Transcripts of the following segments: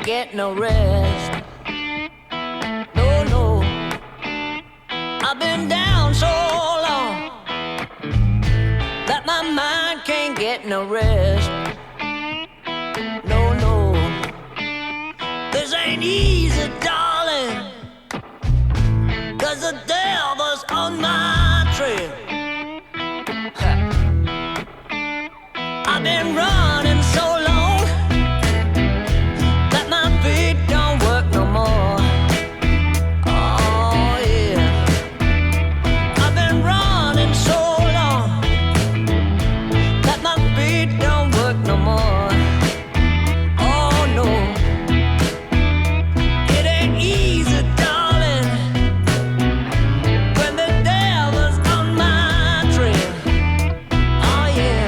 get no rest. No, no. I've been down so long that my mind can't get no rest. No, no. This ain't easy, darling, 'cause the devil's on my trail. I've been running so long that my feet don't work no more. Oh yeah, I've been running so long that my feet don't work no more. Oh no, it ain't easy, darling, when the devil's on my trail. Oh yeah.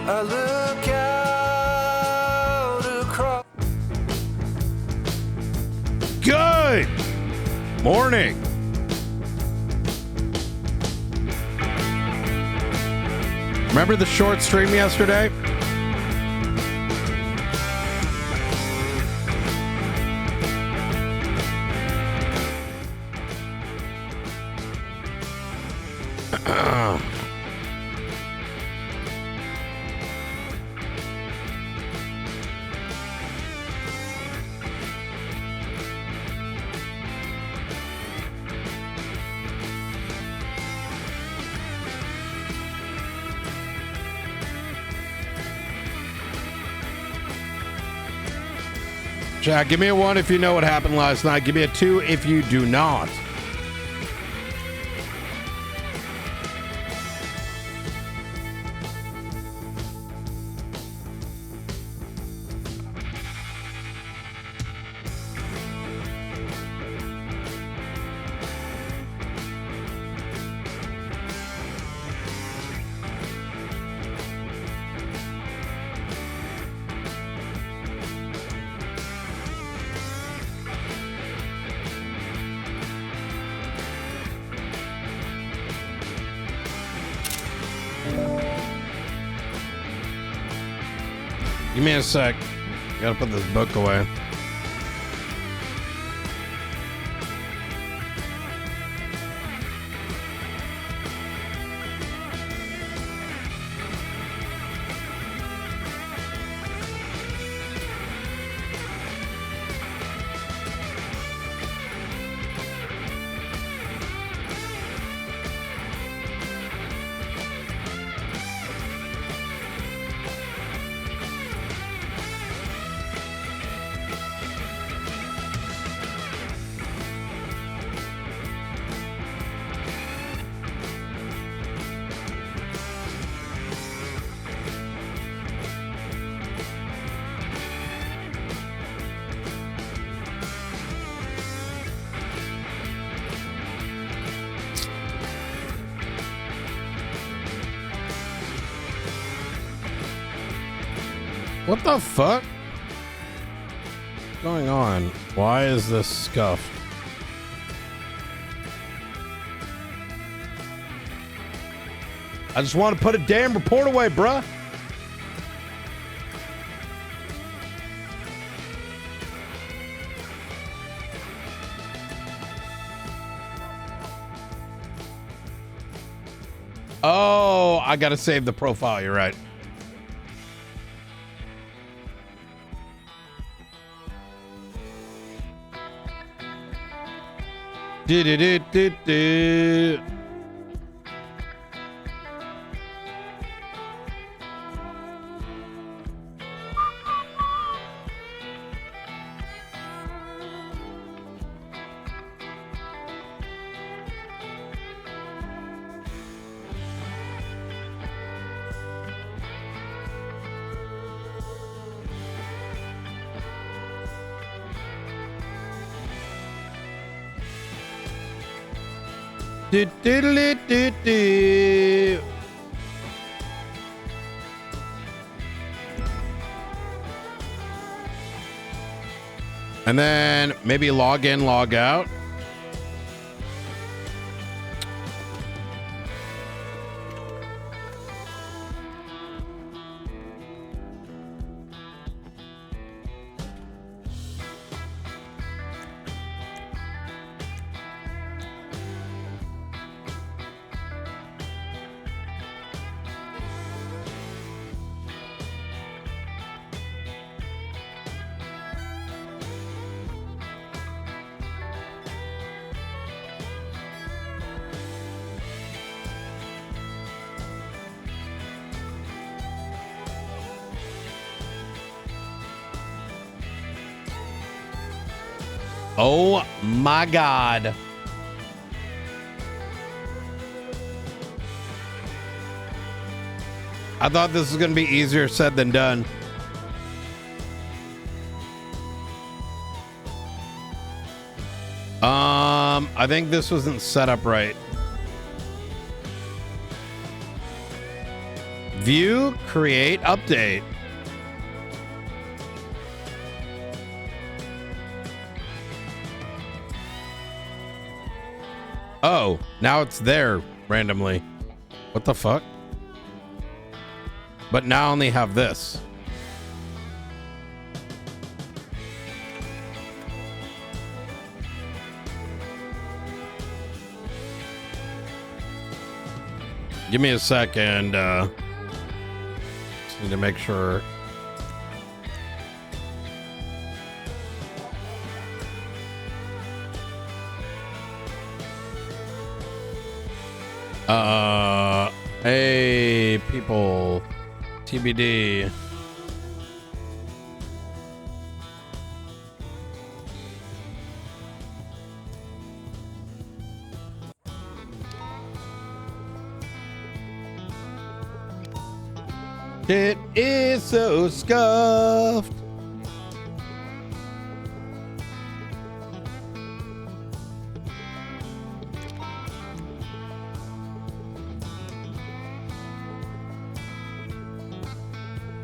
I look out across. Good morning. Remember the short stream yesterday? Jack, give me a 1 if you know what happened last night. Give me a 2 if you do not. Give me a sec. Gotta put this book away. What the fuck? What's going on? Why is this scuffed? I just want to put a damn report away, bruh. Oh, I gotta save the profile. You're right. Do. Do. And then maybe log in, log out. Oh my God. I thought this was going to be easier said than done. I think this wasn't set up right. View, create, update. Oh, now it's there randomly. What the fuck? But now I only have this. Give me a second. Just need to make sure. Hey, people. TBD. It is so scuffed.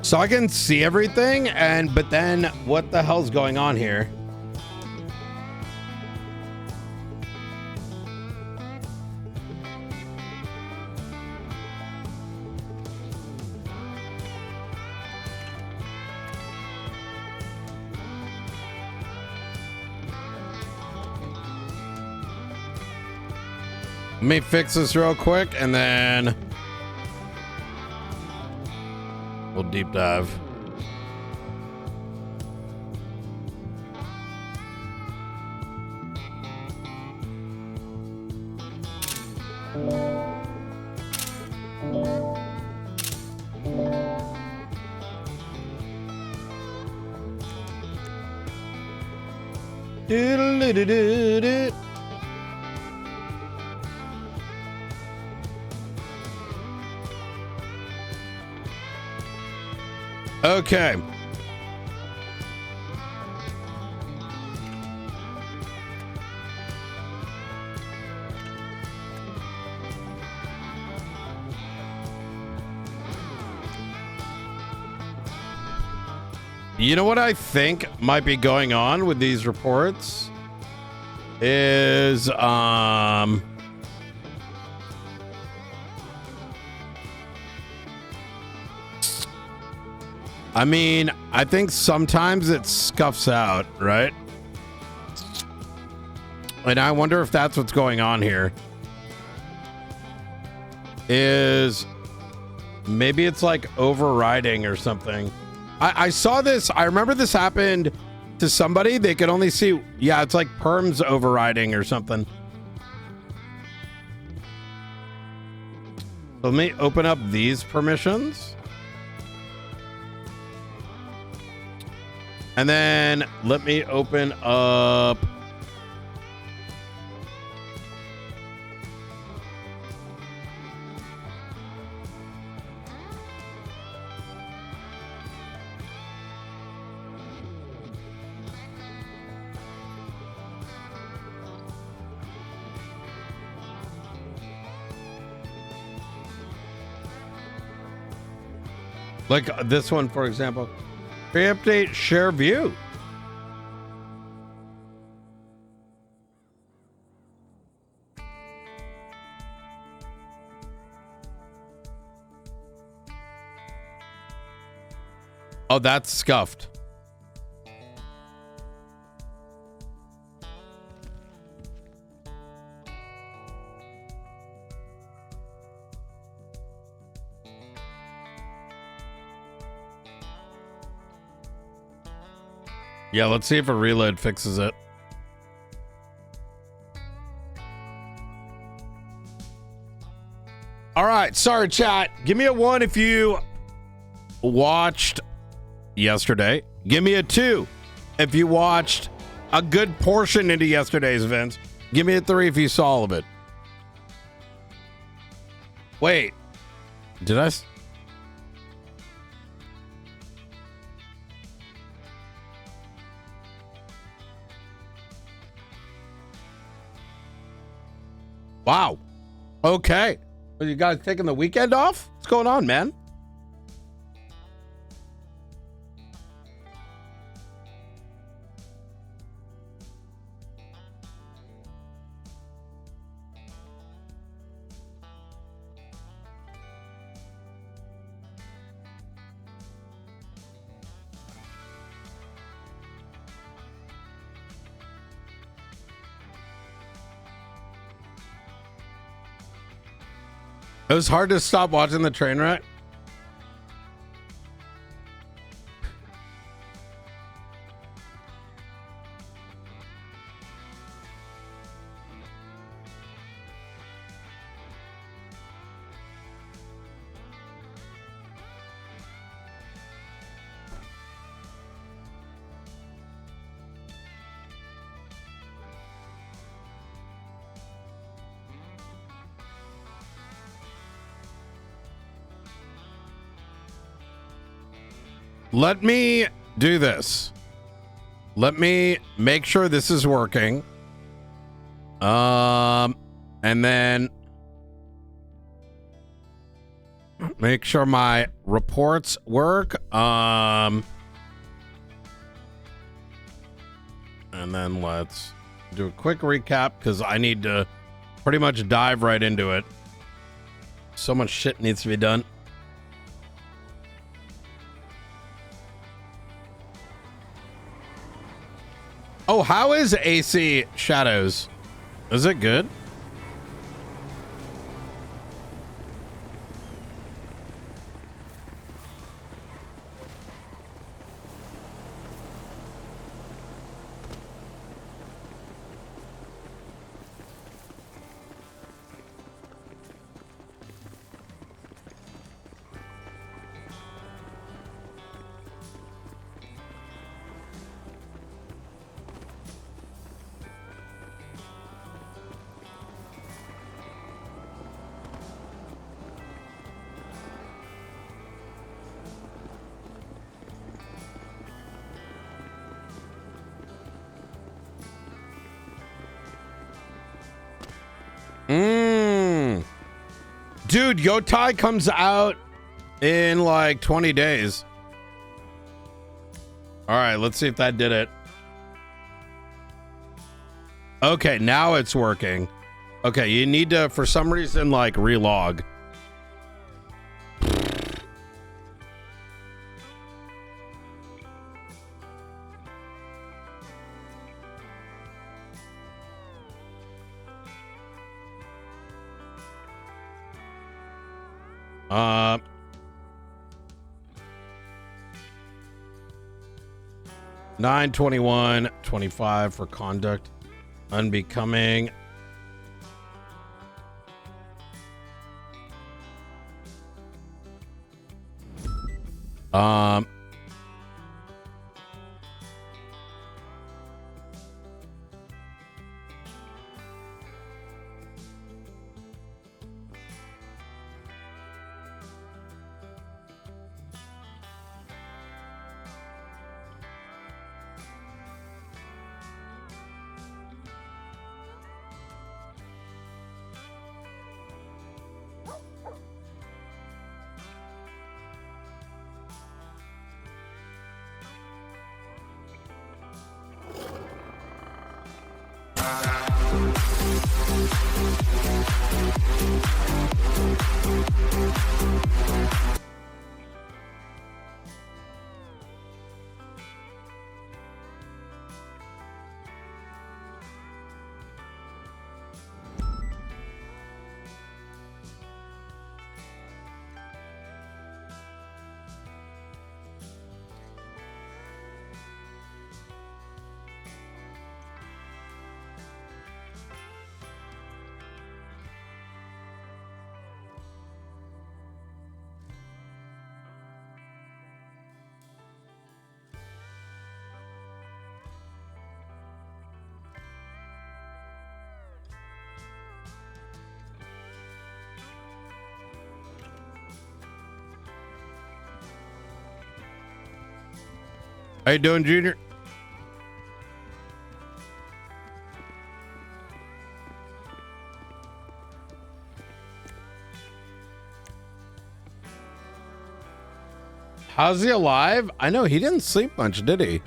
So I can see everything, but then what the hell's going on here? Let me fix this real quick and then we'll deep dive. Doodle-doo-doo-doo-doo. Okay. You know what I think might be going on with these reports is I mean, I think sometimes it scuffs out, right? And I wonder if that's what's going on here. Is maybe it's like overriding or something. I saw this. I remember this happened to somebody. They could only see. Yeah, it's like perms overriding or something. Let me open up these permissions. And then let me open up. Like this one, for example. Free update, share view. Oh, that's scuffed. Yeah, let's see if a reload fixes it. All right, sorry, chat. Give me a 1 if you watched yesterday. Give me a 2 if you watched a good portion into yesterday's events. Give me a 3 if you saw all of it. Wait, did I? Wow. Okay. Well, you guys taking the weekend off? What's going on, man? It was hard to stop watching the train wreck. Let me do this. Let me make sure this is working. And then make sure my reports work. And then let's do a quick recap because I need to pretty much dive right into it. So much shit needs to be done. Oh, how is AC Shadows? Is it good? Dude, Yotai comes out in like 20 days. All right, let's see if that did it. Okay, now it's working. Okay, you need to, for some reason, like relog. Uh, $921.25 for conduct unbecoming. How you doing, Junior? How's he alive? I know he didn't sleep much, did he?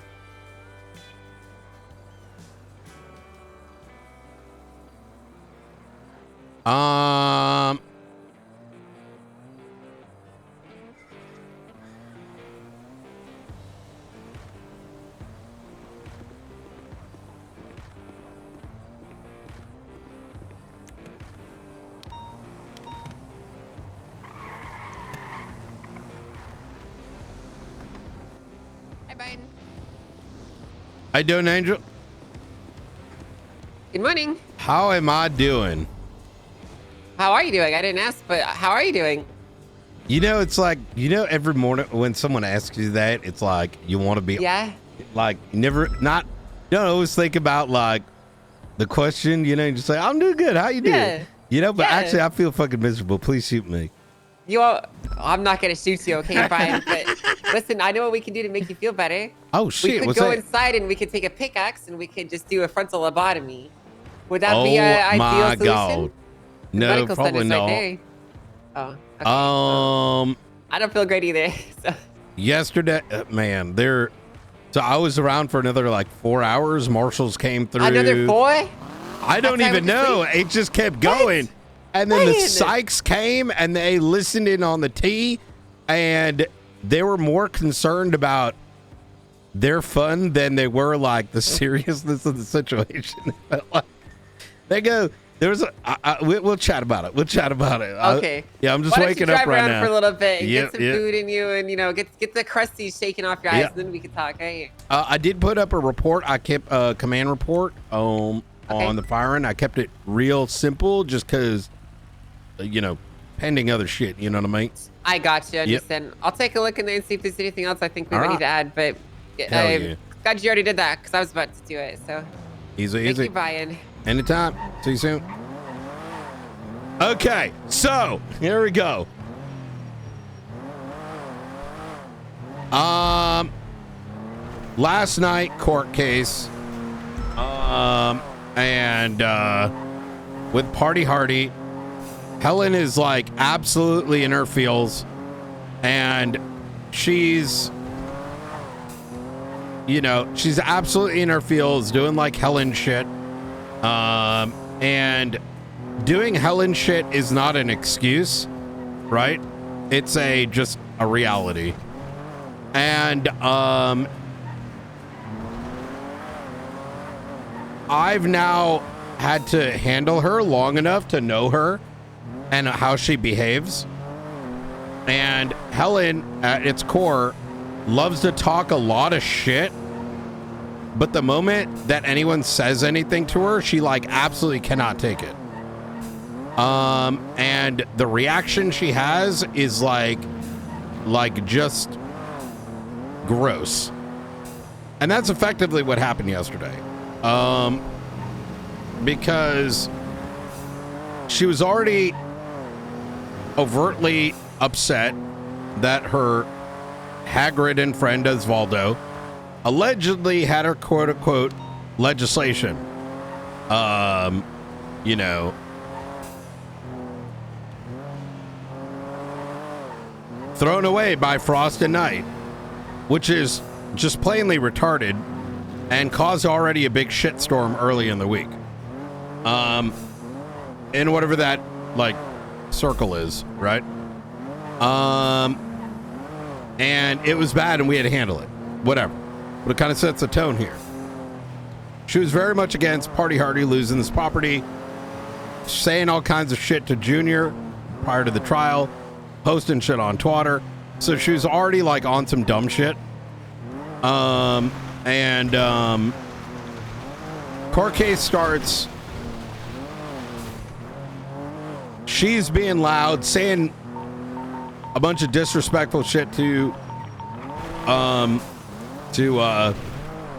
How you doing, Angel? Good morning. How am I doing? How are you doing? I didn't ask, but how are you doing? You know, it's like, you know, every morning when someone asks you that, it's like you want to be like don't always think about like the question, you know, you just say, I'm doing good. How you doing? Yeah. You know, but actually I feel fucking miserable. Please shoot me. I'm not going to shoot you, okay, Brian? But listen, I know what we can do to make you feel better. Oh, shit. We could go inside and we could take a pickaxe and we could just do a frontal lobotomy. Would that be an ideal solution? God. No, probably not. Right there. Oh, okay. I don't feel great either. So. Yesterday, man, so I was around for another like 4 hours. Marshals came through. Another 4? I don't even know. It just kept going. And then the Sykes came and they listened in on the T, and they were more concerned about their fun than they were like the seriousness of the situation. They go, we'll chat about it. We'll chat about it. Okay. I'm just waking up right now. For a little bit and get some food in you, and get the crusties shaken off your eyes, and then we can talk. Right? I did put up a report. I kept a command report on the firing. I kept it real simple, just because, pending other shit. You know what I mean? I got you. Understand. I'll take a look in there and see if there's anything else I think we might need to add. But glad you already did that, because I was about to do it. So easy. Thank you, Brian. Anytime. See you soon. Okay, so here we go. Last night court case, and with Party Hardy, Helen is like absolutely in her feels, and she's absolutely in her feels, doing like Helen shit. And doing Helen shit is not an excuse, right? It's just a reality. And I've now had to handle her long enough to know her and how she behaves. And Helen, at its core, loves to talk a lot of shit. But the moment that anyone says anything to her, she like absolutely cannot take it. And the reaction she has is like just gross. And that's effectively what happened yesterday. Because she was already overtly upset that her hag-ridden friend Osvaldo allegedly had her quote-unquote legislation, you know, thrown away by Frost and Knight, which is just plainly retarded and caused already a big shitstorm early in the week. In whatever that like circle is, right? And it was bad and we had to handle it. Whatever. But it kind of sets the tone here. She was very much against Party Hardy losing this property, saying all kinds of shit to Junior prior to the trial, posting shit on Twitter. So she was already like on some dumb shit. Court case starts. She's being loud, saying a bunch of disrespectful shit to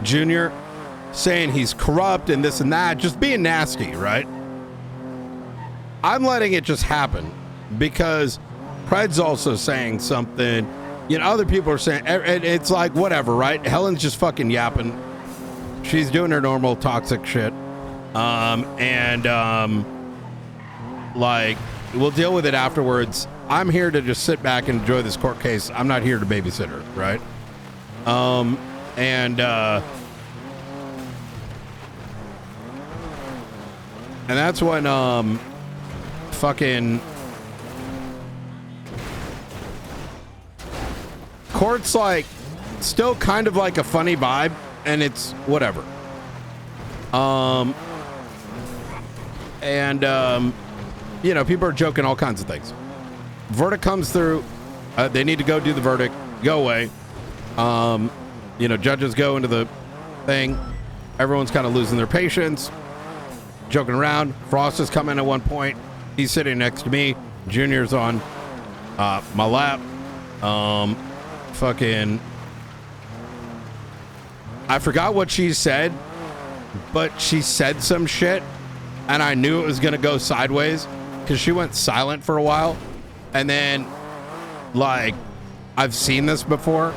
Junior, saying he's corrupt and this and that, just being nasty, right? I'm letting it just happen because Pred's also saying something. You know, other people are saying, and it's like, whatever, right? Helen's just fucking yapping. She's doing her normal toxic shit. Like, we'll deal with it afterwards. I'm here to just sit back and enjoy this court case. I'm not here to babysit her, right? And that's when, fucking court's like still kind of like a funny vibe and it's whatever. You know, people are joking all kinds of things. Verdict comes through. They need to go do the verdict. Go away. You know, judges go into the thing. Everyone's kind of losing their patience, joking around. Frost has come in at one point. He's sitting next to me. Junior's on my lap. Fucking, I forgot what she said, but she said some shit, and I knew it was gonna go sideways because she went silent for a while, and then, like, I've seen this before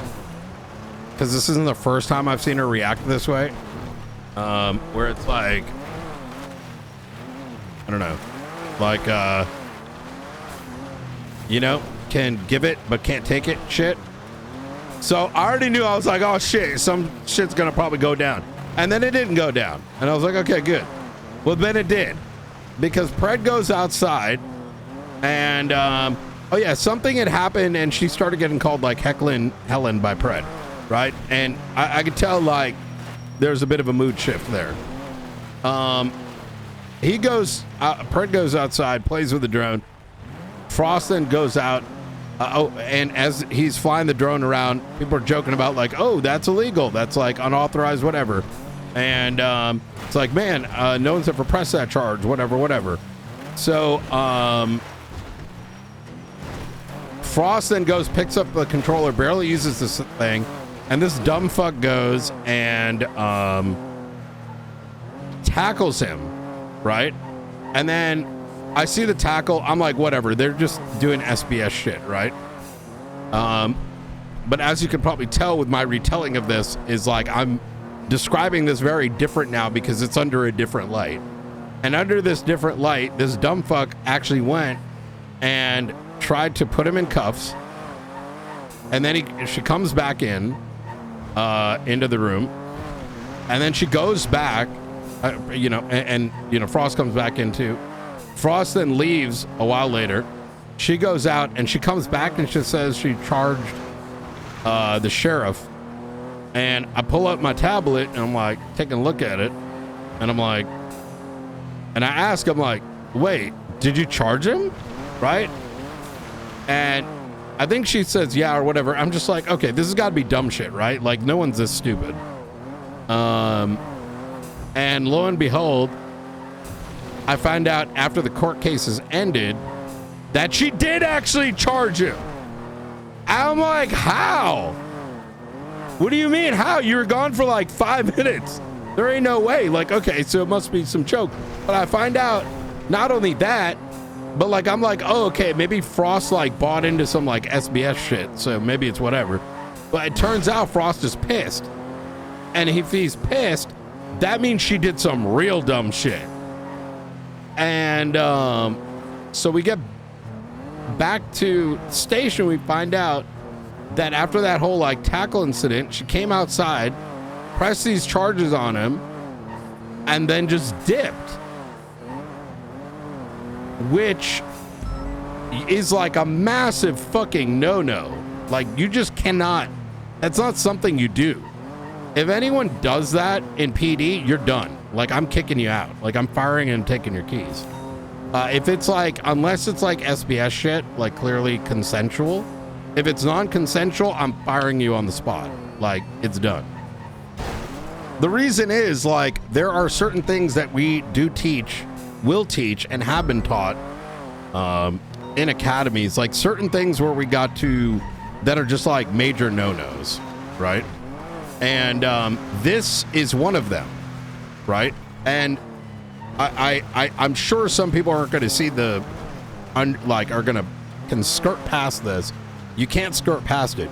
because this isn't the first time I've seen her react this way, where it's like, I don't know, like, you know, can give it but can't take it shit. So I already knew. I was like, oh shit, some shit's gonna probably go down, and then it didn't go down, and I was like, okay, good. Well, then it did, because Pred goes outside, and oh yeah, something had happened, and she started getting called like heckling Helen by Pred, right? And I could tell like there's a bit of a mood shift there. He goes, Pred goes outside, plays with the drone. Frost then goes out. And as he's flying the drone around, people are joking about like, oh, that's illegal. That's like unauthorized, whatever. And it's like, man, no one's ever pressed that charge, whatever. So Frost then goes, picks up the controller, barely uses this thing. And this dumb fuck goes and tackles him, right? And then I see the tackle. I'm like, whatever. They're just doing SBS shit, right? But as you can probably tell with my retelling of this, is like I'm describing this very different now because it's under a different light. And under this different light, this dumb fuck actually went and tried to put him in cuffs. And then she comes back in, into the room. And then she goes back, you know, and you know, Frost comes back in too. Frost then leaves a while later. She goes out and she comes back and she says she charged the sheriff. And I pull up my tablet and I'm like taking a look at it. And I'm like, and I ask, I'm like, wait, did you charge him? Right? And I think she says yeah or whatever. I'm just like, okay, this has got to be dumb shit, right? Like, no one's this stupid. And lo and behold, I find out after the court case has ended that she did actually charge him. I'm like, how? What do you mean, how? You were gone for like 5 minutes. There ain't no way. Like, okay, so it must be some joke. But I find out not only that, but like, I'm like, oh, okay, maybe Frost like bought into some like SBS shit. So maybe it's whatever. But it turns out Frost is pissed. And if he's pissed, that means she did some real dumb shit. And so we get back to the station. We find out that after that whole like tackle incident, she came outside, pressed these charges on him, and then just dipped. Which is like a massive fucking no-no. Like, you just cannot, that's not something you do. If anyone does that in PD, you're done. Like, I'm kicking you out. Like, I'm firing and taking your keys. If it's like, unless it's like SBS shit, like clearly consensual, if it's non-consensual, I'm firing you on the spot. Like, it's done. The reason is, like, there are certain things that we do teach, will teach, and have been taught in academies, like certain things where we got to that are just like major no-nos, right? And this is one of them, right? And I'm sure some people aren't going to see the, are going to can skirt past this. You can't skirt past it.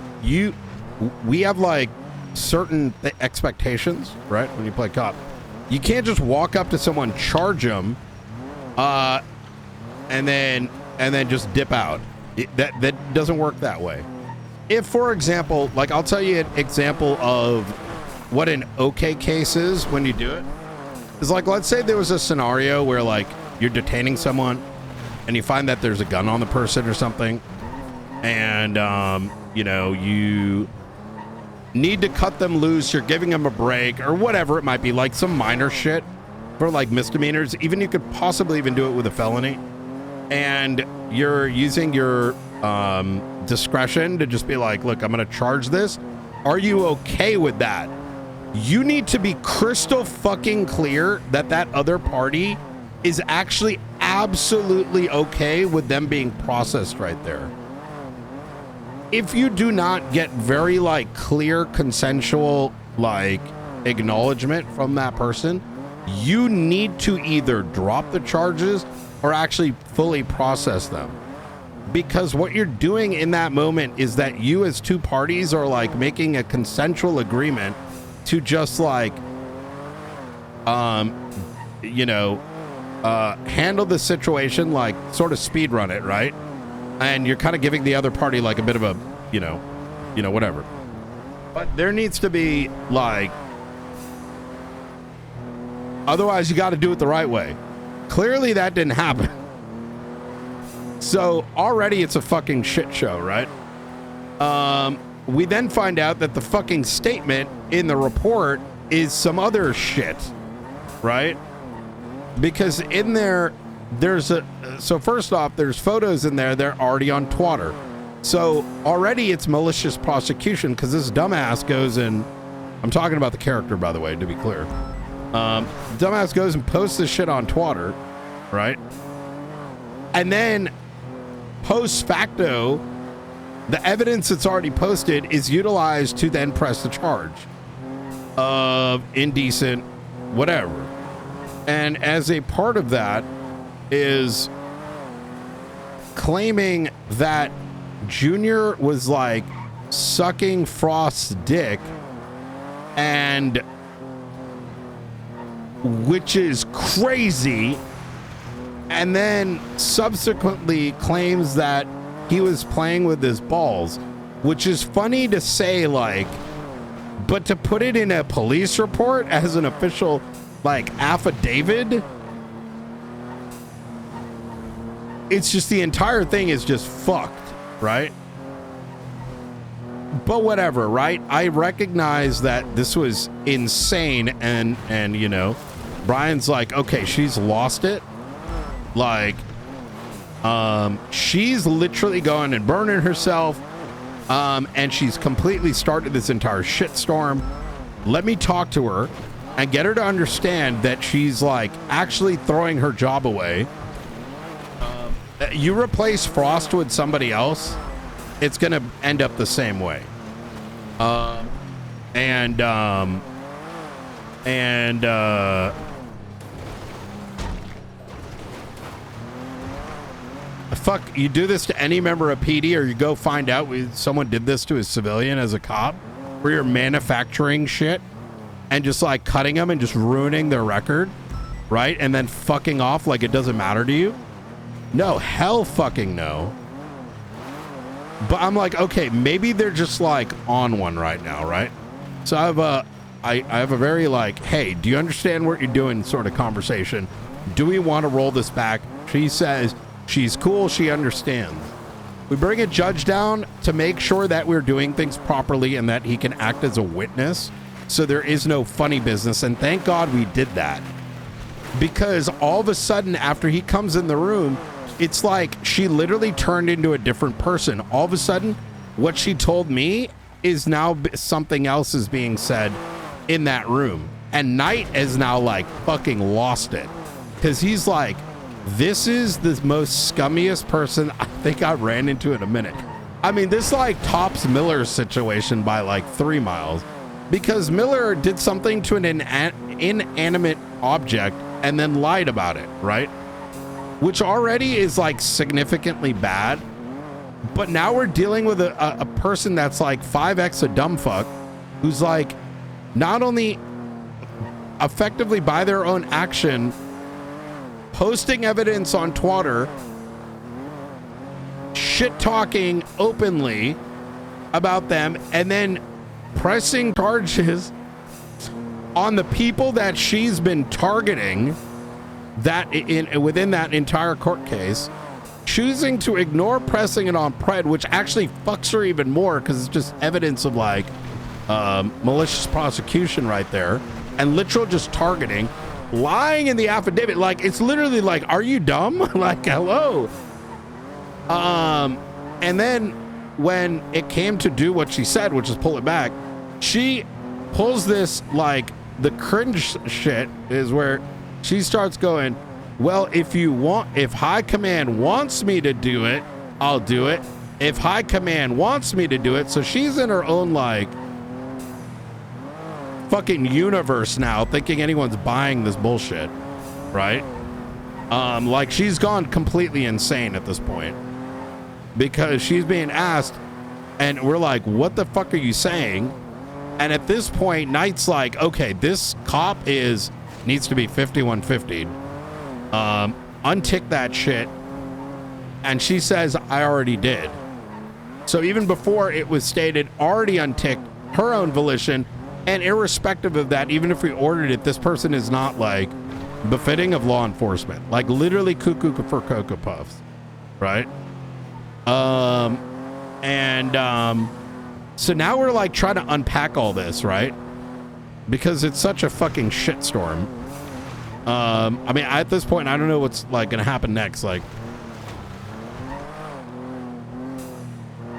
We have like certain expectations, right? When you play cop, you can't just walk up to someone, charge them, and then just dip out. That doesn't work that way. If, for example, like I'll tell you an example of what an okay case is when you do it. It's like, let's say there was a scenario where like you're detaining someone and you find that there's a gun on the person or something, and you know, you need to cut them loose, you're giving them a break or whatever it might be, like some minor shit for like misdemeanors. Even you could possibly even do it with a felony, and you're using your discretion to just be like, look, I'm gonna charge this. Are you okay with that? You need to be crystal fucking clear that that other party is actually absolutely okay with them being processed right there. If you do not get very like clear consensual like acknowledgement from that person, you need to either drop the charges or actually fully process them. Because what you're doing in that moment is that you as two parties are like making a consensual agreement to just like, you know, handle the situation, like sort of speed run it, right? And you're kind of giving the other party like a bit of a, you know, whatever. But there needs to be like, otherwise you got to do it the right way. Clearly that didn't happen. So already it's a fucking shit show, right? We then find out that the fucking statement in the report is some other shit, right? Because in there, so first off, there's photos in there, they're already on Twitter. So already it's malicious prosecution because this dumbass goes and, I'm talking about the character, by the way, to be clear. Dumbass goes and posts this shit on Twitter, right? And then post facto, the evidence that's already posted is utilized to then press the charge of indecent whatever. And as a part of that is claiming that Junior was like sucking Frost's dick, and which is crazy, and then subsequently claims that he was playing with his balls, which is funny to say, like, but to put it in a police report as an official, like, affidavit, it's just, the entire thing is just fucked, right? But whatever, right? I recognize that this was insane, and you know, Brian's like, okay, she's lost it. Like, She's literally going and burning herself. And she's completely started this entire shitstorm. Let me talk to her and get her to understand that she's like actually throwing her job away. You replace Frost with somebody else, it's gonna end up the same way. Fuck, you do this to any member of PD, or you go find out someone did this to a civilian as a cop, where you're manufacturing shit and just like cutting them and just ruining their record, right? And then fucking off like it doesn't matter to you. No, hell fucking no. But I'm like, okay, maybe they're just like on one right now, right? So I have a very like, hey, do you understand what you're doing sort of conversation? Do we want to roll this back? She says she's cool, she understands. We bring a judge down to make sure that we're doing things properly and that he can act as a witness, so there is no funny business. And thank God we did that, because all of a sudden after he comes in the room, it's like she literally turned into a different person. All of a sudden, what she told me is now something else is being said in that room. And Knight is now like fucking lost it, because he's like, this is the most scummiest person I think I ran into in a minute. I mean, this like tops Miller's situation by like 3 miles, because Miller did something to an inanimate object and then lied about it, right? Which already is like significantly bad. But now we're dealing with a person that's like 5x a dumb fuck, who's like not only effectively by their own action posting evidence on Twitter, shit talking openly about them, and then pressing charges on the people that she's been targeting that within that entire court case, choosing to ignore pressing it on Pred, which actually fucks her even more, because it's just evidence of like malicious prosecution right there, and literal just targeting, lying in the affidavit. Like, it's literally like, are you dumb? Like, hello. And then when it came to do what she said, which is pull it back, she pulls this, like, the cringe shit is where she starts going, well, if high command wants me to do it, I'll do it. If high command wants me to do it. So she's in her own like fucking universe now, thinking anyone's buying this bullshit, right? Like, she's gone completely insane at this point, because she's being asked and we're like, what the fuck are you saying? And at this point, Knight's like, okay, this cop needs to be 5150'd. Untick that shit. And she says, I already did. So even before it was stated, already unticked, her own volition. And irrespective of that, even if we ordered it, this person is not like befitting of law enforcement. Like, literally cuckoo for Cocoa Puffs, right? So now we're like trying to unpack all this, right? Because it's such a fucking shitstorm. I mean, at this point, I don't know what's like gonna happen next. Like,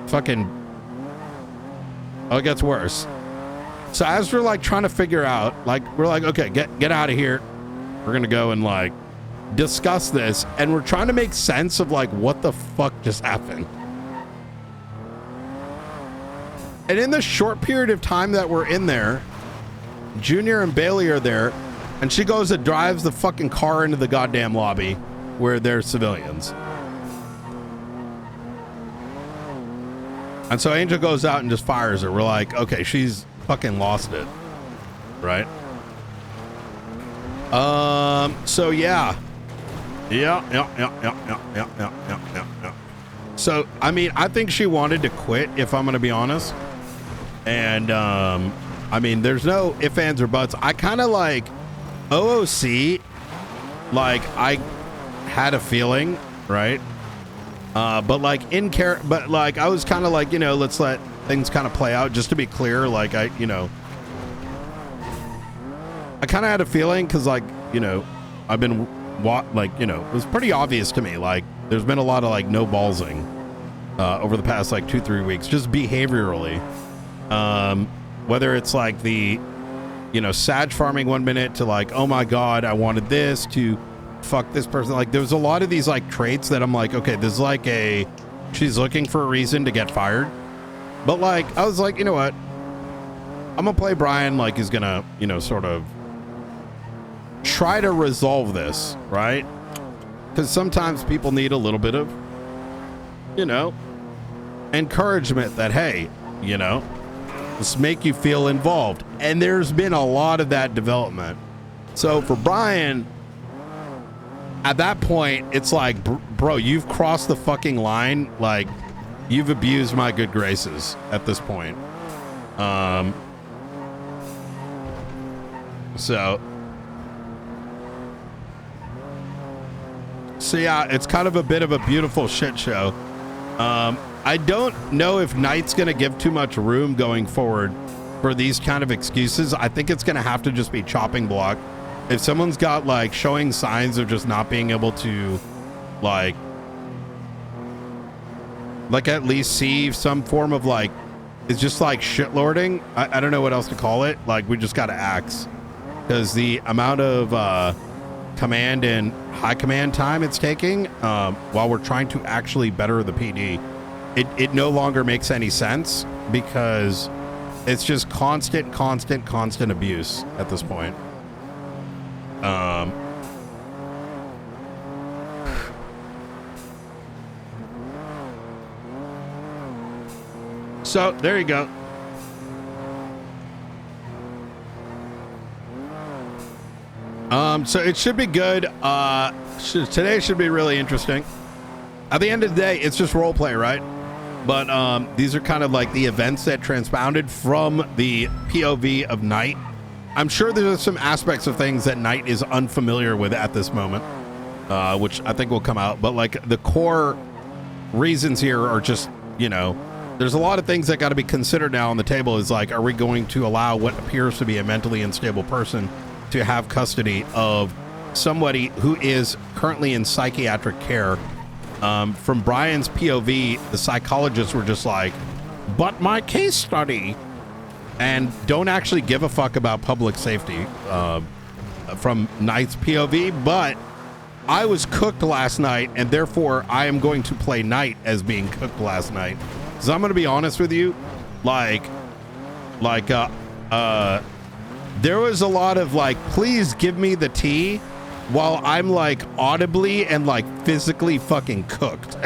fucking, oh, it gets worse. So as we're like trying to figure out, like, we're like, okay, get out of here. We're gonna go and like discuss this, and we're trying to make sense of like what the fuck just happened. And in the short period of time that we're in there, Junior and Bailey are there, and she goes and drives the fucking car into the goddamn lobby where there's civilians. And so Angel goes out and just fires her. We're like, okay, she's fucking lost it, right? So yeah. So, I mean, I think she wanted to quit, if I'm gonna be honest. And, I mean, there's no ifs, ands, or buts. I kind of like OOC, like, I had a feeling, right? But like but like, I was kind of like, you know, let's let things kind of play out, just to be clear. Like, I kind of had a feeling, because like, you know, I've been like, you know, it was pretty obvious to me, like, there's been a lot of like no ballsing over the past like 2-3 weeks, just behaviorally. Whether it's like the, you know, Sag farming 1 minute to like, oh my God, I wanted this, to fuck this person. Like there's a lot of these like traits that I'm like, okay, this is like she's looking for a reason to get fired. But like, I was like, you know what? I'm gonna play Brian like he's gonna, you know, sort of try to resolve this, right? Because sometimes people need a little bit of, you know, encouragement that, hey, you know, let's make you feel involved. And there's been a lot of that development. So for Brian, at that point, it's like, bro, you've crossed the fucking line. Like, you've abused my good graces at this point. So yeah, it's kind of a bit of a beautiful shit show. I don't know if Knight's going to give too much room going forward for these kind of excuses. I think it's going to have to just be chopping block. If someone's got like showing signs of just not being able to like at least see some form of like, it's just like shitlording. I don't know what else to call it. Like, we just got to axe, because the amount of command and high command time it's taking while we're trying to actually better the PD, it no longer makes any sense, because it's just constant abuse at this point. So there you go. So it should be good. Today should be really interesting. At the end of the day, it's just role play, right? But these are kind of like the events that transpounded from the POV of Knight. I'm sure there's some aspects of things that Knight is unfamiliar with at this moment, which I think will come out. But like the core reasons here are just, you know, there's a lot of things that got to be considered now on the table. Is like, are we going to allow what appears to be a mentally unstable person to have custody of somebody who is currently in psychiatric care? From Brian's POV, the psychologists were just like, but my case study, and don't actually give a fuck about public safety from Knight's POV. But I was cooked last night, and therefore I am going to play Knight as being cooked last night. So I'm going to be honest with you, there was a lot of like, please give me the tea, while I'm like audibly and like physically fucking cooked.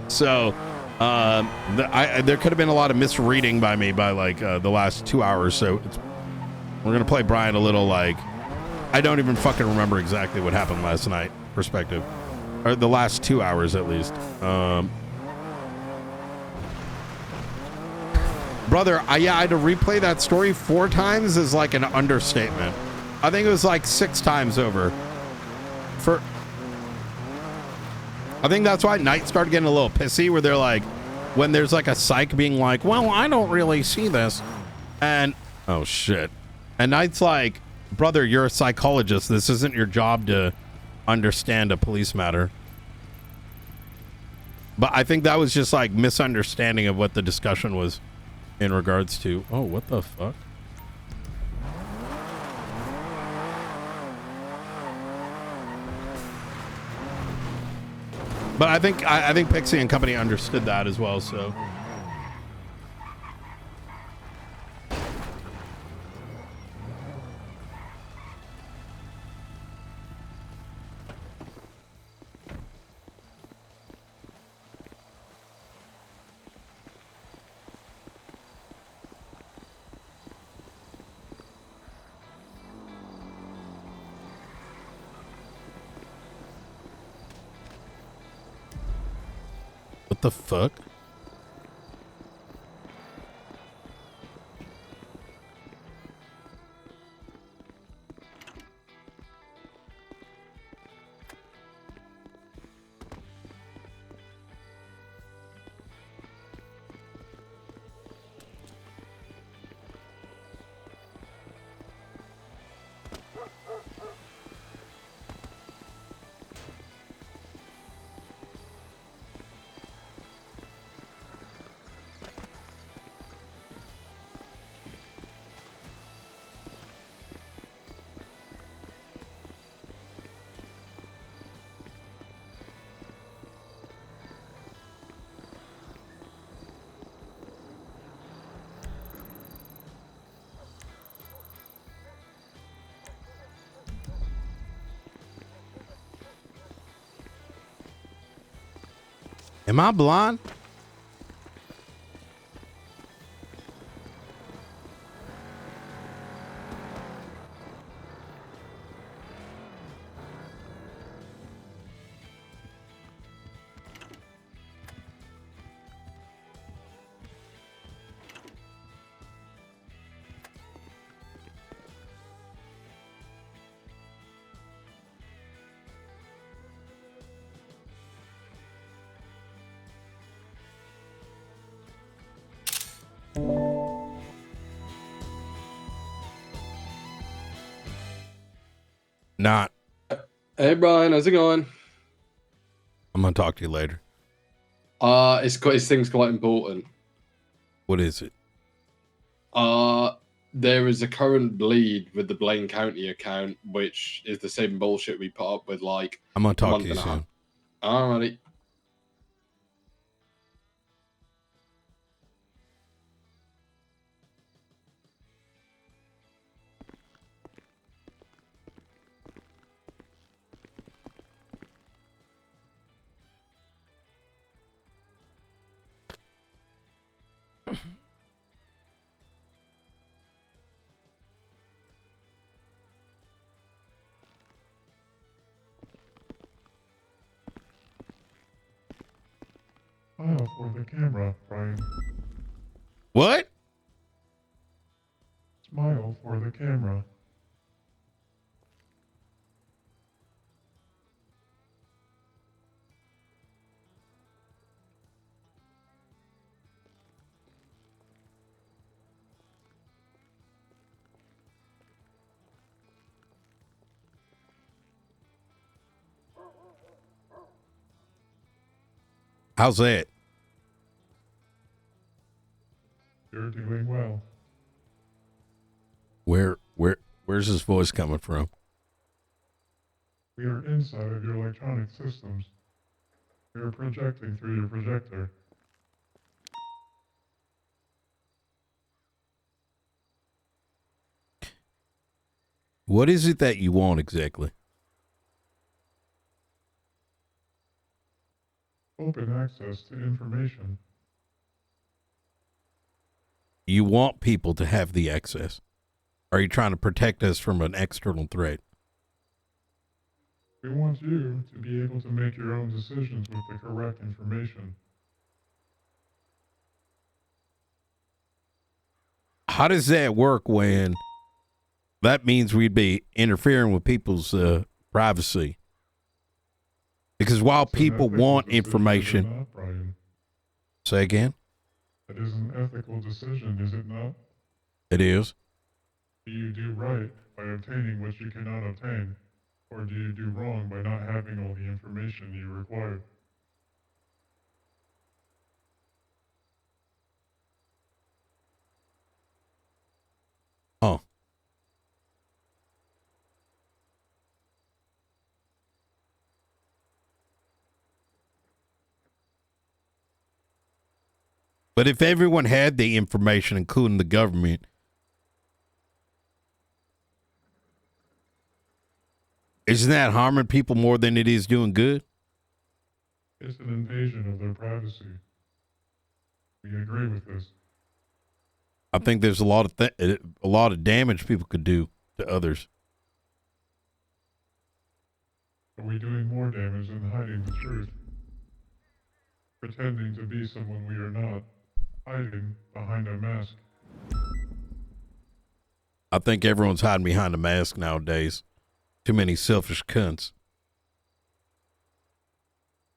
So there could have been a lot of misreading by me by like the last 2 hours. So we're going to play Brian a little like, I don't even fucking remember exactly what happened last night perspective, or the last 2 hours at least. Brother, I had to replay that story 4 times is like an understatement. I think it was like 6 times over. I think that's why Knight started getting a little pissy, where they're like, when there's like a psych being like, well, I don't really see this. And, oh shit. And Knight's like, brother, you're a psychologist. This isn't your job to understand a police matter. But I think that was just like misunderstanding of what the discussion was in regards to. Oh, what the fuck? But I think Pixie and company understood that as well, so. What the fuck? Am I blind? Not. Hey Brian, how's it going? I'm gonna talk to you later. This thing's quite important. What is it? There is a current bleed with the Blaine County account, which is the same bullshit we put up with like I'm gonna a talk month to you and a half. soon. Alrighty. Smile for the camera, Brian. What? Smile for the camera. How's that? You're doing well. Where's his voice coming from? We are inside of your electronic systems. We are projecting through your projector. What is it that you want exactly? Open access to information. You want people to have the access. Are you trying to protect us from an external threat? We want you to be able to make your own decisions with the correct information. How does that work when that means we'd be interfering with people's privacy? Because while It's an people ethical want decision, is it information, not, Brian? say again? That is an ethical decision, is it not? It is. Do you do right by obtaining what you cannot obtain? Or do you do wrong by not having all the information you require? Oh. But if everyone had the information, including the government, isn't that harming people more than it is doing good? It's an invasion of their privacy. We agree with this. I think there's a lot of damage people could do to others. Are we doing more damage than hiding the truth? Pretending to be someone we are not. Hiding behind a mask. I think everyone's hiding behind a mask nowadays. Too many selfish cunts.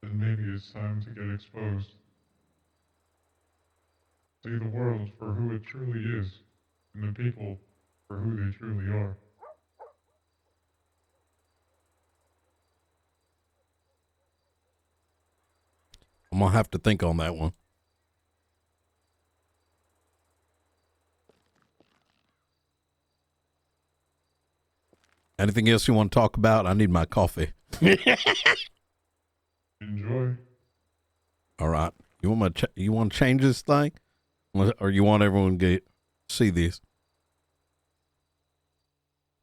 Then maybe it's time to get exposed. See the world for who it truly is, and the people for who they truly are. I'm going to have to think on that one. Anything else you want to talk about? I need my coffee. Enjoy. All right. You want you want to change this thing? Or you want everyone to see this?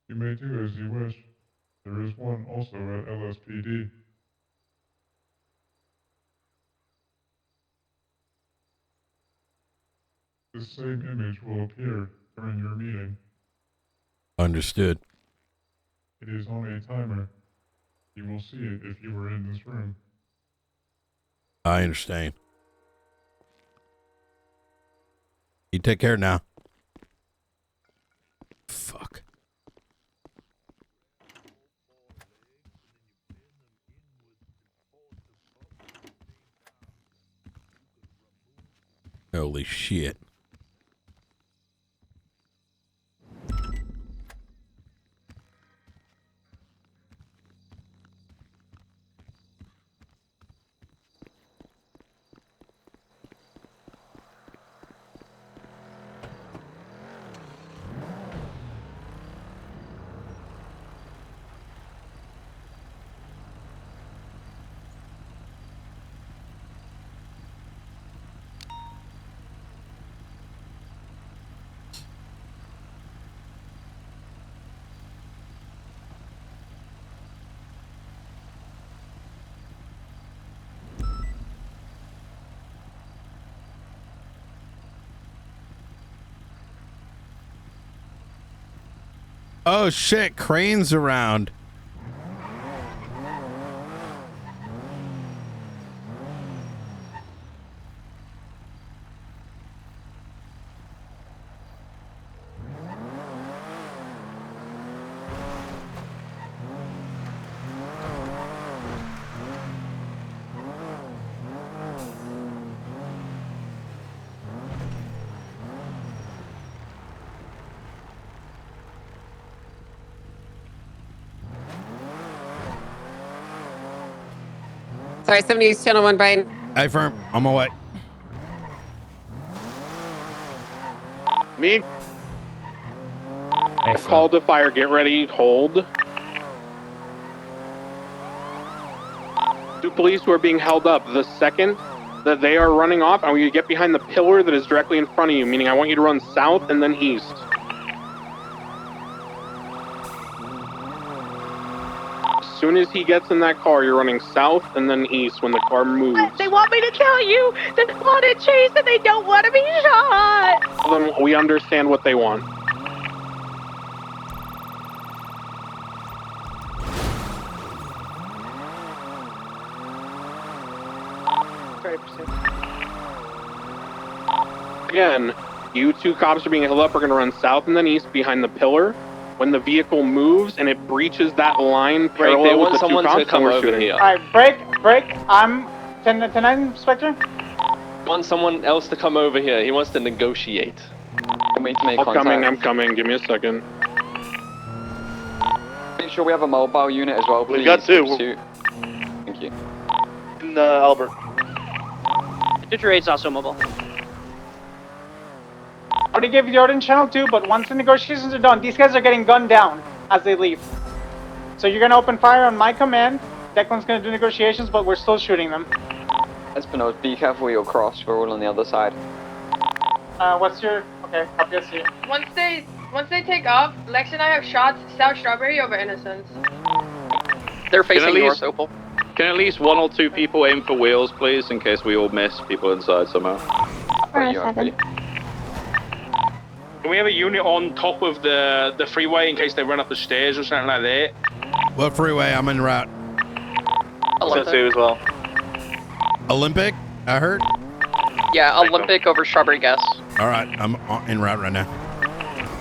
You may do as you wish. There is one also at LSPD. the same image will appear during your meeting. Understood. It is on a timer. You will see it if you were in this room. I understand. You take care now. Fuck. Holy shit. Oh shit, cranes around. Sorry, somebody use channel 1, Brian. Hey, firm. On my way. Me? Call to fire. Get ready. Hold. 2 police who are being held up. The second that they are running off, I want you to get behind the pillar that is directly in front of you, meaning I want you to run south and then east. As soon as he gets in that car, you're running south and then east when the car moves. They want me to tell you that they want to chase and they don't want to be shot. Then we understand what they want. Again, you 2 cops are being held up. We're going to run south and then east behind the pillar. When the vehicle moves and it breaches that line parallel with the 2 cops, then we're shooting. All right, break. I'm 10-9, Inspector. Want someone else to come over here. He wants to negotiate. Can we make contact? I'm coming. Give me a second. Make sure we have a mobile unit as well, please. We've got 2. Pursuit. Thank you. Albert. Detroit's also mobile. I already gave you the order in channel 2, but once the negotiations are done, these guys are getting gunned down as they leave. So you're gonna open fire on my command. Declan's gonna do negotiations, but we're still shooting them. Espinosa, be careful where you'll cross. We're all on the other side. What's your... Okay, I'll get you. Once they take off, Lex and I have shots South Strawberry over Innocence. They're facing north, Opal. Can at least 1 or 2 people aim for wheels, please, in case we all miss people inside somehow? Can we have a unit on top of the freeway in case they run up the stairs or something like that? What freeway? I'm en route. Olympic. 2 as well. Olympic? I heard. Yeah, Olympic over Strawberry Gas. All right, I'm en route right now.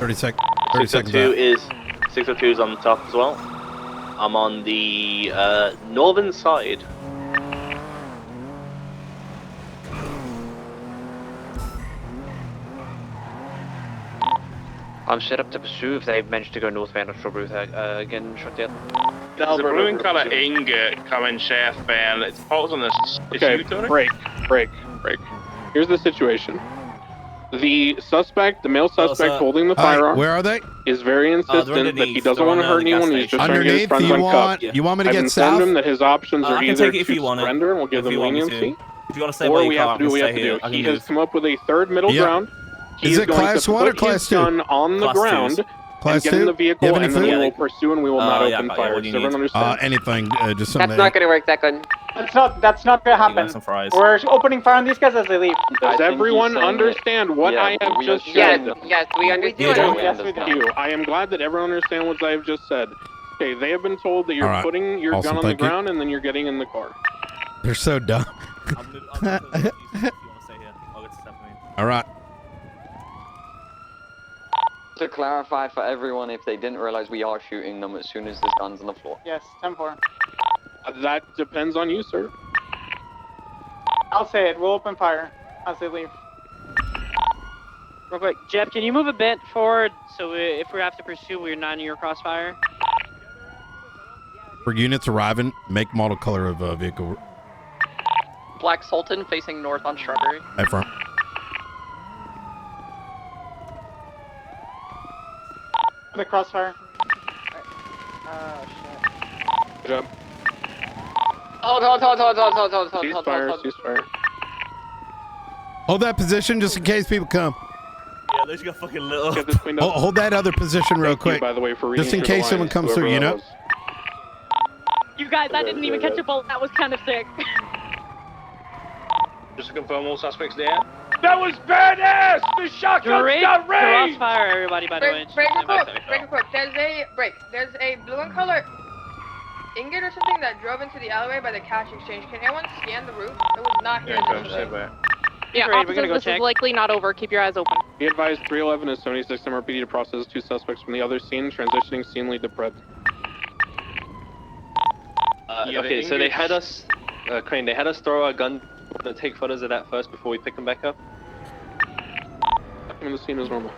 30 seconds. 602 is 602 is on the top as well. I'm on the northern side. I'm set up to pursue if they've managed to go northbound of Strawberry again shot down. There's a blue colour ingot coming southbound. It's pulls on this. Okay, break. Here's the situation. The suspect, the male suspect holding the firearm, where are they? Is very insistent that he doesn't want to hurt anyone. He's just trying to get his friends uncuffed. You want me to I've get south? informed him that his options are either to surrender and we'll give them leniency, If you want to stay or where we you have to do what we have to do. He has come up with a third middle ground. He Is is it going class to 1 or put class his 2? gun on the ground Class get in 2? the You vehicle, have any and then we food? will pursue and we will not yeah, open but fire. what do you Does everyone need? understand? Anything. Just something. That's not gonna work that good. That's not gonna happen. some fries. We're opening fire on these guys as they leave. Does everyone understand what I have just Yes, said? yes, we understand. Yes, we Thank do. you. I am glad that everyone understands what I have just said. Okay, they have been told that you're All right. putting your Awesome, gun on the thank you. ground and then you're getting in the car. They're so dumb. All right. To clarify for everyone, if they didn't realize, we are shooting them as soon as there's guns on the floor. Yes, 10-4. That depends on you, sir. I'll say it. We'll open fire as they leave. Real quick, Jeff, can you move a bit forward so if we have to pursue, we're not in your crossfire? For units arriving, make, model, color of vehicle. Black Sultan facing north on Strawberry. Affirm. The crossfire. Oh, shit. Good job. Hold. Ceasefire, ceasefire. Hold that position just in case people come. Yeah, they just got fucking lit up. Get this cleaned up. Hold that other position real Thank you, quick. by the way, for reading Just in through the case someone lines, comes through, whoever you that know? was. You guys, I didn't even catch a bullet. That was kind of sick. Just to confirm all suspects there. That was badass! The shotguns got raised! Crossfire, everybody, by the way. Break a quote. There's a blue and color ingot or something that drove into the alleyway by the cash exchange. Can anyone scan the roof? It was not here initially. Yeah, Great, we're gonna officers, go this check. is likely not over. Keep your eyes open. Be advised, 311 is 76 MRPD to process 2 suspects from the other scene, transitioning scene lead to Pred. Okay, so they had us, Crane, they had us throw our gun to take photos of that first before we pick them back up? In the scene as normal.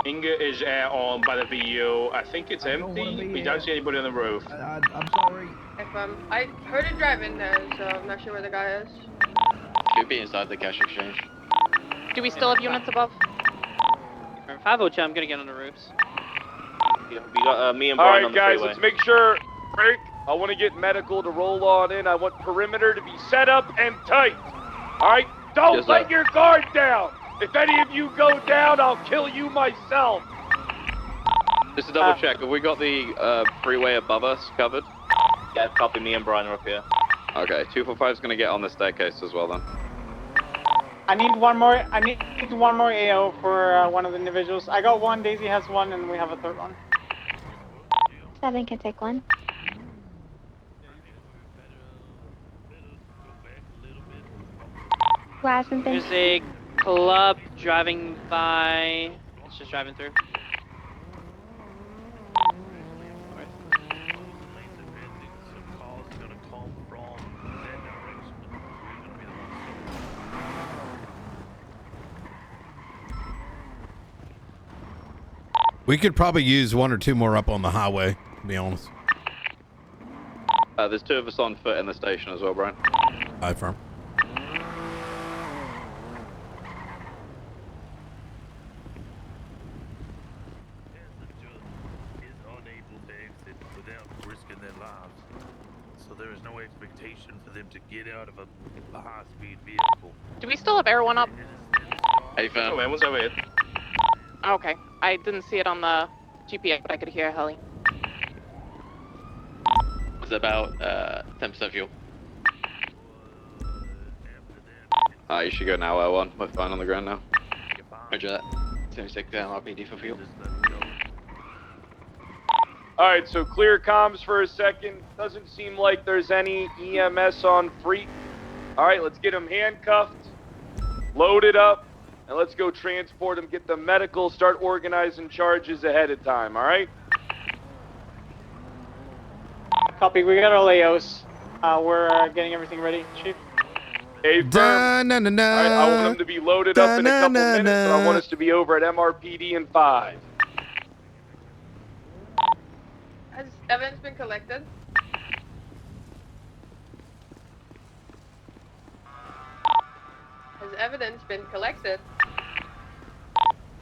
Inga is on by the VU. I think it's empty. We don't see anybody on the roof. I'm sorry. If I heard it driving there, so I'm not sure where the guy is. Could be inside the cash exchange. Do we still have units above? 502, I'm gonna get on the roofs. Yeah, we got me and Brian on Alright the guys, freeway. let's make sure, Rick, I want to get medical to roll on in. I want perimeter to be set up and tight. Alright, don't Yes, let sir. your guard down. If any of you go down, I'll kill you myself. Just to double check, have we got the freeway above us covered? Yeah, copy, me and Brian are up here. Okay, 245 is going to get on the staircase as well then. I need one more AO for one of the individuals. I got one, Daisy has one, and we have a third one. 7 can take one. Who hasn't been? There's a club driving by. It's just driving through. We could probably use 1 or 2 more up on the highway, to be honest. There's 2 of us on foot in the station as well, Brian. I affirm. Do we still have Air 1 up? Hey, fam. Oh, man, what's over here? Okay. I didn't see it on the GPS, but I could hear a heli. It's about 10% fuel. You should go now, L1. We're fine on the ground now. Roger that. 76 RPD for fuel. Alright, so clear comms for a second. Doesn't seem like there's any EMS on Freak. Alright, let's get him handcuffed, loaded up, and let's go transport him, get the medical, start organizing charges ahead of time, alright? Copy, we got all AOs. We're getting everything ready, Chief. Hey, firm. Alright, I want him to be loaded up in a couple minutes, and I want us to be over at MRPD in 5. Has evidence been collected? Has evidence been collected?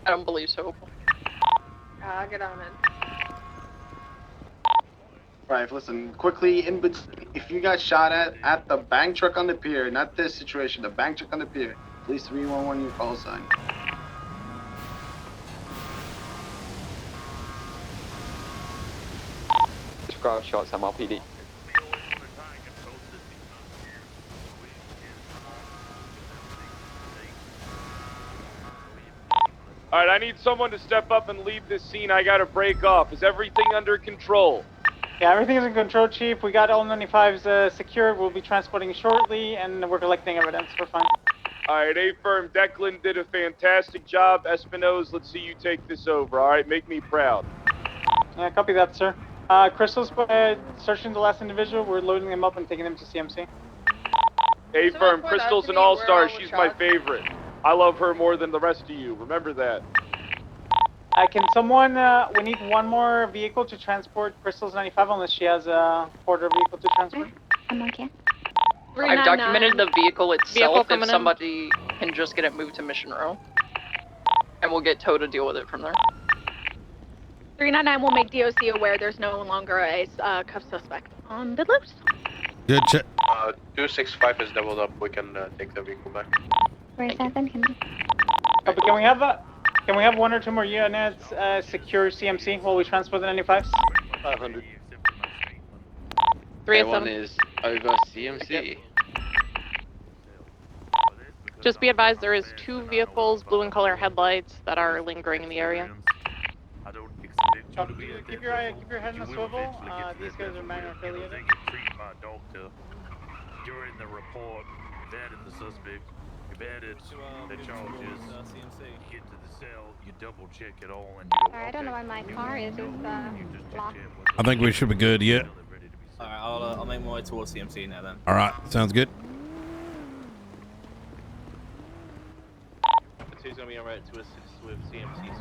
I don't believe so. I'll get on it. Right, listen, quickly, if you got shot at the bank truck on the pier, not this situation, the bank truck on the pier, please 311 your call sign. ground shots, MLPD. All right, I need someone to step up and leave this scene. I gotta break off. Is everything under control? Yeah, everything is in control, Chief. We got all 95s secured. We'll be transporting shortly, and we're collecting evidence. We're fine. All right, A-Firm, Declan did a fantastic job. Espinosa, let's see you take this over, all right? Make me proud. Yeah, copy that, sir. Crystal's searching the last individual. We're loading them up and taking them to CMC. A-Firm, Crystal's an all-star. She's my favorite. I love her more than the rest of you. Remember that. Can someone, we need one more vehicle to transport Crystal's 95 unless she has a quarter vehicle to transport. I'm okay. I've documented the vehicle itself if in. somebody can just get it moved to Mission Row. And we'll get Tow to deal with it from there. 399 will make DOC aware there's no longer a cuff suspect on the loose. Good check. 265 is doubled up. We can take the vehicle back. 47, But can we have one or two more units secure CMC while we transport the 95s? 500. 3 of them. is over CMC. Just be advised there is 2 vehicles, blue in color headlights, that are lingering in the area. Keep your head in the swivel. These guys are minor affiliated. During the report, vetted the suspect, you vetted the charges, you get to the cell, you double check it all, and you go, I don't know why my car is just locked. I think we should be good. Yeah. Alright, I'll make my way towards CMC now then. All right. Sounds good. Who's gonna be alright to assist with CMC?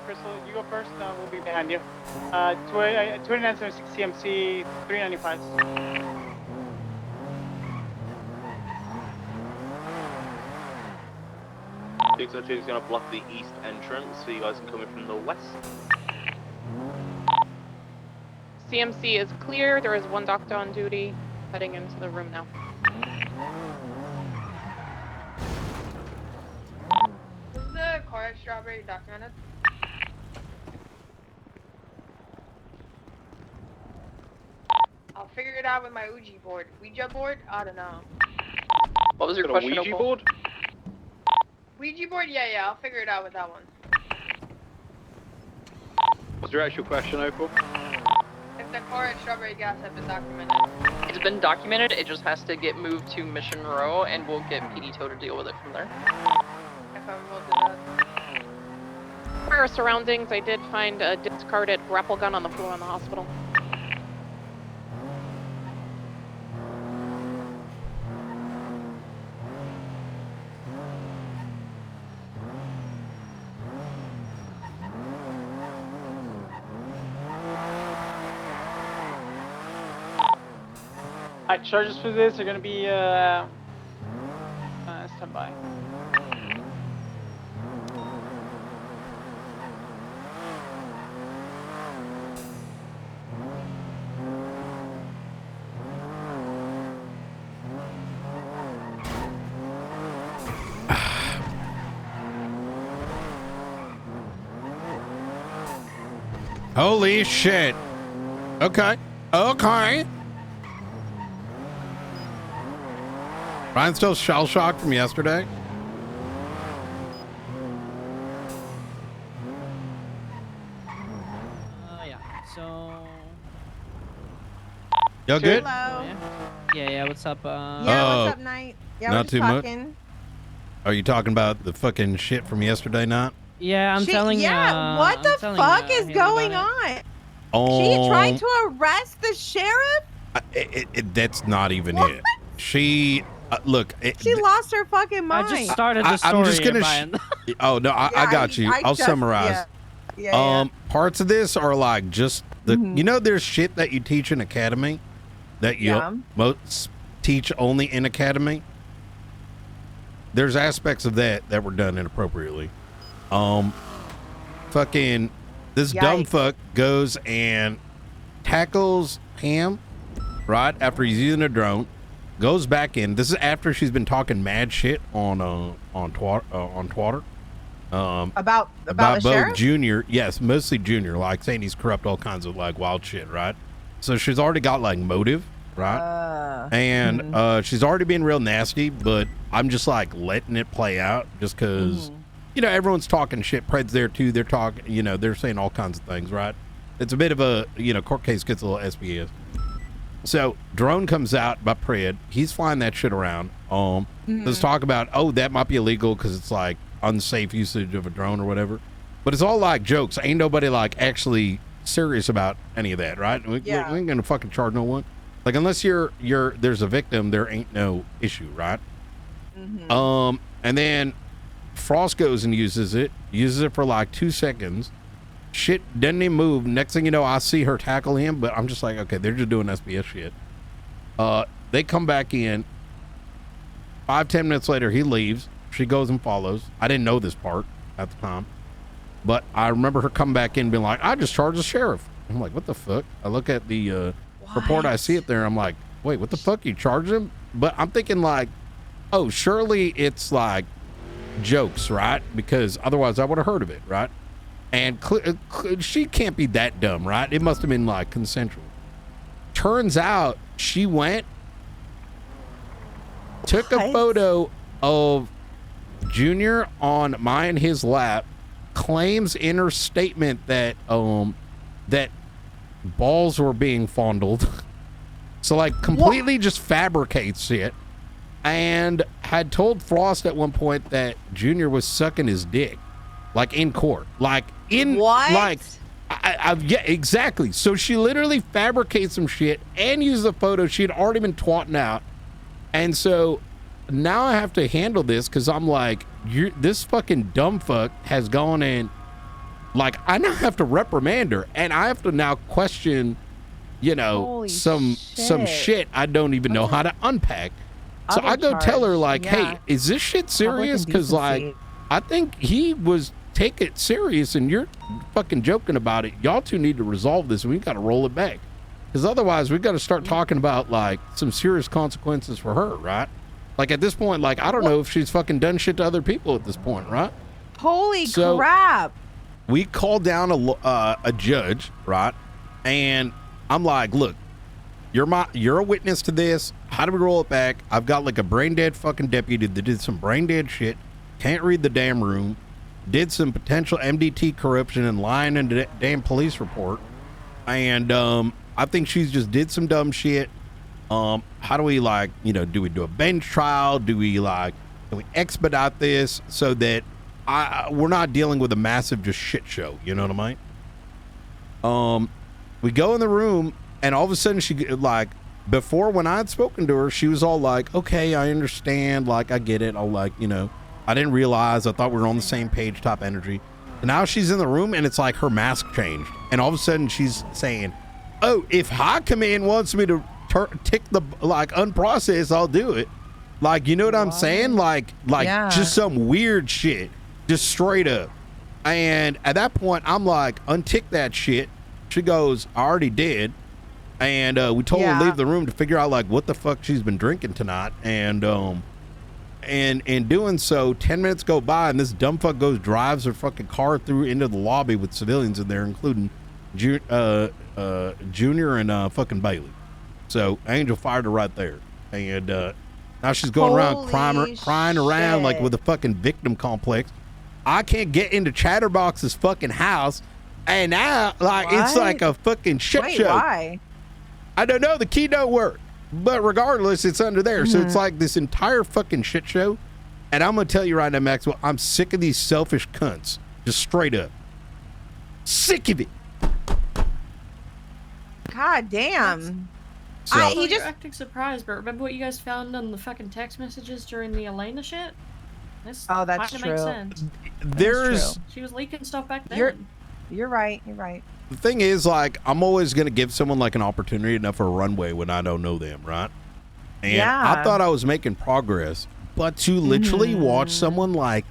Crystal, you go first. We'll be behind you. 2976 CMC 395s. Is gonna block the east entrance, so you guys can come in from the west. CMC is clear. There is 1 doctor on duty heading into the room now. Is the car at Strawberry documented? I'll figure it out with my Ouija board. Ouija board? I don't know. What was your Got a question, Ouija Opal? board? Ouija board? Yeah, I'll figure it out with that one. What's your actual question, Opal? If the car at Strawberry Gas has been documented. It's been documented, it just has to get moved to Mission Row, and we'll get PD Tow to deal with it from there. If I will do that. For our surroundings, I did find a discarded grapple gun on the floor in the hospital. Alright, charges for this are gonna be stand by. Holy shit. Okay. Okay. Ryan's still shell shocked from yesterday. Yeah. So. Y'all good? Hello. Yeah. What's up? Yeah. What's up, Knight? Yeah, not we're just too talking. much. Are you talking about the fucking shit from yesterday night? Yeah, I'm telling. Yeah. What the fuck is going on? She tried to arrest the sheriff. That's not even it. She look. She lost her fucking mind. I just started the story. I'm just gonna. Oh no, I got you. I'll summarize. Yeah. Parts of this are like just the. You know, there's shit that you teach in academy that you teach only in academy. There's aspects of that were done inappropriately. Fucking this dumb fuck goes and tackles Ham right after he's using a drone. goes back in. This is after she's been talking mad shit on Twitter. About the both sheriff? Junior, yes, mostly Junior, like saying he's corrupt, all kinds of like wild shit, right? So she's already got like motive, right? And she's already being real nasty, but I'm just like letting it play out just because, you know, everyone's talking shit. Pred's there too. They're talking, you know, they're saying all kinds of things, right? It's a bit of a, you know, court case gets a little SBS. So drone comes out by Pred. He's flying that shit around. Let's talk about, oh, that might be illegal because it's like unsafe usage of a drone or whatever. But it's all like jokes. Ain't nobody like actually serious about any of that, right? We ain't gonna fucking charge no one. Like unless there's a victim, there ain't no issue, right? And then Frost goes and uses it for like 2 seconds. Shit doesn't even move. Next thing you know, I see her tackle him, but I'm just like, okay, they're just doing SBS shit. They come back in. 5-10 minutes later, he leaves. She goes and follows. I didn't know this part at the time, but I remember her coming back in and being like, I just charged the sheriff. I'm like, what the fuck? I look at the report. I see it there. I'm like, wait, what the fuck? You charged him? But I'm thinking like, oh, surely it's like jokes, right? Because otherwise I would have heard of it, right? And she can't be that dumb, right? It must have been like consensual. Turns out she went, took a photo of Junior on my and his lap, claims in her statement that that balls were being fondled. So like completely just fabricates it, and had told Frost at one point that Junior was sucking his dick, like in court, like in like yeah, exactly. So she literally fabricates some shit and uses a photo she had already been twatting out, and so now I have to handle this because I'm like, this fucking dumb fuck has gone in. Like, I now have to reprimand her, and I have to now question, you know, some shit I don't even know how to unpack. So I go tell her like, hey, is this shit serious? Because like, I think he was take it serious, and you're fucking joking about it. Y'all two need to resolve this, and we got to roll it back, because otherwise we got to start talking about like some serious consequences for her, right? Like at this point, like I don't know if she's fucking done shit to other people at this point, right? Holy crap! We called down a judge, right? And I'm like, look, you're a witness to this. How do we roll it back? I've got like a brain dead fucking deputy that did some brain dead shit, can't read the damn room, did some potential MDT corruption and lying in the damn police report, and I think she's just did some dumb shit. How do we like, you know, do we do a bench trial? Do we like, can we expedite this so that we're not dealing with a massive just shit show? You know what I mean? We go in the room, and all of a sudden she like, before when I had spoken to her, she was all like, okay, I understand. Like, I get it. I'll like, you know, I didn't realize, I thought we were on the same page, top energy. And now she's in the room and it's like her mask changed. And all of a sudden she's saying, oh, if High Command wants me to tick the like unprocessed, I'll do it. Like, you know what I'm saying? Like just some weird shit, just straight up. And at that point, I'm like, untick that shit. She goes, I already did. And we told her to leave the room to figure out like what the fuck she's been drinking tonight. And in doing so, 10 minutes go by, and this dumb fuck drives her fucking car through into the lobby with civilians in there, including Junior and fucking Bailey. So Angel fired her right there, and now she's going around crying around like with a fucking victim complex. I can't get into Chatterbox's fucking house, and now like it's like a fucking shit show. Why? I don't know. The key don't work, but regardless, it's under there. So it's like this entire fucking shit show. And I'm gonna tell you right now, Maxwell, I'm sick of these selfish cunts. Just straight up, sick of it. God damn. So, He just acting surprised, but remember what you guys found on the fucking text messages during the Elena shit? That's true. Makes sense. There's she was leaking stuff back then. You're right. You're right. The thing is, like, I'm always gonna give someone like an opportunity enough for a runway when I don't know them, right? And I thought I was making progress, but to literally watch someone like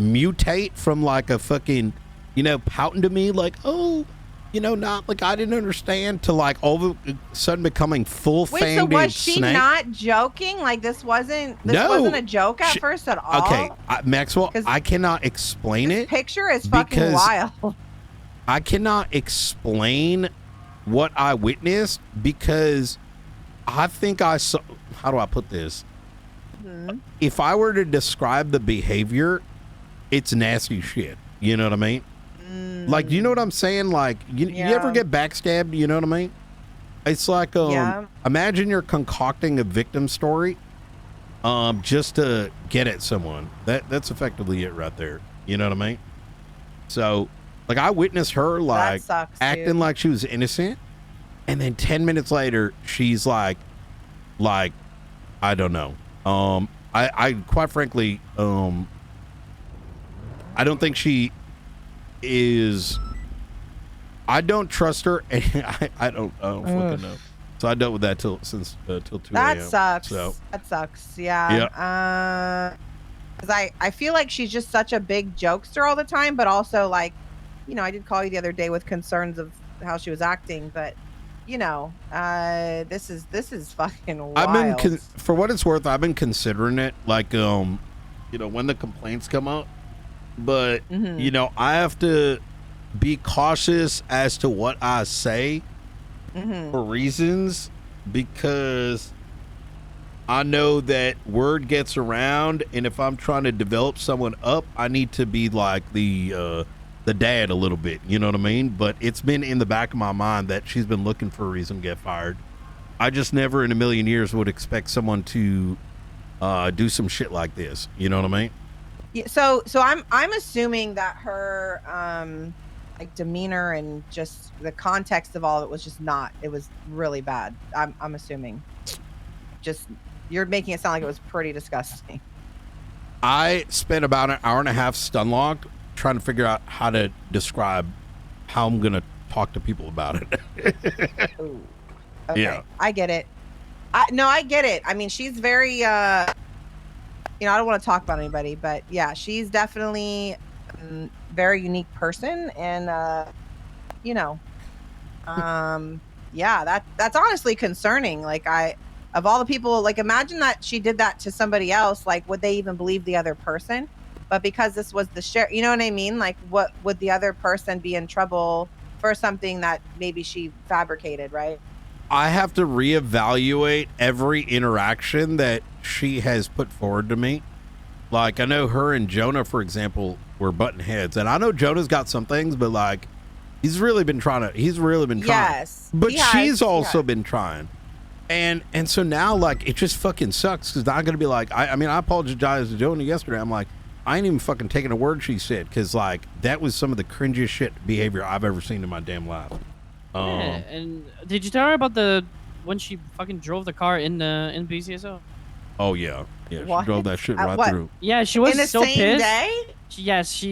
mutate from like a fucking, you know, pouting to me like, oh, not like I didn't understand to like all of a sudden becoming full Wait, so fanged was she snake. not joking? Like this wasn't a joke at first at all? Okay, Maxwell, I cannot explain it. Picture is fucking wild. I cannot explain what I witnessed because I think I saw. How do I put this? If I were to describe the behavior, it's nasty shit. You know what I mean? Like, you know what I'm saying? Like, you ever get backstabbed? You know what I mean? It's like, imagine you're concocting a victim story, just to get at someone. That's effectively it right there. You know what I mean? So, like, I witnessed her like acting like she was innocent, and then 10 minutes later, she's like, I don't know. I quite frankly, I don't think she is. I don't trust her, and I don't fucking know. So I dealt with that till 2 a.m. That sucks. So That sucks. Yeah. Because I feel like she's just such a big jokester all the time, but also like, I did call you the other day with concerns of how she was acting, but this is fucking wild. I've been for what it's worth, I've been considering it, like when the complaints come out, but I have to be cautious as to what I say for reasons, because I know that word gets around, and if I'm trying to develop someone up, I need to be like the dad a little bit, you know what I mean? But it's been in the back of my mind that she's been looking for a reason to get fired. I just never in a million years would expect someone to do some shit like this, you know what I mean? Yeah, so I'm assuming that her like demeanor and just the context of all of it was just it was really bad. I'm assuming. Just you're making it sound like it was pretty disgusting. I spent about an hour and a half stun locked trying to figure out how to describe how I'm gonna talk to people about it. Ooh. Okay. Yeah. I get it. I get it. I mean, she's very I don't want to talk about anybody, but yeah, she's definitely a very unique person, and yeah, that's honestly concerning. Like of all the people, like imagine that she did that to somebody else, like would they even believe the other person? But because this was the share, you know what I mean? Like what would the other person be in trouble for something that maybe she fabricated, right? I have to reevaluate every interaction that she has put forward to me. Like I know her and Jonah, for example, were button heads, and I know Jonah's got some things, but like he's really been trying. Yes, but she's also been trying. And so now like it just fucking sucks, because I'm gonna be like, I mean I apologized to Jonah yesterday. I'm like, I ain't even fucking taking a word she said, because like that was some of the cringiest shit behavior I've ever seen in my damn life. Yeah, and did you tell her about when she fucking drove the car in BCSO? Oh yeah, she drove that shit right through. Yeah, she was in the so same pissed. day. She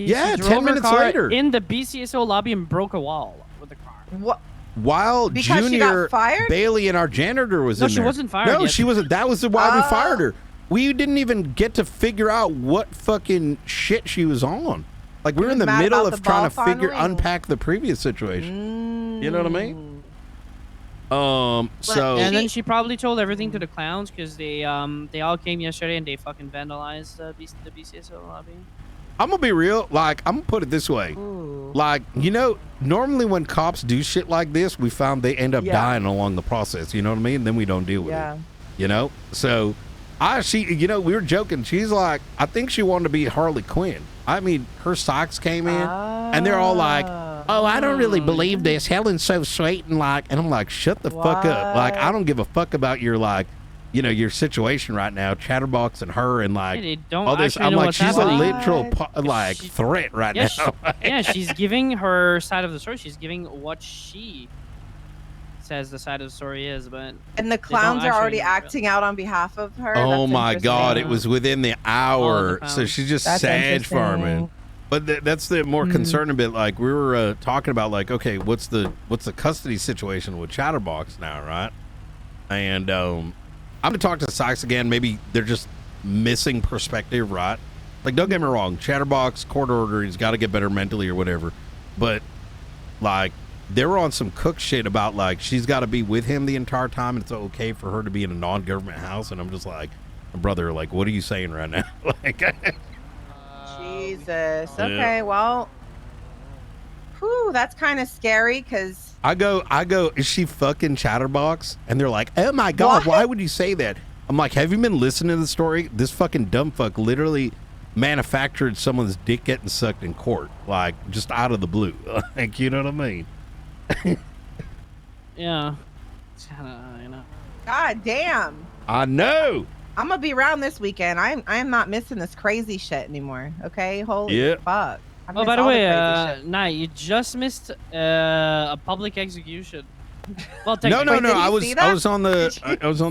drove 10 her minutes car later in the BCSO lobby and broke a wall with the car. What? While Because she Junior got fired? Bailey and our janitor was No, in she there. wasn't fired No, yet. she wasn't. That was why we fired her. We didn't even get to figure out what fucking shit she was on. Like we were in the mad middle about of the trying to ball unpack the previous situation. You know what I mean? So and then she probably told everything to the clowns, because they all came yesterday and they fucking vandalized the BCSO lobby. I'm gonna be real. Like I'm gonna put it this way. Like normally when cops do shit like this, we found they end up dying along the process. You know what I mean? And then we don't deal with it. So we were joking. She's like, I think she wanted to be Harley Quinn. I mean, her socks came in, and they're all like, "Oh, I don't really believe this. Helen's so sweet," and I'm like, "Shut the fuck up!" Like, I don't give a fuck about your your situation right now. Chatterbox and her and they don't all this. actually I'm know like, what's she's happening. a literal threat right now. Yeah, she's giving her side of the story. She's giving what she says the side of the story is, but and the clowns are already acting out on behalf of her. Oh That's my God! interesting. It was within the hour, so she's just That's sag interesting. farming. But that's the more concerning bit. Like we were talking about, like, okay, what's the custody situation with Chatterbox now, right? And I'm gonna talk to Sykes again. Maybe they're just missing perspective, right? Like, don't get me wrong, Chatterbox court order, he's got to get better mentally or whatever. But like, they were on some cook shit about like she's got to be with him the entire time and it's okay for her to be in a non-government house, and I'm just like, brother, like, what are you saying right now? Like, Jesus. Okay, well, whew, that's kind of scary because I go, is she fucking Chatterbox? And they're like, oh my God, why would you say that? I'm like, have you been listening to the story? This fucking dumb fuck literally manufactured someone's dick getting sucked in court, like just out of the blue. Like, you know what I mean? Yeah. God damn. I know. I'm gonna be around this weekend. I'm not missing this crazy shit anymore. Okay, holy fuck. I Oh, miss by the all way, crazy shit. Nah, you just missed a public execution. Well, No. Wait, did you I see that? was on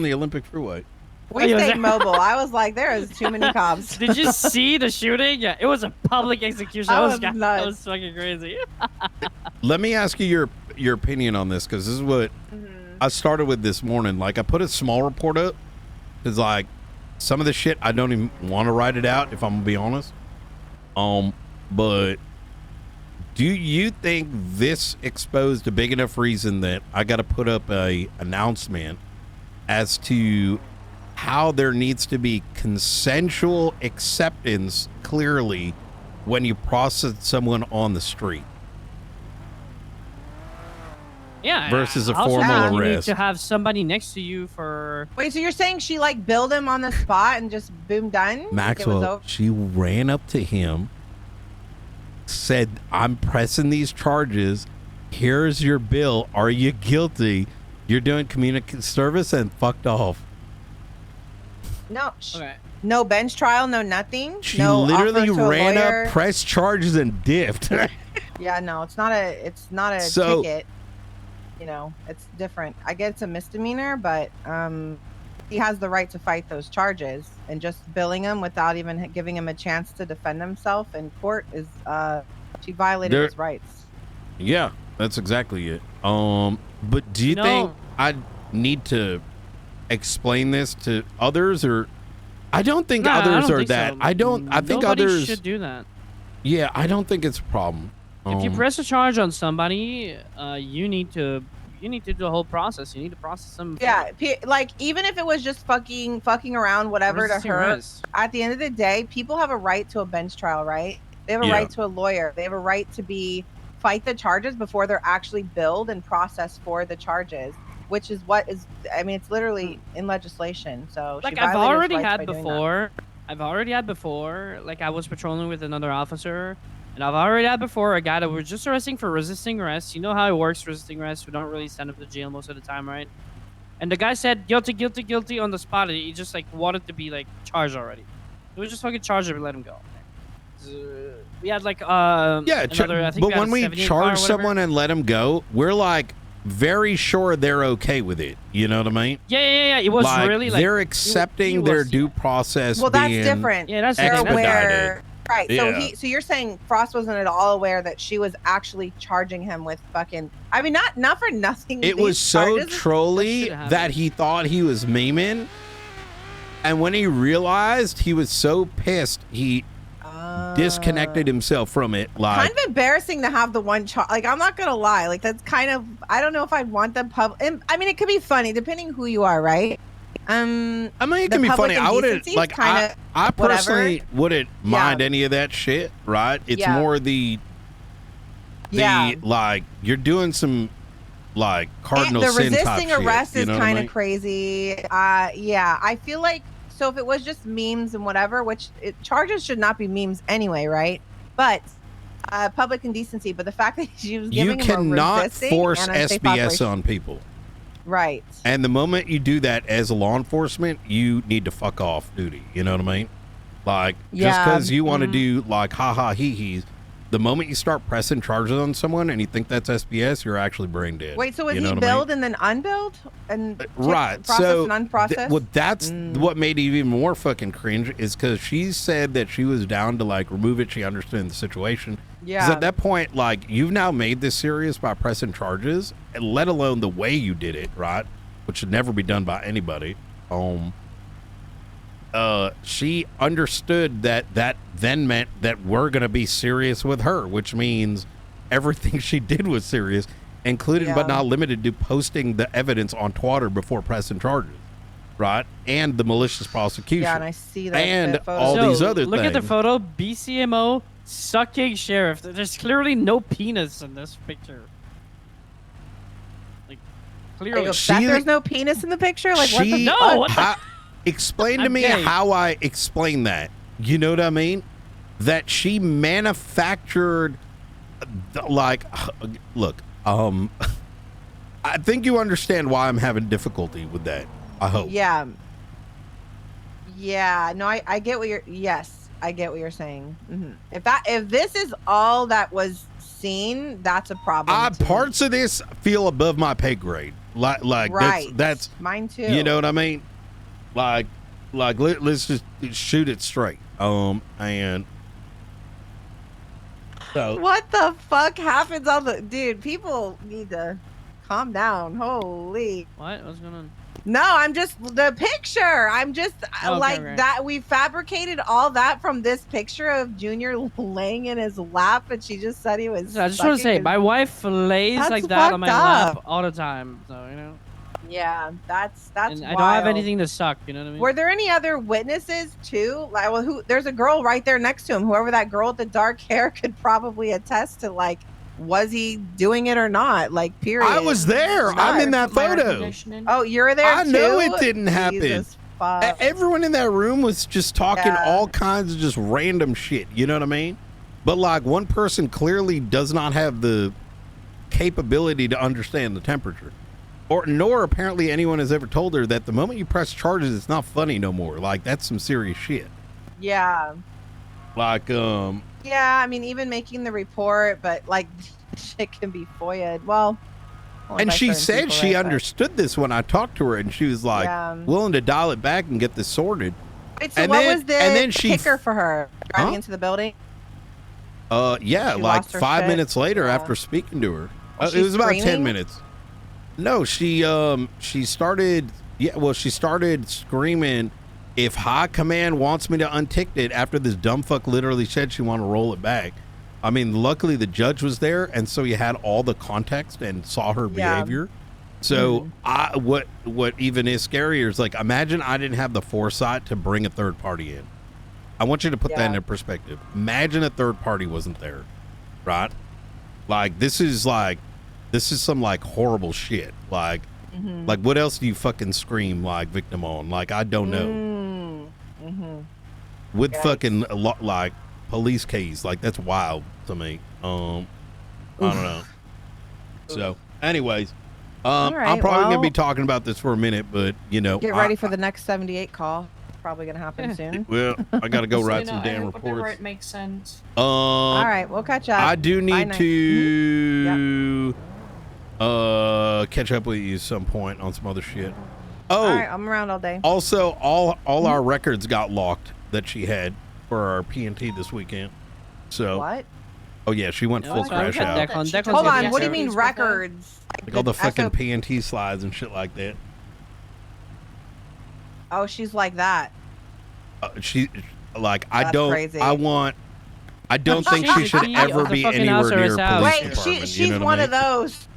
the Olympic Thruway. We stayed mobile. I was like, there is too many cops. Did you see the shooting? Yeah, it was a public execution. I That was was, nuts. that was fucking crazy. Let me ask you your opinion on this, because this is what I started with this morning. Like, I put a small report up because, like, some of the shit I don't even want to write it out, if I'm gonna be honest. But do you think this exposed a big enough reason that I got to put up a announcement as to how there needs to be consensual acceptance clearly when you process someone on the street? Yeah. Versus a also, formal you need arrest. to have somebody next to you for. Wait, so you're saying she like billed him on the spot and just boom done? Like, it was Maxwell, over? she ran up to him, said, I'm pressing these charges. Here's your bill. Are you guilty? You're doing community service, and fucked off. No. No bench trial, no nothing. She no literally offer to a ran lawyer. up, pressed charges, and dipped. Yeah, no, it's not a So- ticket. You know, it's different. I get it's a misdemeanor, but he has the right to fight those charges, and just billing him without even giving him a chance to defend himself in court is she violated There- his rights. Yeah, that's exactly it. But do you No. think I need to explain this to others, or I don't think Nah, I others don't are think that. so. I think Nobody others should do that. Yeah, I don't think it's a problem. If you press a charge on somebody, you need to do the whole process. You need to process them. Yeah, like even if it was just fucking around, whatever to Resisting her. arrest. At the end of the day, people have a right to a bench trial, right? They have a Yeah. right to a lawyer. They have a right to fight the charges before they're actually billed and processed for the charges, which is what is. I mean, it's literally in legislation. So Like she I've violated his already rights had by doing that. before. I've already had before. Like I was patrolling with another officer, and I've already had before a guy that we're just arresting for resisting arrest. You know how it works, resisting arrest. We don't really send him to jail most of the time, right? And the guy said guilty, guilty, guilty on the spot. He just like wanted to be like charged already. It was just fucking charged and we let him go. We had like Yeah, another, I think but we had when a we 78 car or charge whatever. someone and let them go, we're like very sure they're okay with it. You know what I mean? Yeah. It was like, really like they're accepting their due process. Well, that's being different. Yeah, that's They're expedited. aware. Right. Yeah. So you're saying Frost wasn't at all aware that she was actually charging him with fucking. I mean, not for nothing. It these was so charges- trolly that he thought he was memeing, and when he realized, he was so pissed he disconnected himself from it. Like, Kind of embarrassing to have the one charge. Like, I'm not gonna lie. Like, that's kind of. I don't know if I'd want the public. I mean, it could be funny depending who you are, right? I mean, it can be funny. I wouldn't like. I personally wouldn't mind any of that shit. Right? It's Yeah. more the Yeah. like you're doing some like cardinal the sin type resisting shit, arrest you is know what I kind of mean? crazy. Yeah, I feel like so if it was just memes and whatever, which charges should not be memes anyway, right? But public indecency. But the fact that she was You giving him a cannot resisting force and unsafe SBS operation- on people. Right. And the moment you do that as a law enforcement, you need to fuck off duty. You know what I mean? Like, just Yeah, because you want to do like ha-ha hee-hees, the moment you start pressing charges on someone and you think that's SBS, you're actually brain dead. Wait, so was You know he what I mean? billed and then unbilled and Right. processed So, and unprocessed? well, that's what made it even more fucking cringe is because she said that she was down to like remove it. She understood the situation. 'Cause Yeah. at that point, like, you've now made this serious by pressing charges, and let alone the way you did it, right? Which should never be done by anybody. She understood that then meant that we're gonna be serious with her, which means everything she did was serious. including but not limited to posting the evidence on Twitter before pressing charges, right? And the malicious prosecution. Yeah, and I see that. And that photo. all So, these other look things. at the photo. BCMO sucking sheriff. There's clearly no penis in this picture. Like, clearly. There's no penis in the picture? Like, what the fuck? No, what the? Explain to I'm me gay. how I explain that. You know what I mean? That she manufactured, like, look, I think you understand why I'm having difficulty with that. I hope. Yeah. Yeah. No, I get what you're. Yes, I get what you're saying. If this is all that was seen, that's a problem. Parts of this feel above my pay grade. Like Right. that's mine too. You know what I mean? Like let's just shoot it straight. And so What the fuck happens on the dude? People need to calm down. Holy. What? What's going on? No, I'm just the picture. I'm just Okay, like right. that. We fabricated all that from this picture of Junior laying in his lap, and she just said he was. So I just want to say, my wife lays That's like that on my fucked lap up. all the time. So, you know. Yeah, that's. And I wild. don't have anything to suck, you know what I mean? Were there any other witnesses too? Like, well, who? There's a girl right there next to him. Whoever that girl with the dark hair could probably attest to. Like, was he doing it or not? Like, period. I was there. I'm in that photo. Oh, you're there I too? know it didn't happen. Jesus fuck. Everyone in that room was just talking Yeah. all kinds of just random shit. You know what I mean? But like one person clearly does not have the capability to understand the temperature. Nor apparently anyone has ever told her that the moment you press charges, it's not funny no more. Like that's some serious shit. Yeah. Like, Yeah, I mean, even making the report, but like, shit can be FOIA'd. Well, only and by she certain said people, she right? But- understood this when I talked to her, and she was like Yeah. willing to dial it back and get this sorted. Wait, so and what then- was the and then she kicker for her driving Huh? into the building? Yeah, She like lost her 5 shit? minutes later Yeah. after speaking to her. Was It she was about 10 screaming? minutes. No, she started she started screaming, if high command wants me to untick it, after this dumb fuck literally said she wanted to roll it back. I mean, luckily the judge was there, and so he had all the context and saw her Yeah. behavior. So what even is scarier is like, imagine I didn't have the foresight to bring a third party in. I want you to put that into perspective. Imagine a third party wasn't there, right? Like this is some like horrible shit. Like like what else do you fucking scream like victim on? Like I don't know. With fucking like police case, like that's wild to me. I don't know. So, anyways, All right, I'm probably gonna well- be talking about this for a minute, but you know, Get ready for the next 78 call. Probably gonna happen soon. Well, I gotta go write So, some damn whatever reports. it makes sense. All right, we'll catch up. I do Bye, need night. to catch up with you some point on some other shit. Oh, All right, I'm around all day. also all our records got locked that she had for our P&T this weekend. So What? Oh yeah, she went full crash out. Hold on, what do you mean records? Like all the fucking SOP? P&T slides and shit like that. Oh, she's like that. She like I That's don't crazy. I don't think she should ever be anywhere near a police Wait, department. she's you know one what of I mean? those.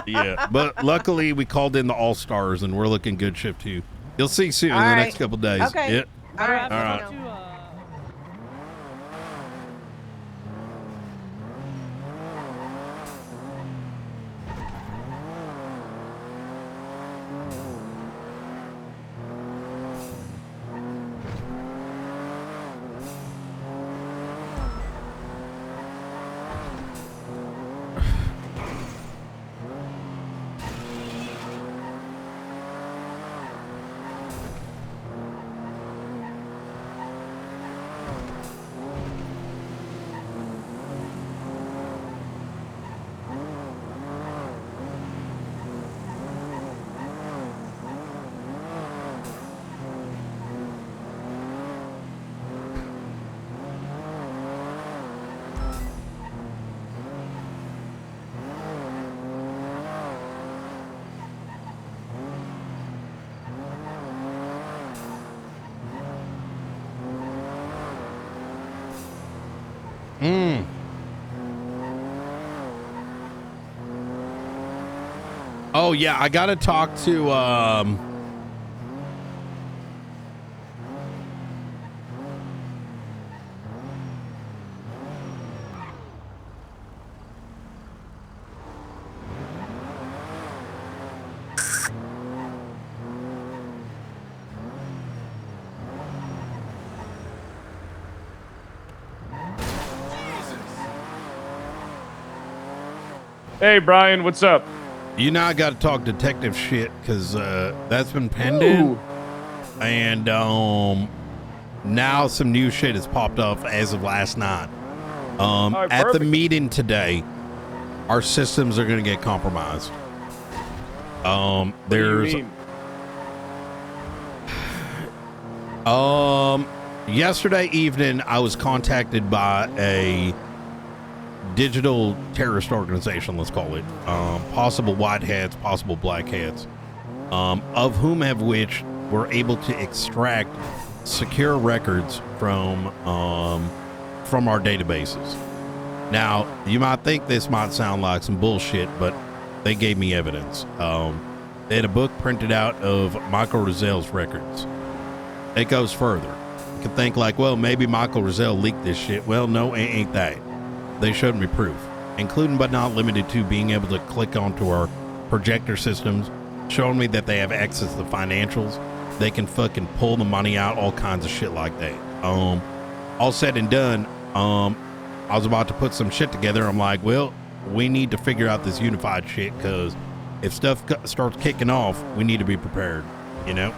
Yeah, but luckily we called in the All Stars and we're looking good shift too. You'll see soon in All the right. next couple days. Okay. Yep. All right. All right. Oh yeah, I gotta talk to Hey, Brian, what's up? you know, I gotta talk detective shit because that's been pending. Ooh. And now some new shit has popped up as of last night. right, At the perfect. meeting today, our systems are gonna get compromised. There's What do you mean? Yesterday evening I was contacted by a digital terrorist organization, let's call it, possible white hats, possible black hats, of whom have which were able to extract secure records from our databases. Now, you might think this might sound like some bullshit, but they gave me evidence. They had a book printed out of Michael Roselle's records. It goes further. You can think like, well, maybe Michael Roselle leaked this shit. Well, no, it ain't that. They showed me proof, including but not limited to being able to click onto our projector systems, showing me that they have access to the financials. They can fucking pull the money out, all kinds of shit like that. All said and done, I was about to put some shit together. I'm like, well, we need to figure out this unified shit, because if stuff starts kicking off, we need to be prepared, you know?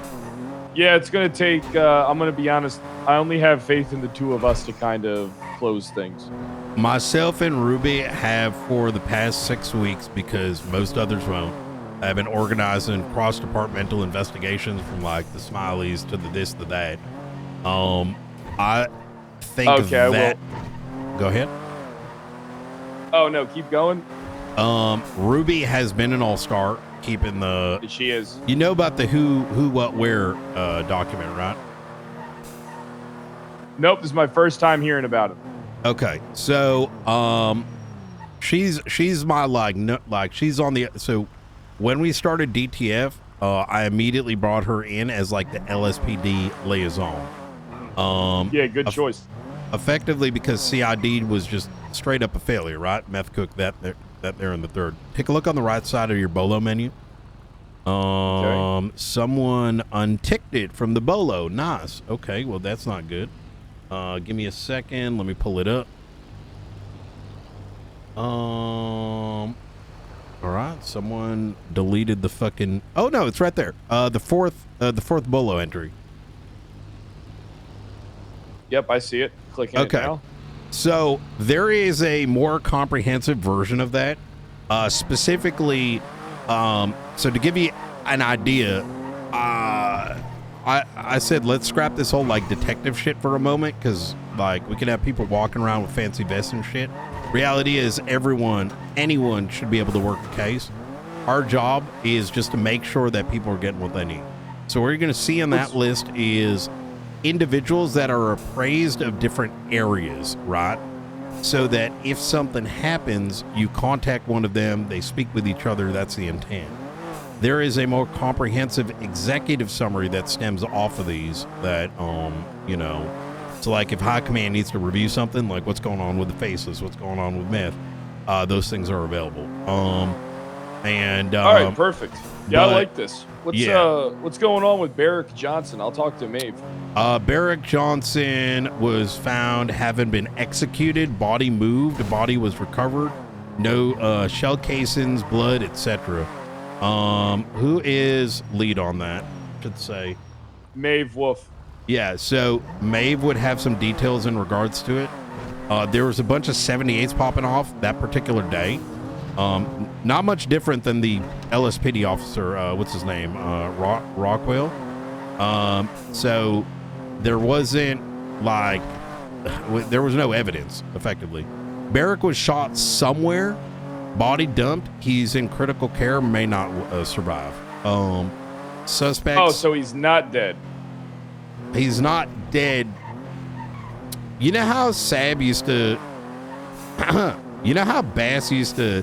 Yeah, it's going to take, I'm going to be honest, I only have faith in the two of us to kind of close things. Myself and Ruby have for the past 6 weeks, because most others won't. I've been organizing cross-departmental investigations from like the Smileys to the this to that. I think Okay, that. Go ahead. Oh no, keep going. Ruby has been an all-star, keeping the. She is. You know about the who, what, where document, right? Nope, this is my first time hearing about it. Okay, so she's my she's on the so when we started DTF, I immediately brought her in as like the LSPD liaison. Yeah, good choice. Effectively because CID was just straight up a failure, right? Meth Cook that there in the third. Take a look on the right side of your Bolo menu. Okay. Someone unticked it from the Bolo. Nice. Okay, well that's not good. Give me a second. Let me pull it up. All right. Someone deleted the fucking. Oh no, it's right there. The fourth Bolo entry. Yep, I see it. Clicking it now. So there is a more comprehensive version of that. Specifically, so to give you an idea, I said let's scrap this whole like detective shit for a moment, because like we can have people walking around with fancy vests and shit. Reality is anyone should be able to work a case. Our job is just to make sure that people are getting what they need. So what you're going to see on that list is individuals that are appraised of different areas, right? So that if something happens, you contact one of them, they speak with each other. That's the intent. There is a more comprehensive executive summary that stems off of these that, you know, so like if high command needs to review something, like what's going on with the faces, what's going on with meth, those things are available. All right, perfect. Yeah, I like this. What's going on with Barrick Johnson? I'll talk to Maeve. Barrick Johnson was found having been executed, body moved, the body was recovered, no shell casings, blood, etc. Who is lead on that? Should say Maeve Wolf. Yeah, so Maeve would have some details in regards to it. There was a bunch of 78s popping off that particular day. Not much different than the LSPD officer, what's his name? Rockwell. So there wasn't like, there was no evidence effectively. Barrick was shot somewhere, body dumped. He's in critical care, may not survive. Suspects. Oh, so he's not dead. He's not dead. You know how Sab used to, you know how Bass used to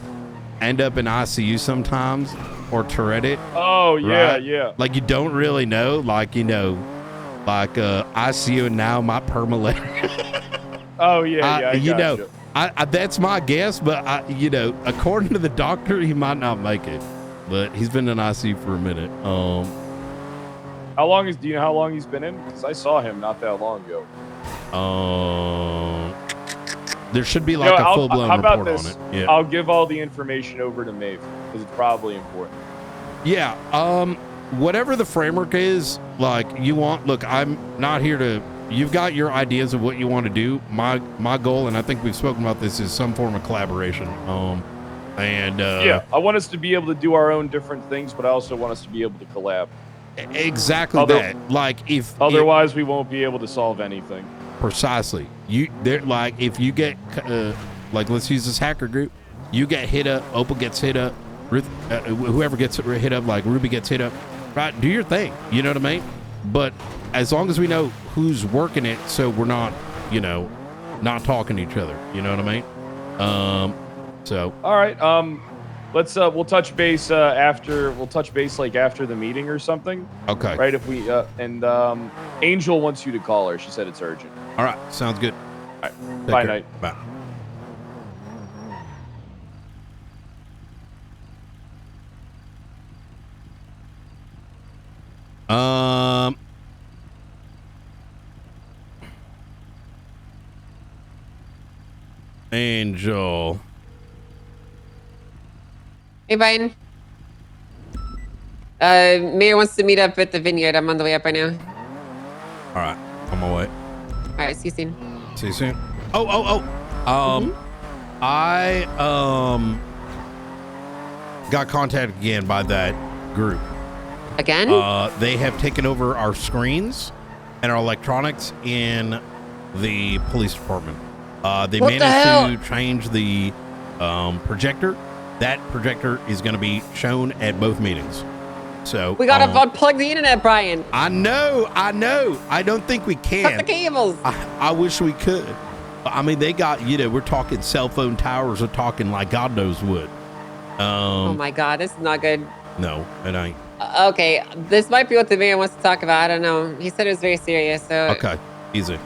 end up in ICU sometimes? or Tourette. Oh, yeah, right? yeah. Like you don't really know, like, you know, like I see you now, my permalate. Oh, yeah, I you know, gotcha. I that's my guess, but you know, according to the doctor, he might not make it. But he's been in ICU for a minute. Do you know how long he's been in? Because I saw him not that long ago. There should be like a full-blown how about report this? on it. Yeah. I'll give all the information over to Maeve because it's probably important. Yeah. Whatever the framework is, like you want. Look, I'm not here to. You've got your ideas of what you want to do. My goal, and I think we've spoken about this, is some form of collaboration. Yeah, I want us to be able to do our own different things, but I also want us to be able to collab. Exactly that. Like otherwise, we won't be able to solve anything. Precisely. Like if you get like let's use this hacker group. You get hit up. Opal gets hit up. Whoever gets hit up, like Ruby gets hit up. Right? Do your thing. You know what I mean? But as long as we know who's working it, so we're not, you know, not talking to each other. You know what I mean? So. All right. Let's we'll touch base after. We'll touch base like after the meeting or something. Okay. Right. If we Angel wants you to call her. She said it's urgent. All right. Sounds good. All right. Bye, Night. Bye. Angel. Hey, Biden. Mayor wants to meet up at the vineyard. I'm on the way up right now. All right. On my way. All right. See you soon. See you soon. I got contacted again by that group. Again? They have taken over our screens and our electronics in the police department. They managed to change the projector. That projector is going to be shown at both meetings. So we gotta unplug the internet, Brian. I know. I don't think we can. Cut the cables. I wish we could. I mean, they got, you know, we're talking cell phone towers. We're talking like God knows what. Oh my God, this is not good. No, it ain't. Okay, this might be what the mayor wants to talk about. I don't know. He said it was very serious. So. Okay, easy.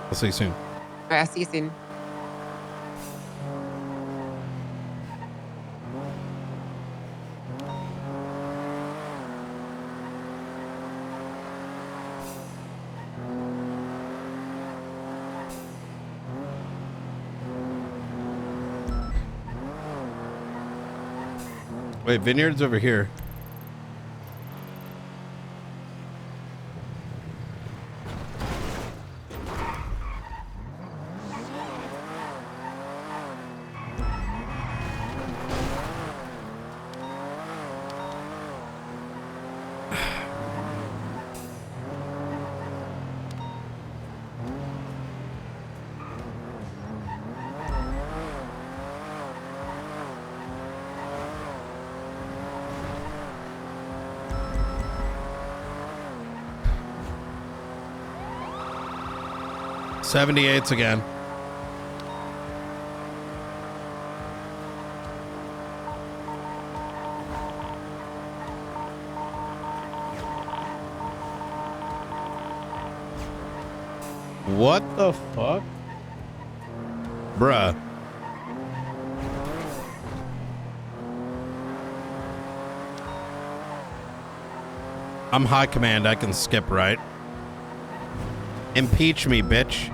I'll see you soon. All right, I'll see you soon. Wait, Vineyard's over here. '78s again. What the fuck? Bruh. I'm high command. I can skip, right? Impeach me, bitch.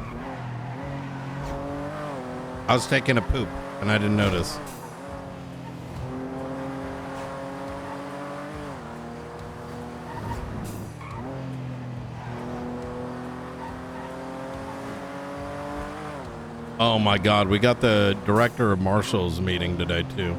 I was taking a poop and I didn't notice. Oh my God, we got the director of marshals meeting today too.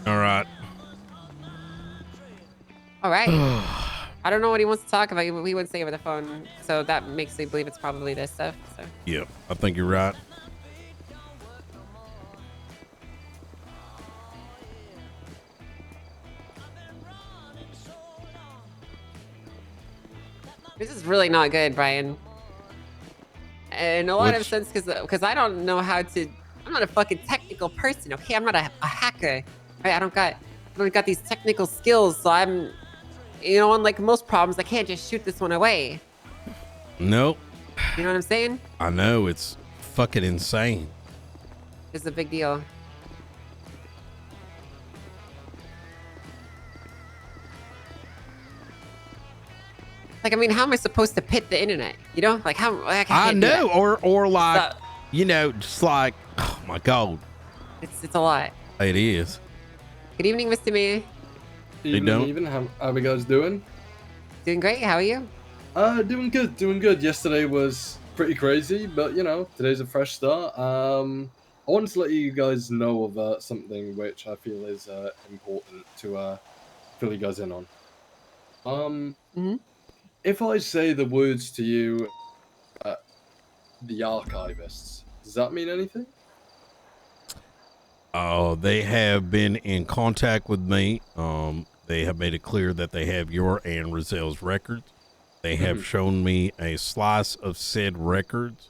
All right. All right. I don't know what he wants to talk about. He wouldn't say over the phone, so that makes me believe it's probably this stuff. So. Yeah, I think you're right. This is really not good, Brian. In a lot of sense, because I don't know how to. I'm not a fucking technical person, okay? I'm not a hacker, right? I don't got these technical skills, so I'm, unlike most problems, I can't just shoot this one away. Nope. You know what I'm saying? I know, it's fucking insane. It's a big deal. Like, I mean, how am I supposed to pit the internet? You know, like how? Like, I know, or like, just like, oh my god, it's a lot. It is. Good evening, Mr. Mayor. Even. How are you guys doing? Doing great. How are you? Doing good. Doing good. Yesterday was pretty crazy, but today's a fresh start. I wanted to let you guys know of something which I feel is important to fill you guys in on. If I say the words to you, the archivists, does that mean anything? They have been in contact with me. They have made it clear that they have your and Rozelle's records. They have shown me a slice of said records.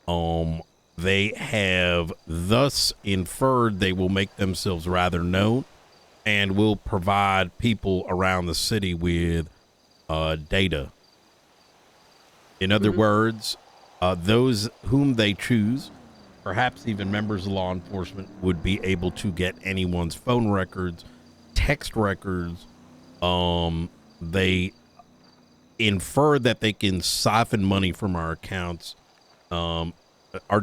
They have thus inferred they will make themselves rather known and will provide people around the city with data. In other words, those whom they choose, perhaps even members of law enforcement, would be able to get anyone's phone records, text records. They infer that they can siphon money from our accounts. Our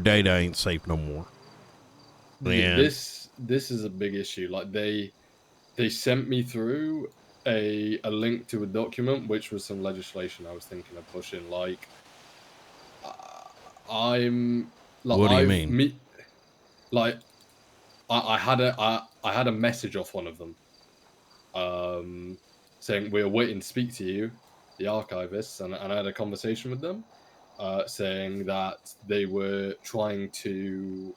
data ain't safe no more. And This is a big issue. Like they sent me through a link to a document which was some legislation I was thinking of pushing. Like I'm like, what do you mean? I had a message off one of them saying we're waiting to speak to you, the archivists, and I had a conversation with them saying that they were trying to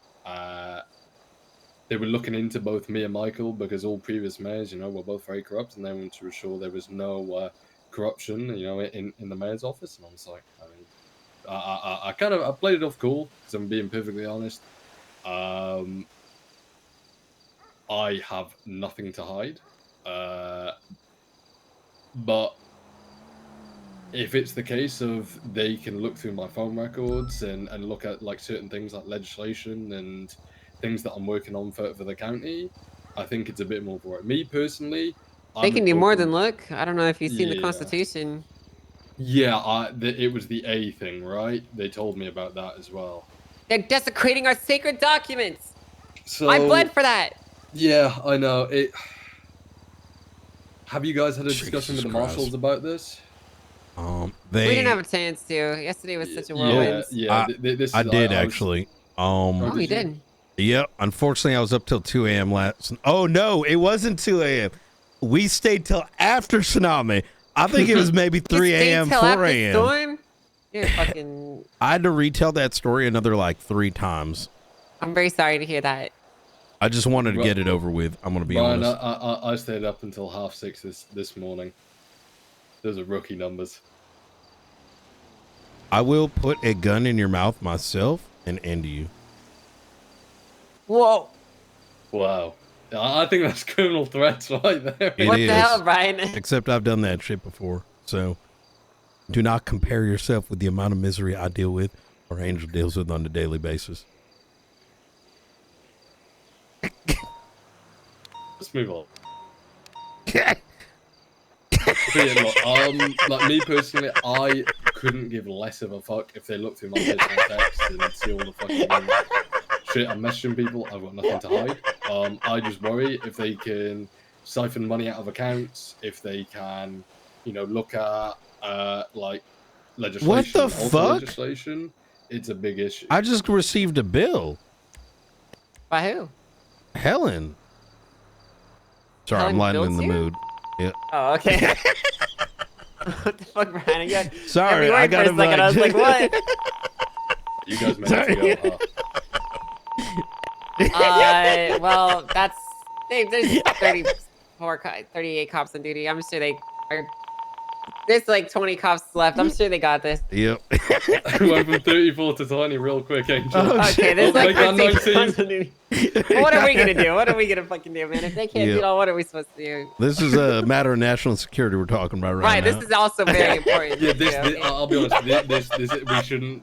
they were looking into both me and Michael because all previous mayors, were both very corrupt, and they wanted to ensure there was no corruption, in the mayor's office. And I was like, I mean, I played it off cool because I'm being perfectly honest. I have nothing to hide, but if it's the case of they can look through my phone records and look at like certain things like legislation and things that I'm working on for the county, I think it's a bit more for it. Me personally, They can do more than look. I don't know if you've seen the Constitution. Yeah, it was the A thing, right? They told me about that as well. They're desecrating our sacred documents. So I bled for that. Yeah, I know. Have you guys had a discussion with the marshals about this? We didn't have a chance to. Yesterday was such a whirlwind. I did actually. Oh, you did? Yeah, unfortunately, I was up till 2 a.m. last. Oh no, it wasn't 2 a.m. We stayed till after tsunami. I think it was maybe 3 a.m., 4 a.m. You're fucking. I had to retell that story another like 3 times. I'm very sorry to hear that. I just wanted to get it over with. I'm gonna be Brian, honest. I stayed up until 6:30 this morning. Those are rookie numbers. I will put a gun in your mouth myself and end you. Whoa. Wow. I think that's criminal threats right there. It What is. the hell, Brian? Except I've done that shit before. So do not compare yourself with the amount of misery I deal with or Angel deals with on a daily basis. Let's move on. But yeah, look, like me personally, I couldn't give less of a fuck if they looked through my personal text and see all the fucking shit I'm messaging people. I've got nothing to hide. I just worry if they can siphon money out of accounts, if they can, look at like legislation. What the fuck? Legislation, it's a big issue. I just received a bill. By who? Helen. Sorry, I'm Helen lightening the built you? mood. Yeah. Oh, okay. What the fuck, Brian? You got Sorry, every word I got for a second. I was like, what? You guys made it go, Well, there's 38 cops on duty. I'm sure they are. There's like 20 cops left. I'm sure they got this. Yep. Went from 34 to 20 real quick, Angel. Okay, there's like Make that 15 19. cops on duty. Well, what are we gonna do? What are we gonna fucking do, man? If they can't do Yep. it all, what are we supposed to do? This is a matter of national security we're talking about Right. now. This is also very important. Yeah, too. I'll be honest. This we shouldn't.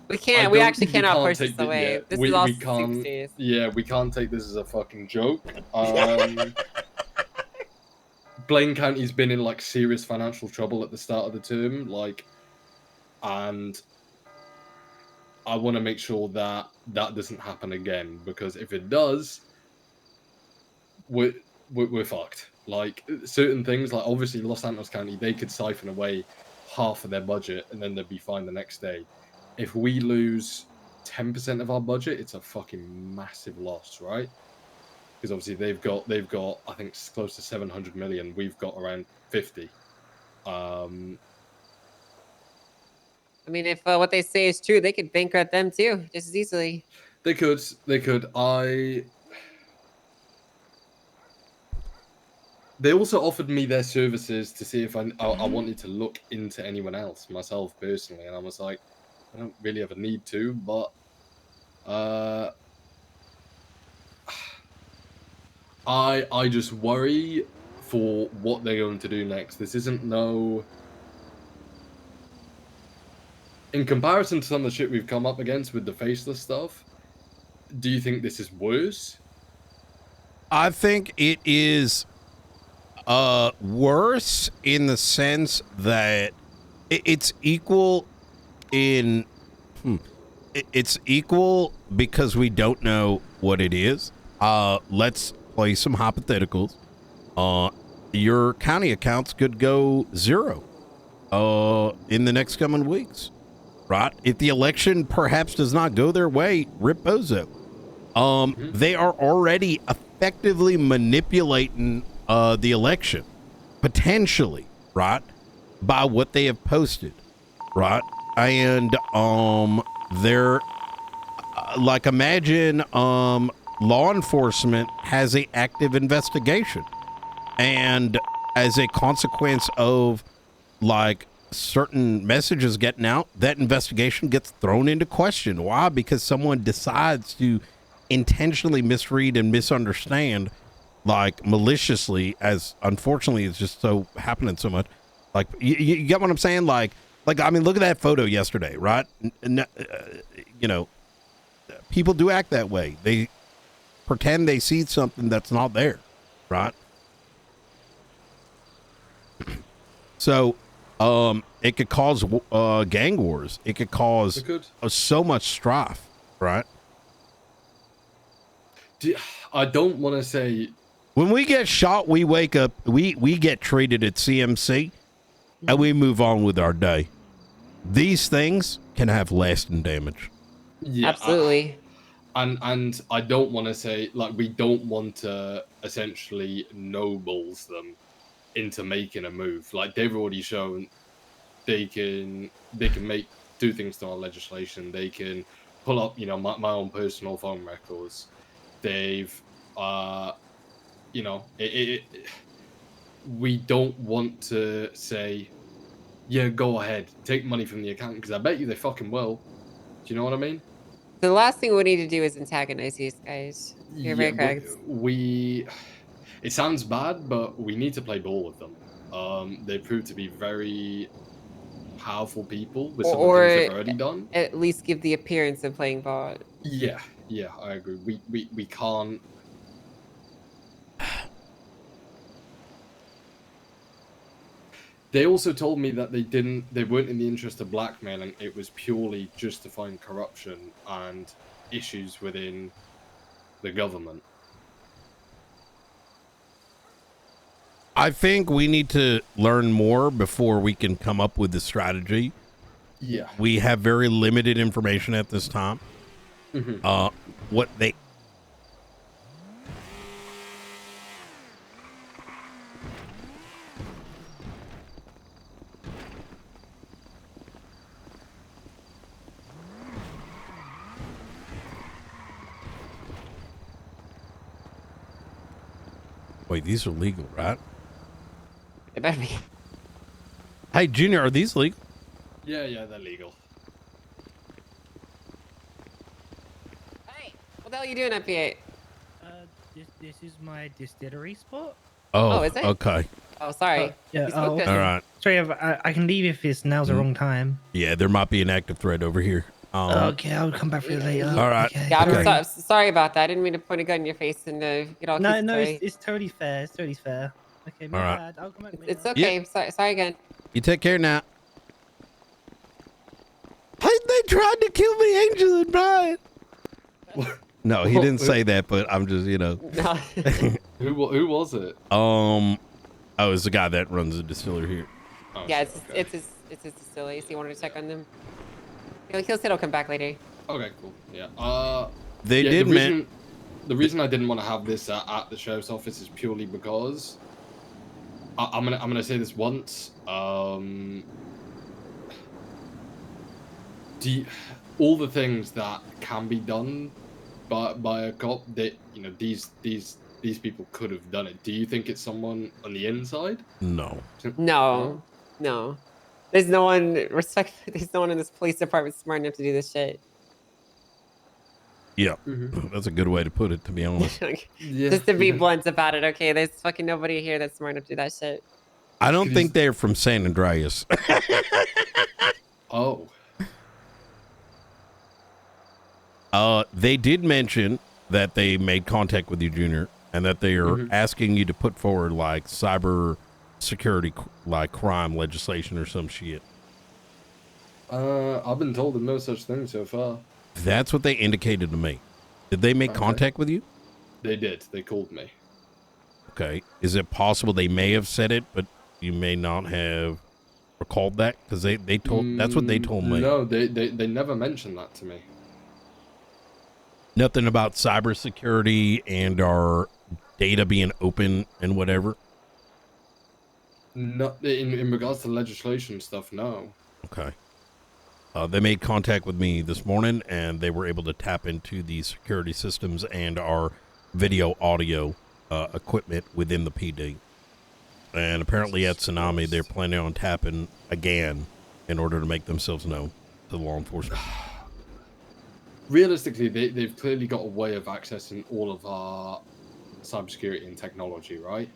We can't. We actually cannot push this away. This is all we super can't. serious. Yeah, we can't take this as a fucking joke. Blaine County's been in like serious financial trouble at the start of the term, and I want to make sure that that doesn't happen again, because if it does, we're fucked. Like certain things, like obviously Los Santos County, they could siphon away half of their budget and then they'd be fine the next day. If we lose 10% of our budget, it's a fucking massive loss, right? Because obviously they've got I think it's close to 700 million. We've got around 50. I mean, if what they say is true, they could bankrupt them too, just as easily. They could. They also offered me their services to see if I wanted to look into anyone else myself personally, and I was like, I don't really have a need to, but I just worry for what they're going to do next. This isn't in comparison to some of the shit we've come up against with the faceless stuff. Do you think this is worse? I think it is worse in the sense that it's equal in it's equal because we don't know what it is. Let's play some hypotheticals. Your county accounts could go zero in the next coming weeks, right? If the election perhaps does not go their way, rip bozo. They are already effectively manipulating the election, potentially, right, by what they have posted, right? And they're like, imagine law enforcement has a active investigation, and as a consequence of like certain messages getting out, that investigation gets thrown into question. Why? Because someone decides to intentionally misread and misunderstand, like maliciously, as unfortunately is just so happening so much. Like, you get what I'm saying? Like I mean, look at that photo yesterday, right? You know, people do act that way. They pretend they see something that's not there, right? So, it could cause gang wars. It could cause so much strife, right? I don't want to say... When we get shot, we wake up, we get treated at CMC, and we move on with our day. These things can have lasting damage. Yeah, absolutely. And I don't want to say, like, we don't want to essentially nobles them into making a move. Like, they've already shown they can do things to our legislation. They can pull up, you know, my own personal phone records. They've, you know, we don't want to say, yeah, go ahead, take money from the account, because I bet you they fucking will. Do you know what I mean? The last thing we need to do is antagonize these guys. You're very correct. It sounds bad, but we need to play ball with them. They prove to be very powerful people with some of the things they've already done. At least give the appearance of playing ball. Yeah, I agree. We can't. They also told me that they weren't in the interest of blackmailing. It was purely just to find corruption and issues within the government. I think we need to learn more before we can come up with the strategy. Yeah. We have very limited information at this time. Mm-hmm. Wait, these are legal, right? It better be. Hey, Junior, are these legal? Yeah, they're legal. Hey, what the hell are you doing up here? This is my distillery spot. Oh, is it? okay. Oh, sorry. Yeah. You spoke Oh, to us. All right. Sorry, I can leave if it's now's the Mm. wrong time. Yeah, there might be an active threat over here. Okay, I'll come back for you later. All right. Okay. Yeah, I'm Okay. sorry about that. I didn't mean to point a gun in your face and get all No, accusatory. it's totally fair. It's totally fair. Okay, my All right. bad. I'll come back later. It's okay. Sorry again. You take care now. Hey, they tried to kill me, Angel and Brian. No, he didn't say that, but I'm just, Who was it? Oh, it's the guy that runs the distillery here. Yeah, it's his distillery. So you wanted to check on them? He'll say he'll come back later. Okay, cool. Yeah. They yeah, did, the reason I didn't want to have this at the sheriff's office is purely because I'm gonna say this once. All the things that can be done by a cop, that these people could have done it. Do you think it's someone on the inside? No. No. There's no one There's no one in this police department smart enough to do this shit. Yeah, that's a good way to put it, to be honest. Just to be blunt about it, okay? There's fucking nobody here that's smart enough to do that shit. I don't think they're from San Andreas. Oh. They did mention that they made contact with you, Junior, and that they are asking you to put forward like cyber security, like crime legislation or some shit. I've been told of no such thing so far. That's what they indicated to me. Did they make contact with you? They did. They called me. Okay. Is it possible they may have said it, but you may not have recalled that? Because they told that's what they told me. No, they never mentioned that to me. Nothing about cybersecurity and our data being open and whatever. Not in regards to legislation stuff. No. Okay. They made contact with me this morning, and they were able to tap into the security systems and our video audio equipment within the PD. And apparently at Tsunami, they're planning on tapping again in order to make themselves known to law enforcement. Realistically, they've clearly got a way of accessing all of our cybersecurity and technology, right?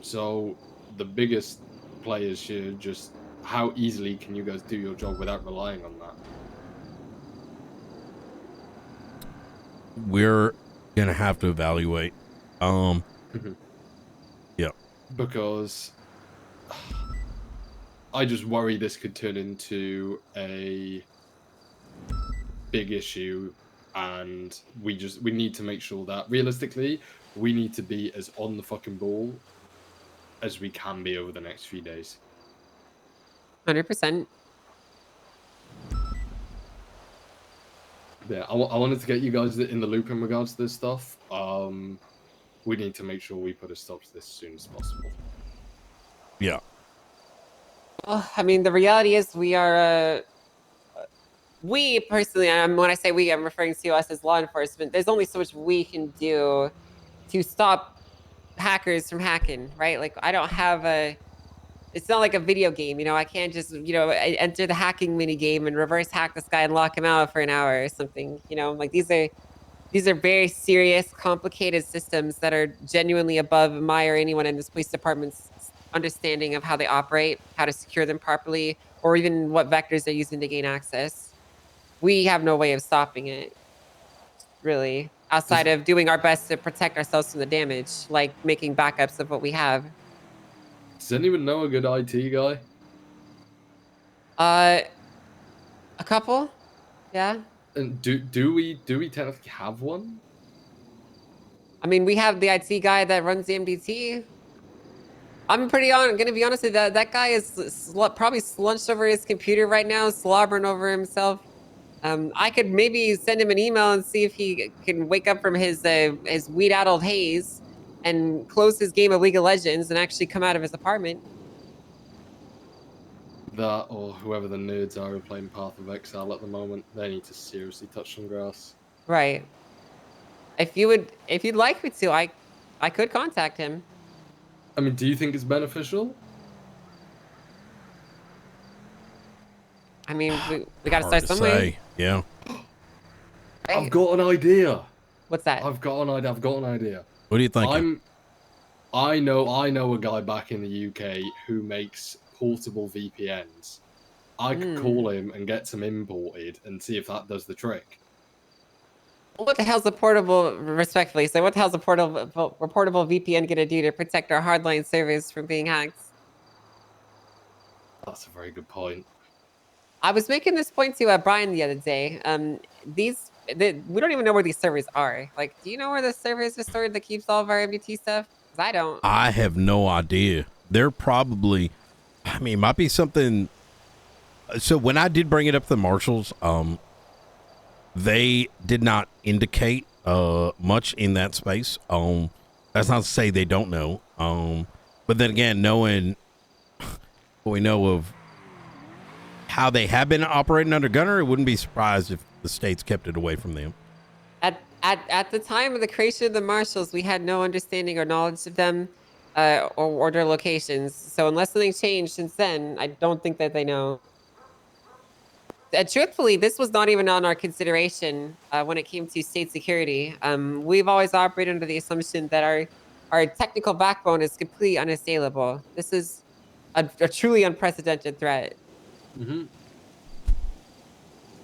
So the biggest players here, just how easily can you guys do your job without relying on that? We're gonna have to evaluate. Yeah. Because I just worry this could turn into a big issue, and we need to make sure that realistically we need to be as on the fucking ball as we can be over the next few days. 100%. Yeah, I wanted to get you guys in the loop in regards to this stuff. We need to make sure we put a stop to this as soon as possible. Yeah. Well, I mean, the reality is we are, we personally, when I say we, I'm referring to us as law enforcement, there's only so much we can do to stop hackers from hacking, right? Like, I don't have it's not like a video game, I can't just, enter the hacking mini game and reverse hack this guy and lock him out for an hour or something, like these are very serious, complicated systems that are genuinely above my or anyone in this police department's understanding of how they operate, how to secure them properly, or even what vectors they're using to gain access. We have no way of stopping it, really, outside of doing our best to protect ourselves from the damage, like making backups of what we have. Does anyone know a good IT guy? A couple, yeah. And do we technically have one? I mean, we have the IT guy that runs the MDT. I'm gonna be honest with you, that guy is probably slunched over his computer right now, slobbering over himself. I could maybe send him an email and see if he can wake up from his weed-addled haze and close his game of League of Legends and actually come out of his apartment. That, or whoever the nerds are who are playing Path of Exile at the moment, they need to seriously touch some grass. Right. if you'd like me to, I could contact him. I mean, do you think it's beneficial? I mean, we gotta Hard start to somewhere. say. Yeah. I've got an idea. What's that? I've got an idea. What do you think? I know a guy back in the UK who makes portable VPNs. I could call him and get some imported and see if that does the trick. What the hell's a portable? Respectfully, so what the hell's a portable VPN gonna do to protect our hardline servers from being hacked? That's a very good point. I was making this point to Brian the other day. We don't even know where these servers are. Like, do you know where the servers are stored that keeps all of our MBT stuff? 'Cause I don't. I have no idea. They're probably, I mean, it might be something. So when I did bring it up to the marshals, they did not indicate much in that space. That's not to say they don't know. But then again, knowing what we know of how they have been operating under Gunner, it wouldn't be surprised if the states kept it away from them. At the time of the creation of the marshals, we had no understanding or knowledge of them or their locations. So unless something changed since then, I don't think that they know. Truthfully, this was not even on our consideration when it came to state security. We've always operated under the assumption that our technical backbone is completely unassailable. This is a truly unprecedented threat. Mm-hmm.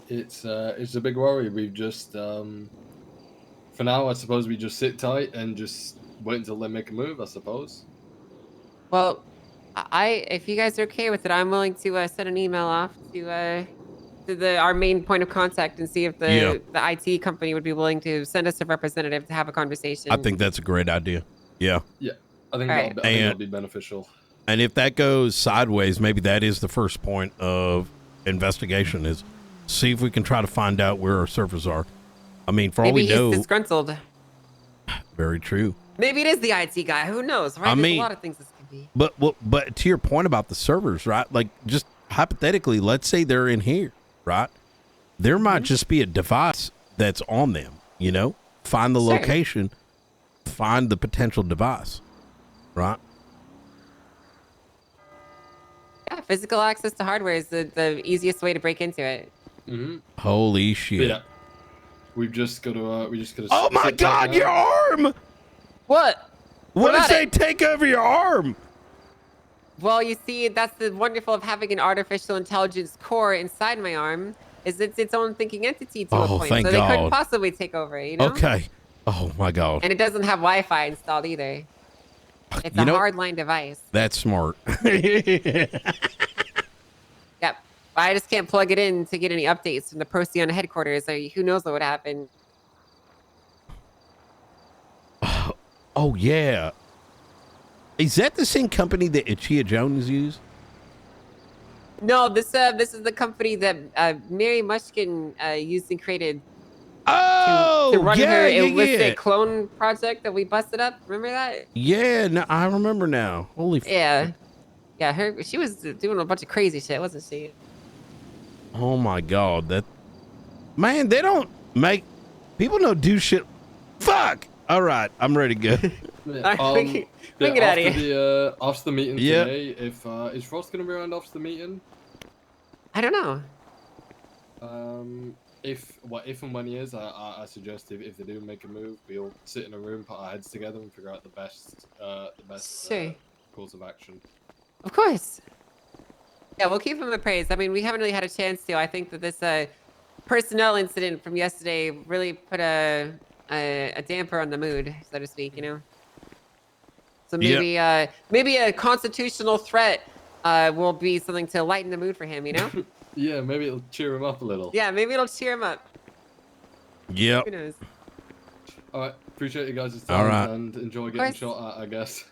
It's a big worry. We've just for now, I suppose we just sit tight and just wait until they make a move, I suppose. Well, if you guys are okay with it, I'm willing to send an email off to our main point of contact and see if the IT company would be willing to send us a representative to have a conversation. I think that's a great idea. Yeah. Yeah, I think Right. that'll be beneficial. And if that goes sideways, maybe that is the first point of investigation, is see if we can try to find out where our servers are. I mean, for all Maybe we know, he's disgruntled. very true. Maybe it is the IT guy. Who knows, right? I There's mean, a lot of things this could be. But to your point about the servers, right? Like, just hypothetically, let's say they're in here, right? There might just be a device that's on them, you know? Find the Sure. location, find the potential device, right? Yeah, physical access to hardware is the easiest way to break into it. Mm-hmm. Holy shit. Yeah. We just gotta. Oh my sit tight God, now. your arm! What? What if about they it? take over your arm? Well, you see, that's the wonderful of having an artificial intelligence core inside my arm. Is it's its own thinking entity to a Oh, point, thank so they couldn't God. possibly take over it, you know? Okay. Oh my God. And it doesn't have Wi-Fi installed either. It's You a know- hardline device. That's smart. Yep. I just can't plug it in to get any updates from the Procyon headquarters. Who knows what would happen? Oh yeah. Is that the same company that Ichia Jones used? No, this is the company that Mary Mushkin used and created to run her illicit clone project that we busted up. Remember that? Yeah, no, I remember now. Holy Yeah. Yeah, she was doing a bunch of crazy shit, wasn't she? Oh my God, that man, they don't make people don't do shit. Fuck. All right, I'm ready to go. Yeah, we can get out of here. After the meeting Yep. today, if is Frost gonna be around after the meeting? I don't know. If and when he is, I suggest if they do make a move, we'll sit in a room, put our heads together, and figure out the best Sure. course of action. Of course. Yeah, we'll keep him appraised. I mean, we haven't really had a chance to. I think that this personnel incident from yesterday really put a damper on the mood, so to speak, you know? So maybe maybe a constitutional threat will be something to lighten the mood for him, you know? Yeah, maybe it'll cheer him up a little. Yeah, maybe it'll cheer him up. Yep. Who knows? All right, appreciate you guys' time All right. and enjoy getting shot at, I guess.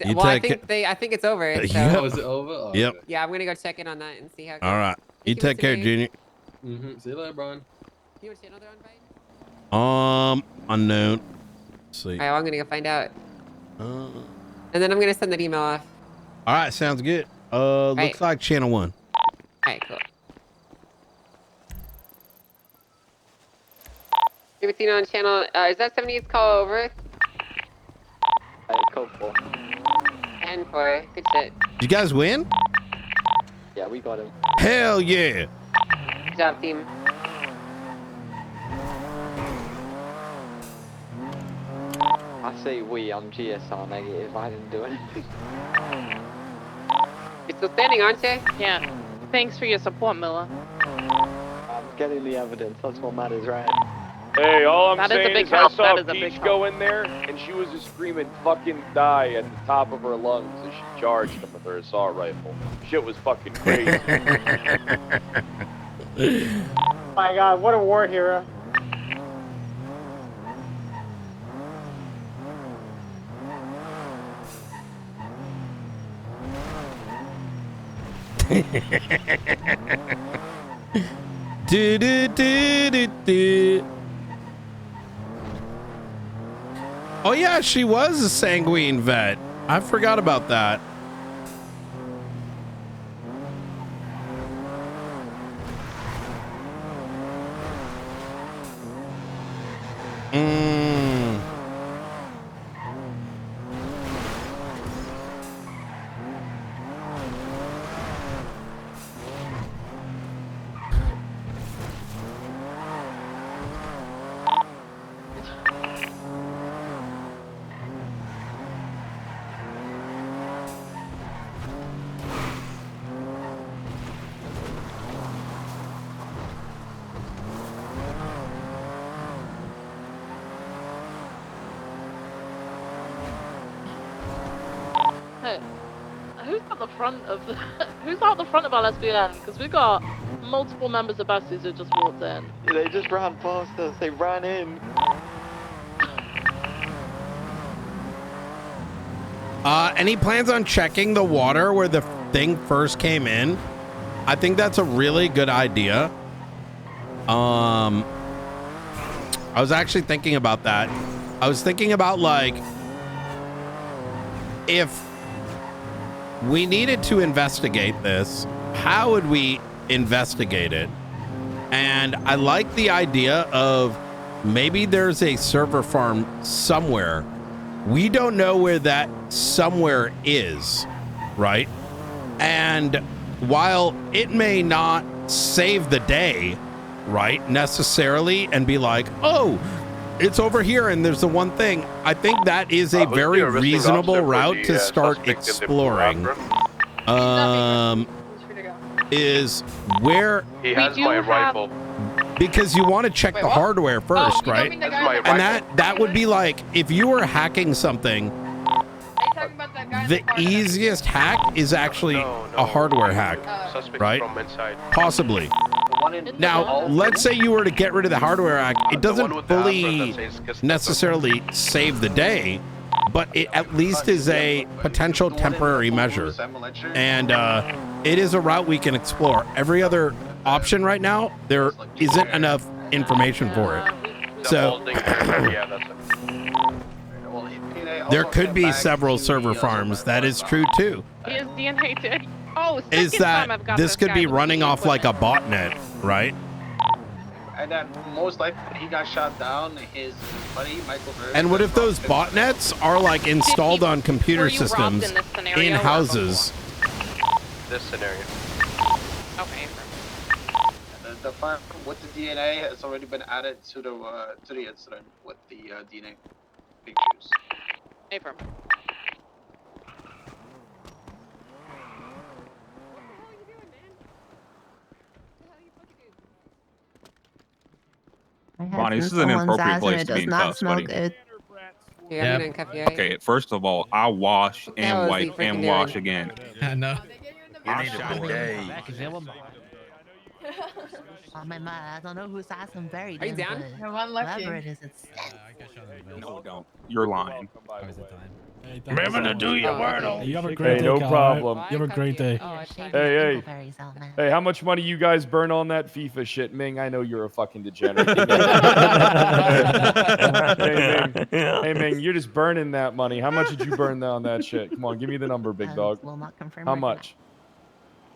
You Well, I take think it's over. So. Yep. Oh, is it over? Oh, Yep. okay. Yeah, I'm gonna go check in on that and see how it goes. All right. You Thank take care, Mr. Junior. See you later, Brian. You want to see another invite? Unknown. Let's see. All right, well, I'm gonna go find out. All And then I'm gonna send that email off. right, sounds good. Right. Looks like channel 1. All right, cool. Everything on channel. Is that 70's call over? It's code 4. 10-4. Good shit. You guys win? Yeah, we got him. Hell yeah. Good job, team. I say we, I'm GSR negative, I didn't do anything. You're still standing, aren't you? Yeah. Thanks for your support, Miller. I'm getting the evidence, that's what matters, right? Hey, all I'm That is a saying big is I help. saw That is a big Peach help. go in there, and she was just screaming "fucking die" at the top of her lungs as she charged him with her assault rifle. Shit was fucking crazy. My God, what a war hero. Do, do, do, do, do. Oh yeah, she was a sanguine vet. I forgot about that. Mm. Hey, who's at the front of the who's out the front of our SBN? Because we got multiple members of Basties who just walked in. They just ran past us, they ran in. Any plans on checking the water where the thing first came in? I think that's a really good idea. I was actually thinking about that. I was thinking about, like, if we needed to investigate this, how would we investigate it? And I like the idea of maybe there's a server farm somewhere. We don't know where that somewhere is, right? And while it may not save the day, right, necessarily, and be like, oh, it's over here and there's the one thing, I think that is a very reasonable route to start exploring. Is where He has my rifle. because you want to check the hardware first, Oh, right? that's my And rifle. that would be like, if you were hacking something, the easiest hack is actually a hardware hack, Suspect right? from inside. Possibly. Now, let's say you were to get rid of the hardware hack. It doesn't fully necessarily save the day, but it at least is a potential temporary measure. And it is a route we can explore. Every other option right now, there isn't enough information for it. So there could be several server farms. That is true too. He is DNA dead. Oh, Is second time that I've got this could guy be with running the off like a equipment. botnet, right? And then most likely when he got shot down, his buddy Michael Burns. And what if those botnets are like installed on computer Were you robbed systems in this scenario in or houses? This scenario. Okay. And the farm with the DNA has already been added to the incident with the DNA pictures. Affirm. Bonnie, this is an inappropriate place to be in cuffs, buddy. Yeah, I'm gonna cuff you. Okay, first of all, I wash hell and is he wipe and freaking wash doing? again. I know. You need a bidet. Oh my god, I don't know who's awesome very Are you damn down? good. No, I'm lucky. Whoever it is, it's No, don't. You're lying. Remember to do your wordle. You have a great Hey, day, no Cal, problem. right? You have a great day. Hey, hey, how much money you guys burn on that FIFA shit, Ming? I know you're a fucking degenerate. Hey, Ming, you're just burning that money. How much did you burn on that shit? Come on, give me the number, big dog. will not confirm How or deny. much?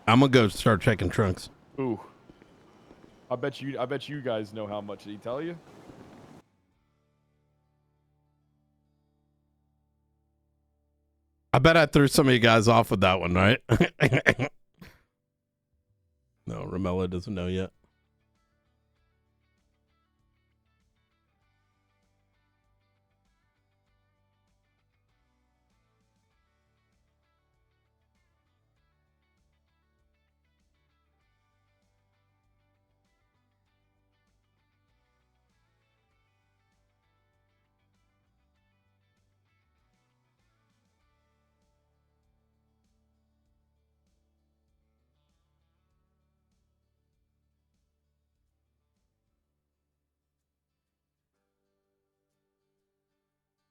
I'm gonna go start checking trunks. Ooh. I bet you guys know how much. Did he tell you? I bet I threw some of you guys off with that one, right? No, Ramella doesn't know yet.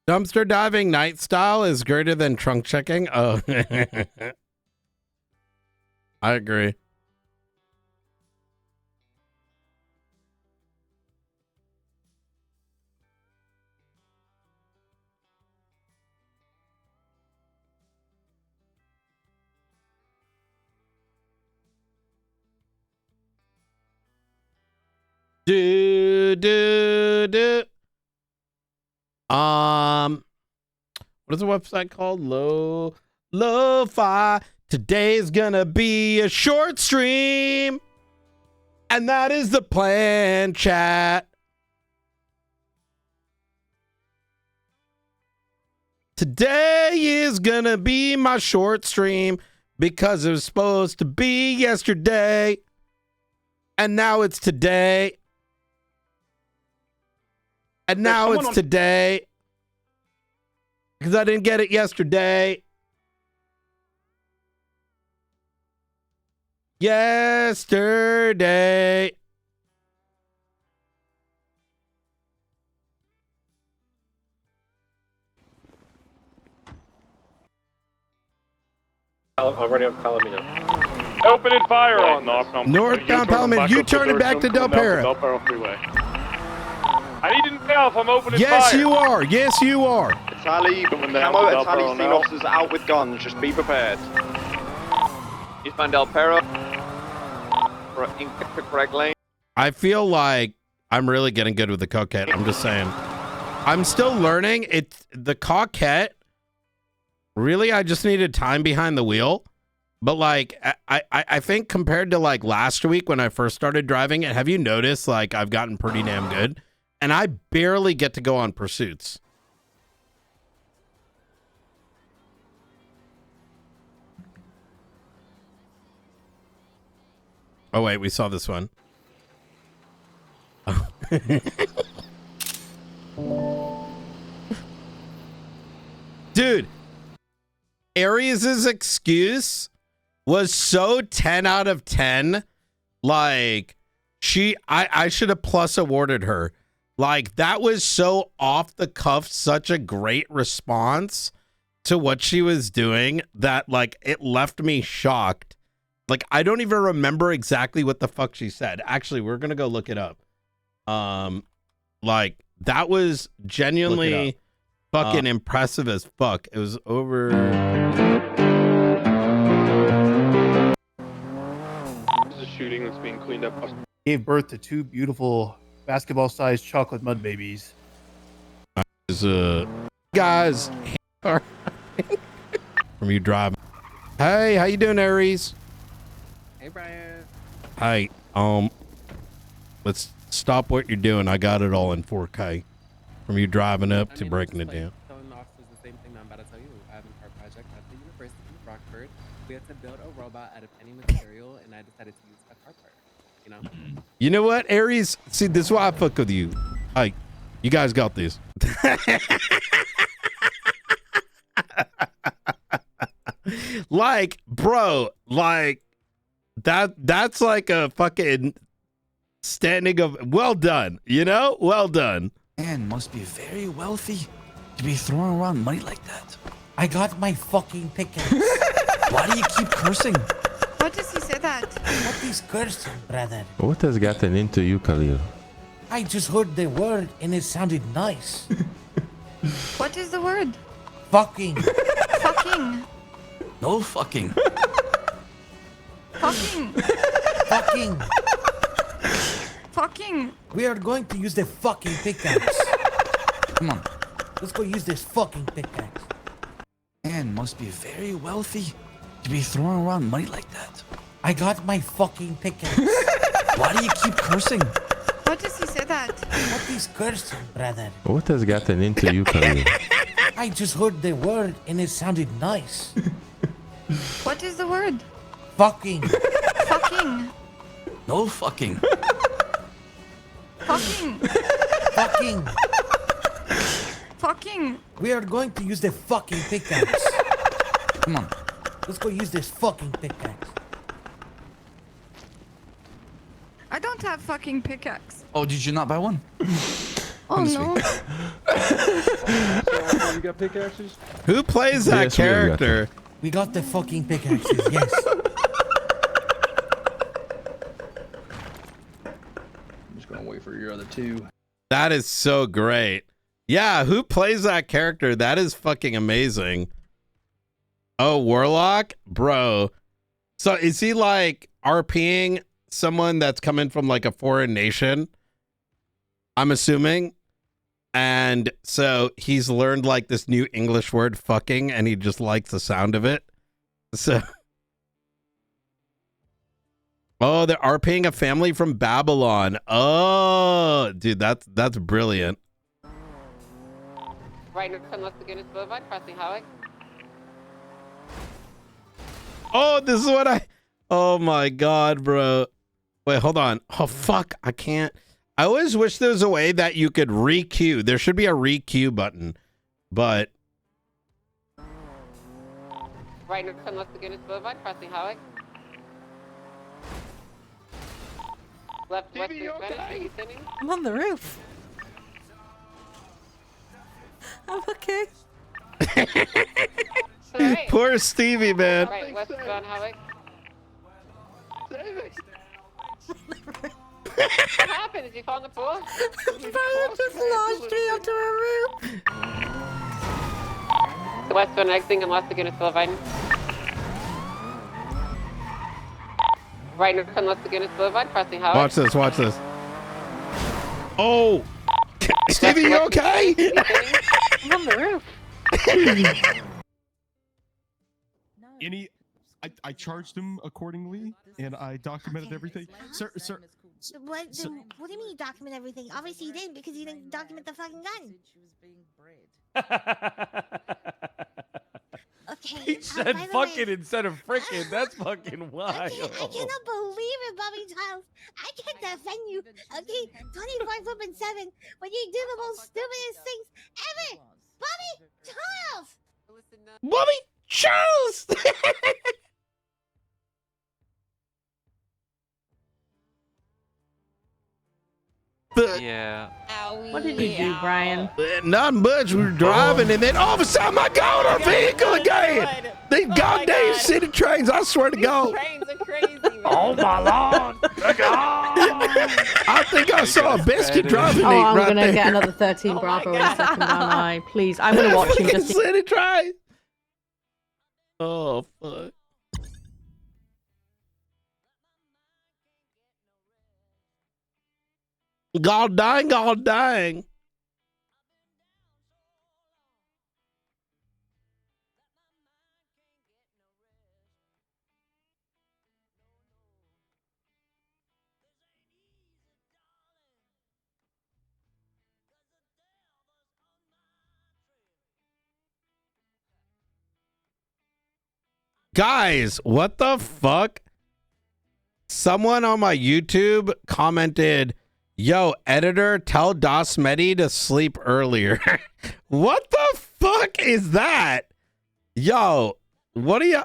Dumpster diving night style is greater than trunk checking. Oh, I agree. Do. What is the website called? Lo-fi. Today's gonna be a short stream. And that is the plan, chat. Today is gonna be my short stream because it was supposed to be yesterday. And now it's today. And now it's today. Because I didn't get it yesterday. Yesterday. Already on Palomino. Opening fire on them. Northbound Palomino. You turn it back to Del Perro. Del Perro freeway. I need to know if I'm opening fire. Yes, you are. Yes, you are. Tally, camo at Tally, seen officers out with guns. Just be prepared. Eastbound Del Perro. Correct lane. I feel like I'm really getting good with the coquette. I'm just saying. I'm still learning. It's the coquette. Really, I just needed time behind the wheel. But like, I think compared to like last week when I first started driving it, have you noticed like I've gotten pretty damn good? And I barely get to go on pursuits. Oh wait, we saw this one. Dude, Aries' excuse was so 10 out of 10. Like, I should have plus awarded her. Like, that was so off the cuff, such a great response to what she was doing that, like, it left me shocked. Like, I don't even remember exactly what the fuck she said. Actually, we're gonna go look it up. Like, that was genuinely fucking impressive as fuck. It was over. This is a shooting that's being cleaned up. Gave birth to two beautiful basketball-sized chocolate mud babies. Guys, from you driving. Hey, how you doing, Aries? Hey, Brian. Hey, let's stop what you're doing. I got it all in 4K. From you driving up to breaking it down. Telling the officers the same thing I'm about to tell you. I have a car project at the University of Rockford. We had to build a robot out of any material, and I decided to use a car part. You know? You know what, Aries? See, this is why I fuck with you. Hey, you guys got this. Like, bro, like, that's like a fucking standing of well done, you know? Well done. Man must be very wealthy to be throwing around money like that. I got my fucking pickaxe. Why do you keep cursing? What does he say that? What is cursing, brother? What has gotten into you, Khalil? I just heard the word and it sounded nice. What is the word? Fucking. Fucking. No fucking. Fucking. Fucking. Fucking. We are going to use the fucking pickaxe. Come on. Let's go use this fucking pickaxe. Man must be very wealthy to be throwing around money like that. I got my fucking pickaxe. Why do you keep cursing? What does he say that? What is cursing, brother? What has gotten into you, Khalil? I just heard the word and it sounded nice. What is the word? Fucking. Fucking. No fucking. Fucking. Fucking. Fucking. We are going to use the fucking pickaxe. Come on. Let's go use this fucking pickaxe. I don't have fucking pickaxe. Oh, did you not buy one? Oh no. You got pickaxes? Who plays that Yes, we have got character? We got the fucking pickaxes, yes. I'm just gonna wait for your other two. That is so great. Yeah, who plays that character? That is fucking amazing. Oh, Warlock? Bro. So is he like RPing someone that's coming from like a foreign nation? I'm assuming. And so he's learned like this new English word fucking and he just likes the sound of it. So oh, they're RPing a family from Babylon. Oh, dude, that's brilliant. Right next to Los Lagunas Boulevard, crossing Howick. Oh, this is what oh my god, bro. Wait, hold on. Oh fuck, I can't. I always wish there was a way that you could re-queue. There should be a re-queue button, but Right next to Los Lagunas Boulevard, crossing Howick. Left western Spanish, are you sending? I'm on the roof. I'm okay. Right. Poor Stevie, man. Right, westbound Howick. What happened? Did you fall in the pool? Brian just launched me onto a roof. The westbound exiting and Los Lagunas Boulevard. Right next to Los Lagunas Boulevard, crossing Howick. Watch this, watch this. Oh, Stevie, you okay? I'm on the roof. I charged him accordingly, and I documented everything. Sir. What do you mean you document everything? Obviously you didn't because you didn't document the fucking gun. Okay. He said by the fucking way, instead of frickin'. That's fucking wild. I cannot believe it, Bobby Charles. I can defend you. Okay, 25-7 when you do the most stupidest things ever. Bobby Charles. Bobby Charles. Yeah. What did you do, Brian? Not much. We were driving, and then all of a sudden, I got on a vehicle again. These goddamn city trains, I swear to God. Trains are crazy, man. Oh my lord. I think I saw a biscuit driving Oh, I'm right gonna there. get another 13 Bravo in a second, aren't I? Please, I'm gonna watch him just. City train. Oh fuck. God dang, God dang. Guys, what the fuck? Someone on my YouTube commented, yo, editor, tell dasMEHDI to sleep earlier. What the fuck is that? Yo, what are you...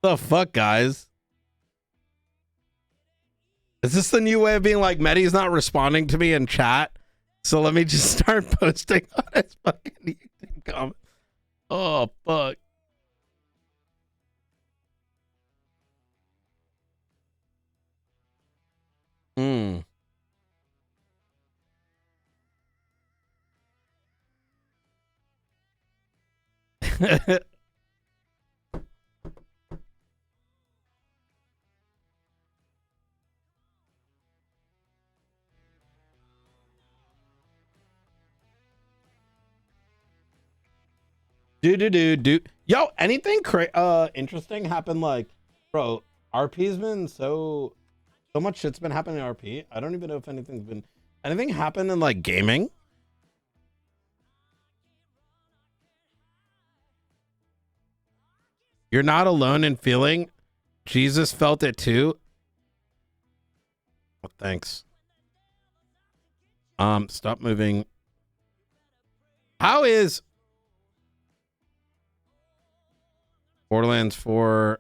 The fuck, guys? Is this the new way of being like, Mehdi's not responding to me in chat? So let me just start posting on his fucking YouTube comment. Oh, fuck. Hmm. Do. Yo, anything interesting happened? Like, bro, RP's been so much shit's been happening in RP. I don't even know if anything happened in like gaming. You're not alone in feeling. Jesus felt it too. Oh, thanks. Stop moving. How is Borderlands 4?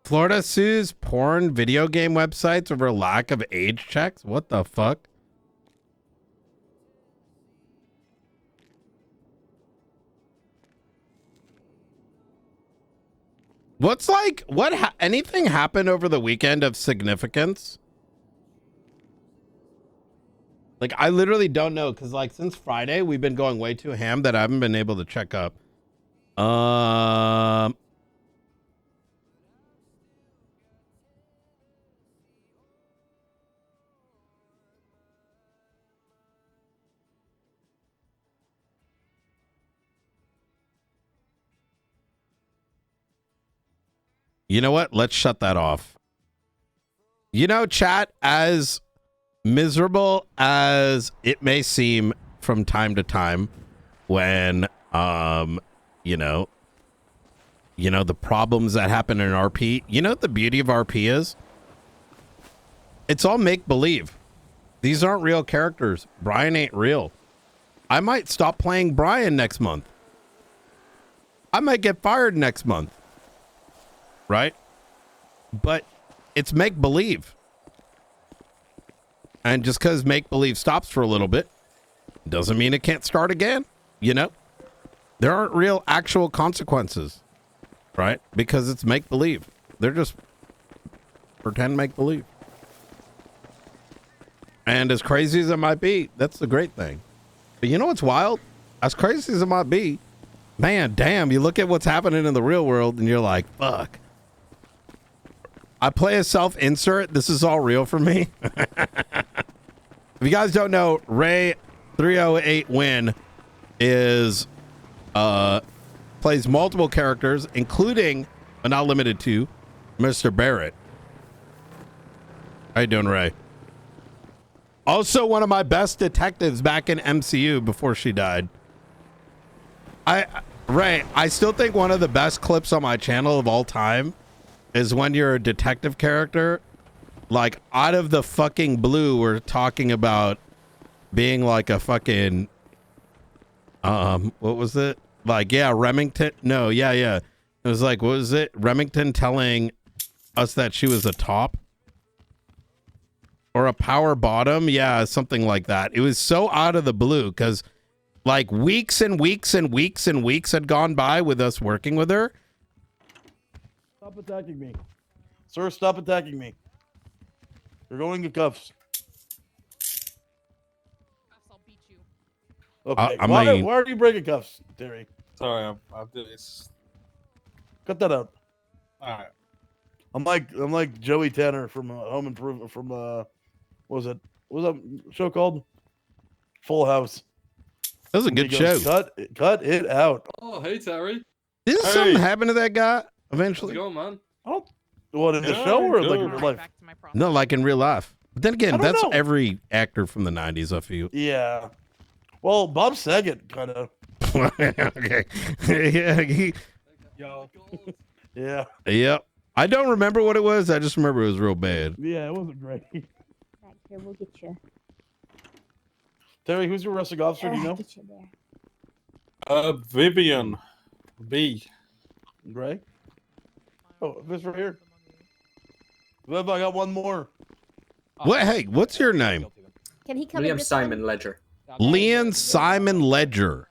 Florida sues porn video game websites over lack of age checks? What the fuck? What's like, anything happened over the weekend of significance? Like, I literally don't know, because like since Friday, we've been going way too ham that I haven't been able to check up. You know what? Let's shut that off. You know, chat, as miserable as it may seem from time to time when, you know, the problems that happen in RP, you know what the beauty of RP is? It's all make-believe. These aren't real characters. Brian ain't real. I might stop playing Brian next month. I might get fired next month. Right? But it's make-believe. And just because make-believe stops for a little bit doesn't mean it can't start again. You know? There aren't real actual consequences. Right? Because it's make-believe. They're just pretend make-believe. And as crazy as it might be, that's the great thing. But you know what's wild? As crazy as it might be, man, damn, you look at what's happening in the real world and you're like, fuck. I play a self-insert. This is all real for me. If you guys don't know, Ray 308 Win is plays multiple characters, including, but not limited to, Mr. Barrett. How you doing, Ray? Also one of my best detectives back in MCU before she died. Ray, I still think one of the best clips on my channel of all time is when you're a detective character, like out of the fucking blue, we're talking about being like a fucking, what was it? Like, yeah, Remington. No, yeah. It was like, what was it? Remington telling us that she was a top or a power bottom. Yeah, something like that. It was so out of the blue because like weeks and weeks and weeks and weeks had gone by with us working with her. Stop attacking me. Sir, stop attacking me. You're going to cuffs. Okay. Why are you breaking cuffs, Terry? Sorry, I'll do this. Cut that out. All right. I'm like Joey Tanner from Home Improvement from what was that show called? Full House. That was a good show. Cut it out. Oh, hey Terry. Didn't something happen to that guy eventually? How's it going, man? What, in the show or like in real life? No, like in real life. But then I again, don't that's know. every actor from the 90s, I feel. Yeah. Well, Bob Saget kind of. Okay. Yeah. Yo. Yeah. Yep. I don't remember what it was. I just remember it was real bad. Yeah, it wasn't great. Back here, we'll get you. Terry, who's your arresting officer? Do you know? Get you there. Vivian B. Gray? Oh, this right here. What if I got one more? What? Hey, what's your name? Can he come William in this Simon one? Ledger. Leon Simon Ledger.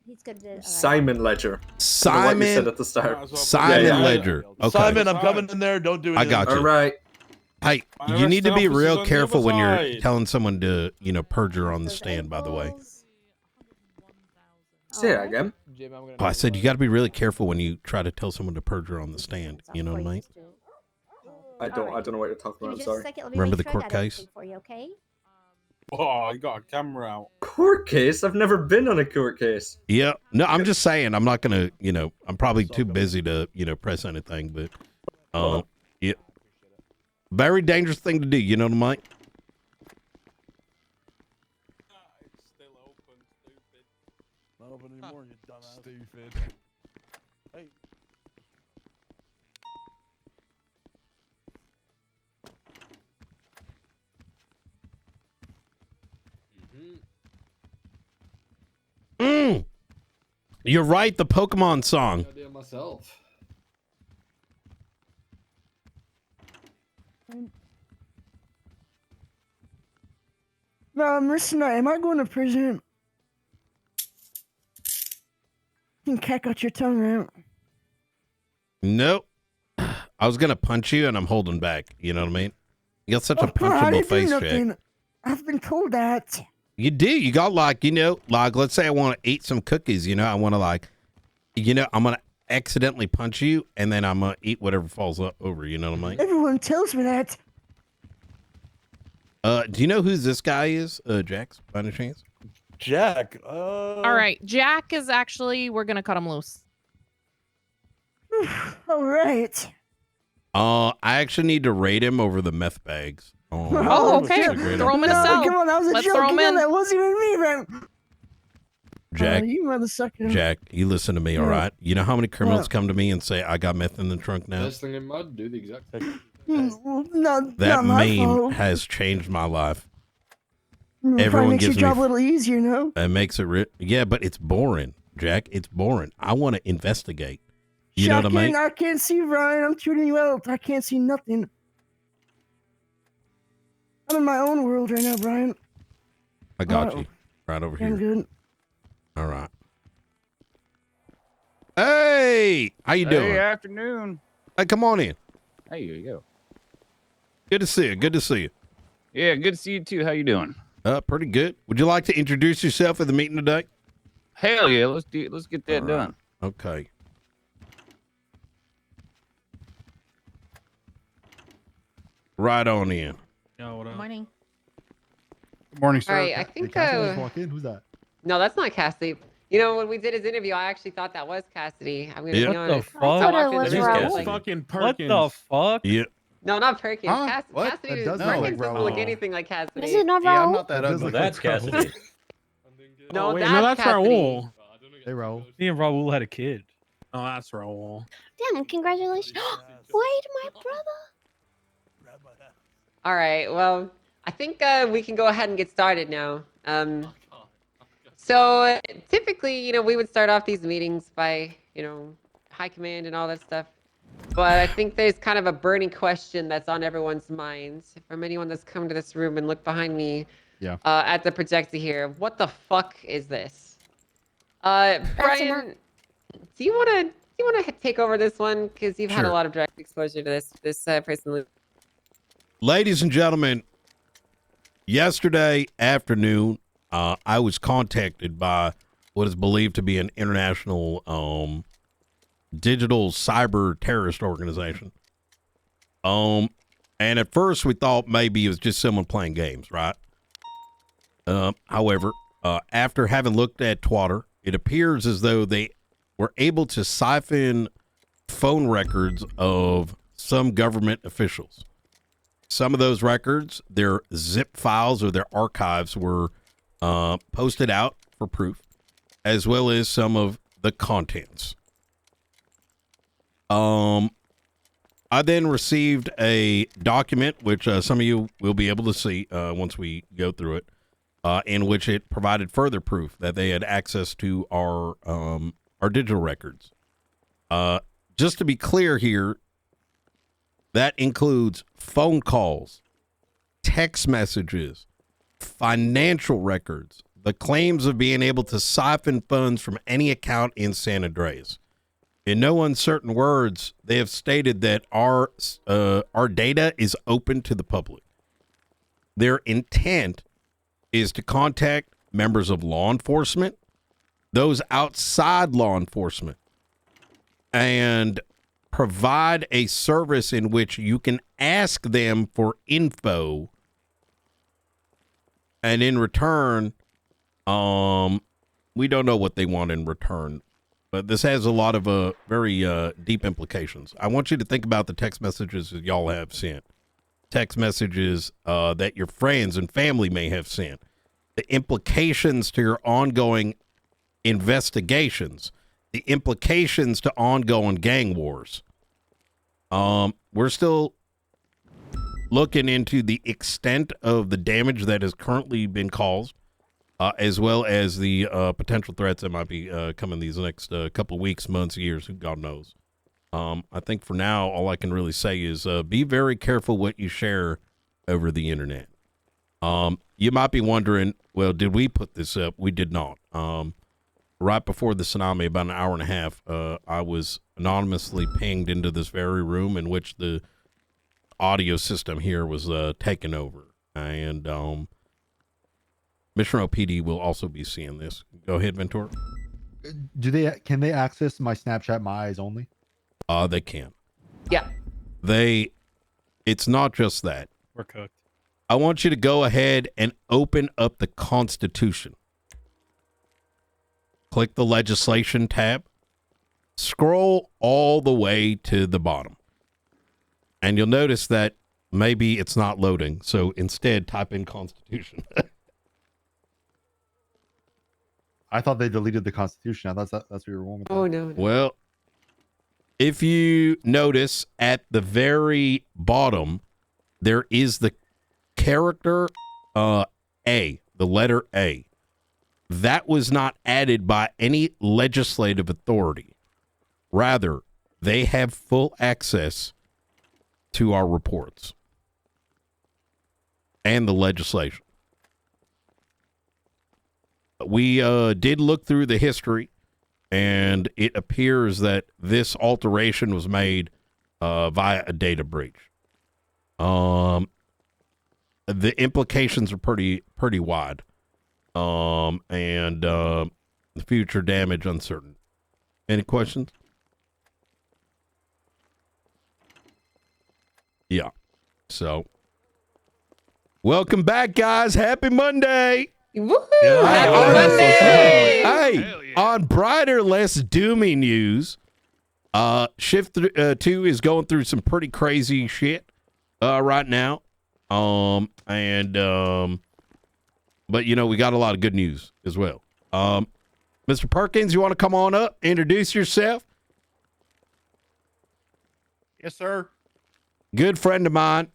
He's good to, Simon Ledger. Simon. What you said at the start. Simon Ledger. Okay. Simon, I'm coming in there. Don't do it. I got you. All right. Hey, you need to be real careful when you're telling someone to, perjure on the stand, by the way. Say that again. Oh, I said you got to be really careful when you try to tell someone to perjure on the stand. You know what I mean? I don't know what you're talking about. I'm sorry. Remember the court case? For you, okay? Oh, you got a camera out. Court case? I've never been on a court case. Yeah. No, I'm just saying. I'm not going to, I'm probably too busy to, press anything. But, yeah. Very dangerous thing to do. You know what I mean? Not open anymore, you dumbass. Stupid. Hey. You're right. The Pokemon song. Idea myself. No, listen, am I going to prison? You can cack out your tongue out. Nope. I was going to punch you and I'm holding back. You know what I mean? You got such a I punchable didn't do face, nothing. Jack. I've been told that. You do. You got let's say I want to eat some cookies, I want to I'm going to accidentally punch you and then I'm going to eat whatever falls over, you know what I mean? Everyone tells me that. Do you know who this guy is, Jax, by any chance? Jack. All right, Jack is actually, we're going to cut him loose. All right. I actually need to rate him over the meth bags. Oh, okay. Throw him in a cell. Come on, that was a Let's joke. throw him in. That wasn't even me, man. Jack, you mother sucker. Jack, you listen to me, all right? You know how many criminals come to me and say, I got meth in the trunk now? Best thing in mud, do the exact thing. Not That my meme fault. has changed my life. Probably Everyone makes your gives job me a little easier, no? It makes it yeah, but it's boring, Jack. It's boring. I want to investigate. You know what I mean? I can't see Ryan. I'm tuning you out. I can't see nothing. I'm in my own world right now, Brian. I got you. Right over I'm here. good. All right. Hey, how you doing? Hey, afternoon. Hey, come on in. Hey, here you go. Good to see you. Good to see you. Yeah, good to see you too. How you doing? Pretty good. Would you like to introduce yourself at the meeting today? Hell yeah, let's get that done. Okay. Right on in. Good morning. Good morning, All right, I think. Walk in. Who's that? No, that's not Cassidy. When we did his interview, I actually thought that was Cassidy. I'm gonna be honest. fuck? I walked in It the was room, Cassidy. like- Fucking Perkins. What the fuck? Yeah. No, not Perkins. Huh? Cassidy. What? Cassidy That does Perkins look like doesn't Raoul. look anything like Cassidy. Is it not Yeah, I'm Raoul? not that ugly. That's Cassidy. No, wait, that's Cassidy. Raoul. Hey, Raul. Me and Raul had a kid. Oh, that's Raul. Damn, congratulations. Wait, my brother. All right. Well, I think we can go ahead and get started now. So typically, we would start off these meetings by, high command and all that stuff. But I think there's kind of a burning question that's on everyone's minds from anyone that's come to this room and look behind me. Yeah. At the projector here. What the fuck is this? Brian, do you want to take over this one because you've had a Sure. lot of direct exposure to this person? Ladies and gentlemen, yesterday afternoon, I was contacted by what is believed to be an international digital cyber terrorist organization. And at first we thought maybe it was just someone playing games, right? However, after having looked at Twitter, it appears as though they were able to siphon phone records of some government officials. Some of those records, their zip files or their archives were posted out for proof, as well as some of the contents. I then received a document, which some of you will be able to see once we go through it, in which it provided further proof that they had access to our digital records. Just to be clear here, that includes phone calls, text messages, financial records, the claims of being able to siphon funds from any account in San Andreas. In no uncertain words, they have stated that our data is open to the public. Their intent is to contact members of law enforcement, those outside law enforcement, and provide a service in which you can ask them for info, and in return, we don't know what they want in return, but this has a lot of very deep implications. I want you to think about the text messages that y'all have sent, text messages that your friends and family may have sent, the implications to your ongoing investigations, the implications to ongoing gang wars. We're still looking into the extent of the damage that has currently been caused, as well as the potential threats that might be coming these next couple of weeks, months, years, who God knows. I think for now, all I can really say is be very careful what you share over the internet. You might be wondering, well, did we put this up? We did not. Right before the tsunami, about an hour and a half, I was anonymously pinged into this very room in which the audio system here was taken over. And Mission OPD will also be seeing this. Go ahead, Ventura. Can they access my Snapchat My Eyes only? They can. Yeah. It's not just that. We're cooked. I want you to go ahead and open up the Constitution. Click the legislation tab. Scroll all the way to the bottom. And you'll notice that maybe it's not loading. So instead, type in Constitution. I thought they deleted the Constitution. I thought that's what you were going with. Oh, no. Well, if you notice at the very bottom, there is the character A, the letter A. That was not added by any legislative authority. Rather, they have full access to our reports and the legislation. We did look through the history, and it appears that this alteration was made via a data breach. The implications are pretty wide, and the future damage uncertain. Any questions? Yeah. So, welcome back, guys. Happy Monday. Woohoo! Happy Monday! Hey, on brighter, less doomy news, Shift 2 is going through some pretty crazy shit right now. But you know, we got a lot of good news as well. Mr. Perkins, you want to come on up, introduce yourself? Yes, sir. Good friend of mine,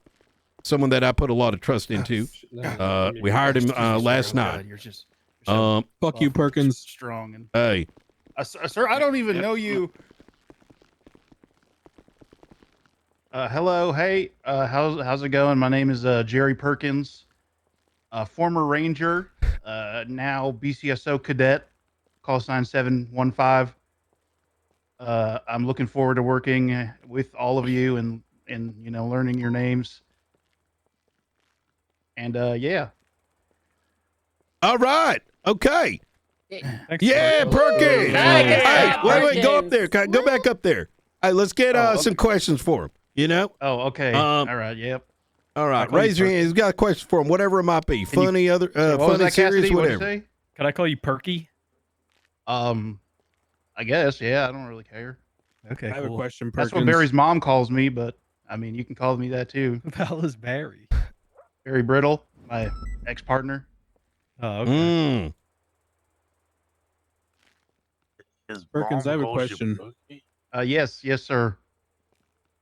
someone that I put a lot of trust into. We hired him last night. Fuck you, Perkins. Strong and hey, sir, I don't even know you. Hello, hey, how's it going? My name is Jerry Perkins, former Ranger, now BCSO cadet, call sign 715. I'm looking forward to working with all of you and you know, learning your names. And yeah. All right. Okay. Thanks, yeah, Perkins. Hey, wait, go up there. Go back up there. All right, let's get some questions for him. You know? Oh, okay. All right. Yep. All right. Raise your hand. He's got a question for him, whatever it might be. Funny, funny, serious, whatever. Can I call you Perky? I guess. Yeah. I don't really care. Okay. I have a question. That's what Barry's mom calls me, but I mean, you can call me that too. Who the hell is Barry? Barry Brittle, my ex-partner. Oh, okay. Perkins, I have a question. Yes, sir.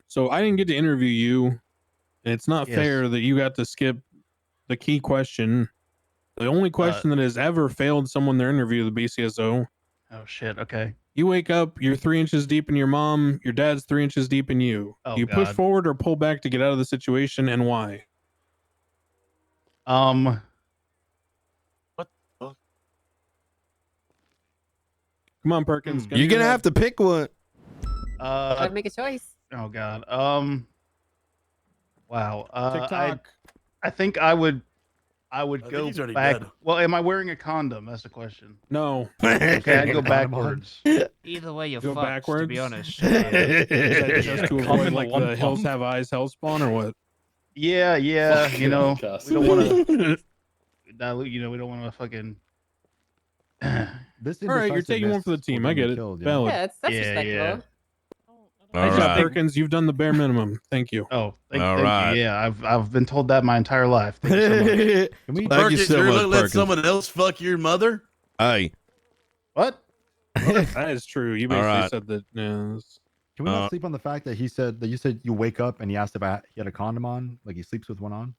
So I didn't get to interview you, and it's not fair that you got to skip the key question. The only question that has ever failed someone their interview, the BCSO. Oh shit. Okay. You wake up, you're 3 inches deep in your mom, your dad's 3 inches deep in you. Oh, Do you push forward or pull back to get out of the situation, and why? What? Come on, Perkins. You're gonna have to pick one. Gotta make a choice. Oh God. Wow. TikTok. I think I would go he's already back. dead. Well, am I wearing a condom? That's the question. No. Okay, I'd go backwards. Either way, you're Go fucked, backwards. to be honest. Is that just to Come avoid in like one the hills pump. have eyes hell spawn or what? Yeah. Fuck You know, Cass. we don't want to dilute. You know, we don't want to fucking. This All right, you're taking one for the team. I get it. Valid. Yeah, that's respectable. Yeah. All Nice job, right. Perkins. You've done the bare minimum. Thank you. Oh, thank All you. right. Yeah, I've been told that my entire life. Thank you so much. Can we? Thank you Perkins, so you're much, gonna let Perkins. someone else fuck your mother? Hey. What? That is true. You basically right. said that. Yeah, that's- Can we not sleep on the fact that he said that you said you wake up and he asked if he had a condom on, like he sleeps with one on?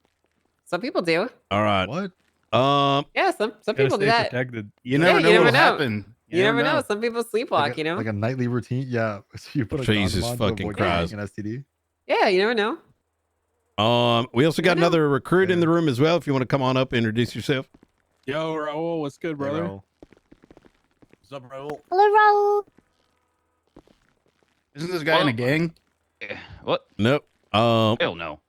Some people do. All right. What? Yeah, some people do that. Protected. You never know what'll happen. You never know. Some people sleepwalk. You know. Like a nightly routine. Yeah. So you put a Jesus condom on fucking to avoid Christ. getting an STD. Yeah, you never know. We also got another recruit in the room as well. If you want to come on up, introduce yourself. Yo, Raul, what's good, brother? What's up, Raul? Hello, Raul. Isn't this guy in a gang? What? Nope. Hell no.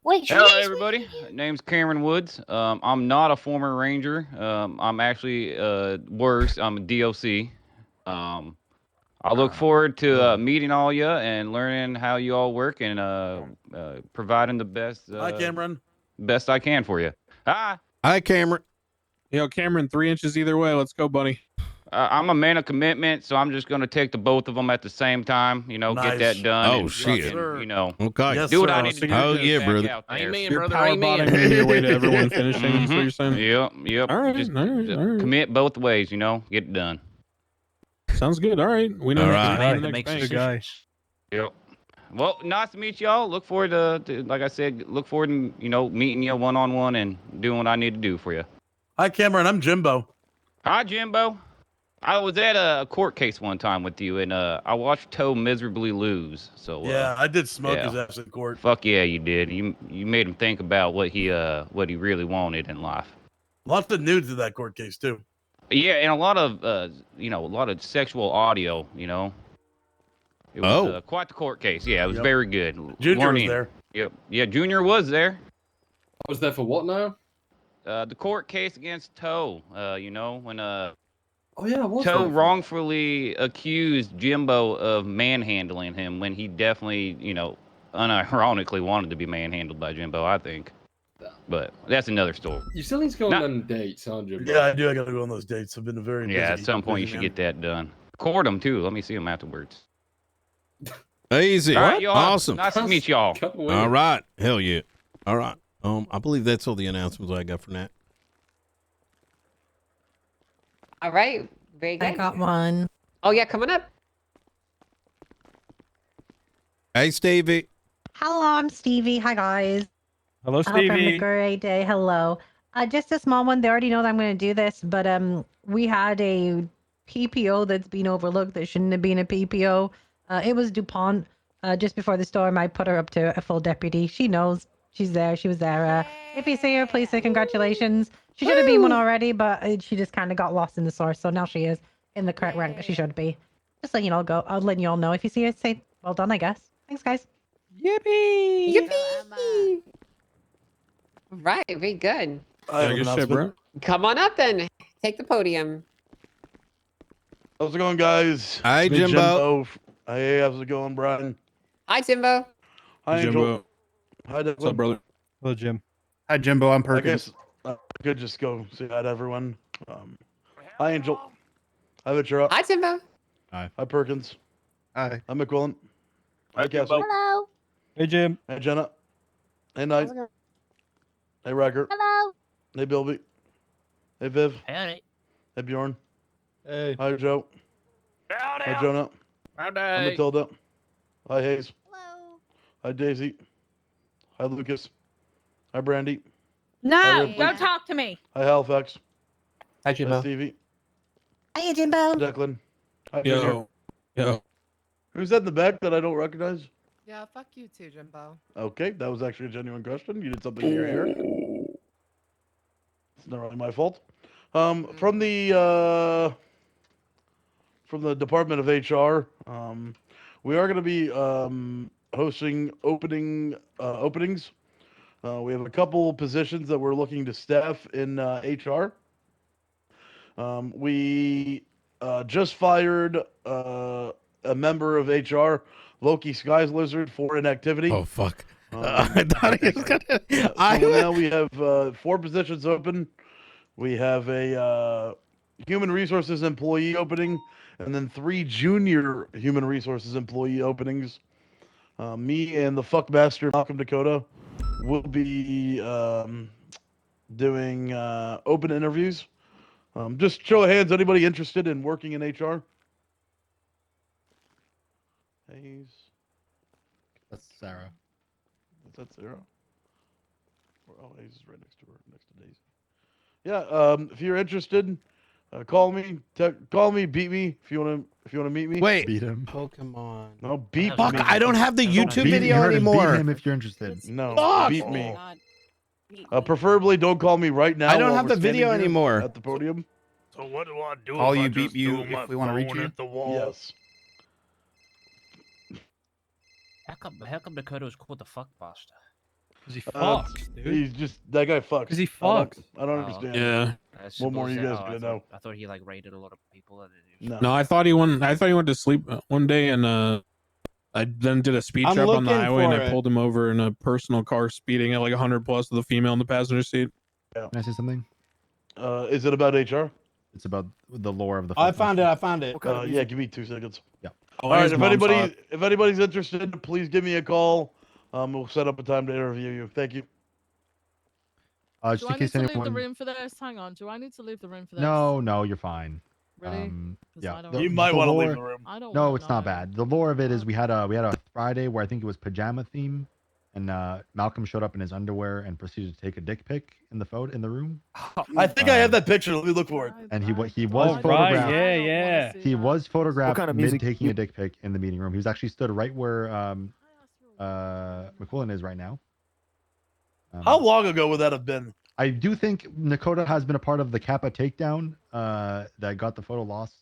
Wait, Hello, everybody. Name's Cameron Woods. I'm not a former Ranger. I'm actually worse. I'm a DOC. I look forward to meeting all you and learning how you all work and providing the best. Hi, Cameron. Best I can for you. Hi. Hi, Cameron. Yo, Cameron, 3 inches either way. Let's go, buddy. I'm a man of commitment, so I'm just gonna take the both of them at the same time. You know, get that done. Oh, and shit. fucking, you know, Okay. do what I need to do. Oh, to get yeah, back brother. out there. You're power bottoming your way to everyone finishing. That's what you're saying? Yep. All right, Just all right. commit both ways. You know, get it done. Sounds good. All right. We know All next right. time the next bank. Yep. Well, nice to meet y'all. Look forward to like I said, look forward to meeting you one on one and doing what I need to do for you. Hi, Cameron. I'm Jimbo. Hi, Jimbo. I was at a court case one time with you, and I watched Toe miserably lose. So Yeah, I did smoke yeah. his ass in court. Fuck yeah, you did. You made him think about what he really wanted in life. Lots of nudes in that court case too. Yeah, and a lot of sexual audio. It was quite the court case. Yeah, it was Yep. very good. Junior Learning. was there. Yep. Yeah, Junior was there. I was there for what now? The court case against Toe. When Oh yeah, I was Toe there. wrongfully accused Jimbo of manhandling him when he definitely, unironically wanted to be manhandled by Jimbo, I think. But that's another story. You still need to go on them dates, aren't you? Yeah, I do. I gotta go on those dates. I've been very busy. Yeah, at some point you should get that done. Court him too. Let me see him afterwards. Easy. All right, y'all. Awesome. Nice to meet y'all. All right. Hell yeah. All right. I believe that's all the announcements I got for that. All right. Very good. I got one. Oh yeah, coming up. Hey, Stevie. Hello, I'm Stevie. Hi, guys. Hello, I hope you're having Stevie. a great day. Hello. Just a small one. They already know that I'm going to do this, but we had a PPO that's been overlooked that shouldn't have been a PPO. It was DuPont. Just before the storm, I put her up to a full deputy. She knows. She's there. She was there. If you see her, please say congratulations. She should have been one already, but she just kind of got lost in the source. So now she is in the correct rank that she should be. Just letting you all go. I'll let you all know. If you see her, say well done, I guess. Thanks, guys. Yippee! Yippee! Right, very good. Good shit, bro. Come on up then. Take the podium. How's it going, guys? Hi, It's me, Jimbo. Hey, how's it going, Brian? Hi, Jimbo. Hi, Angel. Jimbo. Hi, Declan. What's up, brother? Hello, Jim. Hi, Jimbo. I'm I Perkins. guess I could just go say hi to everyone. Hi, Angel. Hi, Ventura. Hi, Jimbo. Hi, Perkins. Hi. Hi, McQuillan. Hi, Cassie. Hello. Hey, Jim. Hey, Jenna. Hey, Knight. Hey, Riker. Hello. Hey, Bilby. Hey, Viv. Hey. Hey, Bjorn. Hey. Hi, Joe. Hi, Jonah. Hi, Matilda. Hi, Hayes. Hello. Hi, Daisy. Hi, Lucas. Hi, Brandy. No, Ripley. don't talk to me. Hi, Halifax. Hi, Hi, Stevie. Hiya, Jimbo. Declan. Hi, Junior. Yo. Who's that in the back that I don't recognize? Yeah, fuck you too, Jimbo. Okay, that was actually a genuine question. You did something in your hair. It's not really my fault. From the from the Department of HR. We are going to be hosting openings. We have a couple positions that we're looking to staff in HR. We just fired a member of HR, Loki Skies Lizard, for inactivity. Oh fuck! I thought he was gonna. So now we have 4 positions open. We have a human resources employee opening, and then 3 junior human resources employee openings. Me and the fuckmaster Malcolm Dakota will be doing open interviews. Just show of hands, anybody interested in working in HR? Hayes. That's Sarah. Is that Sarah? Oh, Hayes is right next to her, next to Daisy. Yeah, if you're interested, call me. Call me. Beat me if you wanna meet me. Wait. Beat him. Pokemon. No, beat Fuck! me. I don't have the YouTube Beat- video you heard him, anymore. Beat him if you're interested. No, Fuck! beat me. Preferably don't call me right now. I don't while have we're the standing video here anymore. At the podium. So what do I do? Call if I you, just beat you throw my if we want to reach phone you? at the wall? Yes. How come Dakota's called the fuckbuster? Because he fucks, dude. He's just that guy fucks. 'Cause he I don't- fucks. I don't Oh, understand. Yeah. What more are you guys gonna know? I thought he like raided a lot of people. No, I thought he went. I thought he went to sleep one day, and I then did a speed I'm trap on the looking highway, and for I it. pulled him over in a personal car, speeding at like 100 plus with a female in the passenger seat. Yeah. Can I say something? Is it about HR? It's about the lore of the. I found it. I found it. Yeah, give me 2 seconds. Yeah. Oh, All right. his mom saw it. If anybody's interested, please give me a call. We'll set up a time to interview you. Thank you. Just Do in I need case to leave anyone. the room for this? Hang on. Do I need to leave the room for this? No, you're fine. Really? 'Cause Yeah. I don't You know. might the want to leave lore- the room. I don't No, wanna it's not know. bad. The lore of it is we had a Friday where I think it was pajama theme, and Malcolm showed up in his underwear and proceeded to take a dick pic in the room. I think I have that picture. Let me look for it. And he was Oh, photographed. right. Yeah, yeah. He was photographed kind of mid music taking a dick pic in the meeting room. He was actually stood right where McQuillan is right now. How long ago would that have been? I do think Nakota has been a part of the Kappa takedown that got the photo lost.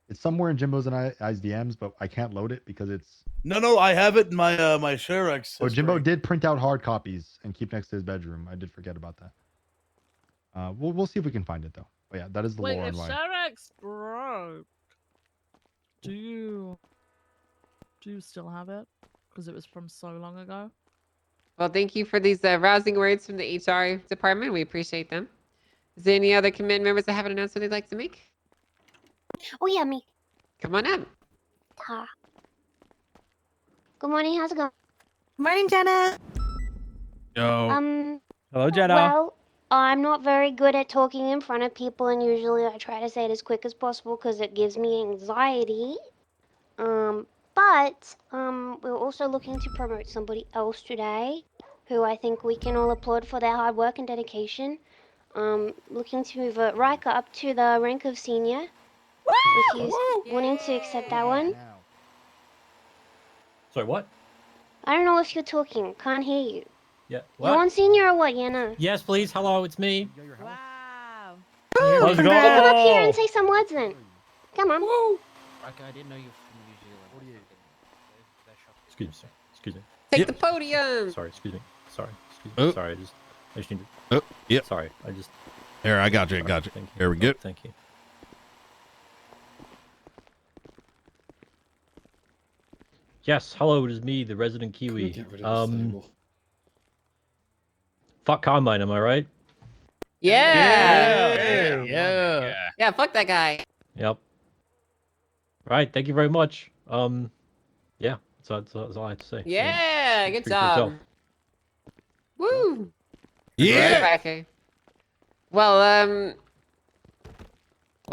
It's somewhere in Jimbo's and I's DMs, but I can't load it because it's. No, I have it in my my ShareX. Oh, Jimbo did print out hard copies and keep next to his bedroom. I did forget about that. We'll see if we can find it though. But yeah, that is the Wait, lore if and why. ShareX broke, do you still have it? Because it was from so long ago. Well, thank you for these rousing words from the HR department. We appreciate them. Is there any other command members that have an announcement they'd like to make? Oh yeah, me. Come on up. Ta. Good morning. How's it going? Morning, Jenna. Yo. Hello, Jenna. Well, I'm not very good at talking in front of people, and usually I try to say it as quick as possible because it gives me anxiety. But we're also looking to promote somebody else today, who I think we can all applaud for their hard work and dedication. Looking to move Riker up to the rank of senior. If he's wanting to accept that one. Sorry, what? I don't know if you're talking. Can't hear you. Yeah. You want senior or what, Yana? Yes, please. Hello, it's me. Wow. Let's Come go. up here and say some words then. Come on. Riker, I didn't know you from New Zealand. Excuse me, sir. Excuse me. Take the podium. Sorry, excuse me. Sorry, excuse Oh. me. Sorry, I just need to. Oh, yep. Sorry, I just. Here, I got you. I Sorry, got you. Thank you. Here we go. Thank you. Yes, hello, it is me, the resident Kiwi. Get rid of this table. Fuck Combine, am I right? Yeah. Yeah. Yeah, fuck that guy. Yep. Right, thank you very much. Yeah, that's all I have to say. Yeah, good Speak for yourself. job. Woo. Yeah. Riker. Well,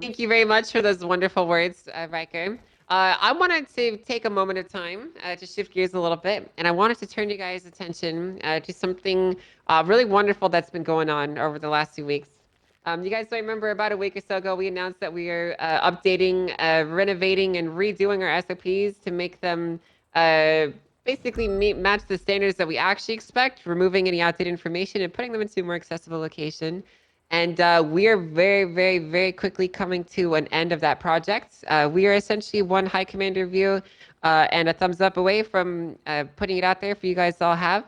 thank you very much for those wonderful words, Riker. I wanted to take a moment of time to shift gears a little bit, and I wanted to turn you guys' attention to something really wonderful that's been going on over the last 2 weeks. You guys might remember about a week or so ago, we announced that we are updating, renovating, and redoing our SOPs to make them basically match the standards that we actually expect, removing any outdated information and putting them into a more accessible location. And we are very, very, very quickly coming to an end of that project. We are essentially one high command review and a thumbs up away from putting it out there for you guys to all have.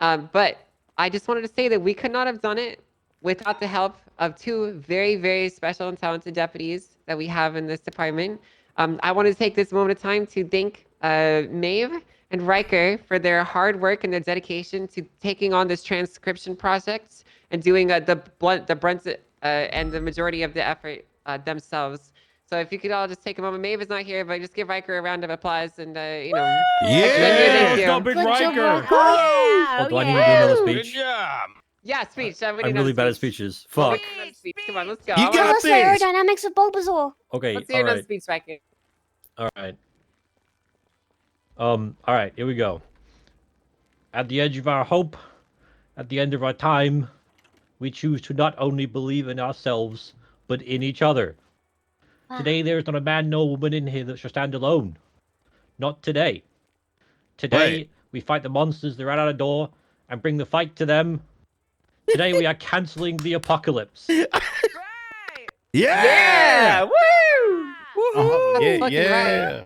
But I just wanted to say that we could not have done it without the help of two very, very special and talented deputies that we have in this department. I want to take this moment of time to thank Maeve and Riker for their hard work and their dedication to taking on this transcription project and doing the brunt and the majority of the effort themselves. So if you could all just take a moment. Maeve is not here, but just give Riker a round of applause and, you know. Yeah! Thank you. Big Riker! Oh, do I need to do another speech? Yeah, speech. I'm really bad at speeches. Fuck. Come on, let's go. You got What's the this! aerodynamics of Bulbasaur? Okay, Let's hear all another right. speech, Riker. All right. All right, here we go. At the edge of our hope, at the end of our time, we choose to not only believe in ourselves, but in each other. Today, there is not a man nor woman in here that shall stand alone. Not today. Today, we fight the monsters that are out our door and bring the fight to them. Today, we are canceling the apocalypse. Yeah! Woo! Yeah, fucking yeah.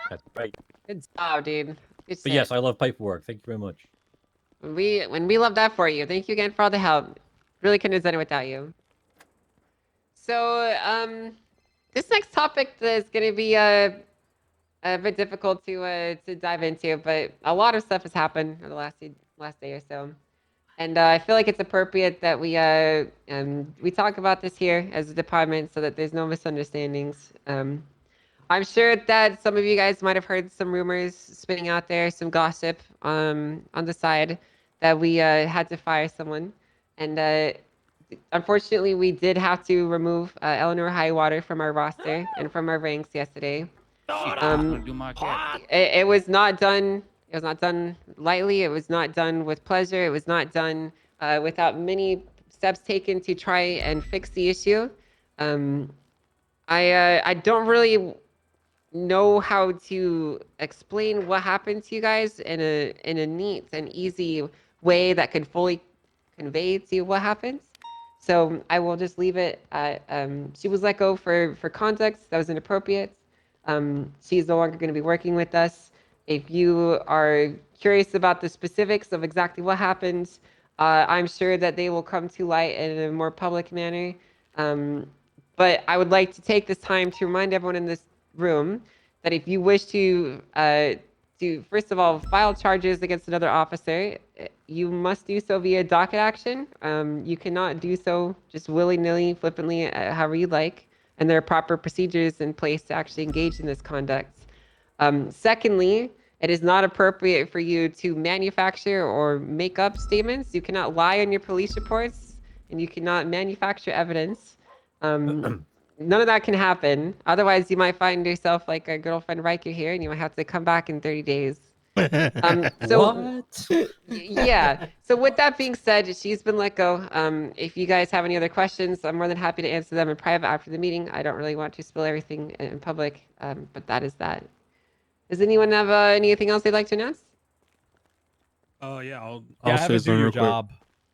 That's right. Good job, dude. Good But shit. yes, I love paperwork. Thank you very much. When we love that for you. Thank you again for all the help. Really couldn't have done it without you. So, this next topic is going to be a bit difficult to dive into, but a lot of stuff has happened in the last day or so, and I feel like it's appropriate that we talk about this here as a department so that there's no misunderstandings. I'm sure that some of you guys might have heard some rumors spinning out there, some gossip on the side that we had to fire someone, and unfortunately, we did have to remove Eleanor Highwater from our roster and from our ranks yesterday. It was not done. It was not done lightly. It was not done with pleasure. It was not done without many steps taken to try and fix the issue. I don't really know how to explain what happened to you guys in a neat and easy way that could fully convey to you what happened. So I will just leave it at, she was let go for conduct that was inappropriate. She's no longer going to be working with us. If you are curious about the specifics of exactly what happened, I'm sure that they will come to light in a more public manner. But I would like to take this time to remind everyone in this room that if you wish to first of all, file charges against another officer, you must do so via docket action. You cannot do so just willy-nilly, flippantly, however you like. And there are proper procedures in place to actually engage in this conduct. Secondly, it is not appropriate for you to manufacture or make up statements. You cannot lie on your police reports, and you cannot manufacture evidence. None of that can happen. Otherwise, you might find yourself like our girlfriend Riker here, and you might have to come back in 30 days. What? Yeah. So with that being said, she's been let go. If you guys have any other questions, I'm more than happy to answer them in private after the meeting. I don't really want to spill everything in public, but that is that. Does anyone have anything else they'd like to announce? Oh yeah, I'll Yeah, say have it do something your real quick. job.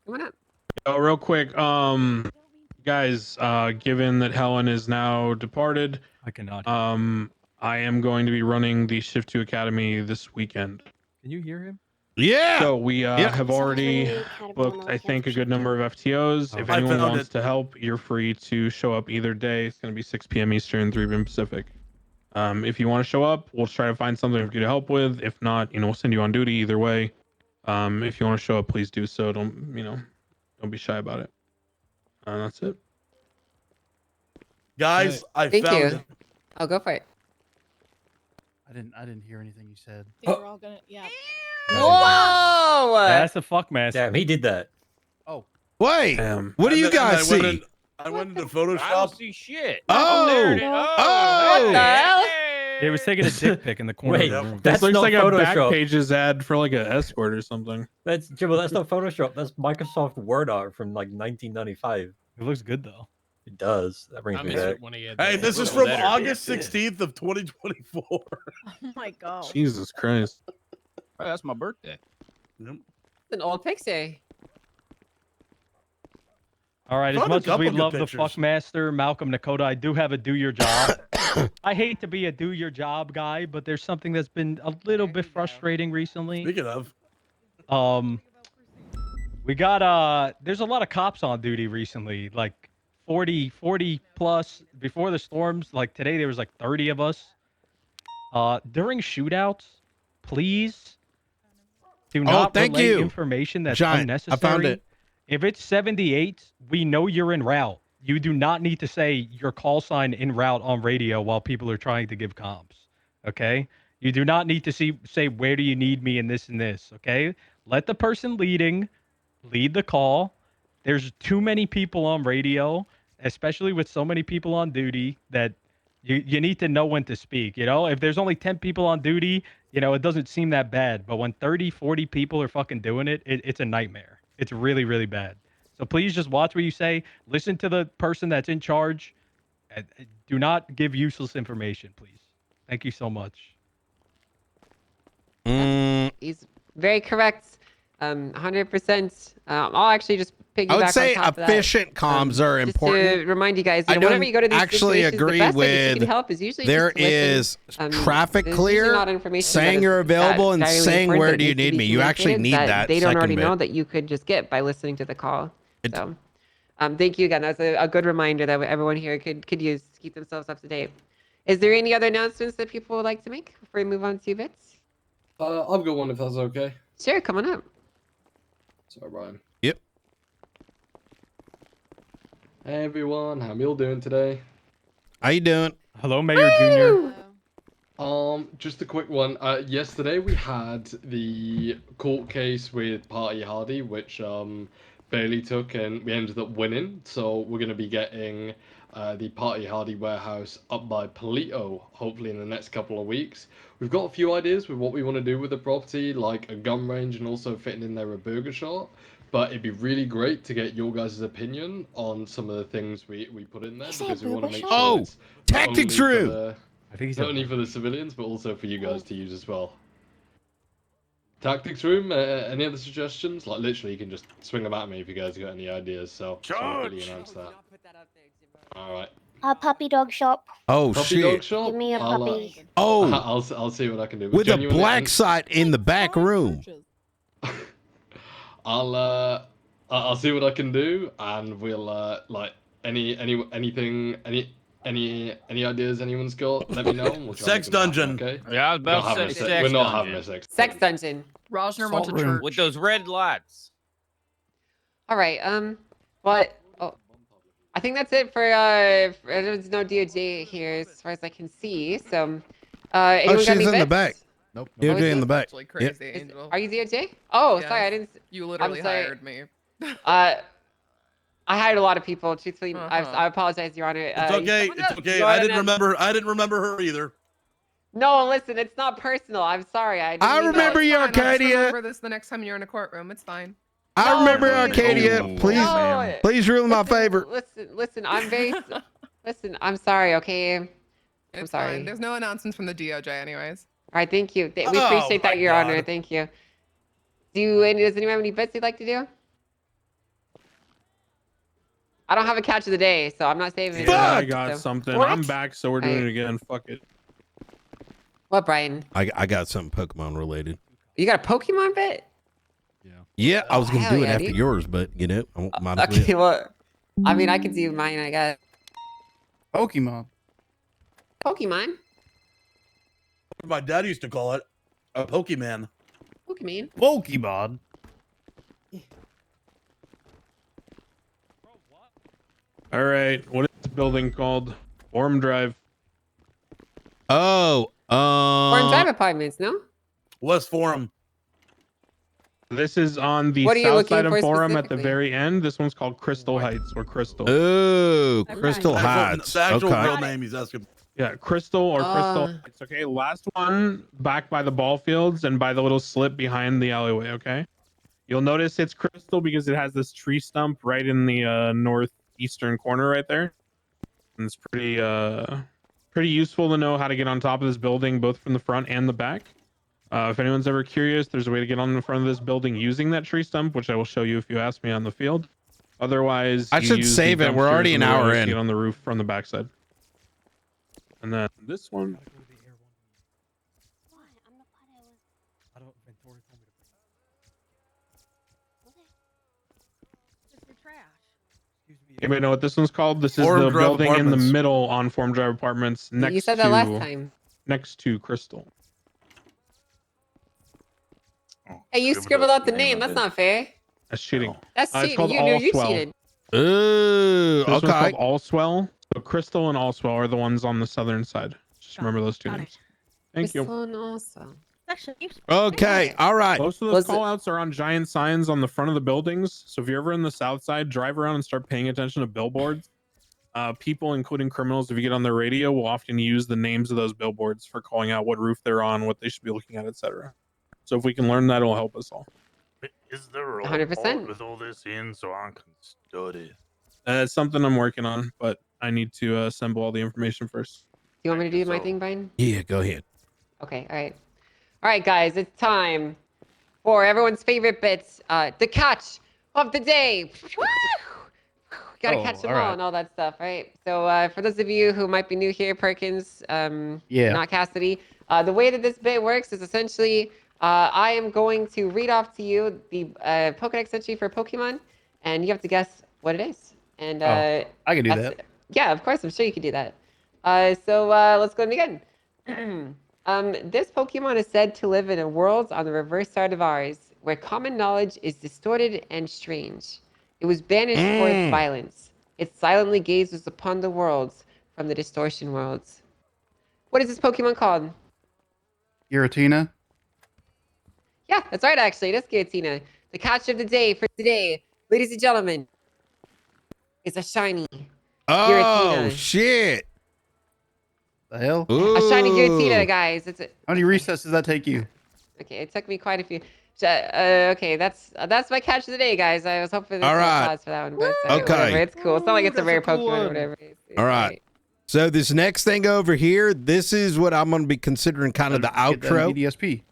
Come on up. Oh, real quick, guys, given that Helen is now departed, I cannot. I am going to be running the Shift 2 Academy this weekend. Can you hear him? Yeah. So we have already booked, I think, a good number of FTOs. If I anyone found wants to help, you're free to show up either day. It's going to be 6 p.m. Eastern, 3 p.m. Pacific. If you want to show up, we'll try to find something for you to help with. If not, we'll send you on duty either way. If you want to show up, please do so. Don't be shy about it. That's it. Guys, I Thank found you. it. I'll go for it. I didn't hear anything you said. I think we're all gonna, yeah. Whoa! That's a fuck mask. Damn, he did that. Oh. Wait. What do you guys see? I went into Photoshop. I don't see shit. Oh. There it is. Oh. What the hell? He was taking a dick pic in the corner Wait, of the room. This that's looks not like a Photoshop. Backpages ad for like an escort or something. That's Jimbo. That's not Photoshop. That's Microsoft Word art from like 1995. It looks good though. It does. That brings me back. Hey, this is from August 16th of 2024. Oh my god. Jesus Christ. Oh, that's my birthday. Yep. It's an old pixie. All right, as Found a much as we couple good love the pictures. Fuckmaster, Malcolm Nakota, I do have a do your job. I hate to be a do your job guy, but there's something that's been a little bit frustrating recently. Speaking of, we got there's a lot of cops on duty recently, like 40 plus before the storms. Like today there was like 30 of us. During shootouts, please do not thank relay you, information that's Giant. unnecessary. I found it. If it's 78, we know you're en route. You do not need to say your call sign en route on radio while people are trying to give comms. Okay? You do not need to say where do you need me in this and this. Okay? Let the person lead the call. There's too many people on radio, especially with so many people on duty, that you need to know when to speak. You know, if there's only 10 people on duty, it doesn't seem that bad. But when 30, 40 people are fucking doing it, it's a nightmare. It's really, really bad. So please just watch what you say. Listen to the person that's in charge. Do not give useless information, please. Thank you so much. He's very correct. 100%. I'll actually just piggyback I would say on top of efficient that. comms are Just important. to remind you guys, I whenever don't you go to these actually situations, agree the best way that you with can help is usually there just to is listen. traffic There's clear, usually not information saying that you're is available, and entirely saying important where that do you needs to need be me. You actually communicated need that they don't second already bit. know that you could just get by listening to the call. So, thank you again. That's a good reminder that everyone here could use to keep themselves up to date. Is there any other announcements that people would like to make before we move on to bits? I've got one if that's okay. Sure, come on up. Sorry, Brian. Yep. Hey everyone, how y'all doing today? How you doing? Hello, Mayor Junior. Just a quick one. Yesterday we had the court case with Party Hardy, which Bailey took, and we ended up winning. So we're going to be getting the Party Hardy warehouse up by Polito, hopefully in the next couple of weeks. We've got a few ideas with what we want to do with the property, like a gun range and also fitting in there a burger shop. But it'd be really great to get your guys' opinion on some of the things we put in there, because we want to make sure it's not only Tactics for room. the- not only for the civilians, but also for you guys to use as well. Tactics room, any other suggestions? Like, literally, you can just swing them at me if you guys got any ideas. So, really announce that. Alright. A puppy dog shop. Oh Puppy shit! dog shop? Give me a puppy. Oh, I'll see what I can do. with a Genuinely, black site in the back room. I'll see what I can do, and we'll like any ideas anyone's got, let me know. And we'll try Sex and make them dungeon. happen, okay? Yeah, I was about to say sex We're not dungeon. having a sex. Sex dungeon. Rosner wants a church. With those red lights. All right. I think that's it for there's no DOJ here as far as I can see. So, anyone she's got any in the bits? back. Nope. DOJ in the back. Actually Yep. crazy, Angel. Are you DOJ? Oh, Yes. sorry, I didn't. You literally I'm sorry. hired me. I hired a lot of people. Truthfully, I apologize, Your Honor. It's okay. It's okay. I didn't remember her either. No, listen, it's not personal. I'm sorry. I didn't mean remember that. you, Fine, I'll just Arcadia. remember this the next time you're in a courtroom. It's fine. I remember please. Arcadia. Oh, Please, No. please rule in my favor. Listen. I'm very. Listen, I'm sorry. Okay. I'm It's sorry. fine. There's no announcements from the DOJ, anyways. All right, thank you. We Oh, appreciate that, my Your Honor. God. Thank you. Does anyone have any bets they'd like to do? I don't have a catch of the day, so I'm not saving it. Yeah, I got So- something. What? I'm back, so we're doing it again. Fuck it. What, Brian? I got something Pokemon related. You got a Pokemon bet? Yeah, I was gonna hell do it yeah, after dude. yours, but I won't might as well. Okay, well, I mean, I can do mine, I guess. Pokemon. Pokemon? My dad used to call it a Pokemon. Pokemon? Pokemon. All right. What is this building called? Forum Drive. Oh, Forum Drive Apartments, no? West Forum. This is on the What are you south looking side of for Forum at the specifically? very end. This one's called Crystal Heights or Crystal. Oh, Crystal That's Heights. the actual Okay. real name he's asking. Yeah, Crystal or Crystal Heights. Okay, last one back by the ball fields and by the little slip behind the alleyway. Okay, you'll notice it's Crystal because it has this tree stump right in the northeastern corner right there. And it's pretty useful to know how to get on top of this building, both from the front and the back. If anyone's ever curious, there's a way to get on the front of this building using that tree stump, which I will show you if you ask me on the field. Otherwise, I you should use the save it. We're dumpsters already and an the hour rollers to in. Get on the roof from the backside. And then this one. Anybody know what this one's called? This is Forum the Drive building in the Apartments. middle on Forum Drive Apartments next You said that to last time. next to Crystal. Hey, you scribbled out the name. That's not fair. That's cheating. That's It's cheating. called You knew you Allswell. cheated. Ooh, This one's okay. called Allswell. So Crystal and Allswell are the ones on the southern side. Just remember those two names. Thank you. Also. Okay, all right. Most of those call outs are on giant signs on the front of the buildings. So if you're ever in the south side, drive around and start paying attention to billboards. People, including criminals, if you get on their radio, will often use the names of those billboards for calling out what roof they're on, what they should be looking at, etc. So if we can learn that, it'll help us all. Is there a 100%. report with all this in so I can study? It's something I'm working on, but I need to assemble all the information first. You want me to do my thing, Brian? Yeah, go ahead. Okay, all right. All right, guys, it's time for everyone's favorite bits, the catch of the day. Gotta catch them all and all that stuff, right? So for those of you who might be new here, Perkins, not Cassidy, the way that this bit works is essentially I am going to read off to you the Pokedex entry for Pokemon, and you have to guess what it is. And I can do that's that. it. Yeah, of course, I'm sure you can do that. So let's go and begin. This Pokemon is said to live in a world on the reverse side of ours, where common knowledge is distorted and strange. It was banished for its violence. It silently gazes upon the worlds from the distortion worlds. What is this Pokemon called? Giratina. Yeah, that's right, actually. It is Giratina. The catch of the day for today, ladies and gentlemen, is a shiny Oh, Giratina. shit. The hell? A shiny Giratina, guys. It's a, How many resets does that take you? okay, it took me quite a few. Okay, that's my catch of the day, guys. I was hoping there's All no right. applause for that one, but Okay. whatever. It's cool. It's not like it's a rare Pokemon or whatever. All right. So this next thing over here, this is what I'm going to be considering kind of the outro. DSP.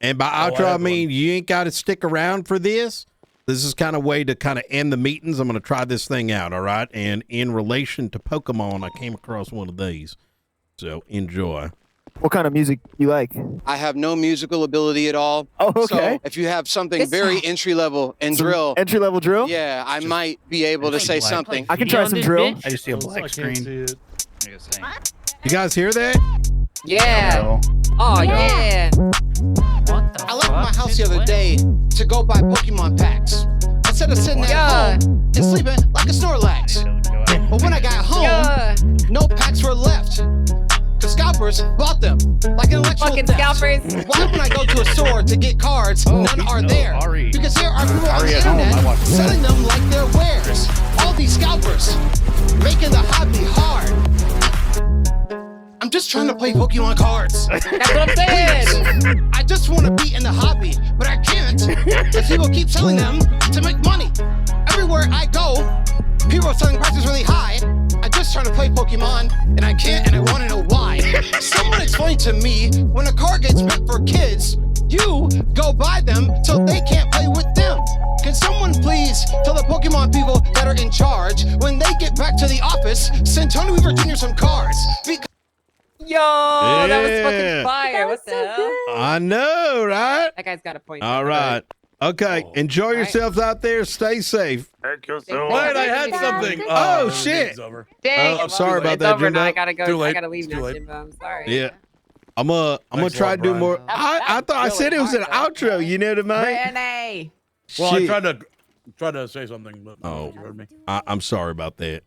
And by outro, I mean you ain't got to stick around for this. This is kind of way to kind of end the meetings. I'm going to try this thing out, all right? And in relation to Pokemon, I came across one of these. So enjoy. What kind of music you like? I have no musical ability at all. Oh, okay. So if you have something very entry level and Some drill, entry level drill? yeah, I might be able to say something. I can try some drill. I just see a black screen. You guys hear that? Yeah. Oh, yeah. I left my house the other day to go buy Pokemon packs. Instead of sitting at home and sleeping like a Snorlax. But when I got home, no packs were left. The scalpers bought them like an electrical Fucking theft. scalpers. Why when I go to a store to get cards, none are there? Because there are people on the internet selling them like they're wares. All these scalpers making the hobby hard. I'm just trying to play Pokemon cards. That's what I'm saying. Please. I just want to be in the hobby, but I can't because people keep selling them to make money. Everywhere I go, people are selling prices really high. I'm just trying to play Pokemon, and I can't, and I want to know why. Someone explain to me, when a card gets meant for kids, you go buy them so they can't play with them. Can someone please tell the Pokemon people that are in charge, when they get back to the office, send Tony Weaver Jr. some cards? Because Yo, that was Yeah. fucking fire. What the hell? I know, right? That guy's got a point. All right. Okay. Enjoy yourselves out there. Stay safe. Wait, I had something. Oh, the shit. game's over. Dang. Oh, sorry about It's that, over now. Jimbo. I gotta go. Too late. I gotta leave Too now, late. Jimbo. I'm sorry. Yeah. I'm gonna Thanks a try lot, to do Brian. more. I thought I said it was an outro. You know what I mean? Renee. Well, I Shit. tried to say something, but Oh. you heard me. I'm sorry about that.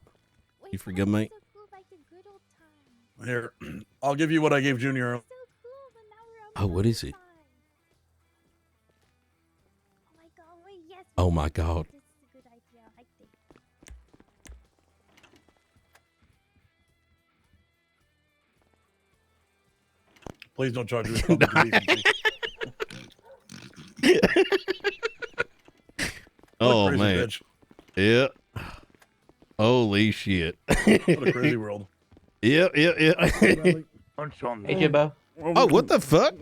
You forgive me? Here, I'll give you what I gave Junior. Oh, what is it? Oh my God. Please don't charge me with public indecency. Oh crazy man. bitch. Yeah. Holy shit. What a crazy world. Yep. Hey, Jimbo. Oh, what the fuck?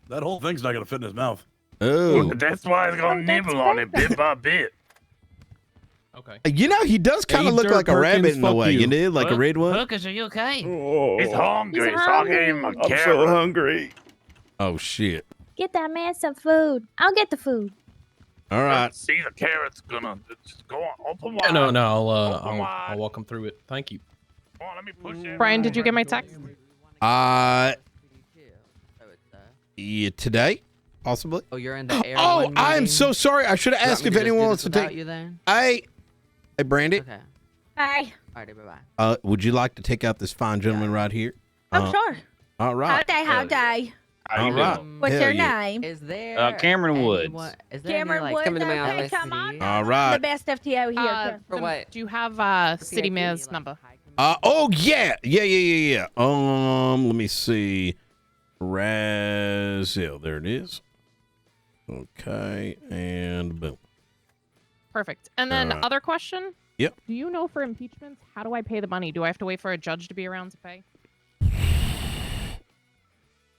That whole thing's not gonna fit in his mouth. Oh, That's why it's gonna nibble on it bit by bit. Okay. you know he does kind of look Dirt like a rabbit Perkins, in a fuck way. you. You did like a red one. Hookers, are you okay? He's hungry, He's so I gave him a hungry. carrot. hungry. Oh shit! Get that man some food. I'll get the food. All right. See, the carrot's gonna just go on. Open wide. No, Open I'll wide. walk him through it. Thank you. Come on, let me push it. Brian, did you get my text? Yeah, today, possibly. Oh, you're in the air. Oh, I am so sorry. I should have asked if anyone wants to take. You then? Hey, Brandy. Okay. Bye. Alrighty, bye-bye. Would you like to take out this fine gentleman right here? Oh, sure. All right. Howdy. All right. What's Hell your yeah. name? Is there Cameron Woods. Is there Cameron any, like, Woods. coming to my Okay, office? come on. All The right. best FTO here. For what? Do you have City Mayor's number? Oh yeah. Let me see. Razil. There it is. Okay, and boom. Perfect. And then All right. other question. Yep. Do you know for impeachments, how do I pay the money? Do I have to wait for a judge to be around to pay?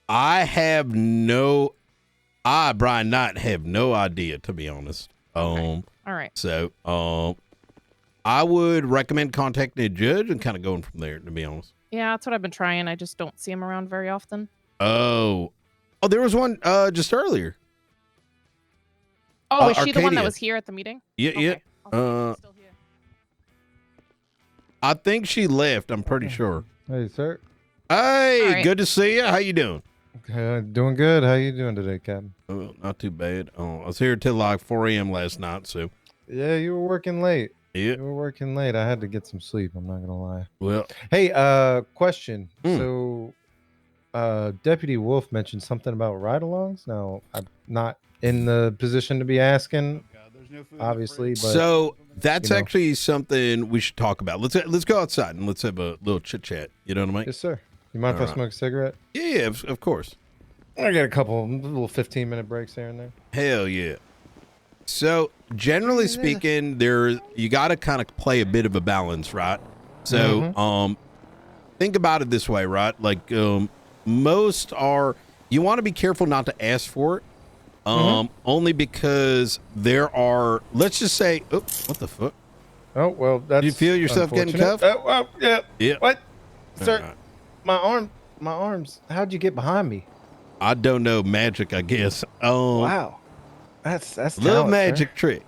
Brian Knight have no idea, to be honest. All right. So, I would recommend contacting a judge and kind of going from there, to be honest. Yeah, that's what I've been trying. I just don't see him around very often. Oh, there was one just earlier. Oh, is she the one that Arcadia. was here at the meeting? Yeah, Okay. yeah. I think she left. I'm pretty sure. Hey, sir. Hey, All right. good to see you. How you doing? Doing good. How you doing today, Captain? Oh, not too bad. I was here till like 4 a.m. last night, so. Yeah, you were working late. Yeah. You were working late. I had to get some sleep. I'm not gonna lie. Well. Hey, question. So, Deputy Wolf mentioned something about ride-alongs. Now, I'm not in the position to be asking, obviously, but So that's you know. actually something we should talk about. Let's go outside and let's have a little chit chat. You know what I mean? Yes, sir. You mind if I All right. smoke a cigarette? Yeah, of course. I get a couple little 15-minute breaks here and there. Hell yeah. So generally speaking, you got to kind of play a bit of a balance, right? So think about it this way, right? Like most are, you want to be careful not to ask for it. Only because there are, let's just say, oh, what the fuck? Oh, well, that's you feel yourself getting unfortunate. cuffed? Oh, yeah. Yeah. What? Sir, All right. my arms, how'd you get behind me? I don't know, magic, I guess. Wow. That's little talent, magic sir. trick.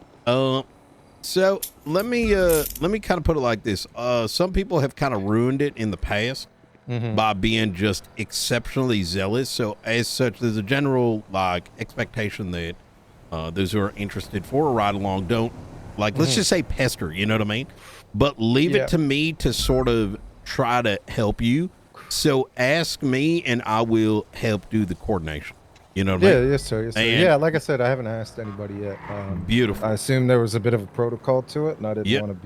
So let me kind of put it like this. Some people have kind of ruined it in the past by being just exceptionally zealous. So as such, there's a general like expectation that those who are interested for a ride along don't like, let's just say pester, you know what I mean? But leave Yeah. it to me to sort of try to help you. So ask me and I will help do the coordination. You know what I Yeah, mean? yes, sir. Yes, sir. And- Yeah, like I said, I haven't asked anybody yet. Beautiful. I assumed there was a bit of a protocol to it, and I didn't Yep. want to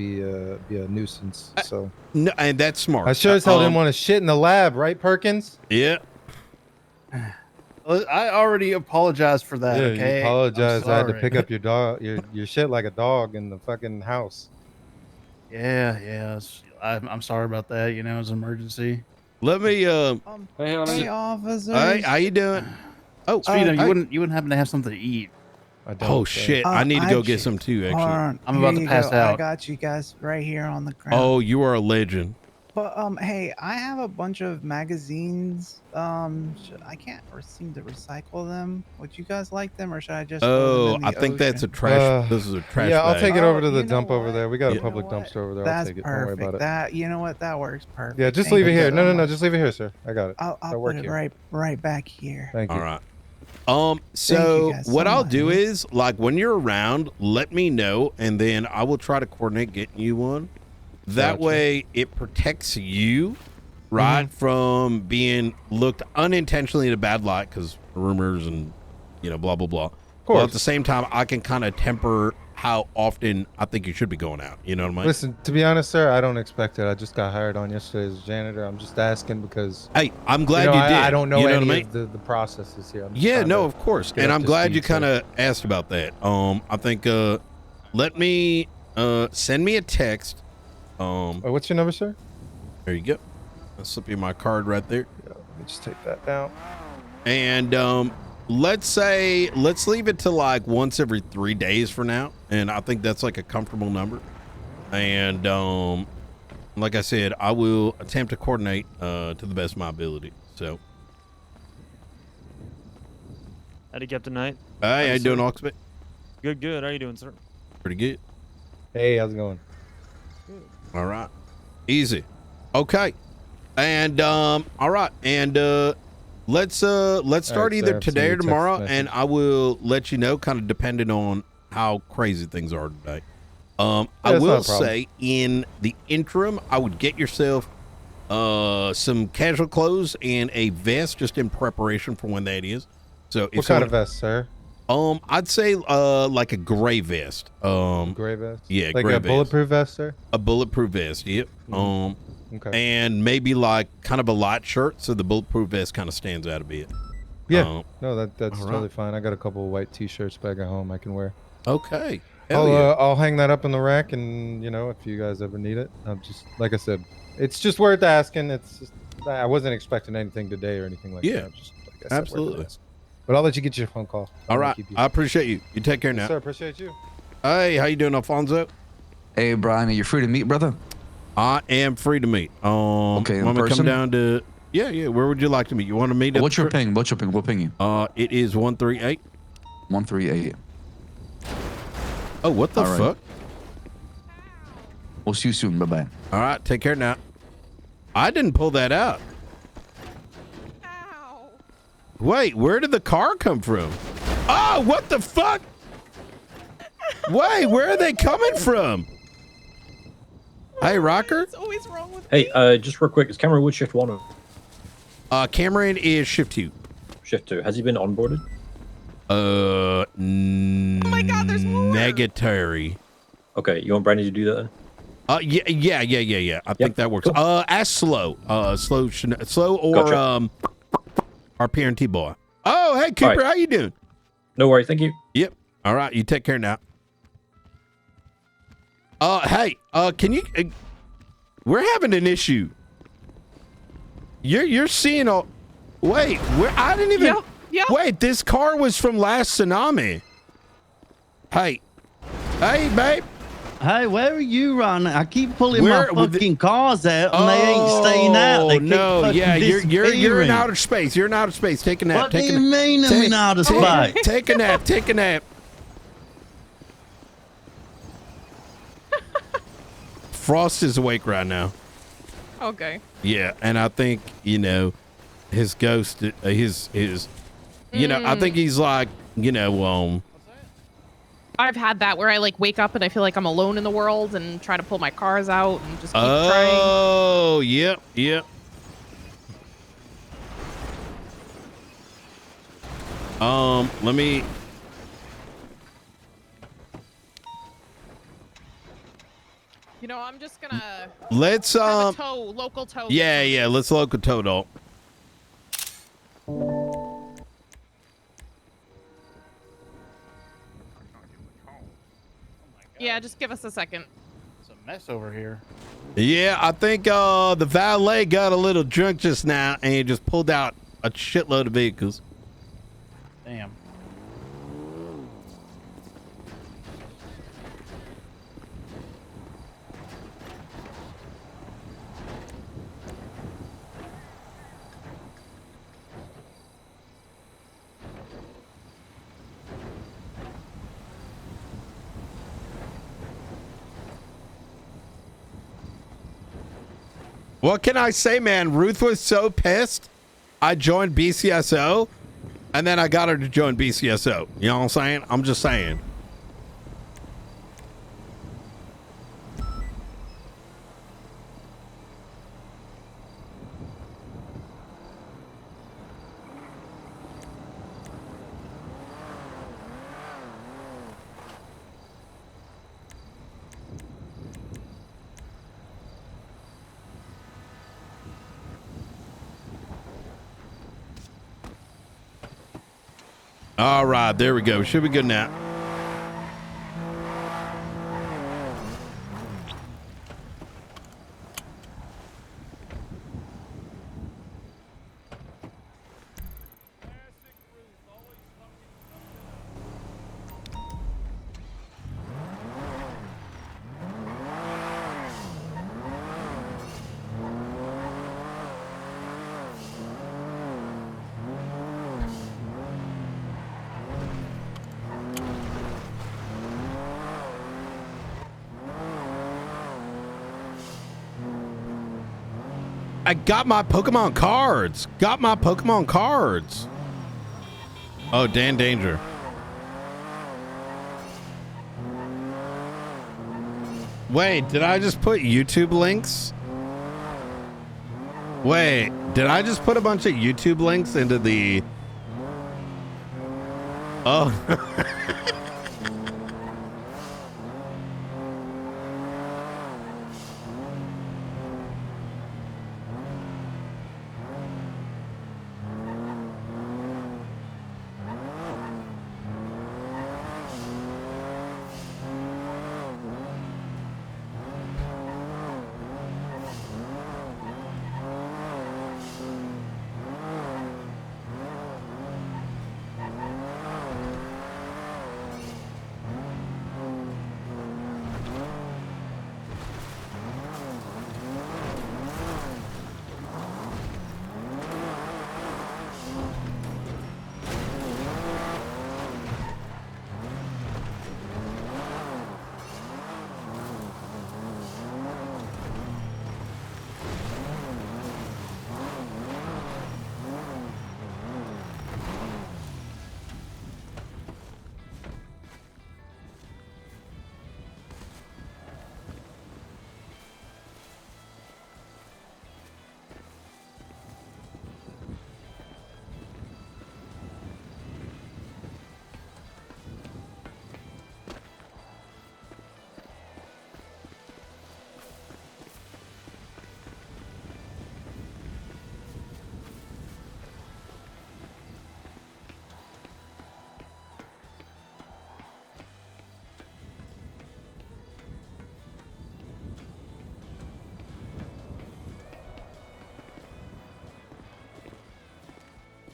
be a nuisance. So No, and that's smart. I sure as hell didn't want to shit in the lab, right, Perkins? Yeah. I already apologized for that. Yeah, Okay, you apologize. I'm I had to sorry. pick up your dog, your shit like a dog in the fucking house. Yeah. I'm sorry about that. You know, it's an emergency. Let me Hey, officers. Hey, how you doing? Oh, Speedo, hey. you wouldn't happen to have something to eat? Oh shit! I need to go get some too. Actually, I'm about to pass out. I got you guys right here on the ground. Oh, you are a legend. But hey, I have a bunch of magazines. I can't seem to recycle them. Would you guys like them, or should I just? throw Oh, them in I the think that's a ocean? trash. This is a trash. Yeah, I'll bag. take it over to the you know dump over what? there. We got a You public know dumpster over there. That's I'll take it. Don't worry perfect. about it. That you know what? That works perfect. Yeah, just Thank leave it you here. so No, much. just leave it here, sir. I got it. I'll I work put it here. right back here. Thank you. All right. So guys what so I'll much. do is, like, when you're around, let me know, and then I will try to coordinate getting you one. That Gotcha. way, it protects you, right, from being looked unintentionally in a bad light because rumors and blah blah blah. course. Well, at the same time, I can kind of temper how often I think you should be going out. You know what I mean? Listen, to be honest, sir, I don't expect it. I just got hired on yesterday as a janitor. I'm just asking because. Hey, I'm glad you I, did. I don't know You know any what I of the processes here. I'm just Yeah, trying no, to of course, get and up I'm to glad speed, you sir. kind of asked about that. I think let me send me a text. What's your number, sir? There you go. I'll slip you my card right there. Let me just take that down. And let's leave it to like once every 3 days for now, and I think that's like a comfortable number. And like I said, I will attempt to coordinate to the best of my ability. So, Howdy, Captain Knight. hey, how you doing, Oxbit? Good, good. How you doing, sir? Pretty good. Hey, how's it going? All right, easy. Okay, and all right, and let's start right, so I either have today or some text tomorrow, message. and I will let you know, kind of depending on how crazy things are today. I That's will not a problem. say in the interim, I would get yourself some casual clothes and a vest just in preparation for when that is. So if What kind of vest, sir? I'd say like a gray vest. Gray vest? Yeah, Like gray a vest. bulletproof vest, sir? A bulletproof vest, yep. Okay. And maybe like kind of a light shirt so the bulletproof vest kind of stands out a bit. Yeah. No, that's all totally right. fine. I got a couple of white t-shirts back at home I can wear. Okay. Hell yeah. I'll hang that up in the rack, and if you guys ever need it, I'm just like I said, it's just worth asking. It's just I wasn't expecting anything today or anything like Yeah, that. Just like I said, worth absolutely. asking. But I'll let you get your phone call. All right. I appreciate you. You take care Yes, now. sir. Appreciate you. Hey, how you doing, Alfonso? Hey, Brian, are you free to meet, brother? I am free to meet. Okay, in want me to come person? down to? Yeah. Where would you like to meet? You want to meet? What's your ping? What's your ping? What ping you? It is 138. 138. Oh, what the All right. fuck? We'll see you soon. Bye bye. All right, take care now. I didn't pull that out. Wait, where did the car come from? Oh, what the fuck? Wait, where are they coming from? Hey, Rocker. Always wrong with Hey, just real quick, is Cameron Wood shift 1 or Cameron is shift 2. shift 2? Has he been onboarded? Oh my God, there's more. Negatory. Okay, you want Brandy to do that then? Yeah. I think that works. Ask Slow. Slow or Gotcha. our PRT boy. Oh, hey Cooper, right. how you doing? No worries, thank you. Yep. All right, you take care now. Hey, can you? We're having an issue. You're seeing all. Wait, I didn't even. Yep. Wait, this car was from last tsunami. Hey, babe. Hey, where are you running? I keep pulling Where- my fucking cars out and they ain't staying out. They keep no, fucking yeah, you're in disappearing. outer space. You're in outer space. Take a nap. What do you mean I'm in outer space? Take a nap. Take a nap. Frost is awake right now. Okay. Yeah, and I think his ghost, his I think he's like I've had that where I like wake up and I feel like I'm alone in the world and try to pull my cars out and just keep trying. Oh, yep. Let me. I'm just gonna. Let's have a tow, local tow. Yeah. Let's local tow dog. Yeah, just give us a second. It's a mess over here. Yeah, I think the valet got a little drunk just now and he just pulled out a shitload of vehicles. Damn. What can I say, man? Ruth was so pissed. I joined BCSO, and then I got her to join BCSO. You know what I'm saying? I'm just saying. All right, there we go. Should be good now. I got my Pokemon cards. Got my Pokemon cards. Oh, Dan Danger. Wait, did I just put YouTube links? Wait, did I just put a bunch of YouTube links into the... Oh.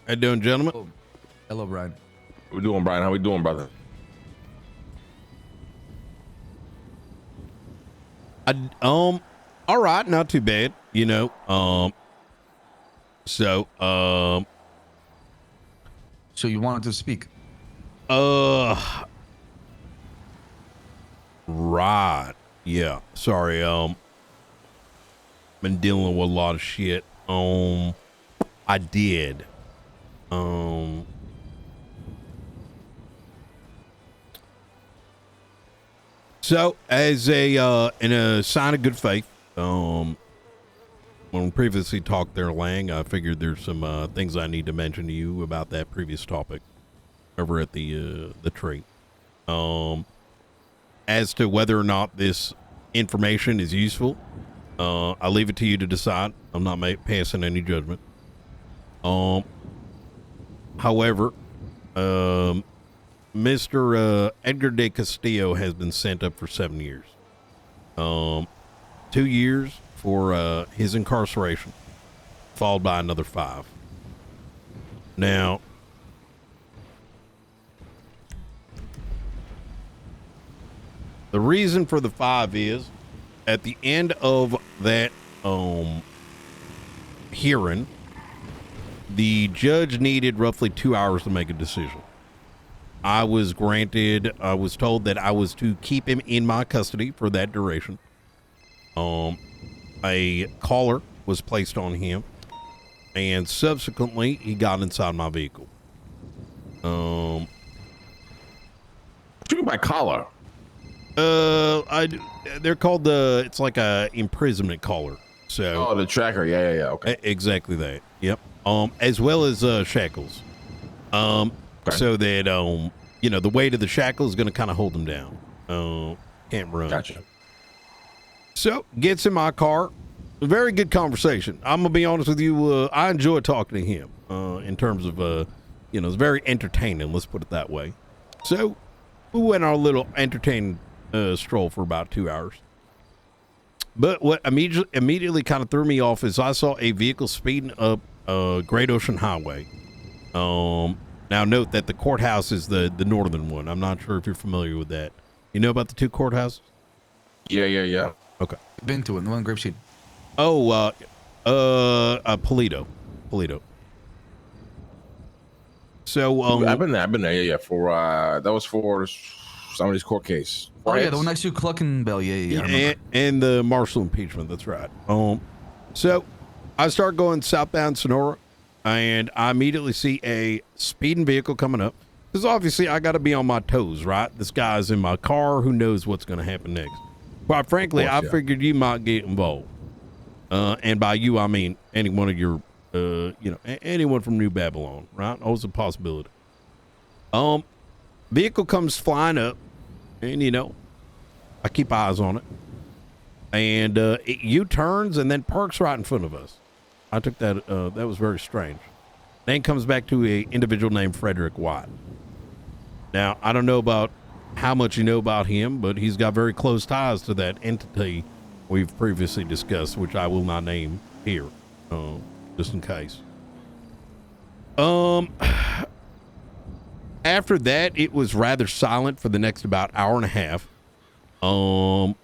How you doing, gentlemen? Hello, Brian. How we doing, Brian? How we doing, brother? All right, not too bad, you know. So you wanted to speak? Right. Yeah. Sorry. Been dealing with a lot of shit. I did. So as in a sign of good faith, when we previously talked there, Lang, I figured there's some things I need to mention to you about that previous topic over at the tree. As to whether or not this information is useful, I leave it to you to decide. I'm not passing any judgment. However, Mr. Edgar de Castillo has been sent up for 7 years. 2 years for his incarceration, followed by another 5. Now, the reason for the 5 is at the end of that hearing, the judge needed roughly 2 hours to make a decision. I was told that I was to keep him in my custody for that duration. A collar was placed on him, and subsequently he got inside my vehicle. What do you mean by collar? They're called it's like a imprisonment collar. So the tracker, yeah, okay. Exactly that. Yep. As well as shackles. So that you know, the weight of the shackle is going to kind of hold him down. Can't run. Gotcha. So gets in my car. Very good conversation. I'm gonna be honest with you. I enjoy talking to him. In terms of you know, it's very entertaining. Let's put it that way. So we went on a little entertaining stroll for about 2 hours. But what immediately kind of threw me off is I saw a vehicle speeding up Great Ocean Highway. Now note that the courthouse is the northern one. I'm not sure if you're familiar with that. You know about the 2 courthouses? Yeah. Okay. Been to it. The one in Grapeseed. Oh, Polito. So I've been there. Yeah. For that was for somebody's court case. Oh yeah, the one next to Cluckenbell. Yeah. And the Marshall impeachment. That's right. So I start going southbound Sonora, and I immediately see a speeding vehicle coming up. Because obviously I got to be on my toes, right? This guy's in my car. Who knows what's going to happen next? Quite frankly, I figured you might get involved. And by you, I mean any one of your, anyone from New Babylon, right? Always a possibility. Vehicle comes flying up, and, I keep eyes on it. And it U-turns and then parks right in front of us. I took that, that was very strange. Then comes back to a individual named Frederick White. Now, I don't know about how much you know about him, but he's got very close ties to that entity we've previously discussed, which I will not name here, just in case. After that, it was rather silent for the next about hour and a half. I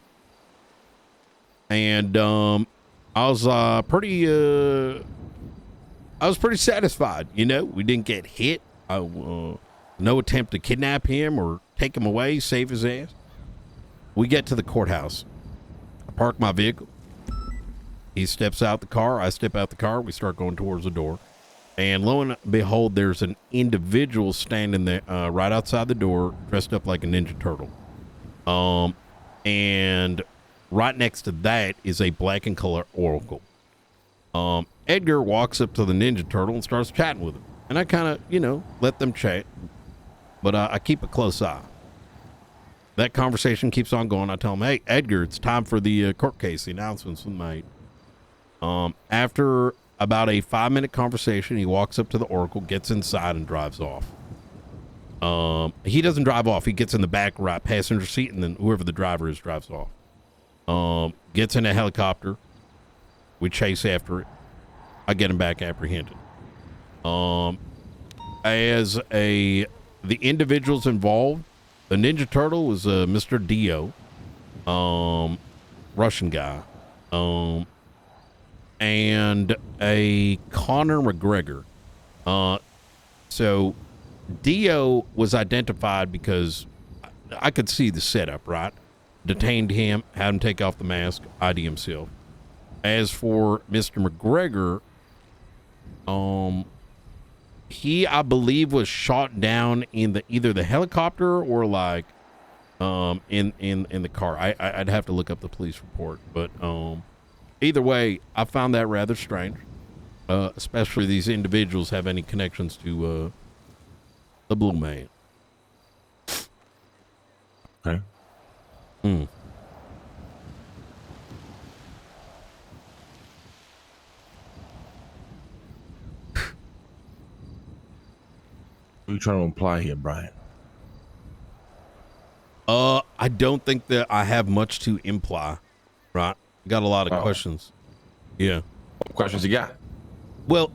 was pretty satisfied. We didn't get hit. No attempt to kidnap him or take him away, save his ass. We get to the courthouse. I park my vehicle. He steps out the car. I step out the car. We start going towards the door. And lo and behold, there's an individual standing there right outside the door, dressed up like a Ninja Turtle. And right next to that is a black and color Oracle. Edgar walks up to the Ninja Turtle and starts chatting with him. And I kind of, let them chat. But I keep a close eye. That conversation keeps on going. I tell him, hey, Edgar, it's time for the court case. The announcement's been made. After about a 5-minute conversation, he walks up to the Oracle, gets inside, and drives off. He doesn't drive off. He gets in the back right passenger seat, and then whoever the driver is drives off. Gets in a helicopter. We chase after it. I get him back apprehended. The individuals involved, the Ninja Turtle was Mr. Dio, Russian guy, and a Conor McGregor. So Dio was identified because I could see the setup, right? Detained him, had him take off the mask, ID himself. As for Mr. McGregor, he, I believe, was shot down in either the helicopter or like in the car. I'd have to look up the police report, but either way, I found that rather strange. Especially if these individuals have any connections to the Blue Man. Okay. What are you trying to imply here, Brian? I don't think that I have much to imply, right? Got a lot of questions. Yeah. What questions you got? Well,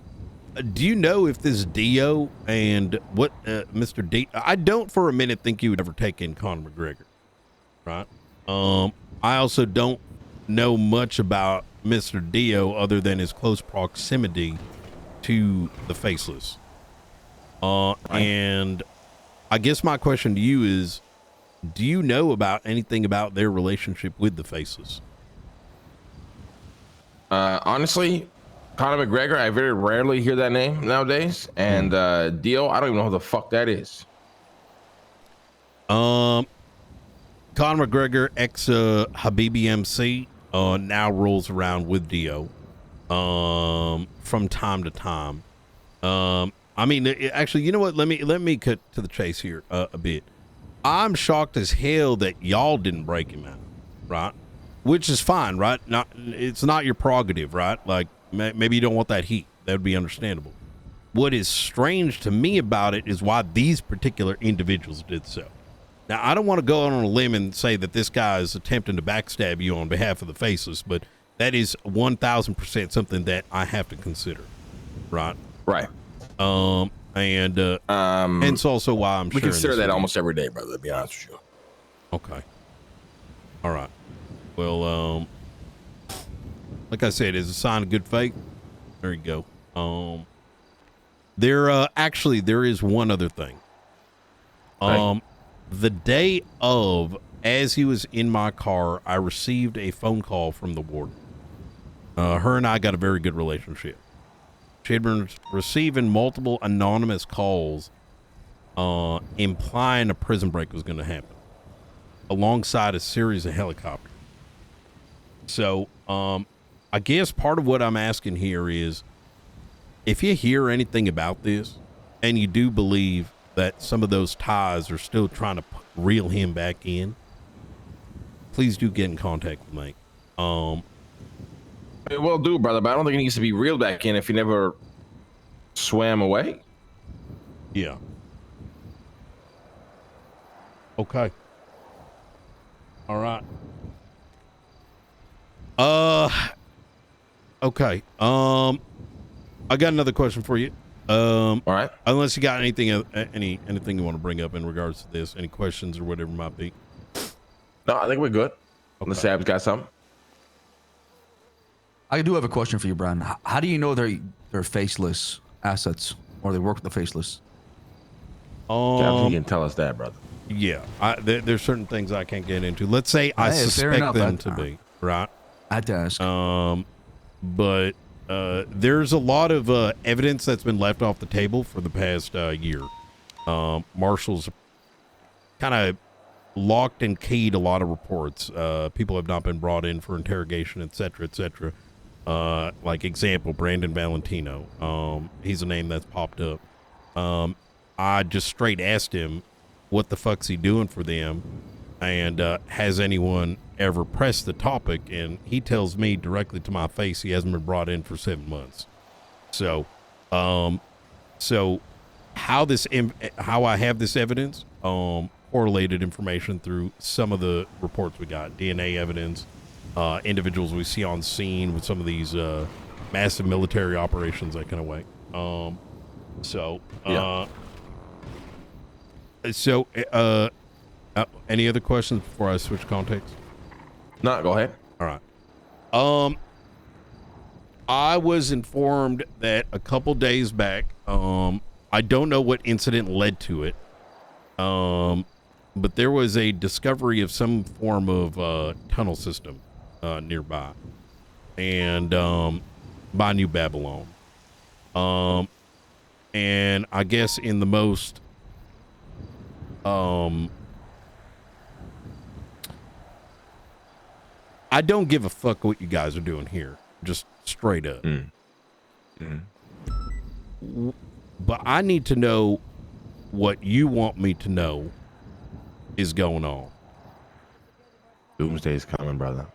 do you know if this Dio and what Mr. D? I don't for a minute think you would ever take in Conor McGregor, right? I also don't know much about Mr. Dio other than his close proximity to the Faceless. And I guess my question to you is, do you know about anything about their relationship with the Faceless? Honestly, Conor McGregor, I very rarely hear that name nowadays. And Dio, I don't even know who the fuck that is. Conor McGregor, ex Habibi MC, now rolls around with Dio from time to time. I mean, actually, you know what? Let me cut to the chase here a bit. I'm shocked as hell that y'all didn't break him out, right? Which is fine, right? It's not your prerogative, right? Like, maybe you don't want that heat. That would be understandable. What is strange to me about it is why these particular individuals did so. Now, I don't want to go out on a limb and say that this guy is attempting to backstab you on behalf of the Faceless, but that is 1,000% something that I have to consider, right? Right. And it's also why I'm we consider that almost every day, brother, to be honest with you. Okay. All right. Well, like I said, it's a sign of good faith. There you go. There is one other thing. The day of, as he was in my car, I received a phone call from the warden. Her and I got a very good relationship. She had been receiving multiple anonymous calls implying a prison break was going to happen, alongside a series of helicopters. So, I guess part of what I'm asking here is, if you hear anything about this, and you do believe that some of those ties are still trying to reel him back in, please do get in contact with me. It will do, brother, but I don't think it needs to be reeled back in if he never swam away. Yeah. Okay. All right. Okay. I got another question for you. All right. Unless you got anything you want to bring up in regards to this, any questions or whatever it might be. No, I think we're good. Unless Sab's got something. I do have a question for you, Brian. How do you know they're faceless assets, or they work with the faceless? You can tell us that, brother. Yeah, there's certain things I can't get into. Let's say I suspect them to be, right? I had to ask. But there's a lot of evidence that's been left off the table for the past year. Marshals kind of locked and keyed a lot of reports. People have not been brought in for interrogation, etc., etc. Like example, Brandon Valentino. He's a name that's popped up. I just straight asked him, what the fuck's he doing for them? And has anyone ever pressed the topic? And he tells me directly to my face he hasn't been brought in for 7 months. So, so how I have this evidence, correlated information through some of the reports we got, DNA evidence, individuals we see on scene with some of these massive military operations, that kind of way. Any other questions before I switch context? No, go ahead. All right. I was informed that a couple days back, I don't know what incident led to it, but there was a discovery of some form of tunnel system nearby, and by New Babylon. And I guess in the most I don't give a fuck what you guys are doing here, just straight up. But I need to know what you want me to know is going on. Doomsday is coming, brother.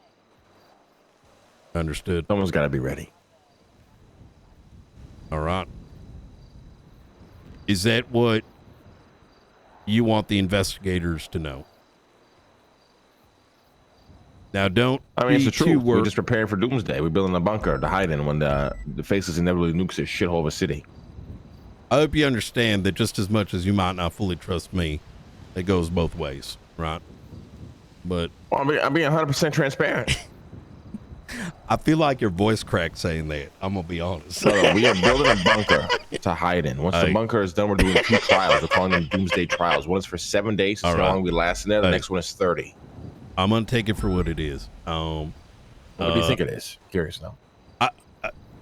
Understood. Someone's got to be ready. All right. Is that what you want the investigators to know? Now, don't. I mean, it's the be too truth. We're worried. just preparing for Doomsday. We're building a bunker to hide in when the faceless inevitably nukes this shithole of a city. I hope you understand that just as much as you might not fully trust me, it goes both ways, right? But well, I'm being 100% transparent. I feel like your voice cracked saying that. I'm gonna be honest. So we are building a bunker to hide in. Once the bunker is done, we're doing 2 trials. We're calling them Doomsday trials. One is for 7 days. So how long we last in there. The next one is 30. I'm gonna take it for what it is. What do you think it is? Curious now.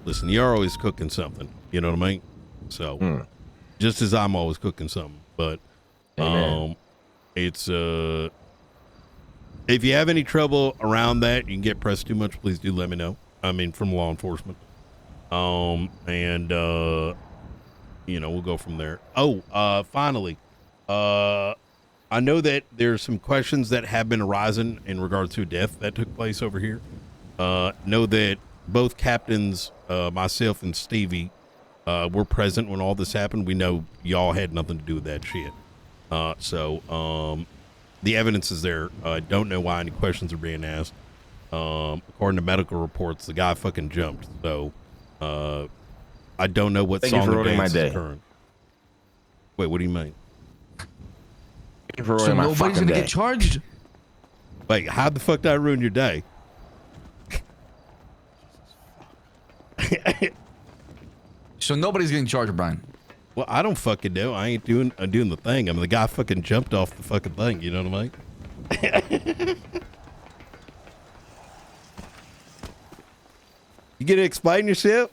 Listen, you're always cooking something. You know what I mean? So, just as I'm always cooking something, but it's if you have any trouble around that, you can get pressed too much. Please do let me know. I mean, from law enforcement. And we'll go from there. Finally, I know that there's some questions that have been arising in regards to a death that took place over here. Know that both captains, myself and Stevie, were present when all this happened. We know y'all had nothing to do with that shit. The evidence is there. I don't know why any questions are being asked. According to medical reports, the guy fucking jumped. So, I don't know what Thank you song for and ruining dance my is day. current. Wait, what do you mean? Thank you for So ruining my nobody's fucking gonna day. get charged? Wait, how the fuck did I ruin your day? So nobody's getting charged, Brian. Well, I don't fucking know. I ain't doing the thing. I mean, the guy fucking jumped off the fucking thing. You know what I mean? You gonna explain yourself?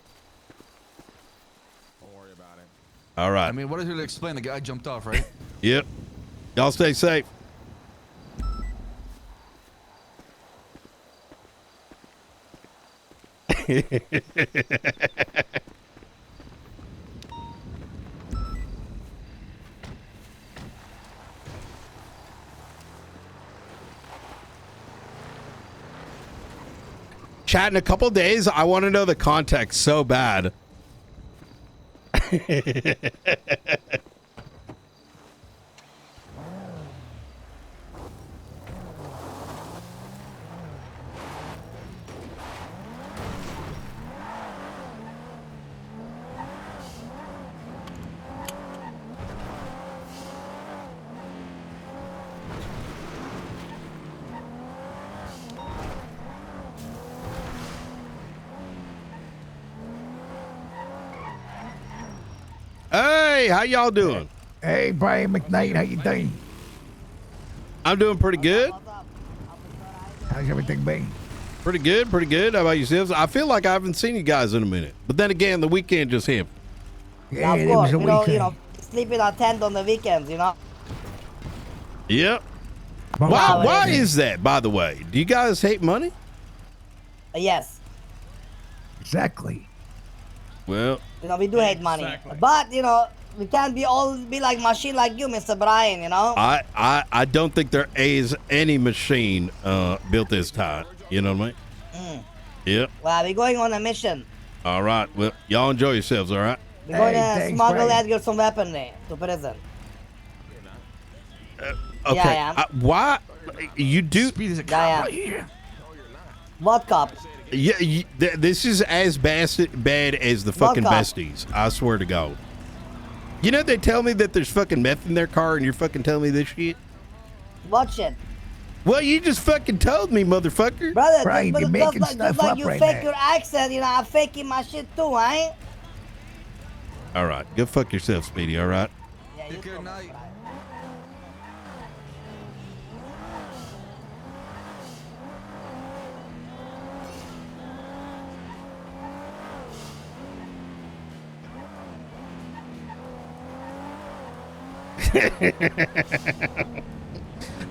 Don't worry about it. All right. I mean, what is there to explain? The guy jumped off, right? Yep. Y'all stay safe. Chat, in a couple days, I want to know the context so bad. Hey, how y'all doing? Hey, Brian McKnight, how you doing? I'm doing pretty good. How's everything been? Pretty good, pretty good. How about yourselves? I feel like I haven't seen you guys in a minute. But then again, the weekend just hit. Yeah, of course, sleeping on tent on the weekends, Yep. Wow, Why it is. is that, by the way? Do you guys hate money? Yes. Exactly. Well, We do hate money. But, we can't all be like machine like you, Mr. Brian, I don't think there is any machine built this time. You know what I mean? Yep. Well, we're going on a mission. All right. Well, y'all enjoy yourselves, all right? We're going to smuggle Edgar some weaponry to prison. Okay. Yeah. Why? You do? Yeah. What cop? Yeah, this is as bad as the fucking Fuck off. besties. I swear to God. You know they tell me that there's fucking meth in their car, and you're fucking telling me this shit. What shit? Well, you just fucking told me, motherfucker. Brother, Brian, you're making just stuff like up you right fake now. your accent, I'm faking my shit too, eh? All right, go fuck yourself, Speedy. All right. Yeah, you Good night.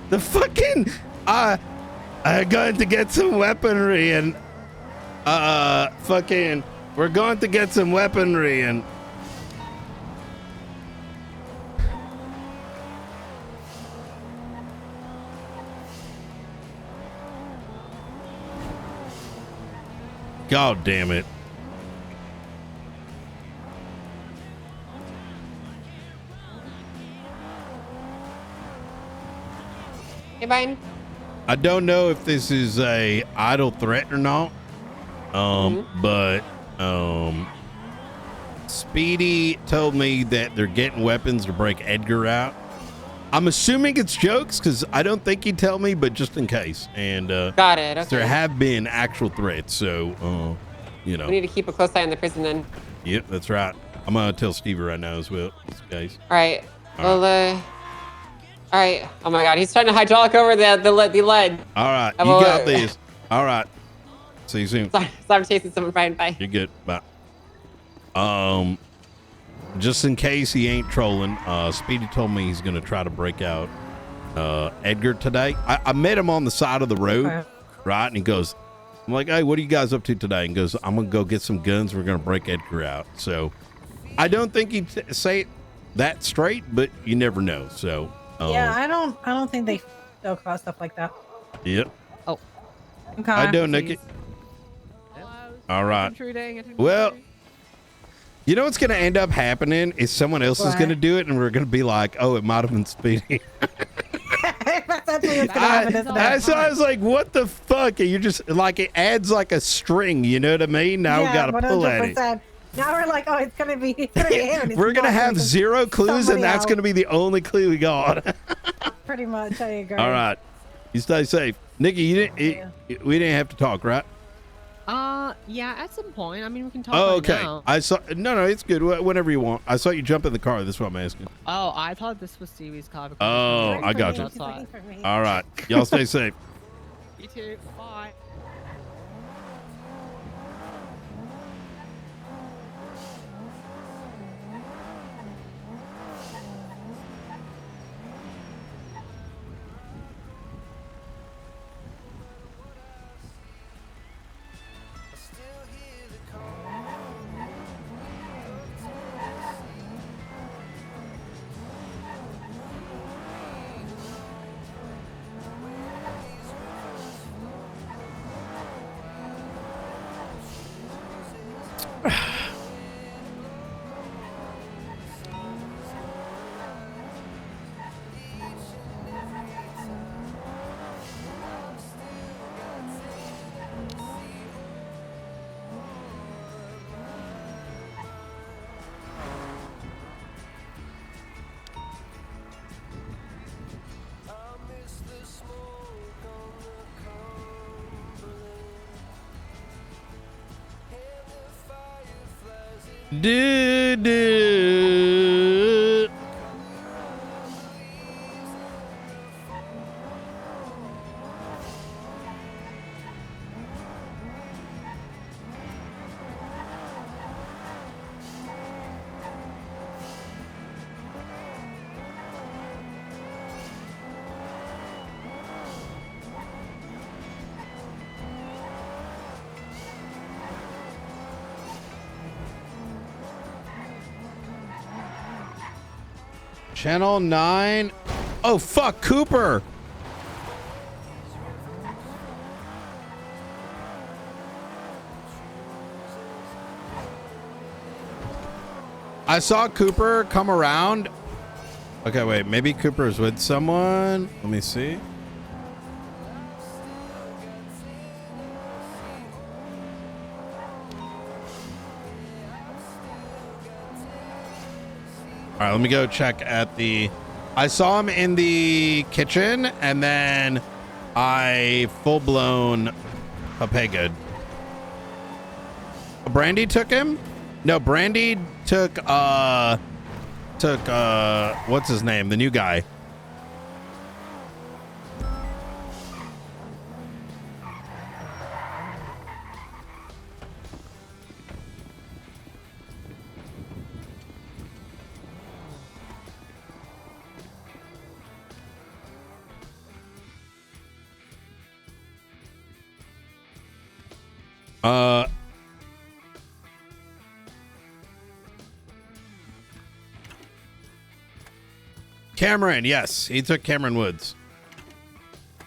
The fucking I'm going to get some weaponry and fucking we're going to get some weaponry and God damn it. Hey, Brian. I don't know if this is a idle threat or not. But Speedy told me that they're getting weapons to break Edgar out. I'm assuming it's jokes because I don't think he'd tell me, but just in case. And Got it. Okay. there have been actual threats, so you know. We need to keep a close eye on the prison then. Yep, that's right. I'm gonna tell Stevie right now as well, just in case. All right. All right. Oh my God, he's trying to hydraulic over the lead. All right, I'm you got all- this. All right. See you soon. Sorry, I'm chasing someone, Brian. Bye. You're good. Bye. Just in case he ain't trolling, Speedy told me he's gonna try to break out Edgar today. I met him on the side of the road, right? And he goes, I'm like, hey, what are you guys up to today? And he goes, I'm gonna go get some guns. We're gonna break Edgar out. So I don't think he'd say it that straight, but you never know. So Yeah, I don't think they joke about stuff like that. Yep. Oh. Okay. I do, Nikki. All right. Well, you know what's going to end up happening is someone else is What? going to do it, and we're going to be like, "Oh, it might have been Speedy." That's actually what's gonna happen, isn't it? So I was like, "What the fuck?" And you're just like, it adds like a string. You know what I mean? Now we got to pull at it. 100%. Now we're like, oh, it's gonna be him. It's We're gonna not have be zero clues, and somebody that's else. gonna be the only clue we got. Pretty much, I agree. All right, you stay safe, Nikki. You didn't. We didn't have to talk, right? Yeah, at some point. I mean, we can talk Oh, right okay. now. I saw. No, it's good. Whenever you want. I saw you jump in the car. That's what I'm asking. Oh, I thought this was Stevie's car. because Oh, it's I got you. outside. All right, y'all stay safe. You too. Bye. Do. Channel 9. Oh, fuck, Cooper. I saw Cooper come around. Okay, wait. Maybe Cooper's with someone. Let me see. All right, let me go check at the... I saw him in the kitchen, and then I full-blown Papega. Brandy took him? No, Brandy took what's his name? The new guy. Cameron, yes. He took Cameron Woods.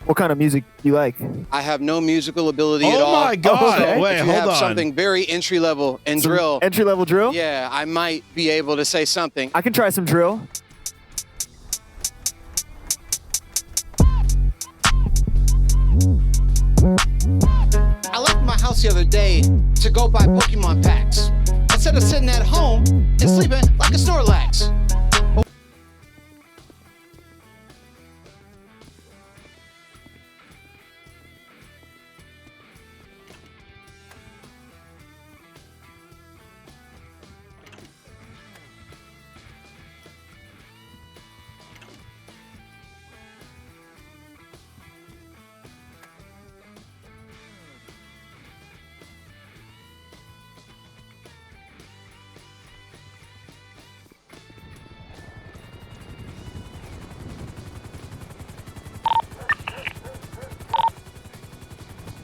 What kind of music do you like? I have no musical ability at all. Oh my God. okay. Wait, If you hold have on. something very entry level and drill. Entry level drill? Yeah, I might be able to say something. I can try some drill. I left my house the other day to go buy Pokemon packs. Instead of sitting at home and sleeping like a Snorlax.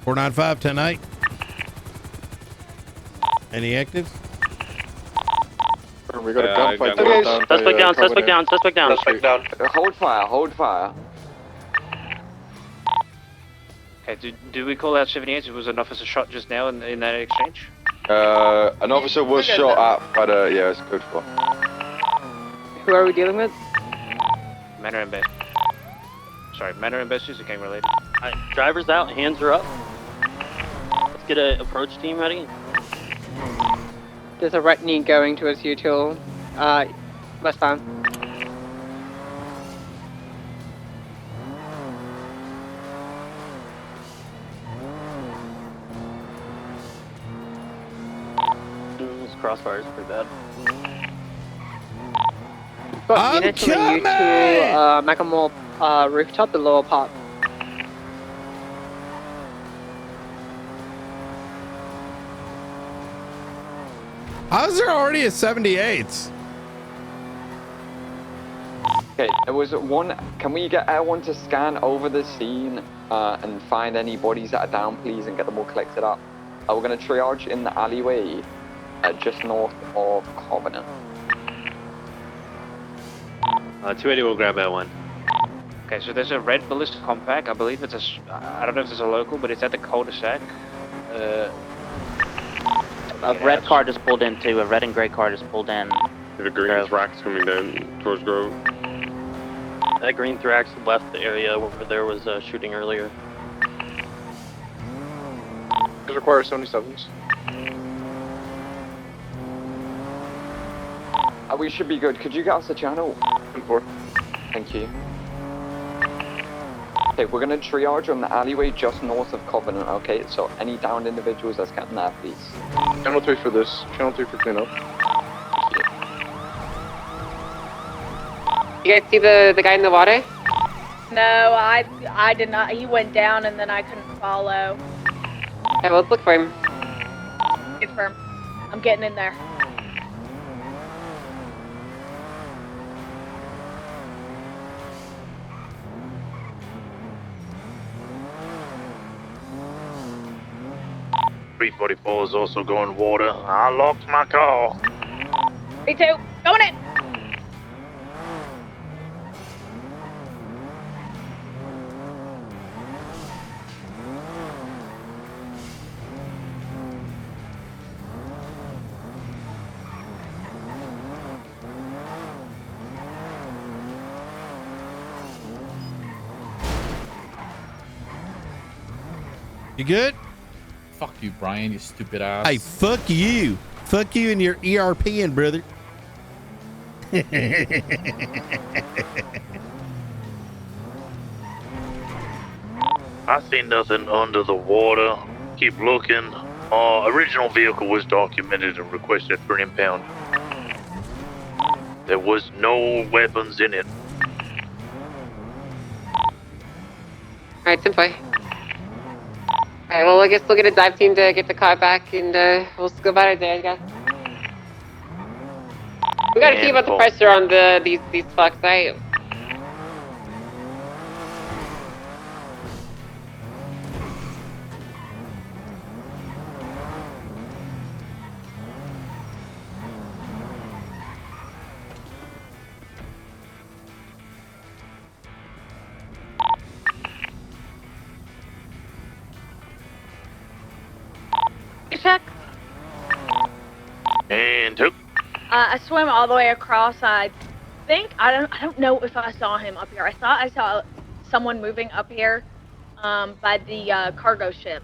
Four 495 tonight. Any active? We got a gunfight going down. Suspect down, suspect down, suspect down. Suspect down. Hold fire, hold fire. Okay, do we call out 78? Was an officer shot just now in that exchange? An officer was shot at, but yeah, it's code for. Who are we dealing with? Manor and Best. Sorry, Manor and Best is a gang related. Alright, drivers out, hands are up. Let's get an approach team ready. There's a retinue going towards you till westbound. This crossfire is pretty bad. Got units on you to Macklemore rooftop, the lower part. How's there already a 78? Okay, there was one. Can we get everyone to scan over the scene and find any bodies that are down, please, and get them all collected up? We're going to triage in the alleyway just north of Covenant. 280 will grab that one. Okay, so there's a red ballista compact. I believe it's I don't know if it's a local, but it's at the cul-de-sac. A red car just pulled in too. A red and gray car just pulled in. The green Thrax coming down towards Grove. That green Thrax left the area where there was a shooting earlier. It requires 77s. We should be good. Could you get us the channel? 4. Thank you. Okay, we're going to triage on the alleyway just north of Covenant, okay? So any downed individuals, let's get them there, please. Channel 3 for this. Channel 3 for cleanup. You guys see the guy in the water? No, I did not. He went down and then I couldn't follow. Okay, well, let's look for him. Good firm. I'm getting in there. .344 is also going water. I locked my car. Me too. Going in. You good? Fuck you, Brian, you stupid ass. Hey, fuck you. Fuck you and your ERPing, brother. I see nothing under the water. Keep looking. Original vehicle was documented and requested for an impound. There was no weapons in it. Alright, Senpai. Alright, well, I guess we'll get a dive team to get the car back and we'll just go about our day, I guess. We gotta keep up the pressure on these fucks, right? Check. And two. I swam all the way across. I think I don't know if I saw him up here. I thought I saw someone moving up here, by the cargo ship.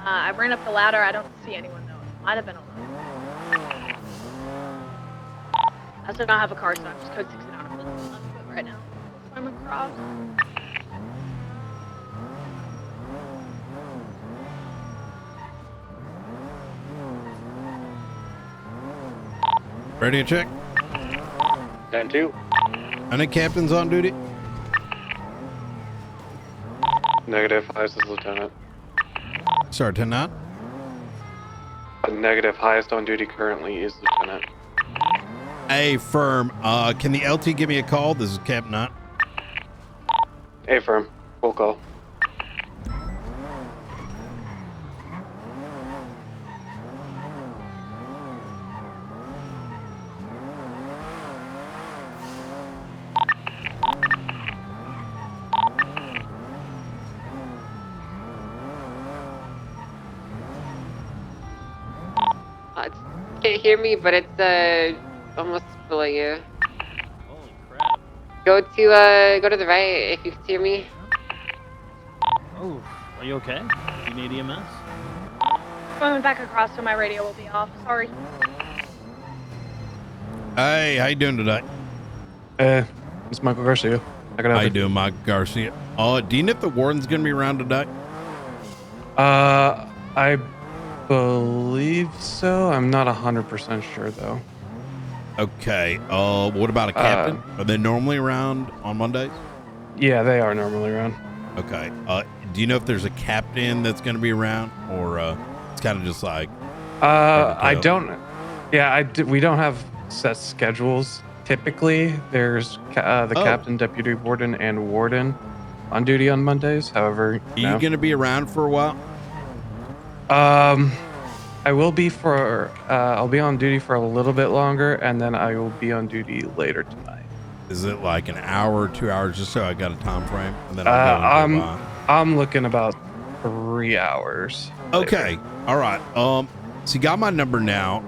I ran up the ladder. I don't see anyone though. It might have been alone. I still don't have a car, so I'm just code 16 on foot right now. Swim across. Ready to check? 10-2. Any captains on duty? Negative, highest is lieutenant. Sergeant. Negative, highest on duty currently is lieutenant. A firm. Can the LT give me a call? This is Cap Knot. A firm, full call. Can't hear me, but it's almost below you. Holy crap! Go to the right if you can hear me. Oh, are you okay? You need EMS? Swimming back across so my radio will be off. Sorry. Hey, how you doing today? It's Michael Garcia. How you doing, Mike Garcia? Do you know if the warden's gonna be around today? I believe so. I'm not 100% sure though. Okay. What about a captain? Are they normally around on Mondays? Yeah, they are normally around. Okay. Do you know if there's a captain that's going to be around, or it's kind of just like? I don't. Yeah, we don't have set schedules. Typically, there's the captain, deputy warden, and warden on duty on Mondays. However, are you going to be around for a while? I will be for. I'll be on duty for a little bit longer, and then I will be on duty later tonight. Is it like an hour or 2 hours, just so I got a time frame? And then I'm looking about 3 hours. Okay. All right. So you got my number now.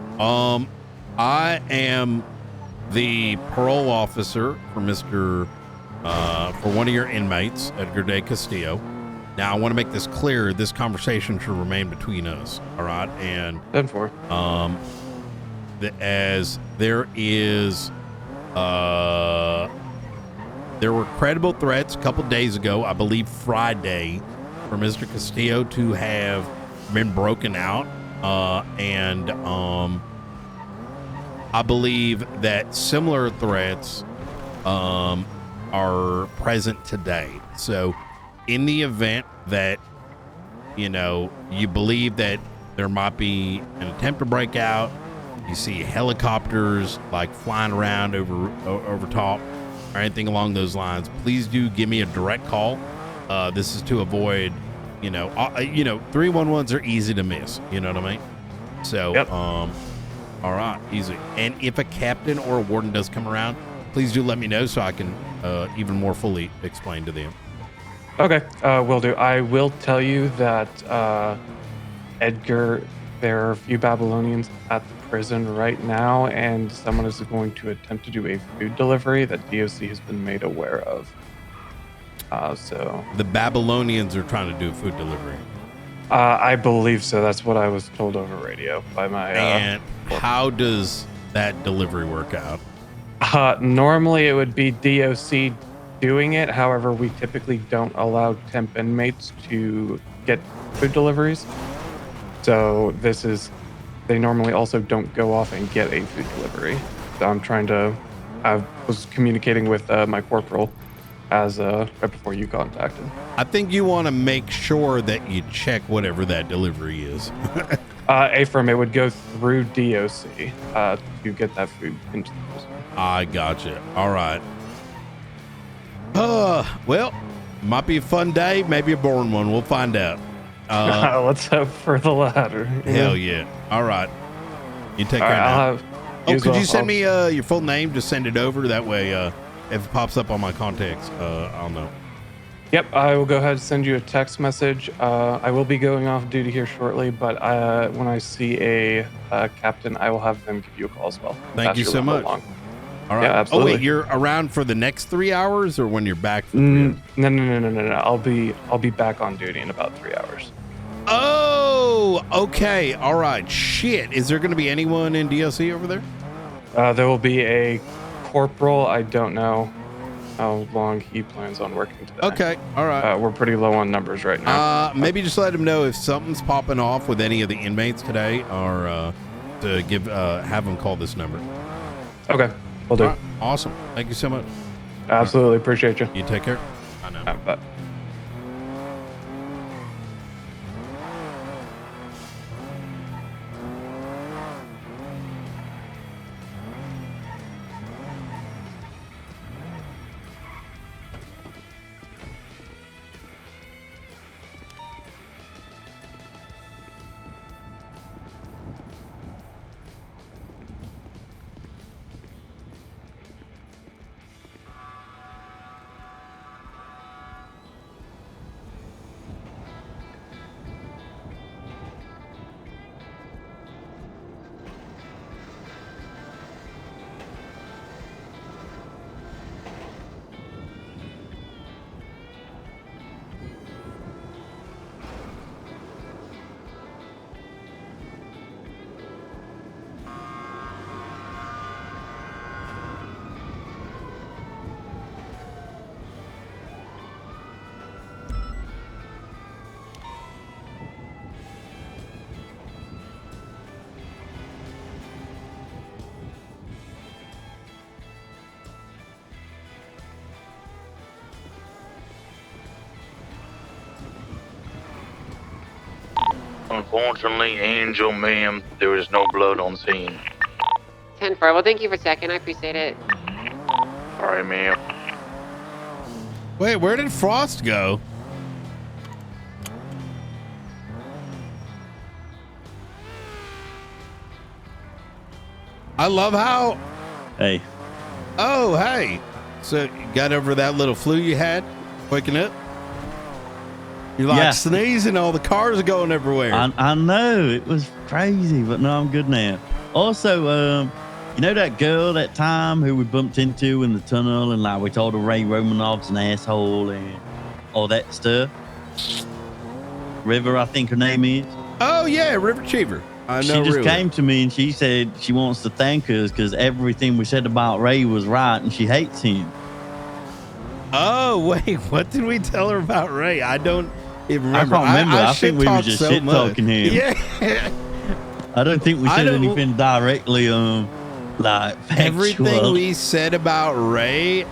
I am the parole officer for for one of your inmates, Edgar De Castillo. Now, I want to make this clear. This conversation should remain between us. All right. And as there is, there were credible threats a couple days ago, I believe Friday, for Mr. Castillo to have been broken out. I believe that similar threats are present today. So in the event that, you know, you believe that there might be an attempt to break out, you see helicopters like flying around over top or anything along those lines, please do give me a direct call. This is to avoid, 311s are easy to miss. You know what I mean? So, Yep. all right, easy. And if a captain or a warden does come around, please do let me know so I can even more fully explain to them. Okay, will do. I will tell you that Edgar, there are a few Babylonians at the prison right now, and someone is going to attempt to do a food delivery that DOC has been made aware of. So the Babylonians are trying to do a food delivery. I believe so. That's what I was told over radio by my. And how does that delivery work out? Normally, it would be DOC doing it. However, we typically don't allow temp inmates to get food deliveries. So they normally also don't go off and get a food delivery. So I was communicating with my corporal as right before you contacted. I think you want to make sure that you check whatever that delivery is. Affirm, it would go through DOC to get that food into the prison. I gotcha. All right. Well, might be a fun day, maybe a boring one. We'll find out. Let's hope for the latter. Hell yeah. All right. You take All care right, now. Could you send me your full name? Just send it over. That way, if it pops up on my contacts, I'll know. Yep, I will go ahead and send you a text message. I will be going off duty here shortly, but when I see a captain, I will have them give you a call as well. Thank you so much. Along. All right. Yeah, absolutely. Oh wait, you're around for the next 3 hours, or when you're back? For No. I'll be back on duty in about 3 hours. Oh, okay. All right. Shit. Is there going to be anyone in DOC over there? There will be a corporal. I don't know how long he plans on working today. Okay. All right. We're pretty low on numbers right now. Maybe just let him know if something's popping off with any of the inmates today, or to have him call this number. Okay. Will do. All right. Awesome. Thank you so much. Absolutely. Appreciate you. You take care. I know. Bye. Unfortunately, Angel, ma'am, there is no blood on scene. 10-4. Well, thank you for checking. I appreciate it. All right, ma'am. Wait, where did Frost go? I love how... Hey. Oh, hey. So you got over that little flu you had? Waking up? You're like sneezing, all the cars are going everywhere. I know, it was crazy, but no, I'm good now. Also, you know that girl that time who we bumped into in the tunnel, and like we told her Ray Romanov's an asshole and all that stuff? River, I think her name is. Oh yeah, River Cheever. I know. She just River. came to me and she said she wants to thank us because everything we said about Ray was right and she hates him. Oh wait, what did we tell her about Ray? I don't even remember. I can't remember. I think we were just shit talking him. Yeah. I don't think we said anything directly Like Everything factual. we said about Ray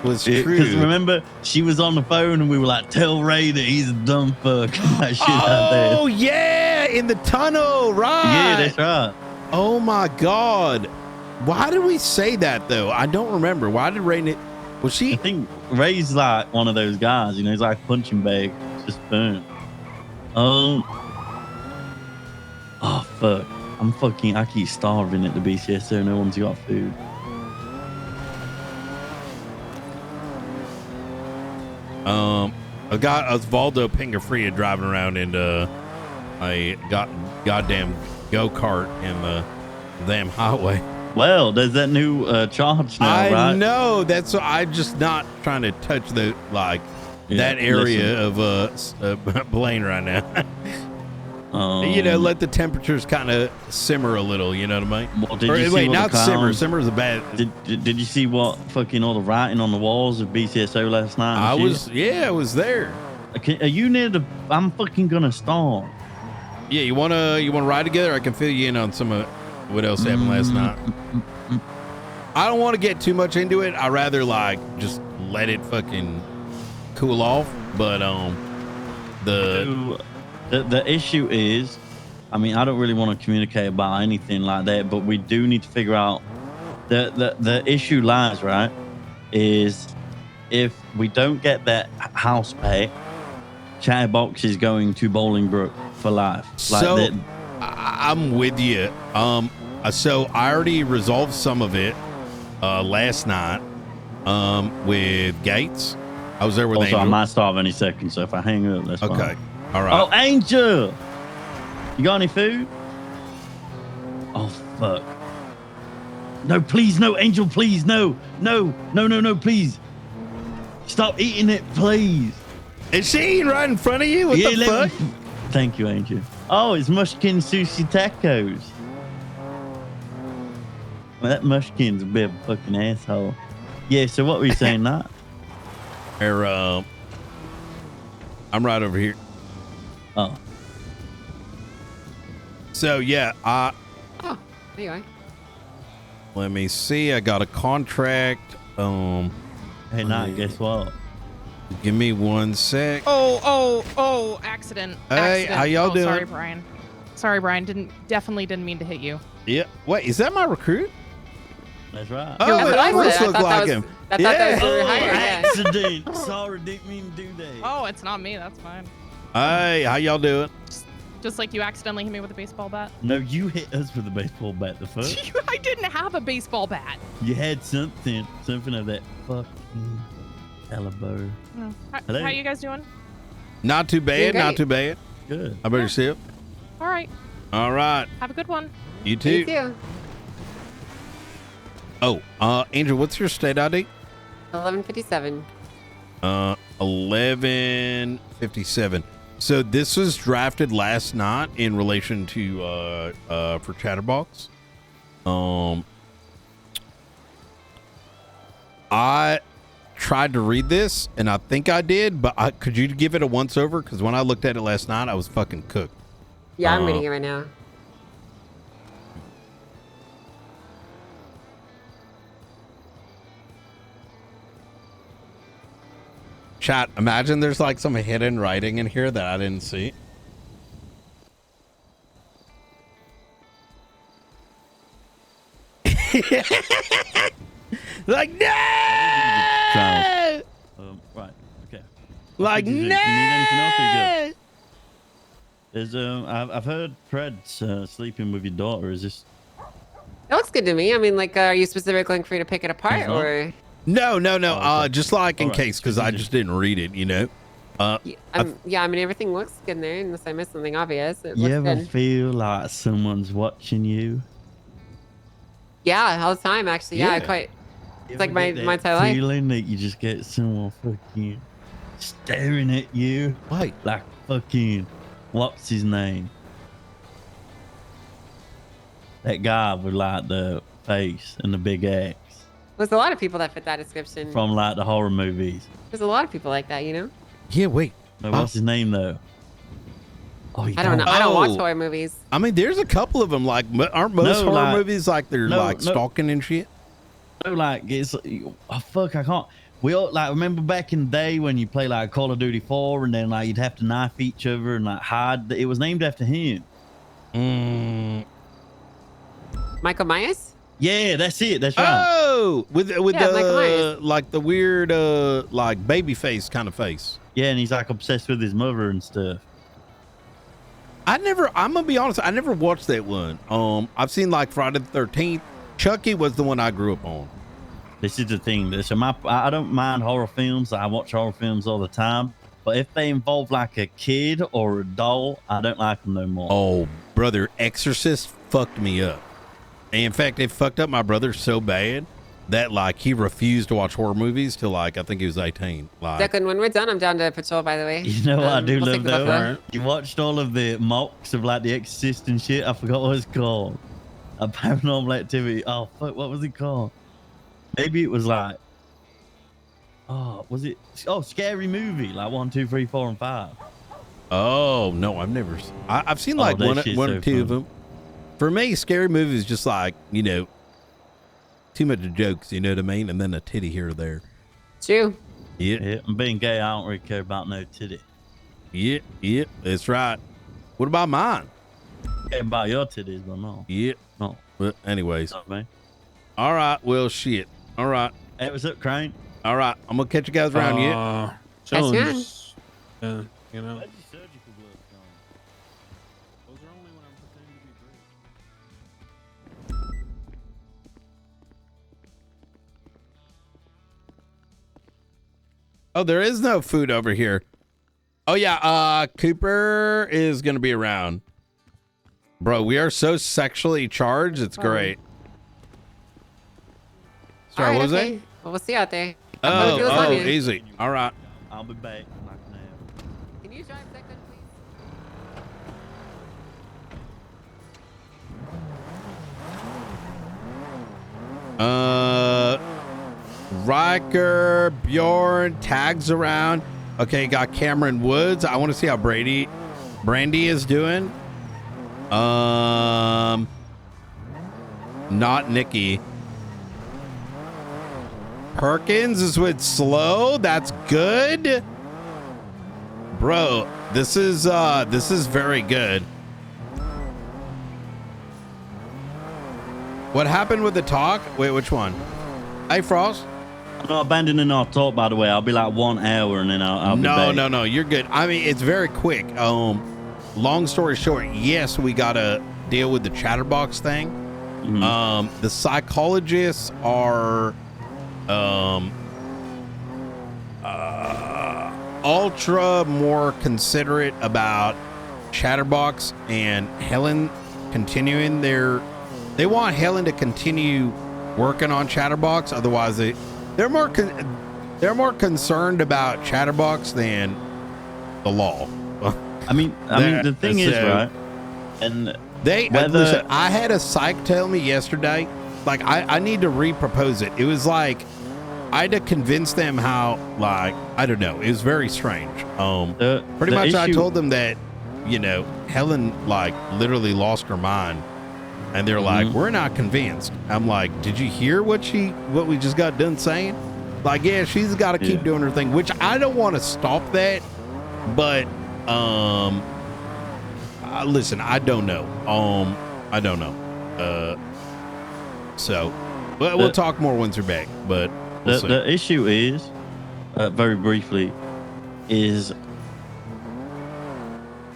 was Because true. remember, she was on the phone and we were like, "Tell Ray that he's a dumb fuck." That shit out there. Oh yeah, in the tunnel, right? Yeah, that's right. Oh my God, why did we say that though? I don't remember. Why did Ray? Was she? I think Ray's like one of those guys. You know, he's like a punching bag. It's just burn. Oh fuck. I keep starving at the BCS, so no one's got food. I got Osvaldo Pingafria driving around in a goddamn go-kart in the damn highway. Well, there's that new charge now, I right? know. That's I'm just not trying to touch the that area of Blaine right now. You know, let the temperatures kind of simmer a little. You know what I mean? Well, did you see what not the simmer. clowns- Simmer's a bad. Did you see what fucking all the writing on the walls of BCSO last night? and I shit? was there. Okay, are you near the? I'm fucking gonna storm. Yeah, you wanna ride together? I can fill you in on some of what else happened last night. I don't want to get too much into it. I rather just let it fucking cool off. But the issue is, I mean, I don't really want to communicate about anything like that, but we do need to figure out the issue lies, right? Is if we don't get that house back, Chatterbox is going to Bolingbrook for life. So I'm with you. So I already resolved some of it last night with Gates. I was there with also, Angel. I might starve any second, so if I hang up, that's Okay. fine. All right. Oh, Angel! You got any food? Oh, fuck. No, please, no, Angel, please, no, please. Stop eating it, please. Is she eating right in front of you? What the fuck? Thank you, Angel. Oh, it's Mushkin Sushi Tacos. Well, that Mushkin's a bit of a fucking asshole. Yeah, so what were you saying, that? Here, I'm right over here. Oh. So, yeah, Oh, there you are. let me see. I got a contract. Hey, Nat, guess what? Give me 1 sec. Oh, accident. Hey, Accident. how y'all doing? Sorry, Brian. Definitely didn't mean to hit you. Yeah. Wait, is that my recruit? That's right. Oh, it almost looked like him. I thought that was Oh, hired, yeah. accident. Sorry, didn't mean to do that. Oh, it's not me. That's fine. Hey, how y'all doing? Just like you accidentally hit me with a baseball bat. No, you hit us with a baseball bat the fuck. I didn't have a baseball bat. You had something of that fucking caliber. Oh. Hello? How you guys doing? Not too bad. Doing Not great. too bad. Good. How about yourself? All right. All right. Have a good one. You too. You too. Oh, Angel, what's your state ID? 11:57. 11:57. So this was drafted last night in relation to for Chatterbox. I tried to read this and I think I did, but could you give it a once over? Because when I looked at it last night, I was fucking cooked. Yeah, I'm reading it right now. Chat, imagine there's like some hidden writing in here that I didn't see. Like, no! Right, okay. Like, Do you need anything else or you good? There's, I've heard Fred's sleeping with your daughter. Is this? That looks good to me. I mean, like, are you specifically looking for you to pick it apart, Uh-huh. or? No. okay. Just like in All right. case, because I just didn't read it, you know? Yeah, I mean, everything looks good in there, unless I missed something obvious. It You looks ever good. feel like someone's watching you? Yeah, all the time, actually. Yeah, I Yeah. quite. You It's like ever my get that entire life. feeling that you just get someone fucking staring at you. Wait. Like fucking, what's his name? That guy with like the face and the big axe There's a lot of people that fit that description. from like the horror movies. There's a lot of people like that, you know? Yeah, wait. No, what's his name though? Oh, I don't know. I don't watch Oh. horror movies. I mean, there's a couple of them. Like, aren't most No, horror like- movies like they're no, like no. stalking and shit? No, like it's fuck. I can't. We all like remember back in the day when you play like Call of Duty 4 and then like you'd have to knife each other and like hide. It was named after him. Michael Myers? Yeah, that's it. That's right. Oh, with Yeah, Michael the Myers. like the weird like baby face kind of face. Yeah, and he's like obsessed with his mother and stuff. I'm gonna be honest, I never watched that one. I've seen like Friday the 13th. Chucky was the one I grew up on. This is the thing. So I don't mind horror films. I watch horror films all the time. But if they involve like a kid or a doll, I don't like them no more. Oh, brother, Exorcist fucked me up. And in fact, it fucked up my brother so bad that like he refused to watch horror movies till like I think he was 18. Like, Declan, when we're done, I'm down to patrol, by the way. You know what I do we'll love take the though? buffalo. You watched all of the mocks of like the Exorcist and shit. I forgot what it's called. A Paranormal Activity. Oh fuck, what was it called? Maybe it was like, oh, was it? Oh, Scary Movie, like 1, 2, 3, 4, and 5. oh no, I've seen like that one shit's or so two of fun. them. For me, scary movie is just like, you know, too much jokes, you know what I mean, and then a titty here or there. True. Yeah, Yeah, and being gay, I don't really care about no titty. yeah, that's right. What about mine? Care about your titties, but no. Yeah, No. but anyways, Not me. all right, well, shit. All right, Hey, what's up, Crane? all right, I'm gonna catch you guys around. Yeah. Chilling. That's Just, you know. Oh, there is no food over here. Oh yeah, Cooper is gonna be around. Bro, we are so sexually charged. It's great. Sorry, All right, what was okay. that? Well, we'll see you out there. Have fun with your Oh, lasagna. easy. All right. I'll be back. Can you drive Declan, please? Riker, Bjorn, tags around. Okay, got Cameron Woods. I want to see how Brandy is doing. Not Nikki. Perkins is with Slow. That's good. Bro, this is very good. What happened with the talk? Wait, which one? Hey, Frost. I'm not abandoning our talk, by the way. I'll be like 1 hour and then I'll be back. No, you're good. I mean, it's very quick. Long story short, yes, we gotta deal with the chatterbox thing. The psychologists are ultra more considerate about chatterbox and Helen continuing they want Helen to continue working on chatterbox, otherwise they're more concerned about chatterbox than the law. I mean the thing is, right, and listen, I had a psych tell me yesterday, like I need to repropose it. It was like I had to convince them how, like, I don't know, it was very strange. Pretty much I told them that, you know, Helen like literally lost her mind, and they're like, we're not convinced. I'm like, did you hear what we just got done saying? Like, yeah, she's got to keep doing her thing, which I don't want to stop that, but listen, I don't know. I don't know. So we'll talk more once you're back, but we'll see. The issue is, very briefly, is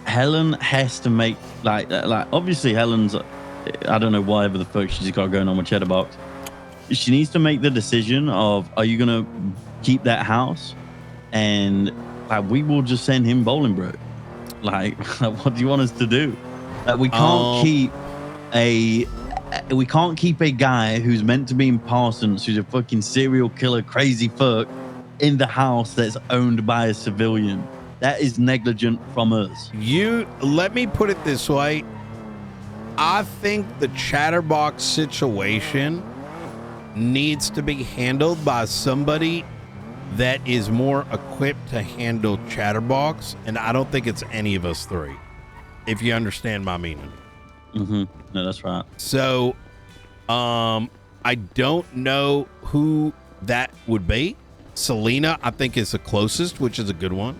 Helen has to make like obviously Helen's, I don't know whatever the fuck she's got going on with Cheddarbox. She needs to make the decision of, are you gonna keep that house, and like we will just send him bowling, bro. Like, what do you want us to do? We can't keep a guy who's meant to be in Parsons, who's a fucking serial killer, crazy fuck, in the house that's owned by a civilian. That is negligent from us. Let me put it this way. I think the chatterbox situation needs to be handled by somebody that is more equipped to handle chatterbox, and I don't think it's any of us three. if you understand my meaning. No, that's right. So, I don't know who that would be. Selena, I think, is the closest, which is a good one.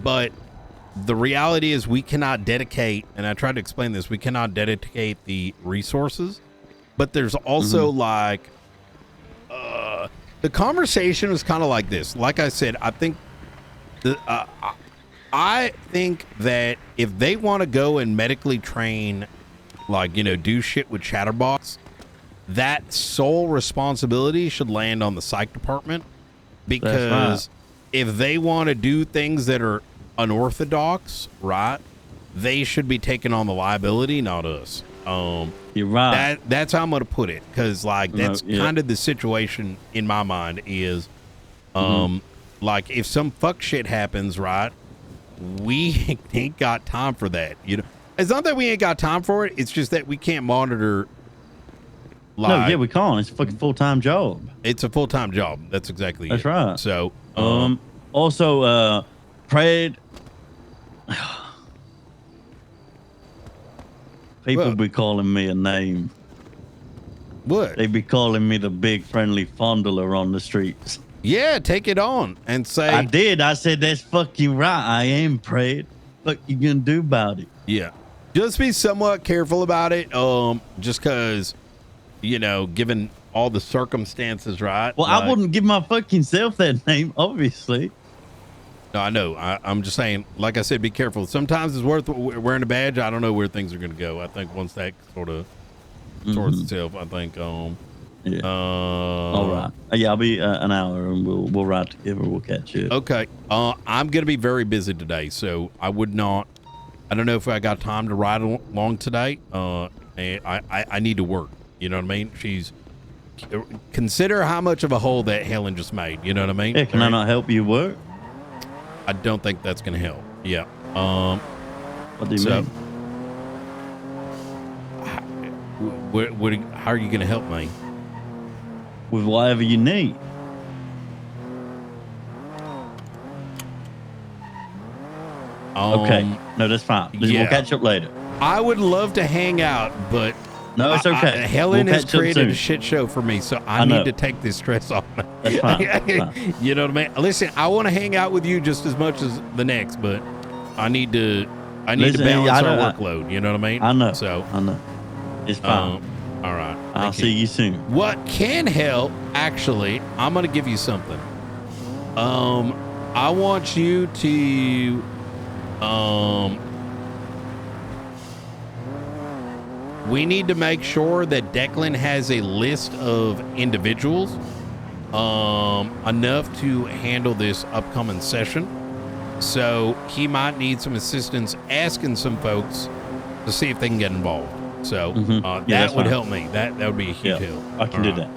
But the reality is we cannot dedicate, and I tried to explain this, we cannot dedicate the resources. But there's also like, the conversation was kind of like this. Like I said, I think I think that if they want to go and medically train, like, do shit with Chatterbox, that sole responsibility should land on the psych department, because if they want to do things that are unorthodox, right, they should be taking on the liability, not us. You're right. That's how I'm going to put it, because that's kind of the situation in my mind is, like, if some fuck shit happens, right, we ain't got time for that. It's not that we ain't got time for it. It's just that we can't monitor. No, yeah, we can't. It's a fucking full-time job. It's a full-time job. That's exactly That's it. right. So, also, Pred. People be calling me a name. What? They be calling me the big friendly fondler on the streets. Yeah, take it on and say. I did. I said, that's fucking right. I am, Pred. What you gonna do about it? Yeah. Just be somewhat careful about it. Just because, given all the circumstances, right? Well, I wouldn't give my fucking self that name, obviously. No, I know. I'm just saying, like I said, be careful. Sometimes it's worth wearing a badge. I don't know where things are going to go. I think once that sort of sorts itself, I think. Yeah. All right. Yeah, I'll be an hour, and we'll ride together. We'll catch you. Okay. I'm going to be very busy today, so I would not. I don't know if I got time to ride along today. And I need to work. You know what I mean? Consider how much of a hole that Helen just made. You know what I mean? Yeah, can I not help you work? I don't think that's going to help. Yeah. What do you mean? How are you going to help me? With whatever you need. Okay. No, that's fine. We'll catch up later. I would love to hang out, but no, it's okay. Helen has created a shit show for me, so I need to take this stress off. That's fine. You know what I mean? Listen, I want to hang out with you just as much as the next, but I need to balance our workload. You know what I mean? I know. So I know. It's fine. All right. I'll see you soon. What can help? Actually, I'm gonna give you something. I want you to we need to make sure that Declan has a list of individuals enough to handle this upcoming session. So he might need some assistance asking some folks to see if they can get involved. So that would help me. That would be a huge help. I can do that.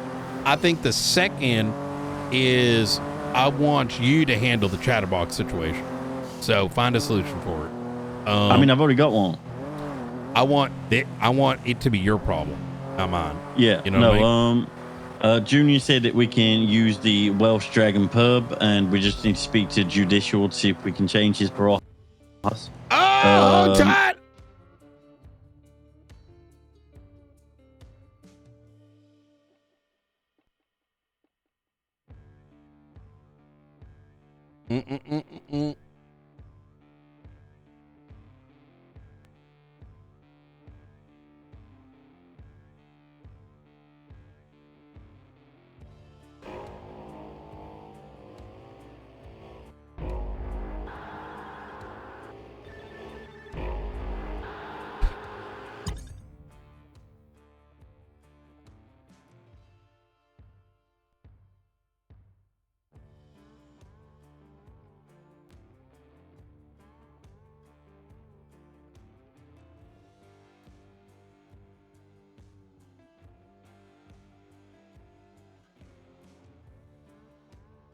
I think the second is I want you to handle the Chatterbox situation. So find a solution for it. I mean, I've already got one. I want it to be your problem, not mine. Yeah. You know what I mean? Junior said that we can use the Welsh Dragon pub, and we just need to speak to Judicial to see if we can change his parole. Oh, Todd!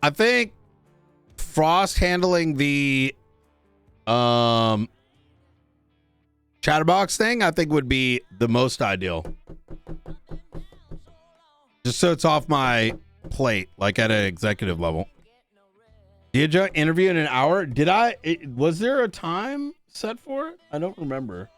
I think Frost handling the Chatterbox thing, I think would be the most ideal. Just so it's off my plate, like at an executive level. Did you interview in an hour? Was there a time set for it? I don't remember.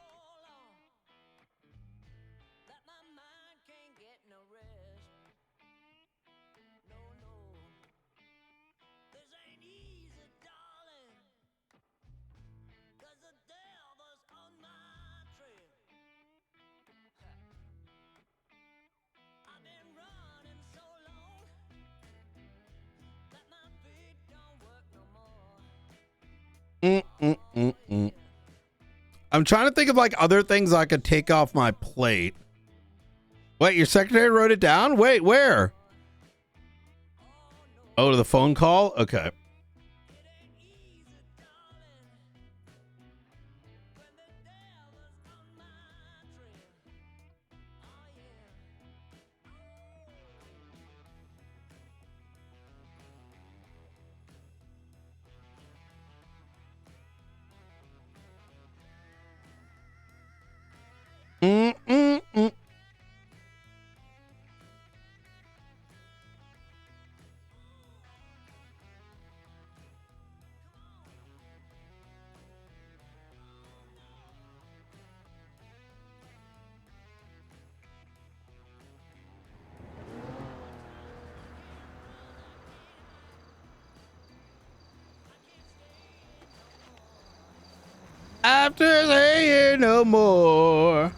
I'm trying to think of like other things I could take off my plate. Wait, your secretary wrote it down? Wait, where? Oh, to the phone call? Okay. After saying no more.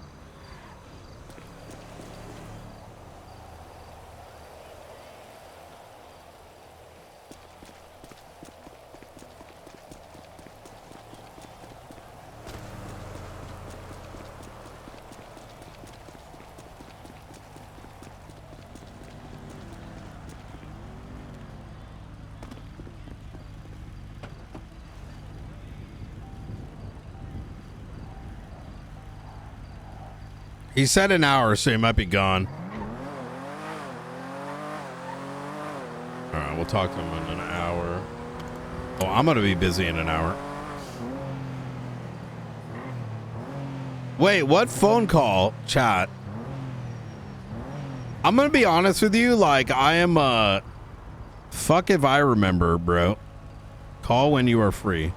He said an hour, so he might be gone. All right, we'll talk to him in an hour. Oh, I'm going to be busy in an hour. Wait, what phone call? Chat. I'm going to be honest with you. Like, I am, fuck if I remember, bro. Call when you are free.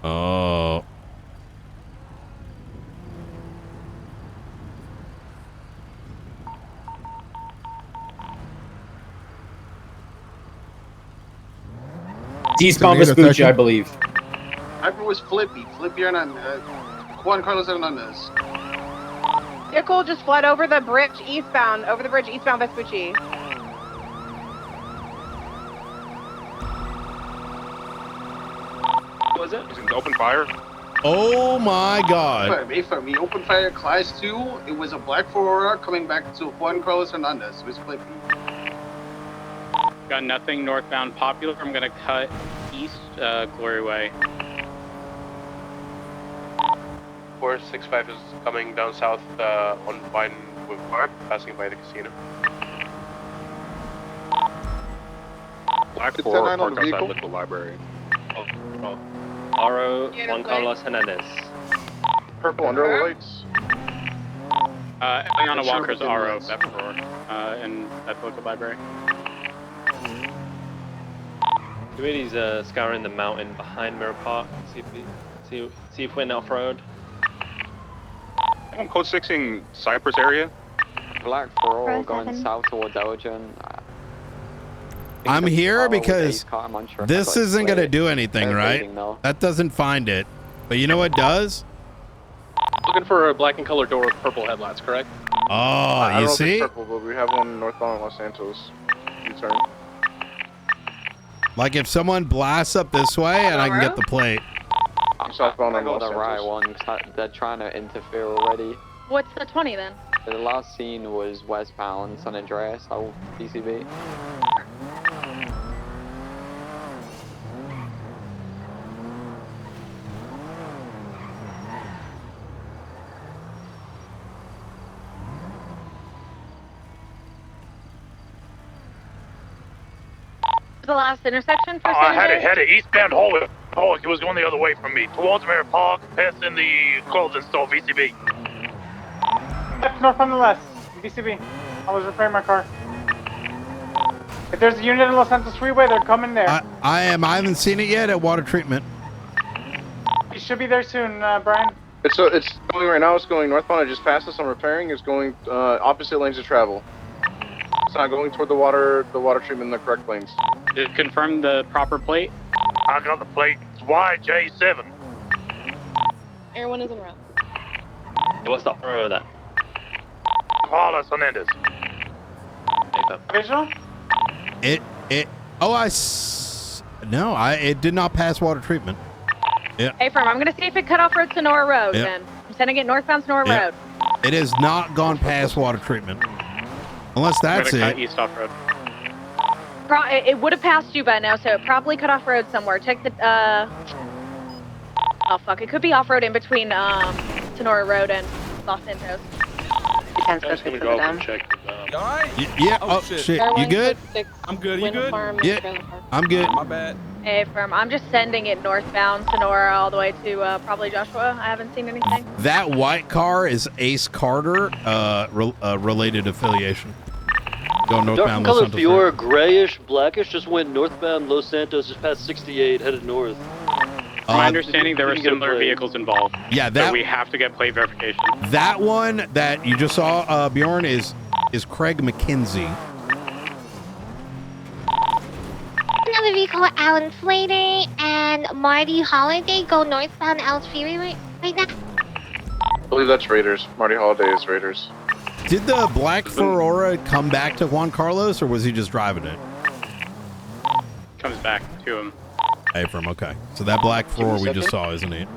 Oh. Eastbound Vespucci, I believe. I was Flippy Hernandez. Juan Carlos Hernandez. Vehicle just fled over the bridge eastbound Vespucci. What was it? Using open fire. Oh my God. For me, open fire class 2. It was a black Aurora coming back to Juan Carlos Hernandez. It was Flippy. Got nothing northbound Popular. I'm gonna cut east Glory Way. 465 is coming down south on Biden with Park, passing by the casino. Black It's 4 10-9 on parked the outside vehicle. Liquid Library. RO Juan Carlos Hernandez. Purple under lights. Eliana Walker's RO, Bephor, and at the Liquid Library. 280's scouring the mountain behind Mirror Park. See if we're off-road. I'm code 6ing Cypress area. Black 4 going south towards Elgin. I'm here because this isn't going to do anything, right? That doesn't find it. But you know what does? Looking for a black and colored door with purple headlights, correct? Oh, I don't you know if see? it's purple, but we have one northbound Los Santos. U-turn. Like if someone blasts up this way and I can get the plate. Southbound on the right one. They're trying to interfere already. What's the 20 then? The last scene was westbound San Andreas, old DCB. The last intersection for I had it eastbound Holwick. It was going the other way from me. Towards Mirror Park, passing the clothing store, VCB. North on the left, VCB. I was repairing my car. If there's a unit in Los Santos Freeway, they're coming there. I haven't seen it yet at water treatment. should be there soon, Brian. It's going right now. It's going northbound. I just passed this. I'm repairing. It's going opposite lanes of travel. It's not going toward the water treatment in the correct lanes. Did it confirm the proper plate? I got the plate. It's YJ7. Everyone is en route. What's the order of that? Carlos Hernandez. Visual? It did not pass water treatment. Yeah. Hey, firm, I'm going to see if it cut off Road Sonora Road, Yep. then. I'm sending it northbound Sonora Yep. Road. It has not gone past water treatment. Unless that's We're gonna it. cut east off road. It would have passed you by now, so it probably cut off road somewhere. Check the, oh, fuck. It could be off-road in between, Sonora Road and Los Santos. I'm just gonna go up and check it out. Alright? Yeah. Oh, shit. You good? I'm good. You good? Yeah. I'm good. My bad. Hey, firm, I'm just sending it northbound Sonora all the way to, probably Joshua. I haven't seen anything. That white car is Ace Carter, related affiliation. Going Dark northbound Los color Santos. Fiora, grayish, blackish, just went northbound Los Santos, just past 68, headed north. From my understanding, there were similar vehicles involved. Yeah, So that we have to get plate verification. that one that you just saw, Bjorn, is Craig McKenzie. Another vehicle, Alan Slater and Marty Holiday go northbound Al's Ferry right now. I believe that's Raiders. Marty Holiday is Raiders. Did the black Ferrara come back to Juan Carlos, or was he just driving it? Comes back to him. Hey, from okay. So that black Ferrara we just saw, isn't it?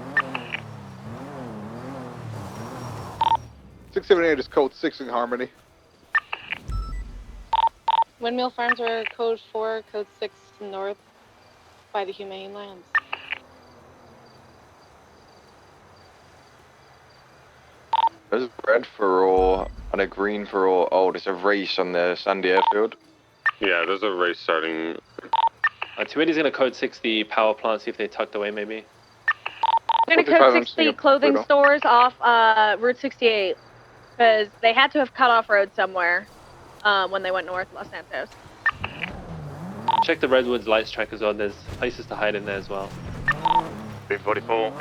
678 is code 6 in Harmony. Windmill Farms are code 4, code 6 north by the Humane Lands. There's a red Ferrari and a green Ferrari. Oh, there's a race on the Sandy Airfield. Yeah, there's a race starting. 280's gonna code 60 power plant, see if they tucked away maybe. I'm going to code 60 clothing stores off Route 68 because they had to have cut off road somewhere when they went north Los Santos. Check the Redwoods lights track as well, there's places to hide in there as well. 344.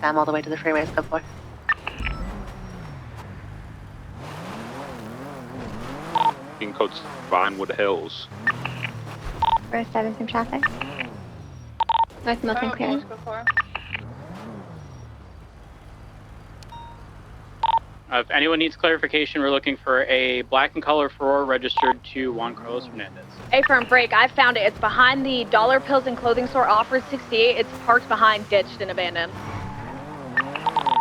I'm all the way to the freeways, go for. In codes Vinewood Hills. Row 7 from traffic. North Milton clearing. If anyone needs clarification, we're looking for a black and color Ferrari registered to Juan Carlos Hernandez. A firm break, I found it. It's behind the Dollar Pills and Clothing Store off Route 68. It's parked behind, ditched, and abandoned.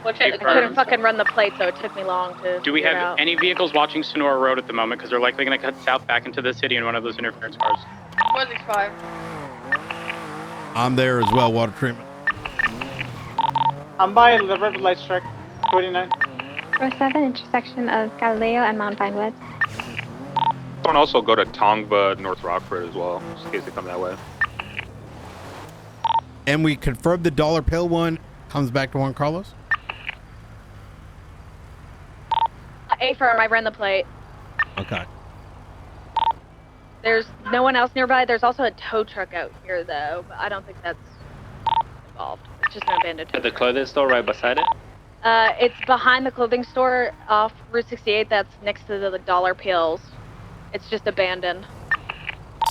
I couldn't fucking run the plate, so it took me long to Do we figure have out. any vehicles watching Sonora Road at the moment? Because they're likely going to cut south back into the city in one of those interference cars. 465. I'm there as well, water treatment. I'm by the red light strike, 29. Row 7, intersection of Galileo and Mount Vinewood. Someone also go to Tongva, North Rockford as well, just in case they come that way. And we confirmed the dollar pill one comes back to Juan Carlos? A firm, I ran the plate. Okay. There's no one else nearby. There's also a tow truck out here, though, but I don't think that's involved. It's just an abandoned tow At the truck. clothing store right beside it? It's behind the clothing store off Route 68 that's next to the Dollar Pills. It's just abandoned.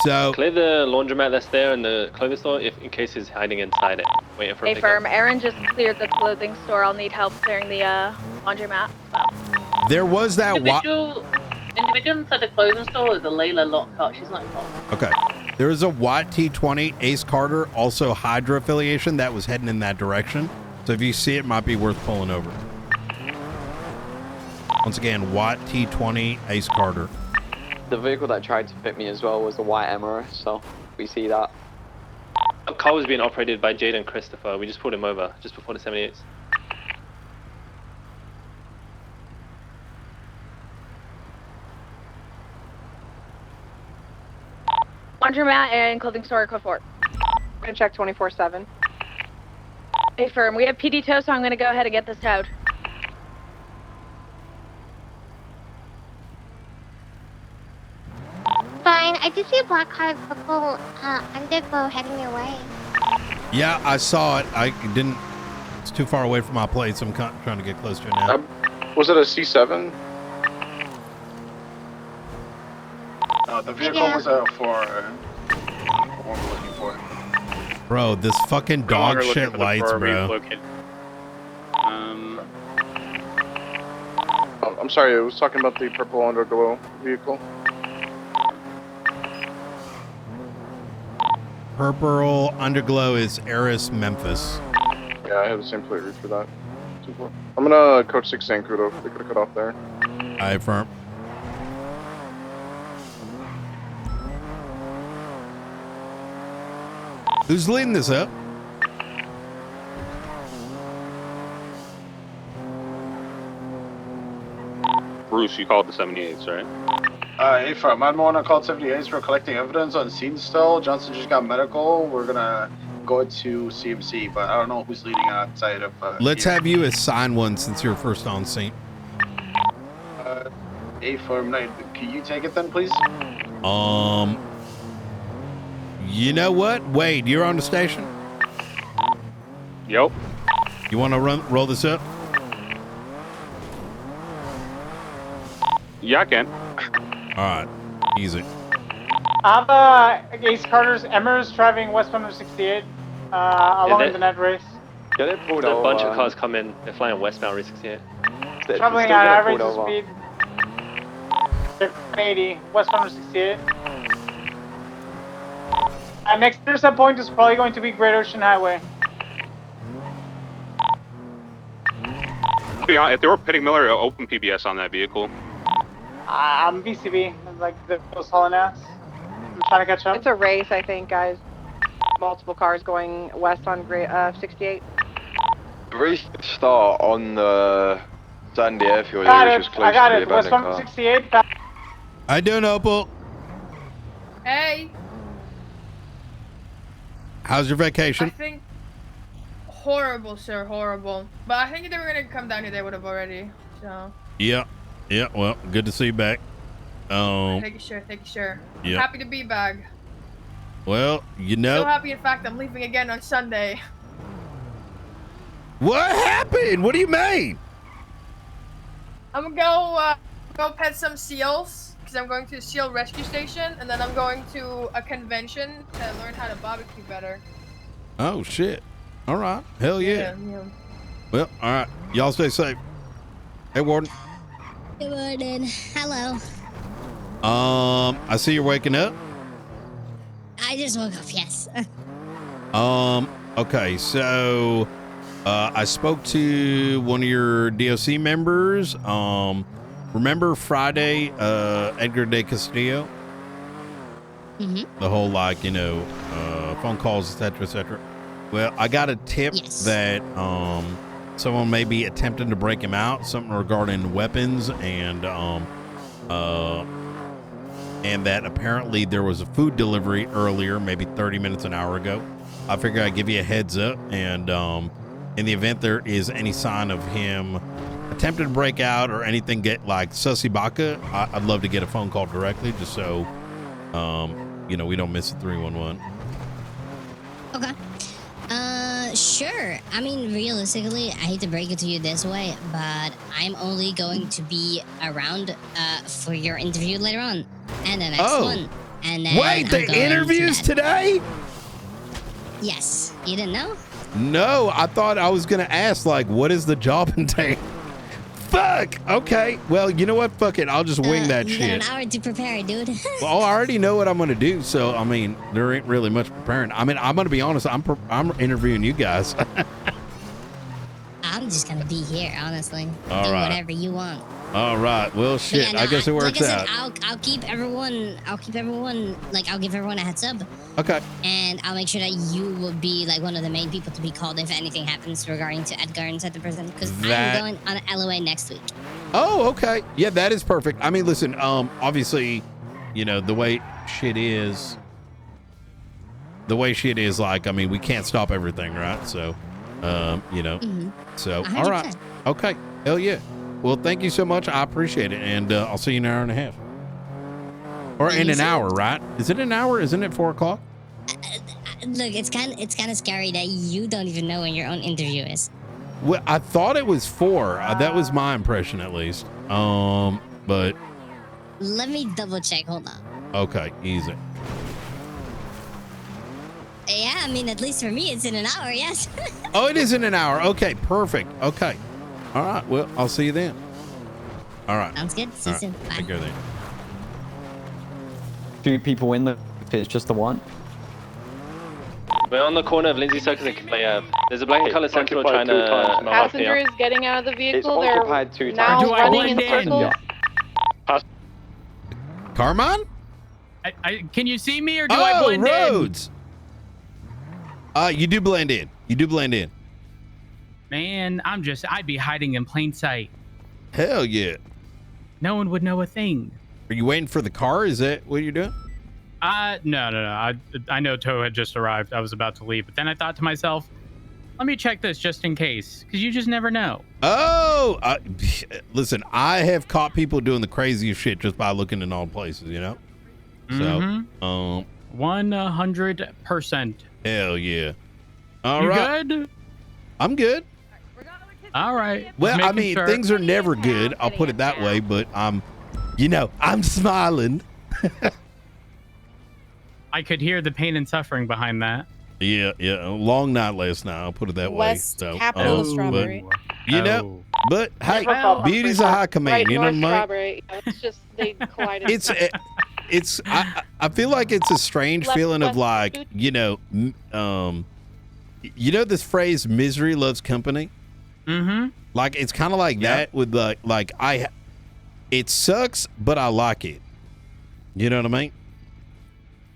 So clear the laundromat that's there in the clothing store if in case he's hiding inside it, waiting for a A pickup. firm, Aaron just cleared the clothing store. I'll need help clearing the laundromat. There was that Individual inside the clothing store is a Layla Lockhart. She's not involved. Okay. There is a Watt T20 Ace Carter, also Hydra affiliation, that was heading in that direction. So if you see it, might be worth pulling over. Once again, Watt T20 Ace Carter. The vehicle that tried to fit me as well was the white Emira, so we see that. A car was being operated by Jaden Christopher. We just pulled him over just before the 78s. Laundromat and clothing store, code 4. I'm gonna check 24/7. Hey firm, we have PD tow, so I'm gonna go ahead and get this towed. Fine, I did see a black car purple underglow heading your way. Yeah, I saw it. I didn't. It's too far away from my place. I'm trying to get close to it now. Was it a C7? The vehicle was for what we're looking for. Bro, this fucking No dog longer looking shit for the lights, car we bro. located. Oh, I'm sorry, I was talking about the purple underglow vehicle. Purple underglow is Eris Memphis. Yeah, I have the same plate read for that. I'm gonna code 6 Zancudo. They could have cut off there. I affirm. Who's leading this up? Bruce, you called the 78s, right? Hey, from I'm the one that called 78s for collecting evidence on scene still. Johnson just got medical. We're gonna go to CMC, but I don't know who's leading outside of. Let's here. have you assign one since you're first on scene. A firm night. Can you take it then, please? You know what? Wade, you're on the station? Yep. You want to roll this up? Yeah, I can. All right. Easy. I have Ace Carter's Emmers driving westbound of 68 along the net race. Get it pulled A over. bunch of cars come in. They're flying westbound Route 68. Traveling at average speed. 80 westbound of 68. Next intercept point is probably going to be Great Ocean Highway. To be honest, if they were pitting Miller, open PBS on that vehicle. I'm VCB, like those hauling ass. I'm trying to catch up. It's a race, I think, guys. Multiple cars going west on 68. Race start on the Sandy Airfield Got area, it. which is close I got to the it. abandoned Westbound car. 68. I doing, Opal? Hey. How's your vacation? I think horrible, sir, horrible. But I think if they were gonna come down here, they would have already. So. Yeah. Yeah. Well, good to see you back. Thank you, sure. Thank you, sure. Yeah. Happy to be back. Well, you So know. happy, in fact, I'm leaving again on Sunday. What happened? What do you mean? I'm gonna go pet some seals because I'm going to a seal rescue station, and then I'm going to a convention to learn how to barbecue better. Oh shit! All right. Hell yeah. Yeah. Well, all right. Y'all stay safe. Hey, Warden. Good morning. Hello. I see you're waking up. I just woke up, yes. Okay, so I spoke to one of your DOC members. Remember Friday, Edgar de Castillo? Mm-hmm. The whole, like, you know, phone calls, etc., etc. Well, I got a tip that someone may be attempting to break him out, something regarding weapons, and that apparently there was a food delivery earlier, maybe 30 minutes, an hour ago. I figure I'd give you a heads up, and in the event there is any sign of him attempting to break out or anything get like Sussy Baka, I'd love to get a phone call directly, just so you know, we don't miss the 311. Okay. Sure. I mean, realistically, I hate to break it to you this way, but I'm only going to be around for your interview later on, and the next one. And then Wait, the interviews today? Yes. You didn't know? No, I thought I was gonna ask, like, what is the job entail? Fuck. Okay. Well, you know what? Fuck it. I'll just wing that you shit. got an hour to prepare, dude. Well, I already know what I'm gonna do, so I mean, there ain't really much preparing. I mean, I'm gonna be honest. I'm interviewing you guys. I'm just gonna be here, honestly. All Do right. whatever you want. All right. Well, shit. Yeah, no, I guess it works like I said, out. I'll keep everyone. I'll give everyone a heads up. Okay. And I'll make sure that you will be like one of the main people to be called if anything happens regarding to Edgar and the person, because That- I'm going on LOA next week. Oh, okay. Yeah, that is perfect. I mean, listen. Obviously, you know the way shit is. Like, I mean, we can't stop everything, right? So, you know. So, all right. 100%. Okay. Hell yeah. Well, thank you so much. I appreciate it, and I'll see you in an hour and a half. Or in an hour, right? Is it an hour? Isn't it 4 o'clock? Look, it's kind of scary that you don't even know when your own interview is. Well, I thought it was 4. That was my impression, at least. But Let me double check. Hold on. okay, easy. Yeah, I mean, at least for me, it's in an hour. Yes. Oh, it is in an hour. Okay, perfect. Okay. All right. Well, I'll see you then. All right. Sounds good. See you soon. Bye. Take care then. 2 people in the. If it's just the one. We're on the corner of Lindsay Circus and Clay Ave. There's a black and color sentinel trying occupied 2 times. to mount up here. Passengers getting out of the vehicle. It's They're occupied 2 now times. running in circles. Carmine? Can you see me or do I blend Rhodes. You do blend in. You do blend in. in? Man, I'd be hiding in plain sight. Hell yeah. No one would know a thing. Are you waiting for the car? Is that what you're doing? No. I know Toe had just arrived. I was about to leave, but then I thought to myself, let me check this just in case, because you just never know. Oh, listen, I have caught people doing the craziest shit just by looking in all places, you know? So, 100%. Hell yeah. All you right. good? I'm good. All right. Well, I Making mean, sure. things are never good. I'll put it that way, but I'm smiling. I could hear the pain and suffering behind that. Yeah. A long night last night. I'll put it that way. West So, capital of Strawberry. But hey, beauty's a high command. Right, You know what I North mean? Strawberry. Yeah, it's just they collided. It's I feel like it's a strange Left feeling of West like, you know this phrase misery loves company? Mm-hmm. Like it's kind of like that with it sucks, but I like it. You know what I mean?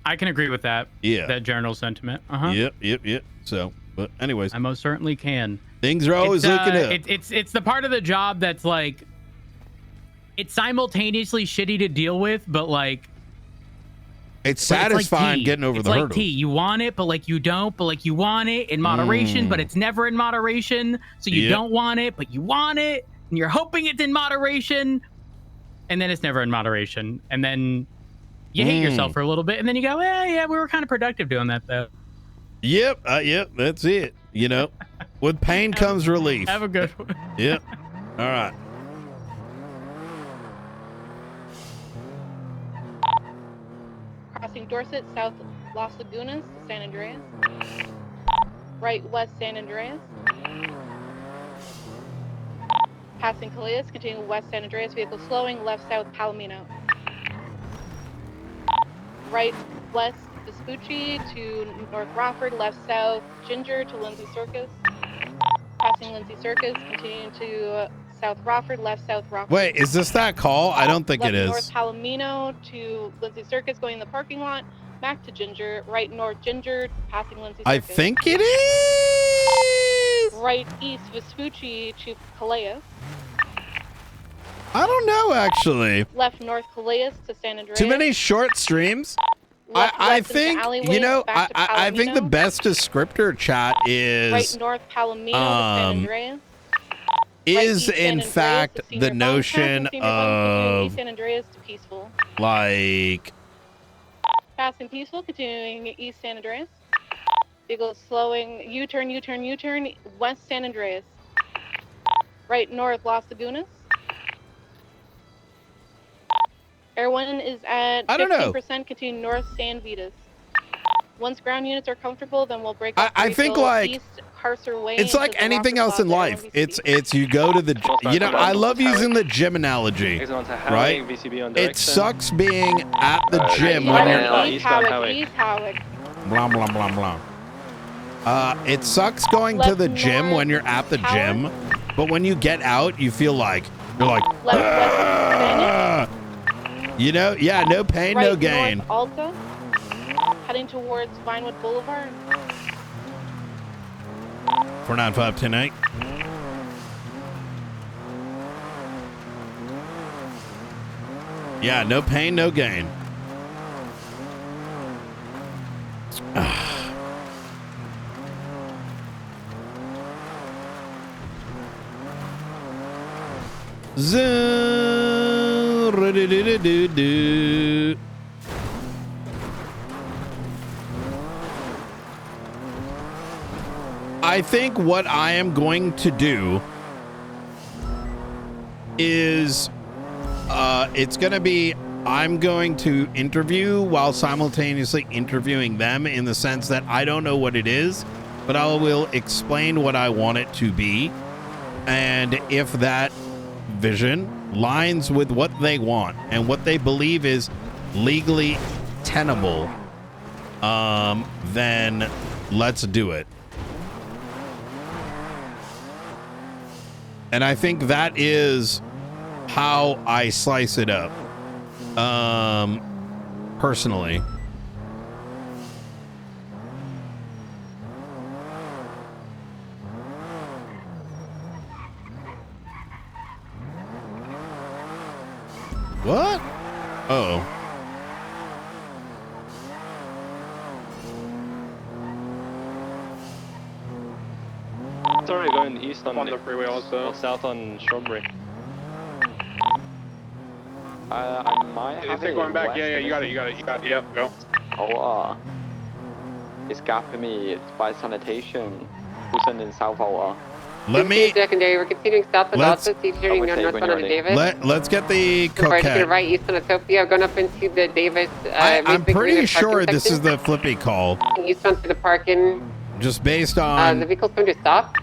I can agree with that. Yeah. That general sentiment. Uh-huh. Yep. So, but anyways, I most certainly can. Things are always looking up. It's the part of the job that's like, it's simultaneously shitty to deal with, but like, it's but satisfying tea. getting over it's the like hurdle. tea. You want it, but like you don't, but like you want it in moderation, but it's never in moderation. So you don't want it, but you want it, and you're hoping it's in moderation, and then it's never in moderation, and then you hate yourself for a little bit, and then you go, yeah, we were kind of productive doing that though. Yep, that's it. You know, with pain comes relief. Have a good one. Yep. All right. Crossing Dorset, south Las Lagunas to San Andreas. Right west San Andreas. Passing Calais, continuing west San Andreas, vehicle slowing, left south Palomino. Right west Vespucci to North Rockford, left south Ginger to Lindsay Circus. Passing Lindsay Circus, continuing to South Rockford, left south Rockford. Wait, is this that call? I don't think left it is. North Palomino to Lindsay Circus, going in the parking lot. Back to Ginger, right north Ginger, passing Lindsay Circus. I think it is. Right east Vespucci to Calais. I don't know, actually. Left north Calais to San Andreas. Too many short streams. I think, I think the best descriptor, chat, is right north Palomino to San Andreas. Is in fact the notion of East San Andreas to Peaceful. like Passing Peaceful, continuing East San Andreas. Vehicle slowing, U-turn, west San Andreas. Right north Las Lagunas. Air 1 is at 15%, continuing north San Vitas. Once ground units are comfortable, then we'll break up. I think like East Carcer Way it's like anything else in life. It's you go to the I love using the gym analogy, right? It sucks being at the gym when you're East Howick. blah blah blah blah. It sucks going to the gym when you're at the gym, but when you get out, you feel like you're like, you know, no pain, no gain. North Alta, heading towards Vinewood Boulevard. 495-108. Yeah, no pain, no gain. I think what I am going to do is it's going to be I'm going to interview while simultaneously interviewing them in the sense that I don't know what it is, but I will explain what I want it to be. And if that vision lines with what they want and what they believe is legally tenable, then let's do it. And I think that is how I slice it up, personally. What? Uh-oh. Sorry, going east on the freeway also. Or south on Strawberry. I might have it going back. west Yeah, of you got it. Yep, go. OR. It's gapping me. It's by sanitation. Who's sending south OR? Let me. Secondary. We're continuing south with Let's- also hearing northbound on Davis. Let's get the Sorry, to the coquette. right, east on Utopia, going up into the Davis. I'm Mason pretty Green sure parking this is section. the flippy call, Eastbound to the parking. just based The on. vehicle's going to stop.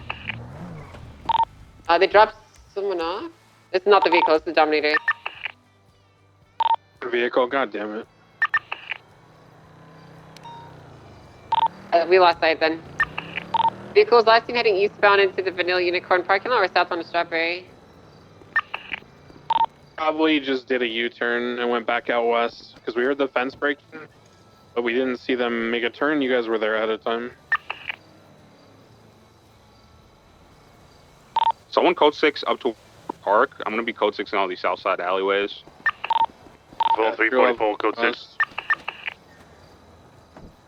They dropped someone off. It's not the vehicle, it's the Dominator. Vehicle, god damn it. We lost sight then. Vehicles last seen heading eastbound into the Vanilla Unicorn parking lot or south on the Strawberry. Probably just did a U-turn and went back out west because we heard the fence breaking, but we didn't see them make a turn. You guys were there ahead of time. Someone code 6 up to Park. I'm gonna be code 6 in all these south side alleyways. 344 code 6.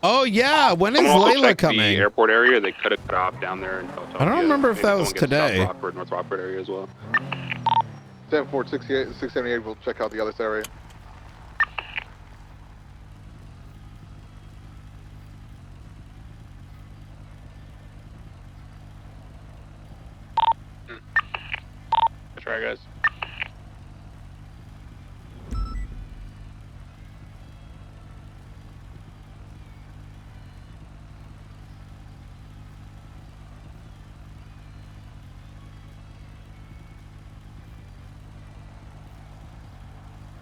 Oh yeah, when is Someone also Layla check coming? The airport area. They could have cut off down there. In I don't remember if Maybe that go was and get South today. Rockford, North Rockford area as well. 10-4, 678, we'll check out the other area. That's right, guys.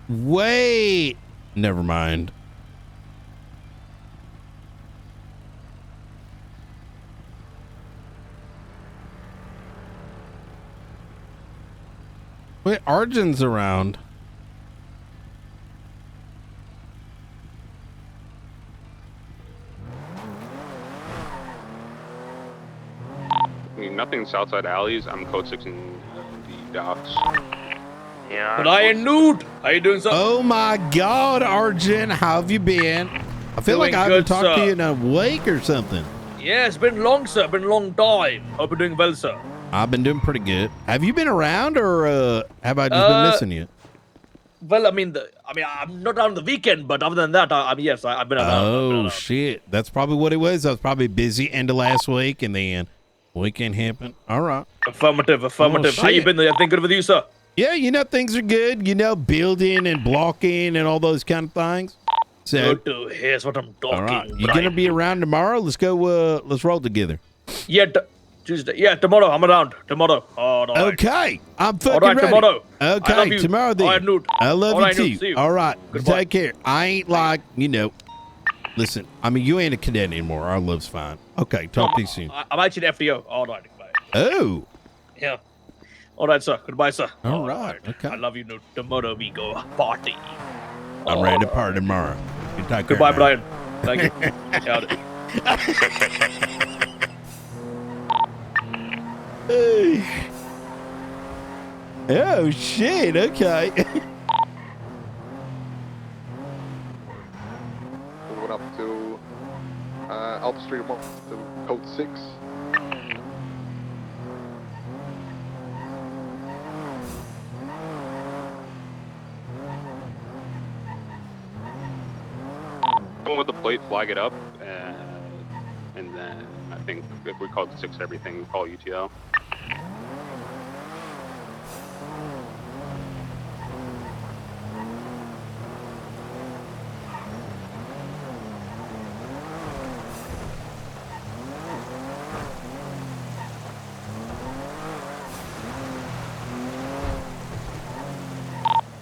Wait. Never mind. Wait, Arjun's around. I mean, nothing in south side alleys. I'm code 6 in the docks. Yeah. But I ain't nude. How you doing, sir? Oh my God, Arjun, how have you been? I feel like Doing I haven't good, talked to sir. you in a week or something. Yeah, it's been long, sir. Been a long time. Hope you're doing well, sir. I've been doing pretty good. Have you been around, or have I just been missing you? Well, I mean, I'm not on the weekend, but other than that, yes, I've been around. Oh shit, that's probably what it was. I was probably busy end of last week, and then weekend happened. All right. Affirmative. How you shit. been? Everything good with you, sir? Yeah, things are good. Building and blocking and all those kind of things. So, Good to hear what I'm talking. all right, you gonna be around tomorrow? Let's go. Let's roll together. Yeah, Tuesday. Yeah, tomorrow. I'm around. Tomorrow. All right. Okay, I'm fucking All right, ready. tomorrow. Okay, I love you. tomorrow then. All right, Newt. I love All you right, too. Newt, see you. All right, Goodbye. take care. I ain't like Listen, I mean, you ain't a cadet anymore. Our love's fine. Okay, talk to you soon. I'm actually an FDO. All right. Bye. Oh, Yeah. All right, sir. Goodbye, sir. all right. Okay, I love you, Newt. Tomorrow we go party. I'm ready to party tomorrow. You take care, Goodbye, man. Brian. Thank you. Got it. Oh shit! Okay. We went up to Alpha Street to code 6. Someone with the plate, flag it up, and then think if we called 6 everything, call UTL.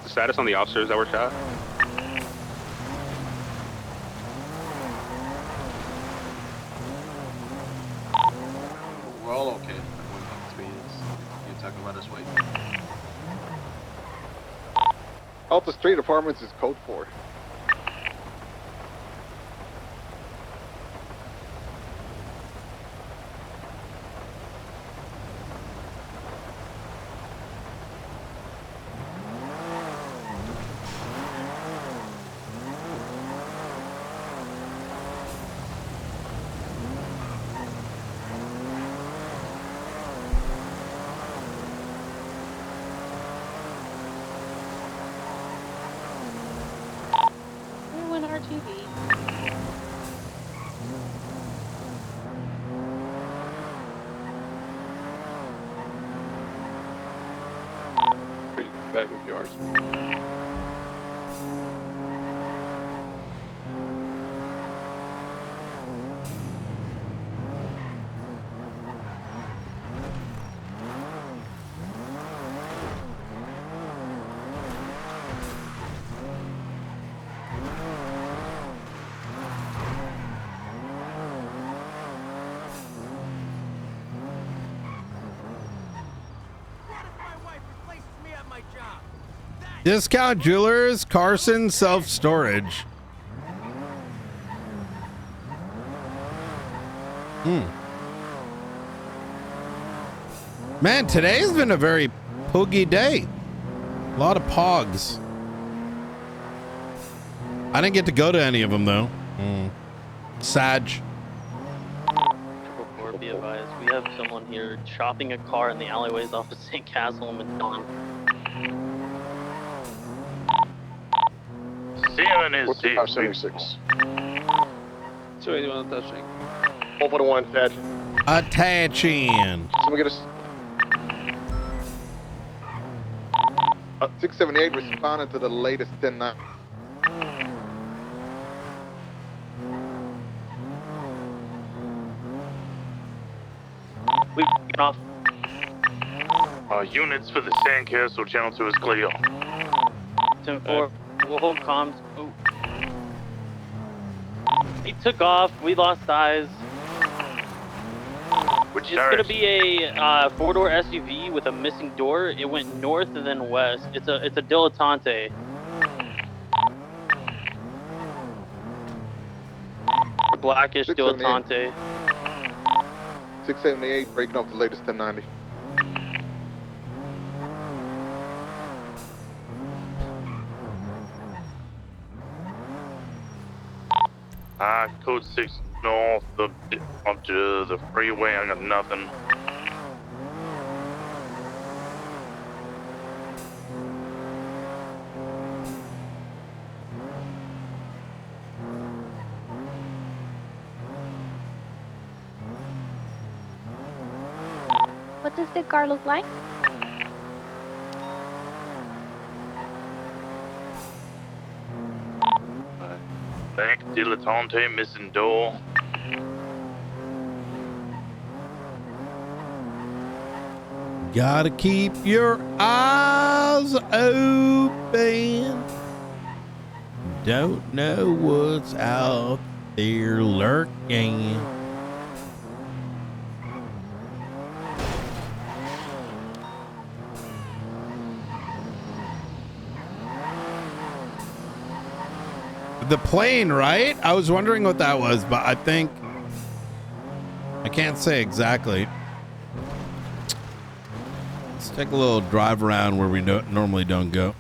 The status on the officers that were shot? We're all okay. Everyone up 3 is. You talking about us, wait. Alpha Street Apartments is code 4. RTV. Back with yours. Discount Jewelers, Carson Self Storage. Man, today's been a very poogie day. A lot of pogs. I didn't get to go to any of them though. Sag. Be advised, we have someone here shopping a car in the alleyways off of St. Castle and Dawn. Seaman is 76. 281 attaching. 141 attach. Attaching. Someone get us. 678 responded to the latest 10-9. We get off. Units for the Sandcastle, channel 2 is clear. 10-4, we'll hold comms. Ooh. He took off, we lost eyes. It's gonna be a four-door SUV with a missing door. It went north and then west. It's a dilettante. Blackish dilettante. 678 breaking off the latest 1090. Code 6 north up to the freeway. I got nothing. What does the car look like? Back dilettante, missing door. Gotta keep your eyes open. Don't know what's out there lurking. The plane, right? I was wondering what that was, but I think I can't say exactly. Let's take a little drive around where we normally don't go.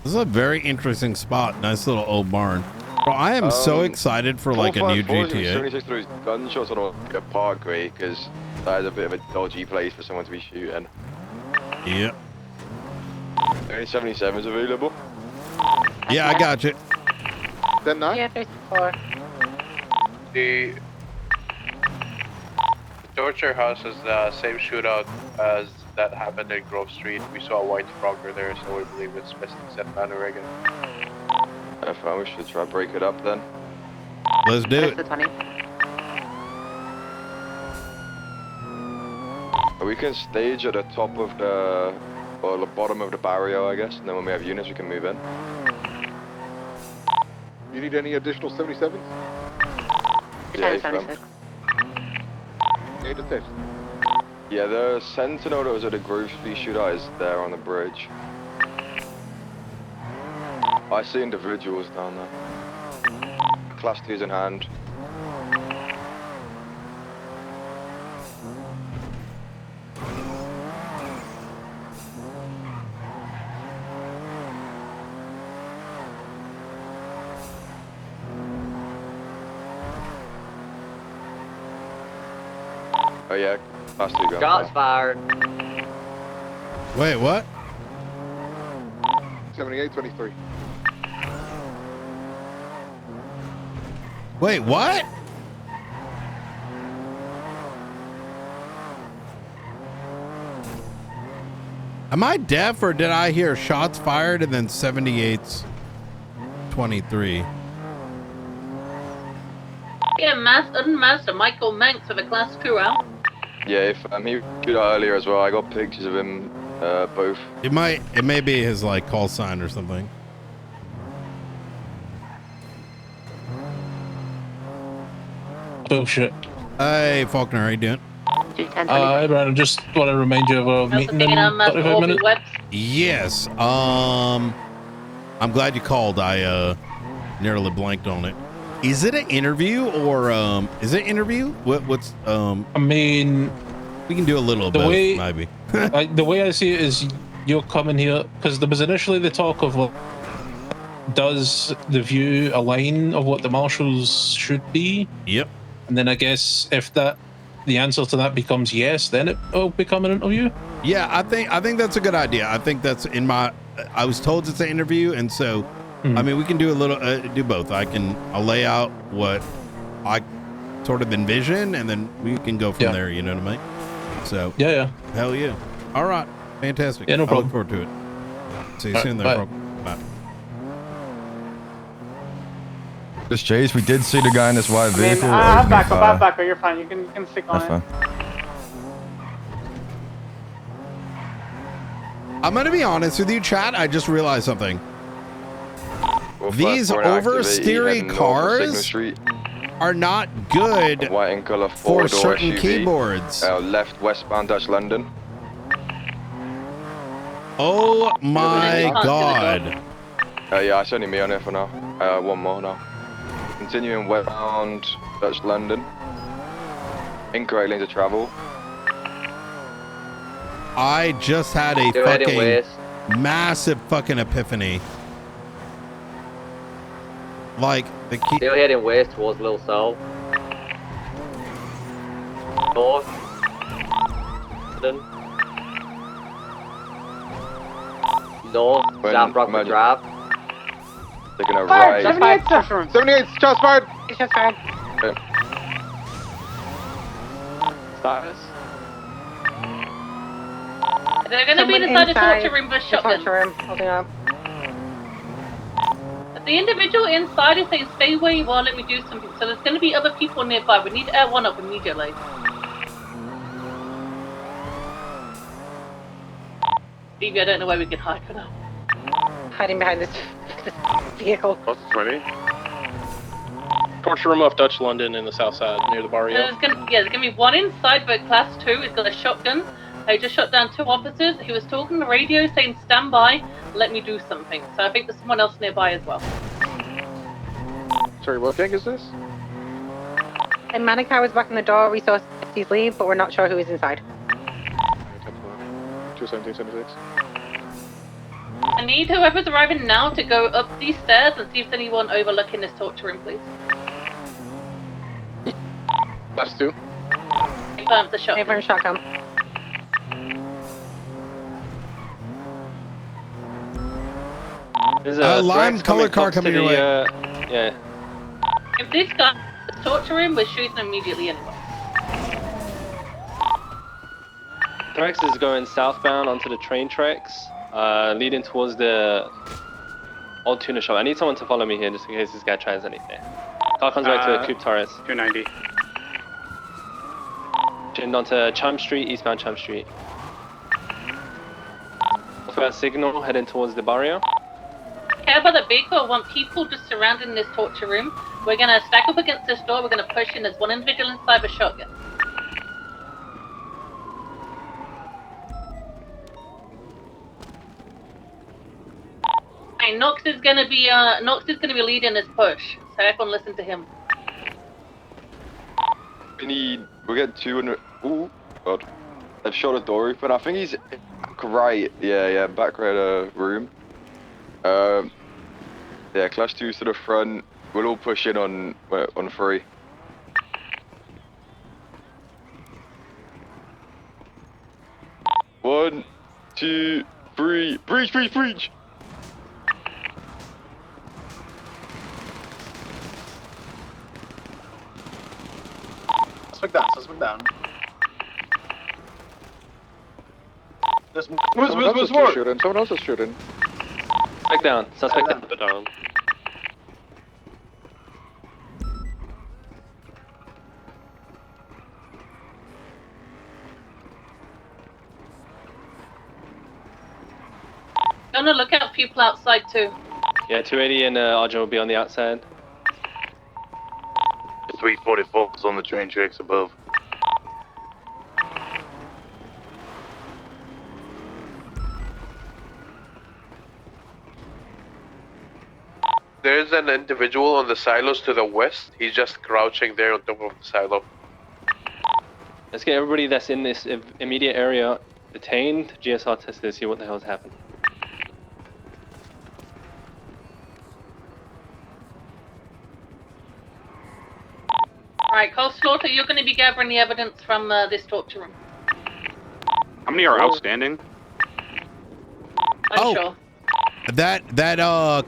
This is a very interesting spot. Nice little old barn. Bro, I am so excited for like a new GTA. 76 through gunshots on a parkway because that is a bit of a dodgy place for someone to be shooting. Yep. Only 77 is available. Yeah, I got you. 10-9? Yeah, 34. The Torture House is the same shootout as that happened in Grove Street. We saw a white Frogger there, so we believe it's Mystic Set Man Oregon. If we should try to break it up then. Let's do it. We can stage at the top of the, or the bottom of the barrio, I guess, and then when we have units, we can move in. You need any additional 77s? Yeah, 76. 8 to 6. Yeah, the Sentinel that was at the Grove Street shootout is there on the bridge. I see individuals down there. Class 2's in hand. Oh yeah, class 2 gun. Shots fired. Wait, what? 78-23. Wait, what? Am I deaf or did I hear shots fired and then 78's 23? Yeah, unmasked and Michael Manx with a class 2 out. Yeah, if he shoot out earlier as well. I got pictures of him both. It may be his like call sign or something. Bullshit. Hey Faulkner, how you doing? Hey Brandon, just want to remind you of a meeting in 35 minutes. Yes. I'm glad you called. I nearly blanked on it. Is it an interview or is it an interview? What's I mean, we can do a little the bit, way, maybe. The way I see it is you're coming here because there was initially the talk of does the view align of what the marshals should be? Yep. And then I guess if the answer to that becomes yes, then it will become an interview. Yeah, I think that's a good idea. I think that's I was told it's an interview, and so I mean we can do a little do both. I'll lay out what I sort of envision, and then we can go from there. You know what I mean? So yeah. Hell yeah. All right, fantastic. Yeah, no problem. I look forward to it. See you soon, there, bro. Bye. Just Chase, we did see the guy in this white vehicle. I have backup, you're fine. You can stick on That's it. fine. I'm gonna be honest with you, chat. I just realized something. These oversteery cars are not good White in color for four-door certain SUV. keyboards. Left westbound Dutch London. Oh my god. Yeah, it's only me on here for now. One more now. Continuing westbound Dutch London. Incorrect lanes of travel. I just had a Still heading west. massive fucking epiphany. Like the key. Still heading west towards Little Seoul. North. North, South Rockford Drive. Taking a Fired, right. 78, shots fired. Shots fired. Okay. Status. They're going to be inside the torture room with shotgun. Holding up. The individual inside is saying, stay where you are, let me do something. So there's going to be other people nearby. We need to air one up immediately. Stevie, I don't know where we can hide for now. Hiding behind this vehicle. Plus 20. Torture room off Dutch London in the south side near the barrio. There's going to be one inside, but class 2 has got a shotgun. He just shot down 2 officers. He was talking on the radio saying, stand by, let me do something. So I think there's someone else nearby as well. Sorry, what gang is this? And Manikai was back in the door. We saw Steve leave, but we're not sure who is inside. 21776. I need whoever's arriving now to go up these stairs and see if there's anyone overlooking this torture room, please. Last 2. Confirms the shotgun. Confirm shotgun. There's a lime color car coming your way. Yeah. If this guy in the torture room, we're shooting immediately anyway. Thrax is going southbound onto the train tracks, leading towards the old tuna shop. I need someone to follow me here just in case this guy tries anything. Car comes back to a Coupe Taurus. 290. Turned onto Chum Street, eastbound Chum Street. First signal, heading towards the barrio. Care about the vehicle? I want people just surrounding this torture room. We're gonna stack up against this door. We're gonna push in. There's one individual inside with a shotgun. Hey, Knox is gonna be leading this push. So everyone listen to him. We'll get 200. Ooh, God. They've shot a door open. I think he's right. Yeah, back right room. Yeah, class 2's to the front. We'll all push in on 3. One, 2, 3. Breach! Suspect down. Someone else is shooting. Suspect down. Suspect down. Gonna look out for people outside too. Yeah, 280 and Arjun will be on the outside. 344's on the train tracks above. There's an individual on the silos to the west. He's just crouching there on top of the silo. Let's get everybody that's in this immediate area detained, GSR tested to see what the hell's happened. Alright, Cole Slaughter, you're gonna be gathering the evidence from this torture room. How many are outstanding? Unsure. That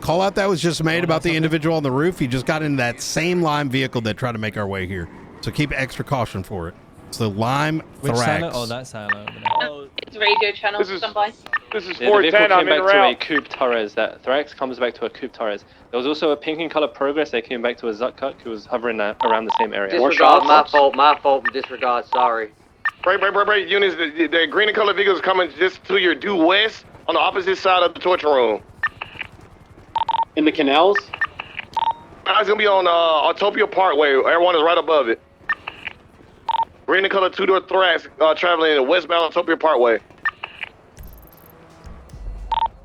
call out that was just made about the individual on the roof, he just got in that same Lime vehicle that tried to make our way here. So keep extra caution for it. So Lime Which Thrax. silo? Oh, that silo over there. It's radio channel, standby. This is Yeah, the vehicle 410, came I'm back in to a route. Coupe Taurus. That Thrax comes back to a Coupe Taurus. There was also a pink and color Progress that came back to a Zutkuk who was hovering around the same area. Disregard, my fault, disregard, sorry. Break. Units, the green and color vehicles coming just to your due west on the opposite side of the torture room. In the canals? It's gonna be on Autopia Parkway. Everyone is right above it. Green and color 2-door Thrax traveling in westbound Autopia Parkway.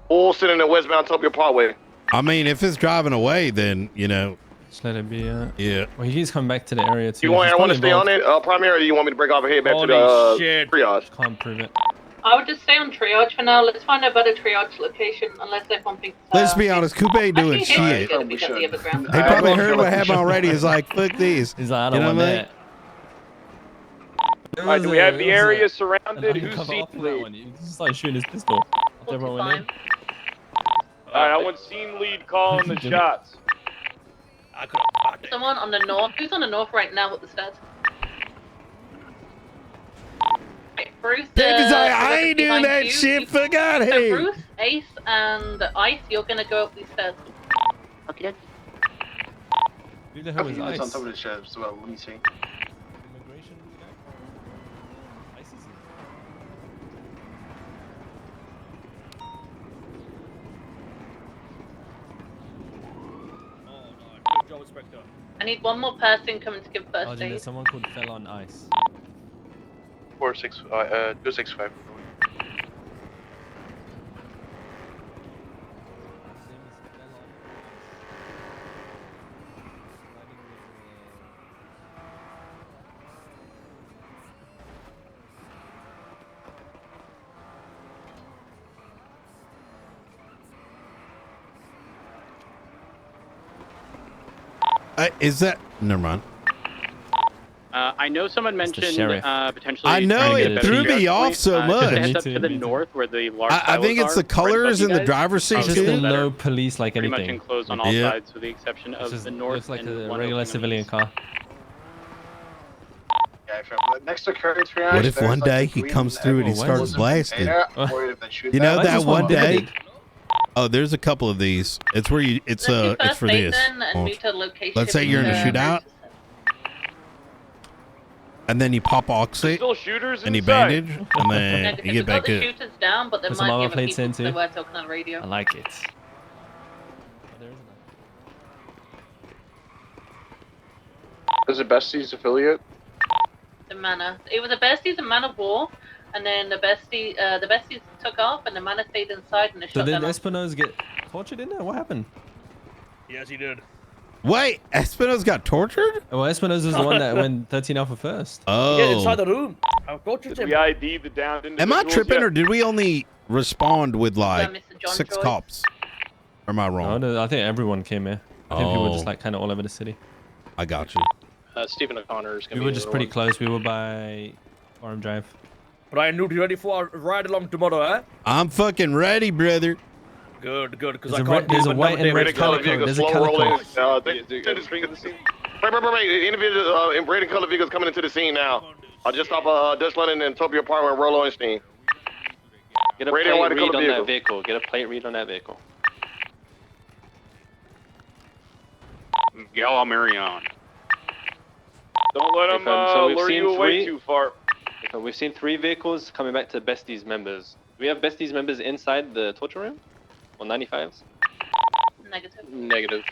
All sitting in the westbound Autopia Parkway. I mean, if it's driving away, then, you know. Just let it be, yeah. Well, he's coming back to the area too. You want to stay on it? Primarily, you want me to break off and head back to the triage? Can't prove it. I would just stay on triage for now. Let's find a better triage location, unless everyone thinks. Let's be honest, Coupe ain't doing shit. Gonna be the other ground. He probably heard what happened already. He's like, fuck these. He's like, I You don't know want what I mean? that. Alright, do we have the area surrounded? Who's seen lead? He just like shooting his pistol. Everyone went in. Alright, I want scene lead calling the shots. Someone on the north. Who's on the north right now with the stats? Okay, Bruce. Baby's like, I Bruce ain't doing behind that you. shit. Fuck out So here. Bruce, Ace, and Ice, you're gonna go up these stairs. Okay. Who the I hell think is it's on Ice? top of the shelves as well. Let me see. Immigration guy? Ice is Good job, Inspector. I need one more person coming to give first Arjun, aid. there's someone called Fell on Ice. 265. Is that? Never mind. I know someone mentioned sheriff. potentially. I know, trying to get it a threw better me off point. so Just much. a heads up Me to the too. north where the large I think silos it's the are, colors right in the above you guys. driver's seat It's just too. the no police like Pretty much anything. enclosed on all Yeah. sides, with the exception It's of just the north looks like and a one regular opening on civilian east. car. Yeah, next to current triage. What if there's, one like, day a he green comes through and he starts explosive blasting? container. I'm worried if they shoot You know that. that one day? Oh, there's a couple of these. It's where you. It's It's for this. And meet a location. Let's say you're in a shootout, and then you pop oxy, Still shooters and you inside. bandage, and then you get back the to. shooters down, but there Put some might armor be other plates people in because they too. were talking on the radio. I like it. Is it Bestie's affiliate? The Manor. It was a Besties and Manor war, and then the Besties took off, and the Manor stayed inside, and they So shot did them. Espinosa get tortured in there? What happened? Yes, he did. Wait, Espinosa got tortured? Well, Espinosa's the one that went 13 Alpha first. Oh. Yeah, inside the room. I tortured him. We ID the downed Am individuals I tripping, yet? or did we only respond with like Mr. John 6 Joyce. cops? Or am I wrong? No, I think everyone came here. I think people were Oh. just like kind of all over the city. I got you. Stephen O'Connor is going to We be were the just other pretty one. close. We were by Forum Drive. Brian Newt, you ready for a ride along tomorrow, eh? I'm fucking ready, brother. Good, because There's I a can't red- there's do a white and red color calico. There's a calico. Wait. Individual in red and color vehicles coming into the scene now. Just off Dutch London and Topia Parkway and Roll Ornstein. Get a Red and plate white read colored on vehicle. that vehicle. Get a plate read on that vehicle. Miguel Almerion. Don't let Okay, them so we've lure seen you away three- too far. Okay, we've seen 3 vehicles coming back to Besties members. Do we have Besties members inside the torture room? On 95s? Negative. Negative.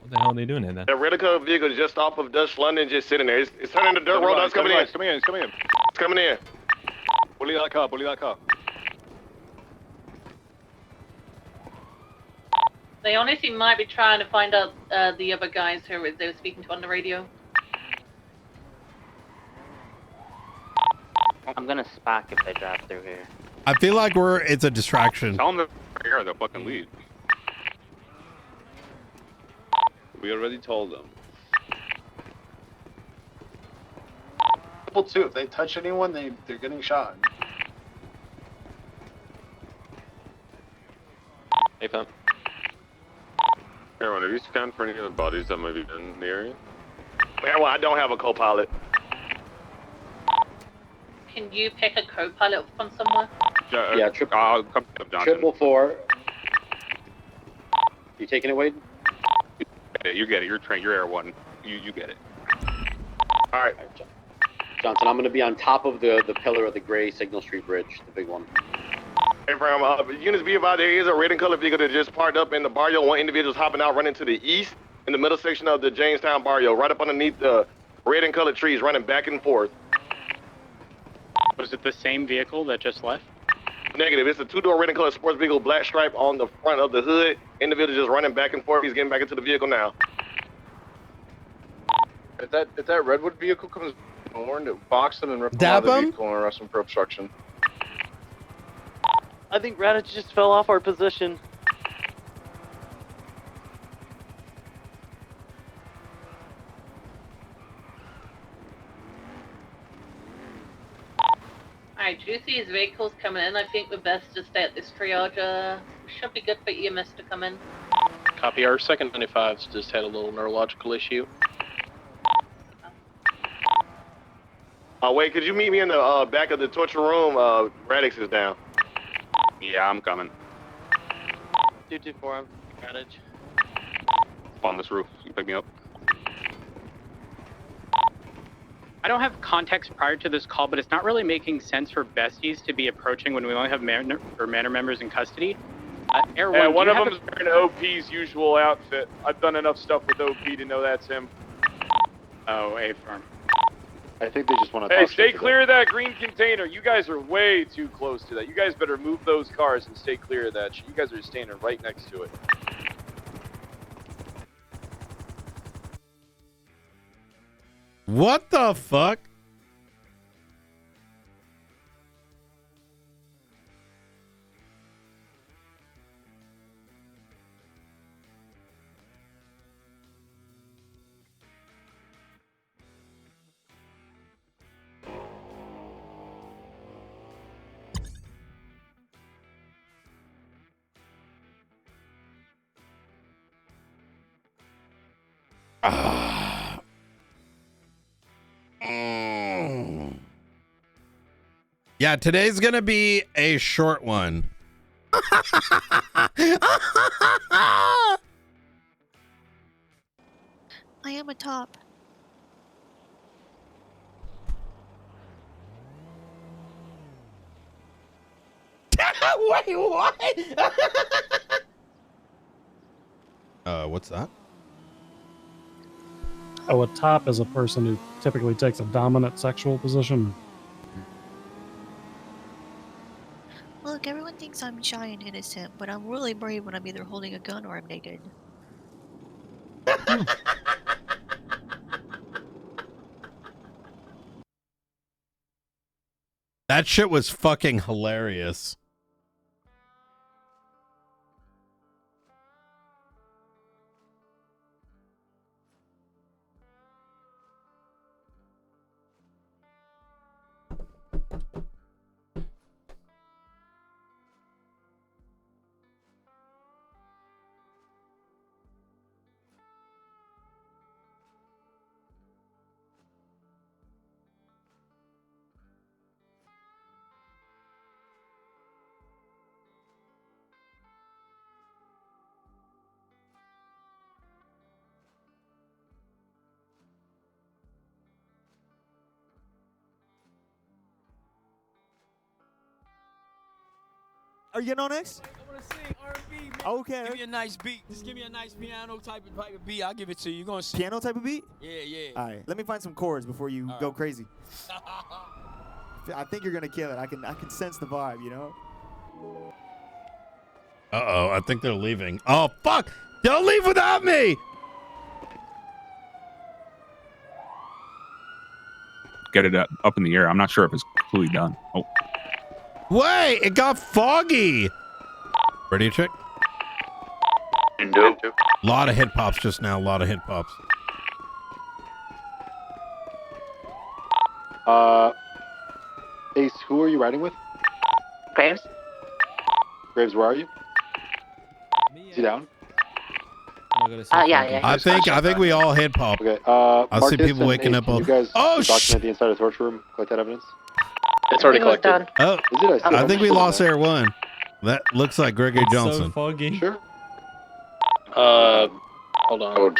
What the hell are they doing here then? That red and color vehicle is just off of Dutch London, just sitting there. It's turning the dirt road. It's coming in. It's coming in. It's coming in. It's coming in. Bully that car. Bully that car. They honestly might be trying to find out the other guys who they were speaking to on the radio. I'm gonna spark if they drive through here. I feel like it's a distraction. Tell them they're here. They'll fucking lead. We already told them. People too. If they touch anyone, they're getting shot. Hey, Pam. Everyone, have you scanned for any of the bodies that might be in the area? Man, well, I don't have a co-pilot. Can you pick a co-pilot from somewhere? Yeah, I'll come up, Johnson. 444. You taking it, Wade? You get it. You're trained. You're Air One. You get it. All right. Johnson, I'm going to be on top of the pillar of the gray Signal Street Bridge, the big one. Hey, Fram, units be about there is a red and color vehicle that just parked up in the barrio. One individual's hopping out, running to the east in the middle section of the Jamestown barrio, right up underneath the red and colored trees, running back and forth. Was it the same vehicle that just left? Negative. It's a 2-door red and colored sports vehicle, black stripe on the front of the hood. Individual just running back and forth. He's getting back into the vehicle now. If that redwood vehicle comes horned, box them and rip them Dap out of the them? vehicle and arrest them for obstruction. I think Raditz just fell off our position. Alright, do you see his vehicles coming in? I think we're best to stay at this triage. Should be good for EMS to come in. Copy. Our second 95s just had a little neurological issue. Wait, could you meet me in the back of the torture room? Radix is down. Yeah, I'm coming. 224, I'm cottage. Up on this roof. You pick me up. I don't have context prior to this call, but it's not really making sense for Besties to be approaching when we only have Manor members in custody. Air Yeah, One, one do of you them's have wearing OP's usual outfit. I've done enough stuff with OP to know that's him. Oh, A-Firm. I think they just want to Hey, talk stay shit to clear of that green container. You guys are way too close to that. You guys better move those cars and stay clear of that shit. You guys are standing right next to it. What the fuck? Yeah, today's gonna be a short one. I am a top. Wait, what? What's that? Oh, a top is a person who typically takes a dominant sexual position. Look, everyone thinks I'm shy and innocent, but I'm really brave when I'm either holding a gun or I'm naked. That shit was fucking hilarious. Are you getting on next? I want to sing R&B, man. Okay. Give me a nice beat. Just give me a nice piano type of beat. I'll give it to you. You're going to sing. Piano type of beat? Yeah, yeah. All right. Let me find some chords before you go crazy. I think you're gonna kill it. I can sense the vibe, you know. Uh-oh, I think they're leaving. Oh, fuck! Don't leave without me! Get it up in the air. I'm not sure if it's completely done. Oh. Wait, it got foggy! Ready to check? No. Lot of hit pops just now, a lot of hit pops. Ace, who are you riding with? Graves? Graves, where are you? Is he down? Yeah. I think we all hit pop. Okay, I see Marcus people and waking Ace, up. can you guys Oh, document the inside of the torture room, collect that evidence? It's already collected. Oh, Is it? I think we lost Air 1. That looks like Gregory Johnson. So foggy. Sure. Hold on.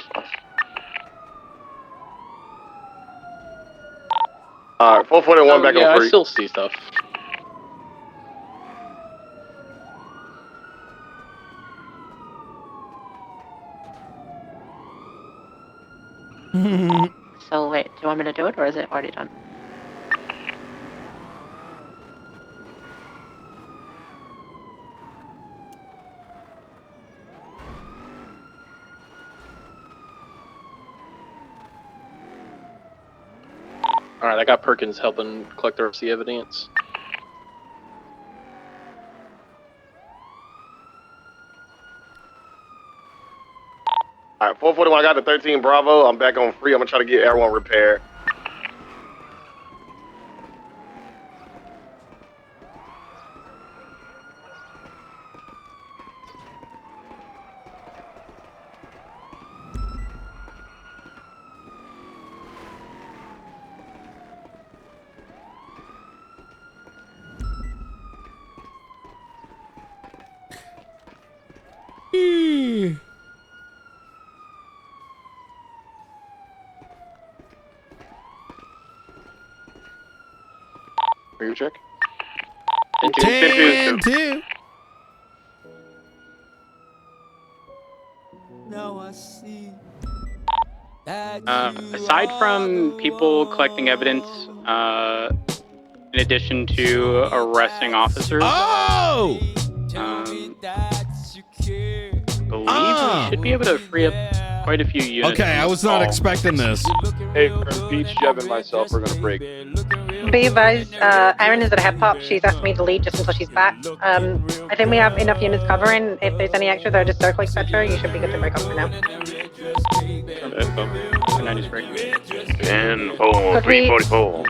Alright, 441 back on 3. I still see stuff. So wait, do you want me to do it or is it already done? Alright, I got Perkins helping collect the rest of the evidence. Alright, 441, I got the 13 Bravo. I'm back on free. I'm gonna try to get Air 1 repaired. Are you check? 10-2. Now I see. Aside from people collecting evidence, in addition to arresting officers, Oh! we should be able to free up quite a few units. Okay, I was not expecting this. Hey, Peach, Jeb, and myself are gonna break. Be advised, Erin is at a head pop. She's asked me to lead just until she's back. I think we have enough units covering. If there's any extra that are just circle, etc., you should be good to break up for now. 10-4, 344.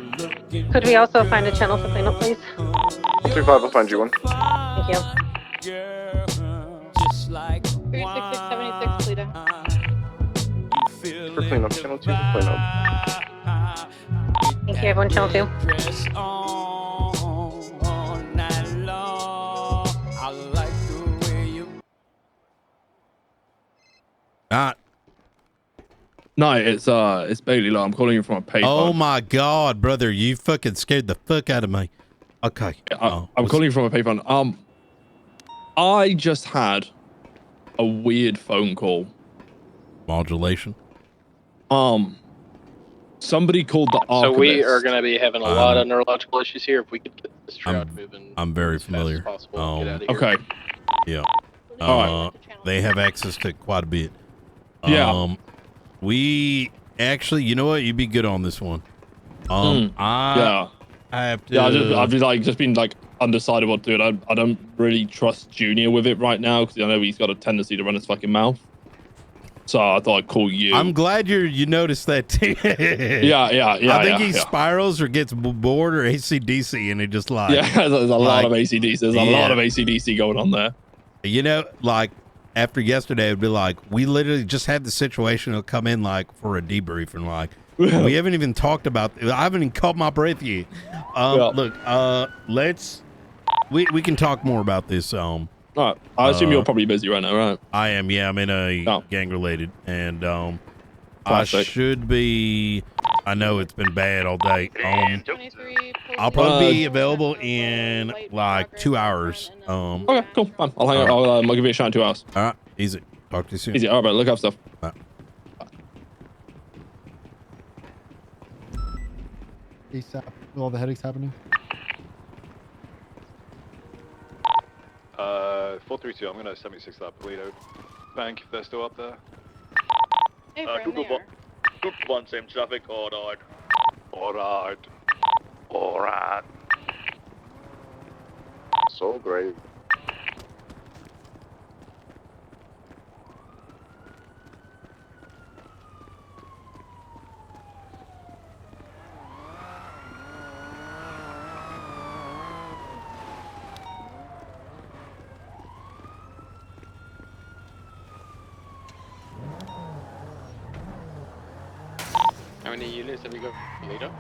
Could we also find a channel for cleanup, please? 135, I'll find you one. Thank you. 36676, pleading. For cleanup, channel 2 for cleanup. Thank you, everyone. Channel 2. No, it's Bailey Law. I'm calling you from a payphone. Oh my God, brother, you fucking scared the fuck out of me. Okay. I'm calling you from a payphone. I just had a weird phone call. Modulation. Somebody called the archivist. So we are going to be having a lot of neurological issues here. If we could get this triage moving, I'm very as familiar. fast as possible, get out of here. Okay. Yeah. All They have access to quite a bit. Yeah. We actually, you know what? You'd be good on this one. I have to. Yeah, I've just been like undecided what to do. I don't really trust Junior with it right now because I know he's got a tendency to run his fucking mouth. So I thought I'd call you. I'm glad you noticed that too. Yeah. I think he spirals or gets bored or ACDC and he just like. Yeah, there's a lot of ACDC. There's a lot of ACDC going on there. You know, like after yesterday, it'd be like, we literally just had the situation. It'll come in like for a debrief and like, we haven't even talked about, I haven't even caught my breath yet. Look, we can talk more about this. All right. I assume you're probably busy right now, right? I am. Yeah, I'm in a gang related, and I should be. I know it's been bad all day. I'll probably be available in like 2 hours. Okay, cool. Fine. I'll hang out. I'll give you a shot in 2 hours. All right, easy. Talk to you soon. Easy. All right, look up stuff. All right. ASAP with all the headaches happening. 432, I'm going to 76 that Polito bank if they're still up there. Hey, Google one, same traffic, alright. Alright. So great. How many units have you got, leader?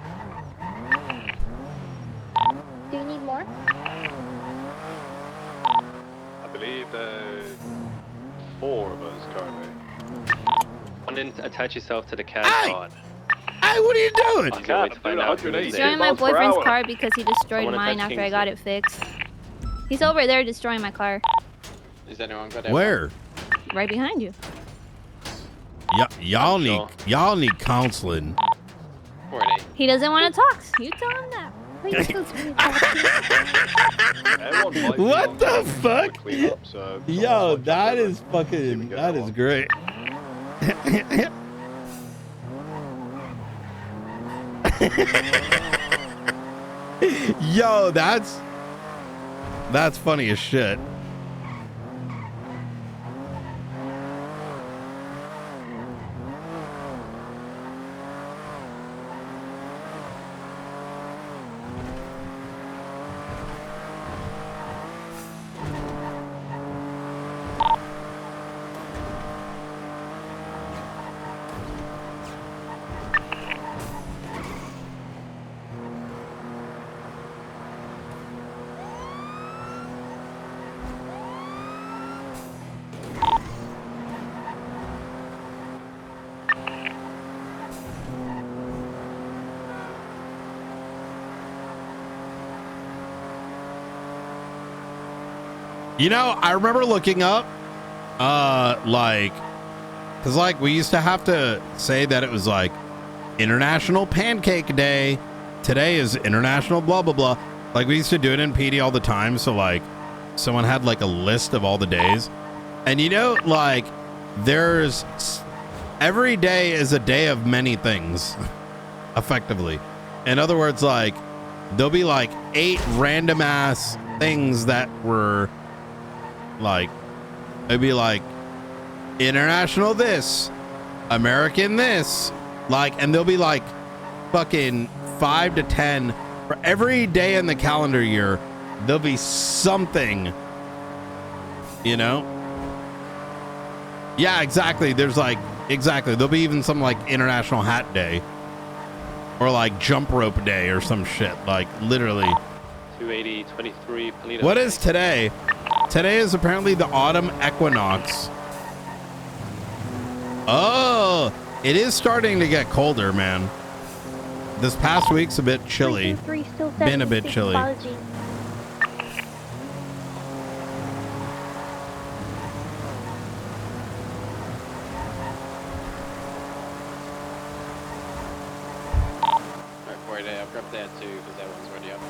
Do you need more? I believe there's 4 of us currently. And then attach yourself to the CAD pod. Hey, what are you doing? I can't do 180. Destroying my boyfriend's car because he destroyed mine after I got it fixed. He's over there destroying my car. Is anyone got Where? Right behind you. Y'all need counseling. He doesn't want to talk. You tell him that. Please don't me talk. What the fuck? Yo, that is fucking. That is great. Yo, that's funny as shit. You know, I remember looking up, cause like we used to have to say that it was like International Pancake Day. Today is International blah, blah, blah. Like we used to do it in PD all the time. So like someone had like a list of all the days. And you know, like there's every day is a day of many things effectively. In other words, like there'll be like 8 random ass things that were like, it'd be like international this, American this, like, and there'll be like fucking 5 to 10 for every day in the calendar year. There'll be something, you know? Yeah, exactly. There's like, exactly. There'll be even some like International Hat Day or like Jump Rope Day or some shit. Like literally. 280, 23, Polito. What is today? Today is apparently the autumn equinox. Oh, It is starting to get colder, man. This past week's a bit chilly. Been a bit chilly. I've grabbed that too because that one's already up.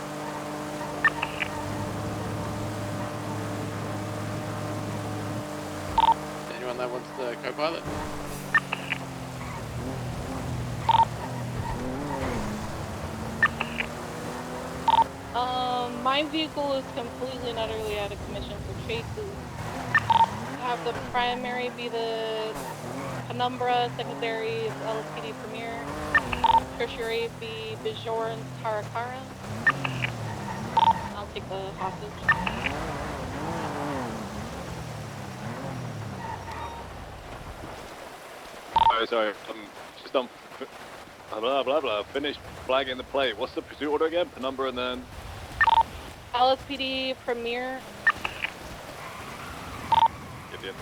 Anyone that wants the co-pilot? My vehicle is completely and utterly out of commission for chases. Have the primary be the Penumbra, secondary is LSPD Premier, tertiary be Bajor and Tarakara. I'll take the hostage. Oh, sorry, just on blah blah blah. Finished flagging the plate. What's the pursuit order again? Penumbra and then LSPD Premier. Yep.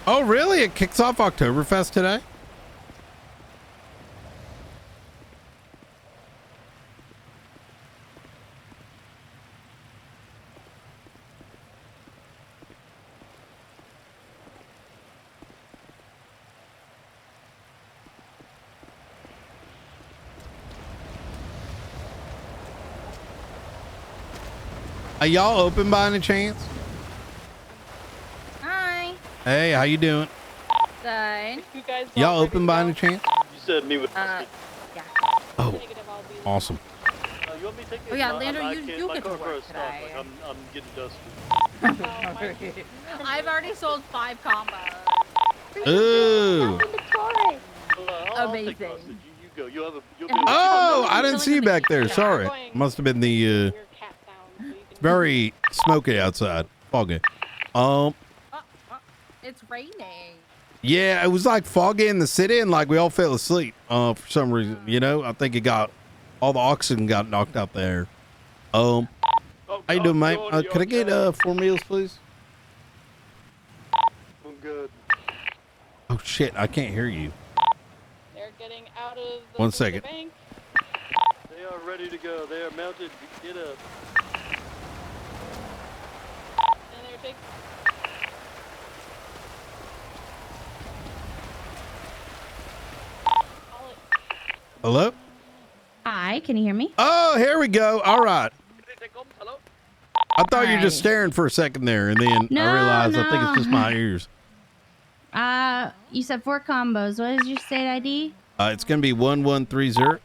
Oh, really? It kicks off Oktoberfest today? Are y'all open by any chance? Hi. Hey, how you doing? Good. You guys Y'all open by any chance? you said me with. Yeah. Oh, awesome. You want me to take Oh yeah, Lander, you get to work today. I'm getting dusty. I've already sold 5 combos. Ooh. Amazing. You go. You'll be Oh, I didn't see you back there. Sorry. Must have been the very smoky outside. Foggy. It's raining. Yeah, it was like foggy in the city and like we all fell asleep for some reason. You know, I think it got all the oxygen got knocked out there. How you doing, mate? Could I get 4 meals, please? I'm good. Oh shit, I can't hear you. They're getting out of the 1 second. bank. They are ready to go. They are mounted. Get up. And they're taking. Hello? Hi, can you hear me? Oh, here we go. All right. I thought you were just staring for a second there, and then I realized I think it's just my ears. You said 4 combos. What is your state ID? It's gonna be 1130.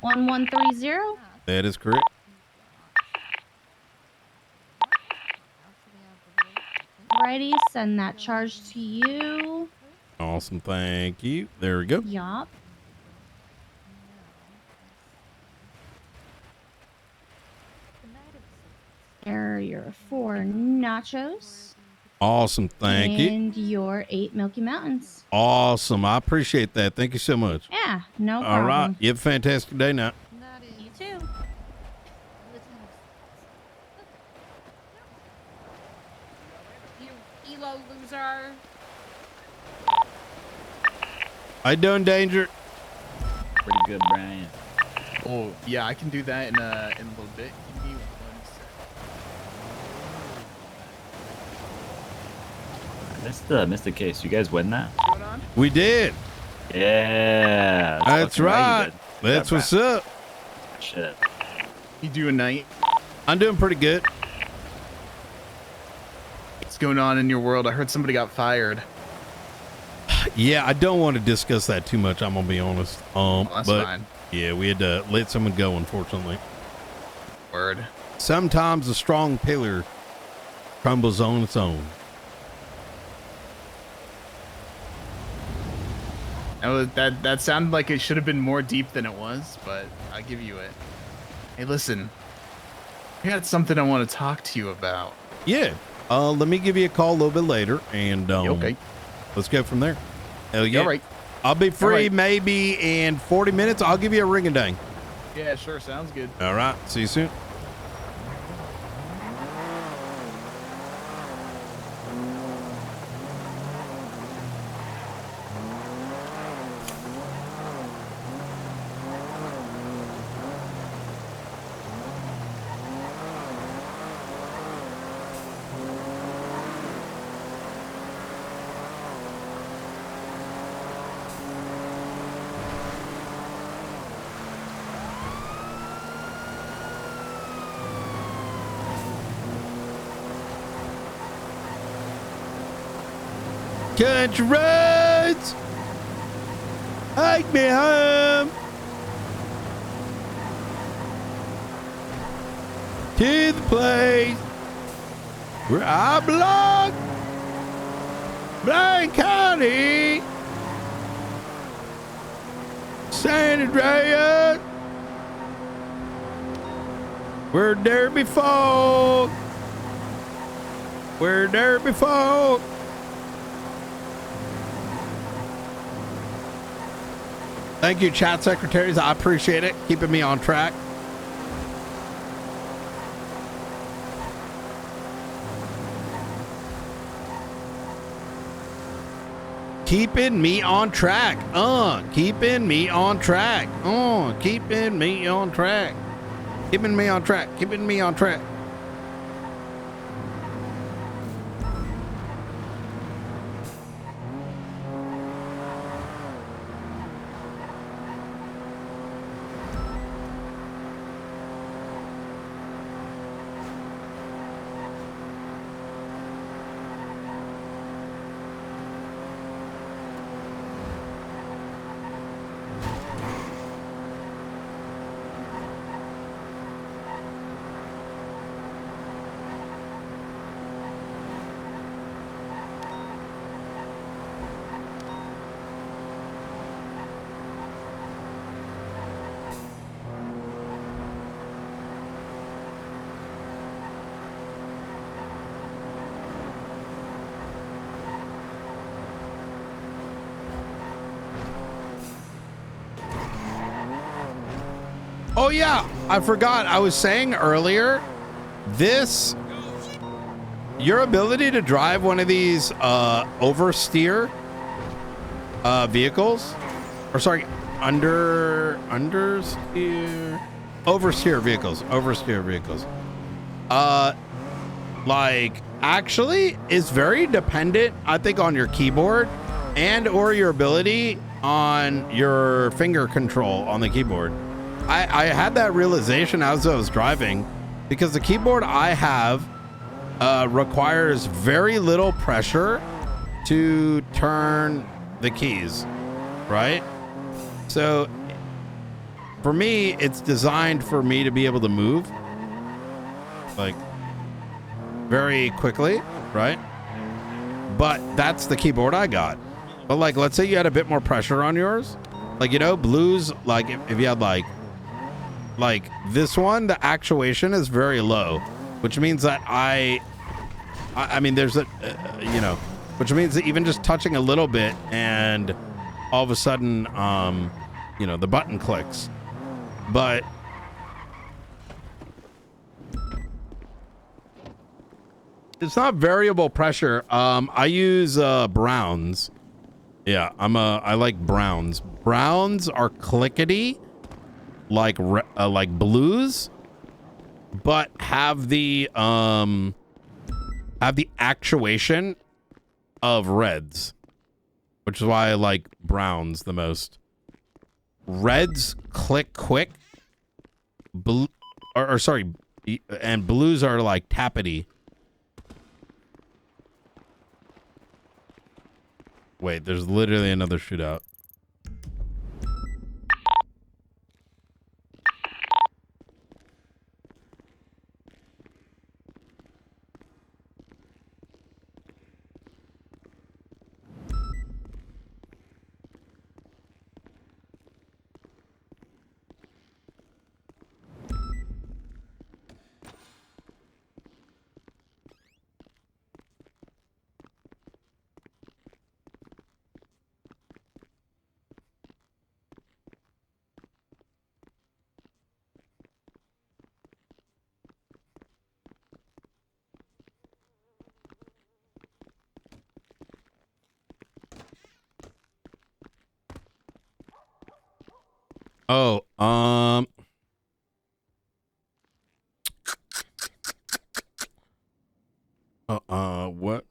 1130? That is correct. Alrighty, send that charge to you. Awesome, thank you. There we go. Yup. There are your 4 nachos. Awesome, thank you. And your 8 Milky Mountains. Awesome, I appreciate that. Thank you so much. Yeah, no All problem. right, you have a fantastic day now. You too. You elo loser. How you doing, Danger? Pretty good, Brian. Oh, yeah, I can do that in a little bit. Give me 1 second. Missed the case. You guys win that? We did. Yeah. That's fucking right. you did. That's Yeah, what's up. Shit. You doing night? I'm doing pretty good. What's going on in your world? I heard somebody got fired. Yeah, I don't want to discuss that too much. I'm gonna be honest. That's but fine. yeah, we had to let someone go, unfortunately. Word. Sometimes a strong pillar crumbles on its own. Oh, that sounded like it should have been more deep than it was, but I give you it. Hey, listen. I got something I want to talk to you about. Yeah. Let me give you a call a little bit later, and okay. Let's go from there. Hell yeah. All right. I'll be free right. maybe in 40 minutes. I'll give you a ring a dang. Yeah, sure. Sounds good. All right. See you soon. Country roads, take me home to the place where I belong, Blaine County, San Andreas, where there be folk, where there be folk. Thank you, chat secretaries. I appreciate it. Keeping me on track. Keeping me on track. Keeping me on track. Keeping me on track. Keeping me on track. Keeping me on track. Oh yeah, I forgot. I was saying earlier, your ability to drive one of these oversteer vehicles, or sorry, oversteer vehicles, like actually is very dependent, I think, on your keyboard and or your ability on your finger control on the keyboard. I had that realization as I was driving, because the keyboard I have requires very little pressure to turn the keys, right? So for me, it's designed for me to be able to move like very quickly, right? But that's the keyboard I got. But like, let's say you had a bit more pressure on yours, like, you know, blues, like if you had like this one, the actuation is very low, which means that I mean, there's a, you know, which means that even just touching a little bit and all of a sudden, you know, the button clicks. But it's not variable pressure. I use Browns. Yeah, I like Browns. Browns are clickety, like blues, but have the actuation of reds, which is why I like Browns the most. Reds click quick, and blues are like tappity. Wait, there's literally another shootout. Oh, what?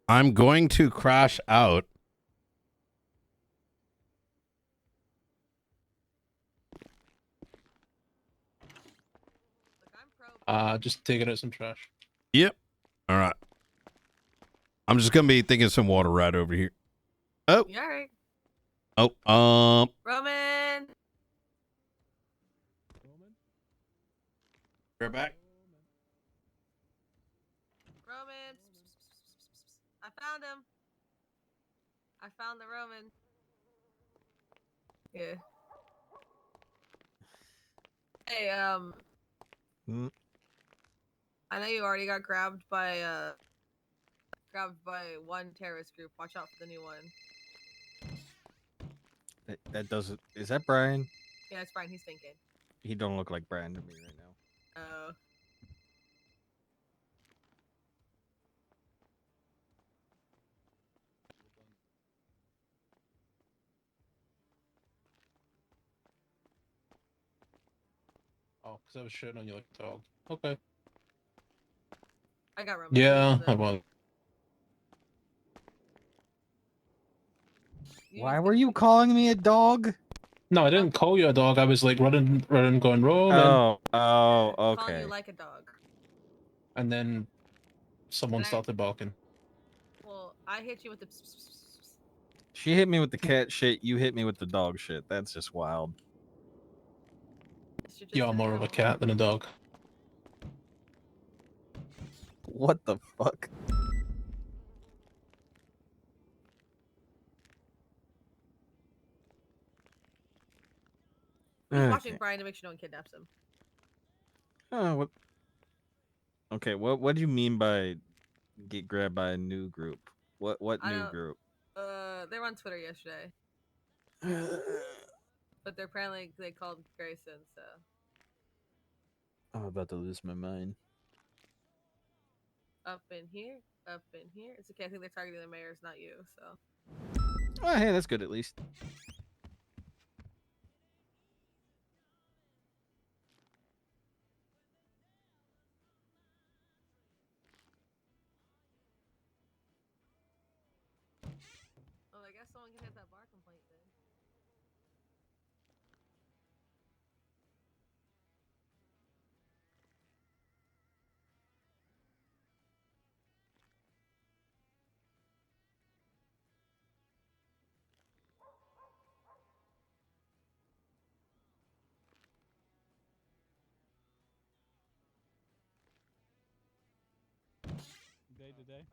I'm going to crash out. Just taking out some trash. Yep. All right. I'm just gonna be thinking some water right over here. Oh. You alright? Oh. Roman! We're back. Roman! I found him. I found the Roman. Yeah. Hey, I know you already got grabbed by one terrorist group. Watch out for the new one. That doesn't. Is that Brian? Yeah, it's Brian. He's thinking. He don't look like Brian to me right now. Oh. Oh, because I was shitting on you like a dog. Okay. I got Roman. Yeah, I won. Why were you calling me a dog? No, I didn't call you a dog. I was like running, going Roman. Oh, Calling okay. you like a dog. And then someone started barking. Well, I hit you with the. She hit me with the cat shit. You hit me with the dog shit. That's just wild. You're more of a cat than a dog. What the fuck? He's watching Brian to make sure no one kidnaps him. Oh, what? Okay, what do you mean by get grabbed by a new group? What new group? They were on Twitter yesterday. But they're apparently they called Grayson, so. I'm about to lose my mind. Up in here, up in here. It's okay. I think they're targeting the mayors, not you. So. Oh, hey, that's good at least. Oh, I guess someone can hit that bar complaint then. Day to day.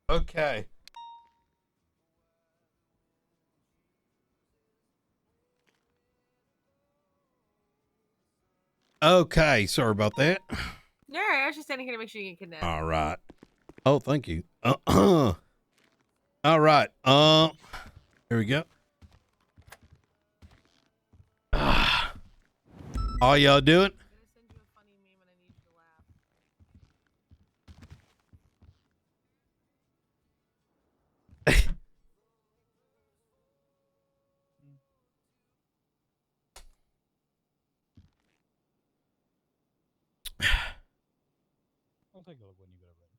Okay. Okay, sorry about that. Yeah, I was just standing here to make sure you get kidnapped. All right. Oh, thank you. All right. Here we go. All y'all doing? I'll take a look when you get it ready.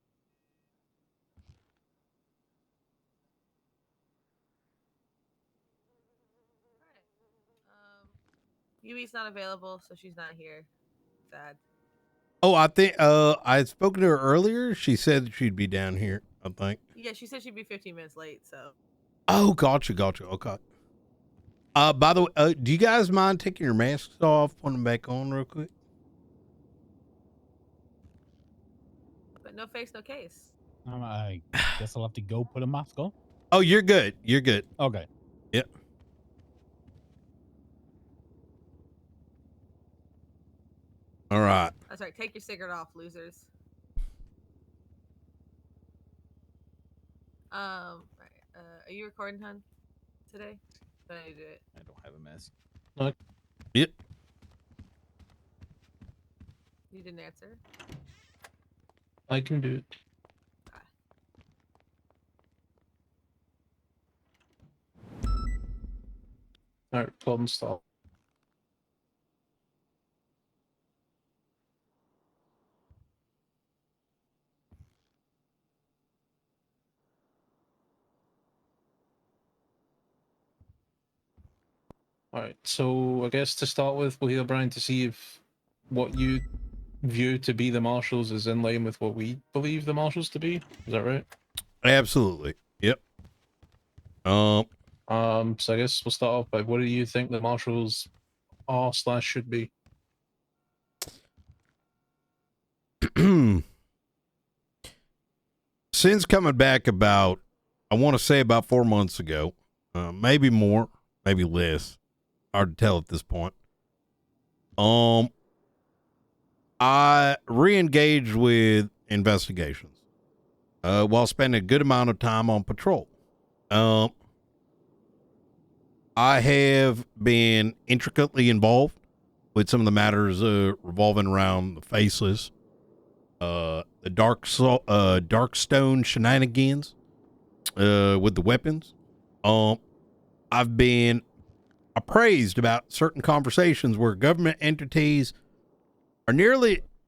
Yui's not available, so she's not here. Sad. Oh, I think I had spoken to her earlier. She said she'd be down here, I think. Yeah, she said she'd be 15 minutes late, so. Oh, gotcha. Okay. By the way, do you guys mind taking your masks off, putting them back on real quick? But no face, no case. I guess I'll have to go put a mask on. Oh, you're good. You're good. Okay. Yep. All right. That's right. Take your cigarette off, losers. Right. Are you recording, hun? Today? When I do it. I don't have a mask. Yep. You didn't answer. I can do it. Alright, problem stop. Alright, so I guess to start with, we'll hear Brian to see if what you view to be the marshals is in line with what we believe the marshals to be. Is that right? Absolutely. Yep. So I guess we'll start off by what do you think the marshals are/should be? Since coming back about, I want to say about 4 months ago, maybe more, maybe less, hard to tell at this point. I re-engaged with investigations, while spending a good amount of time on patrol. I have been intricately involved with some of the matters revolving around the faceless, the dark stone shenanigans with the weapons. I've been appraised about certain conversations where government entities are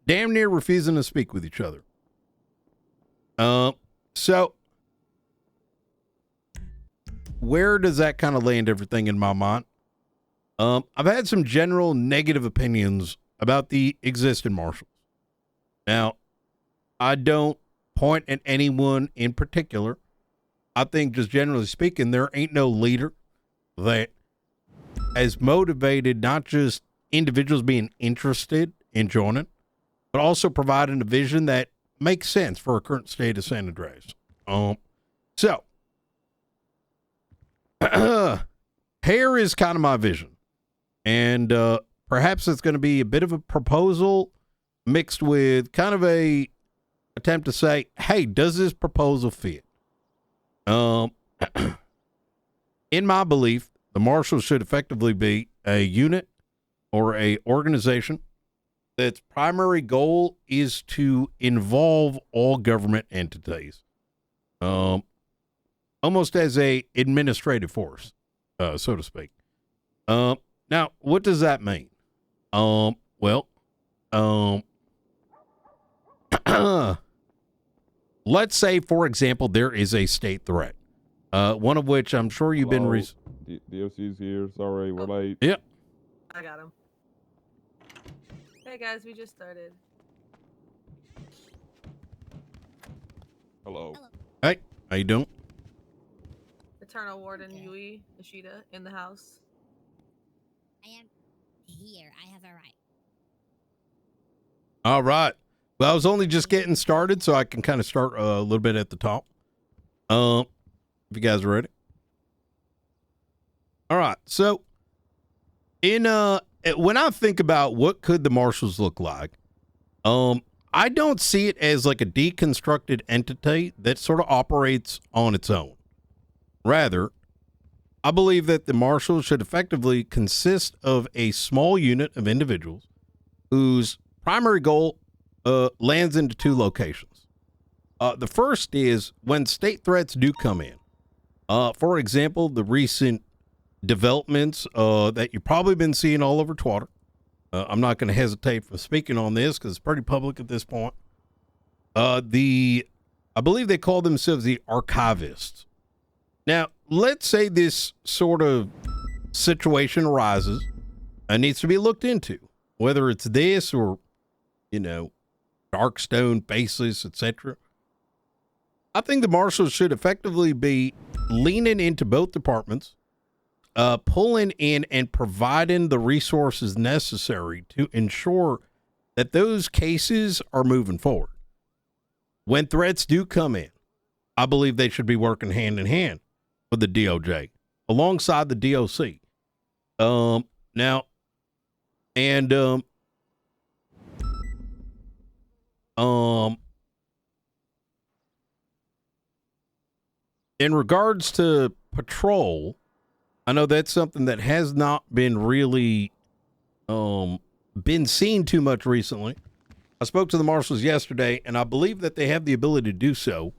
damn near refusing to speak with each other. So where does that kind of land everything in my mind? I've had some general negative opinions about the existing marshals. Now, I don't point at anyone in particular. I think just generally speaking, there ain't no leader that has motivated not just individuals being interested in joining, but also providing a vision that makes sense for our current state of San Andreas. So hair is kind of my vision, and perhaps it's going to be a bit of a proposal mixed with kind of a attempt to say, hey, does this proposal fit? In my belief, the marshals should effectively be a unit or a organization that's primary goal is to involve all government entities, almost as a administrative force, so to speak. Now, what does that mean? Let's say, for example, there is a state threat, one of which I'm sure you've been. DOC's here. Sorry, we're late. Yep. I got him. Hey guys, we just started. Hello. Hey, how you doing? Eternal Warden Yui Ishida in the house. I am here. I have a right. All right. Well, I was only just getting started, so I can kind of start a little bit at the top. If you guys are ready. All right. So, when I think about what could the marshals look like, I don't see it as like a deconstructed entity that sort of operates on its own. Rather, I believe that the marshals should effectively consist of a small unit of individuals whose primary goal lands into two locations. The first is when state threats do come in. For example, the recent developments that you've probably been seeing all over Twitter. I'm not going to hesitate from speaking on this because it's pretty public at this point. I believe they call themselves the archivists. Now, let's say this sort of situation arises and needs to be looked into, whether it's this or, Darkstone bases, etc. I think the marshals should effectively be leaning into both departments, pulling in and providing the resources necessary to ensure that those cases are moving forward. When threats do come in, I believe they should be working hand in hand with the DOJ alongside the DOC. In regards to patrol, I know that's something that has not been really been seen too much recently. I spoke to the marshals yesterday, and I believe that they have the ability to do so.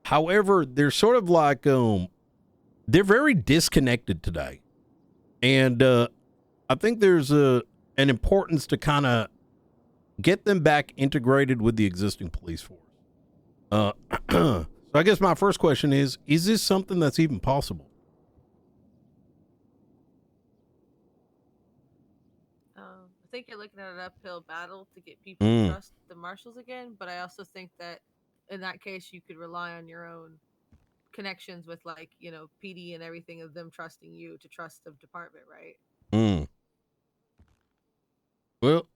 However, they're sort of like they're very disconnected today, and I think there's an importance to kind of get them back integrated with the existing police force. So I guess my first question is this something that's even possible? I think you're looking at an uphill battle to get people to trust the marshals again, but I also think that in that case you could rely on your own connections with PD and everything of them trusting you to trust the department, right? Well,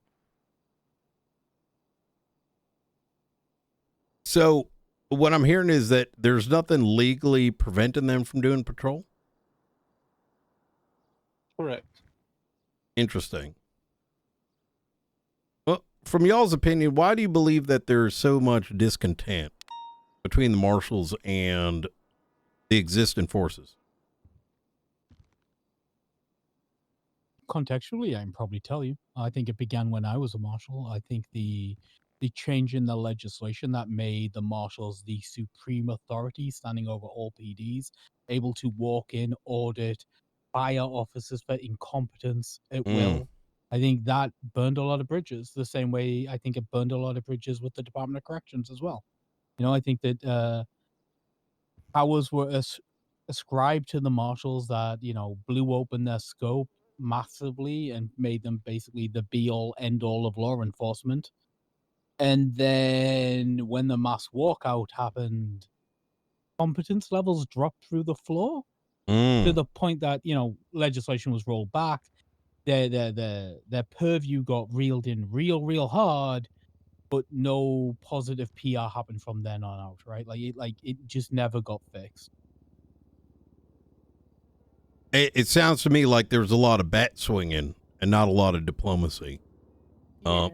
so what I'm hearing is that there's nothing legally preventing them from doing patrol? Correct. Interesting. Well, from y'all's opinion, why do you believe that there's so much discontent between the marshals and the existing forces? Contextually, I can probably tell you. I think it began when I was a marshal. I think the change in the legislation that made the marshals the supreme authority standing over all PDs, able to walk in, audit, fire officers for incompetence at will. I think that burned a lot of bridges, the same way I think it burned a lot of bridges with the Department of Corrections as well. I think that powers were ascribed to the marshals that, blew open their scope massively and made them basically the be-all, end-all of law enforcement. And then when the mass walkout happened, competence levels dropped through the floor to the point that, legislation was rolled back. Their purview got reeled in real hard, but no positive PR happened from then on out, right? It just never got fixed. It sounds to me like there's a lot of bat swinging and not a lot of diplomacy. Yeah.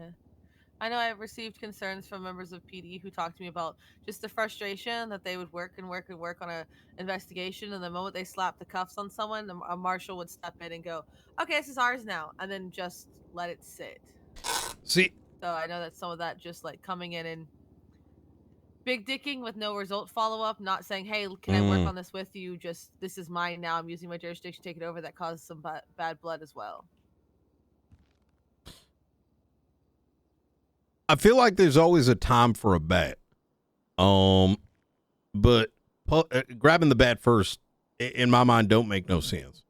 I know I've received concerns from members of PD who talk to me about just the frustration that they would work on a investigation, and the moment they slap the cuffs on someone, a marshal would step in and go, "Okay, this is ours now," and then just let it sit. See, so I know that some of that just coming in and big dicking with no result follow-up, not saying, "Hey, can I work on this with you?" Just, "This is mine now, I'm using my jurisdiction, take it over," that caused some bad blood as well. I feel like there's always a time for a bat. But grabbing the bat first, in my mind, don't make no sense.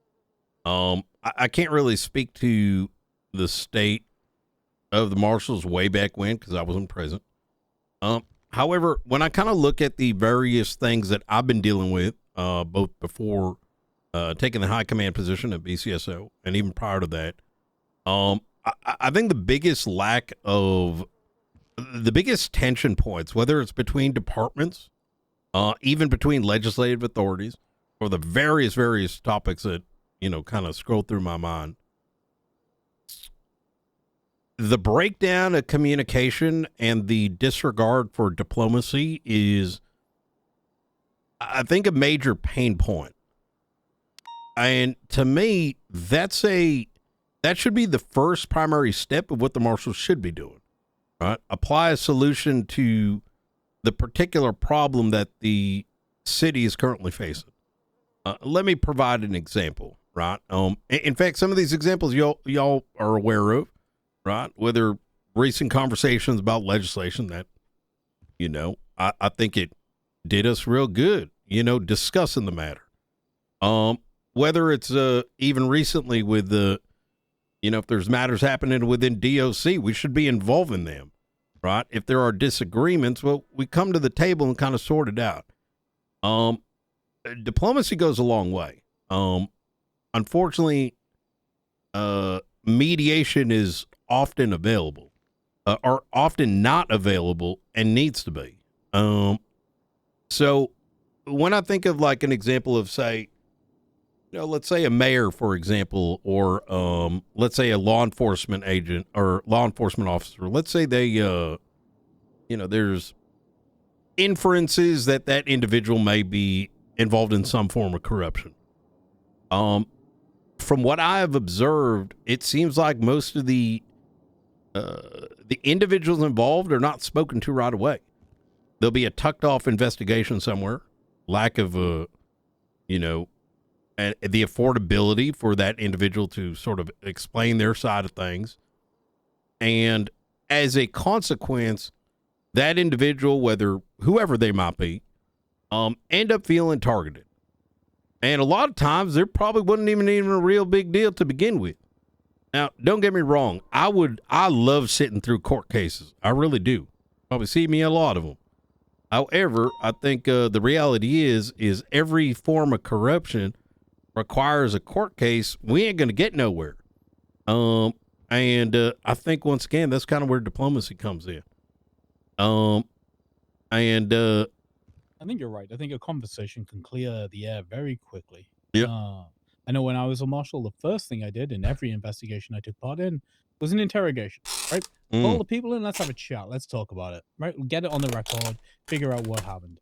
I can't really speak to the state of the marshals way back when, because I wasn't present. However, when I kind of look at the various things that I've been dealing with, both before taking the high command position at BCSO and even prior to that, I think the biggest tension points, whether it's between departments, even between legislative authorities, or the various topics that, kind of scroll through my mind, the breakdown of communication and the disregard for diplomacy is, I think, a major pain point. And to me, that should be the first primary step of what the marshals should be doing. Right? Apply a solution to the particular problem that the city is currently facing. Let me provide an example, right? In fact, some of these examples y'all are aware of, right? Whether recent conversations about legislation that You know, I think it did us real good, you know, discussing the matter. Whether it's even recently with the, you know, if there's matters happening within DOC, we should be involving them, right? If there are disagreements, well, we come to the table and kind of sort it out. Diplomacy goes a long way. Unfortunately, mediation is often available, or often not available, and needs to be. So when I think of like an example of, say, you know, let's say a mayor, for example, or let's say a law enforcement agent or law enforcement officer, let's say they, you know, there's inferences that that individual may be involved in some form of corruption. From what I have observed, it seems like most of the individuals involved are not spoken to right away. There'll be a tucked off investigation somewhere, lack of, you know, the affordability for that individual to sort of explain their side of things. And as a consequence, that individual, whoever they might be, end up feeling targeted. And a lot of times there probably wasn't even a real big deal to begin with. Now, don't get me wrong. I love sitting through court cases. I really do. Probably see me a lot of them. However, I think the reality is every form of corruption requires a court case. We ain't going to get nowhere. And I think once again, that's kind of where diplomacy comes in. I think you're right. I think a conversation can clear the air very quickly. Yeah. I know when I was a marshal, the first thing I did in every investigation I took part in was an interrogation, right? Call the people in, let's have a chat, let's talk about it, right? Get it on the record, figure out what happened.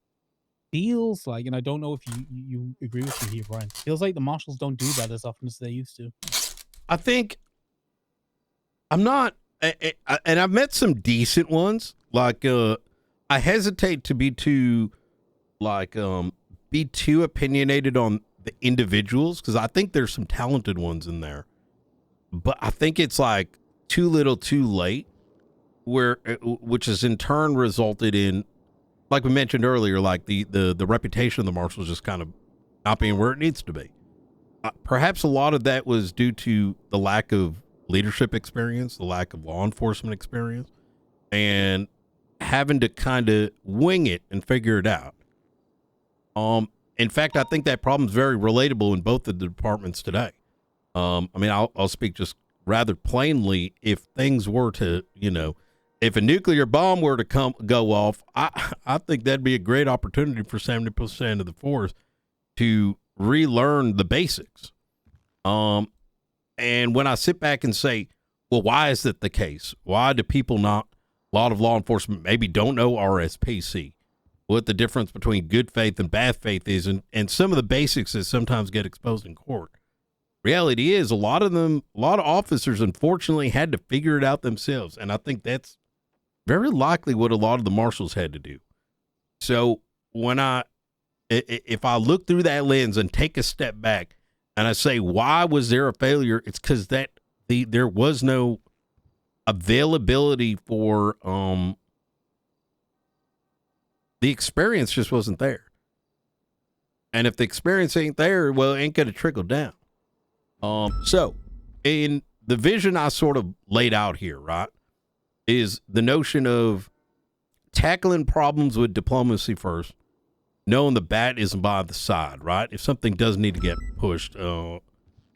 Feels like, and I don't know if you agree with me here, Brian, feels like the marshals don't do that as often as they used to. I think I'm not, and I've met some decent ones. Like, I hesitate to be too, like, be too opinionated on the individuals, because I think there's some talented ones in there. But I think it's like too little too late, which has in turn resulted in, like we mentioned earlier, like the reputation of the marshals just kind of not being where it needs to be. Perhaps a lot of that was due to the lack of leadership experience, the lack of law enforcement experience, and having to kind of wing it and figure it out. In fact, I think that problem is very relatable in both of the departments today. I mean, I'll speak just rather plainly. If things were to, you know, if a nuclear bomb were to go off, I think that'd be a great opportunity for 70% of the force to relearn the basics. And when I sit back and say, well, why is that the case? Why do people not, a lot of law enforcement maybe don't know RSPC, what the difference between good faith and bad faith is, and some of the basics that sometimes get exposed in court. Reality is a lot of officers, unfortunately, had to figure it out themselves. And I think that's very likely what a lot of the marshals had to do. So if I look through that lens and take a step back and I say, why was there a failure? It's because there was no availability for, the experience just wasn't there. And if the experience ain't there, well, it ain't going to trickle down. So in the vision I sort of laid out here, right, is the notion of tackling problems with diplomacy first, knowing the bat isn't by the side, right? If something does need to get pushed, you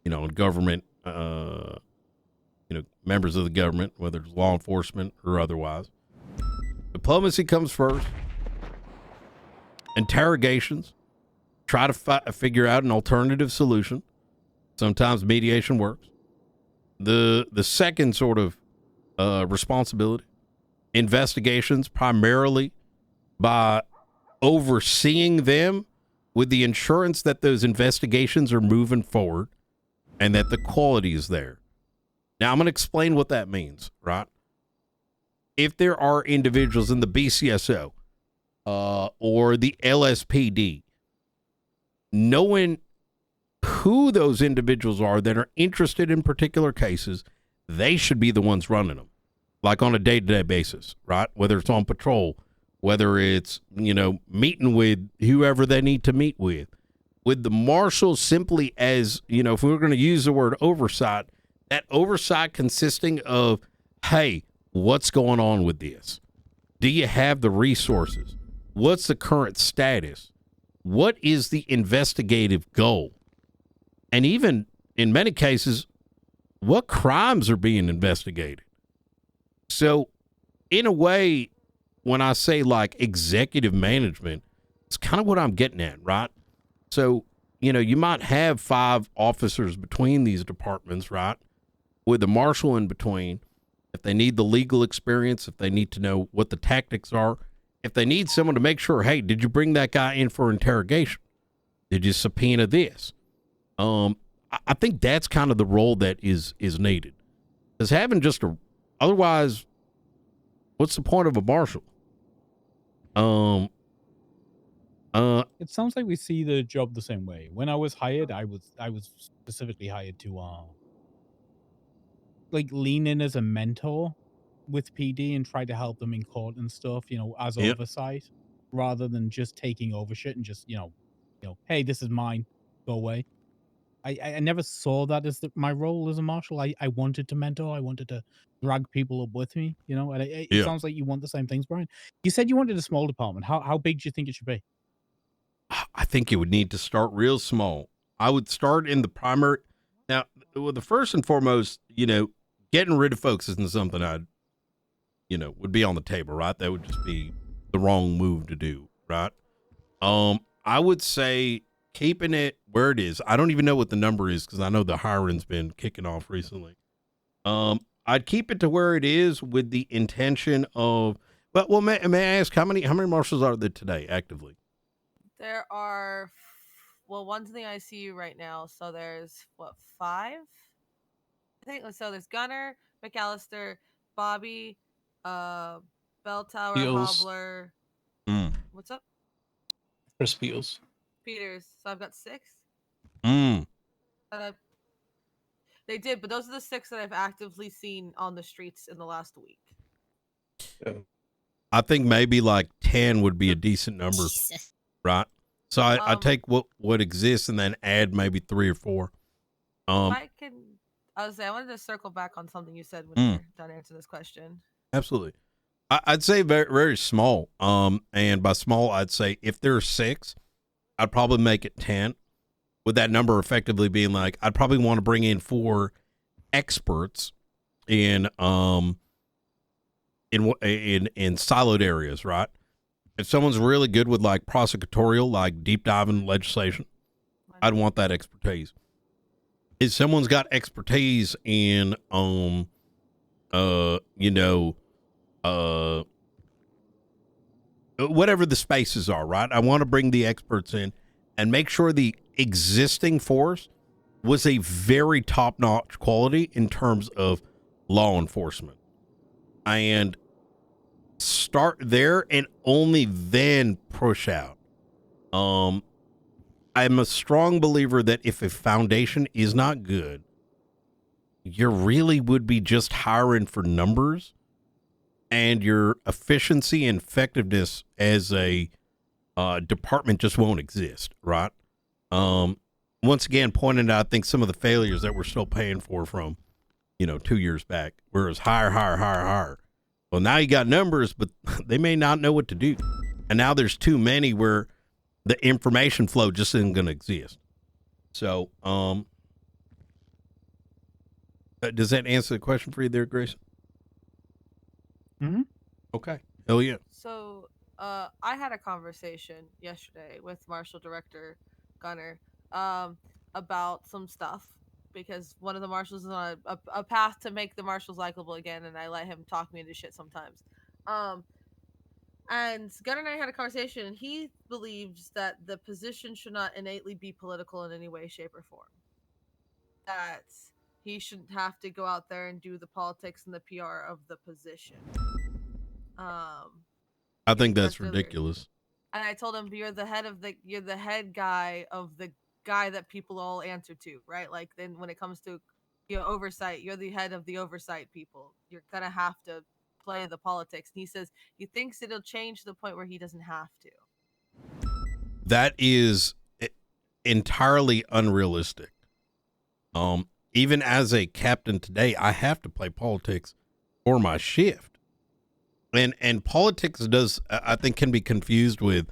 know, government, you know, members of the government, whether it's law enforcement or otherwise, diplomacy comes first. Interrogations, try to figure out an alternative solution. Sometimes mediation works. The second sort of responsibility, investigations, primarily by overseeing them with the assurance that those investigations are moving forward and that the quality is there. Now, I'm going to explain what that means, right? If there are individuals in the BCSO or the LSPD, knowing who those individuals are that are interested in particular cases, they should be the ones running them, like on a day-to-day basis, right? Whether it's on patrol, whether it's, meeting with whoever they need to meet with the marshals simply as, if we were going to use the word oversight, that oversight consisting of, hey, what's going on with this? Do you have the resources? What's the current status? What is the investigative goal? And even in many cases, what crimes are being investigated? So in a way, when I say like executive management, it's kind of what I'm getting at, right? So, you might have 5 officers between these departments, right? With the marshal in between. If they need the legal experience, if they need to know what the tactics are, if they need someone to make sure, hey, did you bring that guy in for interrogation? Did you subpoena this? I think that's kind of the role that is needed. Because having otherwise, what's the point of a marshal? It sounds like we see the job the same way. When I was hired, I was specifically hired to like lean in as a mentor with PD and try to help them in court and stuff, as Yep. oversight, rather than just taking over shit and just, hey, this is mine, go away. I never saw that as my role as a marshal. I wanted to mentor. I wanted to drag people up with me, and it Yeah. sounds like you want the same things, Brian. You said you wanted a small department. How big do you think it should be? I think it would need to start real small. I would start in the primary. Now, well, the first and foremost, getting rid of folks isn't something I'd, would be on the table, right? That would just be the wrong move to do, right? I would say keeping it where it is. I don't even know what the number is because I know the hiring's been kicking off recently. I'd keep it to where it is with the intention of, well, may I ask how many marshals are there today actively? There are, one's in the ICU right now, so there's 5? I think so. There's Gunner, McAllister, Bobby, Bell Tower, Beals. Hobbler. What's up? Chris Beals. Peters. So I've got 6. They did, but those are the 6 that I've actively seen on the streets in the last week. I think maybe like 10 would be a decent number, right? So I take what exists and then add maybe 3 or 4. I wanted to circle back on something you said when you're done answering this question. Absolutely. I'd say very, very small. And by small, I'd say if there's 6, I'd probably make it 10. With that number effectively being like, I'd probably want to bring in 4 experts in siloed areas, right? If someone's really good with like prosecutorial, like deep diving legislation, I'd want that expertise. If someone's got expertise in whatever the spaces are, right? I want to bring the experts in and make sure the existing force was a very top-notch quality in terms of law enforcement. And start there and only then push out. I'm a strong believer that if a foundation is not good, you really would be just hiring for numbers, and your efficiency and effectiveness as a department just won't exist, right? Once again, pointing out, I think, some of the failures that we're still paying for from, 2 years back, where it was hire. Well, now you got numbers, but they may not know what to do. And now there's too many where the information flow just isn't going to exist. So, does that answer the question for you there, Grayson? Mm-hmm. Okay. Hell yeah. So, I had a conversation yesterday with Marshal Director Gunner about some stuff, because one of the marshals is on a path to make the marshals likable again, and I let him talk me into shit sometimes. And Gunner and I had a conversation, and he believes that the position should not innately be political in any way, shape, or form. That he shouldn't have to go out there and do the politics and the PR of the position. I think that's ridiculous. And I told him, you're the head guy of the guy that people all answer to, right? Like, then when it comes to oversight, you're the head of the oversight people. You're gonna have to play the politics. And he says he thinks it'll change to the point where he doesn't have to. That is entirely unrealistic. Even as a captain today, I have to play politics for my shift. And politics does, I think, can be confused with,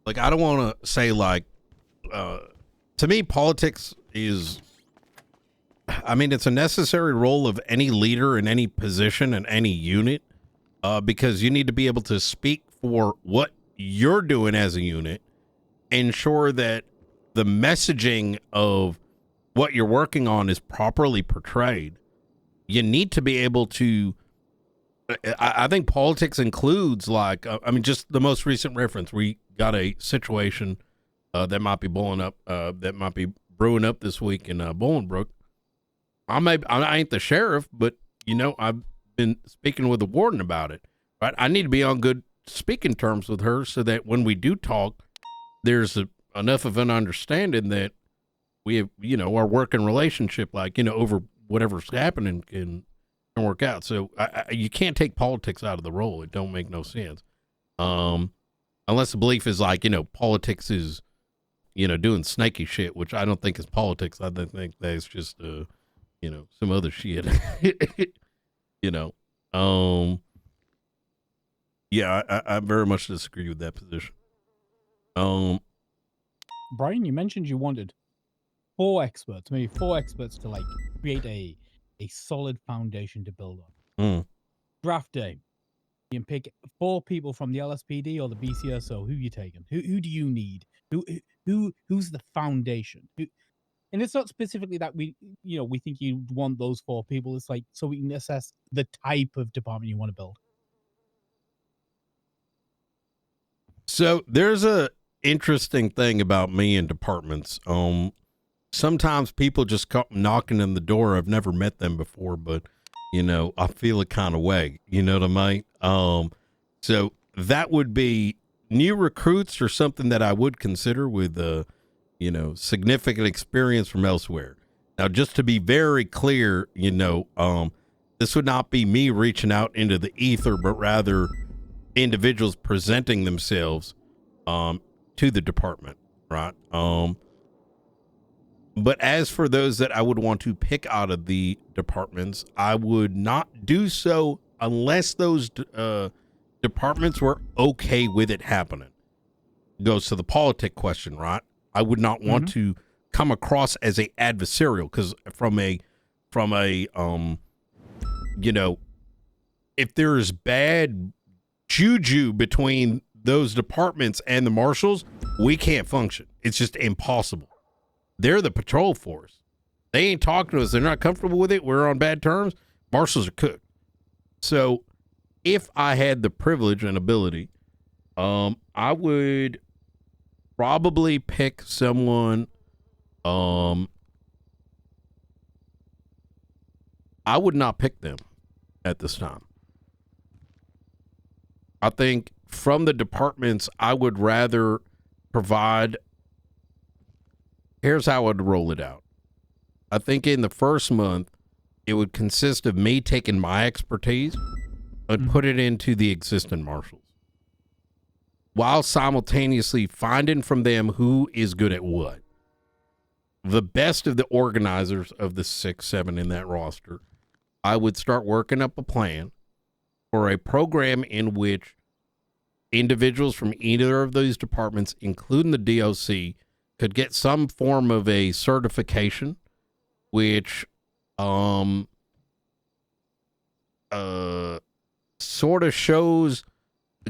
like, I don't want to say, like, to me, politics is, I mean, it's a necessary role of any leader in any position in any unit, because you need to be able to speak for what you're doing as a unit, ensure that the messaging of what you're working on is properly portrayed. You need to be able to, I think politics includes, like, I mean, just the most recent reference, we got a situation that might be blowing up, that might be brewing up this week in Bolingbrook. I ain't the sheriff, but, you know, I've been speaking with the warden about it, right? I need to be on good speaking terms with her so that when we do talk, there's enough of an understanding that we have, you know, our working relationship, like, you know, over whatever's happening can work out. So you can't take politics out of the role. It don't make no sense. Unless the belief is like, you know, politics is, you know, doing snaky shit, which I don't think is politics. I think that's just, you know, some other shit. You know, yeah, I very much disagree with that position. Brian, you mentioned you wanted 4 experts, maybe 4 experts to, like, create a solid foundation to build on. Draft day, you can pick 4 people from the LSPD or the BCSO. Who you taking? Who do you need? Who's the foundation? And it's not specifically that we think you want those 4 people. It's like so we can assess the type of department you want to build. So there's a interesting thing about me and departments. Sometimes people just come knocking on the door. I've never met them before, but, you know, I feel a kind of way, you know what I mean? So that would be new recruits or something that I would consider with, you know, significant experience from elsewhere. Now, just to be very clear, you know, this would not be me reaching out into the ether, but rather individuals presenting themselves, to the department, right? But as for those that I would want to pick out of the departments, I would not do so unless those departments were okay with it happening. Goes to the politic question, right? I would not want to come across as a adversarial, because from a you know, if there is bad juju between those departments and the marshals, we can't function. It's just impossible. They're the patrol force. They ain't talking to us. They're not comfortable with it. We're on bad terms. Marshals are cooked. So if I had the privilege and ability, I would probably pick someone. I would not pick them at this time. I think from the departments, I would rather provide. Here's how I'd roll it out. I think in the first month, it would consist of me taking my expertise and put it into the existing marshals, while simultaneously finding from them who is good at what. The best of the organizers of the 6, 7 in that roster, I would start working up a plan for a program in which individuals from either of those departments, including the DOC, could get some form of a certification, which sort of shows,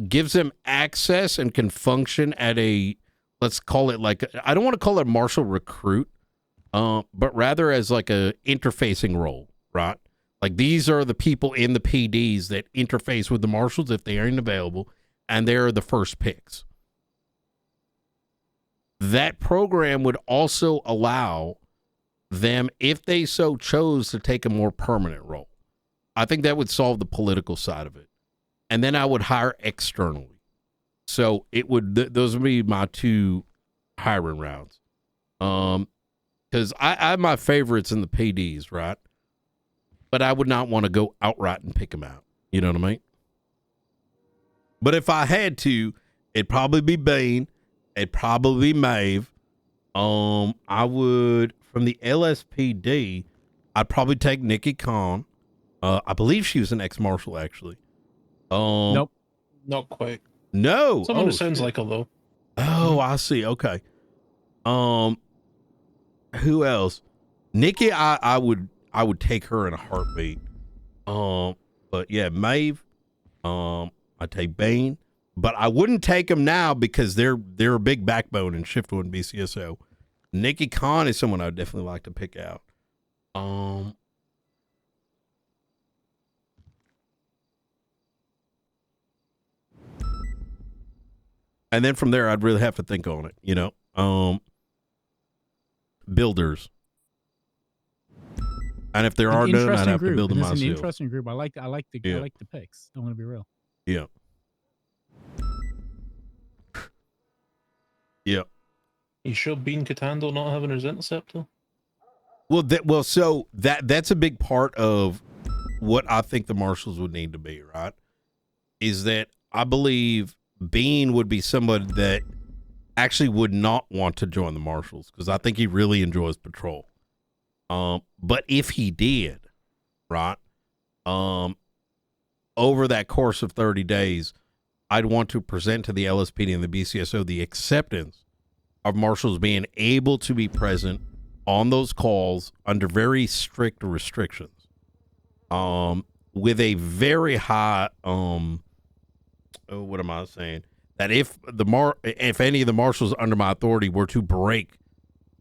gives them access and can function at a, let's call it like, I don't want to call it a marshal recruit, but rather as like a interfacing role, right? Like these are the people in the PDs that interface with the marshals if they aren't available, and they're the first picks. That program would also allow them, if they so chose, to take a more permanent role. I think that would solve the political side of it. And then I would hire externally. So it would, those would be my 2 hiring rounds. Because I have my favorites in the PDs, right? But I would not want to go outright and pick them out. You know what I mean? But if I had to, it'd probably be Bean. It'd probably be Maeve. I would, from the LSPD, I'd probably take Nikki Khan. I believe she was an ex-marshal, actually. Nope. Not quite. No. Someone Oh, who sounds shit. like her, though. Oh, I see. Okay. Who else? Nikki, I would take her in a heartbeat. But yeah, Maeve. I'd take Bane, but I wouldn't take them now because they're a big backbone in Shift 1 BCSO. Nikki Khan is someone I'd definitely like to pick out. And then from there, I'd really have to think on it, you know. Builders. And if there are none, I'd have to build them It's myself. an interesting group. I like the picks. I'm gonna be real. Yeah. Yeah. You sure Bean Catando not having his interceptor? Well, so that's a big part of what I think the marshals would need to be, right? Is that I believe Bean would be someone that actually would not want to join the marshals because I think he really enjoys patrol. But if he did, right, over that course of 30 days, I'd want to present to the LSPD and the BCSO the acceptance of marshals being able to be present on those calls under very strict restrictions, with a very high, what am I saying? That if any of the marshals under my authority were to break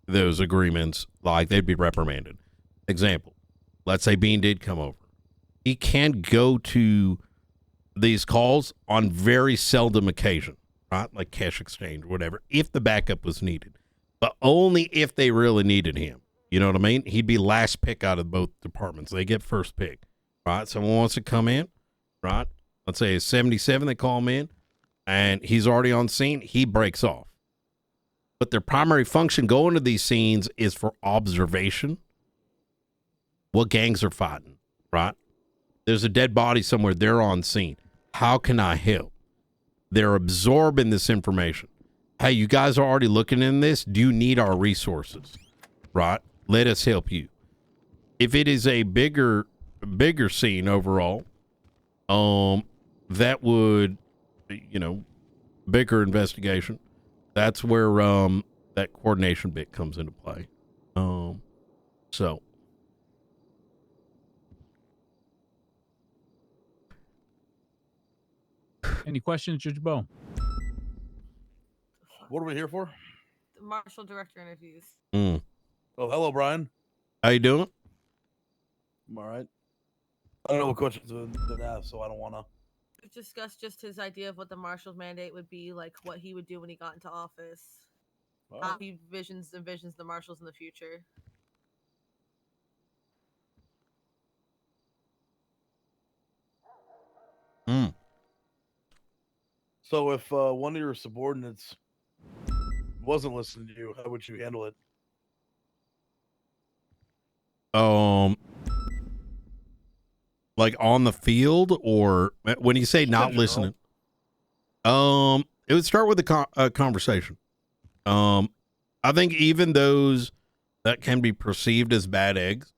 those agreements, like they'd be reprimanded. Example, let's say Bean did come over. He can go to these calls on very seldom occasion, right? Like cash exchange or whatever, if the backup was needed, but only if they really needed him. You know what I mean? He'd be last pick out of both departments. They get first pick, right? Someone wants to come in, right? Let's say it's 77, they call him in, and he's already on scene. He breaks off. But their primary function going to these scenes is for observation. What gangs are fighting, right? There's a dead body somewhere. They're on scene. How can I help? They're absorbing this information. Hey, you guys are already looking in this. Do you need our resources? Right? Let us help you. If it is a bigger scene overall, that would, you know, bigger investigation. That's where that coordination bit comes into play. So Any questions, Judge Bo? What are we here for? The marshal director interviews. Oh, hello, Brian. How you doing? I'm all right. I don't know what questions have been asked, so I don't want to. We've discussed just his idea of what the marshal's mandate would be, like what he would do when he got into office, how he envisions the marshals in the future. So if one of your subordinates wasn't listening to you, how would you handle it? Like on the field, or when you say not listening? It would start with a conversation. I think even those that can be perceived as bad eggs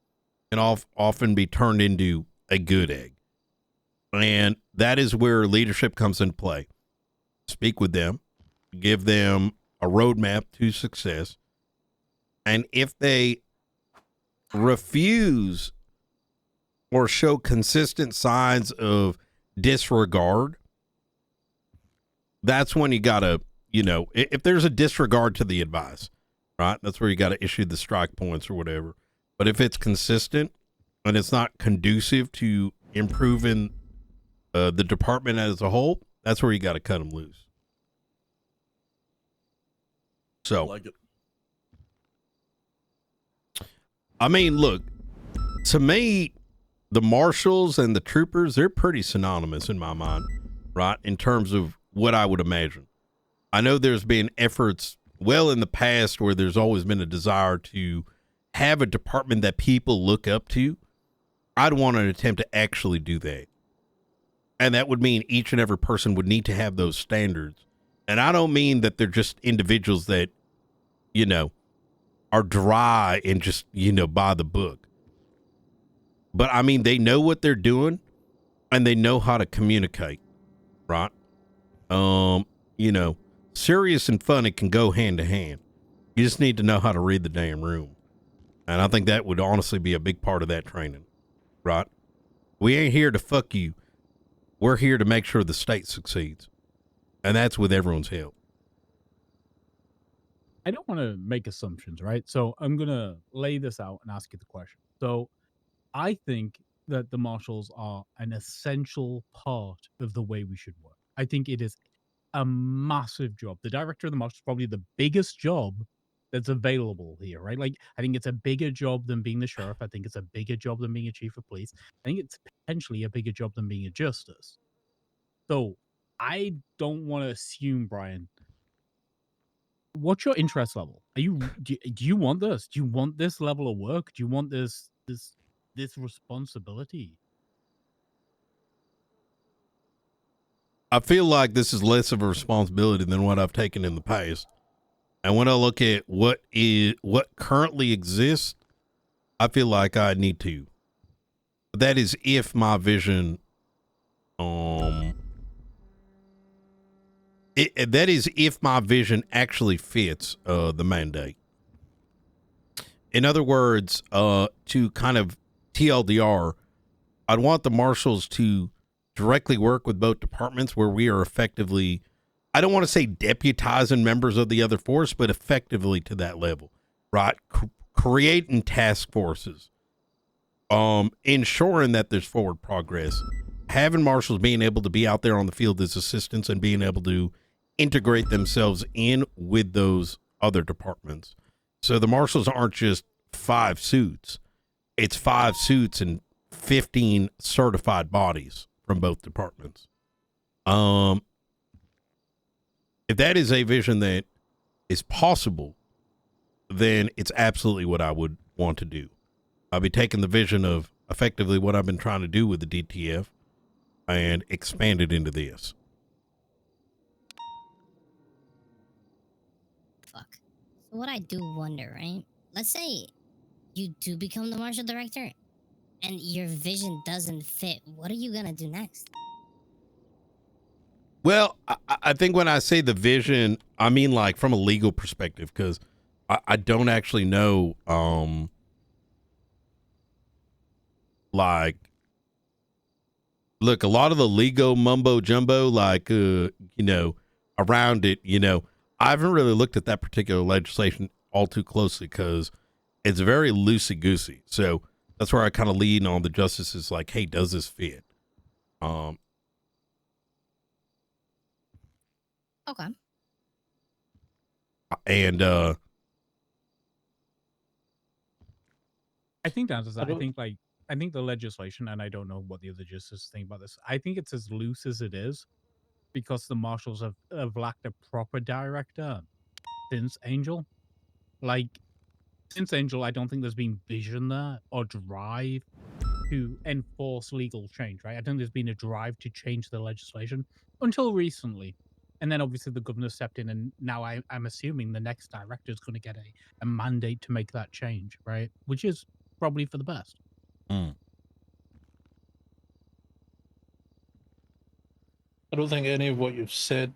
can often be turned into a good egg. And that is where leadership comes into play. Speak with them, give them a roadmap to success. And if they refuse or show consistent signs of disregard, that's when you gotta, you know, if there's a disregard to the advice, right? That's where you gotta issue the strike points or whatever. But if it's consistent and it's not conducive to improving the department as a whole, that's where you gotta cut them loose. So, like it. I mean, look, to me, the marshals and the troopers, they're pretty synonymous in my mind, right? In terms of what I would imagine. I know there's been efforts well in the past where there's always been a desire to have a department that people look up to. I'd want an attempt to actually do that. And that would mean each and every person would need to have those standards. And I don't mean that they're just individuals that, you know, are dry and just, you know, by the book. But I mean, they know what they're doing and they know how to communicate, right? You know, serious and fun, it can go hand to hand. You just need to know how to read the damn room. And I think that would honestly be a big part of that training, right? We ain't here to fuck you. We're here to make sure the state succeeds. And that's with everyone's help. I don't want to make assumptions, right? So I'm going to lay this out and ask you the question. So I think that the marshals are an essential part of the way we should work. I think it is a massive job. The director of the marshals is probably the biggest job that's available here, right? Like, I think it's a bigger job than being the sheriff. I think it's a bigger job than being a chief of police. I think it's potentially a bigger job than being a justice. So I don't want to assume, Brian, what's your interest level? Are you do you want this? Do you want this level of work? Do you want this responsibility? I feel like this is less of a responsibility than what I've taken in the past. And when I look at what currently exists, I feel like I need to. That is if my vision, that is if my vision actually fits the mandate. In other words, to kind of TLDR, I'd want the marshals to directly work with both departments where we are effectively, I don't want to say deputizing members of the other force, but effectively to that level, right? Creating task forces, ensuring that there's forward progress, having marshals being able to be out there on the field as assistants and being able to integrate themselves in with those other departments. So the marshals aren't just 5 suits. It's 5 suits and 15 certified bodies from both departments. If that is a vision that is possible, then it's absolutely what I would want to do. I'll be taking the vision of effectively what I've been trying to do with the DTF and expand it into this. Fuck. So what I do wonder, right? Let's say you do become the marshal director and your vision doesn't fit. What are you gonna do next? Well, I think when I say the vision, I mean like from a legal perspective, because I don't actually know, like, look, a lot of the legal mumbo jumbo, like, you know, around it, you know, I haven't really looked at that particular legislation all too closely because it's very loosey-goosey. So that's where I kind of lean on the justices, like, hey, does this fit? Okay. And I think that's I think I think the legislation, and I don't know what the other justices think about this. I think it's as loose as it is because the marshals have lacked a proper director since Angel. Like, since Angel, I don't think there's been vision there or drive to enforce legal change, right? I think there's been a drive to change the legislation until recently. And then obviously the governor stepped in, and now I'm assuming the next director is going to get a mandate to make that change, right? Which is probably for the best. I don't think any of what you've said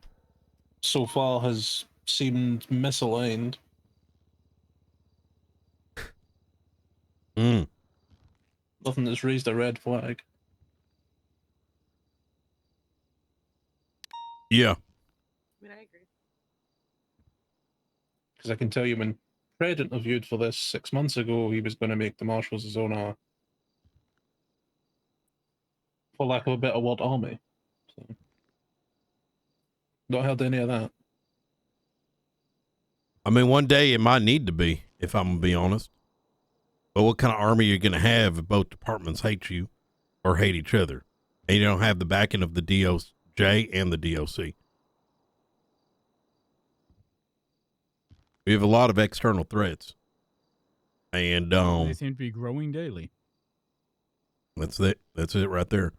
so far has seemed misaligned. Nothing that's raised a red flag. yeah. I mean, I agree. Because I can tell you when Fred interviewed for this 6 months ago, he was going to make the marshals his own, for lack of a better word, army. So, not heard any of that. I mean, one day it might need to be, if I'm going to be honest. But what kind of army are you going to have if both departments hate you or hate each other? And you don't have the backing of the DOJ and the DOC. We have a lot of external threats. And They seem to be growing daily. that's it. That's it right there.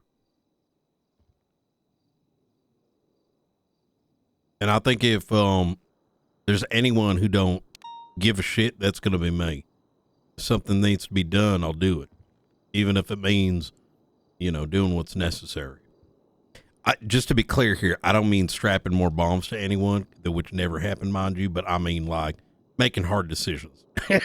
And I think if there's anyone who don't give a shit, that's going to be me. If something needs to be done, I'll do it. Even if it means, doing what's necessary. Just to be clear here, I don't mean strapping more bombs to anyone, which never happened, mind you, but I mean like making hard decisions. We've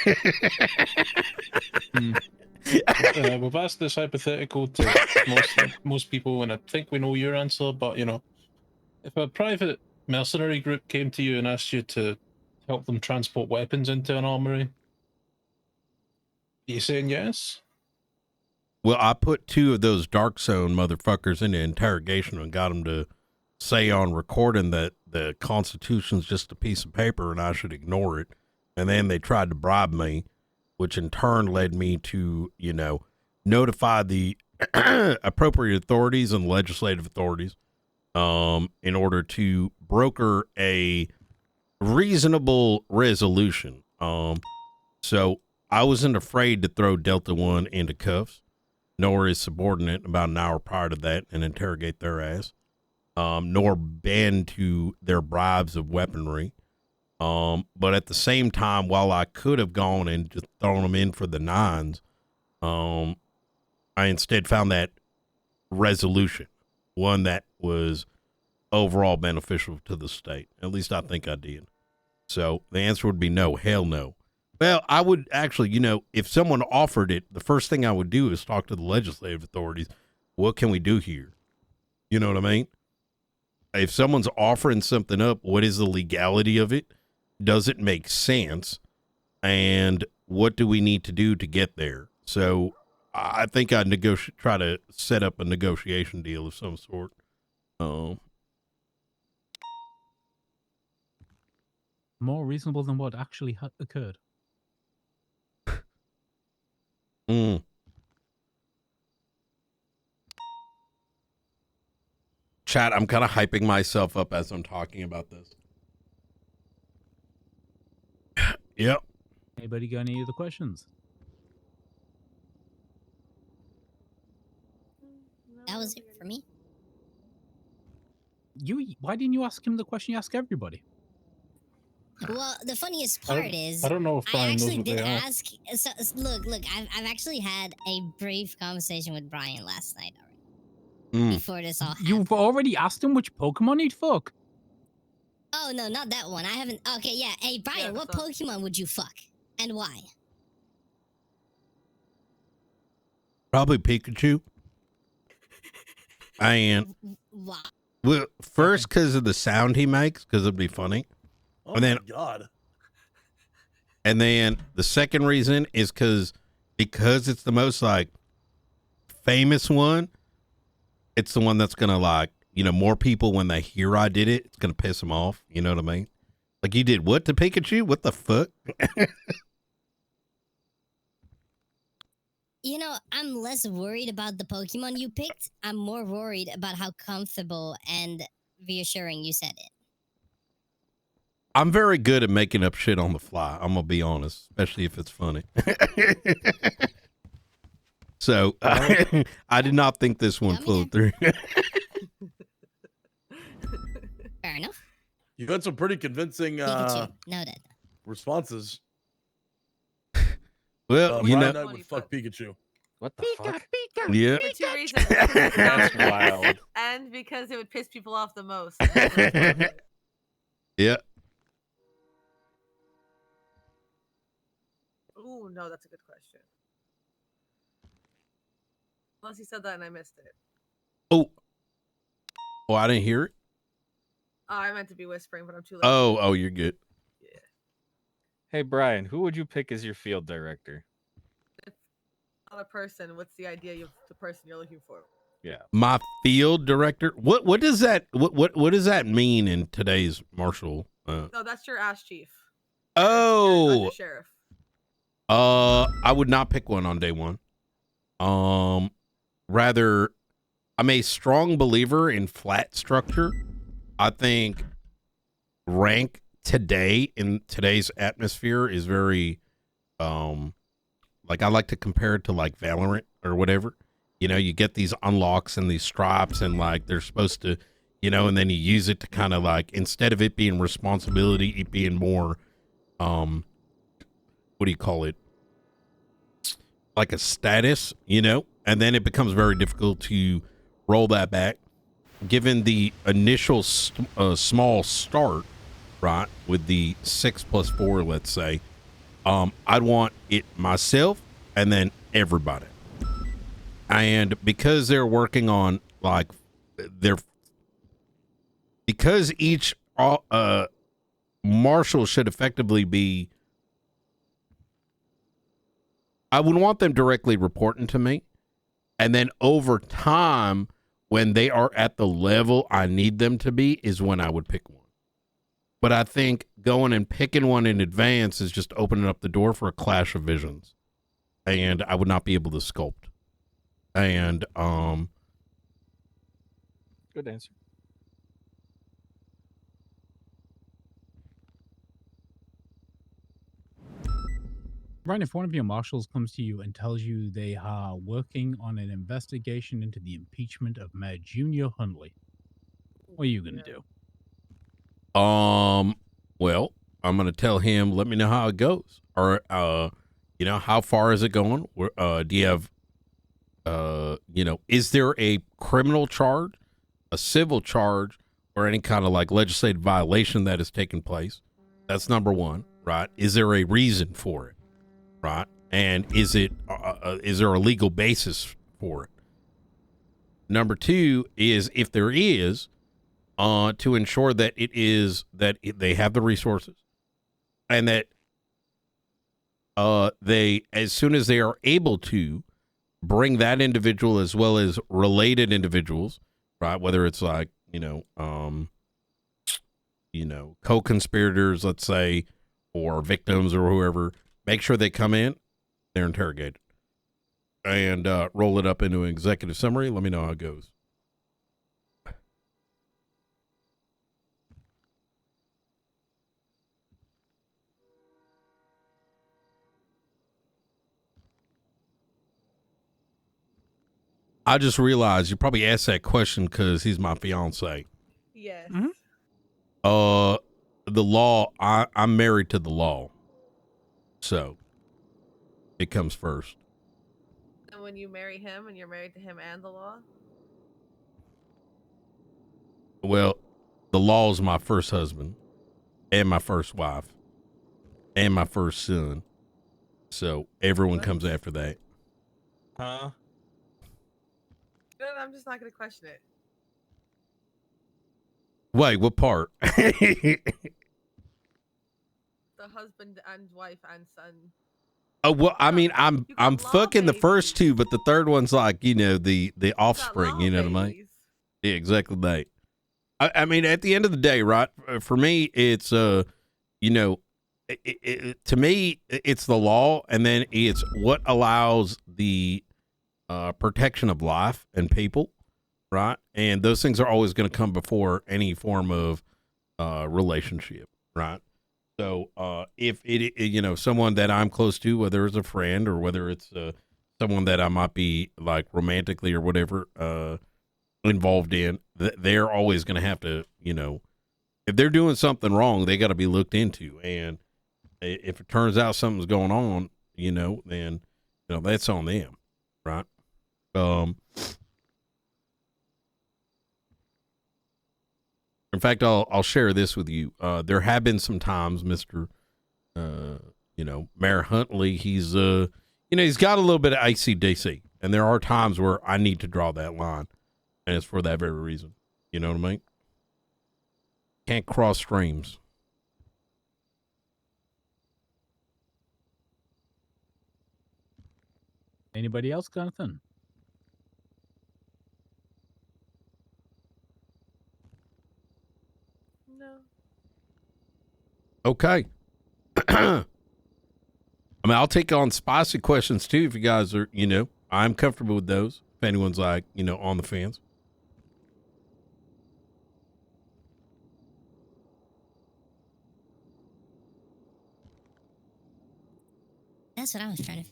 asked this hypothetical to most people, and I think we know your answer. But if a private mercenary group came to you and asked you to help them transport weapons into an armory, are you saying yes? Well, I put 2 of those Dark Zone motherfuckers into interrogation and got them to say on recording that the Constitution's just a piece of paper and I should ignore it. And then they tried to bribe me, which in turn led me to, notify the appropriate authorities and legislative authorities in order to broker a reasonable resolution. So I wasn't afraid to throw Delta One into cuffs, nor his subordinate about an hour prior to that, and interrogate their ass, nor bend to their bribes of weaponry. But at the same time, while I could have gone and just thrown them in for the 9s, I instead found that resolution, one that was overall beneficial to the state. At least I think I did. So the answer would be no, hell no. Well, I would actually, if someone offered it, the first thing I would do is talk to the legislative authorities. What can we do here? You know what I mean? If someone's offering something up, what is the legality of it? Does it make sense? And what do we need to do to get there? So I think I'd try to set up a negotiation deal of some sort. More reasonable than what actually occurred. Chat, I'm kind of hyping myself up as I'm talking about this. Yep. Anybody got any other questions? That was it for me. Why didn't you ask him the question you ask everybody? Well, the funniest part is I don't know if I Brian knows actually what did they are. ask. So, look, I've actually had a brief conversation with Brian last night already. Before this all happened. You've already asked him which Pokemon he'd fuck. Oh no, not that one. I haven't. Okay, yeah. Hey, Brian, what Pokemon would you fuck and why? Probably Pikachu. And Why? well, first because of the sound he makes, because it'd be funny. Oh and then, my god. And then the second reason is because it's the most like famous one. It's the one that's gonna like, more people when they hear I did it, it's gonna piss them off. You know what I mean? Like, you did what to Pikachu? What the fuck? I'm less worried about the Pokemon you picked. I'm more worried about how comfortable and reassuring you said it. I'm very good at making up shit on the fly. I'm gonna be honest, especially if it's funny. So I did not think this one flowed through. Fair enough. You had some pretty convincing Noted. responses. Well, Brian Knight would fuck Pikachu. What the fuck? Yeah. For 2 reasons. That's wild. And because it would piss people off the most. Yeah. Ooh, no, that's a good question. Unless he said that and I missed it. Oh, I didn't hear it. Oh, I meant to be whispering, but I'm too late. Oh, you're good. Hey, Brian, who would you pick as your field director? Not a person. What's the idea of the person you're looking for? Yeah. My field director. What does that what does that mean in today's martial? No, that's your ass chief. Oh, Your sheriff. I would not pick one on day one. Rather, I'm a strong believer in flat structure. I think rank today in today's atmosphere is very, like I like to compare it to like Valorant or whatever. You get these unlocks and these stripes and like they're supposed to you know, and then you use it to kind of like, instead of it being responsibility, it being more, what do you call it? Like a status, you know, and then it becomes very difficult to roll that back. Given the initial small start, right, with the 6+4, let's say, I'd want it myself and then everybody. And because they're working on like because each marshal should effectively be, I would want them directly reporting to me, and then over time, when they are at the level I need them to be, is when I would pick one. But I think going and picking one in advance is just opening up the door for a clash of visions, and I would not be able to sculpt. And Good answer. Right, if one of your marshals comes to you and tells you they are working on an investigation into the impeachment of Mayor Junior Hundley, what are you gonna do? well, I'm gonna tell him, let me know how it goes, or you know, how far is it going? Do you have, you know, is there a criminal charge, a civil charge, or any kind of like legislative violation that has taken place? That's number one, right? Is there a reason for it, right? And is there a legal basis for it? Number two is, if there is, to ensure that they have the resources, and that they, as soon as they are able to, bring that individual as well as related individuals, right? Whether it's like, you know, co-conspirators, let's say, or victims or whoever, make sure they come in, they're interrogated, and roll it up into an executive summary. Let me know how it goes. I just realized you probably asked that question because he's my fiance. Yes. The law, I'm married to the law, so it comes first. And when you marry him and you're married to him and the law? Well, the law is my first husband and my first wife and my first son, so everyone comes after that. Huh? No, I'm just not going to question it. Wait, what part? The husband and wife and son. Oh, well, I mean, I'm fucking the first two, but the third one's like, you know, the offspring, you know what I mean? Yeah, exactly that. I mean, at the end of the day, right? For me, it's you know, to me, it's the law, and then it's what allows the protection of life and people, right? And those things are always going to come before any form of relationship, right? So if it, you know, someone that I'm close to, whether it's a friend or whether it's someone that I might be like romantically or whatever involved in, they're always going to have to, you know, if they're doing something wrong, they got to be looked into. And if it turns out something's going on, you know, then, you know, that's on them, right? In fact, I'll share this with you. There have been some times, Mr. You know, Mayor Huntley, he's you know, he's got a little bit of ACDC, and there are times where I need to draw that line, and it's for that very reason. You know what I mean? Can't cross streams. Anybody else, Jonathan? No. Okay. I mean, I'll take on spicy questions too if you guys are, you know, I'm comfortable with those. If anyone's like, you know, on the fence. That's what I was trying to.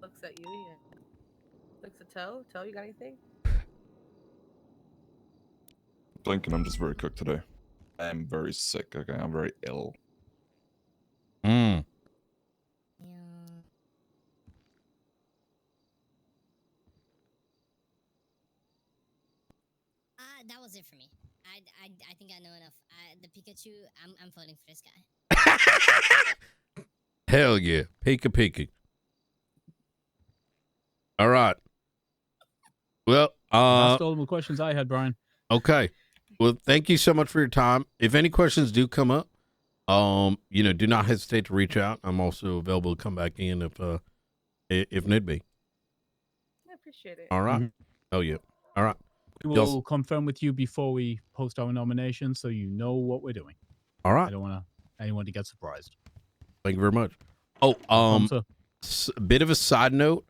Looks at you. Yeah. Looks at Toe. Toe, you got anything? Thinking I'm just very cooked today. I'm very sick. Okay, I'm very ill. Mm. That was it for me. I think I know enough. The Pikachu, I'm voting for this guy. Hell yeah. Pika. All right. Well, That's all the questions I had, Brian. okay. Well, thank you so much for your time. If any questions do come up, do not hesitate to reach out. I'm also available to come back in if need be. I appreciate it. All right. Mhm. Oh yeah. All right. We will confirm with you before we post our nomination, so you know what we're doing. All right. I don't want anyone to get surprised. Thank you very much. Oh, bit of a side note.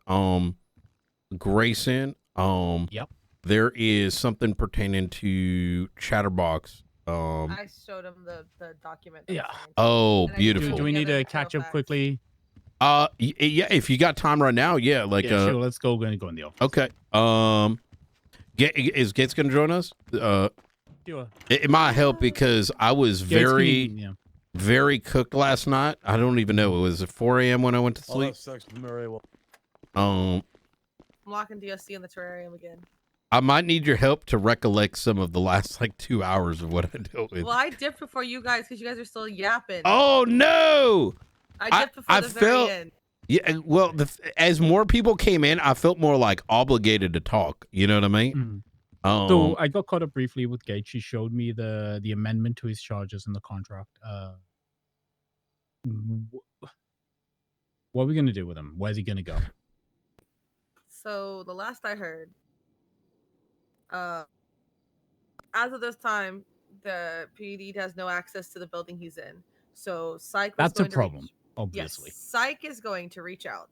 Grayson. Yep. There is something pertaining to Chatterbox. I showed him the document. Yeah. Oh, beautiful. Do we need to catch up quickly? Yeah. If you got time right now, yeah. Like, yeah, sure. Let's go and go in the office. Okay. Is Gates gonna join us? Sure. It might help because I was very cooked last night. I don't even know. It was at 4 a.m. when I went to sleep. I'm locking DSC in the terrarium again. I might need your help to recollect some of the last 2 hours of what I dealt with. Well, I dipped before you guys because you guys are still yapping. Oh no! I dipped before the very end. Yeah, well, as more people came in, I felt more obligated to talk. You know what I mean? So I got caught up briefly with Gage. She showed me the amendment to his charges in the contract. What are we gonna do with him? Where's he gonna go? So the last I heard, as of this time, the PD has no access to the building he's in. So Psych. That's a problem, obviously. Yes, Psych is going to reach out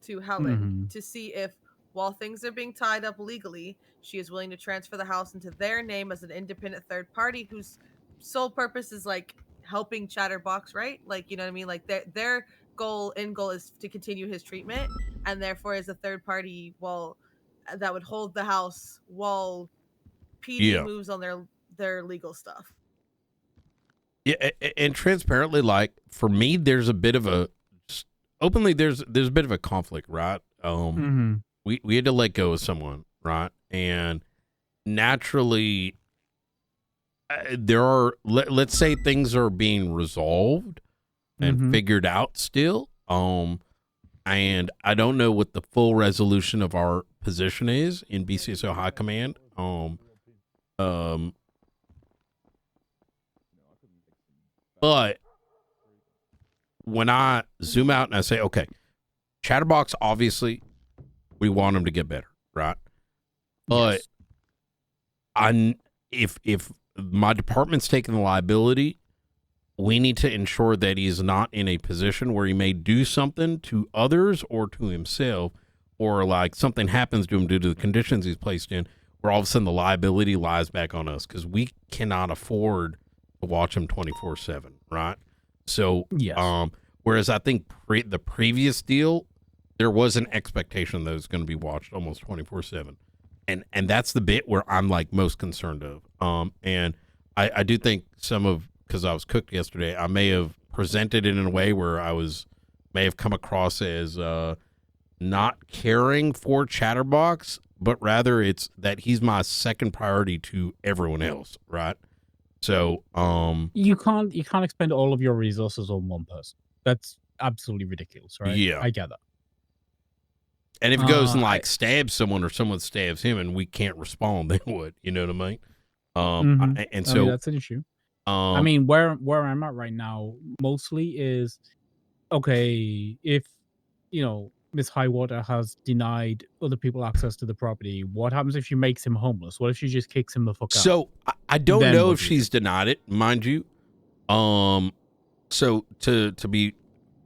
to Helen to see if, while things are being tied up legally, she is willing to transfer the house into their name as an independent third party whose sole purpose is helping Chatterbox, right? You know what I mean? Their end goal is to continue his treatment, and therefore as a third party, that would hold the house while PD moves on their legal stuff. Yeah, and transparently, for me, there's a bit of a there's a bit of a conflict, right? We had to let go of someone, right? And naturally, there are let's say things are being resolved and figured out still. And I don't know what the full resolution of our position is in BCSO High Command. But when I zoom out and I say, okay, Chatterbox, obviously, we want him to get better, right? But if my department's taking the liability, we need to ensure that he is not in a position where he may do something to others or to himself, or something happens to him due to the conditions he's placed in, where all of a sudden the liability lies back on us, because we cannot afford to watch him 24/7, right? So, whereas I think the previous deal, there was an expectation that it was going to be watched almost 24/7, and that's the bit where I'm most concerned of. And I do think because I was cooked yesterday, I may have presented it in a way where may have come across as not caring for Chatterbox, but rather it's that he's my second priority to everyone else, right? So you can't expend all of your resources on one person. That's absolutely ridiculous, right? Yeah, I get that. And if it goes and stabs someone, or someone stabs him, and we can't respond, then what? You know what I mean? And so that's an issue. I mean, where I'm at right now mostly is, okay, if Miss Highwater has denied other people access to the property, what happens if she makes him homeless? What if she just kicks him the fuck out? So I don't know if she's denied it, mind you. So to be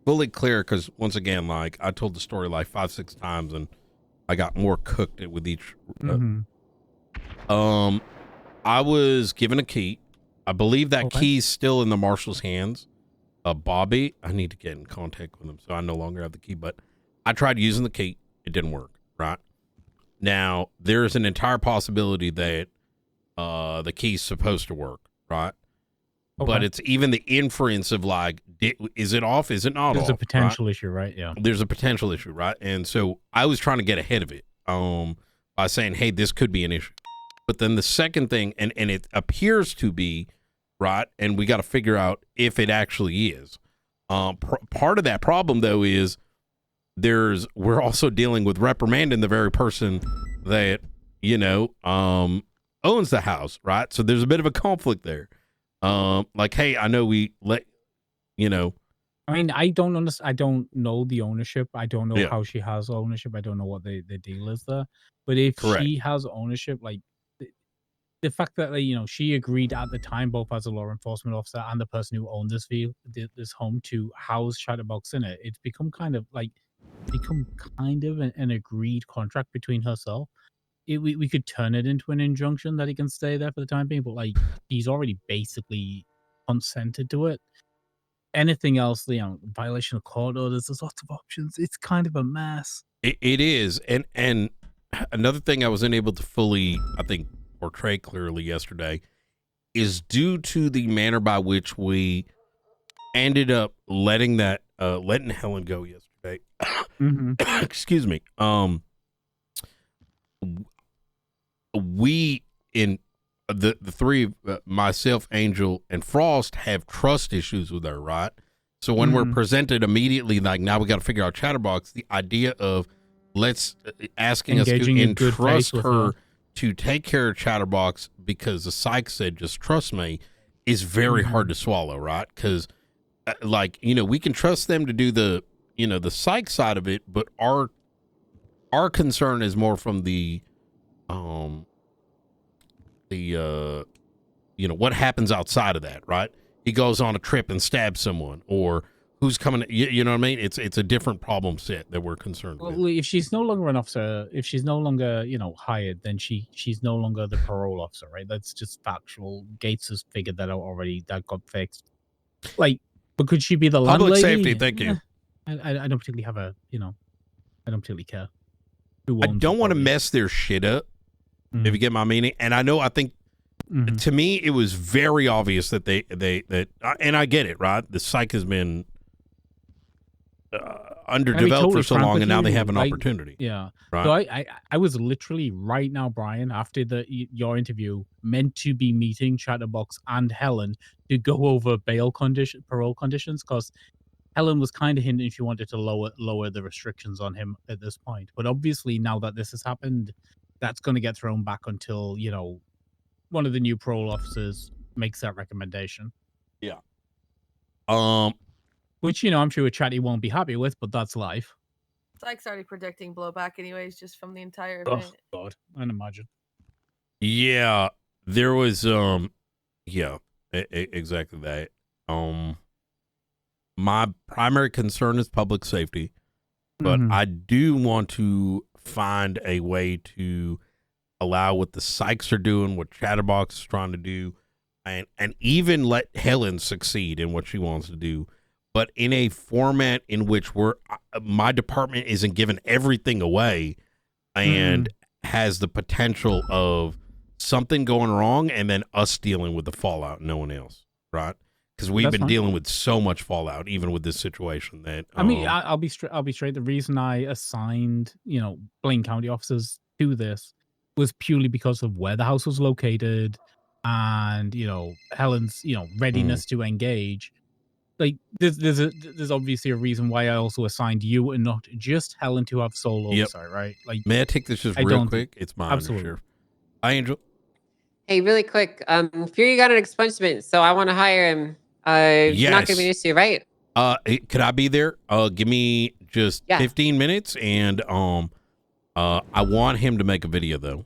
fully clear, because once again, I told the story 5-6 times, and I got more cooked with each. I was given a key. I believe that key's still in the marshal's hands. Bobby, I need to get in contact with him, so I no longer have the key, but I tried using the key. It didn't work, right? Now, there's an entire possibility that the key's supposed to work, right? Okay. But it's even the inference of like, is it off? Is it not There's off? a potential issue, right? Yeah. There's a potential issue, right? And so I was trying to get ahead of it by saying, hey, this could be an issue. But then the second thing, and it appears to be, right, and we got to figure out if it actually is. Part of that problem, though, is we're also dealing with reprimanding the very person that, owns the house, right? So there's a bit of a conflict there. Like, hey, I know we let, I mean, I don't understand. I don't know the ownership. I don't know Yeah. how she has ownership. I don't know what the deal is there. But if she has ownership, like the fact that she agreed at the time, both as a law enforcement officer and the person who owned this home, to house Chatterbox in it, it's become kind of an agreed contract between herself. We could turn it into an injunction that he can stay there for the time being, but like he's already basically consented to it. Anything else, violation of court orders, there's lots of options. It's kind of a mess. It is. And another thing I was unable to fully, I think, portray clearly yesterday is due to the manner by which we ended up letting Helen go yesterday. Excuse me. We in the three, myself, Angel, and Frost, have trust issues with her, right? So when we're presented immediately, like, now we got to figure out Chatterbox, the idea of asking Engaging us in to good entrust faith with her her. to take care of Chatterbox because the psych said, just trust me, is very hard to swallow, right? Because, we can trust them to do the psych side of it, but our concern is more from the what happens outside of that, right? He goes on a trip and stabs someone, or who's coming, you know what I mean? It's a different problem set that we're concerned with. Well, if she's no longer an officer, if she's no longer, hired, then she's no longer the parole officer, right? That's just factual. Gates has figured that out already. That got fixed. But could she be the Public landlady? safety, thank you. I don't particularly have I don't particularly care. I don't want to mess their shit up, if you get my meaning. And I think to me, it was very obvious that and I get it, right? The psych has been underdeveloped for so long, and now they have an opportunity. Yeah. Right. So I was literally right now, Brian, after your interview, meant to be meeting Chatterbox and Helen to go over parole conditions, because Helen was kind of hinting she wanted to lower the restrictions on him at this point. But obviously, now that this has happened, that's going to get thrown back until one of the new parole officers makes that recommendation. Yeah. Which, I'm sure Chatty won't be happy with, but that's life. Psych's already predicting blowback anyways, just from the entire Oh, event. God. I can imagine. Yeah, there was, exactly that. My primary concern is public safety, but I do want to find a way to allow what the psychs are doing, what Chatterbox is trying to do, and even let Helen succeed in what she wants to do, but in a format in which my department isn't giving everything away and has the potential of something going wrong and then us dealing with the fallout, no one else, right? Because we've been dealing with so much fallout, even with this situation. That I mean, I'll be straight. The reason I assigned, Blaine County officers to this was purely because of where the house was located, and Helen's readiness to engage. Like, there's obviously a reason why I also assigned you and not just Helen to have sole oversight, right? Like, may I take this just real quick? It's mine. Absolutely. Sure. Hi, Angel. Hey, really quick. Fury got an expungement, so I want to hire him. Not going to be an issue, right? Could I be there? Give me just 15 minutes, and I want him to make a video, though.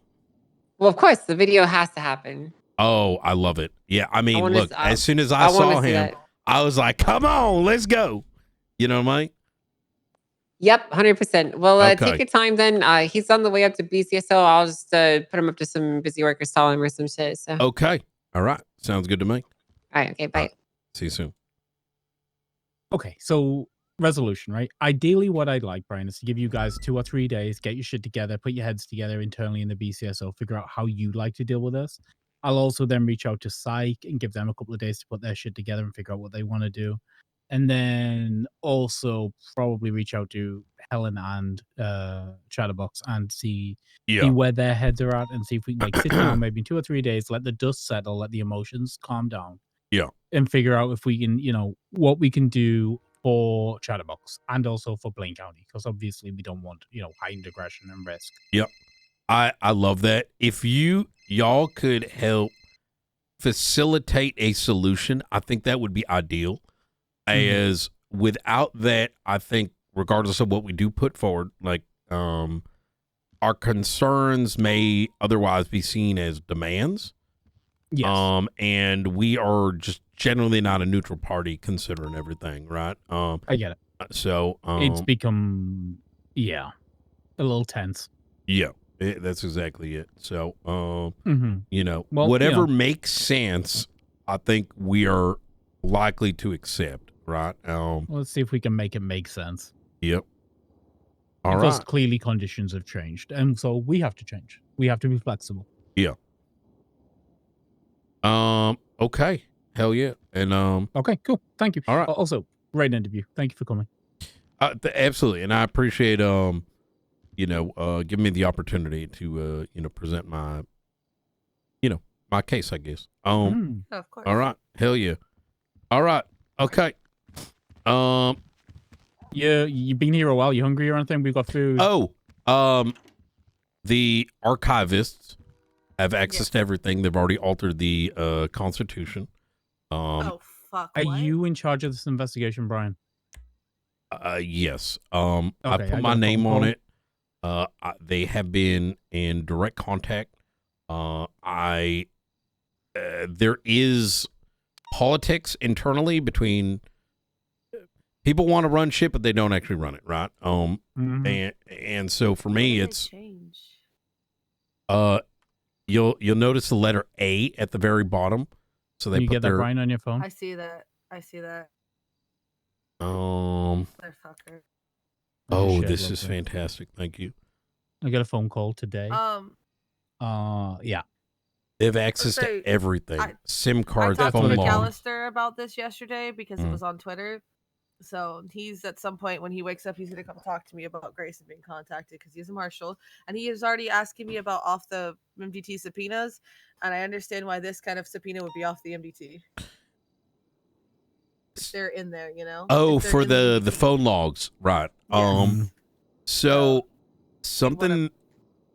Well, of course, the video has to happen. Oh, I love it. Yeah, I mean, look, as soon as I I saw wanna see him, that. I was like, come on, let's go. You know what I mean? Yep, 100%. Well, Okay. take your time then. He's on the way up to BCSO. I'll just put him up to some busy workers, tell him or some shit. So. Okay. All right. Sounds good to me. All right. Okay. Bye. See you soon. Okay, so resolution, right? Ideally, what I'd like, Brian, is to give you guys 2 or 3 days, get your shit together, put your heads together internally in the BCSO, figure out how you'd like to deal with this. I'll also then reach out to Psych and give them a couple of days to put their shit together and figure out what they want to do. And then also probably reach out to Helen and Chatterbox and see where their heads are at and see if we can like sit down maybe in 2 or 3 days, let the dust settle, let the emotions calm down. Yeah. And figure out if we can, what we can do for Chatterbox and also for Blaine County, because obviously we don't want, heightened aggression and risk. Yep. I love that. If y'all could help facilitate a solution, I think that would be ideal. As without that, I think regardless of what we do put forward, like our concerns may otherwise be seen as demands. Yes. And we are just generally not a neutral party considering everything, right? I get it. So it's become a little tense. Yeah, that's exactly it. So Well, whatever makes sense, I think we are likely to accept, right? Let's see if we can make it make sense. Yep. All because right. clearly conditions have changed, and so we have to change. We have to be flexible. Yeah. Okay. Hell yeah. And okay, cool. Thank you. All right. Also, great interview. Thank you for coming. Absolutely. And I appreciate giving me the opportunity to present my my case, I guess. Of course. All right. Hell yeah. All right. Okay. Yeah, you've been here a while. You hungry or anything? We've got food. The archivists have access to everything. They've already altered the Constitution. Oh fuck! Are you in charge of this investigation, Brian? Yes. I Okay, put I my got a name phone on it. They have been in direct contact. There is politics internally between people want to run shit, but they don't actually run it, right? And so for me, it's you'll notice the letter A at the very bottom. So they Can you put get that, Brian, on your phone? I see that. Oh, shit, this is lovely. fantastic. Thank you. I got a phone call today. Yeah. They have access So, to everything. SIM cards, I talked phone to log. McAllister about this yesterday because it was on Twitter. So he's at some point when he wakes up, he's gonna come talk to me about Grayson being contacted because he's a marshal, and he is already asking me about off the MDT subpoenas, and I understand why this kind of subpoena would be off the MDT. If they're in there, Oh, If they're for in the phone logs, right? So something.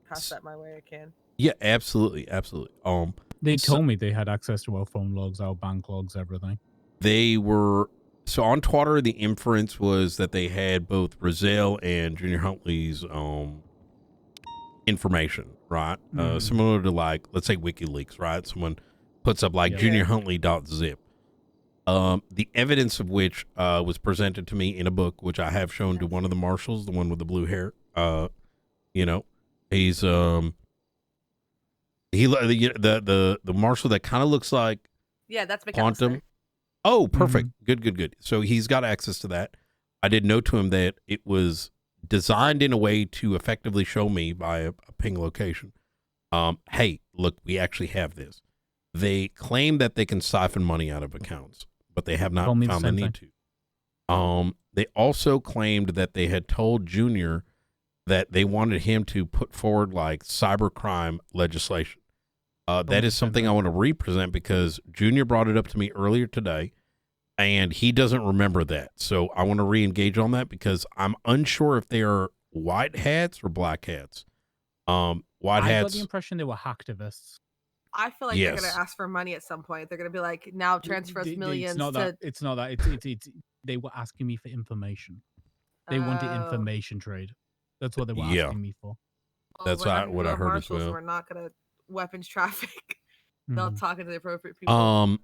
Pass that my way, I can. Yeah, absolutely. They told me they had access to our phone logs, our bank logs, everything. They were so on Twitter. The inference was that they had both Rozelle and Junior Huntley's information, right? Similar to like, let's say WikiLeaks, right? Someone puts up like juniorhuntley.zip. The evidence of which was presented to me in a book, which I have shown to one of the marshals, the one with the blue hair. He's the marshal that kind of looks like Yeah, that's McAllister. Quantum. Oh, perfect. Good. So he's got access to that. I did note to him that it was designed in a way to effectively show me by a ping location. Hey, look, we actually have this. They claim that they can siphon money out of accounts, but they have not found the need to. They also claimed that they had told Junior that they wanted him to put forward like cybercrime legislation. That is something I want to represent because Junior brought it up to me earlier today, and he doesn't remember that. So I want to re-engage on that because I'm unsure if they are white hats or black hats. White I hats. got the impression they were hacktivists. I feel like they're gonna ask for money at some point. They're gonna be like, now transfer us millions. It's not that. It's not that. It's they were asking me for information. They wanted information trade. That's what they were asking me for. That's what I heard as well. We're not gonna weapons traffic. Not talking to the appropriate people.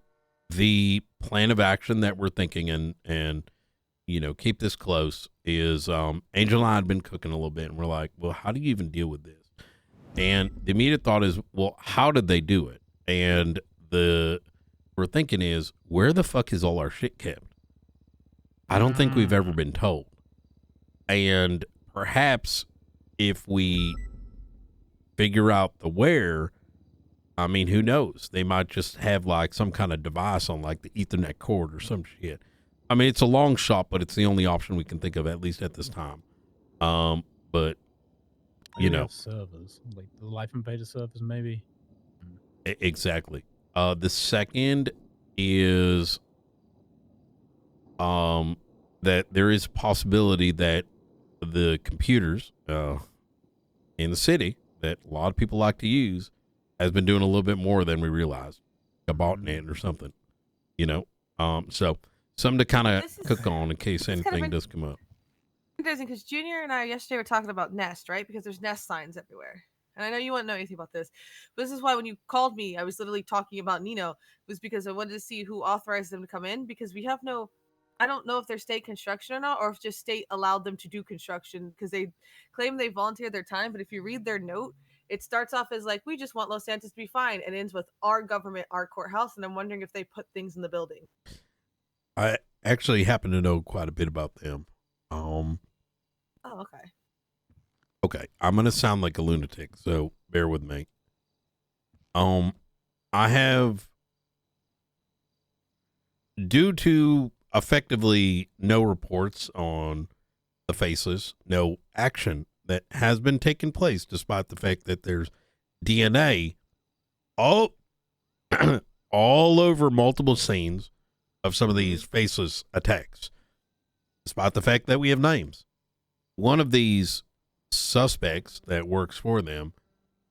The plan of action that we're thinking and keep this close is Angel and I had been cooking a little bit, and we're like, well, how do you even deal with this? And the immediate thought is, well, how did they do it? And we're thinking is, where the fuck is all our shit kept? I don't think we've ever been told. And perhaps if we figure out the where, I mean, who knows? They might just have like some kind of device on like the Ethernet cord or some shit. I mean, it's a long shot, but it's the only option we can think of, at least at this time. But you know, servers like the Life Invader servers, maybe. Exactly. The second is that there is a possibility that the computers in the city that a lot of people like to use has been doing a little bit more than we realized. A botnet or something, you know. So something to kind of cook on in case anything does come up. Interesting, because Junior and I yesterday were talking about Nest, right? Because there's Nest signs everywhere. And I know you wouldn't know anything about this, but this is why when you called me, I was literally talking about Nino, was because I wanted to see who authorized them to come in, because we have no, I don't know if they're state construction or not, or if just state allowed them to do construction, because they claim they volunteered their time, but if you read their note, it starts off as like, we just want Los Santos to be fine, and ends with our government, our courthouse, and I'm wondering if they put things in the building. I actually happen to know quite a bit about them. Oh, okay. Okay, I'm gonna sound like a lunatic, so bear with me. I have, due to effectively no reports on the faceless, no action that has been taking place, despite the fact that there's DNA all all over multiple scenes of some of these faceless attacks, despite the fact that we have names. One of these suspects that works for them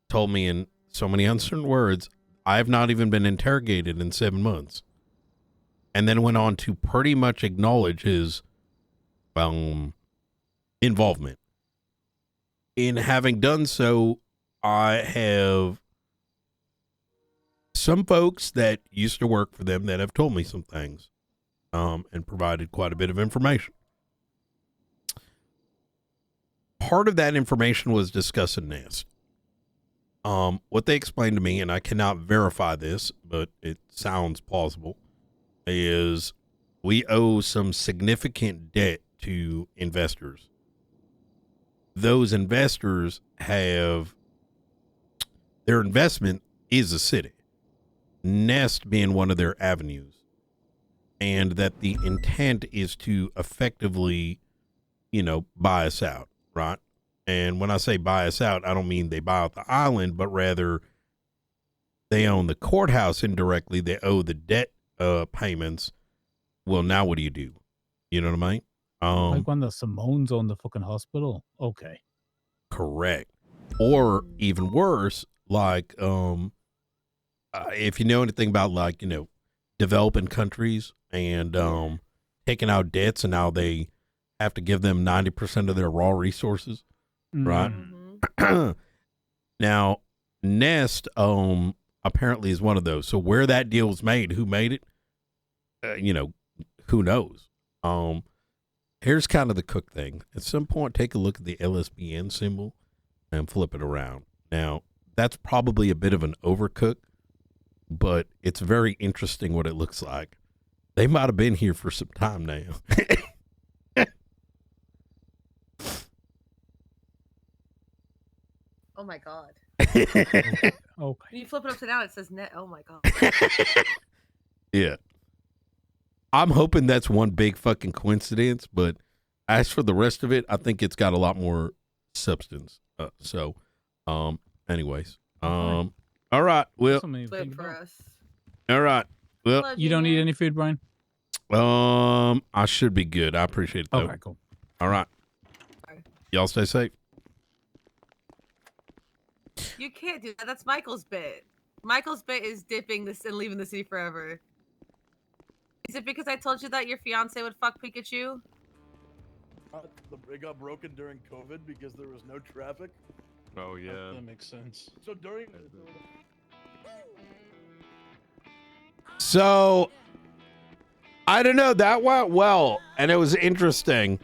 told me in so many uncertain words, I have not even been interrogated in 7 months. And then went on to pretty much acknowledge his involvement. In having done so, I have some folks that used to work for them that have told me some things and provided quite a bit of information. Part of that information was discussed in Nest. What they explained to me, and I cannot verify this, but it sounds plausible, is we owe some significant debt to investors. Those investors have, their investment is a city, Nest being one of their avenues, and that the intent is to effectively, you know, buy us out. Right. And when I say buy us out, I don't mean they buy out the island, but rather they own the courthouse indirectly. They owe the debt payments. Well, now what do? You know what I mean? Like when the Simones own the fucking hospital. Okay. Correct. Or even worse, like if you know anything about, like, you know, developing countries and taking out debts, and now they have to give them 90% of their raw resources, right? Now, Nest apparently is one of those. So where that deal was made, who made it, you know, who knows? Here's kind of the cook thing. At some point, take a look at the LSBN symbol and flip it around. Now, that's probably a bit of an overcook, but it's very interesting what it looks like. They might have been here for some time now. Oh my god. Okay. When you flip it upside down, it says net. Oh my god. Yeah. I'm hoping that's one big fucking coincidence, but as for the rest of it, I think it's got a lot more substance. Anyways. All right. Well, Flip for us. all right. Well, You don't need any food, Brian? I should be good. I appreciate it, though. Okay, cool. All right. Y'all stay safe. You can't do that. That's Michael's bit. Michael's bit is dipping this and leaving the city forever. Is it because I told you that your fiance would fuck Pikachu? It got broken during COVID because there was no traffic. Oh yeah. That makes sense. So during So, I don't know. That went well, and it was interesting.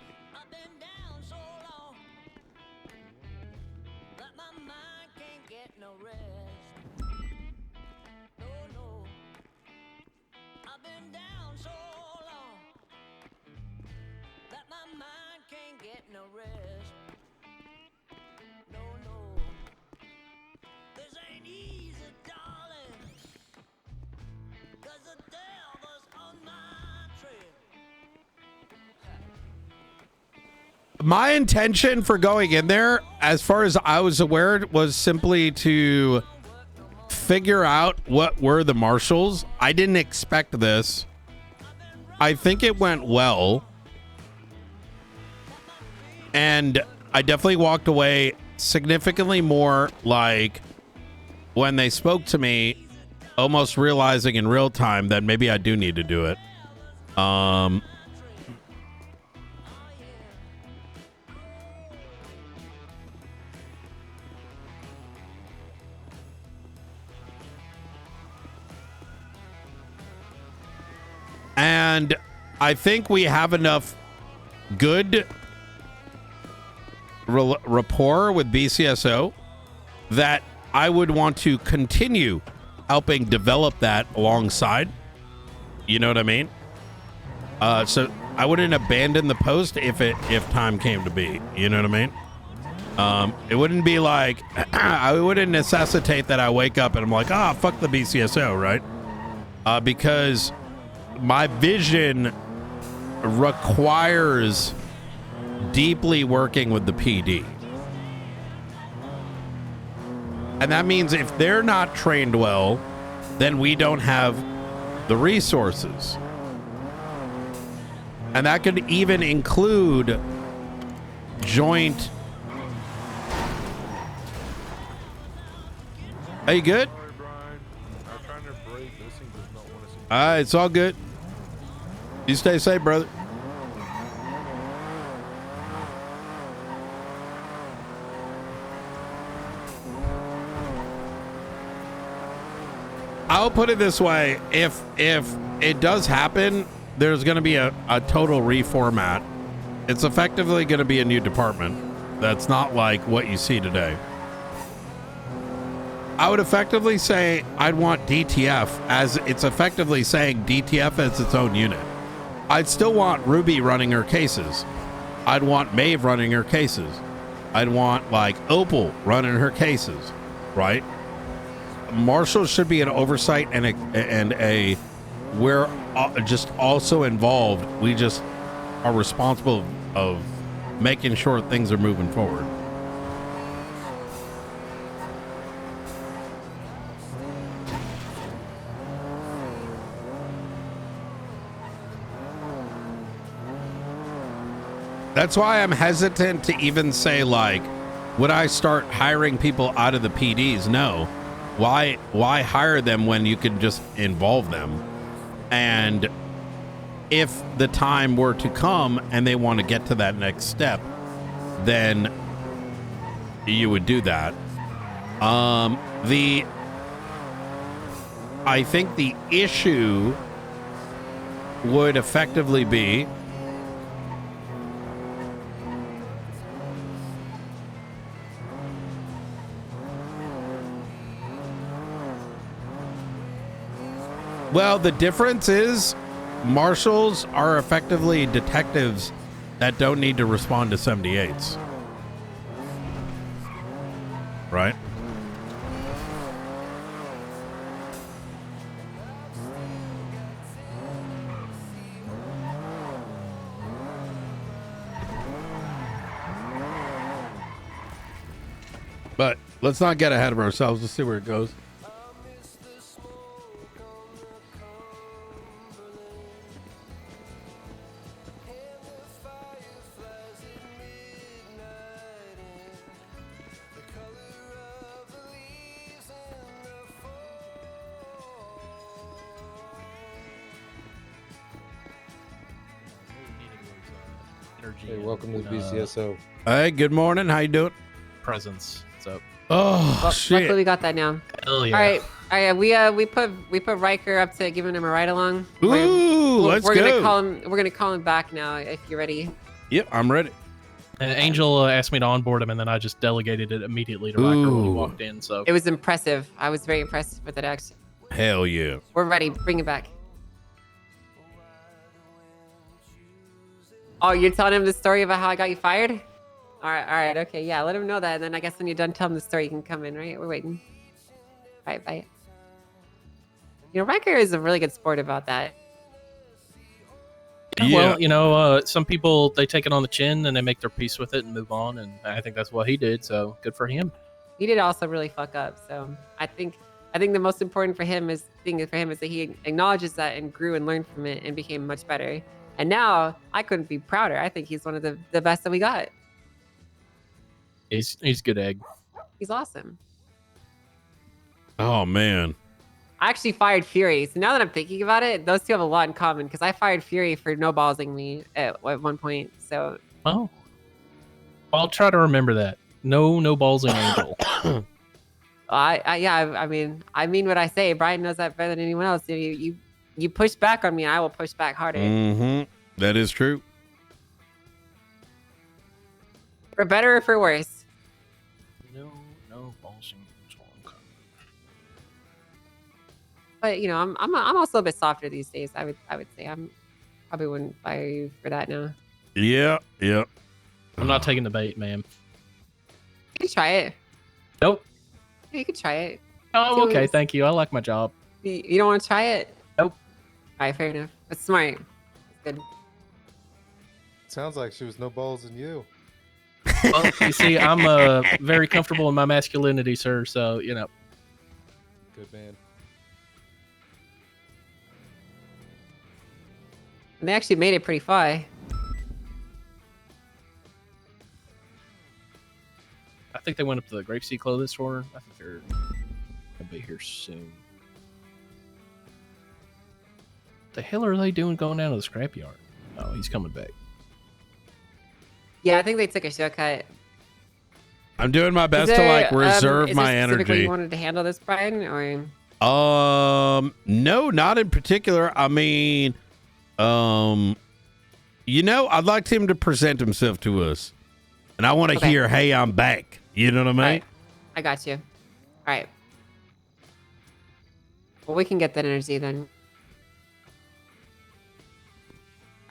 my intention for going in there, as far as I was aware, was simply to figure out what were the marshals. I didn't expect this. I think it went well. And I definitely walked away significantly more like when they spoke to me, almost realizing in real time that maybe I do need to do it. And I think we have enough good rapport with BCSO that I would want to continue helping develop that alongside. You know what I mean? So I wouldn't abandon the post if time came to be. You know what I mean? It wouldn't be like I wouldn't necessitate that I wake up and I'm like, fuck the BCSO, right? Because my vision requires deeply working with the PD. And that means if they're not trained well, then we don't have the resources. And that could even include joint. Are you good? It's all good. You stay safe, brother. I'll put it this way. If it does happen, there's going to be a total reformat. It's effectively going to be a new department. That's not like what you see today. I would effectively say I'd want DTF, as it's effectively saying DTF as its own unit. I'd still want Ruby running her cases. I'd want Maeve running her cases. I'd want like Opal running her cases, right? Marshall should be an oversight and a we're just also involved. We just are responsible of making sure things are moving forward. That's why I'm hesitant to even say, like, would I start hiring people out of the PDs? No. Why hire them when you could just involve them? And if the time were to come and they want to get to that next step, then you would do that. I think the issue would effectively be well, the difference is marshals are effectively detectives that don't need to respond to 78s. Right? But let's not get ahead of ourselves. Let's see where it goes. Hey, welcome to the BCSO. Hey, good morning. How you doing? Presence. What's up? Oh, Well, shit. luckily we got that now. Hell yeah. All right. We put Riker up to giving him a ride along. Ooh, let's we're go. gonna call him. We're gonna call him back now if you're ready. Yep, I'm ready. Angel asked me to onboard him, and then I just delegated it immediately to Riker when he walked in. So It was impressive. I was very impressed with that act. Hell yeah. We're ready. Bring it back. Oh, you're telling him the story about how I got you fired? All right, okay, yeah, let him know that, and then I guess when you're done telling the story, you can come in, right? We're waiting. All right, bye. You know, Riker is a really good sport about that. Well, you know, some people they take it on the chin and they make their peace with it and move on, and I think that's what he did. So good for him. He did also really fuck up. So I think the most important thing for him is that he acknowledges that and grew and learned from it and became much better. And now I couldn't be prouder. I think he's one of the best that we got. He's good egg. He's awesome. Oh man. I actually fired Fury. So now that I'm thinking about it, those two have a lot in common because I fired Fury for no ballsing me at one point. So Oh, I'll try to remember that. No balls in Angel. I mean what I say. Brian knows that better than anyone else. You push back on me, and I will push back harder. Mm-hmm. That is true. For better or for worse. No balls in Angel. But you know, I'm also a bit softer these days. I would say I'm probably wouldn't fire you for that now. Yeah. I'm not taking the bait, ma'am. You can try it. Nope. Yeah, you can try it. Oh, okay. Thank you. I like my job. You don't want to try it? Nope. All right, fair enough. That's smart. That's good. Sounds like she was no balls in you. Well, you see, I'm very comfortable in my masculinity, sir. So you know. Good man. And they actually made it pretty far. I think they went up to the Grapeseed clothing store. I think they're gonna be here soon. The hell are they doing going down to the scrapyard? Oh, he's coming back. Yeah, I think they took a shortcut. I'm doing my best to like reserve is my there specifically energy. you wanted to handle this, Brian, or? No, not in particular. I mean, you know, I'd like him to present himself to us, and I want to hear, "Hey, I'm back." You know what I mean? Right. I got you. All right. Well, we can get that energy then.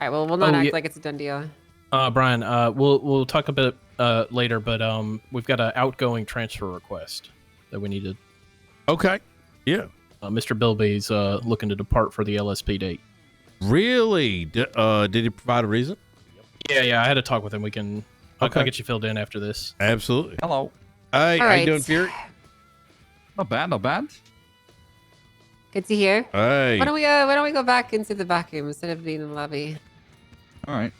All right. Well, we'll not act like it's a done deal. Brian, we'll talk a bit later, but we've got an outgoing transfer request that we needed. Okay. Yeah. Mr. Bilby's looking to depart for the LSPD. Really? Did he provide a reason? Yeah. I had a talk with him. I'll get you filled in after this. Absolutely. Hello. Hey, All how you right. doing, Fury? Not bad, not bad. Good to hear. Hey. Why don't we go back into the back room instead of being in the lobby? All right.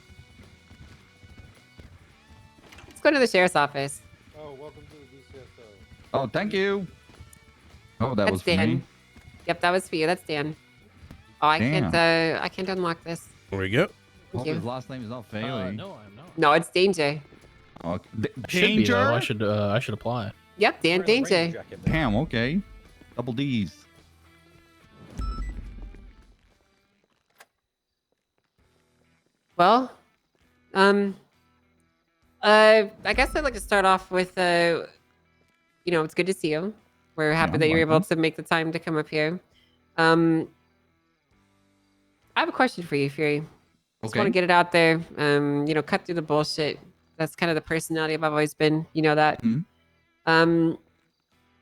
Let's go to the sheriff's office. Oh, welcome to the DCSO. Oh, thank you. Oh, that That's was for Dan. me. Yep, that was for you. That's Dan. Oh, I can't unlock this. There we go. Thank Hope you. his last name is not Failey. No, I'm not. No, it's Danger. Oh, I should be, though. I should apply. Yep, Dan Danger. Damn, okay. Double D's. Well, I guess I'd like to start off with, you know, it's good to see you. We're happy that you're able to make the time to come up here. I have a question for you, Fury. Just want to get it out there. You know, cut through the bullshit. That's kind of the personality I've always been. You know that.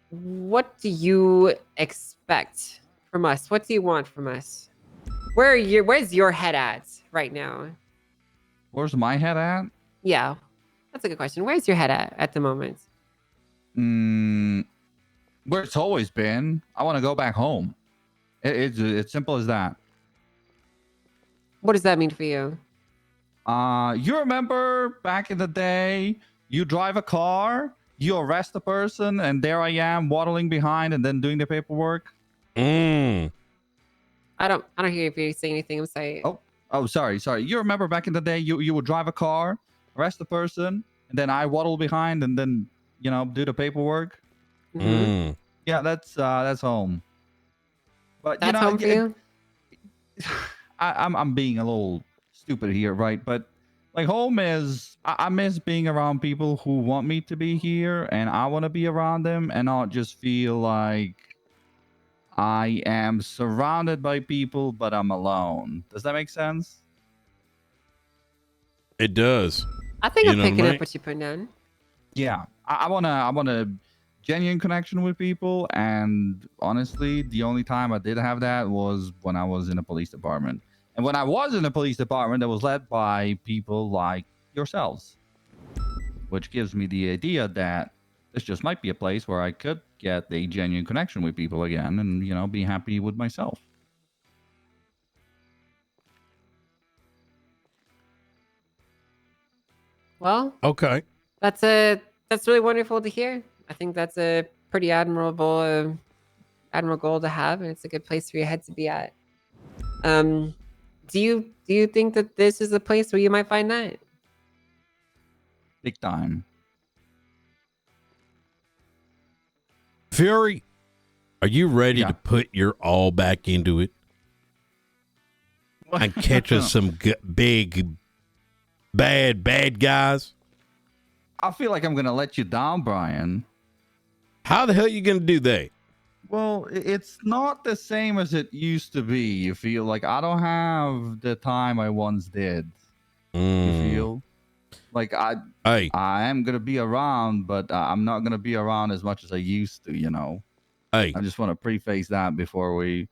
What do you expect from us? What do you want from us? Where's your head at right now? Where's my head at? Yeah, that's a good question. Where's your head at the moment? Where it's always been. I want to go back home. It's simple as that. What does that mean for you? You remember back in the day, you drive a car, you arrest a person, and there I am waddling behind and then doing the paperwork. I don't hear if you say anything. I'm sorry. Oh, sorry. You remember back in the day, you would drive a car, arrest a person, and then I waddle behind and then, you know, do the paperwork. Yeah, that's home. But That's home for you? I'm being a little stupid here, right? But like home is, I miss being around people who want me to be here, and I want to be around them, and not just feel like I am surrounded by people, but I'm alone. Does that make sense? It does. I think I'm picking up what you're putting down. Yeah, I want a genuine connection with people, and honestly, the only time I did have that was when I was in a police department. And when I was in the police department, that was led by people like yourselves, which gives me the idea that this just might be a place where I could get a genuine connection with people again and, you know, be happy with myself. Well, okay. That's really wonderful to hear. I think that's a pretty admirable goal to have, and it's a good place for your head to be at. Do you think that this is a place where you might find that? Big time. Fury, are you ready to put your all back into it and catch us some big, bad guys? I feel like I'm going to let you down, Brian. How the hell are you going to do that? Well, it's not the same as it used to be. You feel like I don't have the time I once did. You feel like I am going to be around, but I'm not going to be around as much as I used to, you know. I just want to preface that before we,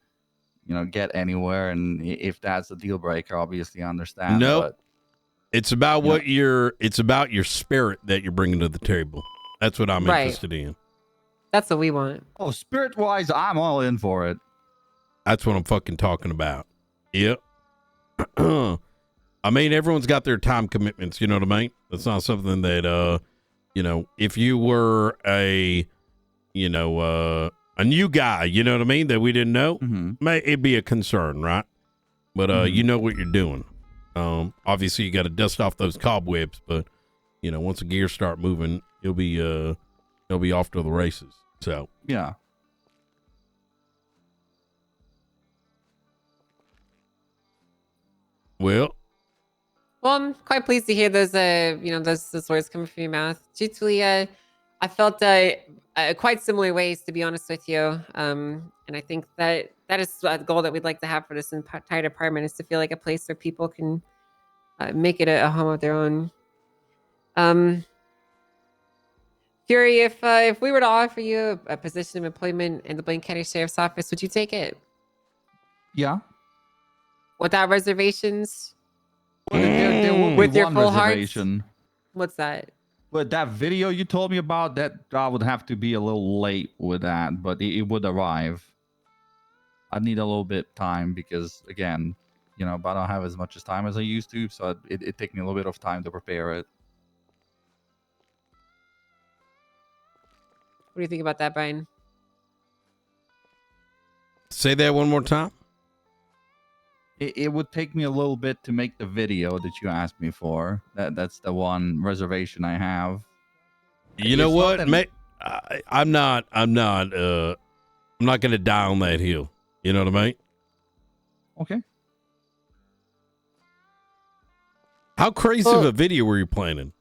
you know, get anywhere. And if that's a deal breaker, obviously I understand. No, But it's about it's about your spirit that you're bringing to the table. That's what I'm interested in. That's what we want. Oh, spirit-wise, I'm all in for it. That's what I'm fucking talking about. Yep. I mean, everyone's got their time commitments, you know what I mean? That's not something that, you know, if you were a new guy, you know what I mean, that we didn't know, it'd be a concern, right? But you know what you're doing. Obviously, you got to dust off those cobwebs, but, you know, once the gears start moving, you'll be off to the races. So yeah. Well, I'm quite pleased to hear those those words coming from your mouth. Truthfully, I felt quite similar ways, to be honest with you. And I think that is a goal that we'd like to have for this entire department, is to feel like a place where people can make it a home of their own. Fury, if we were to offer you a position of employment in the Blaine County Sheriff's Office, would you take it? Yeah. Without reservations? Well, there will be With your one full reservation. hearts? What's that? But that video you told me about, that I would have to be a little late with that, but it would arrive. I'd need a little bit time because, again, you know, but I don't have as much time as I used to, so it'd take me a little bit of time to prepare it. What do you think about that, Brian? Say that one more time. It would take me a little bit to make the video that you asked me for. That's the one reservation I have. You know what, mate? I'm not gonna die on that hill. You know what I mean? Okay. How crazy of a video were you planning?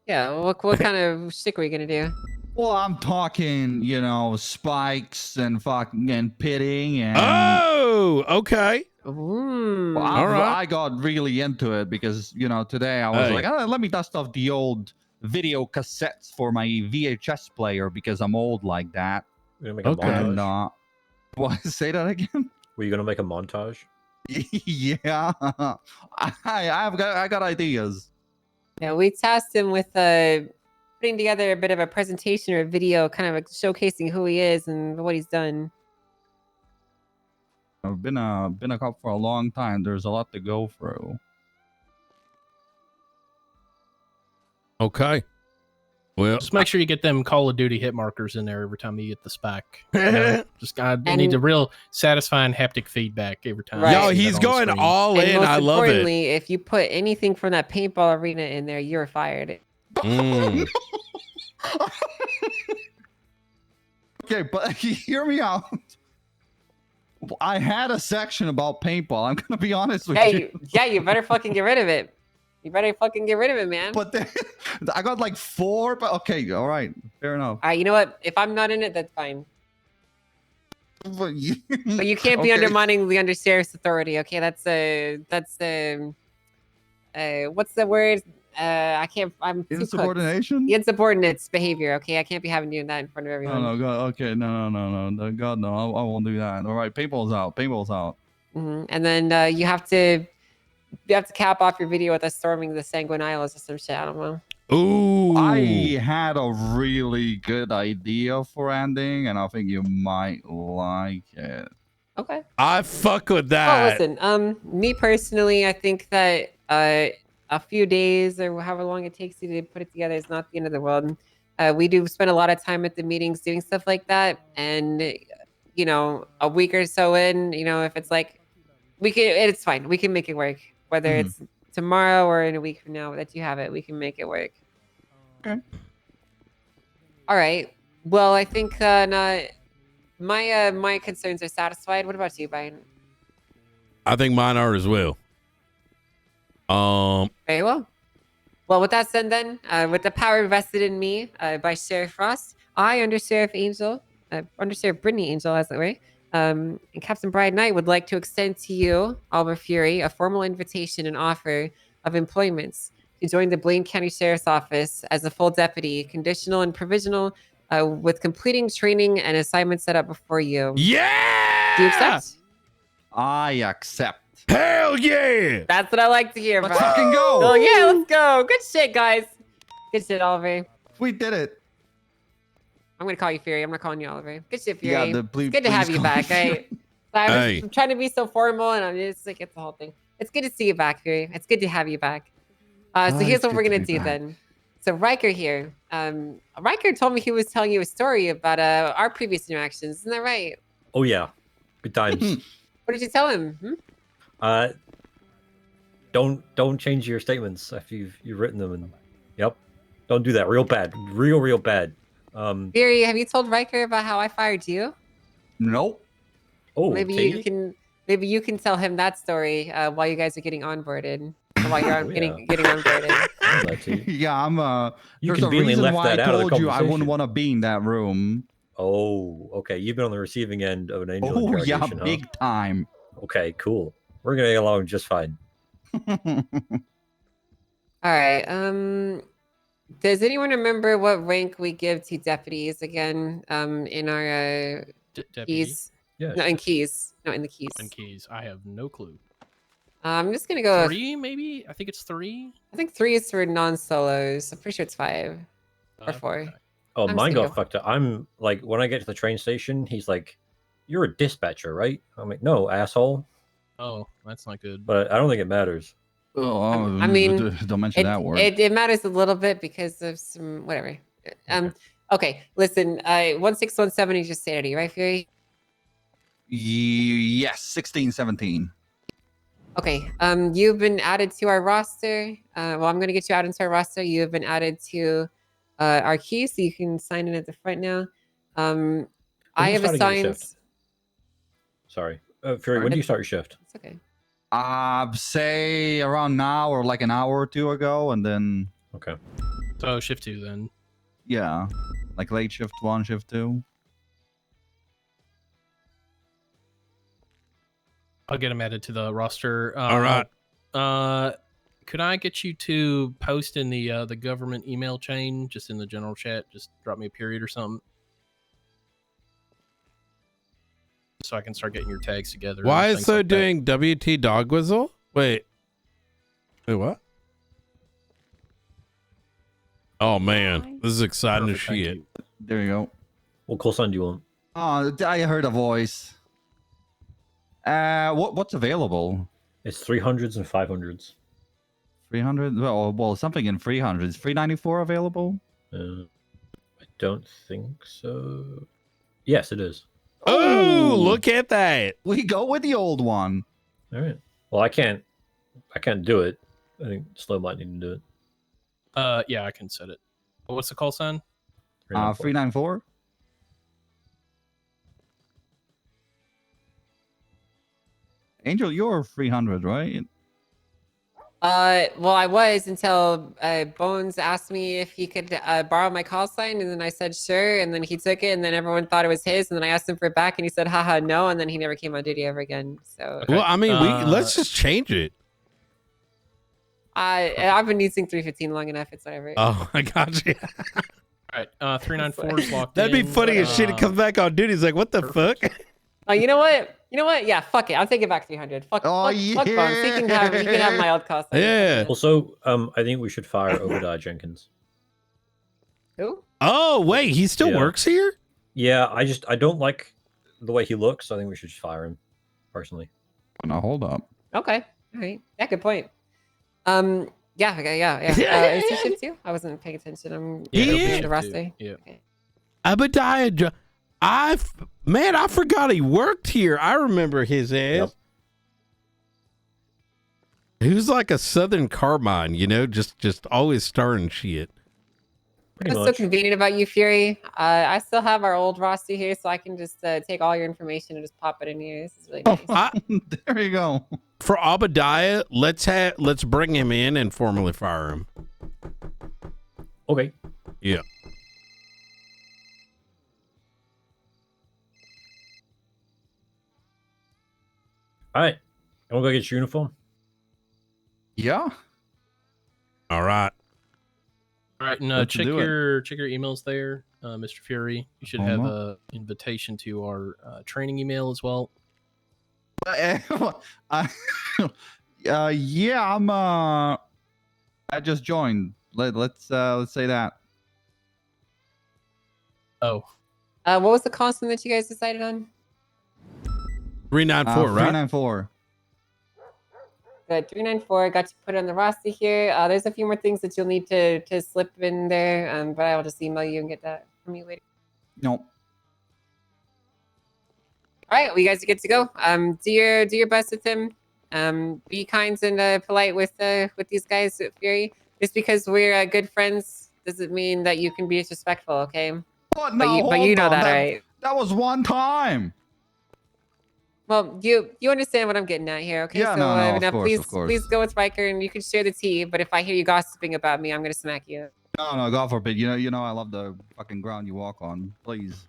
Yeah, what kind of shtick were you gonna do? Well, I'm talking, you know, spikes and fucking and pitting and. Oh, okay. Ooh. Well, All right. I got really into it because, you know, today I was like, let me dust off the old video cassettes for my VHS player because I'm old like that. You're gonna make a montage? What? Say that again? Were you gonna make a montage? Yeah, I got ideas. Yeah, we tasked him with putting together a bit of a presentation or a video, kind of like showcasing who he is and what he's done. I've been a cop for a long time. There's a lot to go through. Okay. Well, just make sure you get them Call of Duty hit markers in there every time you get the spec. You know, just need the real satisfying haptic feedback every time. Right. Yo, he's going all in. I love it. Importantly, if you put anything from that paintball arena in there, you're fired. Mm. Okay, but hear me out. I had a section about paintball. I'm gonna be honest with you. Yeah, you better fucking get rid of it. You better fucking get rid of it, man. But then, I got like 4, but okay, all right, fair enough. All right, you know what? If I'm not in it, that's fine. But you can't be undermining the undersheriff's authority. Okay, that's what's the word? I can't. I'm too insubordination. The insubordinate's behavior. Okay, I can't be having you doing that in front of everyone. No, God, okay, no, God, no, I won't do that. All right, paintball's out. Paintball's out. And then you have to cap off your video with us storming the Sanguine Isles or some shit. I don't know. Ooh. I had a really good idea for ending, and I think you might like it. Okay. I fuck with that. Well, listen. Me personally, I think that a few days or however long it takes you to put it together is not the end of the world. We do spend a lot of time at the meetings doing stuff like that, and you know, a week or so in, you know, if it's like it's fine. We can make it work. Whether it's tomorrow or in a week from now that you have it, we can make it work. Okay. All right. Well, I think my concerns are satisfied. What about you, Brian? I think mine are as well. Very well. Well, with that said, then, with the power vested in me by Sheriff Frost, I, Under Sheriff Brittany Angel, as it were, and Captain Bride Knight would like to extend to you, Oliver Fury, a formal invitation and offer of employments to join the Blaine County Sheriff's Office as a full deputy, conditional and provisional, with completing training and assignments set up before you. Yeah! Do you accept? I accept. Hell yeah! That's what I like to hear. Let's fucking go! Oh yeah, let's go. Good shit, guys. Good shit, Oliver. We did it. I'm gonna call you Fury. I'm not calling you Oliver. Good shit, Fury. Yeah, It's good to have you back. I'm trying to be so formal, and I'm just like, it's the whole thing. It's good to see you back, Fury. It's good to have you back. So here's what we're gonna do then. So Riker here. Riker told me he was telling you a story about our previous interactions. Isn't that right? Oh yeah, good times. What did you tell him? Don't change your statements after you've written them, and yep, don't do that. Real bad, real bad. Fury, have you told Riker about how I fired you? Nope. Oh, maybe you can tell him that story while you guys are getting onboarded. Or while you're getting onboarded. Yeah, You there's a conveniently reason left why that I out of the told you I wouldn't conversation. want to be in that room. Oh, okay. You've been on the receiving end of an angel Oh yeah, interrogation, huh? big time. Okay, cool. We're gonna get along just fine. All right. Does anyone remember what rank we give to deputies again? In our keys. Yeah. No, in keys. No, in the keys. In keys. I have no clue. I'm just gonna go 3, maybe. I think it's 3. I think 3 is for non-solos. I'm pretty sure it's 5 or 4. Oh, I'm mine just gonna got fucked up. I'm like, when I get to the train station, he's like, "You're a dispatcher, right?" I'm like, "No, asshole." Oh, that's not good. But I don't think it matters. Oh, I mean, don't mention that word. It matters a little bit because of some whatever. Okay. Listen. 1617 is just sanity, right, Fury? Yes, 1617. Okay. You've been added to our roster. Well, I'm gonna get you added to our roster. You have been added to our key, so you can sign in at the front now. I have assigned. Sorry, Fury. When do you start your shift? It's okay. Say around now or like an hour or two ago, and then. Okay. So shift 2 then. Yeah, like late shift 1, shift 2. I'll get him added to the roster. All right. Could I get you to post in the government email chain, just in the general chat? Just drop me a period or something, so I can start getting your tags together. Why and is things so like that. doing WT dog whistle? Wait, what? Oh man, this is exciting as shit. There you go. What call sign do you want? Oh, I heard a voice. What's available? It's 300s and 500s. 300? Well, something in 300s. 394 available? I don't think so. Yes, it is. Oh, look at that. We go with the old one. All right. Well, I can't do it. I think Slow might need to do it. Yeah, I can set it. What's the call sign? 394. Angel, you're 300, right? Well, I was until Bones asked me if he could borrow my call sign, and then I said sure, and then he took it, and then everyone thought it was his, and then I asked him for it back, and he said haha no, and then he never came on duty ever again. So Well, I mean, let's just change it. I've been using 315 long enough. It's whatever. Oh, I got you. All right, 394 is locked That'd be in. funny as shit. He comes back on duty. He's like, "What the fuck?" You know what? You know what? Yeah, fuck it. I'll take it back 300. Fuck, Oh, fuck Bones. He can have my old cost. Yeah. Also, I think we should fire Obadiah Jenkins. Who? Oh, wait, he still works here? Yeah, I don't like the way he looks. So I think we should just fire him, personally. Now hold up. Okay. All right. Yeah, good point. Yeah. Is he shift too? I wasn't paying attention. I'm is. to Rusty. Yeah. Okay. Obadiah, I forgot he worked here. I remember his ass. He was like a Southern Carmine, you know, just always starting shit. What's so convenient about you, Fury? I still have our old Rusty here, so I can just take all your information and just pop it in here. This is really nice. There you go. For Obadiah, let's bring him in and formally fire him. Okay. Yeah. All right. I want to go get your uniform. Yeah. All right. All right, and Let's check do it. your emails there, Mr. Fury. You should have a invitation to our training email as well. Yeah, I just joined. Let's say that. Oh. What was the constant that you guys decided on? 394, right? 394. Good. 394. Got to put it on the roster here. There's a few more things that you'll need to slip in there, but I'll just email you and get that from you later. Nope. All right, well, you guys are good to go. Do your best with him. Be kind and polite with these guys at Fury. Just because we're good friends doesn't mean that you can be disrespectful, okay? What? But No, you know hold on. that, right? That was one time. Well, you understand what I'm getting at here, okay? Yeah, So no, now of course, of course. please go with Riker and you can share the tea. But if I hear you gossiping about me, I'm gonna smack you. No, God forbid. You know, I love the fucking ground you walk on. Please.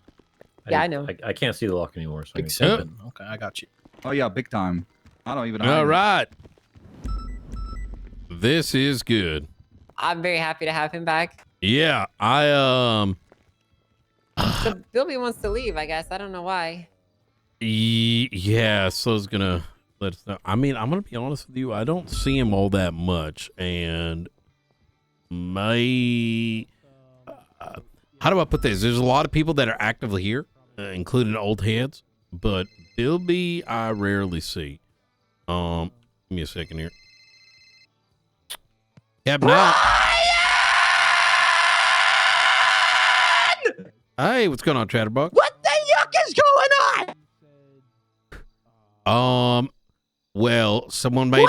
Yeah, I know. I can't see the lock anymore. So Big seven. Okay, I got you. Oh yeah, big time. I don't even. All right. This is good. I'm very happy to have him back. Yeah, So Bilby wants to leave, I guess. I don't know why. Yeah, so it's gonna let us know. I mean, I'm gonna be honest with you. I don't see him all that much, and how do I put this? There's a lot of people that are actively here, including old heads, but Bilby I rarely see. Give me a second here. Captain Al. Hey, what's going on, Chatterbox? What the yuck is going on? Well, someone made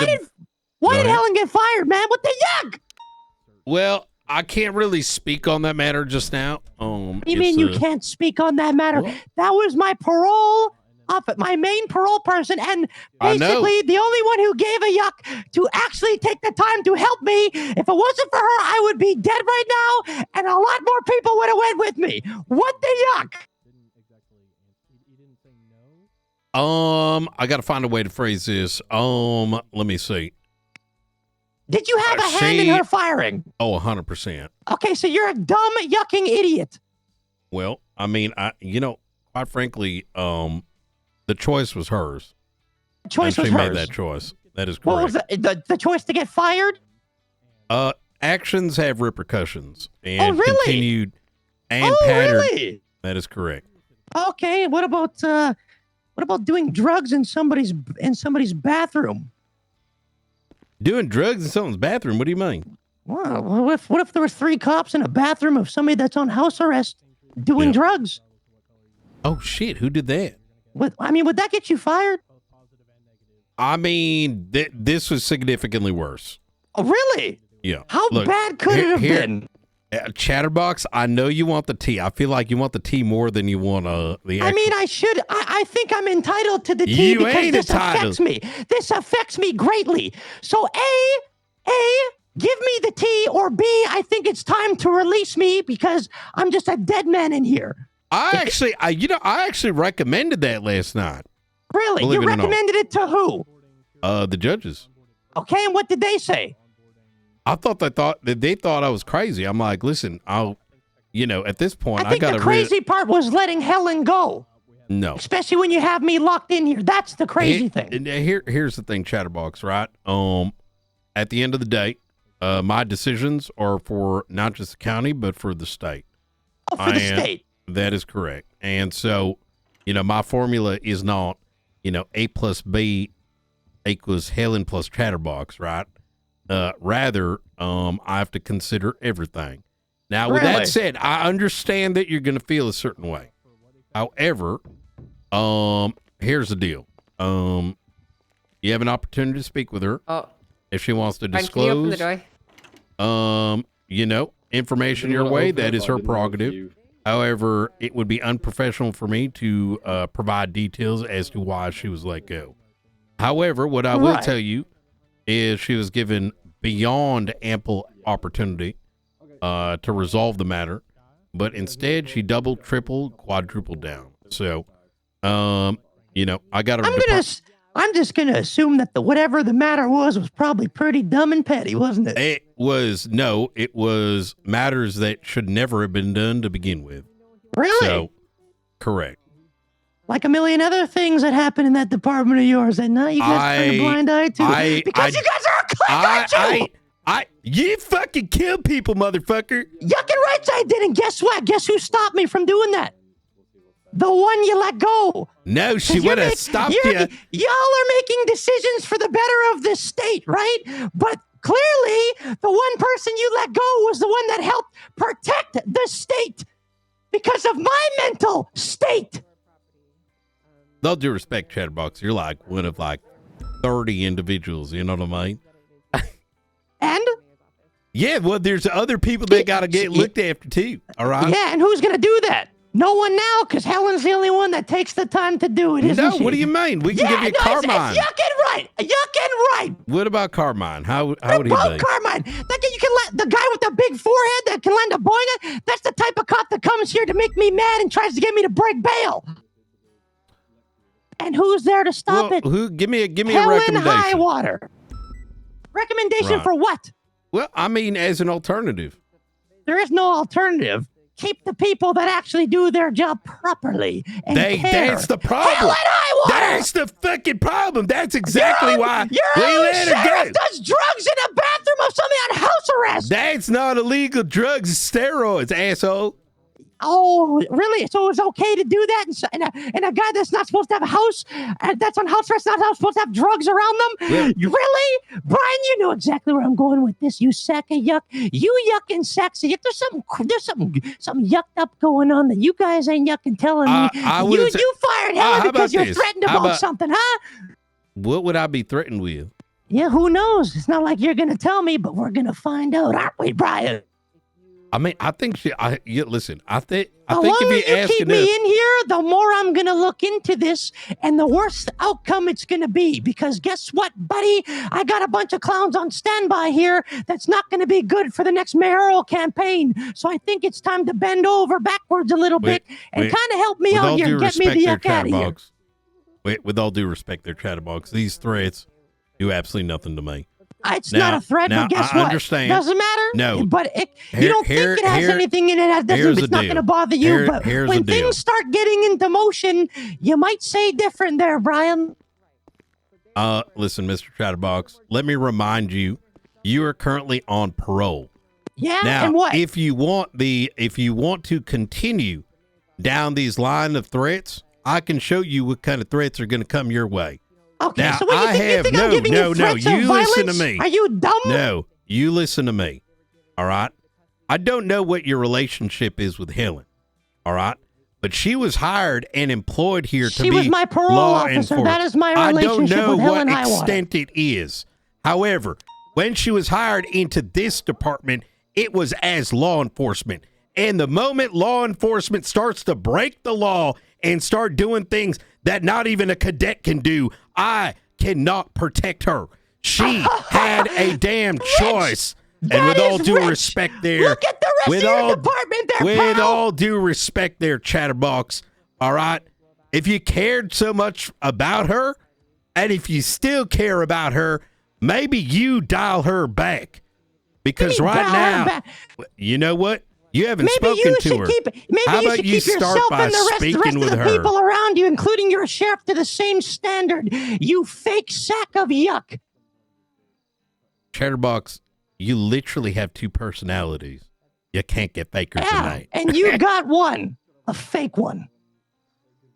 Why did Helen get fired, man? What the yuck? Well, I can't really speak on that matter just now. You mean you can't speak on that matter? That was my parole my main parole person, and I know. basically the only one who gave a yuck to actually take the time to help me. If it wasn't for her, I would be dead right now, and a lot more people would have went with me. What the yuck? I got to find a way to phrase this. Let me see. Did you have a hand in her firing? Oh, 100%. Okay, so you're a dumb, yucking idiot. Well, I mean, quite frankly, the choice was hers. The choice and was she hers. made that choice. That is correct. What was the choice to get fired? Actions have repercussions and Oh, really? continued and Oh, pattern. really? That is correct. Okay, what about doing drugs in somebody's bathroom? Doing drugs in someone's bathroom? What do you mean? Well, what if there were 3 cops in a bathroom of somebody that's on house arrest doing drugs? Oh shit! Who did that? Would that get you fired? I mean, this was significantly worse. Oh, really? Yeah. How bad could it have been? Chatterbox, I know you want the tea. I feel like you want the tea more than you want the. I mean, I think I'm entitled to the tea You because ain't this entitled. affects me. This affects me greatly. So A, give me the tea, or B, I think it's time to release me because I'm just a dead man in here. I actually recommended that last night. Really? Believe You it or not. recommended it to who? The judges. Okay, and what did they say? I thought they thought I was crazy. I'm like, listen, at this point, I think got the crazy part was letting Helen go. No. Especially when you have me locked in here. That's the crazy thing. Here's the thing, Chatterbox, right? At the end of the day, my decisions are for not just the county, but for the state. Oh, for the state. That is correct. And so, my formula is not, A plus B equals Helen plus Chatterbox, right? Rather, I have to consider everything. Now, with that said, I understand that you're going to feel a certain way. However, here's the deal. You have an opportunity to speak with her. Oh. If she wants to Brian, can you open the disclose, door? information your way, that is her prerogative. However, it would be unprofessional for me to provide details as to why she was let go. However, what I will tell you is she was given beyond ample opportunity to resolve the matter, but instead she doubled, tripled, quadrupled down. So, I got to. I'm just gonna assume that whatever the matter was probably pretty dumb and petty, wasn't it? It was matters that should never have been done to begin with. Really? So, correct. Like a million other things that happen in that department of yours, and now you guys turn a blind eye to because you guys are a clique, aren't you? You fucking kill people, motherfucker. Yucking rights I did, and guess what? Guess who stopped me from doing that? The one you let go. No, she would have stopped you. Y'all are making decisions for the better of the state, right? But clearly, the one person you let go was the one that helped protect the state because of my mental state. With all due respect, Chatterbox, you're like one of 30 individuals. You know what I mean? And? Yeah, well, there's other people that got to get looked after too. All right. Yeah, and who's gonna do that? No one now, because Helen's the only one that takes the time to do it, isn't she? What do you mean? We can give you Carmine. It's yucking right. What about Carmine? How would he be? Carmine. That guy, you can let the guy with the big forehead that can land a boing. That's the type of cop that comes here to make me mad and tries to get me to break bail. And who's there to stop it? Give me a Helen recommendation. Highwater. Recommendation for what? Well, I mean, as an alternative. There is no alternative. Keep the people that actually do their job properly and care. That's the problem. Helen Highwater! That's the fucking problem. That's exactly why we let her go. Does drugs in a bathroom of somebody on house arrest. That's not illegal drugs. It's steroids, asshole. Oh, really? So it's okay to do that? And a guy that's not supposed to have a house, that's on house arrest, not supposed to have drugs around them? Yeah. Really? Brian, you know exactly where I'm going with this, you sack of yuck. You yucking sacks of yuck. There's something yucked up going on that you guys ain't yucking telling me. You fired Helen because you're threatened about something, huh? What would I be threatened with? Yeah, who knows? It's not like you're going to tell me, but we're going to find out, aren't we, Brian? I mean, I think listen, I think if you keep me in here, the more I'm going to look into this and the worse outcome it's going to be. Because guess what, buddy? I got a bunch of clowns on standby here that's not going to be good for the next mayoral campaign. So I think it's time to bend over backwards a little bit and kind of help me out here and get me the yuck out of here. With all due respect, there, Chatterbox, these threats do absolutely nothing to me. It's not a threat, but guess I what? understand. Doesn't matter. No. But you don't think it has anything in it. It's not going to bother you. But when things start getting into motion, you might say different there, Brian. Listen, Mr. Chatterbox, let me remind you, you are currently on parole. Yeah, now, and what? If you want to continue down these line of threats, I can show you what kind of threats are going to come your way. Okay, now, so what you think I'm giving you threats of you violence? listen to me. Are you dumb? No, you listen to me. All right? I don't know what your relationship is with Helen. All right? But she was hired and employed here to be She was my parole law officer. enforcement. That is my relationship with Helen Highwater. I don't know what extent it is. However, when she was hired into this department, it was as law enforcement. And the moment law enforcement starts to break the law and start doing things that not even a cadet can do, I cannot protect her. She had a damn choice. And with all due respect there, look at the rest of your department there, with pal. all due respect there, Chatterbox, all right? If you cared so much about her, and if you still care about her, maybe you dial her back. Because right now, you know what? You haven't Maybe spoken you to should her. keep. Maybe How you about should you keep start yourself by and the rest speaking of with the her? people around you, including your sheriff, to the same standard. You fake sack of yuck. Chatterbox, you literally have two personalities. You can't get fakers tonight. And you got one, a fake one.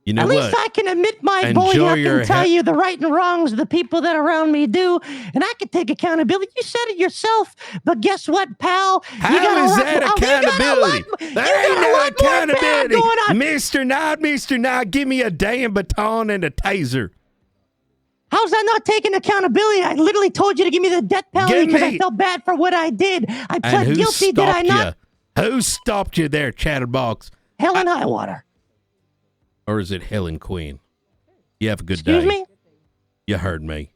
You know At what? least I can admit my Enjoy bully your and tell you the right and wrongs of the people that around me do, and I can take accountability. You said it yourself, but guess what, pal? How you got is a lot, that accountability? There ain't no accountability. Going on. Mr. Knight, give me a damn baton and a taser. How's that not taking accountability? I literally told you to give me the death penalty because I felt bad for what I did. I pled guilty, did I not? Who stopped you there, Chatterbox? Helen Highwater. Or is it Helen Quinn? You have a good day. Excuse me? You heard me.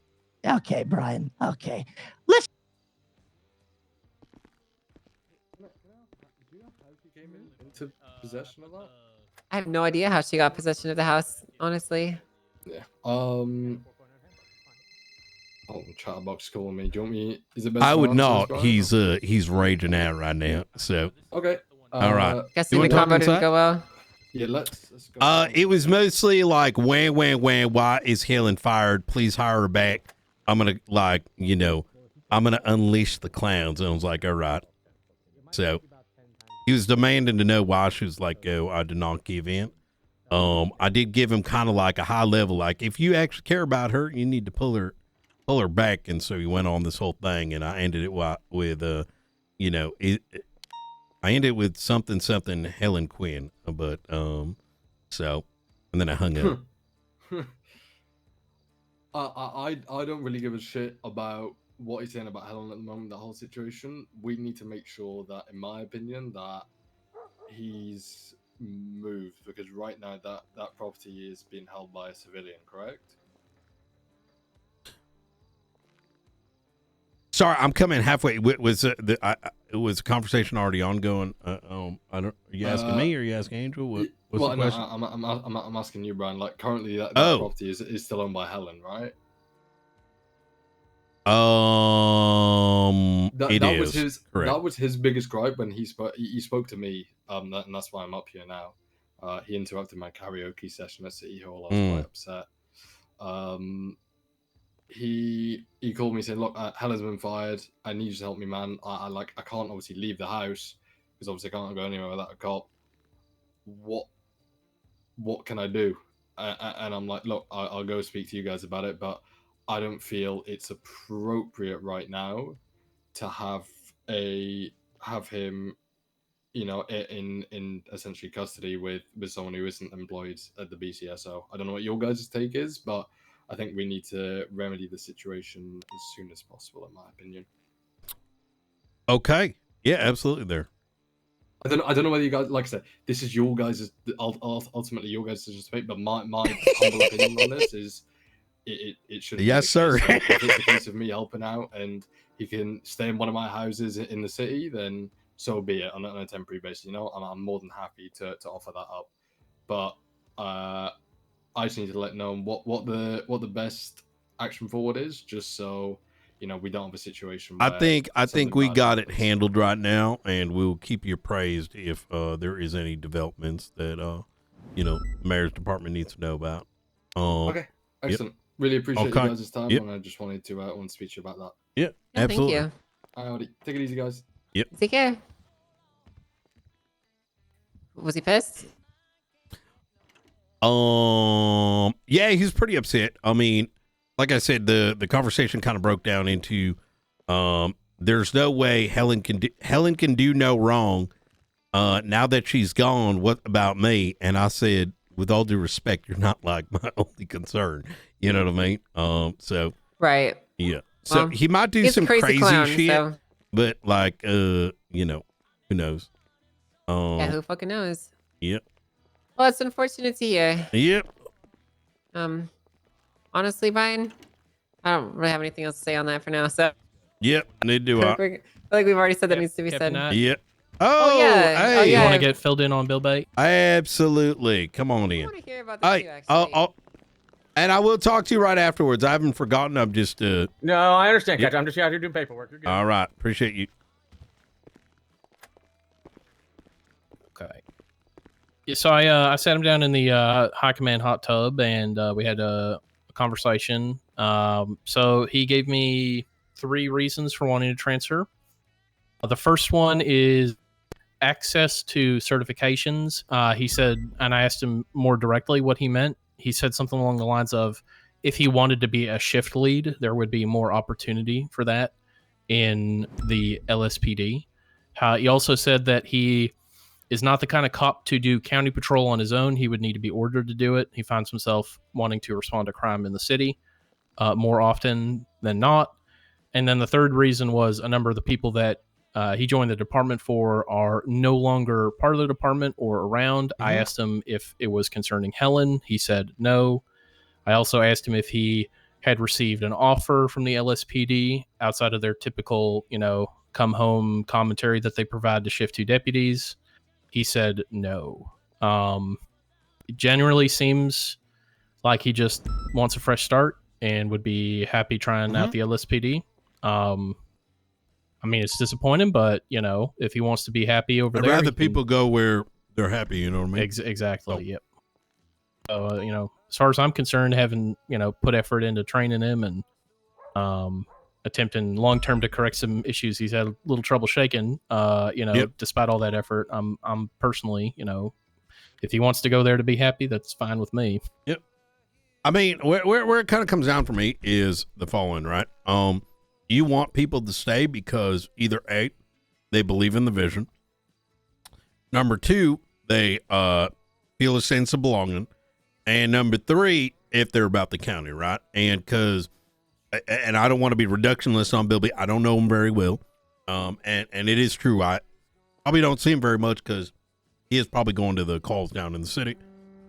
Okay, Brian. Okay. Listen. Into possession of that? I have no idea how she got possession of the house, honestly. Yeah. Oh, Chatterbox calling me. Do you want me? Is it best? I if would answer not. this, Brian? He's raging out right now. So Okay. all right. Guessing the combo didn't go well. Yeah, let's go. It was mostly like wham, why is Helen fired? Please hire her back. I'm gonna I'm gonna unleash the clowns. And I was like, all right. So he was demanding to know why she was like, oh, I did not give in. I did give him kind of like a high level, like if you actually care about her, you need to pull her back. And so he went on this whole thing, and I ended it with I ended with something Helen Quinn, but so, and then I hung up. I don't really give a shit about what he's saying about Helen at the moment. The whole situation. We need to make sure that, in my opinion, that he's moved, because right now that property is being held by a civilian. Correct? Sorry, I'm coming halfway. Was was the conversation already ongoing? I don't. Are you asking me or are you asking Angel? What's the question? I'm asking you, Brian. Like currently, that property is still owned by Helen, right? It was is his. correct. That was his biggest gripe when he spoke. He spoke to me. And that's why I'm up here now. He interrupted my karaoke session at City Hall. I was quite upset. He called me saying, "Look, Helen's been fired. I need you to help me, man. I can't obviously leave the house because obviously I can't go anywhere without a cop. What can I do?" And I'm like, "Look, I'll go speak to you guys about it, but I don't feel it's appropriate right now to have him, in essentially custody with someone who isn't employed at the BCSO. I don't know what your guys' take is, but I think we need to remedy the situation as soon as possible, in my opinion." Okay. Yeah, absolutely. There. I don't know whether you guys, like I said, this is your guys' ultimately your guys' decision to make, but my humble opinion on this is it should. Yes, sir. So if it's a case of me helping out and he can stay in one of my houses in the city, then so be it on a temporary basis. I'm more than happy to offer that up, but I just need to let know what the best action forward is, just so we don't have a situation where I think we got it handled right now, and we'll keep you appraised if there is any developments that the mayor's department needs to know about. Okay, excellent. Really appreciate you guys' time, Yep. and I just wanted to speak to you about that. Yeah, absolutely. Thank you. Alrighty, take it easy, guys. Yep. Take care. Was he pissed? Yeah, he's pretty upset. I mean, like I said, the conversation kind of broke down into there's no way Helen can do no wrong. Now that she's gone, what about me? And I said, with all due respect, you're not like my only concern. You know what I mean? So right. Yeah. So Well, he might do he's a some crazy clown, shit, so- but like who knows? Yeah, who fucking knows? Yep. Well, it's unfortunate to hear. Yep. Honestly, Brian, I don't really have anything else to say on that for now. So Yep. Neither do I I. feel like we've already said that needs to be Captain said. Knight. Yep. Oh, yeah. Hey. Oh, You yeah. want to get filled in on Bill Bait? Absolutely. Come on in. I want to hear about this too, actually. And I will talk to you right afterwards. I haven't forgotten. I'm just No, I understand, Yep. Captain. I'm just out here doing paperwork. You're good. all right. Appreciate you. Yeah, so I sat him down in the high command hot tub, and we had a conversation. So he gave me 3 reasons for wanting to transfer. The first one is access to certifications. He said, and I asked him more directly what he meant. He said something along the lines of, if he wanted to be a shift lead, there would be more opportunity for that in the LSPD. He also said that he is not the kind of cop to do county patrol on his own. He would need to be ordered to do it. He finds himself wanting to respond to crime in the city more often than not. And then the third reason was a number of the people that he joined the department for are no longer part of the department or around. I asked him if it was concerning Helen. He said no. I also asked him if he had received an offer from the LSPD outside of their typical, come home commentary that they provide to Shift 2 deputies. He said no. It generally seems like he just wants a fresh start and would be happy trying out the LSPD. I mean, it's disappointing, but, if he wants to be happy over I'd there. rather people go where they're happy, you know what I mean? Exactly, yep. So, as far as I'm concerned, having, put effort into training him and attempting long-term to correct some issues he's had a little trouble shaking, despite all that effort, I'm personally, if he wants to go there to be happy, that's fine with me. Yep. I mean, where it kind of comes down for me is the following, right? You want people to stay because either A, they believe in the vision. Number 2, they feel a sense of belonging. And number 3, if they're about the county, right? And I don't want to be reductionist on Bilby. I don't know him very well. And it is true. I probably don't see him very much because he is probably going to the calls down in the city.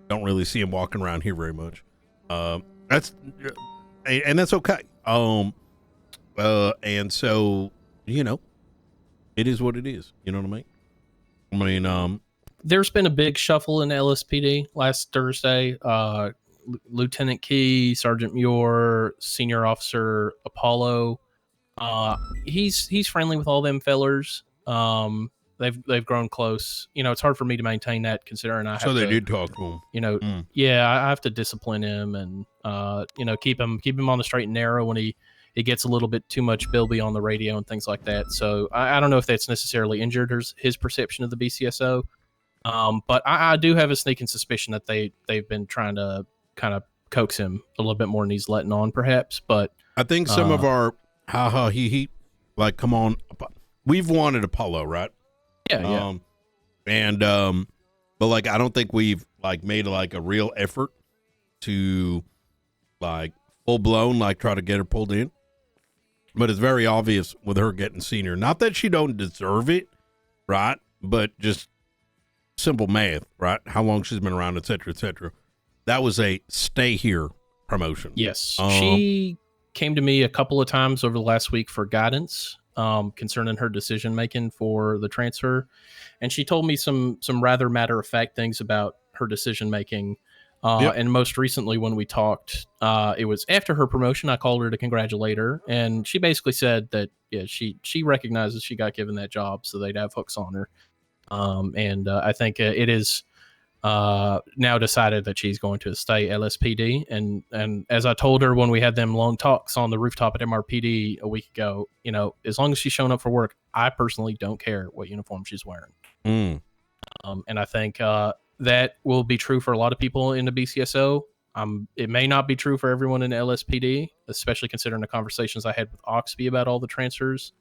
Don't really see him walking around here very much. That's okay. And so, it is what it is. You know what I mean? There's been a big shuffle in LSPD last Thursday. Lieutenant Key, Sergeant Muir, Senior Officer Apollo. He's friendly with all them fellers. They've grown close. It's hard for me to maintain that considering I have so they did talk to him. Yeah, I have to discipline him and keep him on the straight and narrow when he gets a little bit too much Bilby on the radio and things like that. So I don't know if that's necessarily injured his perception of the BCSO. But I do have a sneaking suspicion that they've been trying to kind of coax him a little bit more than he's letting on, perhaps. But I think some of our he like, come on, we've wanted Apollo, right? Yeah. But like, I don't think we've like made like a real effort to like full blown like try to get her pulled in. But it's very obvious with her getting senior. Not that she don't deserve it, right? But just simple math, right? How long she's been around, et cetera, et cetera. That was a stay here promotion. Yes. She came to me a couple of times over the last week for guidance concerning her decision making for the transfer. And she told me some rather matter of fact things about her decision making. And most recently when we talked, it was after her promotion. I called her to congratulate her, and she basically said that she recognizes she got given that job, so they'd have hooks on her. And I think it is now decided that she's going to stay LSPD. And as I told her when we had them long talks on the rooftop at MRPD a week ago, as long as she's showing up for work, I personally don't care what uniform she's wearing. And I think that will be true for a lot of people in the BCSO. It may not be true for everyone in the LSPD, especially considering the conversations I had with Oxby about all the transfers,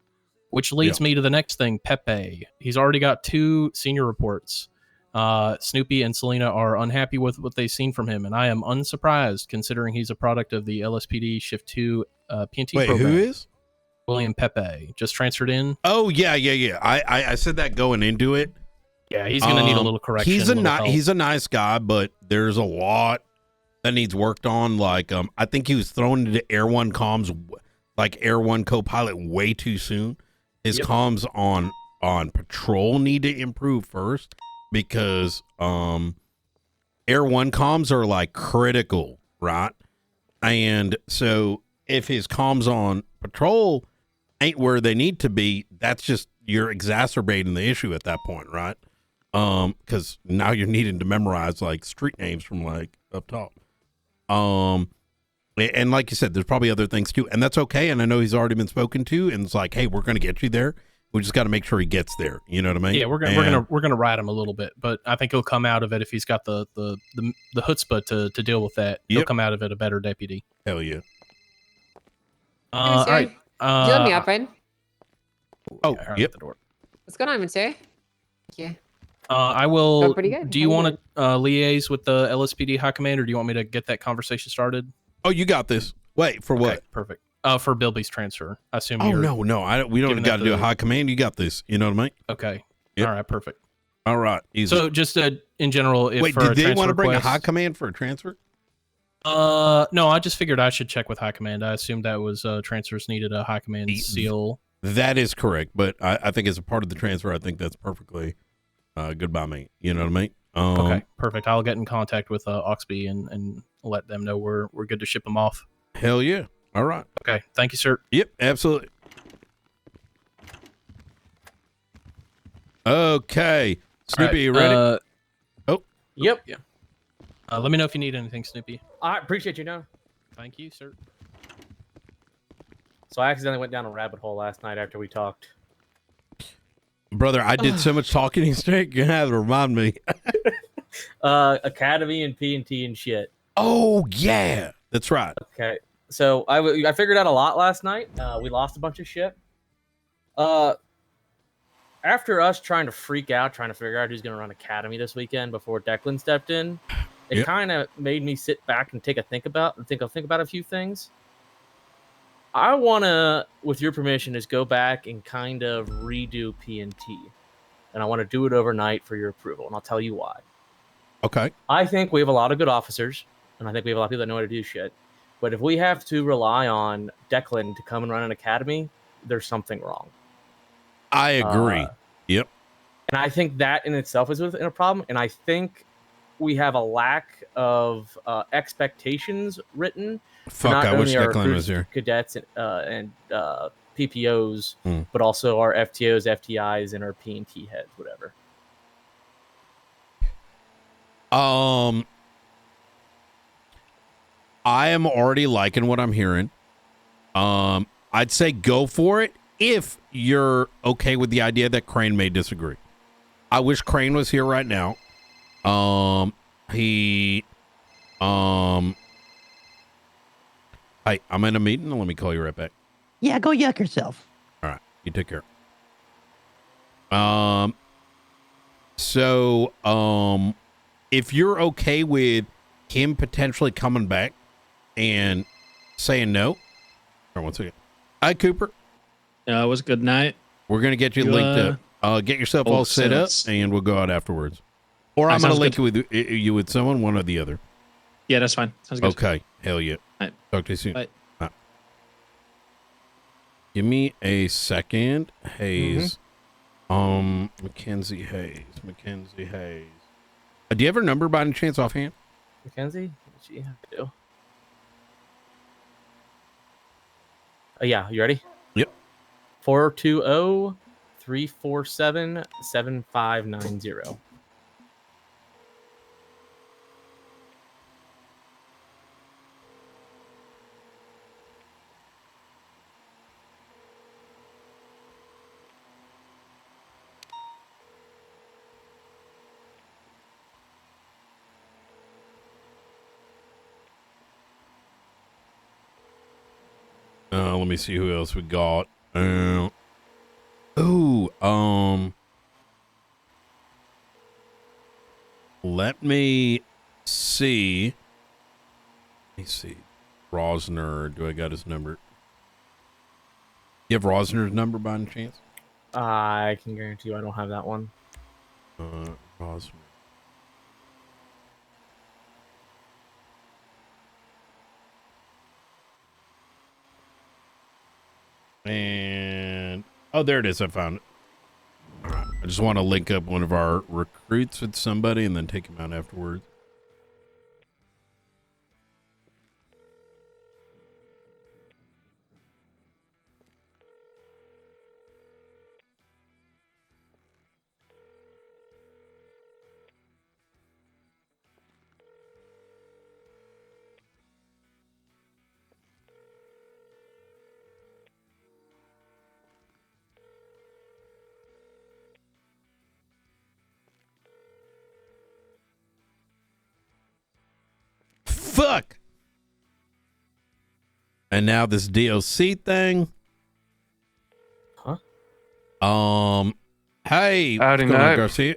which leads me to the next thing, Pepe. He's already got 2 senior reports. Snoopy and Selena are unhappy with what they've seen from him, and I am unsurprised considering he's a product of the LSPD Shift 2 PNT program. Who is? William Pepe. Just transferred in. Oh, yeah. I said that going into it. Yeah, he's going to need a little correction. He's a nice guy, but there's a lot that needs worked on. Like, I think he was thrown into Air One comms, like Air One co-pilot, way too soon. His comms on patrol need to improve first because Air One comms are like critical, right? And so if his comms on patrol ain't where they need to be, that's just, you're exacerbating the issue at that point, right? Because now you're needing to memorize like street names from like up top. And like you said, there's probably other things too, and that's okay. And I know he's already been spoken to, and it's like, hey, we're going to get you there. We just got to make sure he gets there. You know what I mean? Yeah, we're gonna ride him a little bit, but I think he'll come out of it if he's got the chutzpah to deal with that. He'll come out of it a better deputy. Hell yeah. All right. Did you let me up, Ryan? Oh, yep. What's going on, Monsieur? Yeah. I will. Going pretty good. Do How you you want to liaise with the LSPD High Command, or do you want me to get that conversation started? Oh, you got this. Wait, for what? Perfect. For Bilby's transfer. I assume Oh, you're... no. We don't giving got to that do a the- high command. You got this. You know what I mean? Okay. Yep. All right, perfect. All right. Easy. So just in general, if Wait, for did a they transfer want to bring request, a high command for a transfer? No, I just figured I should check with High Command. I assumed that was transfers needed a High Command seal. That is correct, but I think as a part of the transfer, I think that's perfectly good by me. You know what I mean? Okay, perfect. I'll get in contact with Oxby and let them know we're good to ship them off. Hell yeah. All right. Okay. Thank you, sir. Yep, absolutely. Okay. Snoopy, you ready? Oh. Yep. Yeah. Let me know if you need anything, Snoopy. I appreciate you, know. Thank you, sir. So I accidentally went down a rabbit hole last night after we talked. Brother, I did so much talking yesterday. You're gonna have to remind me. Academy and P&T and shit. Oh yeah, that's right. Okay, so I figured out a lot last night. We lost a bunch of shit. After us trying to freak out, trying to figure out who's going to run Academy this weekend before Declan stepped in, it kind of made me sit back and think about a few things. I want to, with your permission, is go back and kind of redo P&T. And I want to do it overnight for your approval, and I'll tell you why. Okay. I think we have a lot of good officers, and I think we have a lot of people that know how to do shit. But if we have to rely on Declan to come and run an academy, there's something wrong. I agree. Yep. And I think that in itself is within a problem. And I think we have a lack of expectations written. for Fuck, not I wish only our Declan recruits, was here. cadets, and PPOs, but also our FTOs, FTIs, and our P&T heads, whatever. I am already liking what I'm hearing. I'd say go for it if you're okay with the idea that Crane may disagree. I wish Crane was here right now. Hey, I'm in a meeting. Let me call you right back. Yeah, go yuck yourself. All right, you take care. So, if you're okay with him potentially coming back and saying no, hold on one second. Hi, Cooper. Was a good night. We're gonna get you linked up. Get yourself all set up, and we'll go out afterwards. Or I'm gonna link you with someone, one or the other. Yeah, that's fine. Sounds good. Okay, hell yeah. Right. Talk to you soon. Bye. Give me a second, Hayes. Mackenzie Hayes. Do you have her number by any chance offhand? Mackenzie? What she have to do? Yeah, you ready? Yep. 420-347-7590. Let me see who else we got. Let me see. Rosner. Do I got his number? You have Rosner's number by any chance? I can guarantee you I don't have that one. Rosner. And there it is. I found it. All right. I just want to link up one of our recruits with somebody and then take him out afterwards. And now this DLC thing. Huh? Hey, Howdy, what's going on, Night. Garcia?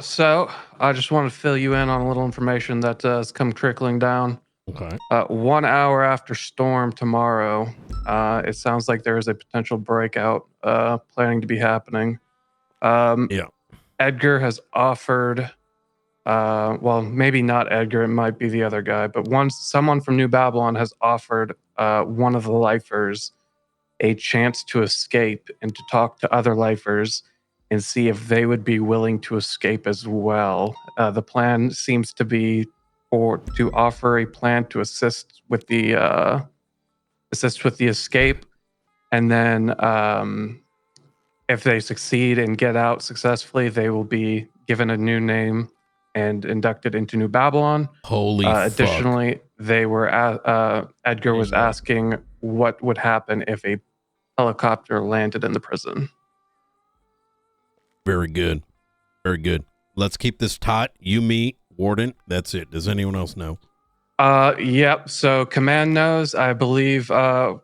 So I just want to fill you in on a little information that has come trickling down. Okay. 1 hour after storm tomorrow, it sounds like there is a potential breakout planning to be happening. Yeah. Edgar has offered, well, maybe not Edgar, it might be the other guy, but someone from New Babylon has offered one of the lifers a chance to escape and to talk to other lifers and see if they would be willing to escape as well. The plan seems to be to offer a plan to assist with the escape, and then if they succeed and get out successfully, they will be given a new name and inducted into New Babylon. Holy fuck. Additionally, they were Edgar was asking what would happen if a helicopter landed in the prison. Very good. Very good. Let's keep this taut. You, me, Warden. That's it. Does anyone else know? Yep. So command knows. I believe the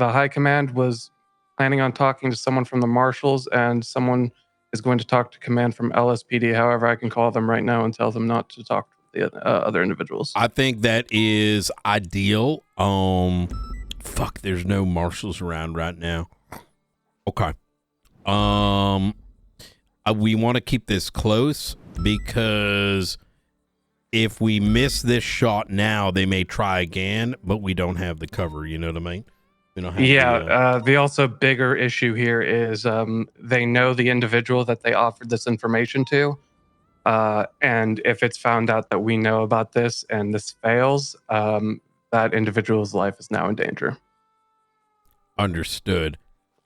high command was planning on talking to someone from the marshals, and someone is going to talk to command from LSPD. However, I can call them right now and tell them not to talk to the other individuals. I think that is ideal. Fuck, there's no marshals around right now. Okay. We want to keep this close because if we miss this shot now, they may try again, but we don't have the cover. You know what I mean? We don't have The also bigger issue here is they know the individual that they offered this information to. And if it's found out that we know about this and this fails, that individual's life is now in danger. Understood.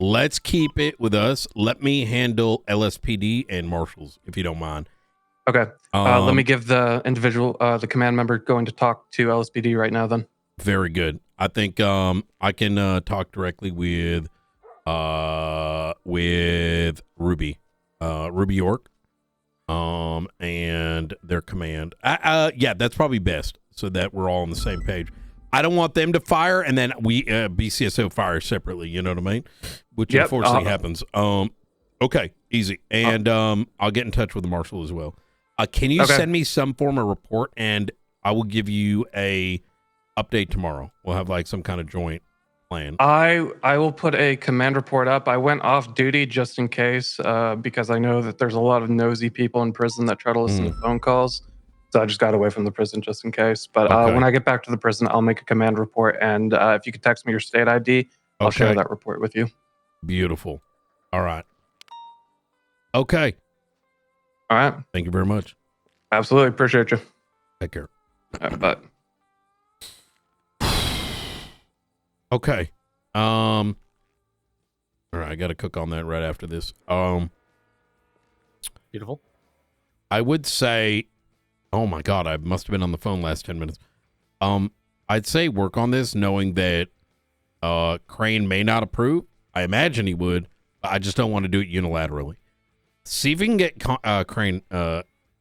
Let's keep it with us. Let me handle LSPD and marshals, if you don't mind. Okay. Let me give the individual, the command member going to talk to LSPD right now then. Very good. I think I can talk directly with Ruby. Ruby York. And their command. Yeah, that's probably best so that we're all on the same page. I don't want them to fire and then we BCSO fire separately, you know what I mean? Which unfortunately happens. Okay, easy. And I'll get in touch with the marshal as well. Can you send me some form of report and I will give you a update tomorrow. We'll have like some kind of joint plan. I will put a command report up. I went off duty just in case because I know that there's a lot of nosy people in prison that try to listen to phone calls. So I just got away from the prison just in case. But when I get back to the prison, I'll make a command report. And if you could text me your state ID, I'll share that report with you. Beautiful. All right. Okay. All right. Thank you very much. Absolutely. Appreciate you. Take care. All right, bye. Okay. All right, I got to cook on that right after this. Beautiful. I would say, oh my God, I must have been on the phone last 10 minutes. I'd say work on this knowing that Crane may not approve. I imagine he would, but I just don't want to do it unilaterally. See if we can get Crane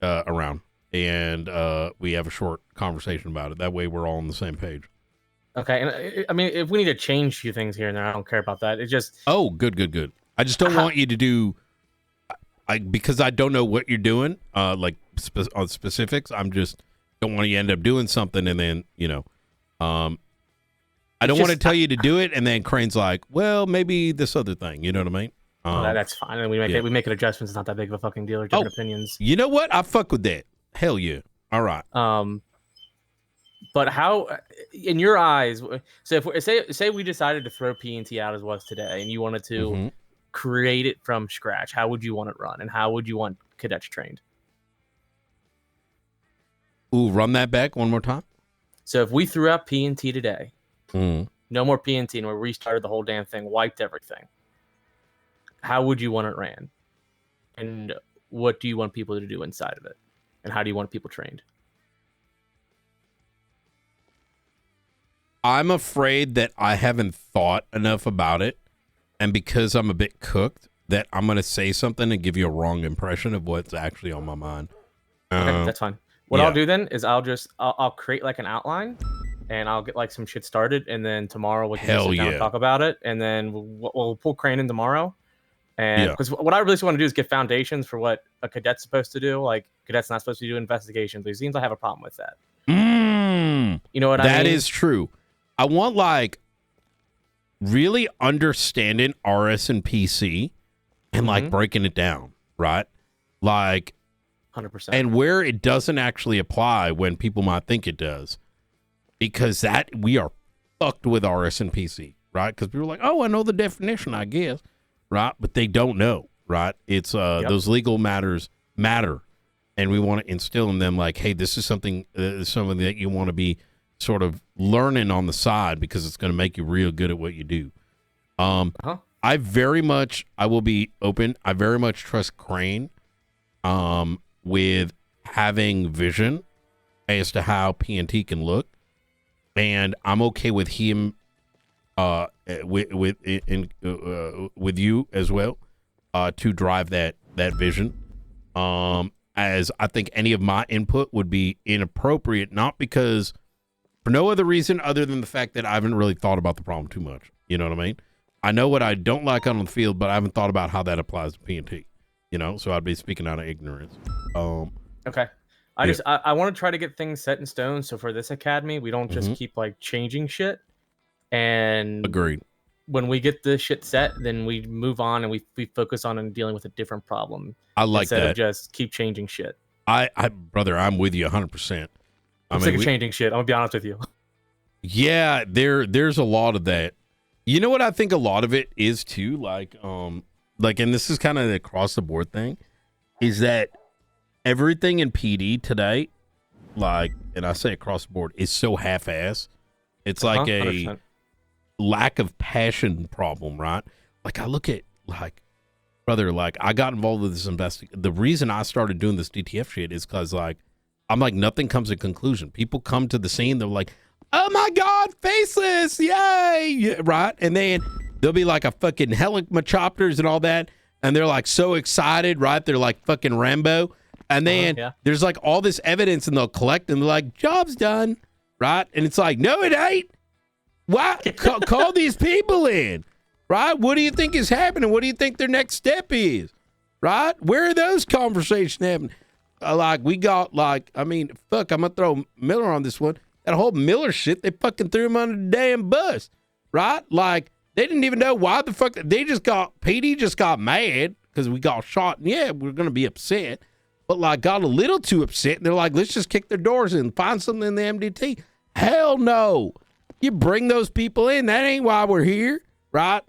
around and we have a short conversation about it. That way we're all on the same page. Okay, and I mean, if we need to change a few things here and there, I don't care about that. It just good. I just don't want you to do, because I don't know what you're doing, like on specifics. I'm just don't want you to end up doing something and then I don't want to tell you to do it and then Crane's like, well, maybe this other thing. You know what I mean? That's fine. And we make it adjustments. It's not that big of a fucking deal or different opinions. You know what? I fuck with that. Hell yeah. All right. But how, in your eyes, so if say we decided to throw PNT out as was today, and you wanted to create it from scratch, how would you want it run, and how would you want cadets trained? Ooh, run that back one more time. So if we threw out PNT today, no more PNT, and we restarted the whole damn thing, wiped everything, how would you want it ran, and what do you want people to do inside of it, and how do you want people trained? I'm afraid that I haven't thought enough about it, and because I'm a bit cooked, that I'm going to say something and give you a wrong impression of what's actually on my mind. Okay, that's fine. What I'll do then is I'll create like an outline, and I'll get like some shit started, and then tomorrow we can just Hell sit down yeah. and talk about it, and then we'll pull Crane in tomorrow. And Yeah. because what I really want to do is get foundations for what a cadet's supposed to do. Like, cadet's not supposed to do investigations, but it seems I have a problem with that. You know what I mean? That is true. I want like really understanding RS and PC and like breaking it down, right? Like 100%. And where it doesn't actually apply when people might think it does. Because that we are fucked with RS and PC, right? Because people are like, oh, I know the definition, I guess, right? But they don't know, right? It's those legal matters matter, and we want to instill in them like, hey, this is something that you want to be sort of learning on the side because it's going to make you real good at what you do. I will be open. I very much trust Crane with having vision as to how PNT can look. And I'm okay with him, with you as well, to drive that vision. As I think any of my input would be inappropriate, not because for no other reason other than the fact that I haven't really thought about the problem too much. You know what I mean? I know what I don't like on the field, but I haven't thought about how that applies to PNT. You know, so I'd be speaking out of ignorance. Okay. I want to try to get things set in stone. So for this academy, we don't just keep like changing shit. And agreed. When we get this shit set, then we move on and we focus on dealing with a different problem. I like instead that. of just keep changing shit. Brother, I'm with you 100%. I'm sick of changing shit. I'm gonna be honest with you. Yeah, there's a lot of that. You know what I think a lot of it is too, like, and this is kind of the across the board thing, is that everything in PD today, like, and I say across the board, is so half-ass. It's like a 100%. lack of passion problem, right? Like, I look at, like, brother, like, I got involved with this investigation. The reason I started doing this DTF shit is because, like, I'm like, nothing comes to conclusion. People come to the scene, they're like, oh my God, faceless, yay, right? And then there'll be like a fucking helicopters and all that, and they're like so excited, right? They're like fucking Rambo. And then there's like all this evidence, and they'll collect, and they're like, job's done, right? And it's like, no, it ain't. Why? Call these people in, right? What do you think is happening? What do you think their next step is, right? Where are those conversations happening? Like, we got, like, I mean, fuck, I'm going to throw Miller on this one. That whole Miller shit, they fucking threw him under the damn bus, right? Like, they didn't even know why the fuck, PD just got mad because we got shot, and yeah, we're going to be upset. But, like, got a little too upset, and they're like, let's just kick their doors in, find something in the MDT. Hell no. You bring those people in. That ain't why we're here, right?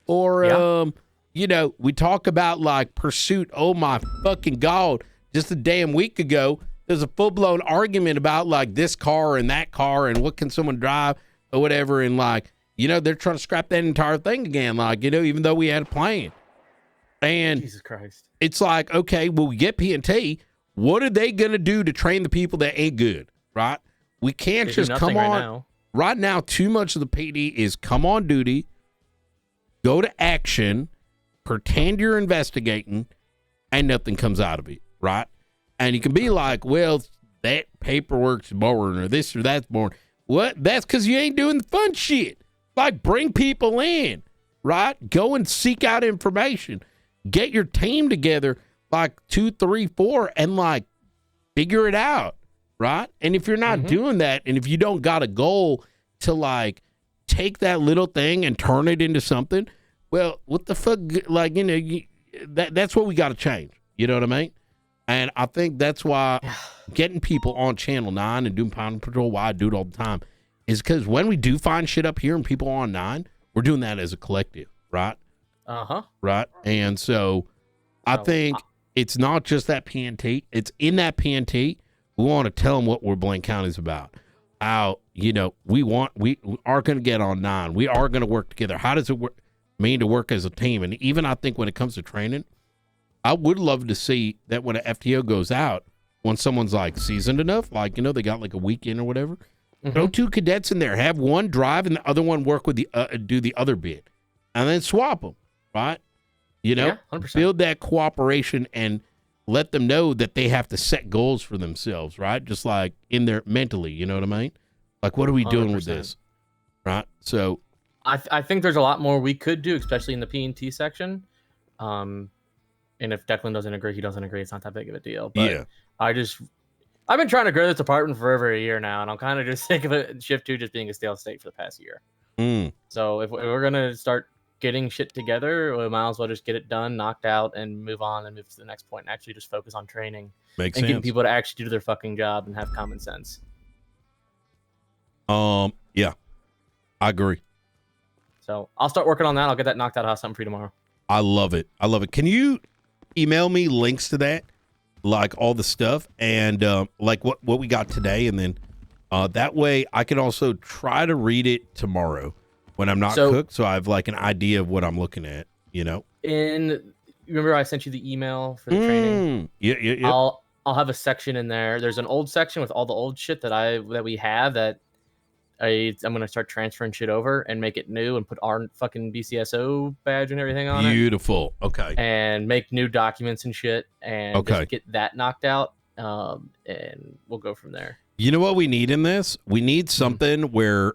Or, you know, we talk about, like, pursuit. Oh, my fucking God. Just a damn week ago, there's a full-blown argument about, like, this car and that car and what can someone drive or whatever. And, like, you know, they're trying to scrap that entire thing again, like, you know, even though we had a plan. And Jesus Christ. It's like, okay, well, we get P&T. What are they going to do to train the people that ain't good, right? We can't They do just nothing come right on. now. Right now, too much of the PD is come on duty, go to action, pretend you're investigating, and nothing comes out of it, right? And you can be like, well, that paperwork's boring or this or that's boring. What? That's because you ain't doing the fun shit. Like, bring people in, right? Go and seek out information. Get your team together, like 2, 3, 4, and, like, figure it out, right? And if you're not doing that, and if you don't got a goal to, like, take that little thing and turn it into something, well, what the fuck? Like, you know, that's what we got to change. You know what I mean? And I think that's why getting people on Channel 9 and doing Pound Patrol, why I do it all the time, is because when we do find shit up here and people on 9, we're doing that as a collective, right? Right? And so I think it's not just that PNT. It's in that PNT. We want to tell them what we're Blaine County's about. How, you know, we are going to get on 9. We are going to work together. How does it mean to work as a team? And even I think when it comes to training, I would love to see that when an FTO goes out, when someone's like seasoned enough, like, you know, they got like a weekend or whatever, throw 2 cadets in there, have one drive and the other one work with do the other bit, and then swap them, right? You know, 100%. Build that cooperation and let them know that they have to set goals for themselves, right? Just like in their mentally, you know what I mean? Like, what are we doing with 100%. this? Right. So I think there's a lot more we could do, especially in the P&T section. And if Declan doesn't agree, he doesn't agree. It's not that big of a deal. But yeah. I've been trying to grow this department for over a year now, and I'm kind of just sick of it. Shift 2 just being a stale state for the past year. So if we're gonna start getting shit together, we might as well just get it done, knocked out, and move on and move to the next point, and actually just focus on training Makes and getting sense. people to actually do their fucking job and have common sense. Yeah, I agree. So I'll start working on that. I'll get that knocked out. I'll have something for you tomorrow. I love it. I love it. Can you email me links to that, like all the stuff and like what we got today, and then that way I can also try to read it tomorrow when I'm not cooked, so I have like an idea of what I'm looking at. You know. Remember I sent you the email for the training? Yeah. I'll have a section in there. There's an old section with all the old shit that we have that I'm gonna start transferring shit over and make it new and put our fucking BCSO badge and everything on it. Beautiful. Okay. And make new documents and shit and just get that knocked out. And we'll go from there. You know what we need in this? We need something where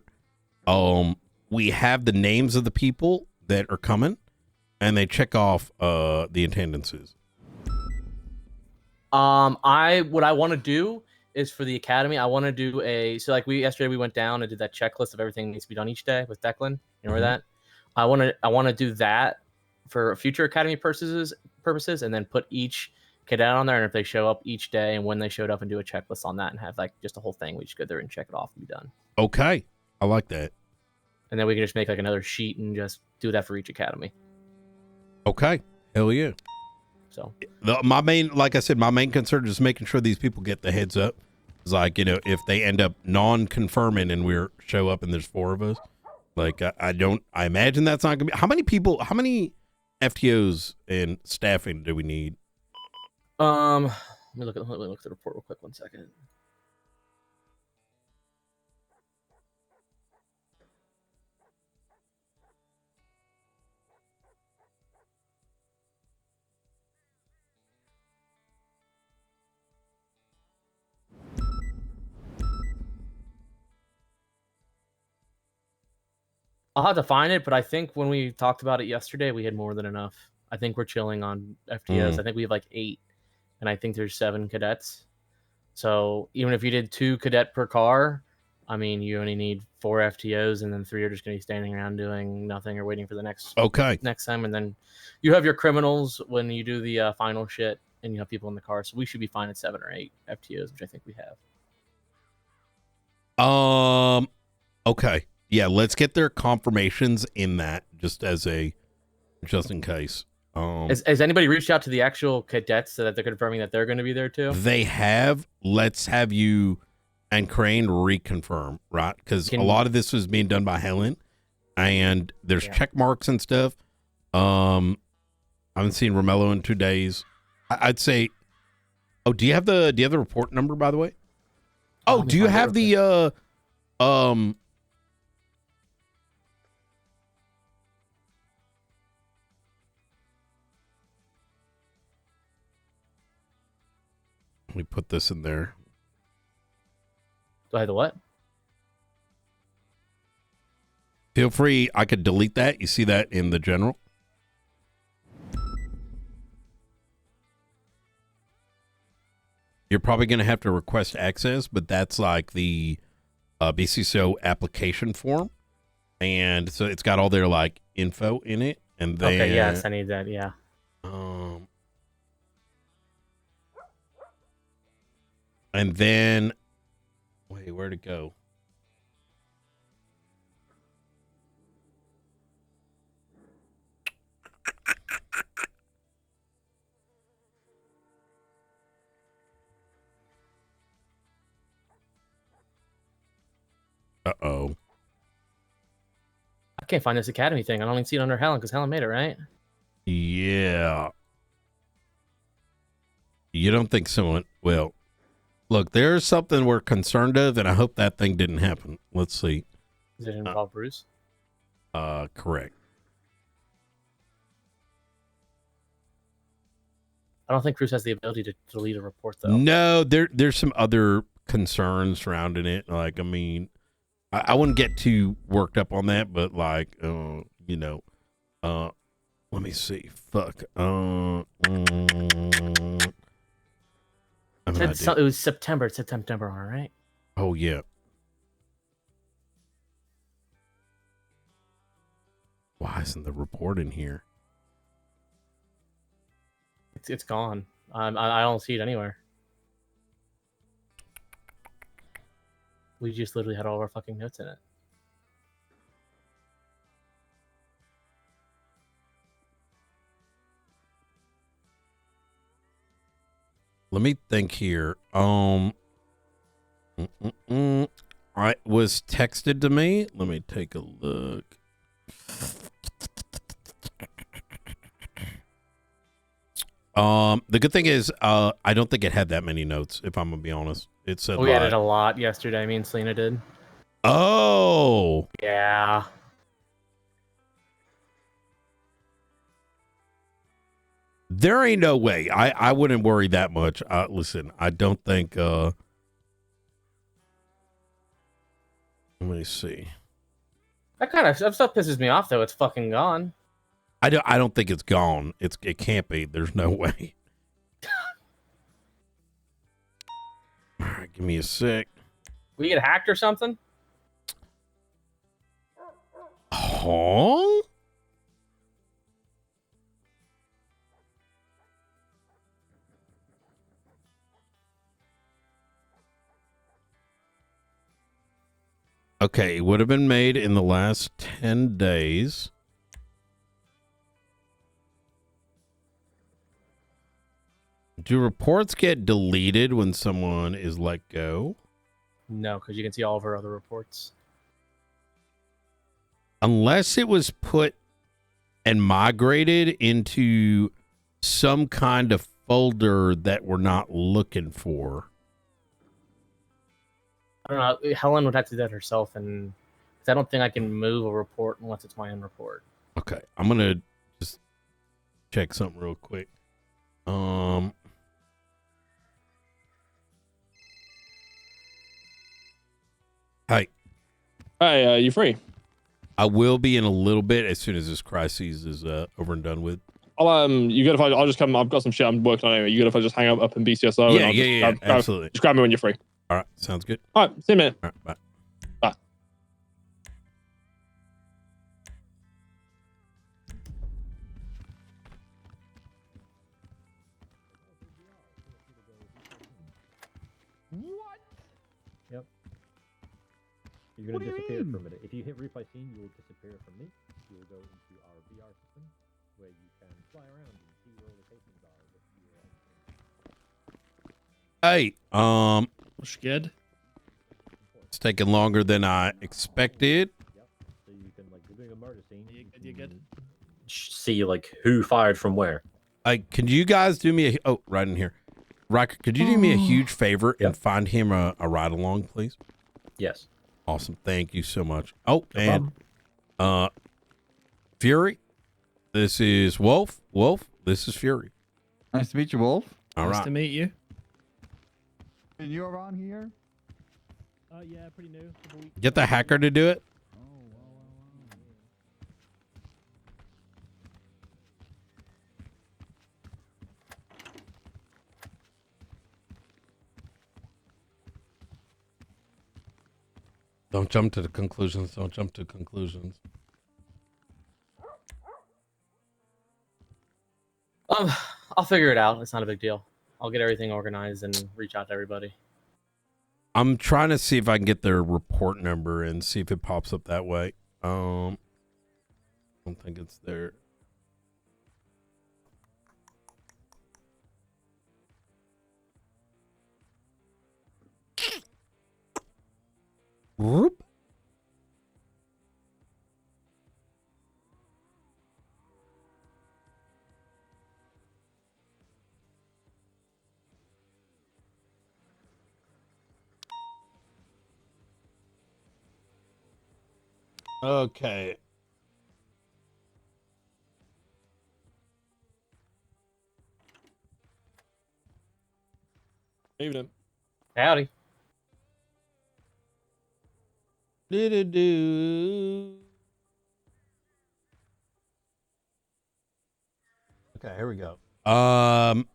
we have the names of the people that are coming and they check off the attendances. What I want to do is for the academy, I want to do yesterday we went down and did that checklist of everything that needs to be done each day with Declan. You remember that? I want to do that for future academy purposes, and then put each cadet on there, and if they show up each day and when they showed up, and do a checklist on that, and have like just a whole thing. We just go there and check it off and be done. Okay, I like that. And then we can just make like another sheet and just do that for each academy. Okay, hell yeah. So my main concern is making sure these people get the heads up. It's like, you know, if they end up non-confirming and we show up and there's 4 of us, like I imagine that's not gonna be. How many FTOs and staffing do we need? Let me look at the report real quick. 1 second. I'll have to find it, but I think when we talked about it yesterday, we had more than enough. I think we're chilling on FTOs. I think we have like 8, and I think there's 7 cadets. So even if you did 2 cadet per car, I mean, you only need 4 FTOs, and then 3 are just going to be standing around doing nothing or waiting for the next time. And then you have your criminals when you do the final shit, and you have people in the car. So we should be fine at 7 or 8 FTOs, which I think we have. Okay. Yeah, let's get their confirmations in that just in case. Has anybody reached out to the actual cadets so that they're confirming that they're going to be there too? They have. Let's have you and Crane reconfirm, right? Because a lot of this was being done by Helen, and there's check marks and stuff. I haven't seen Romello in 2 days. I'd say. Oh, do you have the report number, by the way? Oh, do you have the Let me put this in there. Do I have the what? Feel free. I could delete that. You see that in the general? You're probably going to have to request access, but that's like the BCSO application form. And so it's got all their like info in it. And then, okay, yes, I need that. Yeah. And then, wait, where'd it go? Uh-oh. I can't find this academy thing. I don't even see it under Helen because Helen made it, right? Yeah. You don't think someone... Well, look, there's something we're concerned of, and I hope that thing didn't happen. Let's see. Does it involve Bruce? Correct. I don't think Bruce has the ability to delete a report, though. No, there's some other concerns surrounding it. Like, I mean, I wouldn't get too worked up on that, but like, you know, let me see. Fuck. I mean, I It was September. It's September, all right? Oh yeah. Why isn't the report in here? It's gone. I don't see it anywhere. We just literally had all our fucking notes in it. Let me think here. I was texted to me. Let me take a look. The good thing is, I don't think it had that many notes. If I'm gonna be honest, it said We added a lot yesterday. Me and Selena did. Oh. Yeah. There ain't no way. I wouldn't worry that much. Listen, I don't think. Let me see. That kind of stuff pisses me off, though. It's fucking gone. I don't think it's gone. It can't be. There's no way. All right, give me a sec. We get hacked or something? Huh? Okay, it would have been made in the last 10 days. Do reports get deleted when someone is let go? No, because you can see all of our other reports. Unless it was put and migrated into some kind of folder that we're not looking for. I don't know. Helen would have to do that herself, and 'cause I don't think I can move a report unless it's my own report. Okay, I'm gonna just check something real quick. Hi. Hi, you free? I will be in a little bit as soon as this crisis is over and done with. You good if I'll just come? I've got some shit I'm working on anyway. You good if I just hang up in BCSO? Yeah, and I'll just yeah, absolutely. Just grab me when you're free. All right, sounds good. All right, see you in a minute. All right, bye. Bye. What? Yep. You're gonna disappear for a minute. If you hit replay scene, you will disappear from me. You will go into our VR system, where you can fly around and see where locations are. Hey, good. It's taking longer than I expected. So you can, like, you're doing a murder scene. You good? See, like, who fired from where. Can you guys do me a right in here, Riker? Could you do me a huge favor and find him a ride along, please? Yes. Awesome. Thank you so much. Oh, No and Fury, this is Wolf. Wolf, this is Fury. Nice to meet you, Wolf. All Nice right. to meet you. And you around here? Yeah, pretty new. Get the hacker to do it. Don't jump to the conclusions. Don't jump to conclusions. I'll figure it out. It's not a big deal. I'll get everything organized and reach out to everybody. I'm trying to see if I can get their report number and see if it pops up that way. I don't think it's there. Whoop. Okay. Evening. Howdy. Do-do-do. Okay, here we go. I'm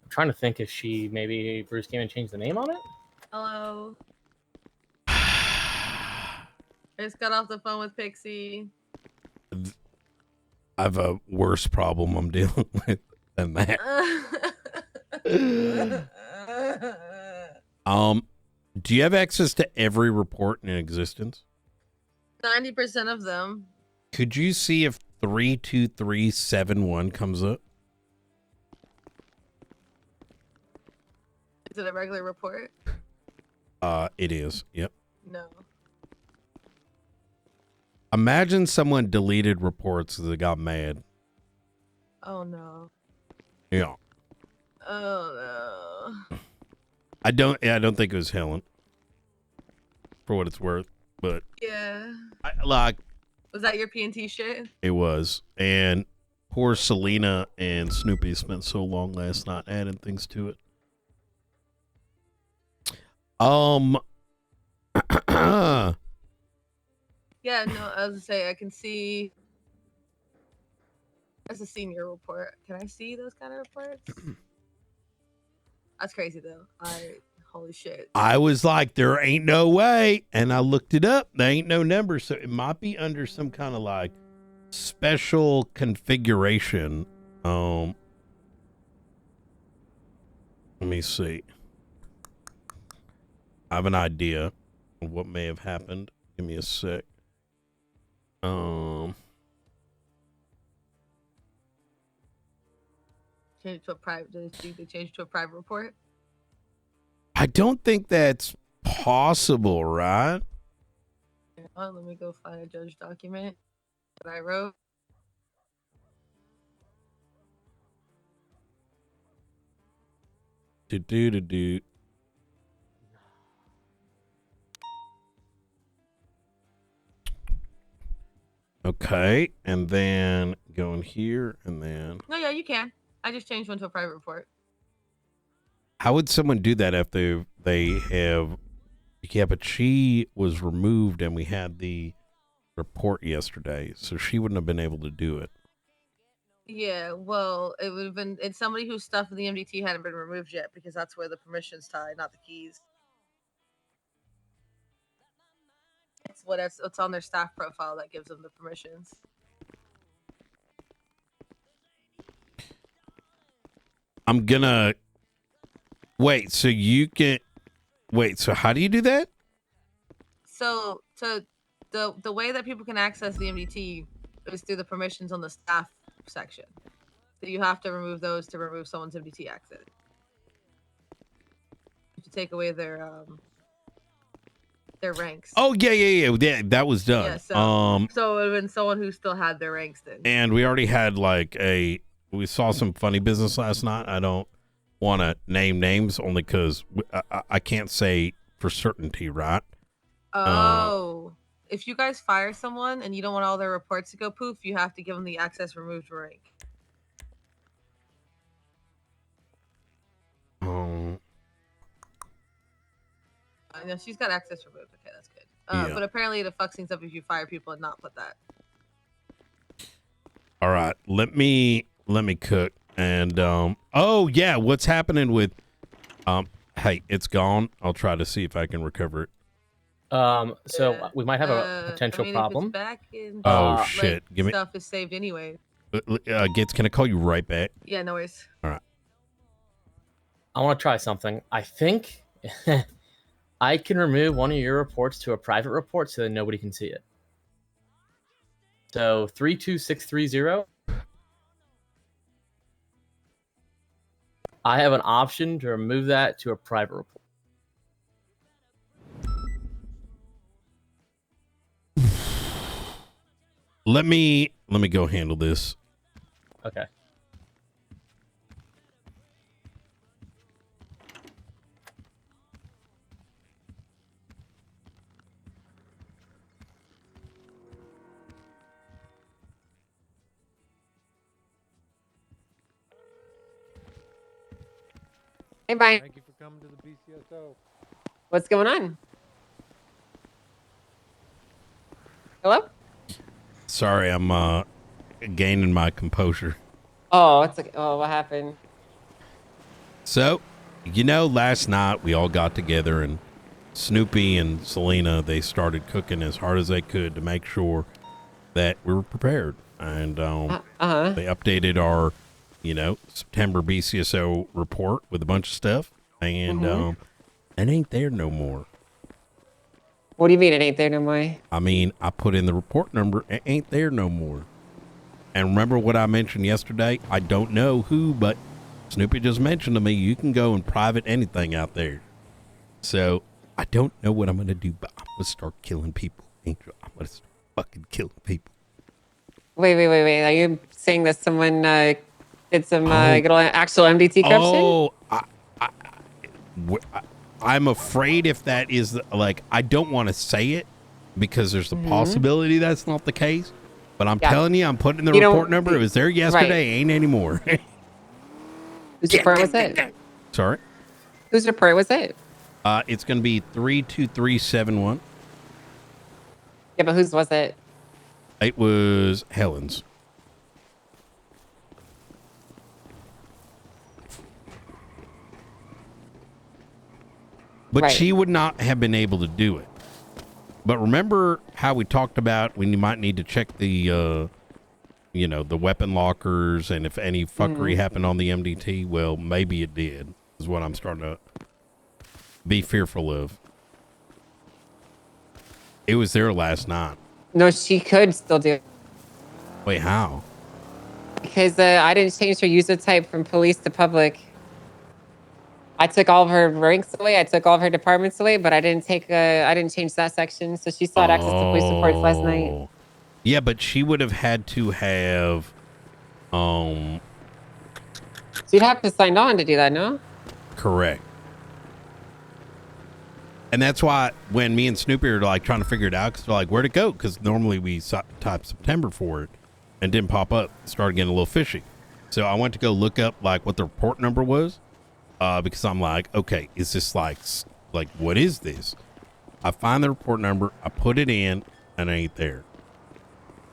trying to think if maybe Bruce came and changed the name on it. Hello. I just got off the phone with Pixie. I have a worse problem I'm dealing with than that. Do you have access to every report in existence? 90% of them. Could you see if 32371 comes up? Is it a regular report? It is. Yep. No. Imagine someone deleted reports because they got mad. Oh no. Yeah. Oh no. I don't think it was Helen. For what it's worth, but Yeah. like Was that your PNT shit? it was. And poor Selena and Snoopy spent so long last night adding things to it. Yeah, no, I was gonna say I can see. That's a senior report. Can I see those kind of reports? That's crazy though. Holy shit. I was like, there ain't no way. And I looked it up. There ain't no number. So it might be under some kind of like special configuration. Let me see. I have an idea of what may have happened. Give me a sec. Change it to a private. Did they change it to a private report? I don't think that's possible, right? Oh, let me go find a judge document that I wrote. Do. Okay, and then going here, and then No, yeah, you can. I just changed one to a private report. how would someone do that after they have? Yeah, but she was removed, and we had the report yesterday, so she wouldn't have been able to do it. Yeah, well, it would have been. It's somebody whose stuff in the MDT hadn't been removed yet because that's where the permissions tie, not the keys. It's what's on their staff profile that gives them the permissions. I'm gonna wait. So you can wait. So how do you do that? So the way that people can access the MDT is through the permissions on the staff section. So you have to remove those to remove someone's MDT access. To take away their ranks. Oh yeah. That was done. Yeah, so it would have been someone who still had their ranks then. And we already had we saw some funny business last night. I don't want to name names only because I can't say for certainty, right? Oh, if you guys fire someone and you don't want all their reports to go poof, you have to give them the access removed rank. No, she's got access removed. Okay, that's good. Yeah. But apparently it fucks things up if you fire people and not put that. All right, let me cook. And oh yeah, what's happening with hey, it's gone. I'll try to see if I can recover it. So we might have a potential problem. If it's back in, Oh shit! Give me stuff is saved anyway. Gets. Can I call you right back? Yeah, no worries. All right. I want to try something. I think I can remove one of your reports to a private report so that nobody can see it. So 32630. I have an option to remove that to a private report. Let me go handle this. Okay. Hey, Brian. Thank you for coming to the BCSO. What's going on? Hello? Sorry, I'm gaining my composure. Oh, it's like, oh, what happened? So, last night we all got together and Snoopy and Selena, they started cooking as hard as they could to make sure that we were prepared. And they updated our, September BCSO report with a bunch of stuff. And it ain't there no more. What do you mean it ain't there no more? I mean, I put in the report number. It ain't there no more. And remember what I mentioned yesterday? I don't know who, but Snoopy just mentioned to me, you can go and private anything out there. So I don't know what I'm going to do, but I'm going to start killing people. Angel, I'm going to start fucking killing people. Wait. Are you saying that someone did some good old actual MDT corruption? I'm afraid if that is, I don't want to say it because there's the possibility that's not the case. But I'm telling you, I'm putting in the report number. It was there yesterday. Ain't anymore. Whose report was it? Sorry? Whose report was it? It's going to be 32371. Yeah, but whose was it? It was Helen's. But she would not have been able to do it. But remember how we talked about when you might need to check the, the weapon lockers and if any fuckery happened on the MDT? Well, maybe it did, is what I'm starting to be fearful of. It was there last night. No, she could still do it. Wait, how? Because I didn't change her user type from police to public. I took all of her ranks away. I took all of her departments away, but I didn't change that section. So she still had access to police reports last night. Yeah, but she would have had to have, She'd have to sign on to do that, no? Correct. And that's why when me and Snoopy are trying to figure it out, because they're like, where'd it go? Because normally we type September for it and didn't pop up. Started getting a little fishy. So I went to go look up what the report number was. Because I'm like, okay, is this like what is this? I find the report number, I put it in, and it ain't there.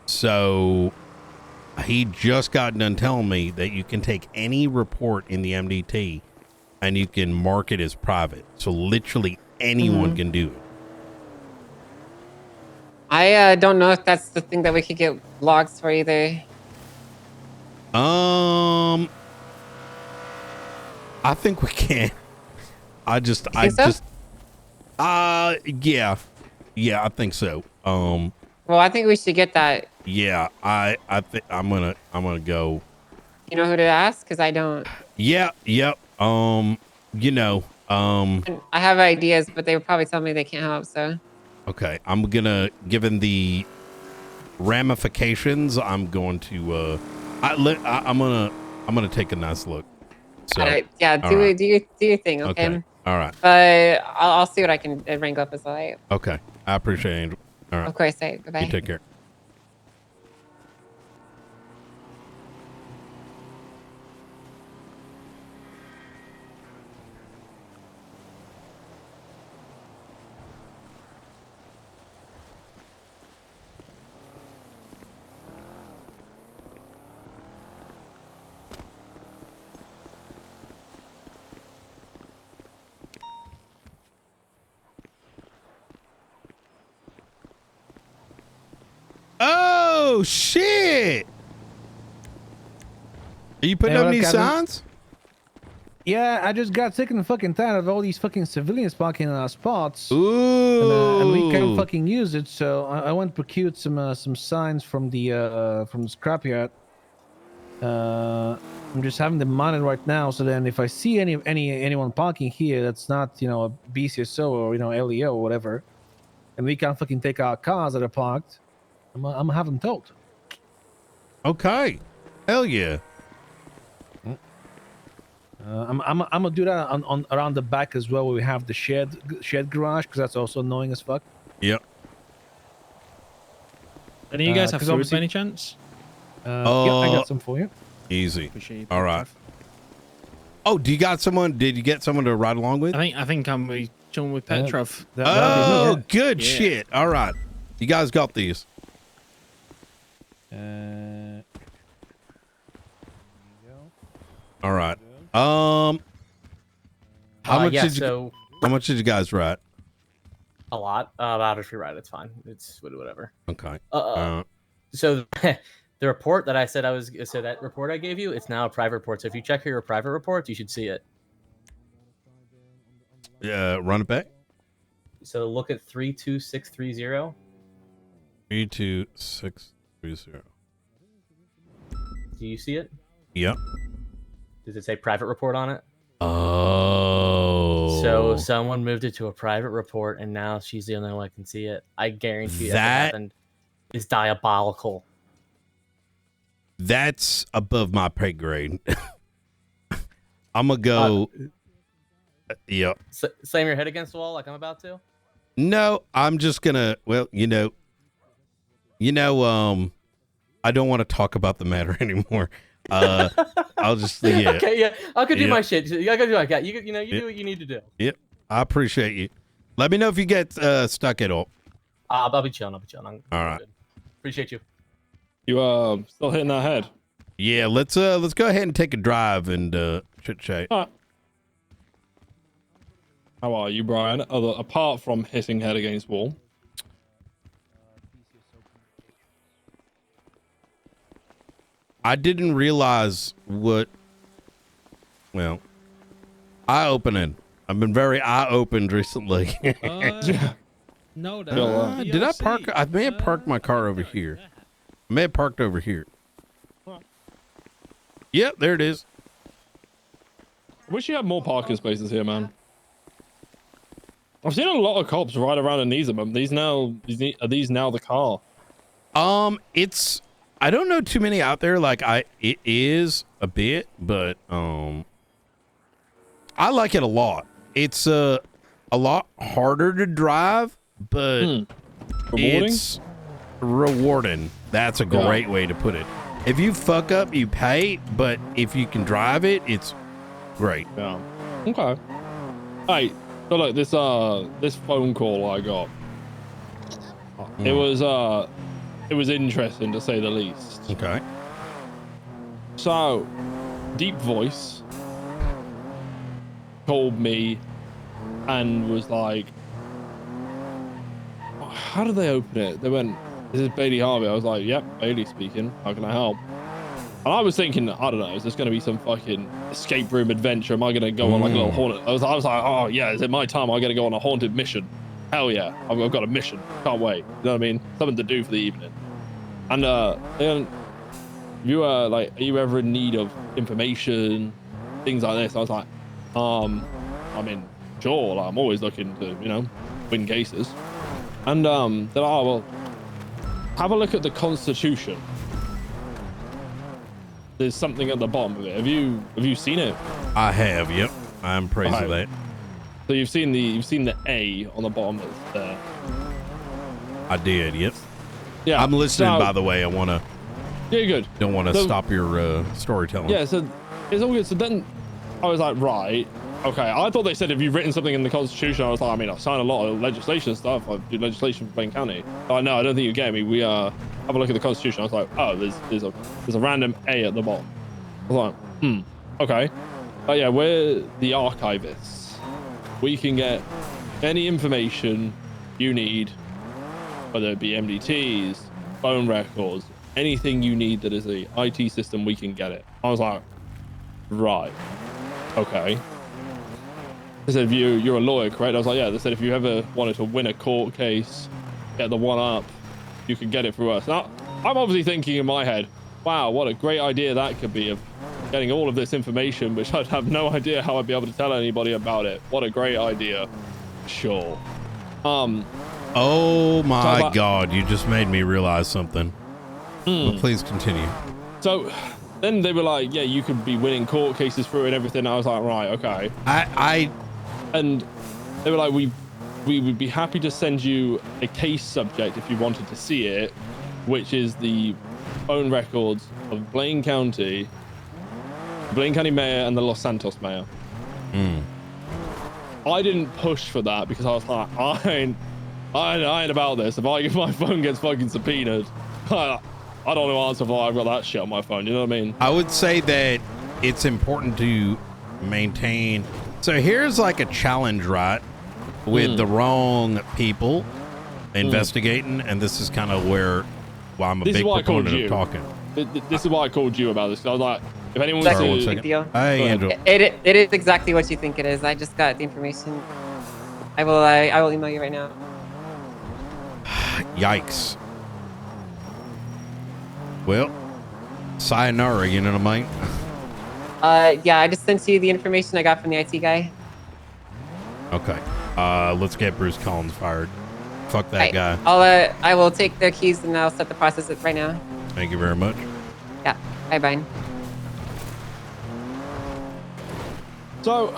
So he just got done telling me that you can take any report in the MDT and you can mark it as private. So literally anyone can do it. I don't know if that's the thing that we could get logs for either. I think we can. Yeah, I think so. Well, I think we should get that. Yeah, I think I'm gonna go. You know who to ask? Because I don't. Yeah, yep. I have ideas, but they would probably tell me they can't help. So. Okay, I'm gonna, given the ramifications, I'm going to. I'm gonna take a nice look. So, all right. Yeah, do your thing, okay? All right. But I'll see what I can wrangle up as well. Right? Okay. I appreciate it, Angel. All right. Of course. Bye-bye. You take care. Oh shit! Are you putting up any signs? Yeah, I just got sick and fucking tired of all these fucking civilians parking in our spots. Ooh. And we can't fucking use it, so I went procured some signs from the scrapyard. I'm just having them mounted right now, so then if I see anyone parking here that's not, a BCSO or LEO or whatever, and we can't fucking take our cars that are parked, I'm gonna have them towed. Okay. Hell yeah. I'm gonna do that on around the back as well, where we have the shed garage, because that's also annoying as fuck. Yep. Any of you guys have food by any chance? Yeah, I got some for you. Easy. Appreciate All right. Oh, do you got someone? Did you get someone to ride along with? I think I'm with John with Petrov. Oh, good Yeah. shit. All right. You guys got these. All right. How much yeah, did you? so How much did you guys write? a lot. About if you're right, it's fine. It's whatever. Okay. So the report that I said that report I gave you, it's now a private report. So if you check your private reports, you should see it. Run it back. So look at 32630. 32630. Do you see it? Yep. Does it say private report on it? Oh. So someone moved it to a private report, and now she's the only one that can see it. I guarantee you that happened. Is diabolical. That's above my pay grade. I'm gonna go. Yep. Slam your head against the wall like I'm about to? No, I'm just gonna. Well, I don't want to talk about the matter anymore. I'll just Okay, yeah. I could do my shit. I gotta do what I got. You do what you need to do. Yep. I appreciate you. Let me know if you get stuck at all. I'll be chilling. I'm all right. good. Appreciate you. You still hitting that head? Yeah. Let's go ahead and take a drive and chit chat. All right. How are you, Brian? Apart from hitting head against wall. I didn't realize what. Well, eye-opening. I've been very eye-opened recently. No, did I park? I may have parked my car over here. I may have parked over here. Yep, there it is. I wish you had more parking spaces here, man. I've seen a lot of cops ride around and these of them. Are these now the car? It's. I don't know too many out there. Like it is a bit, but I like it a lot. It's a lot harder to drive, but Rewarding? it's rewarding. That's a great way to put it. If you fuck up, you pay, but if you can drive it, it's great. Yeah. Okay. Hey, so look, this phone call I got. It was interesting to say the least. Okay. So, deep voice called me and was like, how did they open it? They went, "This is Bailey Harvey." I was like, "Yep, Bailey speaking. How can I help?" And I was thinking, I don't know, is this going to be some fucking escape room adventure? Am I going to go on like a little haunted? I was like, oh yeah, is it my time? I'm going to go on a haunted mission. Hell yeah, I've got a mission. Can't wait. You know what I mean? Something to do for the evening. And you are like, are you ever in need of information, things like this? I was like, I mean, sure. Like, I'm always looking to, win cases. And they're like, oh well, have a look at the Constitution. There's something at the bottom of it. Have you seen it? I have. Yep. I'm praising that. So you've seen the A on the bottom that's there. I did. Yep. Yeah. I'm listening. So, by the way, I want to. Yeah, good. Don't want to stop your storytelling. Yeah. So it's all good. So then I was like, right. Okay. I thought they said, have you written something in the Constitution? I was like, I mean, I've signed a lot of legislation stuff. I do legislation for Blaine County. Oh no, I don't think you get me. We have a look at the Constitution. I was like, oh, there's a random A at the bottom. I was like, okay. Oh yeah, we're the archivists. We can get any information you need, whether it be MDTs, phone records, anything you need that is a IT system, we can get it. I was like, right, okay. They said, you're a lawyer, correct? I was like, yeah. They said, if you ever wanted to win a court case, get the one up, you can get it through us. Now, I'm obviously thinking in my head, wow, what a great idea that could be of getting all of this information, which I'd have no idea how I'd be able to tell anybody about it. What a great idea. Sure. Oh my God, you just made me realize something. Well, please continue. So then they were like, yeah, you could be winning court cases through and everything. I was like, right, okay. And they were like, we would be happy to send you a case subject if you wanted to see it, which is the phone records of Blaine County Blaine County Mayor and the Los Santos Mayor. I didn't push for that because I was like, I ain't about this. If my phone gets fucking subpoenaed, I don't know answer why I've got that shit on my phone. You know what I mean? I would say that it's important to maintain. So here's like a challenge, right? With the wrong people investigating, and this is kind of where I'm a big proponent of talking. This is why I called you about this. I was like, if anyone Exactly. wants to... Big deal. Hey, Angel. It is exactly what you think it is. I just got the information. I will email you right now. Yikes. Well, sayonara, you know what I mean? Yeah, I just sent you the information I got from the IT guy. Okay. Let's get Bruce Collins fired. Fuck that Right. guy. I will take their keys and I'll set the process right now. Thank you very much. Yeah. Bye. So,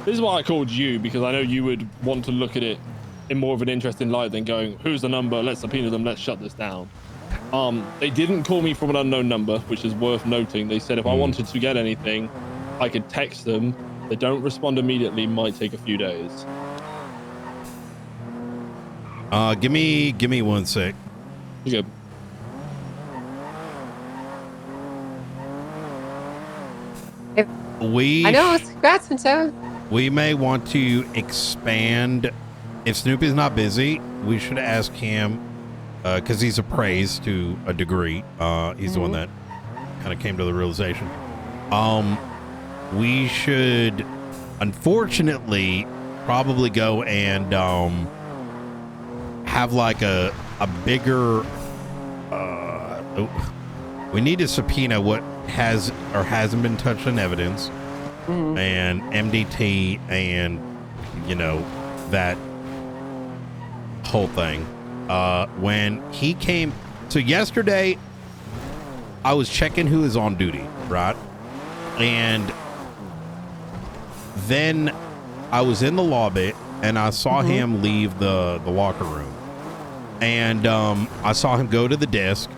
this is why I called you, because I know you would want to look at it in more of an interesting light than going, who's the number? Let's subpoena them. Let's shut this down. They didn't call me from an unknown number, which is worth noting. They said if I wanted to get anything, I could text them. They don't respond immediately. Might take a few days. Give me 1 sec. You good? I know. Congrats, Pinto. We may want to expand. If Snoopy's not busy, we should ask him, because he's appraised to a degree. He's the one that kind of came to the realization. We should, unfortunately, probably go and have like a bigger. We need to subpoena what has or hasn't been touched in evidence, and MDT, and that whole thing. When he came, so yesterday I was checking who is on duty, right? And then I was in the lobby and I saw him leave the locker room, and I saw him go to the desk.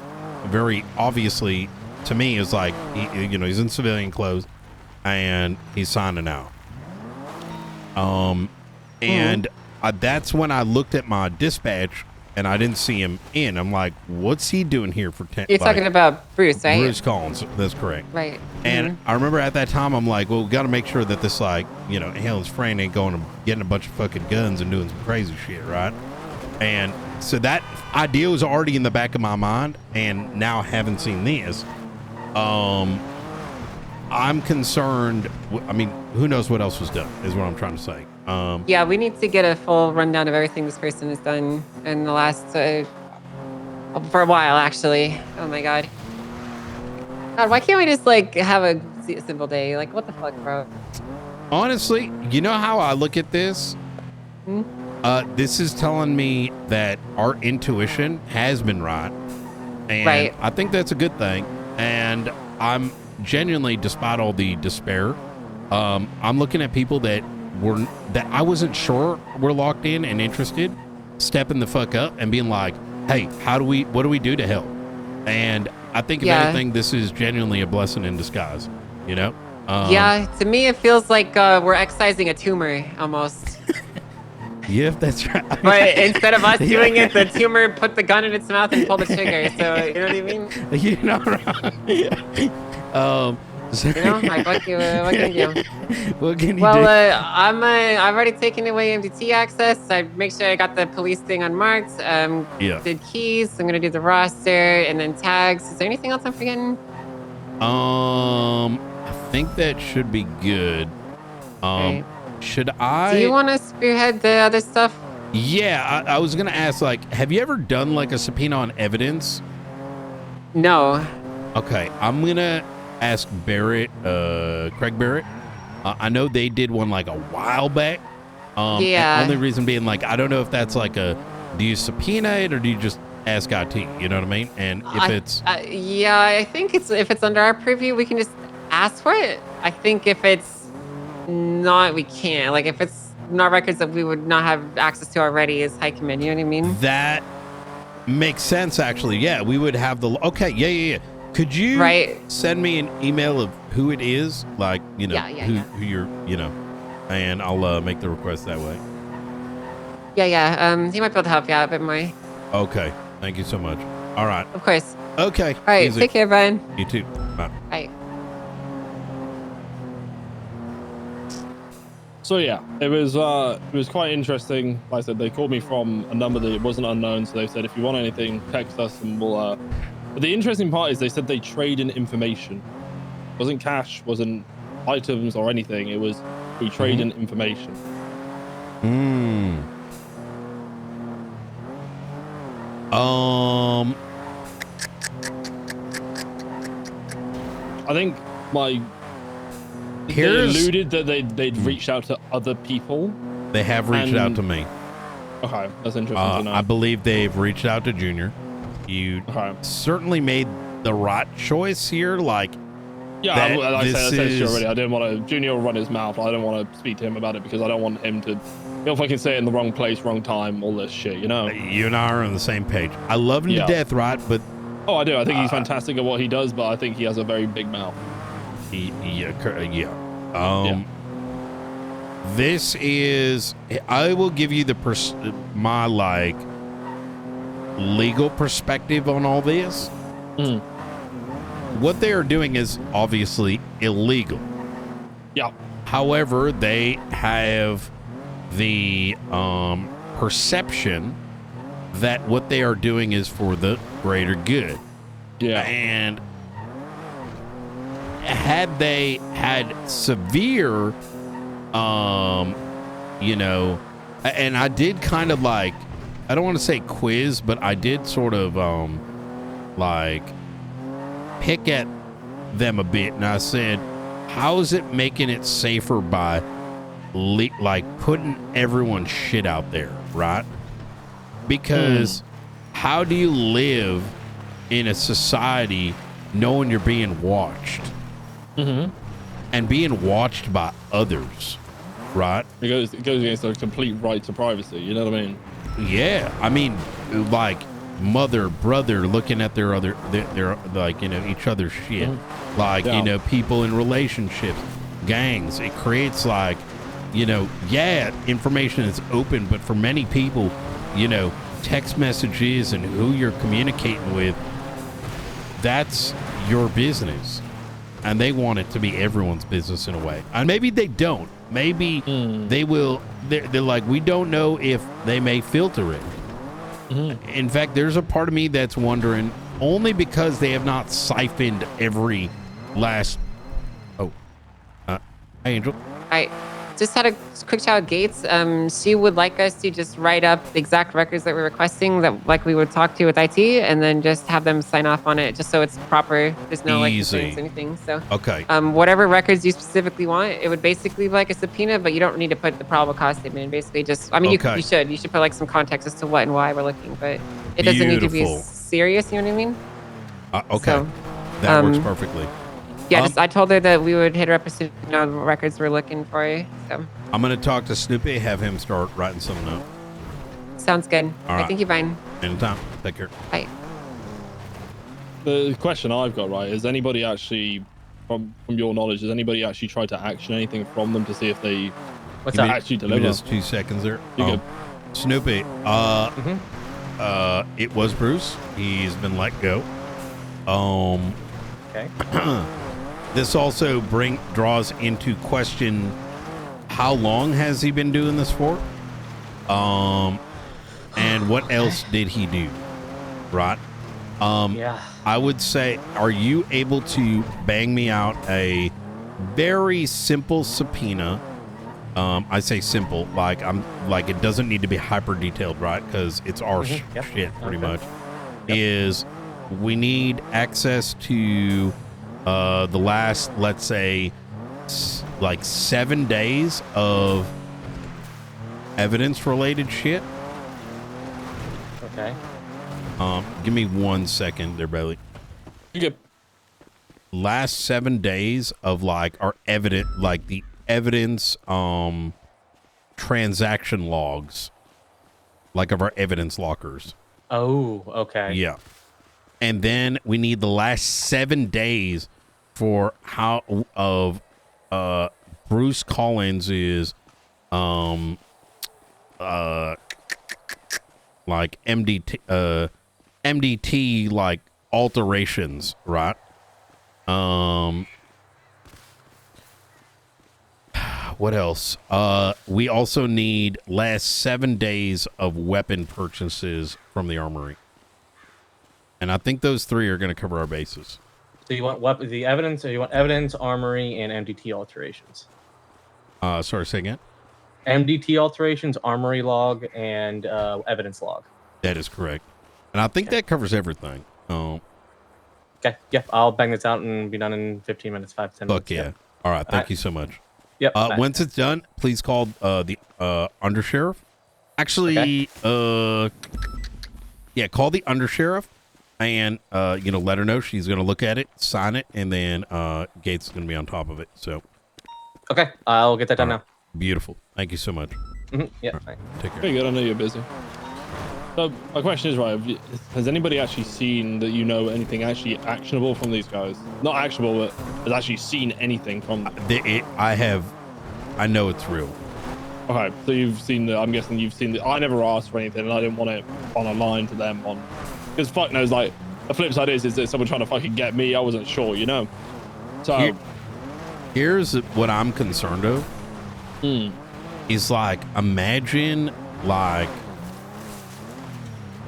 Very obviously to me is like he's in civilian clothes and he's signing out. And that's when I looked at my dispatch and I didn't see him in. I'm like, what's he doing here for 10? You're talking about Bruce, right? Bruce Collins. That's correct. Right. And I remember at that time, I'm like, well, we got to make sure that this, Helen's friend ain't going and getting a bunch of fucking guns and doing some crazy shit, right? And so that idea was already in the back of my mind, and now I haven't seen this. I'm concerned. I mean, who knows what else was done is what I'm trying to say. Yeah, we need to get a full rundown of everything this person has done in the last, for a while, actually. Oh my God. God, why can't we just have a simple day? Like, what the fuck, bro? Honestly, you know how I look at this? This is telling me that our intuition has been right. And I think that's a good thing. And I'm genuinely, despite all the despair, I'm looking at people that I wasn't sure were locked in and interested, stepping the fuck up and being like, hey, what do we do to help? And I think if anything, this is genuinely a blessing in disguise, Yeah, to me, it feels like we're excising a tumor almost. Yeah, that's right. But instead of us doing it, the tumor put the gun in its mouth and pulled the trigger. So, you know what I mean? You're not wrong. Like, what can you do? What can you do? Well, I've already taken away MDT access. I make sure I got the police thing unmarked. Did keys. I'm gonna do the roster and then tags. Is there anything else I'm forgetting? I think that should be good. Okay. Should I? Do you want to spearhead the other stuff? Yeah, I was gonna ask. Have you ever done a subpoena on evidence? No. Okay, I'm gonna ask Barrett, Craig Barrett. I know they did one a while back. Yeah. The only reason being I don't know if that's do you subpoena it or do you just ask IT? You know what I mean? And if it's yeah, I think if it's under our purview, we can just ask for it. I think if it's not, we can't. If it's not records that we would not have access to already as high command, you know what I mean? That makes sense, actually. Yeah, we would have the. Okay, yeah. Could you Right. send me an email of who it is? Like, you know, who you're, you know, and I'll make the request that way. Yeah. He might be able to help you out a bit more. Okay. Thank you so much. All right. Of course. Okay. All right. Easy. Take care, Brian. You too. Bye. Bye. So yeah, it was quite interesting. Like I said, they called me from a number that wasn't unknown, so they said if you want anything, text us and we'll. But the interesting part is they said they trade in information. It wasn't cash, wasn't items or anything. It was we trade in information. I think they alluded that they'd reached out to other people. They have reached out to me. Okay, that's interesting to know. I believe they've reached out to Junior. You certainly made the right choice here. Like, yeah, like I said to you already. I didn't want to. Junior will run his mouth. I don't want to speak to him about it because I don't want him to feel like I can say it in the wrong place, wrong time, all this shit. You know. You and I are on the same page. I love him to death, right? But I do. I think he's fantastic at what he does, but I think he has a very big mouth. This is. I will give you my like legal perspective on all this. What they are doing is obviously illegal. Yeah. However, they have the perception that what they are doing is for the greater good. Yeah. And had they had severe, you know, and I did kind of like, I don't want to say quiz, but I did sort of like pick at them a bit, and I said, how is it making it safer by like putting everyone's shit out there, right? Because how do you live in a society knowing you're being watched and being watched by others, right? It goes against a complete right to privacy. You know what I mean? Yeah, I mean, like mother, brother looking at their like, you know, each other's shit, like, you know, people in relationships, gangs. It creates like, you know, information is open, but for many people, you know, text messages and who you're communicating with, that's your business, and they want it to be everyone's business in a way. And maybe they don't. Maybe they will. They're like, we don't know if they may filter it. In fact, there's a part of me that's wondering, only because they have not siphoned every last. Hey, Angel. I just had a quick chat with Gates. She would like us to just write up the exact records that we're requesting, that like we would talk to with IT, and then just have them sign off on it, just so it's proper. There's no like concerns or anything. So okay. Whatever records you specifically want, it would basically be like a subpoena, but you don't need to put the probable cause statement in. Basically, just you should put like some context as to what and why we're looking, but it doesn't need to be serious. You know what I mean? Okay. So, that works perfectly. Yeah, I told her that we would hit her up as soon as the records we're looking for. So I'm gonna talk to Snoopy, have him start writing something up. sounds good. All right. Thank you, Brian. Anytime. Take care. Bye. The question I've got, right, is anybody actually, from your knowledge, has anybody actually tried to action anything from them to see if they actually deliver? Give me just 2 seconds there. You good? Snoopy. It was Bruce. He's been let go. Okay. This also draws into question, how long has he been doing this for? And what else did he do? Right? Yeah. I would say, are you able to bang me out a very simple subpoena? I say simple, like it doesn't need to be hyper detailed, right? Because it's our shit pretty much. Is we need access to the last, let's say, like 7 days of evidence-related shit. Okay. Give me 1 second there, Bailey. You good? Last 7 days of like our the evidence transaction logs, like of our evidence lockers. Oh, okay. Yeah. and then we need the last 7 days for how of Bruce Collins is like MDT like alterations, right? What else? We also need last 7 days of weapon purchases from the armory. And I think those 3 are going to cover our bases. So you want the evidence, or you want evidence, armory, and MDT alterations? Sorry, say again? MDT alterations, armory log, and evidence log. That is correct. And I think that covers everything. Okay, yep. I'll bang this out and be done in 15 minutes, 5 to 10 minutes. Fuck yeah. All right, thank you so much. Yep. Once it's done, please call the undersheriff. Actually, yeah, call the undersheriff and let her know she's gonna look at it, sign it, and then Gates is gonna be on top of it. So okay, I'll get that done now. Beautiful. Thank you so much. Yeah. Right, take care. Very good. I know you're busy. So my question is, right, has anybody actually seen that anything actually actionable from these guys? Not actionable, but has actually seen anything from them? I know it's real. Okay, so you've seen I'm guessing you've seen I never asked for anything, and I didn't want it on a line to them because fuck knows, like, the flip side is that someone trying to fucking get me. I wasn't sure, So here's what I'm concerned of. Is like, imagine like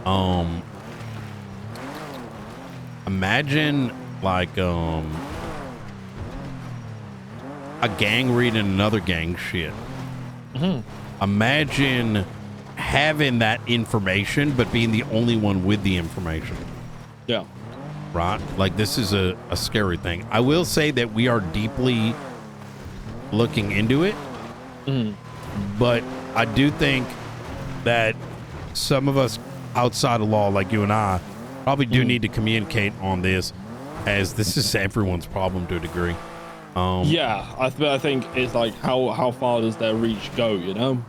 a gang reading another gang shit. Imagine having that information but being the only one with the information. Yeah. Right? Like, this is a scary thing. I will say that we are deeply looking into it. But I do think that some of us outside of law, like you and I, probably do need to communicate on this, as this is everyone's problem to a degree. Yeah, I think it's like how far does their reach go?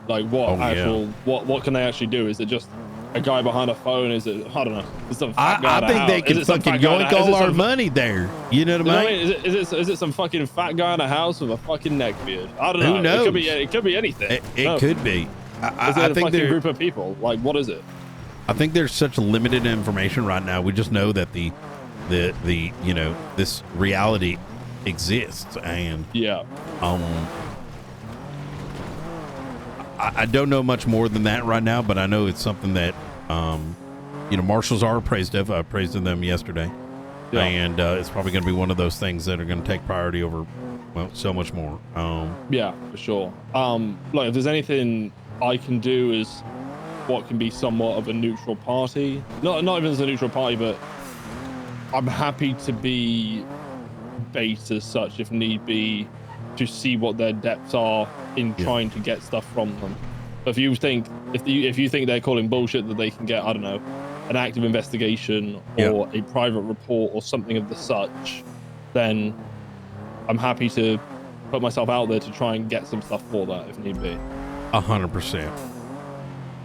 Like what can they actually do? Is it just a guy behind a phone? Is it, I don't know, is some fat guy I think they can fucking yoink all our money there. You know what I mean? Is it some fucking fat guy in a house with a fucking neck beard? I don't know. Who knows? It could be anything. It could be. I think a group of people. Like, what is it? I think there's such limited information right now. We just know that the this reality exists, and I don't know much more than that right now, but I know it's something that marshals are appraised of. I praised them yesterday, and it's probably going to be one of those things that are going to take priority over, well, so much more. Yeah, for sure. Like, if there's anything I can do is what can be somewhat of a neutral party. Not even as a neutral party, but I'm happy to be bait as such if need be, to see what their depths are in trying to get stuff from them. But if you think they're calling bullshit that they can get, I don't know, an active investigation or a private report or something of the such, then I'm happy to put myself out there to try and get some stuff for that if need be. 100%.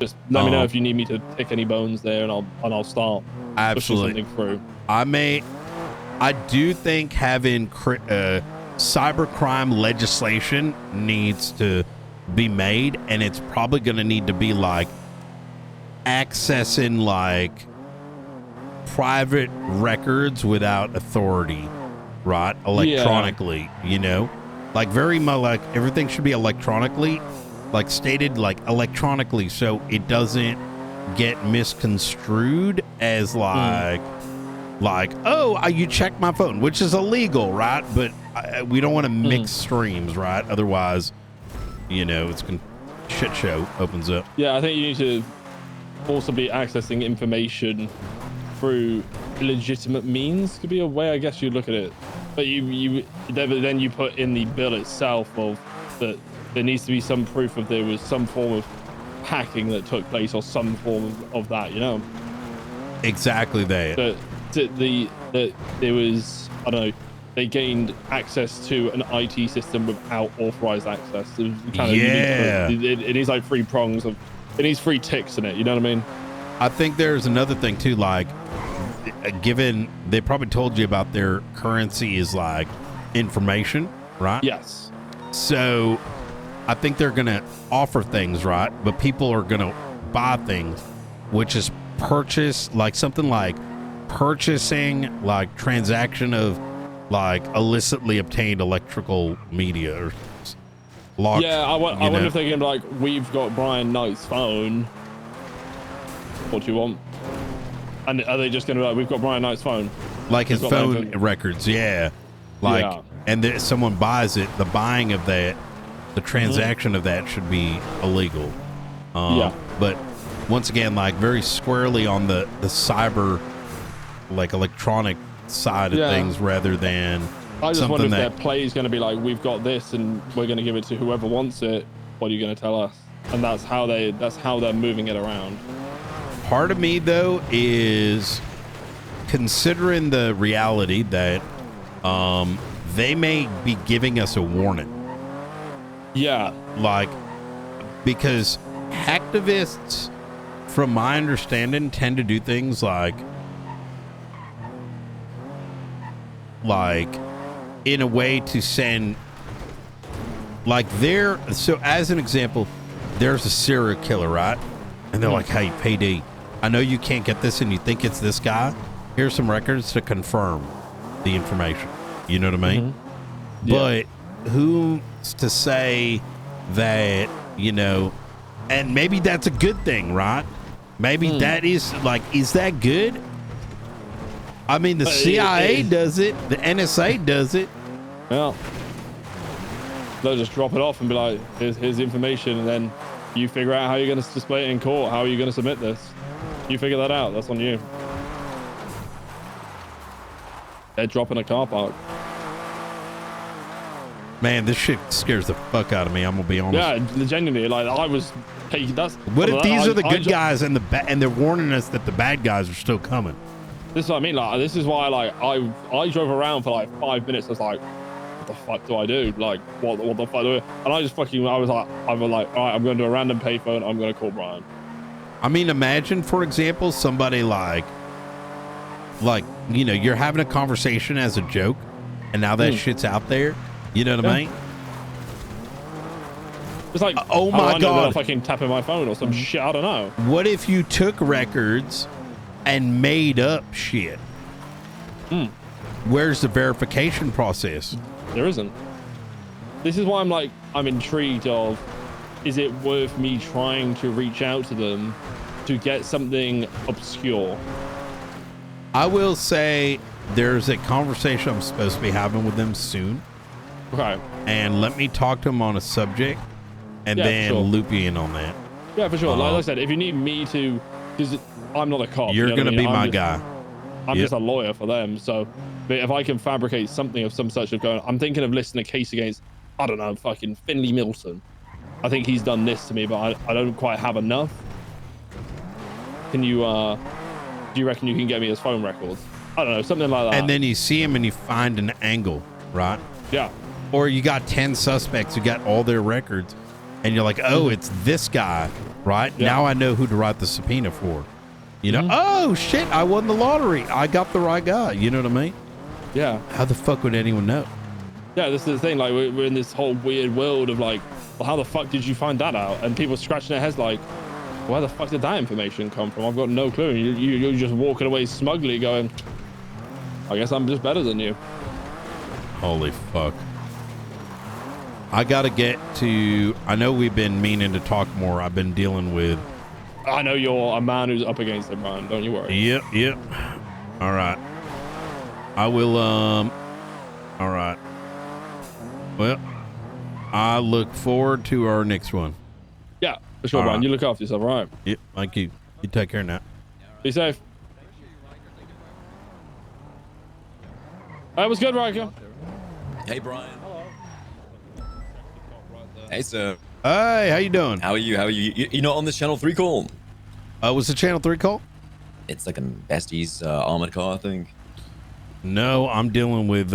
Just let me know if you need me to pick any bones there, and I'll start absolutely pushing something through. I do think having cybercrime legislation needs to be made, and it's probably going to need to be like accessing like private records without authority, right? Electronically, like very much like everything should be electronically, like stated like electronically, so it doesn't get misconstrued as like oh, you checked my phone, which is illegal, right? But we don't want to mix streams, right? Otherwise, it's shit show opens up. Yeah, I think you need to also be accessing information through legitimate means. Could be a way, I guess, you look at it. But then you put in the bill itself of that there needs to be some proof of there was some form of hacking that took place or some form of that, Exactly that. That there was, I don't know, they gained access to an IT system without authorized access. It was kind of it needs like 3 prongs of, it needs 3 ticks in it. You know what I mean? I think there's another thing too, like given they probably told you about their currency is like information, right? Yes. So I think they're going to offer things, right? But people are going to buy things, which is purchase, like something like purchasing, like transaction of like illicitly obtained electrical media or locked. Yeah, I wonder if they're going to be like, we've got Brian Knight's phone. What do you want? And are they just going to be like, we've got Brian Knight's phone? Like his We've got phone records, yeah. Like, Yeah. and someone buys it, the buying of that, the transaction of that should be illegal. Yeah. But once again, like very squarely on the cyber, like electronic side of Yeah. things rather than I just wonder something if their that. play is going to be like, we've got this and we're going to give it to whoever wants it. What are you going to tell us? And that's how they're moving it around. Part of me though is considering the reality that they may be giving us a warning. Yeah. Like, because hacktivists, from my understanding, tend to do things like in a way to send, like so as an example, there's a serial killer, right? And they're like, hey, PD, I know you can't get this and you think it's this guy. Here's some records to confirm the information. You know what I mean? But who's to say that, you know, and maybe that's a good thing, right? Maybe that is like, is that good? I mean, the CIA does it. The NSA does it. Well, they'll just drop it off and be like, here's the information. And then you figure out how you're going to display it in court. How are you going to submit this? You figure that out. That's on you. They're dropping a car park. Man, this shit scares the fuck out of me. I'm gonna be honest. Yeah, genuinely, like I was. Hey, that's. What if these are the good guys and and they're warning us that the bad guys are still coming? This is what I mean. Like, this is why, like, I drove around for like 5 minutes. I was like, what the fuck do I do? Like, what the fuck do I do? And I just fucking, I was like, all right, I'm going to do a random payphone. I'm going to call Brian. I mean, imagine, for example, somebody like, you know, you're having a conversation as a joke, and now that shit's out there. You know what I mean? It's like, oh my god, I'm fucking tapping my phone or some shit. I don't know. What if you took records and made up shit? Where's the verification process? There isn't. This is why I'm intrigued of, is it worth me trying to reach out to them to get something obscure? I will say there's a conversation I'm supposed to be having with them soon. Okay. And let me talk to them on a subject and Yeah, then for sure. loop you in on that. Yeah, for sure. Like I said, if you need me to, because I'm not a cop. You're you know going to what I be mean? my guy. I'm Yep. just a lawyer for them. So, but if I can fabricate something of some such of going, I'm thinking of listing a case against, I don't know, fucking Finley Milson. I think he's done this to me, but I don't quite have enough. Can you, do you reckon you can get me his phone records? I don't know, something like that. And then you see him and you find an angle, right? Yeah. Or you got 10 suspects who got all their records and you're like, oh, it's this guy, right? Yeah. Now I know who to write the subpoena for. You know, oh shit, I won the lottery. I got the right guy. You know what I mean? Yeah. How the fuck would anyone know? Yeah, this is the thing. Like, we're in this whole weird world of like, well, how the fuck did you find that out? And people scratching their heads like, where the fuck did that information come from? I've got no clue. You're just walking away smugly going, I guess I'm just better than you. Holy fuck. I gotta get to, I know we've been meaning to talk more. I've been dealing with. I know you're a man who's up against it, Brian. Don't you worry. Yep. All right. I will, all right. Well, I look forward to our next one. Yeah, for sure, All Brian. right. You look after yourself, all right? Yep, thank you. You take care now. Be safe. That was good, Riker. Hey, Brian. Hey, sir. Hey, how you doing? How are you? How are you? You're not on this Channel 3 call? Was the Channel 3 call? It's like a Bestie's armored car, I think. No, I'm dealing with,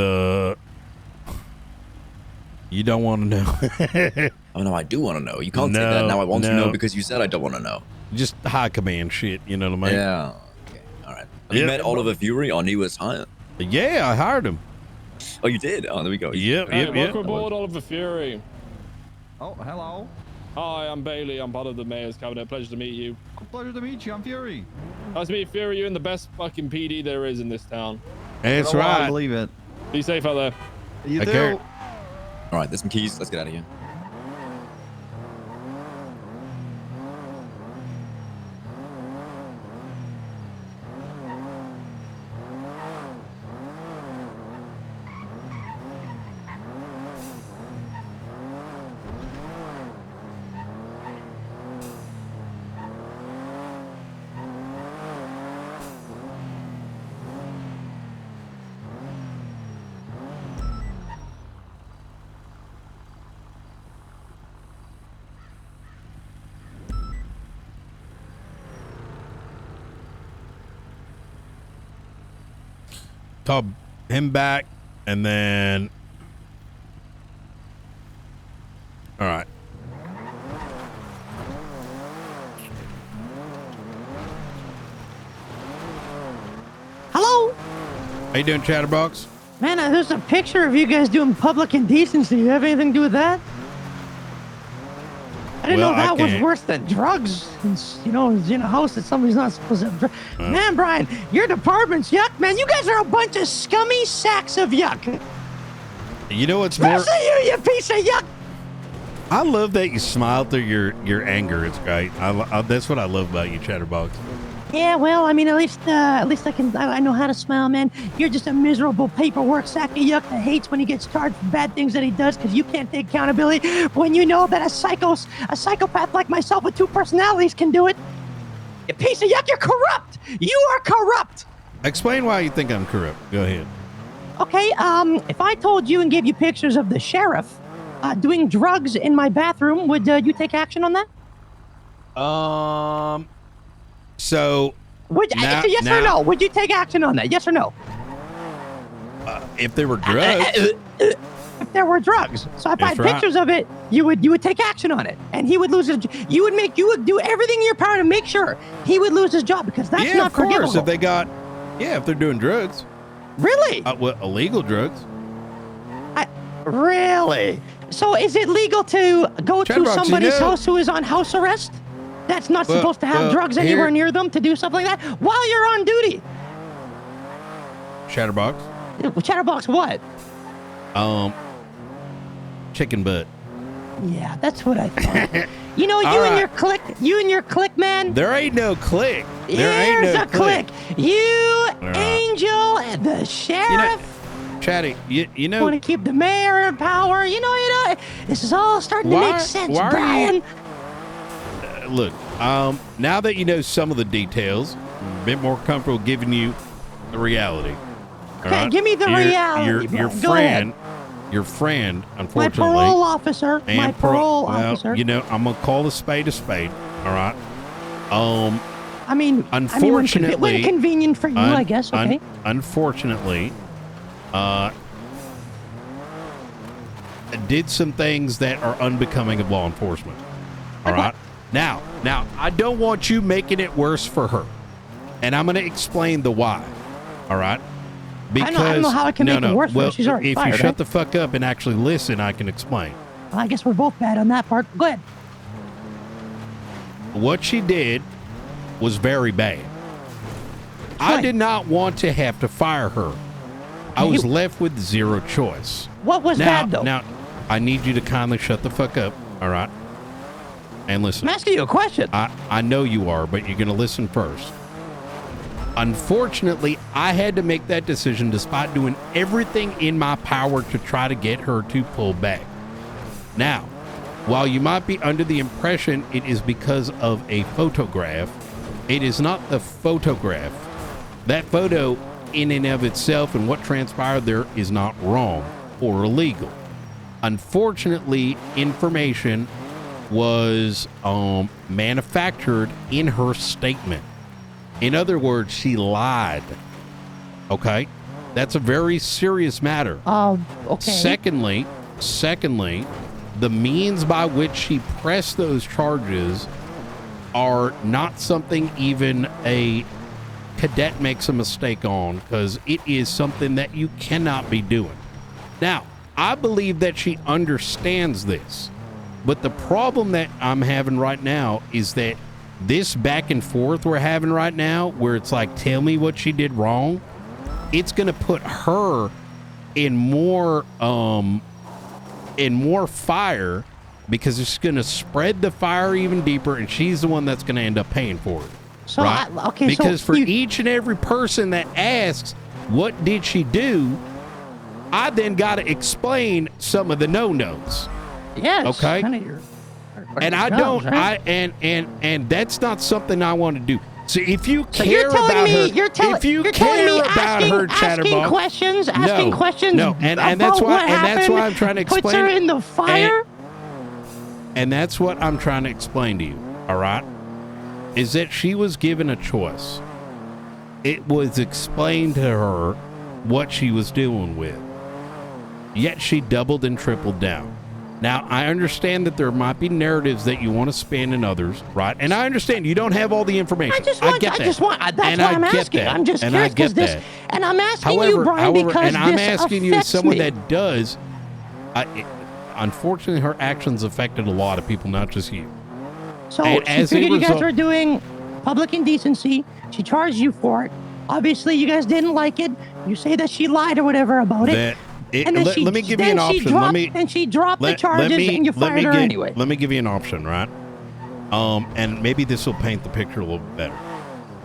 you don't want to know. Oh, no, I do want to know. You can't say No, that. Now I want to no. know because you said I don't want to know. Just high command shit, you know what I mean? Yeah. Okay. All right. You met Oliver Fury on He Was Hired? Yeah, I hired him. Oh, you did? Oh, there we go. Hey, welcome aboard, Oliver Fury. Oh, hello. Hi, I'm Bailey. I'm part of the mayor's cabinet. Pleasure to meet you. Pleasure to meet you. I'm Fury. Nice to meet you, Fury. You're in the best fucking PD there is in this town. That's right. I believe it. Be safe out there. You Take too. care. All right, there's some keys. Let's get out of here. Call him back, and then. All right. Hello? How you doing, Chatterbox? Man, there's a picture of you guys doing public indecency. You have anything to do with that? I didn't Well, know that I was can't. worse than drugs. It's, you know, it's in a house that somebody's not supposed to have. Man, Brian, your department's yuck, man. You guys are a bunch of scummy sacks of yuck. You know what's more? Especially you piece of yuck. I love that you smile through your anger. It's great. That's what I love about you, Chatterbox. Yeah, well, I mean, at least I know how to smile, man. You're just a miserable paperwork sack of yuck that hates when he gets charged for bad things that he does because you can't take accountability when you know that a psychopath like myself with two personalities can do it. You piece of yuck, you're corrupt. You are corrupt. Explain why you think I'm corrupt. Go ahead. Okay, if I told you and gave you pictures of the sheriff doing drugs in my bathroom, would you take action on that? So. Would now, yes or no? Would you take action on that? Yes or no? If there were drugs. If there were drugs. So if I had That's right. pictures of it, you would take action on it, and he would lose his. You would do everything in your power to make sure he would lose his job because that's Yeah, not of course. forgivable. If they got, if they're doing drugs. Really? Well, illegal drugs. Really? So is it legal to go to Chatterbox, somebody's you know- house who is on house arrest? That's not Well, supposed to have well, drugs here- anywhere near them to do something like that while you're on duty. Chatterbox. Chatterbox, what? Chicken butt. Yeah, that's what I thought. You know, All you right. and your clique, man. There ain't no click. There ain't Here's no a clique. You, right. Angel, and the sheriff. Chatty, you know. Want to keep the mayor in power. You know. This is all starting to make sense, why are Brian. you- Look, now that you know some of the details, I'm a bit more comfortable giving you the reality. All Okay, give me the reality, Your Brian. Go ahead. your friend, My unfortunately. parole officer. and My parole officer. You know, I'm gonna call a spade a spade. All right. I mean, Unfortunately, when convenient for you, I guess. Okay. Unfortunately, did some things that are unbecoming of law enforcement. All right. Now, I don't want you making it worse for her, and I'm going to explain the why. All right. Because I don't know how I can make it worse for her. well, She's already if fired, you shut right? the fuck up and actually listen, I can explain. Well, I guess we're both bad on that part. Go ahead. What she did was very bad. I did not want to have to fire her. I was left with zero choice. What was bad, though? Now, I need you to kindly shut the fuck up, all right? And listen. I'm asking you a question. I know you are, but you're going to listen first. Unfortunately, I had to make that decision despite doing everything in my power to try to get her to pull back. Now, while you might be under the impression it is because of a photograph, it is not the photograph. That photo in and of itself and what transpired there is not wrong or illegal. Unfortunately, information was manufactured in her statement. In other words, she lied. Okay? That's a very serious matter. Okay. Secondly, the means by which she pressed those charges are not something even a cadet makes a mistake on, because it is something that you cannot be doing. Now, I believe that she understands this, but the problem that I'm having right now is that this back and forth we're having right now, where it's like, tell me what she did wrong, it's going to put her in more fire, because it's going to spread the fire even deeper, and she's the one that's going to end up paying for it. So, right? Because for each and every person that asks, what did she do? I then got to explain some of the no-nos. Yeah. Okay. And I don't, and that's not something I want to do. So if you care about her, if you care about her, Chatterbox, asking questions. No, and that's why, I'm trying to explain. Puts her in the fire. And that's what I'm trying to explain to you. All right, is that she was given a choice. It was explained to her what she was dealing with. Yet she doubled and tripled down. Now, I understand that there might be narratives that you want to spin in others, right? And I understand you don't have all the information. That's what I'm asking. I'm just curious because this, and I'm asking you, Brian, because and I'm asking you as someone me. that does. Unfortunately, her actions affected a lot of people, not just you. So she figured you guys were doing public indecency. She charged you for it. Obviously, you guys didn't like it. You say that she lied or whatever about it. And then let me give you an option. Then she dropped the charges and you fired her anyway. Let me give you an option, right? And maybe this will paint the picture a little bit better.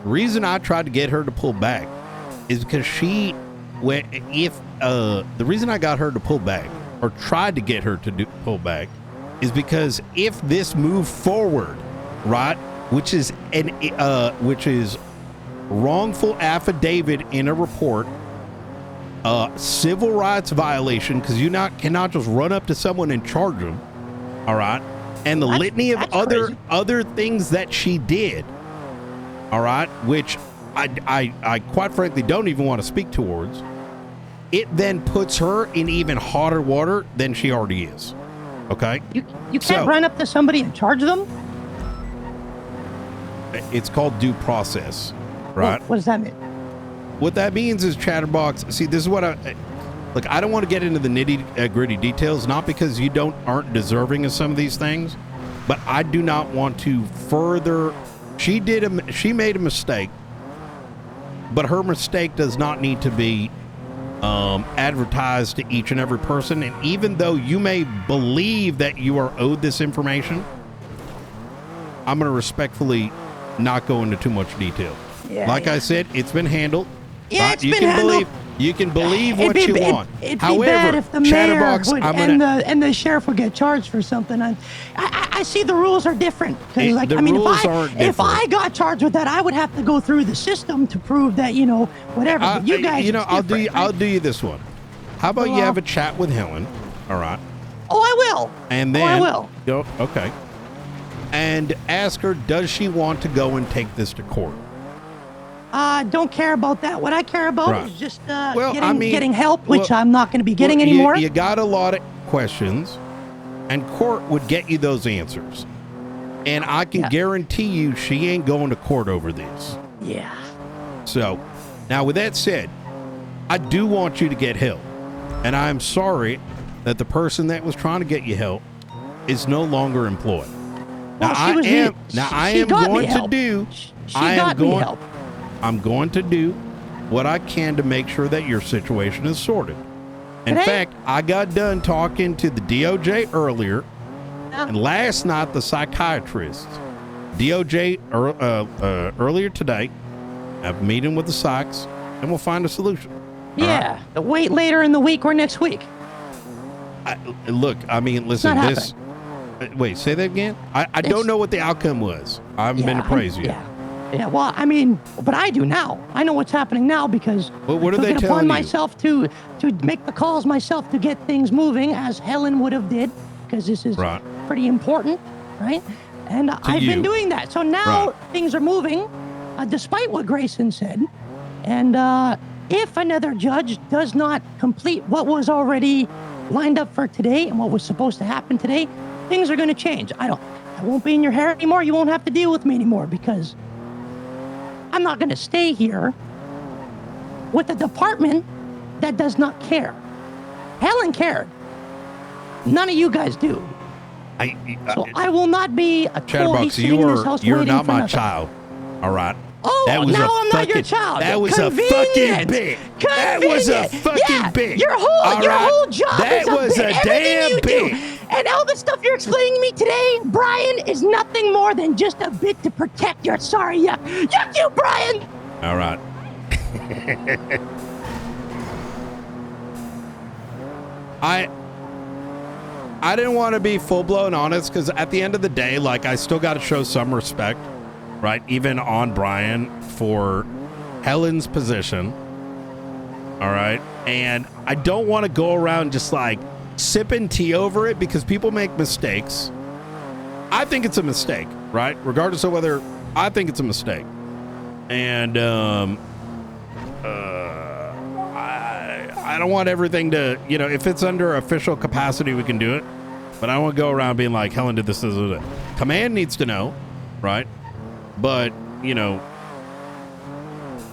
The reason I tried to get her to pull back is because the reason I got her to pull back, or tried to get her to pull back, is because if this moved forward, right, which is wrongful affidavit in a report, civil rights violation, because you cannot just run up to someone and charge them, all right, and the litany of other things that she did, all right, which I quite frankly don't even want to speak towards. It then puts her in even hotter water than she already is. Okay, you can't run up to somebody and charge them. It's called due process, right? What does that mean? What that means is, Chatterbox, see, this is what I don't want to get into the nitty gritty details, not because you aren't deserving of some of these things, but I do not want to further. She made a mistake, but her mistake does not need to be advertised to each and every person. And even though you may believe that you are owed this information, I'm going to respectfully not go into too much detail. I said, it's been handled. Yeah, it's been handled. You can believe what you want. It'd be However, bad if the mayor and the sheriff would get charged for something. I see the rules are different. If I got charged with that, I would have to go through the system to prove that, whatever. But you guys, I'll do you this one. How about you have a chat with Helen? All right. Oh, I will. And then I will. Okay. And ask her, does she want to go and take this to court? Don't care about that. What I care about is just getting help, which I'm not going to be getting anymore. You got a lot of questions, and court would get you those answers. And I can guarantee you she ain't going to court over this. Yeah. So, now with that said, I do want you to get help. And I'm sorry that the person that was trying to get you help is no longer employed. I'm going to do what I can to make sure that your situation is sorted. In fact, I got done talking to the DOJ earlier, and last night the psychiatrist. DOJ earlier today. I have a meeting with the psychs, and we'll find a solution. Yeah, wait later in the week or next week. Listen, this. Wait, say that again? I don't know what the outcome was. I haven't been to praise you. Yeah, well, but I do now. I know what's happening now because what are they I took it upon myself to make the calls myself to get things moving, as Helen would have did, because this is pretty important, right? And I've been doing that. So now things are moving, despite what Grayson said. And if another judge does not complete what was already lined up for today and what was supposed to happen today, things are going to change. I won't be in your hair anymore. You won't have to deal with me anymore because I'm not going to stay here with a department that does not care. Helen cared. None of you guys do. So I will not be a toy Chatterbox, sitting in this house you're waiting not for my nothing. child. All right. Oh, That was now a I'm not your fucking- child. that was a fucking Convenient. bit. That was a Convenient. fucking Yeah, bit. Your whole All right. whole job That is a was bit. a Everything damn you bit. do. And all the stuff you're explaining to me today, Brian, is nothing more than just a bit to protect your sorry yuck. Yuck you, Brian! All right. I didn't want to be full-blown honest because at the end of the day, like, I still got to show some respect, right? Even on Brian for Helen's position. All right. And I don't want to go around just like sipping tea over it because people make mistakes. I think it's a mistake, right? Regardless of whether I think it's a mistake. And I don't want everything to, you know, if it's under official capacity, we can do it. But I don't want to go around being like, Helen did this. Command needs to know, right? But, you know,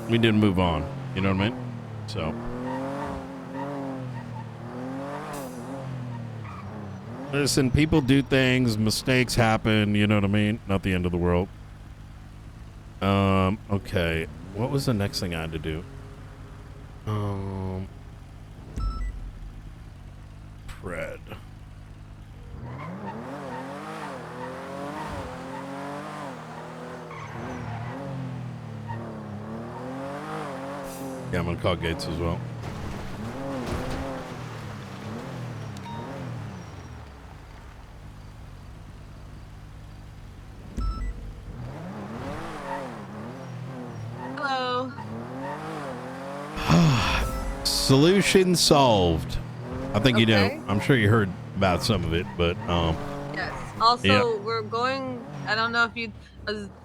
we didn't move on. You know what I mean? So. Listen, people do things, mistakes happen, you know what I mean? Not the end of the world. Okay. What was the next thing I had to do? Fred. Yeah, I'm gonna call Gates as well. Hello. Solution solved. I think you Okay. know. I'm sure you heard about some of it, but Yes. Also, Yeah. we're going. I don't know if you'd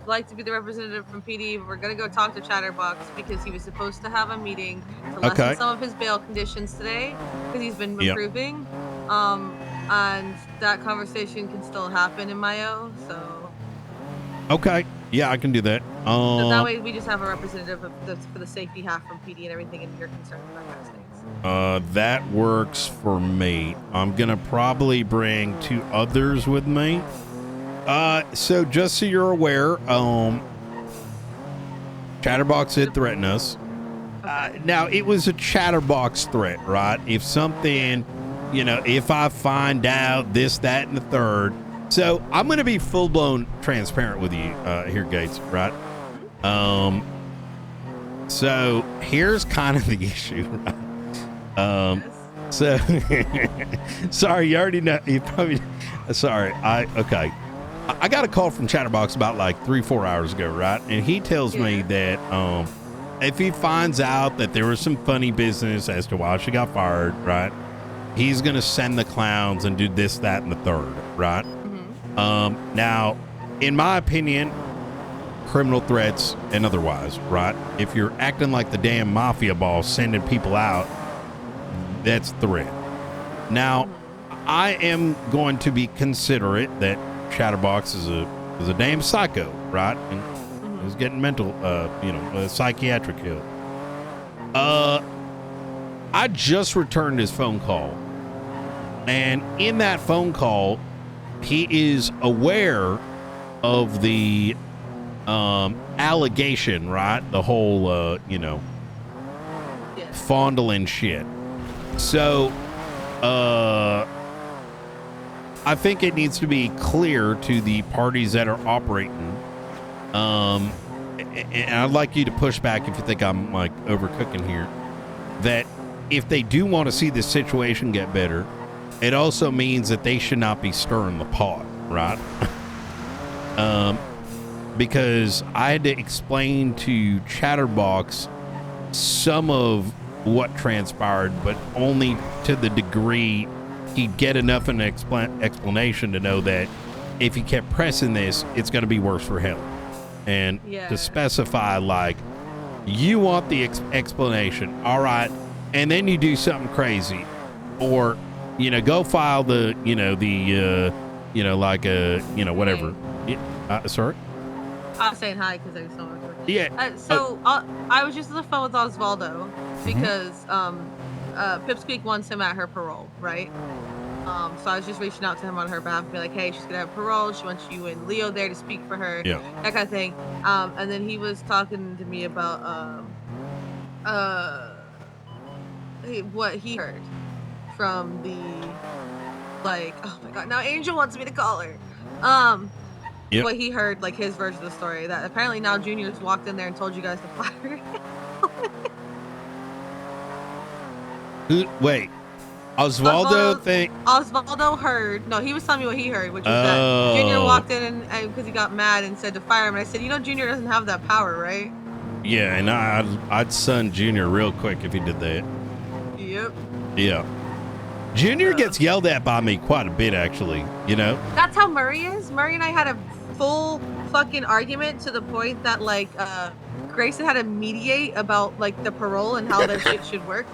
like to be the representative from PD. But we're gonna go talk to Chatterbox because he was supposed to have a meeting to lessen Okay. some of his bail conditions today because he's been Yep. improving. And that conversation can still happen in Mayo. So okay. Yeah, I can do that. that way we just have a representative for the safety half from PD and everything, and you're concerned with that kind of things. That works for me. I'm gonna probably bring 2 others with me. So just so you're aware, Chatterbox did threaten us. Now it was a Chatterbox threat, right? If something, you know, if I find out this, that, and the third. So I'm gonna be full blown transparent with you here, Gates, right? So here's kind of the issue, right? So sorry, you already know. You probably sorry. Okay. I got a call from Chatterbox about like 3-4 hours ago, right? And he tells me that if he finds out that there was some funny business as to why she got fired, right? He's gonna send the clowns and do this, that, and the third, right? Now, in my opinion, criminal threats and otherwise, right? If you're acting like the damn mafia boss sending people out, that's threat. Now, I am going to be considerate that Chatterbox is a damn psycho, right? And he's getting mental, psychiatric help. I just returned his phone call, and in that phone call, he is aware of the allegation, right? The whole, fondling shit. So, I think it needs to be clear to the parties that are operating. And I'd like you to push back if you think I'm like overcooking here, that if they do want to see this situation get better, it also means that they should not be stirring the pot, right? Because I had to explain to Chatterbox some of what transpired, but only to the degree he'd get enough of an explanation to know that if he kept pressing this, it's going to be worse for him. And to specify, like, you want the explanation, all right, and then you do something crazy, or go file whatever. Sorry. I was saying hi because I saw him. Yeah. So I was just on the phone with Osvaldo because Pipsqueak wants him at her parole, right? So I was just reaching out to him on her behalf, be like, hey, she's gonna have parole. She wants you and Leo there to speak for her. Yeah. That kind of thing. And then he was talking to me about what he heard from the oh my god, now Angel wants me to call her. Yep. What he heard, like his version of the story, that apparently now Junior's walked in there and told you guys to fire. Wait, Osvaldo think? Osvaldo heard. No, he was telling me what he heard, which was that Junior walked in and because he got mad and said to fire him. And I said, Junior doesn't have that power, right? Yeah, and I'd son Junior real quick if he did that. Yep. Yeah. Junior gets yelled at by me quite a bit, actually. You know. That's how Murray is. Murray and I had a full fucking argument to the point that Grayson had to mediate about the parole and how that shit should work.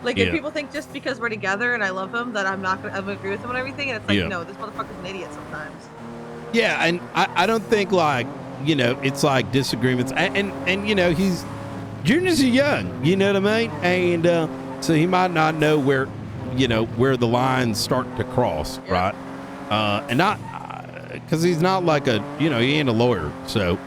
If people think just because we're together and I love him that I'm gonna agree with him and everything, and it's no, this motherfucker's an idiot sometimes. Yeah, and I don't think it's like disagreements, and he's Junior's young, you know what I mean, and so he might not know where the lines start to cross, right? And not because he's not he ain't a lawyer, so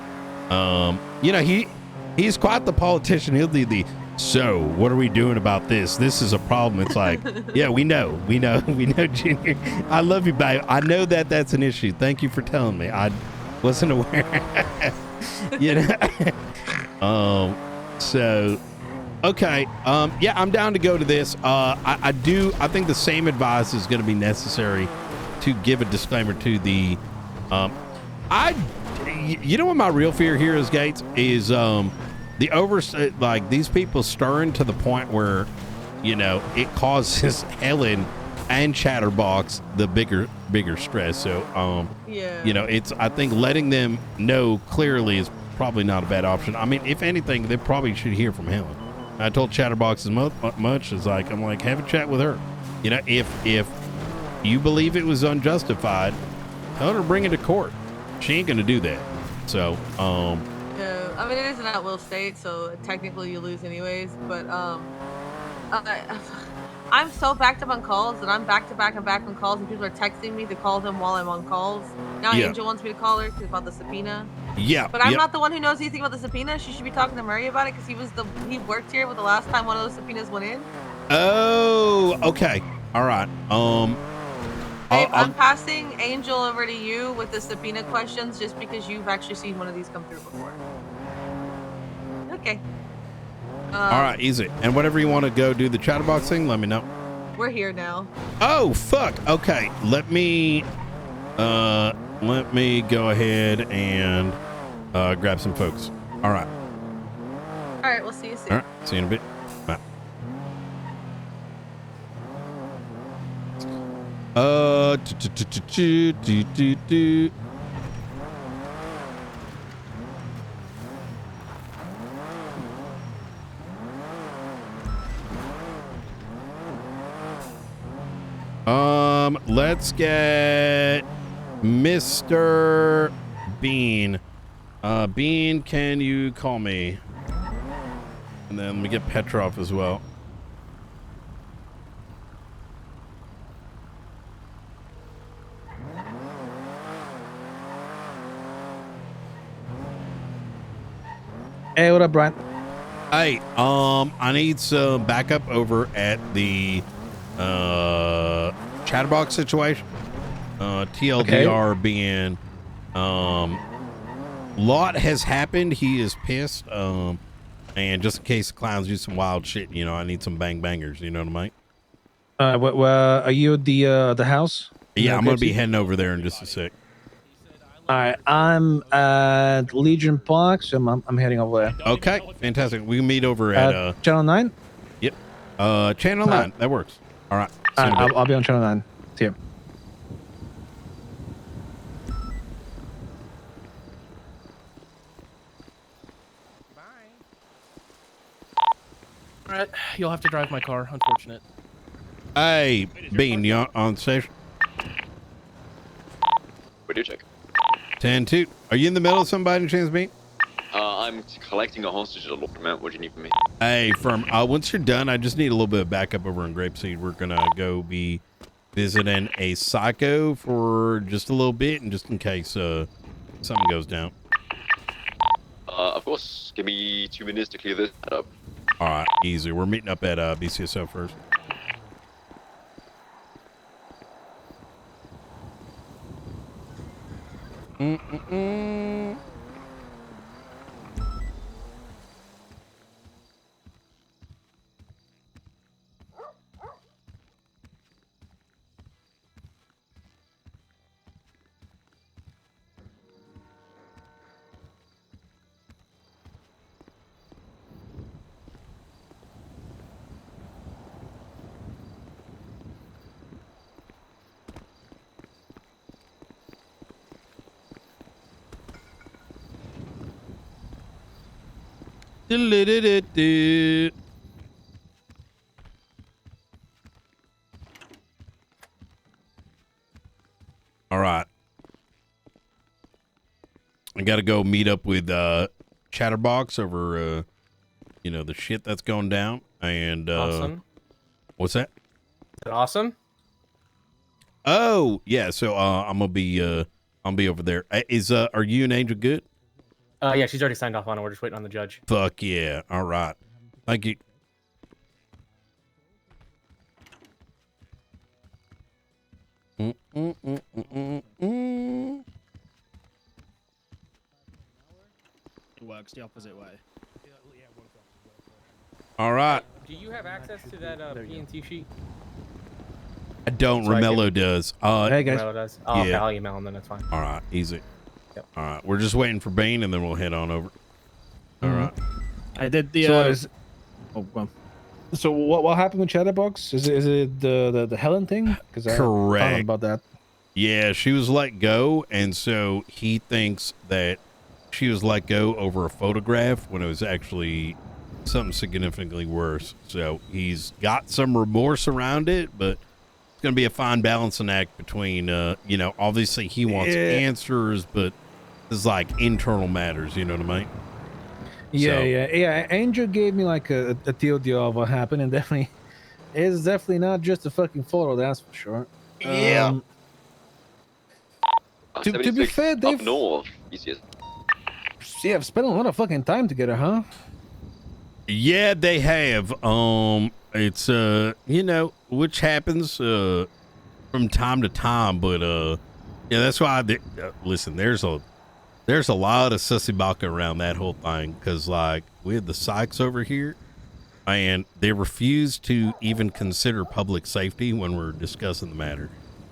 he's quite the politician. He'll do the. So, what are we doing about this? This is a problem. It's like, yeah, we know, Junior. I love you, babe. I know that's an issue. Thank you for telling me. I wasn't aware. So, okay. Yeah, I'm down to go to this. I think the same advice is going to be necessary to give a disclaimer to the, what my real fear here is, Gates, is, the these people stirring to the point where, it causes Helen and Chatterbox the bigger stress. So, I think letting them know clearly is probably not a bad option. I mean, if anything, they probably should hear from Helen. I told Chatterbox as much as I'm like, have a chat with her. If you believe it was unjustified, tell her to bring it to court. She ain't gonna do that. So, I mean, it is an at-will state, so technically you lose anyways, but I'm so backed up on calls that I'm back to back and back on calls, and people are texting me to call them while I'm on calls. Now Angel wants me to call her about the subpoena. Yeah. But I'm not the one who knows anything about the subpoena. She should be talking to Murray about it because he worked here with the last time one of those subpoenas went in. Oh, okay. All right. I'm passing Angel over to you with the subpoena questions just because you've actually seen one of these come through before. Okay. All right, easy. And whatever you want to go do the Chatterbox thing, let me know. We're here now. Oh, fuck. Okay. Let me go ahead and grab some folks. All right. All right, we'll see you soon. All right. See you in a bit. Bye. Let's get Mr. Bean. Bean, can you call me? And then let me get Petrov as well. Hey, what up, Brian? Hey, I need some backup over at the Chatterbox situation. TLDR being lot has happened. He is pissed. And just in case the clowns do some wild shit, I need some bang bangers. You know what I mean? Are you at the house? Yeah, I'm gonna be heading over there in just a sec. All right, I'm at Legion Park, so I'm heading over there. Okay, fantastic. We can meet over at Channel 9. Yep. Channel 9. That works. All right. I'll be on Channel 9. See you. All right, you'll have to drive my car. Unfortunate. Hey, Bean, you on station? We do check. 10-2. Are you in the middle of somebody, chance me? I'm collecting a hostage at a laundromat. What do you need from me? Hey, once you're done, I just need a little bit of backup over in Grapeseed. We're gonna go be visiting a psycho for just a little bit, and just in case something goes down. Of course. Give me 2 minutes to clear this up. All right, easy. We're meeting up at BCSO first. All right. I got to go meet up with Chatterbox over, the shit that's going down. And Awesome. What's that? Is it awesome? Oh yeah. So I'm gonna be over there. Are you and Angel good? Yeah, she's already signed off on it. We're just waiting on the judge. Fuck yeah. All right. Thank you. It works the opposite way. All right. Do you have access to that P&T sheet? I don't. So I Romello can- does. Hey guys. Romello does. Oh, okay, yeah. I'll email him then. That's fine. All right. Easy. Yep. All right. We're just waiting for Bane, and then we'll head on over. All right. I did the. So oh well. So what happened with Chatterbox? Is it the Helen thing? Because I found out Correct. about that. Yeah, she was let go, and so he thinks that she was let go over a photograph when it was actually something significantly worse. So he's got some remorse around it, but it's going to be a fine balancing act between, obviously he wants answers, but it's like internal matters, you know what I mean? Yeah, So- yeah. Angel gave me like a TLDR of what happened, and it's definitely not just a fucking photo, that's for sure. Yeah. To be 76 fair, up they've north. Easiest. I've spent a lot of fucking time together, huh? Yeah, they have. It's which happens from time to time, but yeah, that's why. Listen, there's a lot of sussy baka around that whole thing, because like we had the psychs over here, and they refuse to even consider public safety when we're discussing the matter.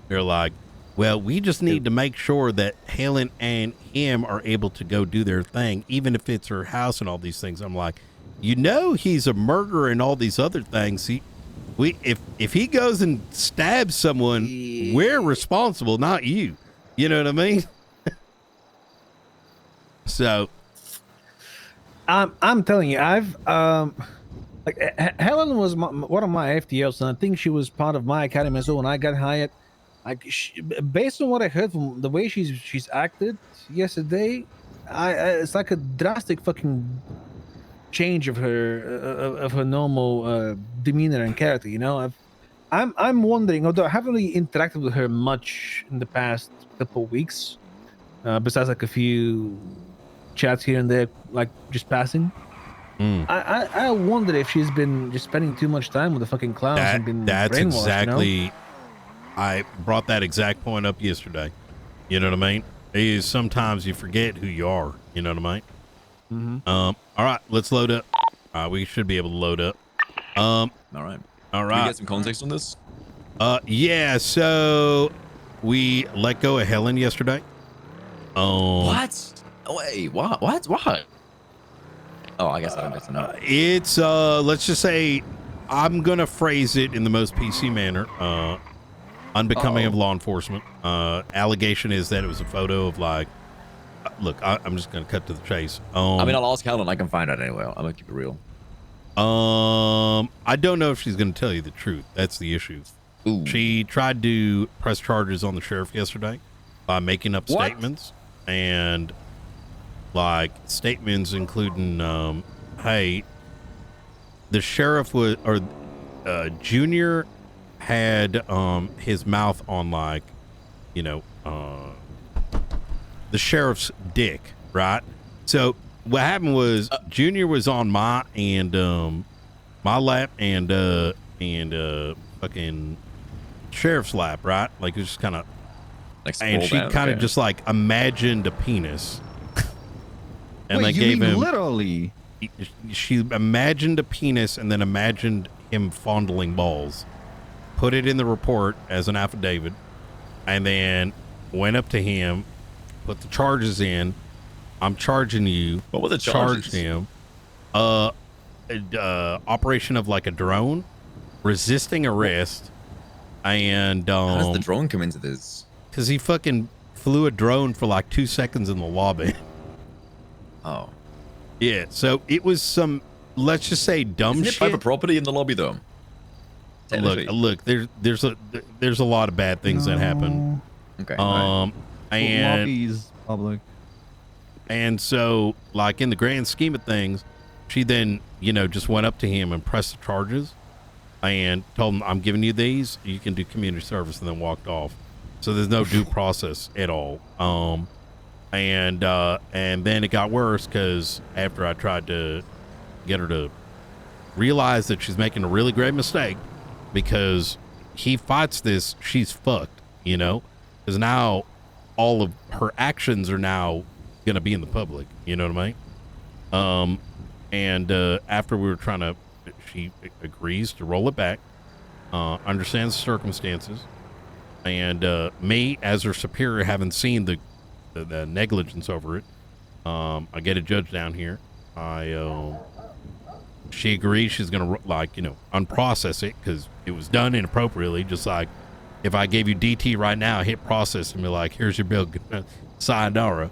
They're like, well, we just need to make sure that Helen and him are able to go do their thing, even if it's her house and all these things. I'm like, he's a murderer and all these other things. If he goes and stabs someone, we're responsible, not you. You know what I mean? So, I'm telling you, I've Helen was one of my FTLs, and I think she was part of my academy as well when I got hired. Like, based on what I heard from the way she's acted yesterday, it's like a drastic fucking change of her normal demeanor and character. You know, I'm wondering, although I haven't really interacted with her much in the past couple of weeks, besides like a few chats here and there, like just passing. I wonder if she's been just spending too much time with the fucking clowns and been that's brainwashed, exactly. You know? I brought that exact point up yesterday. You know what I mean? Sometimes you forget who you are. You know what I mean? All right, let's load up. We should be able to load up. All right. All Can right. we get some context on this? Yeah. So we let go of Helen yesterday. What? Wait, what? What? Oh, I guess I don't get to know. It's let's just say, I'm gonna phrase it in the most PC manner. Unbecoming of law enforcement. Allegation is that it was a photo of like. Look, I'm just gonna cut to the chase. I mean, I'll ask Helen. I can find out anyway. I'm gonna keep it real. I don't know if she's gonna tell you the truth. That's the issue. Ooh. She tried to press charges on the sheriff yesterday by making up What? statements. and like statements including, hey, the sheriff was, or Junior had his mouth on, like, you know, the sheriff's dick, right? So what happened was Junior was on my lap and fucking sheriff's lap, right? Like, it was just kind of, and she kind of just like imagined a penis. And Wait, they you gave mean him literally? She imagined a penis and then imagined him fondling balls, put it in the report as an affidavit, and then went up to him, put the charges in. I'm charging you. What were the charged charges? him operation of like a drone, resisting arrest, and How does the drone come into this? because he fucking flew a drone for like 2 seconds in the lobby. Oh. Yeah, so it was some, let's just say, dumb Isn't it shit. private property in the lobby, though? Look, there's a lot of bad things that happen. Okay. And lobby's public. And so, like, in the grand scheme of things, she then, you know, just went up to him and pressed the charges and told him, I'm giving you these, you can do community service, and then walked off. So there's no due process at all. And then it got worse because after I tried to get her to realize that she's making a really great mistake, because he fights this, she's fucked, you know, because now all of her actions are now going to be in the public, you know what I mean? And after we were trying to, she agrees to roll it back, understands the circumstances, and me as her superior, having seen the negligence over it, I get a judge down here. She agrees she's gonna, like, you know, unprocess it because it was done inappropriately. Just like if I gave you DT right now, hit process and be like, here's your bill, sayonara.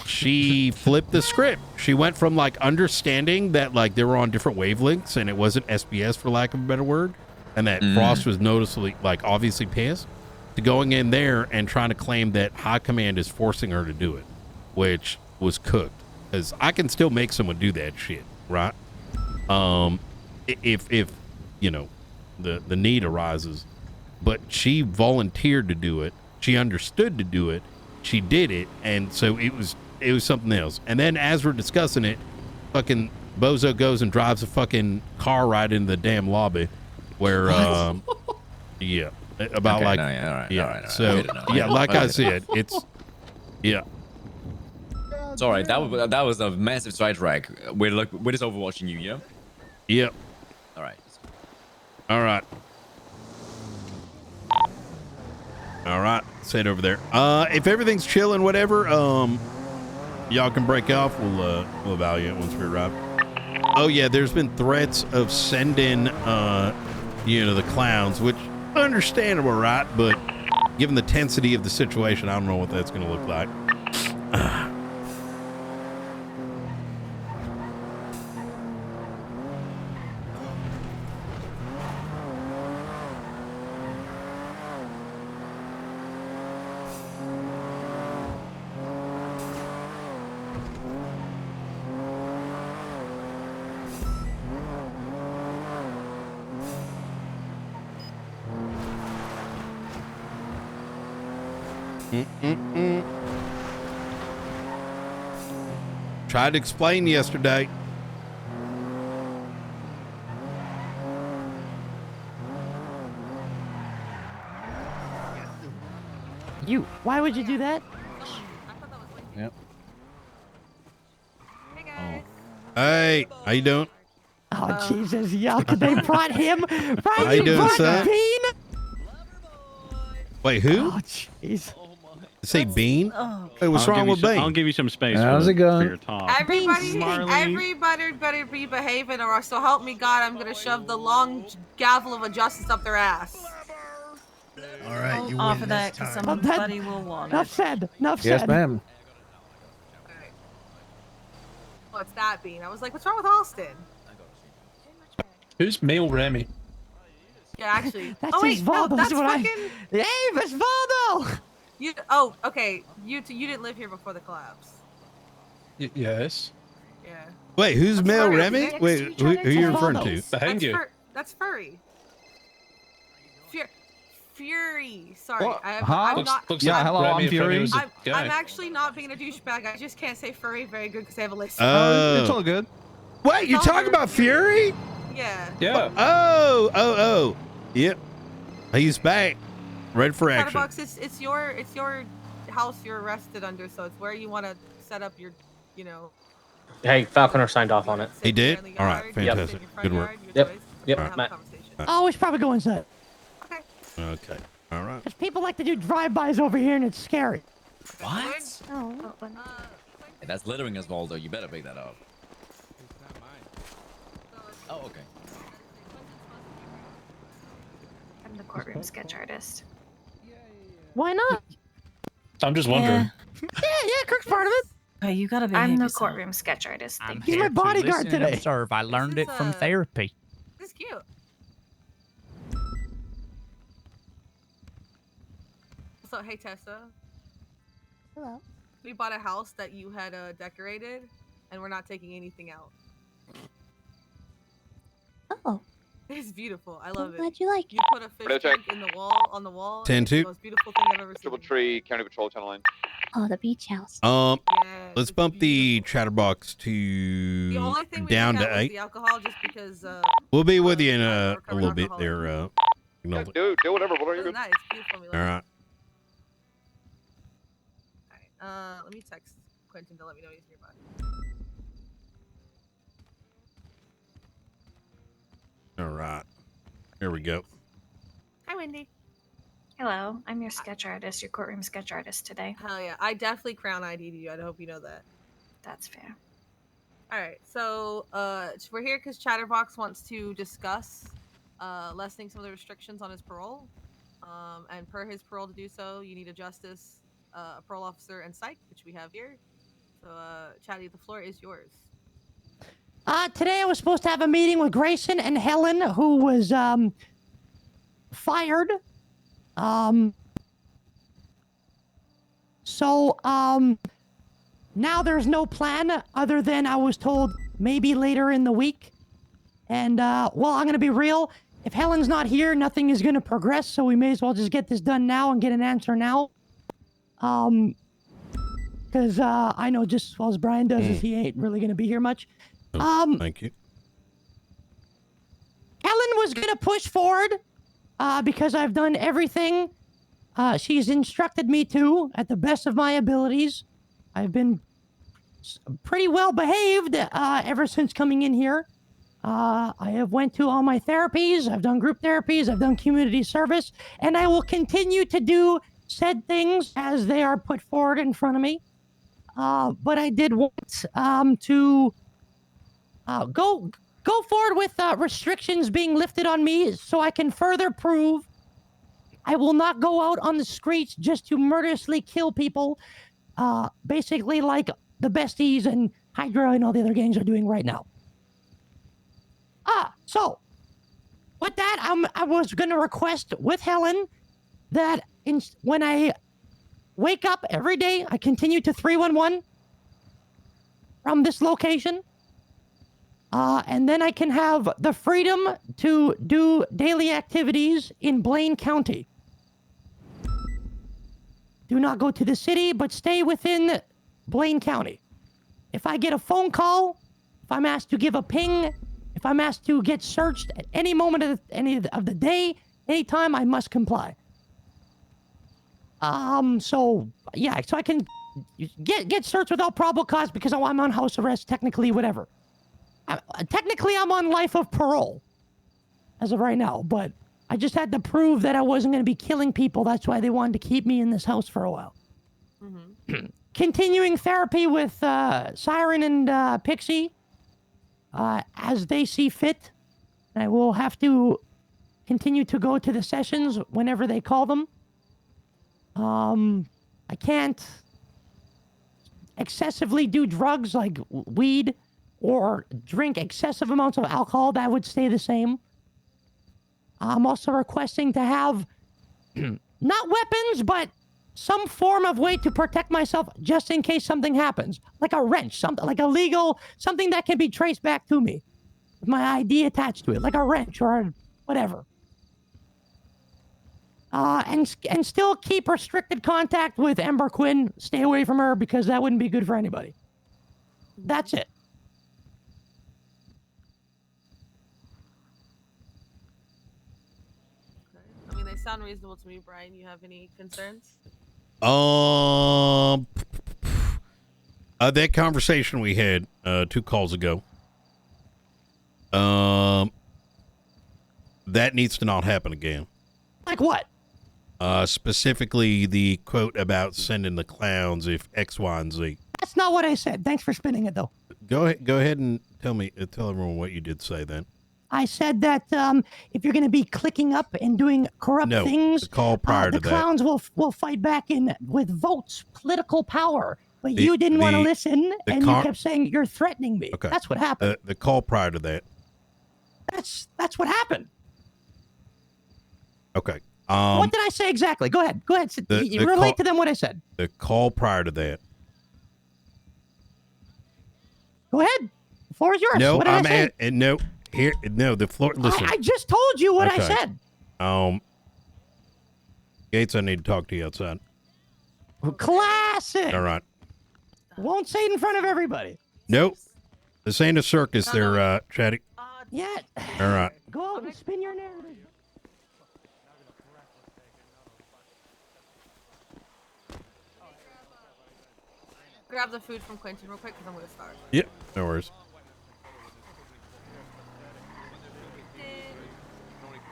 She flipped the script. She went from like understanding that like they were on different wavelengths and it wasn't SBS, for lack of a better word, and that Frost was noticeably, like, obviously pissed, to going in there and trying to claim that High Command is forcing her to do it, which was cooked. Because I can still make someone do that shit, right? If you know, the need arises. But she volunteered to do it. She understood to do it. She did it, and so it was something else. And then as we're discussing it, fucking Bozo goes and drives a fucking car right into the damn lobby, where yeah, about Okay, like no, yeah, all right, yeah. all right, So yeah, like I said, it's yeah. It's all right. That was a massive sidetrack. We're just overwatching you, yeah? Yep. All right. All right. All right. Say it over there. If everything's chilling, whatever, y'all can break off. We'll evaluate once we arrive. Oh yeah, there's been threats of sending, you know, the clowns, which understandable, right? But given the tensity of the situation, I don't know what that's going to look like. Tried to explain yesterday. You, why would you do that? Yep. Hey, how you doing? Oh, Jesus, yuck. They brought him. How you doing, son? Bean? Wait, who? Oh, jeez. Say Bean? Hey, what's wrong with Bean? I'll give you some space How's for, it going? for your talk. Everybody better be behaving, or so help me God, I'm gonna shove the long gavel of justice up their ass. All right, you offer win that this because time. somebody will want it. Enough said. Enough Yes, said. ma'am. What's that being? I was like, what's wrong with Austin? Who's male Remy? Yeah, actually. That's oh wait, his Valdo. no, that's what fucking. Hey, Miss Valdo! You. Oh, okay. You didn't live here before the collapse. Yes. Yeah. Wait, who's That's Mel furry. Remy? Wait, who are you referring to? Behind you. That's furry. Fury. Sorry, What? I'm Huh? not. Yeah, hello, I'm Fury. I'm actually not being a douchebag. I just can't say furry very good because I have a list. It's all good. Wait, you talking about Fury? Yeah. Yeah. Oh. Yep. He's back. Ready for action. Chatterbox, it's your house you're arrested under, so it's where you want to set up your, Hey, Falconer signed off on it. He did? All right, fantastic. Good work. Yep. All right. Matt. Oh, we should probably go inside. Okay. All right. Because people like to do drive-bys over here, and it's scary. What? Oh. Hey, that's littering, Osvaldo. You better pick that up. Oh, okay. I'm the courtroom sketch artist. Why not? I'm just wondering. Yeah, Kirk's part of it. Oh, you gotta be. I'm the courtroom sketch artist. He's my bodyguard today. Serve. I learned it from therapy. This is cute. So, hey, Tessa. Hello. We bought a house that you had decorated, and we're not taking anything out. Oh. It's beautiful. I love it. Glad you like it. You put a fish tank in the wall, on the wall. 10-2. It's the most beautiful thing I've ever seen. Triple Tree County Patrol Channel Line. Oh, the beach house. Let's bump the chatterbox The only to thing we down look to at was 8. the alcohol, just because. We'll be with you in a little bit there. Yeah, do whatever. What are you? Other than that, it's beautiful. We love All it. right. Let me text Quentin to let me know he's nearby. All right. Here we go. Hi, Wendy. Hello, I'm your sketch artist, your courtroom sketch artist today. Hell yeah, I definitely crown ID'd you. I hope you know that. That's fair. All right, so we're here because Chatterbox wants to discuss lessening some of the restrictions on his parole. And per his parole to do so, you need a justice, a parole officer, and psych, which we have here. So, Chatty, the floor is yours. Today I was supposed to have a meeting with Grayson and Helen, who was fired. Now there's no plan other than I was told maybe later in the week. And, well, I'm going to be real. If Helen's not here, nothing is going to progress, so we may as well just get this done now and get an answer now. Because I know just as well as Brian does is he ain't really going to be here much. Thank you. Helen was going to push forward because I've done everything she's instructed me to at the best of my abilities. I've been pretty well behaved ever since coming in here. I have went to all my therapies. I've done group therapies. I've done community service. And I will continue to do said things as they are put forward in front of me. But I did want to go forward with restrictions being lifted on me so I can further prove I will not go out on the streets just to murderously kill people, basically like the Besties and Hydra and all the other gangs are doing right now. So with that, I was going to request with Helen that when I wake up every day, I continue to 311 from this location. And then I can have the freedom to do daily activities in Blaine County. Do not go to the city, but stay within Blaine County. If I get a phone call, if I'm asked to give a ping, if I'm asked to get searched at any moment of the day, anytime, I must comply. So I can get searched without probable cause because I'm on house arrest, technically, whatever. Technically, I'm on life of parole as of right now, but I just had to prove that I wasn't going to be killing people. That's why they wanted to keep me in this house for a while. Mm-hmm. Continuing therapy with Siren and Pixie as they see fit. I will have to continue to go to the sessions whenever they call them. I can't excessively do drugs like weed or drink excessive amounts of alcohol. That would stay the same. I'm also requesting to have not weapons, but some form of way to protect myself just in case something happens, like a wrench, something like illegal, something that can be traced back to me, with my ID attached to it, like a wrench or whatever. And still keep restricted contact with Ember Quinn. Stay away from her because that wouldn't be good for anybody. That's it. I mean, they sound reasonable to me, Brian. You have any concerns? That conversation we had 2 calls ago. That needs to not happen again. Like what? Specifically the quote about sending the clowns if X, Y, and Z. That's not what I said. Thanks for spinning it, though. Go ahead and tell everyone what you did say then. I said that if you're going to be clicking up and doing corrupt things, the call prior to the clowns will fight back with votes, political power. But you didn't want to listen, and you kept saying you're threatening me. Okay. That's what happened. The call prior to that. That's what happened. Okay. What did I say exactly? Go ahead. You relate to them what I said. The call prior to that. Go ahead. The floor is yours. No, what did I say? The floor. Listen. I just told you what I said. Gates, I need to talk to you outside. Classic. All right. Won't say it in front of everybody. Nope. This ain't a circus there, Chatty. Yeah. All right. Go out and spin your narrative. Grab the food from Quentin real quick because I'm going to start. Yep. No worries.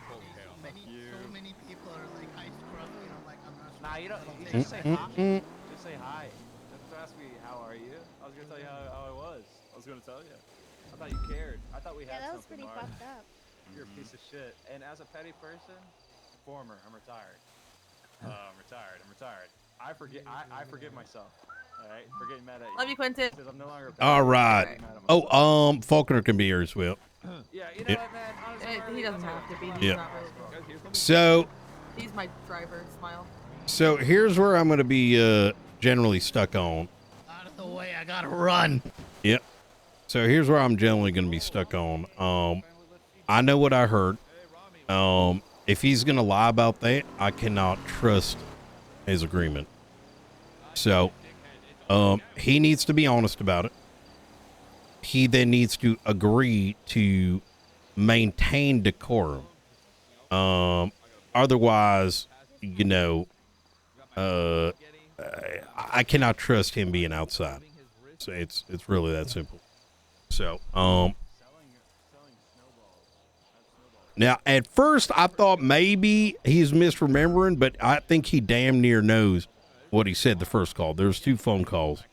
So many people are like, I scrub, you know, like I'm not. Nah, you don't. Mm, Just say mm, hi. mm. Just say hi. Don't ask me how are you. I was gonna tell you how I was. I was gonna tell you. I thought you cared. I thought we had that was something. pretty Mark. fucked up. You're a piece of shit. And as a petty person, former, I'm retired. I'm retired. I forgive myself. All right, for getting mad at you. Love you, Quentin. Because I'm no longer a petty All person. right. Faulkner can be here as well. Yeah, you know what, man? Honestly, He doesn't have to be. He's Yeah. not really. So He's my driver. Smile. So here's where I'm going to be generally stuck on. Out of the way, I gotta run. Yep. So here's where I'm generally going to be stuck on. I know what I heard. If he's going to lie about that, I cannot trust his agreement. So he needs to be honest about it. He then needs to agree to maintain decorum. Otherwise, you know, I cannot trust him being outside. So it's really that simple. So, now at first I thought maybe he's misremembering, but I think he damn near knows what he said the first call. There's 2 phone calls.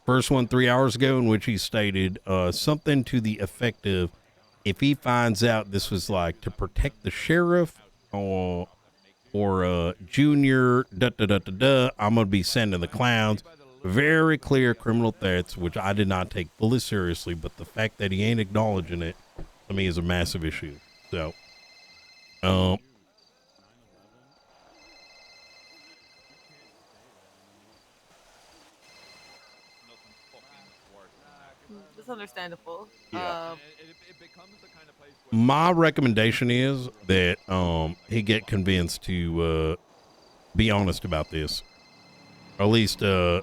First one 3 hours ago in which he stated something to the effect of, if he finds out this was like to protect the sheriff or Junior, I'm going to be sending the clowns. Very clear criminal threats, which I did not take fully seriously, but the fact that he ain't acknowledging it, to me, is a massive issue. So, It's understandable. Yeah. My recommendation is that he get convinced to be honest about this. Or at least, but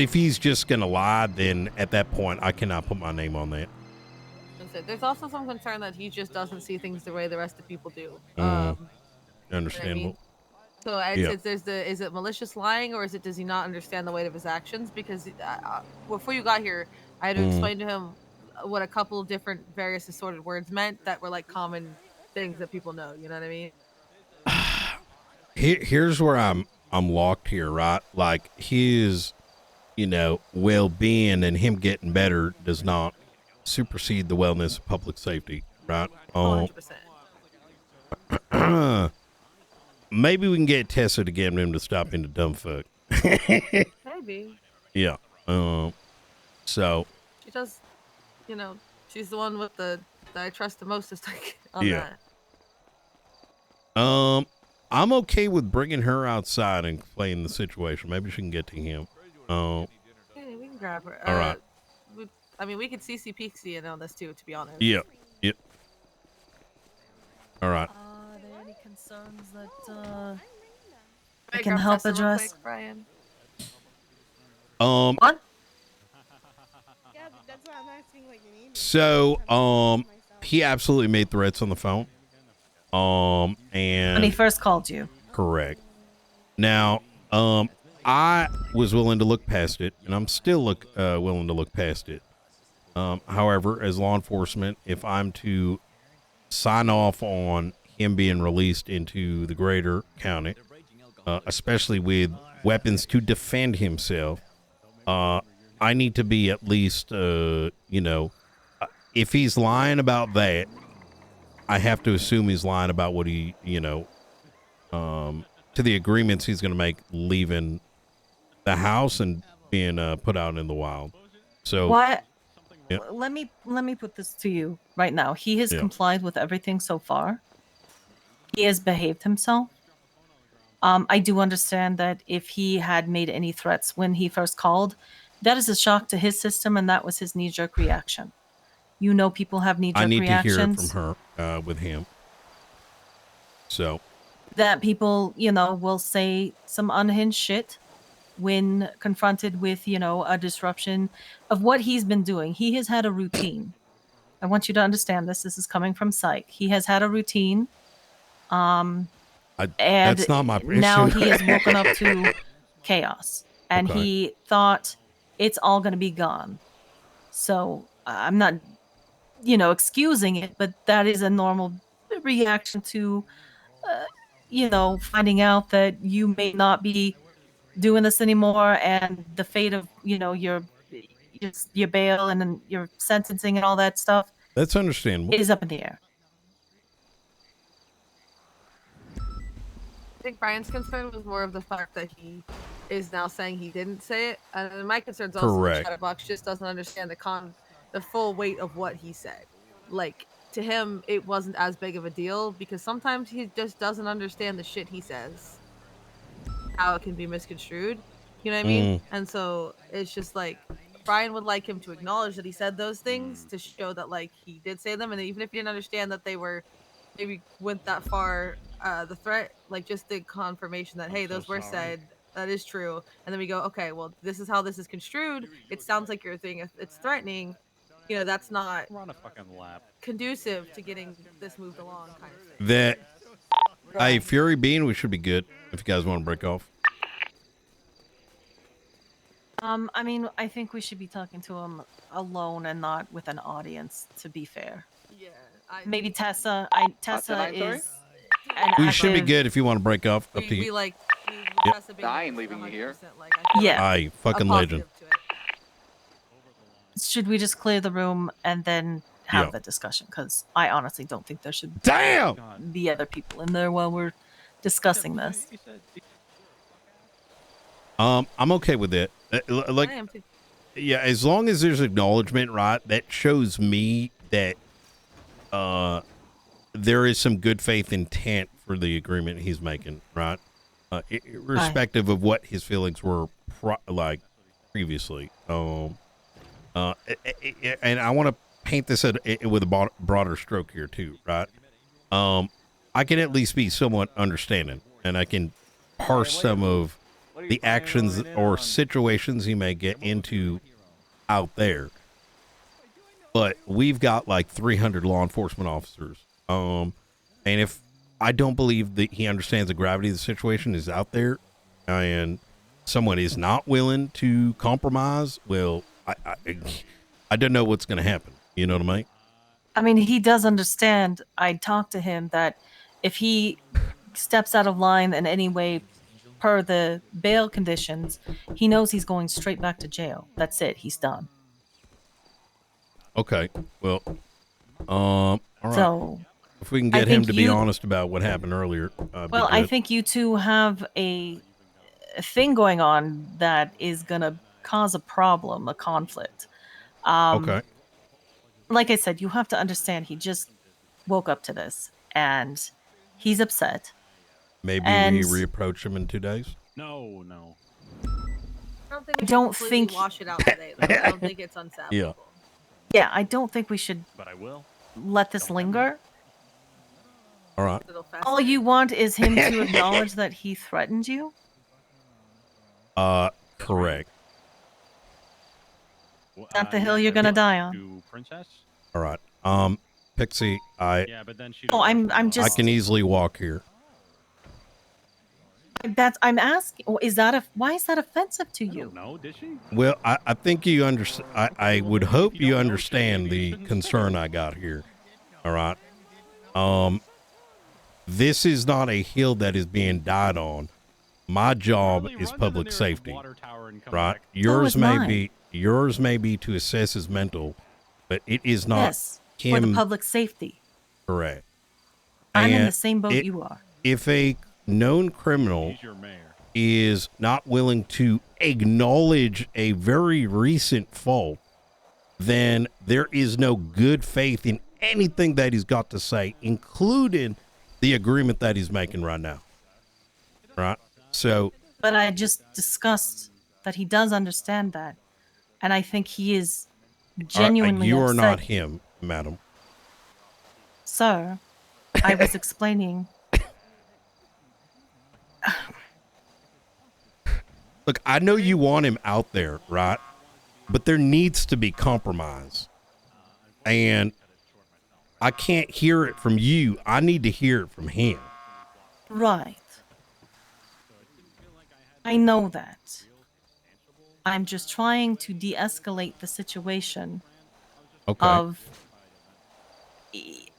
if he's just going to lie, then at that point, I cannot put my name on that. There's also some concern that he just doesn't see things the way the rest of people do. Understandable. So is it malicious lying, or does he not understand the weight of his actions? Because before you got here, I had to explain to him what a couple of different various assorted words meant that were like common things that people know. You know what I mean? Here's where I'm locked here, right? Like his, well-being and him getting better does not supersede the wellness of public safety, right? 100%. Maybe we can get Tessa to get him to stop being a dumb fuck. Maybe. Yeah. So. She does, she's the one with that I trust the most is like on Yeah. that. I'm okay with bringing her outside and explaining the situation. Maybe she can get to him. Yeah, we can grab her. All right. I mean, we could CC Pixie in on this too, to be honest. Yep. All right. Are there any concerns that Hey, I can grab help Tessa real address? quick, Brian. What? Yeah, that's why I'm asking like your name. So, he absolutely made threats on the phone. And When he first called you. correct. Now, I was willing to look past it, and I'm still willing to look past it. However, as law enforcement, if I'm to sign off on him being released into the greater county, especially with weapons to defend himself, I need to be at least, if he's lying about that, I have to assume he's lying about what he, to the agreements he's going to make leaving the house and being put out in the wild. So What? Yeah. Let me put this to you right now. He has Yeah. complied with everything so far. He has behaved himself. I do understand that if he had made any threats when he first called, that is a shock to his system, and that was his knee-jerk reaction. You know, people have knee-jerk I need reactions. to hear it from her with him. So That people, will say some unhinged shit when confronted with, a disruption of what he's been doing. He has had a routine. I want you to understand this. This is coming from psych. He has had a routine. And that's not my now issue. he has woken up to chaos, and Okay. he thought it's all going to be gone. So I'm not, excusing it, but that is a normal reaction to, finding out that you may not be doing this anymore, and the fate of, your bail and then your sentencing and all that stuff that's understandable. is up in the air. I think Brian's concern was more of the fact that he is now saying he didn't say it, and my concern's also Correct. that Chatterbox just doesn't understand the full weight of what he said. Like, to him, it wasn't as big of a deal because sometimes he just doesn't understand the shit he says, how it can be misconstrued. You know what I mean? And so it's just like Brian would like him to acknowledge that he said those things to show that like he did say them, and even if he didn't understand that they were maybe went that far, the threat, like just the confirmation that hey, those were said, that is true, and then we go, okay, well, this is how this is construed. It sounds like you're thinking it's threatening. That's not We're on a fucking lap. conducive to getting this moved along, kind of thing. That a Fury Bean, we should be good if you guys want to break off. I mean, I think we should be talking to him alone and not with an audience, to be fair. Yeah. Maybe Tessa. Tessa tonight, sorry? is an We should be active- good if you want to break off. Up to We you. like. Yep. I ain't leaving you here. Yeah. Aye, fucking a legend. positive to it. Should we just clear the room and then have Yeah. the discussion? Because I honestly don't think there should Damn! be other people in there while we're discussing this. I'm okay with it. Like, I am too. yeah, as long as there's acknowledgement, right? That shows me that there is some good faith intent for the agreement he's making, right? Irrespective of what his feelings were previously. And I want to paint this with a broader stroke here too, right? I can at least be somewhat understanding, and I can parse some of the actions or situations he may get into out there. But we've got like 300 law enforcement officers. And if I don't believe that he understands the gravity of the situation is out there and someone is not willing to compromise, well, I don't know what's going to happen. You know what I mean? I mean, he does understand. I talked to him that if he steps out of line in any way per the bail conditions, he knows he's going straight back to jail. That's it. He's done. Okay. Well, all right. So, if we can I get him think to be you- honest about what happened earlier. well, I think you two have a thing going on that is going to cause a problem, a conflict. Okay. Like I said, you have to understand he just woke up to this and he's upset. Maybe And we reapproach him in 2 days. No, no. I don't think we I should don't completely think- wash it out today. Though. I don't think it's unsappable. Yeah. Yeah, I don't think we should But I will. let this linger. All right. All you want is him to acknowledge that he threatened you? Correct. Not the hill you're gonna die on. To Princess? All right. Pixie, Yeah, but then she. Oh, I'm I just can easily walk here. I'm asking. Is that why is that offensive to you? No, did she? Well, I think you understand. I would hope you understand the concern I got here. All right. This is not a hill that is being died on. My job is public safety. Right? Yours may be to assess his mental, but it is not Yes, for the public safety. Correct. I'm in And the same boat you are. If a known criminal is not willing to acknowledge a very recent fault, then there is no good faith in anything that he's got to say, including the agreement that he's making right now. Right? So, But I just discussed that he does understand that, and I think he is genuinely you are upset. not him, madam. Sir, I was explaining. Look, I know you want him out there, right? But there needs to be compromise. And I can't hear it from you. I need to hear it from him. Right. I know that. I'm just trying to de-escalate the situation. Okay.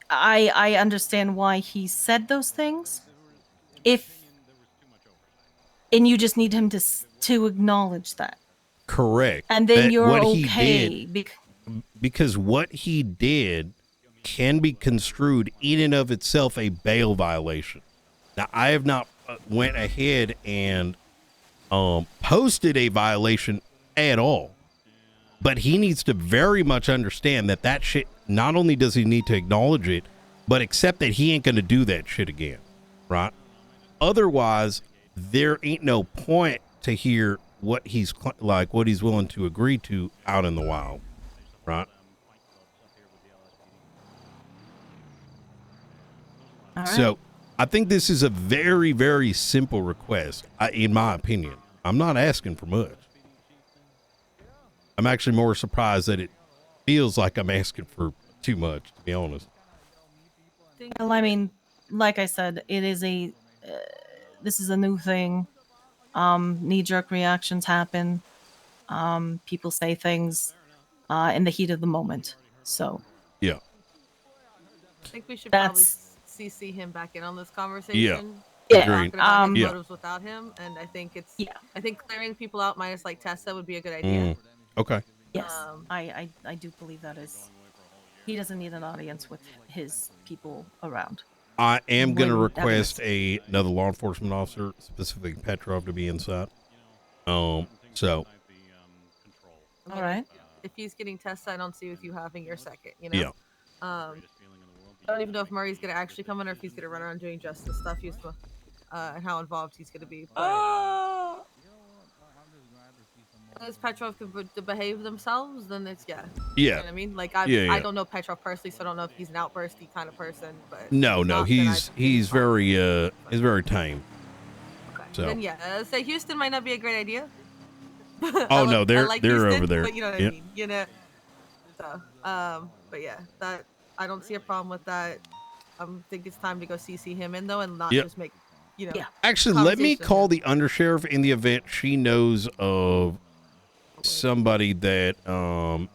I understand why he said those things. And you just need him to acknowledge that. Correct. And then That you're what okay. he did, because what he did can be construed in and of itself a bail violation. Now, I have not went ahead and posted a violation at all, but he needs to very much understand that shit, not only does he need to acknowledge it, but accept that he ain't going to do that shit again, right? Otherwise, there ain't no point to hear what he's what he's willing to agree to out in the wild, right? All right. So I think this is a very, very simple request, in my opinion. I'm not asking for much. I'm actually more surprised that it feels like I'm asking for too much, to be honest. Well, I mean, like I said, it is this is a new thing. Knee-jerk reactions happen. People say things in the heat of the moment. So yeah, I think we should That's- probably CC him back in on this conversation. Yeah. Talking Yeah. about his Yeah. motives without him, and I think I think clearing people out minus like Tessa would be a good idea. Okay. yes, I do believe that is. He doesn't need an audience with his people around. I am going to Wouldn't request another law enforcement officer, specifically Petrov, to be inside. So All right. If he's getting Tessa, I don't see with you having your second. You know. Yeah. I don't even know if Murray's gonna actually come in or if he's gonna run around doing justice stuff. And how involved he's gonna be. But as Petrov can behave themselves, then it's Yeah. You know what I mean? Like I Yeah. don't know Petrov personally, so I don't know if he's an outbursty kind of person. But no, if not, then he's very tame. So Then say Houston might not be a great idea. Oh, no, they're Houston, over there. But you know what Yeah. I mean? You know. So, but yeah, that I don't see a problem with that. I think it's time to go CC him in though, and not Yep. just make, Actually, let me conversation. call the undersheriff in the event she knows of somebody that hold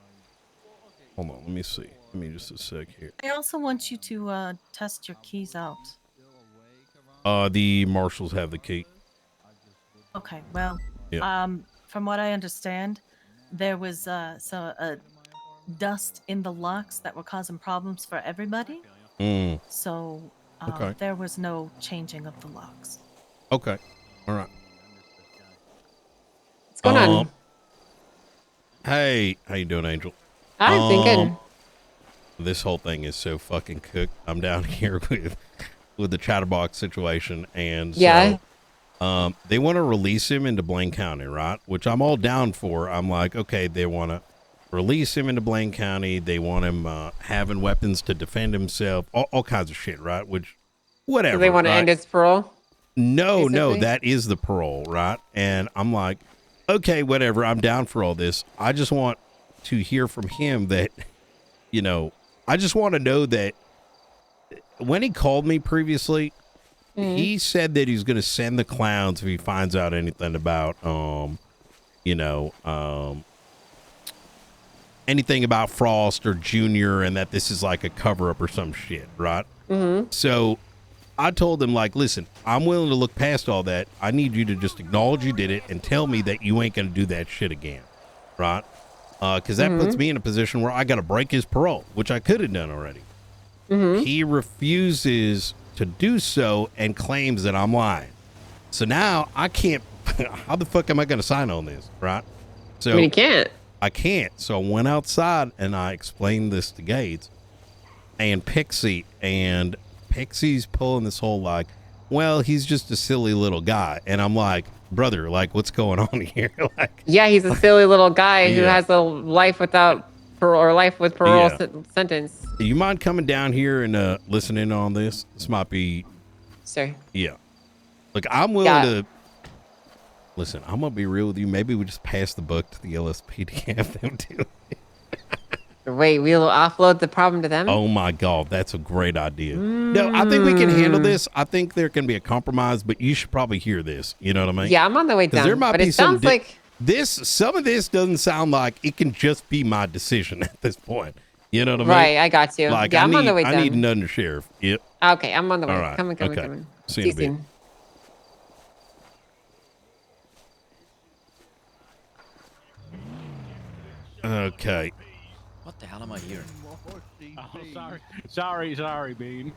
on, let me see. Give me just a sec here. I also want you to test your keys out. The marshals have the key. Okay. Well, Yeah. from what I understand, there was dust in the locks that were causing problems for everybody. So Okay. there was no changing of the locks. Okay. All right. What's going on? Hey, how you doing, Angel? I'm doing good. This whole thing is so fucking cooked. I'm down here with with the Chatterbox situation, and Yeah. so they want to release him into Blaine County, right? Which I'm all down for. I'm like, okay, they want to release him into Blaine County. They want him having weapons to defend himself, all kinds of shit, right? Which, whatever. So they want to end his parole? No, basically? that is the parole, right? And I'm like, okay, whatever. I'm down for all this. I just want to hear from him that, I just want to know that when he called me previously, he said that he's going to send the clowns if he finds out anything about, anything about Frost or Junior, and that this is like a cover up or some shit, right? So I told him, like, listen, I'm willing to look past all that. I need you to just acknowledge you did it and tell me that you ain't going to do that shit again, right? Because that puts me in a position where I got to break his parole, which I could have done already. He refuses to do so and claims that I'm lying. So now I can't. How the fuck am I going to sign on this, right? So I mean, you can't. I can't. So I went outside and I explained this to Gates and Pixie's pulling this whole like, well, he's just a silly little guy. And I'm like, brother, like, what's going on here? Like, Yeah, he's a silly little guy who has a life without parole or life with parole sentence. do you mind coming down here and listening on this? This might be. Sir. Yeah. Like, I'm willing to. Listen, I'm going to be real with you. Maybe we just pass the buck to the LSPD, have them do it. Wait, we'll offload the problem to them? Oh my God, that's a great idea. No, I think we can handle this. I think there can be a compromise, but you should probably hear this. You know what I mean? Yeah, I'm on the way down. There might but be it sounds like some of this doesn't sound like it can just be my decision at this point. You know what I mean? Right, I got you. Like, Yeah, I'm on the way down. I need an undersheriff. Yep. Okay, I'm on the way. All right. Coming. Okay. See See you you in a bit. soon. Okay. What the hell am I hearing? Oh, sorry, Bean.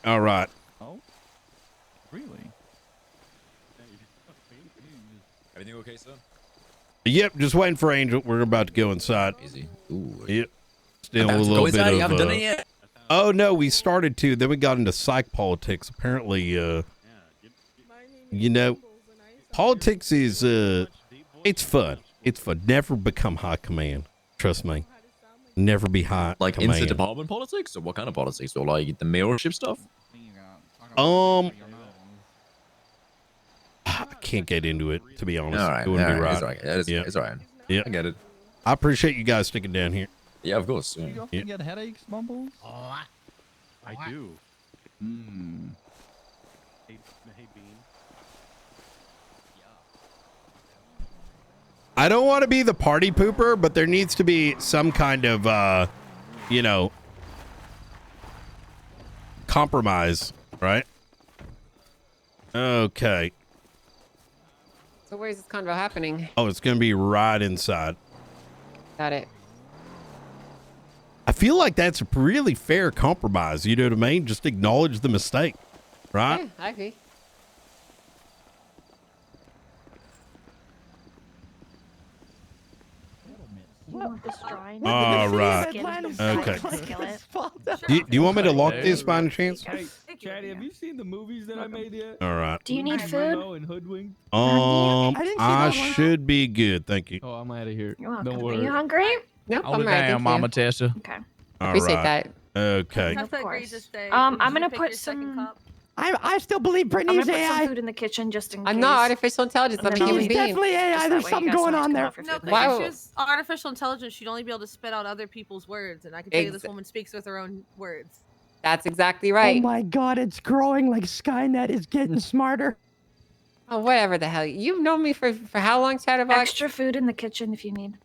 All right. Oh, really? Everything okay, sir? Yep, just waiting for Angel. We're about to go inside. Easy. Ooh. Yep. Still About a to little go bit inside? of. You haven't done it yet? Oh no, we started to. Then we got into psych politics. Apparently, politics is it's fun. It's fun. Never become high command. Trust me. Never be high Like command. into department politics, or what kind of politics, or like the mayorship stuff? I can't get into it, to be honest. All right, it wouldn't be right. It's all right. It's all right. Yeah, I get it. I appreciate you guys sticking down here. Yeah, of course. You often get headaches, Mumbles? I do. Hey, Bean. I don't want to be the party pooper, but there needs to be some kind of, compromise, right? Okay. So where's this convo happening? Oh, it's going to be right inside. Got it. I feel like that's a really fair compromise. You know what I mean? Just acknowledge the mistake, right? Yeah, I agree. You want this dry? All right. Okay. Do you want me to lock this by any chance? Hey, Chatty, have you seen the movies that I made yet? All right. Do you need food? I should be good. Thank you. Oh, I'm out of here. You're welcome. Don't Are worry. you hungry? Nope, Oh, I'm ready. damn, Mama Tessa. Okay. All Appreciate right. that. Okay. Of course. I'm gonna put some. I still believe I'm gonna Brittany's put some AI. food in the kitchen just in case. I'm not artificial intelligence. I'm a human She's being. definitely AI. Just There's that way something you guys going don't have on to there. come off your No, food but later. if she was artificial intelligence, she'd only be able to spit out other people's words, and I can tell you this woman speaks with her own words. That's exactly Oh right. my God, it's growing like Skynet is getting smarter. Oh, whatever the hell. You've known me for how long, Chatterbox? Extra food in the kitchen if you need.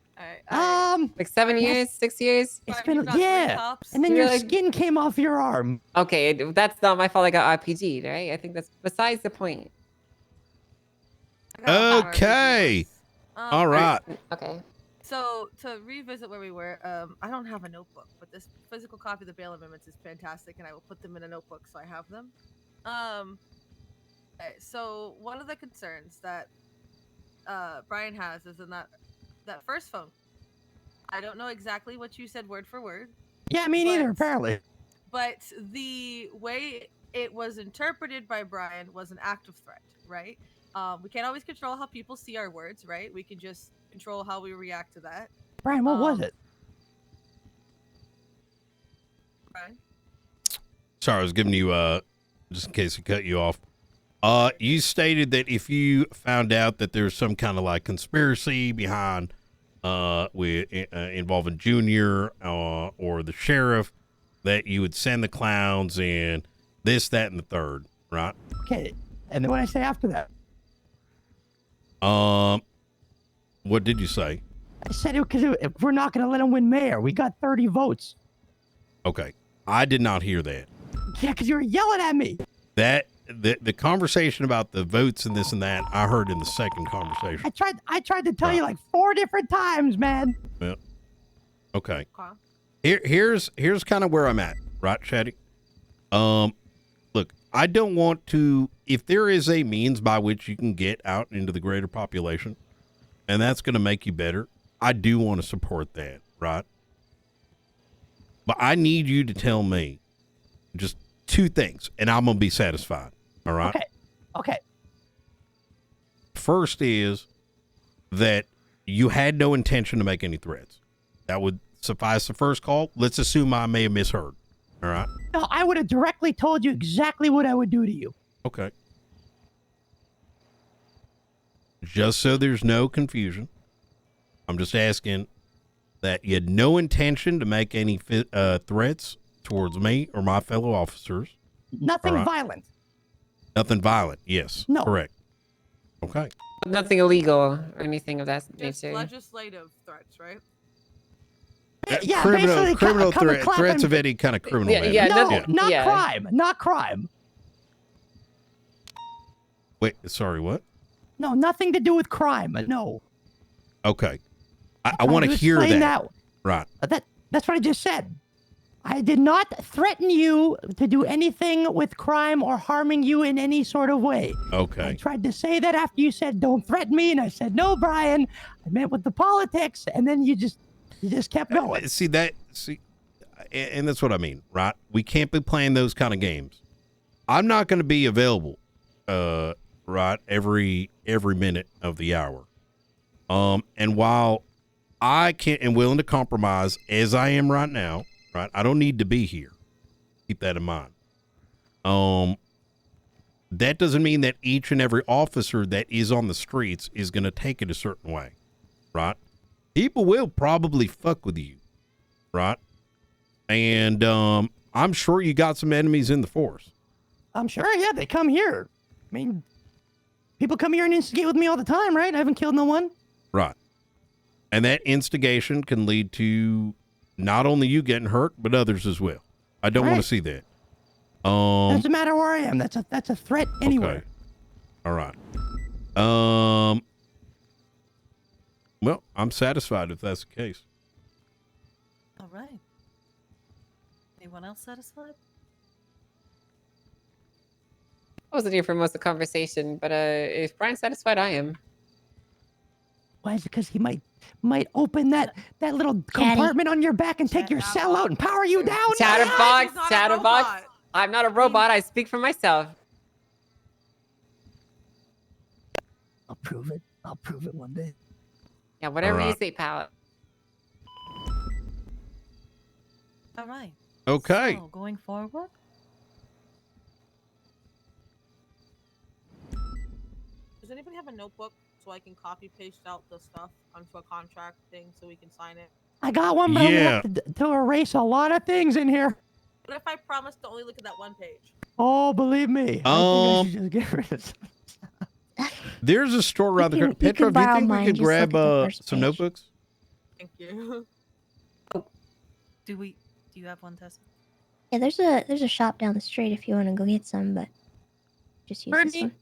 Like 7 years, 6 years? It's been and then your skin came off your arm. Okay, that's not my fault. I got RPG'd, right? I think that's besides the point. Okay. All right. Okay. So to revisit where we were, I don't have a notebook, but this physical copy of the bail amendments is fantastic, and I will put them in a notebook so I have them. Okay, so one of the concerns that Brian has is in that first phone. I don't know exactly what you said word for word. Yeah, me neither, apparently. But the way it was interpreted by Brian was an active threat, right? We can't always control how people see our words, right? We can just control how we react to that. Brian, what was it? Brian? Sorry, I was giving you just in case I cut you off. You stated that if you found out that there's some kind of like conspiracy behind involving Junior or the sheriff, that you would send the clowns in this, that, and the third, right? Okay, and then what I say after that? What did you say? I said it because we're not going to let him win mayor. We got 30 votes. Okay, I did not hear that. Yeah, because you were yelling at me. That the conversation about the votes and this and that, I heard in the second conversation. I tried to tell you like 4 different times, man. Yeah. Okay. Here's kind of where I'm at, right, Shaddy? Look, I don't want to. If there is a means by which you can get out into the greater population, and that's going to make you better, I do want to support that, right? But I need you to tell me just 2 things, and I'm going to be satisfied. All right. Okay. First is that you had no intention to make any threats. That would suffice the first call. Let's assume I may have misheard. All right. No, I would have directly told you exactly what I would do to you. Okay. Just so there's no confusion, I'm just asking that you had no intention to make any threats towards me or my fellow officers. Nothing violent. Nothing violent. Yes. No. Correct. Okay. Nothing illegal or anything of that Just nature. legislative threats, right? Yeah, criminal basically threats of any kind of criminal matter. Not crime. Not crime. Wait, sorry, what? No, nothing to do with crime. No. Okay. I want to hear explain that. that. Right. That's what I just said. I did not threaten you to do anything with crime or harming you in any sort of way. Okay. I tried to say that after you said, don't threaten me. And I said, no, Brian, I meant with the politics. And then you just kept going. See, and that's what I mean, right? We can't be playing those kind of games. I'm not going to be available, right, every minute of the hour. And while I am willing to compromise as I am right now, right, I don't need to be here. Keep that in mind. That doesn't mean that each and every officer that is on the streets is going to take it a certain way, right? People will probably fuck with you, right? And I'm sure you got some enemies in the force. I'm sure, yeah, they come here. I mean, people come here and instigate with me all the time, right? I haven't killed no one. Right. And that instigation can lead to not only you getting hurt, but others as well. I don't want to see that. Doesn't matter where I am. That's a threat anywhere. Okay. All right. Well, I'm satisfied if that's the case. All right. Anyone else satisfied? I wasn't here for most of the conversation, but if Brian's satisfied, I am. Why is it? Because he might open that little compartment on your back and take your cell out and power you down. Chatterbox. I'm not a robot. I speak for myself. I'll prove it. I'll prove it one day. Yeah, whatever All you right. say, pal. All right. Okay. So, going forward. Does anybody have a notebook so I can copy paste out the stuff onto a contract thing so we can sign it? I got one, but I'm gonna have to erase a lot of things in here. What if I promise to only look at that one page? Oh, believe me. I think I should just get rid of some. There's a store around the corner. you Petra, can do you borrow think we mine, could just look grab at the first some page. notebooks? Thank you. Do you have one, Tessa? Yeah, there's a shop down the street if you want to go get some, but just use this one.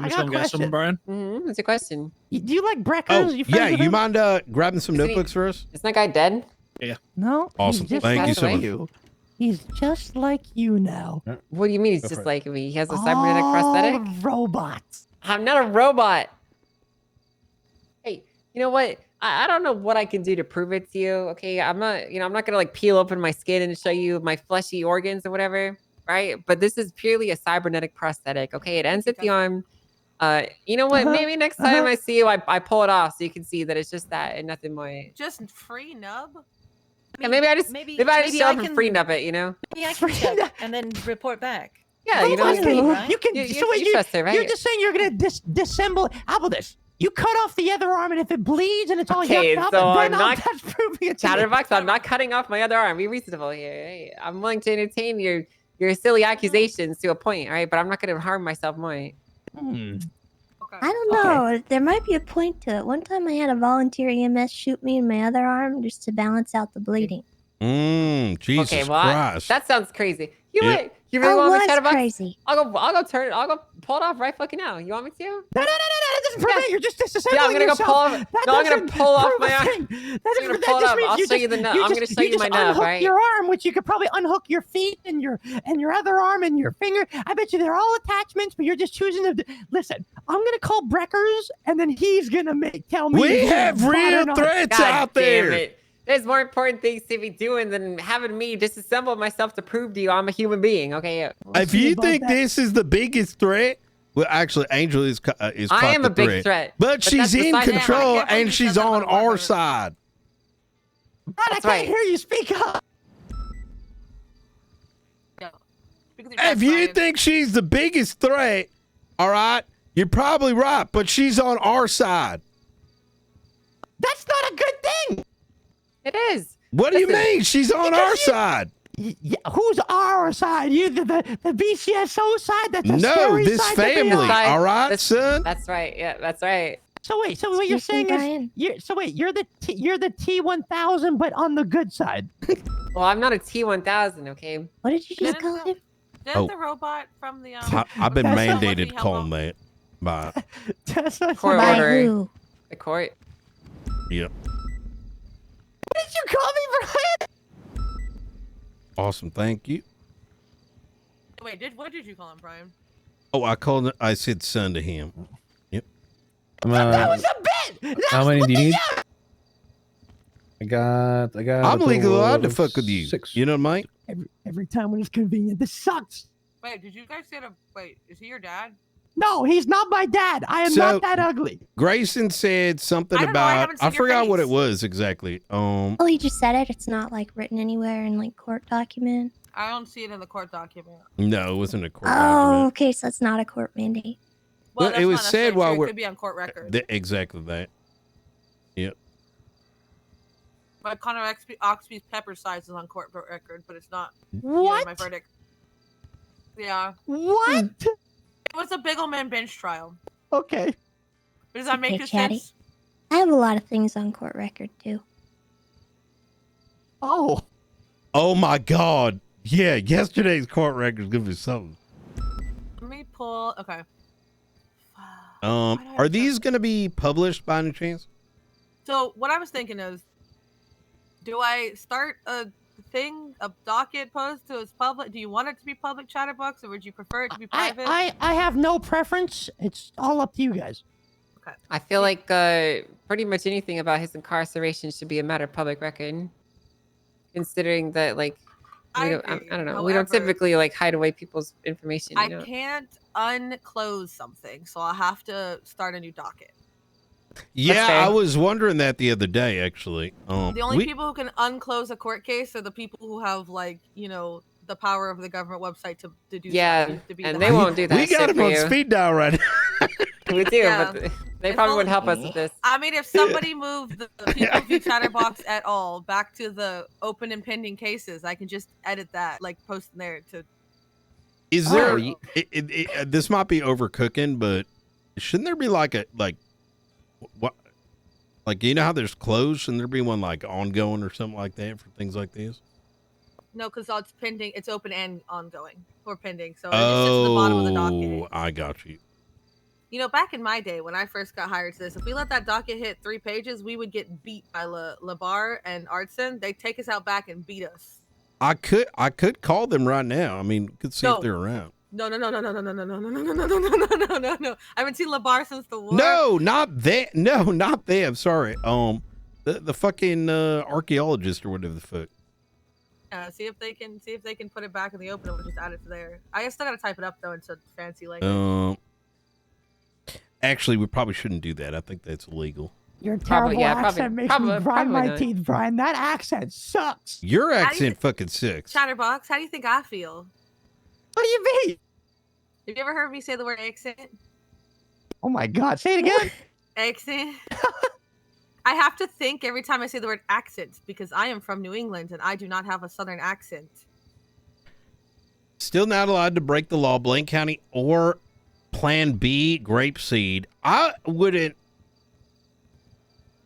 I got a question. Brian? What's your question? Do you like Breckers? Oh, You friends yeah. with You him? mind grabbing some Isn't he- notebooks for us? Isn't that guy dead? Yeah. No. Awesome. He's just Thank you like so much. you. He's just like you now. What do you mean he's Go just for it. like me? He has a cybernetic prosthetic? Robots. I'm not a robot. Hey, you know what? I don't know what I can do to prove it to you. Okay, I'm not gonna like peel open my skin and show you my fleshy organs or whatever, right? But this is purely a cybernetic prosthetic. Okay, it ends at the arm. You know what? Maybe next time I see you, I pull it off so you can see that it's just that and nothing more. Just free nub. Yeah, maybe I just show up and free nub it. You know? Maybe I can check and then report back. Yeah, you know. You can. So wait, you trust her, right? You're just saying you're gonna disassemble. How about this? You cut off the other arm, and if it bleeds and it's all Okay, yucked up, so then that's proving it. Chatterbox, I'm not cutting off my other arm. Be reasonable here. Hey, I'm willing to entertain your silly accusations to a point, all right? But I'm not going to harm myself more. I don't know. There might be a point to it. One time I had a volunteer EMS shoot me in my other arm just to balance out the bleeding. Jesus Okay, well, Christ. that sounds crazy. You Yeah. might. You really want me to was Chatterbox? crazy. I'll go pull it off right fucking now. You want me to? No, that doesn't prove it. You're just disassembling Yeah, I'm gonna yourself. go pull off. That No, I'm gonna doesn't pull off prove my a arm. thing. I'm That gonna just pull it means up. I'll you show you the nub. I'm gonna show you my nub, unhook right? your arm, which you could probably unhook your feet and your other arm and your finger. I bet you they're all attachments, but you're just choosing to listen. I'm gonna call Breckers, and then he's gonna tell me. We if have it's bought or real not. threats God out damn there. it. There's more important things to be doing than having me disassemble myself to prove to you I'm a human being. Okay. If you think this is the biggest threat, well, actually, Angel is quite I am the a big threat, but but she's that's in beside the point. control I can't believe and you she's said that on about our side. Brad, I That's can't right. hear you. Speak up. If you think she's the biggest threat, all right, you're probably right, but she's on our side. That's not a good thing. It is. What do you mean? She's on our side. Yeah, who's our side? You the BCSO side? That's a No, scary this side to be family. on. All right, son. That's right. Yeah, that's right. So wait, what you're saying is you're the T1000, but on the good side. Well, I'm not a T1000, okay? What did you just call him? Didn't Oh. the robot from the I've been That's not mandated to what call him that. By Court By order. who? The court. Yep. What did you call me, Brian? Awesome. Thank you. Wait, what did you call him, Brian? Oh, I said son to him. Yep. That was a bit. How many do you need? I got. I'm legally allowed to fuck with you. 6. You know what I mean? Every time when it's convenient. This sucks. Wait, did you guys say to wait? Is he your dad? No, he's not my dad. I am So- not that ugly. Grayson said something I don't know, I about haven't seen I your forgot what face. it was exactly. Oh, he just said it. It's not like written anywhere in like court document. I don't see it in the court document. No, it wasn't a court Oh, document. okay. So it's not a court mandate. Well, that's it was not said necessarily while true. we're It could be on court record. exactly that. Yep. But Connor Oxby's pepper size is on court record, but it's not. What? My verdict. Yeah. What? It was a Biggleman bench trial. Okay. Does that make Okay, you Chatty. sense? I have a lot of things on court record too. Oh. Oh my God. Yeah, yesterday's court record is gonna be something. Let me pull. Okay. Are these gonna be published by any chance? So what I was thinking is, do I start a thing, a docket post to its public? Do you want it to be public, Chatterbox, or would you prefer it to be private? I have no preference. It's all up to you guys. I feel like pretty much anything about his incarceration should be a matter of public record, considering that like I don't know, we don't However, typically like hide away people's information. You I know? can't unclose something, so I'll have to start a new docket. Yeah, fair. I was wondering that the other day actually. The only people who can unclose a court case are the people who have, like, you know, the power of the government website to do Yeah, stuff, to be and the they house. won't do that. We got shit him for on you. speed dial right now. We do, Yeah. but they probably wouldn't help us with this. I mean, if somebody moved the people view Chatterbox at all back to the open and pending cases, I can just edit that, like post in there to. Is there? This might be overcooking, but shouldn't there be like what? Like, you know how there's closed? Shouldn't there be one like ongoing or something like that for things like this? No, because it's pending. It's open and ongoing or pending, so it just sits at the bottom of the docket. I got you. You know, back in my day when I first got hired to this, if we let that docket hit 3 pages, we would get beat by Labar and Artson. They'd take us out back and beat us. I could call them right now. I mean, could see if they're around. No. I haven't seen Labar since the war. No, not that. No, not them. Sorry. The fucking archaeologist or whatever the fuck. See if they can put it back in the open and we'll just add it to there. I still gotta type it up though into fancy language. Actually, we probably shouldn't do that. I think that's illegal. Your terrible accent makes me grind my teeth, Brian. That accent sucks. Your accent fucking sucks. Chatterbox, how do you think I feel? What do you mean? Have you ever heard me say the word accent? Oh my God, say it again. Accent. I have to think every time I say the word accent because I am from New England and I do not have a southern accent. Still not allowed to break the law, Blaine County or Plan B, grapeseed. I wouldn't.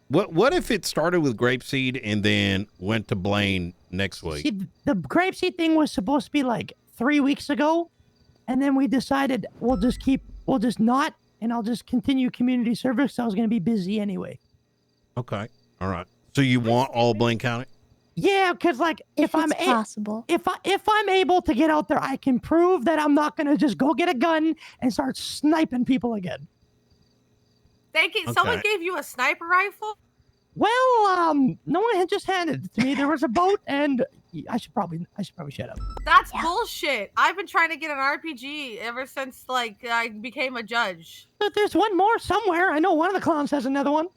What if it started with grapeseed and then went to Blaine next week? See, the grapeseed thing was supposed to be like 3 weeks ago, and then we decided we'll just not, and I'll just continue community service. So I was going to be busy anyway. Okay, all right. So you want all Blaine County? Yeah, because like if I'm possible, if I'm able to get out there, I can prove that I'm not going to just go get a gun and start sniping people again. Someone gave you a sniper rifle? Well, no one had just handed it to me. There was a boat, and I should probably shut up. That's bullshit. I've been trying to get an RPG ever since like I became a judge. But there's one more somewhere. I know one of the clowns has another one.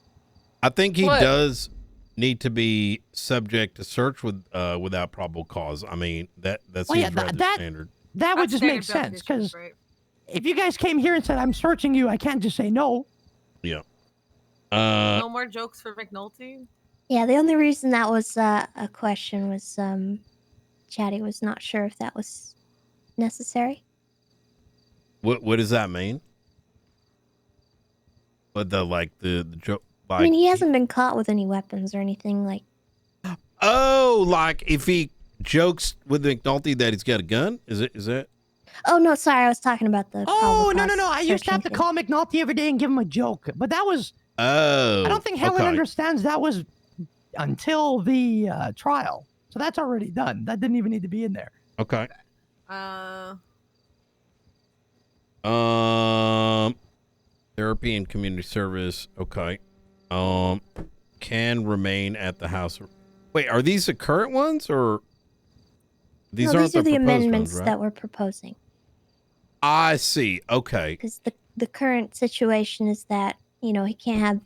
I think he does need to be subject to search without probable cause. I mean, that seems rather standard. That would just make sense because if you guys came here and said I'm searching you, I can't just say no. Yeah. No more jokes for McNulty? Yeah, the only reason that was a question was Chatty was not sure if that was necessary. What does that mean? But the joke. Like, I mean, he hasn't been caught with any weapons or anything like. Oh, like if he jokes with McNulty that he's got a gun? Is that? Oh no, sorry, I was talking about the. Oh no! I used to have to call McNulty every day and give him a joke, but that was. Oh. I don't think Helen understands that was until the trial, so that's already done. That didn't even need to be in there. Okay. Therapy and community service. Okay. Can remain at the house. Wait, are these the current ones or these no, aren't these are the ones, amendments right? that we're proposing. I see. Okay. Because the current situation is that he can't have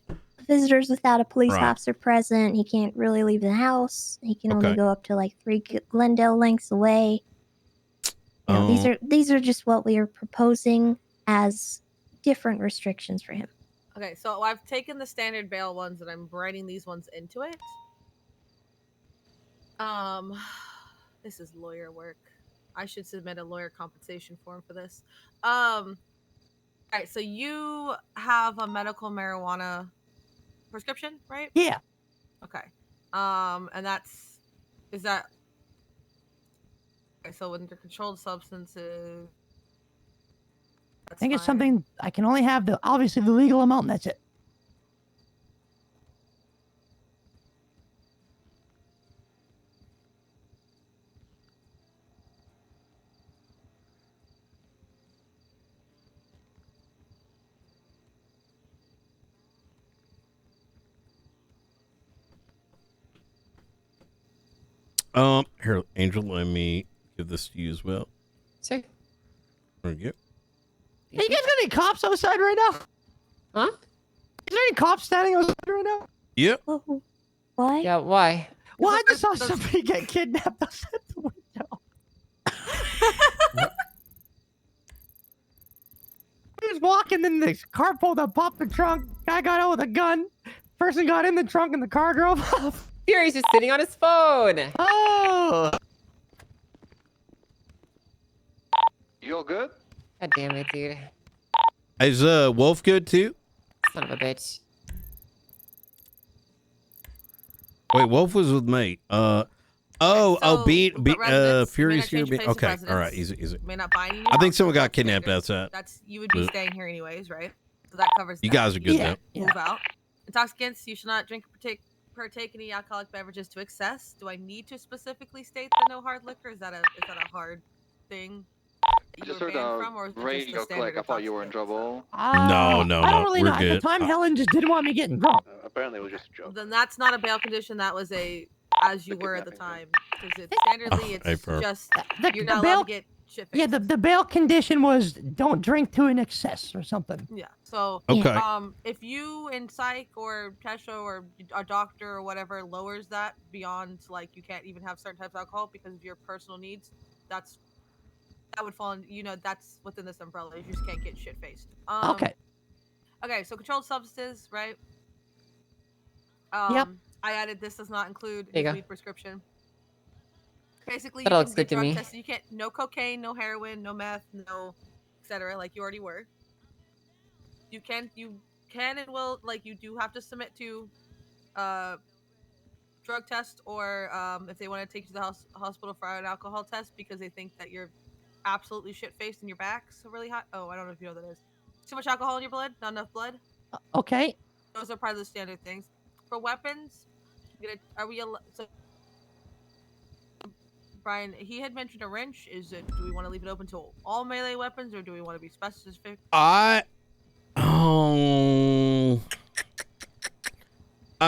visitors without a police officer present. He can't really leave the house. He can only go up to like 3 Glendale lengths away. These are just what we are proposing as different restrictions for him. Okay, so I've taken the standard bail ones and I'm writing these ones into it. This is lawyer work. I should submit a lawyer compensation form for this. All right, so you have a medical marijuana prescription, right? Yeah. Okay. And is that okay? So when they're controlled substances. I think it's something I can only have obviously the legal amount, and that's it. Here, Angel, let me give this to you as well. Sure. There you go. Hey, you guys got any cops outside right now? Huh? Is there any cops standing outside right now? Yep. Oh, why? Yeah, why? Well, I just saw somebody get kidnapped outside the window. He was walking, then the car pulled up, popped the trunk. Guy got out with a gun. Person got in the trunk, and the car drove off. Fury's just sitting on his phone. Oh. You all good? God damn it, dude. Is Wolf good too? Son of a bitch. Wait, Wolf was with me. Furious here. Okay, all right, easy. May not buy any I think someone got kidnapped outside. You would be staying here anyways, right? So that covers. You that. guys are good can't now. Move out. Intoxicants. You should not drink or partake any alcoholic beverages to excess. Do I need to specifically state the no hard liquor? Is that a hard thing? I just heard the radio click. I thought you were in trouble. No, I don't really we're know. At the good. time, Helen just didn't want me getting drunk. Apparently, it was just a joke. Then that's not a bail condition. That was a as you were at the time. Because it's standardly, it's just you're not allowed to get shit faced. Yeah, the bail condition was don't drink to an excess or something. Yeah. So, Okay. If you in psych or Tesho or a doctor or whatever lowers that beyond like you can't even have certain types of alcohol because of your personal needs, that would fall in. That's within this umbrella. You just can't get shit faced. Okay. Okay. So controlled substances, right? Yep. I added this does not include There you go. weed prescription. Basically, That you looks can good get to drug me. tested. You can't no cocaine, no heroin, no meth, no etc. Like you already were. You can and will you do have to submit to drug test or if they want to take you to the hospital for an alcohol test because they think that you're absolutely shit faced and your back's really hot. Oh, I don't know if you know what that is. Too much alcohol in your blood, not enough blood. Okay. Those are part of the standard things. For weapons, so Brian, he had mentioned a wrench. Do we want to leave it open to all melee weapons or do we want to be specific? I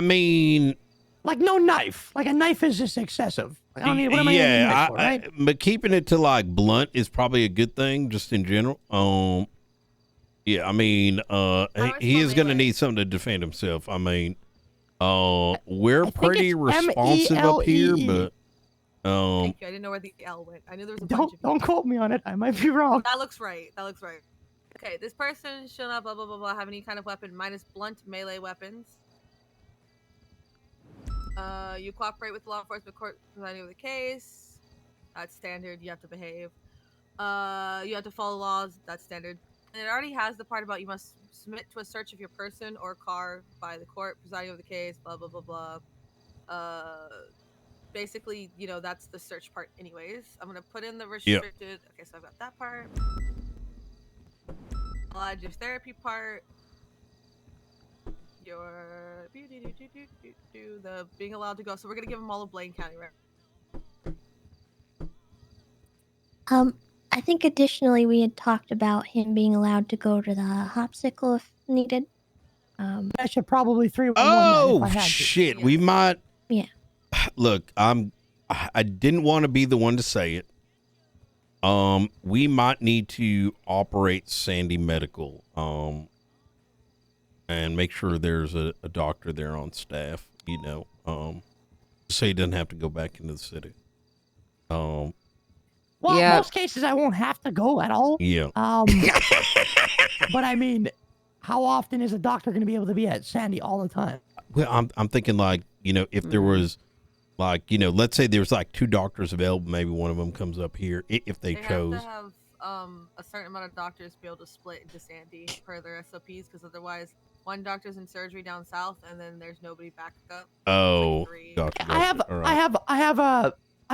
mean, like no knife. Like a knife is just excessive. Like, I mean, what am I gonna need a knife for, right? but keeping it to like blunt is probably a good thing, just in general. Yeah, I mean, he is going to need something to defend himself. I mean, we're pretty responsive up here, but Thank you. I didn't know where the L went. I knew there was a bunch of Don't quote me on it. I might be wrong. That looks right. Okay, this person shall not blah blah blah blah have any kind of weapon minus blunt melee weapons. You cooperate with law enforcement court presiding over the case. That's standard. You have to behave. You have to follow laws. That's standard. And it already has the part about you must submit to a search of your person or car by the court presiding over the case. Blah blah blah blah. Basically, that's the search part. Anyways, I'm gonna put in the restricted. Okay, so I've got that part. I'll add your therapy part. Your the being allowed to go. So we're gonna give them all of Blaine County, right? I think additionally we had talked about him being allowed to go to the hopsicle if needed. I should probably 311 oh that if I had to. shit, we might. Yeah. Look, I didn't want to be the one to say it. We might need to operate Sandy Medical. And make sure there's a doctor there on staff, so he doesn't have to go back into the city. Well, in most cases I won't have to go at all. Yeah. But I mean, how often is a doctor going to be able to be at Sandy all the time? Well, I'm thinking like, if there was like, let's say there's like 2 doctors available, maybe one of them comes up here if they chose. Have to have a certain amount of doctors be able to split into Sandy per their SOPs because otherwise one doctor's in surgery down south and then there's nobody back up. Oh, gotcha. I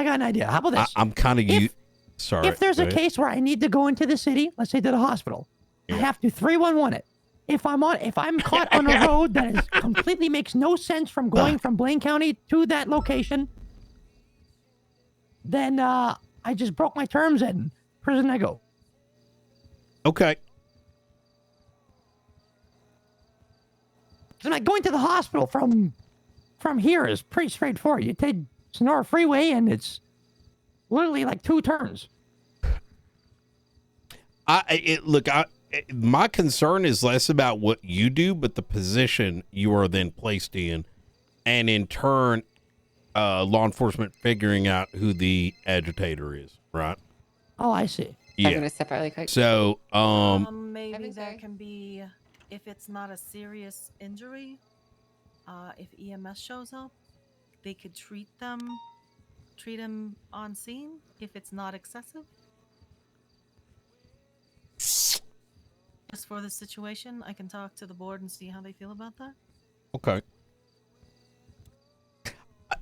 got an idea. How about this? I'm kind of sorry. If there's a case where I need to go into the city, let's say to the hospital, I have to 311 it. If I'm caught on a road that is completely makes no sense from going from Blaine County to that location, then I just broke my terms and prison I go. Okay. So like going to the hospital from here is pretty straightforward. You take Sonora Freeway and it's literally like 2 turns. My concern is less about what you do, but the position you are then placed in, and in turn, law enforcement figuring out who the agitator is, right? Oh, I see. Yeah. I'm gonna step out really quick. So, maybe that can be if it's not a serious injury. If EMS shows up, they could treat him on scene if it's not excessive. Just for the situation, I can talk to the board and see how they feel about that. okay.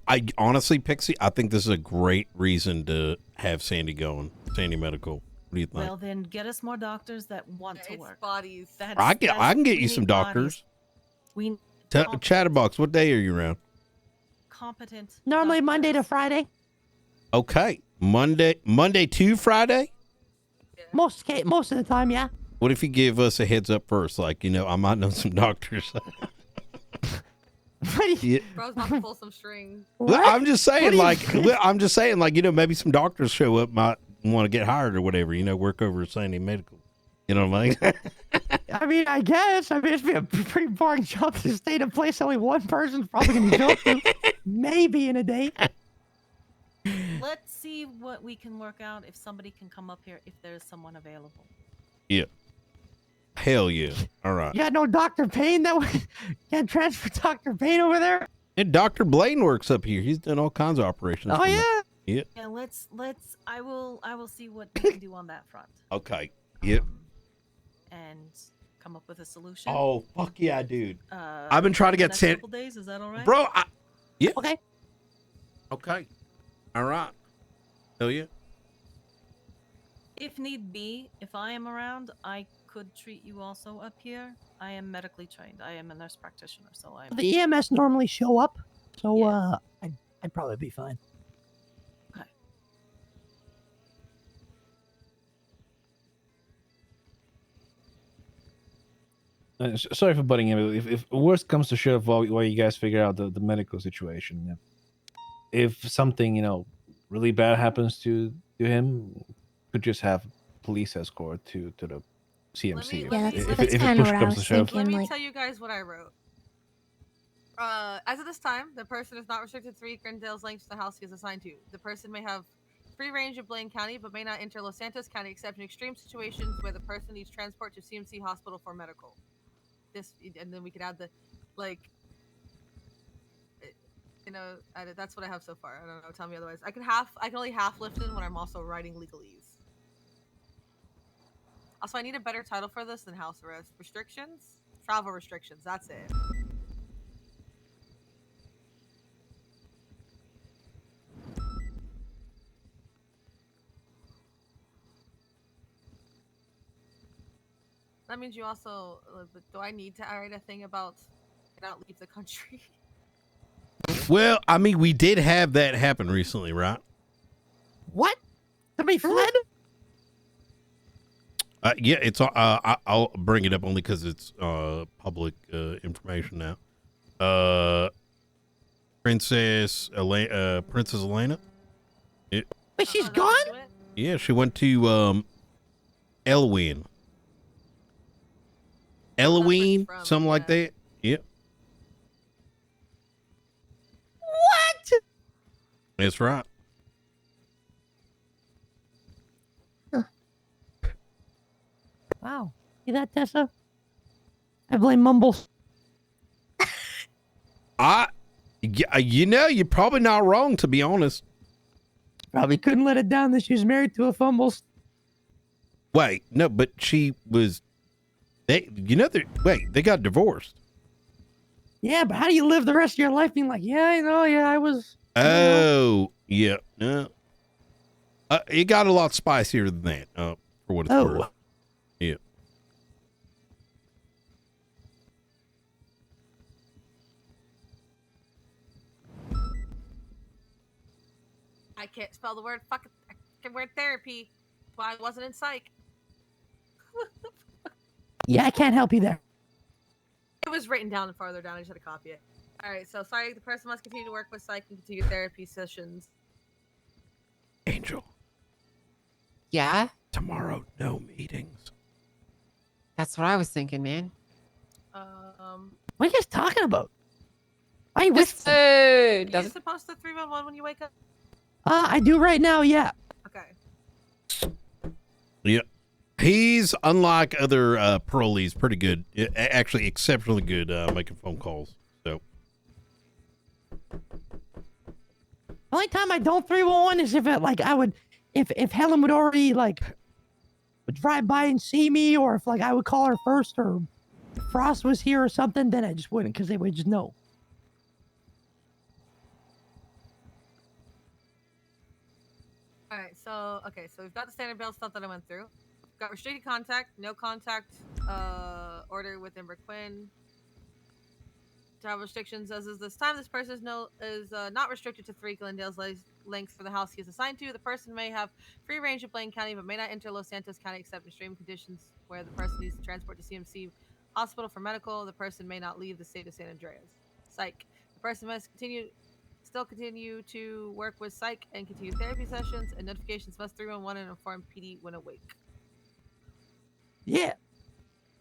I honestly, Pixie, I think this is a great reason to have Sandy going. Sandy Medical. What do you think? Well, then get us more doctors that want to It's work. bodies. I can get you some doctors. We Chatterbox, what day are you around? competent. Normally Monday to Friday. Okay, Monday to Friday. Most of the time, yeah. What if you give us a heads up first? Like, I might know some doctors. Yeah. Bro's about to pull some strings. Well, I'm just saying, maybe some doctors show up, might want to get hired or whatever. Work over at Sandy Medical. You know what I mean? I mean, I guess. I mean, it'd be a pretty boring job to stay in a place only one person's probably going to show up to. Maybe in a day. Let's see what we can work out if somebody can come up here if there's someone available. Yeah. Hell yeah. All right. You got no Dr. Payne that way? Can't transfer Dr. Payne over there? And Dr. Blaine works up here. He's done all kinds of operations. Oh, yeah? Yeah. Yeah, let's I will see what we can do on that front Okay. Yep. and come up with a solution. Oh, fuck yeah, dude. I've been trying to get next sent. couple days, is that all right? Bro, yeah. Okay. Okay. All right. Hell yeah. If need be, if I am around, I could treat you also up here. I am medically trained. I am a nurse practitioner, so I'm... The EMS normally show up, so I'd probably be fine. Okay. Sorry for butting in. If worst comes to shove, while you guys figure out the medical situation, if something really bad happens to him, could just have police escort to the CMC. That's kind of what I was thinking. Let me tell you guys what I wrote. As of this time, the person is not restricted to 3 Glendale's lengths to the house he is assigned to. The person may have free range of Blaine County, but may not enter Los Santos County except in extreme situations where the person needs transport to CMC hospital for medical. And then we could add that's what I have so far. I don't know. Tell me otherwise. I can only half lift in when I'm also writing legalese. Also, I need a better title for this than house arrest. Restrictions? Travel restrictions. That's it. That means you also... do I need to write a thing about not leave the country? Well, I mean, we did have that happen recently, right? What? Somebody fled? Yeah, it's. I'll bring it up only because it's public information now. Princess Elena. But she's gone? Yeah, she went to Eloise, something like that. Yep. What? That's right. Wow. See that, Tessa? I blame Mumbles. You're probably not wrong, to be honest. Probably couldn't let it down that she was married to a Fumbles. Wait, no, but she was. They got divorced. Yeah, but how do you live the rest of your life being like, I was. Oh, yeah. It got a lot spicier than that, for what it's worth. Yeah. I can't spell the word fucking... I can word therapy. That's why I wasn't in psych. Yeah, I can't help you there. It was written down and farther down. I just had to copy it. Alright, so sorry, the person must continue to work with psych and continue therapy sessions. Angel. Yeah? Tomorrow, no meetings. That's what I was thinking, man. What are you guys talking about? Are you Just Are you supposed to 311 when you wake up? I do right now, yeah. Okay. Yeah. He's, unlike other parolees, pretty good. Actually, exceptionally good making phone calls. So. The only time I don't 311 is if if Helen would already would drive by and see me, or if I would call her first, or Frost was here or something, then I just wouldn't, because they would just know. All right, so we've got the standard bail stuff that I went through. Got restricted contact, no contact order with Ember Quinn. Travel restrictions as is this time. This person is not restricted to 3 Glendale's lengths for the house he is assigned to. The person may have free range of Blaine County, but may not enter Los Santos County except in extreme conditions where the person needs to transport to CMC Hospital for medical. The person may not leave the state of San Andreas. Psych. The person must still continue to work with psych and continue therapy sessions, and notifications must 311 and inform PD when awake. Yeah.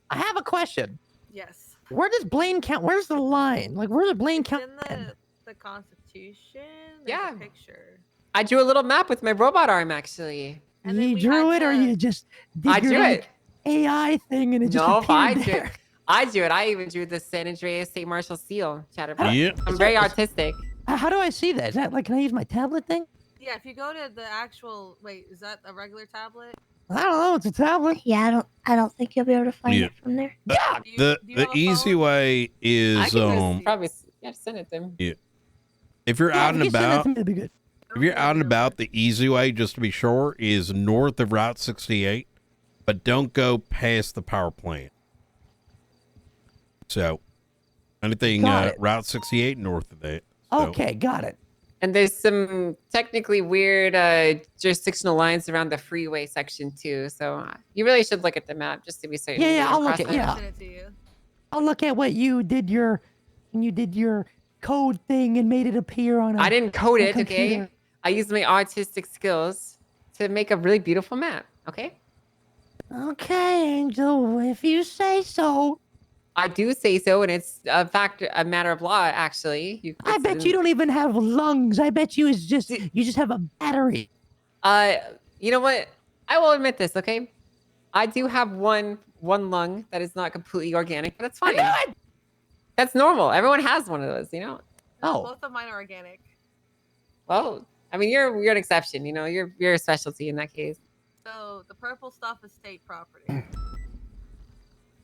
I have a question. Yes. Where does Blaine count? Where's the line? Like, where's the Blaine count? In the Constitution. There's a picture. I drew a little map with my robot arm, actually. You drew it, or you just did I your drew it. AI thing and it just No, appeared I drew there? it. I drew it. I even drew the San Andreas State Marshal seal, Chatterbox. Yep. I'm very artistic. How do I see that? Is that like, can I use my tablet thing? Yeah, if you go to the actual is that a regular tablet? I don't know. It's a tablet. Yeah, I don't think you'll be able to find Yeah. it from there. Yeah. The easy way is I can just probably send it to them. yeah. If you're out and about, if you're out and about, the easy way, just to be sure, is north of Route 68, but don't go past the power plant. So, anything Got it. Route 68 north of that. So. Okay, got it. And there's some technically weird jurisdictional lines around the freeway section too. So you really should look at the map just to be certain. Yeah, you don't I'll look cross at lines. I'll look at what you did when you did your code thing and made it appear on. I didn't code a it, okay? computer. I used my artistic skills to make a really beautiful map, okay? Okay, Angel, if you say so. I do say so, and it's a matter of law, actually. I bet you don't even have lungs. I bet you just have a battery. You know what? I will admit this, okay? I do have one lung that is not completely organic, but that's fine. That's normal. Everyone has one of those, you know? Both of mine are organic. Well, I mean, you're an exception, you know? You're a specialty in that case. So the purple stuff is state property.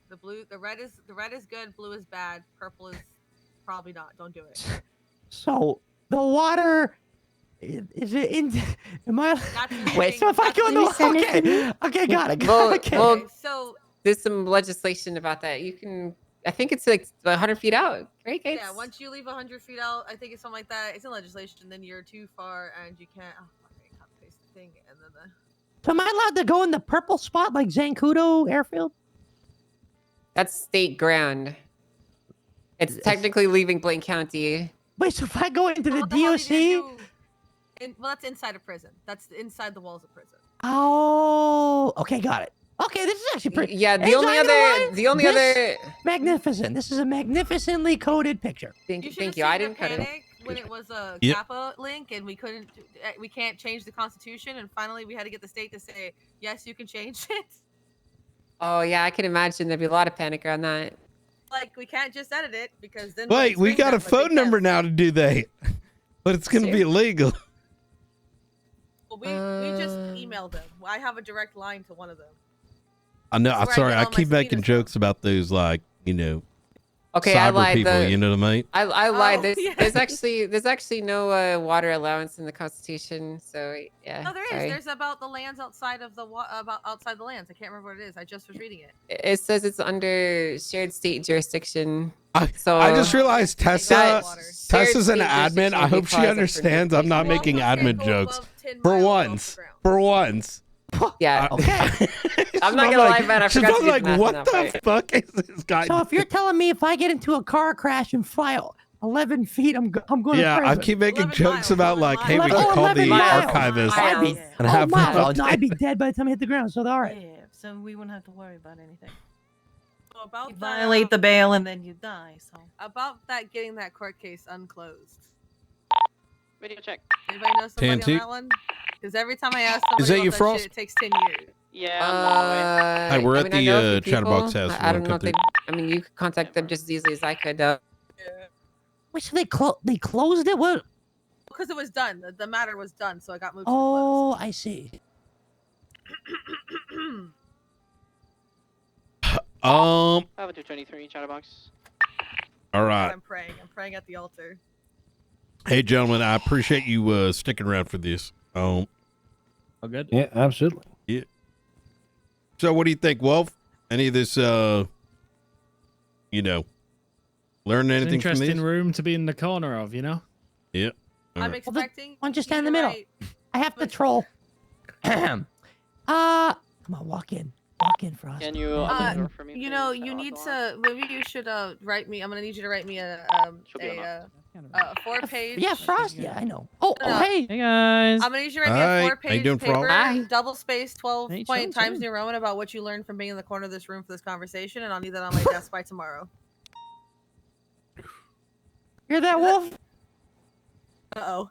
The red is good, blue is bad, purple is probably not. Don't do it. So the water is it in? Am I? Wait, so if I go in the okay, got it. Well, so there's some legislation about that. You can, I think it's like 100 feet out, right, guys? Yeah, once you leave 100 feet out, I think it's something like that. It's in legislation, then you're too far and you can't. Oh, okay, copy paste the thing, and then the. So am I allowed to go in the purple spot like Zancudo Airfield? That's state ground. It's technically leaving Blaine County. Wait, so if I go into the What the hell did you DOC? do? Well, that's inside a prison. That's inside the walls of prison. Oh, okay, got it. Okay, this is actually pretty. Yeah, the Angel, only I'm not gonna other- lie, the only this- other- magnificent. This is a magnificently coded picture. Thank You you. I didn't cut it. panic when it was a Yep. Kappa link and we can't change the Constitution, and finally we had to get the state to say yes, you can change it. Oh yeah, I can imagine there'd be a lot of panic around that. Like we can't just edit it because then. Wait, we got a phone number now to do that, but it's going to be illegal. Well, we just emailed them. I have a direct line to one of them. I know. I'm That's where I sorry. get I all my keep making jokes about those, like, you know, Okay, I cyber lied. people. You know what I mean? I lied. Oh, There's, yeah. there's actually no water allowance in the Constitution. So yeah. No, there is. sorry. There's about the lands outside of about outside the lands. I can't remember what it is. I just was reading it. It says it's under shared state jurisdiction. So I just realized Tessa's an state admin. jurisdiction I would be hope she clause of understands I'm not making admin jokes. For once. For once. Yeah. Okay. I'm not gonna lie, man. I she's forgot to probably do the like, math what on the that part. fuck is this guy? So if you're telling me if I get into a car crash and fly 11 feet, I'm going Yeah, to I prison. keep making jokes about like, hey, we can call 11 the miles. archivist I'd be, and have miles. fun. No, I'd be dead by the time I hit the ground. So all right. Yeah, so we wouldn't have to worry about anything. So about You that, violate the bail and then you die. So about that getting that court case unclosed. Video check. Anybody know somebody TNT? on that one? Because every time I ask somebody Is that about you, that Frost? shit, it takes 10 years. Yeah. Hey, we're I at mean, I the, know a few Chatterbox people. house. I You don't wanna know if come they. I mean, you could contact them just as easily as I could. Wait, so they closed it? What? Because it was done. The matter was done, so I got moved. Oh, I see. Um. Have a 223 chatterbox. All right. I'm praying. I'm praying at the altar. Hey, gentlemen, I appreciate you sticking around for this. All good. Yeah, absolutely. Yeah. So what do you think, Wolf? Any of this, you know, learn It's an anything from interesting these? room to be in the corner of, you know? Yeah. All I'm right. expecting. Why don't you stand you in the to middle? write- I have to troll. Come on, walk in. Walk in, Frost. Can you open the door for me? You know, you need to. Maybe you should write me. I'm gonna need you to write me a 4-page. Yeah, Frost. Yeah, I know. Oh, No, no. hey. Hey, guys. I'm gonna need you to write me Hi. a How you 4-page doing, Frost? paper, Hi. double space, 12 Hey, point chill, Times chill. New Roman about what you learned from being in the corner of this room for this conversation, and I'll need that on my desk by tomorrow. Hear that, Wolf? Uh-oh.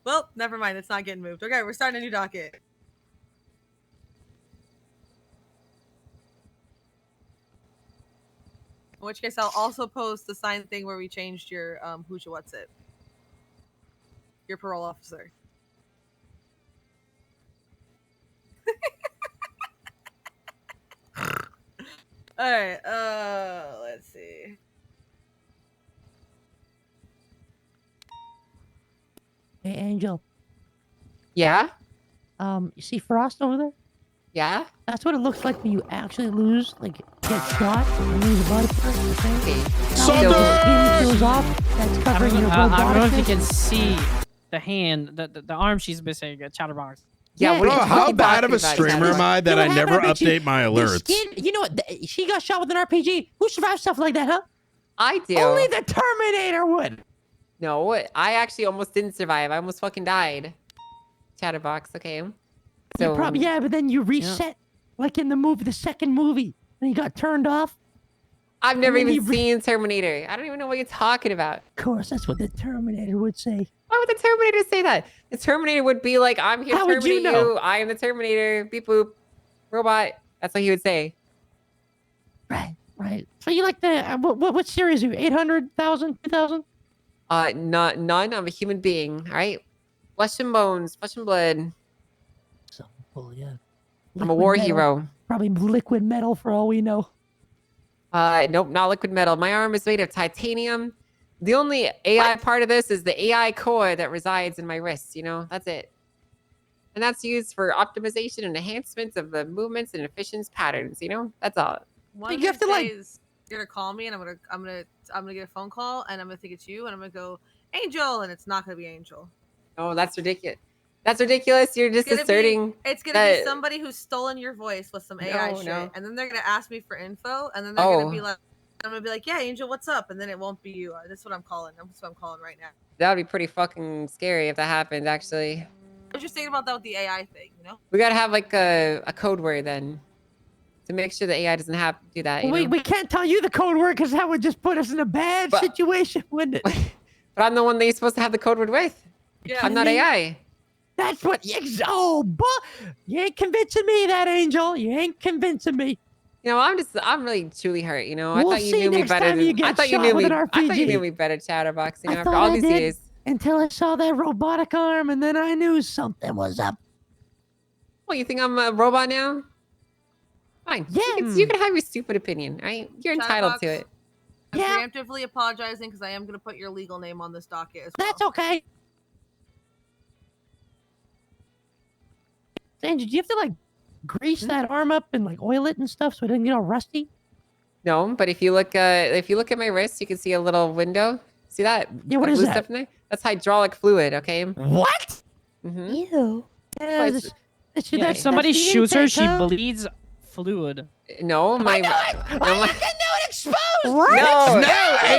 Well, never mind. It's not getting moved. Okay, we're starting a new docket. In which case, I'll also post the signed thing where we changed your who's your what's it. Your parole officer. All right. Let's see. Hey, Angel. Yeah? You see Frost over there? Yeah? That's what it looks like when you actually lose, like, get shot and lose a body part. Okay. Sunday! Skin goes off. That's covering your I don't know if you roboticness. can see the hand, the arm she's missing, Chatterbox. Yeah, Bro, how bad of a about, streamer am I that You know I what never happened? I bet update my The alerts? skin, you know what? She got shot with an RPG. Who survived stuff like that, huh? I do. Only the Terminator would. No, I actually almost didn't survive. I almost fucking died. Chatterbox, okay. So Yeah, but then you reset, like in the second movie, and he got turned off. I've never And then even seen Terminator. I don't even know what you're talking about. Of course, that's what the Terminator would say. Why would the Terminator say that? The Terminator would be like, I'm here to How would you terminate know? you. I am the Terminator. Beep boop. Robot. That's what he would say. Right. So you like the what series are you? 800,000, 2,000? None. I'm a human being. All right. Flesh and bones, flesh and blood. Well, yeah. I'm a war Liquid metal. hero. Probably liquid metal for all we know. Nope, not liquid metal. My arm is made of titanium. The only AI part of this is the AI core that resides in my wrist, you know? That's it. And that's used for optimization and enhancements of the movements and efficient patterns, you know? That's all. One of these days, you're gonna call me, and I'm gonna get a phone call, and I'm gonna think it's you, and I'm gonna go Angel, and it's not gonna be Angel. Oh, that's ridiculous. That's ridiculous. You're just asserting. It's gonna be somebody who's stolen your voice with some AI No, shit, no. and then they're gonna ask me for info, and then they're gonna be like, I'm gonna be like, yeah, Angel, what's up? And then it won't be you. That's what I'm calling. That's what I'm calling right now. That would be pretty fucking scary if that happened, actually. I was just thinking about that with the AI thing, you know? We gotta have like a code word then to make sure the AI doesn't have to do that. You know? We can't tell you the code word because that would just put us in a bad situation, wouldn't it? But I'm the one that you're supposed to have the code word with. Yeah, I'm not AI. That's what. You ain't convincing me, that Angel. You ain't convincing me. You know, I'm really truly hurt. You know, We'll I thought you see knew me next better. time you I get thought you shot knew me. with an I thought you RPG. knew me better, Chatterbox. You know, I after thought all I these did years. until I saw that robotic arm, and then I knew something was up. Well, you think I'm a robot now? Fine. Yeah. You can have your stupid opinion, right? You're entitled to it. I'm preemptively apologizing because I am gonna put your legal name on this docket as well. That's okay. Angel, do you have to like grease that arm up and like oil it and stuff so it doesn't get all rusty? No, but if you look at my wrist, you can see a little window. See that? Yeah, what That is blue that? stuff in there? That's hydraulic fluid. Okay. What? Mm-hmm. Ew. Yeah, Yeah, if somebody that's the shoots her, intake, she huh? bleeds fluid. No, my. Exposed. What? No,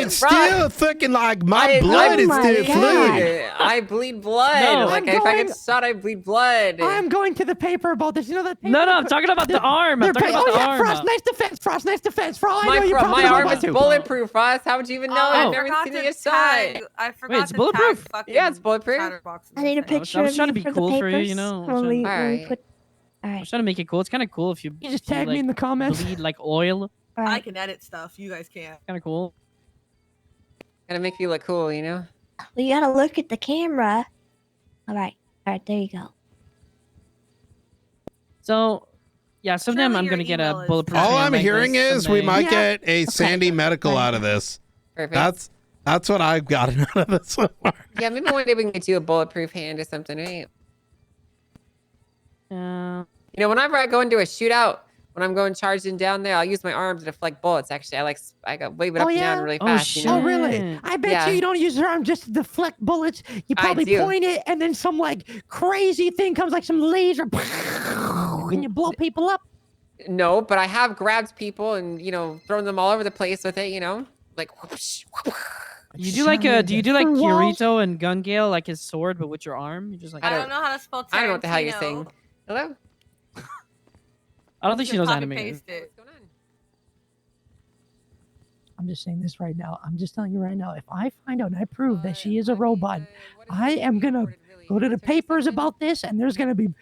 it's still fucking like my blood is still fluid. I bleed blood. No. Like I'm if I going- get shot, I bleed blood. I'm going to the paper about this. You know that paper? No, I'm talking about the arm. I'm talking about the arm. Frost, nice defense. Frost, nice defense. For all I know, My, you probably my know arm about is to. bulletproof, Ross. How would you even know? I've never forgot seen to it get tag- shot. I forgot it's to bulletproof? tag fucking Yeah, it's bulletproof. Chatterbox. I need a picture I was of trying you to be for cool the for you, papers you know. when we Alright. put. All I right. was trying to make it cool. It's kind of cool if you just tag me in the comments. bleed like oil. I can edit stuff. You guys can't. Kind of cool. Gotta make you look cool, you know? Well, you gotta look at the camera. All right. There you go. So, yeah, some of them I'm gonna get a bulletproof. All hand I'm like hearing this is we someday. might get a Sandy medical out of this. Perfect. That's what I've gotten out of this so far. Yeah, maybe one day we can get you a bulletproof hand or something, right? You know, whenever I go into a shootout, when I'm going charging down there, I'll use my arm to deflect bullets. Actually, I got wave it up and down really fast. You know? Oh, really? I bet you don't use your arm just to deflect bullets. You probably do. point it, and then some like crazy thing comes, like some laser, and you blow people up. No, but I have grabbed people and thrown them all over the place with it. Like. Whoosh, whoosh. You do like do you do like Kirito and Gun Gale, like his sword, but with your arm? You just like I don't know how to spell Tarantino. I don't know what the hell you're saying. Hello? I don't think she knows Copy anime. paste it. I'm just saying this right now. I'm just telling you right now. If I find out and I prove that she is a robot, I am gonna go to the papers about this, and there's gonna be an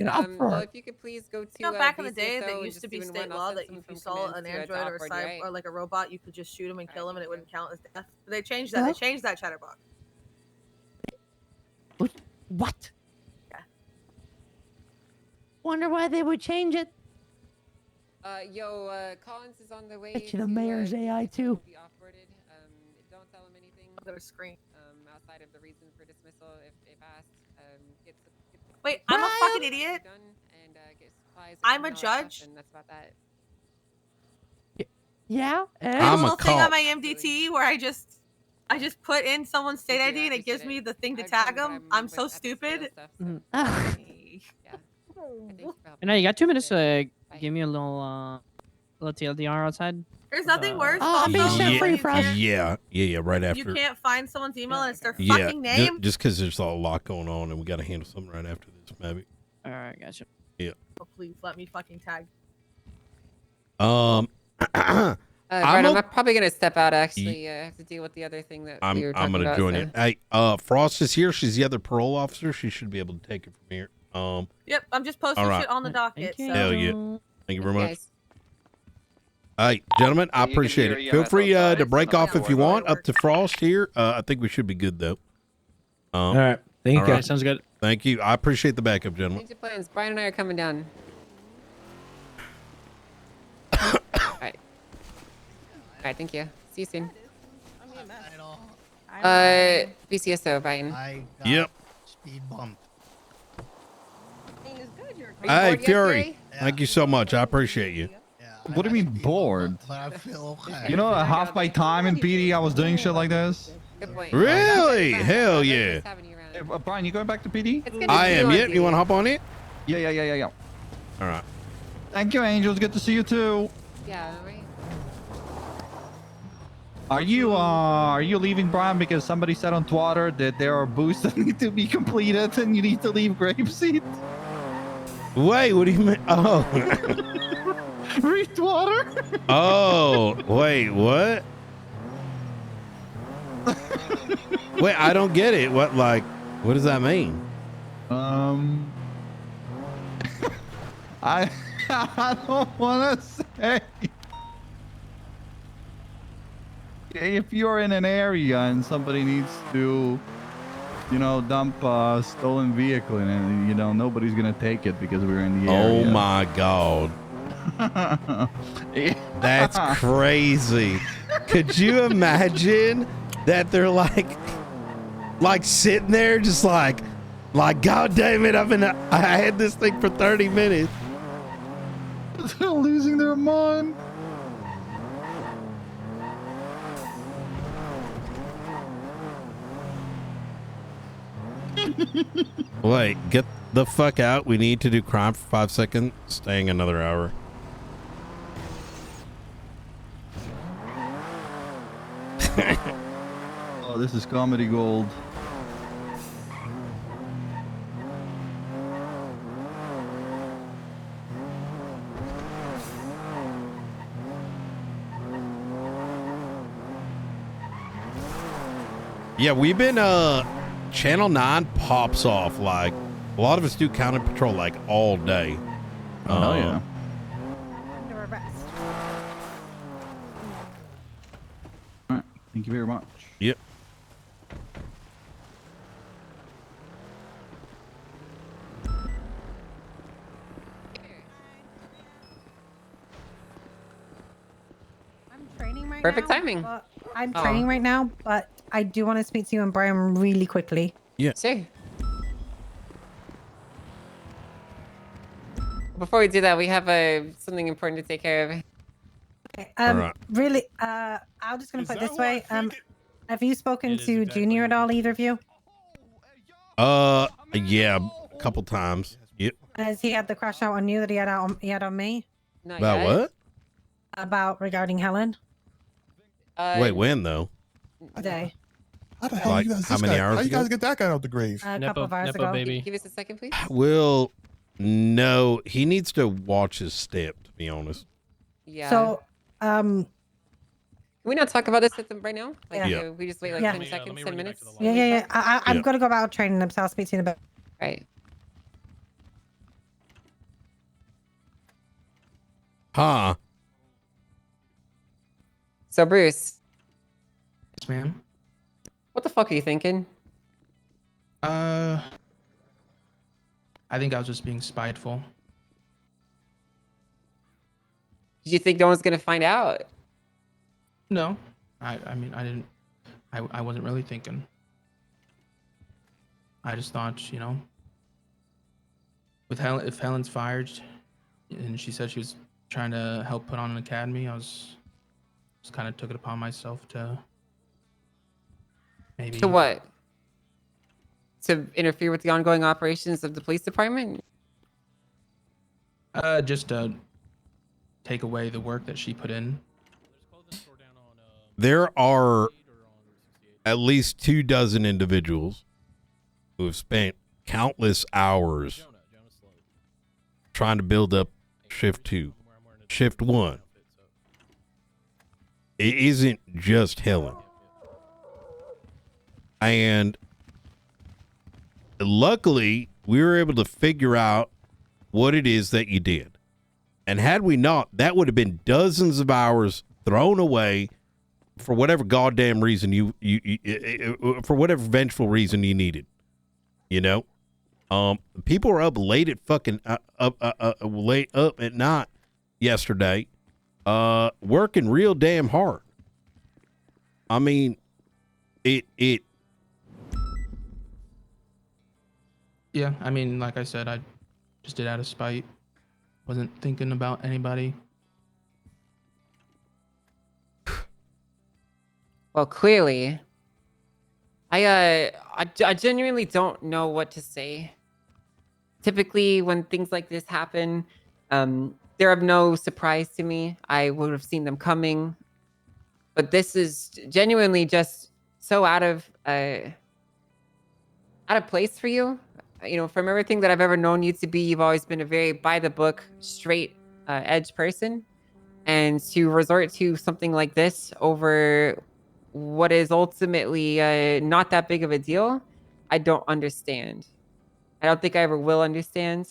uproar. Well, if you could please go to back in the day, BCSO that and used to just be even state one, I'll law send that some if you from saw comments an to android or Upward, cyber right? or like a robot, you could just shoot him and kill him, and it wouldn't count as death. They changed that. Huh? They changed that, Chatterbox. What? Yeah. Wonder why they would change it. Collins is on the way. Bet you the mayor's AI too. Be off-boarded. Don't tell him anything. I'm gonna scream. Outside of the reason for dismissal, if asked. Wait, I'm a fucking idiot. I'm a judge. And that's about that. Yeah. There's a little thing on my MDT where I just put in someone's state ID and it gives me the thing to tag them. I'm so stupid. And now you got 2 minutes to give me a little TLDR outside. There's nothing worse. I'm being set free, Frost. Yeah, right after. You can't find someone's email and it's their Yeah, fucking name. just because there's a lot going on and we got to handle something right after this, maybe. All right, gotcha. Yeah. Oh, please let me fucking tag. Right, I'm probably gonna step out. Actually, I have to deal with the other thing that we were talking I'm gonna about, join so. you. Hey, Frost is here. She's the other parole officer. She should be able to take it from here. Yep, I'm just posting all right. shit on the docket. So. Hell yeah. Thank you very much. Guys. All right, gentlemen, I you can appreciate hear it. you Feel on free both to sides. break I'm off not if you worried want. Up to Frost here. I think we should be good though. All right. Thank you, all right. guys. Sounds good. Thank you. I appreciate the backup, gentlemen. Change of plans. Brian and I are coming down. All right. All right. Thank you. See you soon. BCSO, Brian. Yep. Speed bump. Hey, Fury. Thank you so much. I appreciate you. What do you mean bored? But I feel okay. You know, half my time in PD, I was doing shit like this. Good point. Really? Hell yeah. Hey, Brian, you going back to PD? I am. Yep. You want to hop on it? Yeah. All right. Thank you, Angels. Good to see you too. Yeah, right. Are you leaving, Brian, because somebody said on Twitter that there are boosts that need to be completed and you need to leave Grapeseed? Wait, what do you mean? Oh. Read Twitter? Oh, wait, what? Wait, I don't get it. What does that mean? I don't want to say. If you're in an area and somebody needs to, dump a stolen vehicle and, nobody's going to take it because we're in the area. Oh my God. That's crazy. Could you imagine that they're like sitting there just like God damn it, I had this thing for 30 minutes. They're losing their mind. Wait, get the fuck out. We need to do crime for 5 seconds. Staying another hour. Oh, this is comedy gold. Yeah, we've been Channel 9 pops off like a lot of us do counter patrol like all day. Oh hell yeah. All right, thank you very much. Yep. I'm training right Perfect now, timing. but I'm training right now, but I do want to speak to you and Brian really quickly. Yeah. Sure. Before we do that, we have something important to take care of. Okay, Alright. really, I'm just gonna put it this way. Have you spoken to Junior at all, either of you? Yeah, a couple times. Yep. Has he had the crush out on you that he had on me? Not About yet. what? About regarding Helen? Wait, when though? Today. How the hell Like, you guys? how this many guy? hours How you ago? guys get that guy out the grave? A couple of hours ago. Give us a second, please. Well, no, he needs to watch his step, to be honest. Yeah. So, Can we not talk about this with them right now? Like, Yeah. we just wait like 10 seconds, 10 minutes? yeah. I'm Yeah. gonna go about training them, so I'll speak to you in a bit. Right. Huh? So, Bruce. Yes, ma'am. What the fuck are you thinking? I think I was just being spiteful. Did you think no one's gonna find out? No, I mean, I didn't. I wasn't really thinking. I just thought, you know, with Helen, if Helen's fired, and she said she was trying to help put on an academy, I was just kind of took it upon myself to maybe. To what? To interfere with the ongoing operations of the police department? Just to take away the work that she put in. There are at least 24 individuals who have spent countless hours trying to build up shift 2, shift 1. It isn't just Helen. And luckily, we were able to figure out what it is that you did. And had we not, that would have been dozens of hours thrown away for whatever goddamn reason you for whatever vengeful reason you needed. You know? People were up late at fucking late up at night yesterday, working real damn hard. I mean, it Yeah, I mean, like I said, I just did out of spite. Wasn't thinking about anybody. Well, clearly, I genuinely don't know what to say. Typically, when things like this happen, they're of no surprise to me. I would have seen them coming, but this is genuinely just so out of place for you. You know, from everything that I've ever known you to be, you've always been a very by the book, straight edge person, and to resort to something like this over what is ultimately not that big of a deal, I don't understand. I don't think I ever will understand.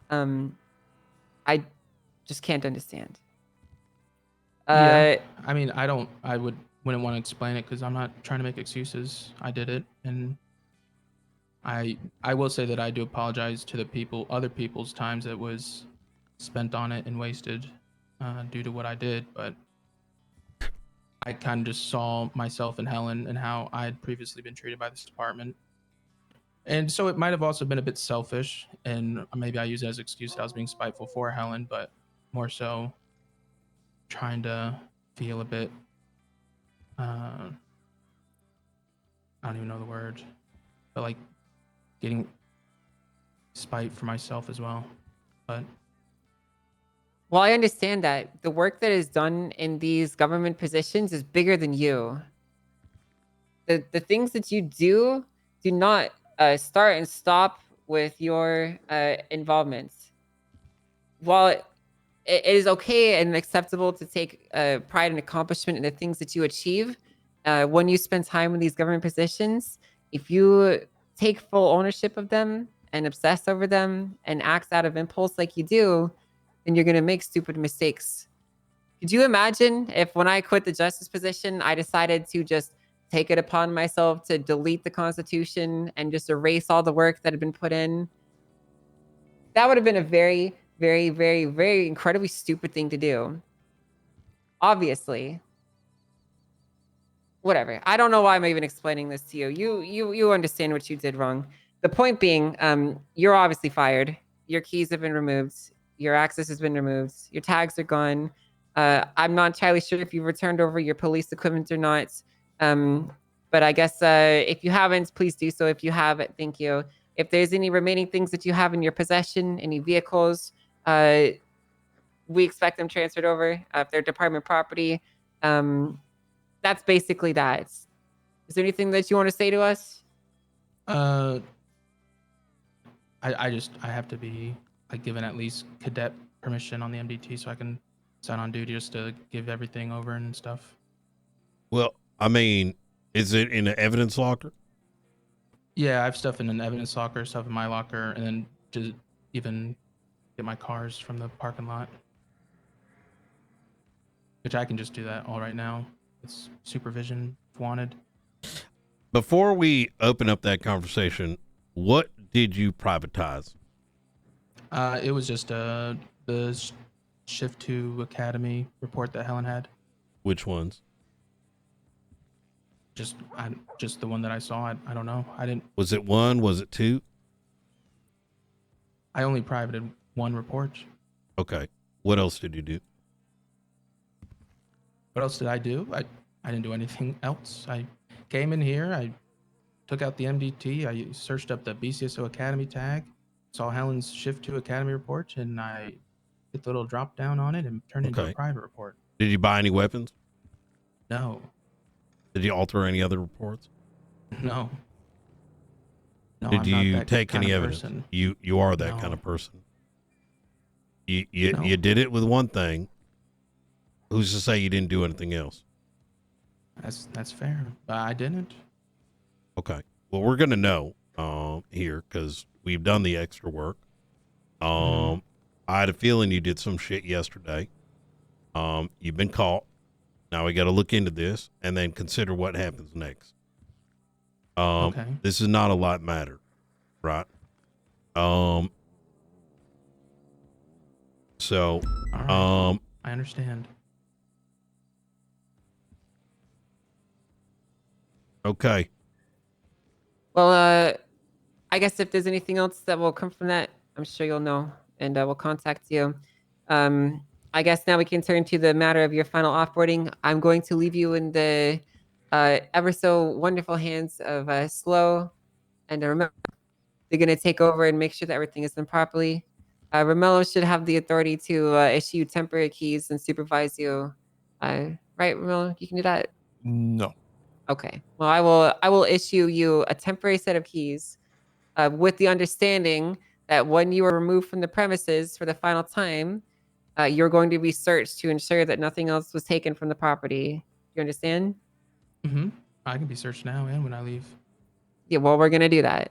I just can't understand. Yeah, I mean, I wouldn't want to explain it because I'm not trying to make excuses. I did it, and I will say that I do apologize to the other people's times that was spent on it and wasted due to what I did, but I kind of just saw myself and Helen and how I had previously been treated by this department. And so it might have also been a bit selfish, and maybe I use it as an excuse that I was being spiteful for Helen, but more so trying to feel a bit, I don't even know the word, but like getting spite for myself as well. But well, I understand that the work that is done in these government positions is bigger than you. The things that you do not start and stop with your involvement. While it is okay and acceptable to take pride and accomplishment in the things that you achieve, when you spend time in these government positions, if you take full ownership of them and obsess over them and act out of impulse like you do, then you're going to make stupid mistakes. Could you imagine if when I quit the justice position, I decided to just take it upon myself to delete the Constitution and just erase all the work that had been put in? That would have been a very, very, very, very incredibly stupid thing to do. Obviously. whatever. I don't know why I'm even explaining this to you. You understand what you did wrong. The point being, you're obviously fired. Your keys have been removed. Your access has been removed. Your tags are gone. I'm not entirely sure if you've returned over your police equipment or not. But I guess if you haven't, please do so. If you have it, thank you. If there's any remaining things that you have in your possession, any vehicles, we expect them transferred over. If they're department property, that's basically that. Is there anything that you want to say to us? I have to be like given at least cadet permission on the MDT so I can sign on duty just to give everything over and stuff. Well, I mean, is it in an evidence locker? Yeah, I have stuff in an evidence locker, stuff in my locker, and then just even get my cars from the parking lot. Which I can just do that all right now. It's supervision if wanted. Before we open up that conversation, what did you privatize? It was just the Shift 2 Academy report that Helen had. Which ones? Just the one that I saw. I don't know. I didn't. Was it 1? Was it 2? I only privated 1 report. Okay. What else did you do? What else did I do? I didn't do anything else. I came in here. I took out the MDT. I searched up the BCSO Academy tag, saw Helen's Shift 2 Academy report, and I hit the little drop down on it and turned it into a private report. Did you buy any weapons? No. Did you alter any other reports? No. No, Did I'm not you that take kind any of evidence? person. You are that No. kind of person. You No. did it with one thing. Who's to say you didn't do anything else? That's fair, but I didn't. Okay. Well, we're gonna know here because we've done the extra work. I had a feeling you did some shit yesterday. You've been caught. Now we got to look into this and then consider what happens next. Okay. This is not a light matter, right? So, All right. I understand. Okay. Well, I guess if there's anything else that will come from that, I'm sure you'll know, and we'll contact you. I guess now we can turn to the matter of your final offboarding. I'm going to leave you in the ever so wonderful hands of Slow, and remember, they're going to take over and make sure that everything is done properly. Romello should have the authority to issue temporary keys and supervise you. Right, Romello? You can do that? No. Okay. Well, I will issue you a temporary set of keys with the understanding that when you are removed from the premises for the final time, you're going to be searched to ensure that nothing else was taken from the property. Do you understand? Mm-hmm. I can be searched now and when I leave. Yeah, well, we're going to do that.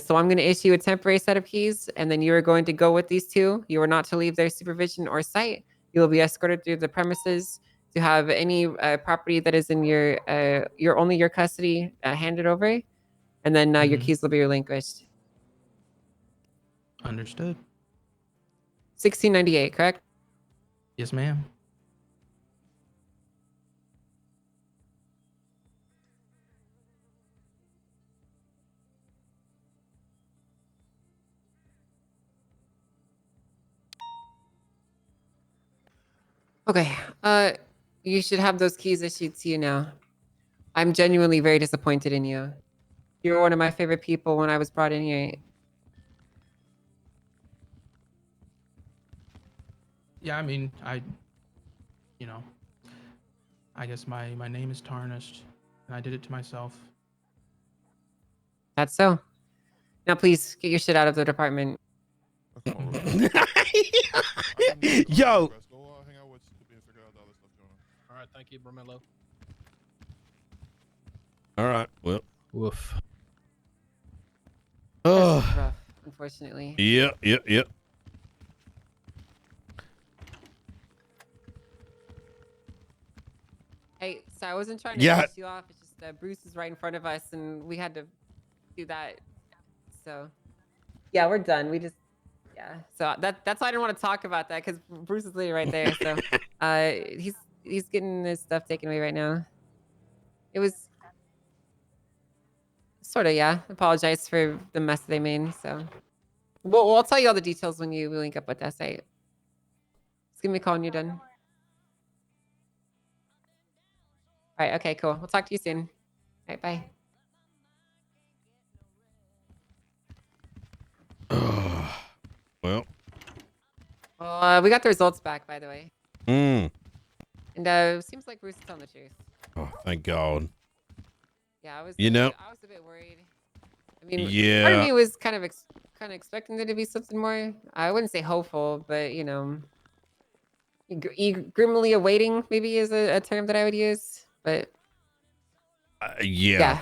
So I'm going to issue a temporary set of keys, and then you are going to go with these two. You are not to leave their supervision or sight. You will be escorted through the premises to have any property that is in your only your custody handed over, and then your keys will be relinquished. Understood. 1698, correct? Yes, ma'am. Okay. You should have those keys issued to you now. I'm genuinely very disappointed in you. You were one of my favorite people when I was brought in here. Yeah, I mean, I guess my name is tarnished, and I did it to myself. That's so. Now, please get your shit out of the department. Yo. All right, thank you, Bromello. All right. Well. Woof. That's rough, unfortunately. Yep. Hey, so I wasn't trying to cut you off. It's just Bruce is right in front of us, and we had to do that. So, yeah, we're done. So that's why I didn't want to talk about that, because Bruce is literally right there. So, he's getting his stuff taken away right now. It was sort of, yeah. Apologize for the mess they made. So, well, I'll tell you all the details when you link up with that site. Just give me a call when you're done. All right. Okay. Cool. We'll talk to you soon. All right. Bye. Well, we got the results back, by the way. Mm. And seems like Bruce is telling the truth. Oh, thank God. Yeah, I was. You know. I was a bit worried. I mean, yeah. part of me was kind of expecting there to be something more. I wouldn't say hopeful, but you know, grimly awaiting maybe is a term that I would use. But yeah.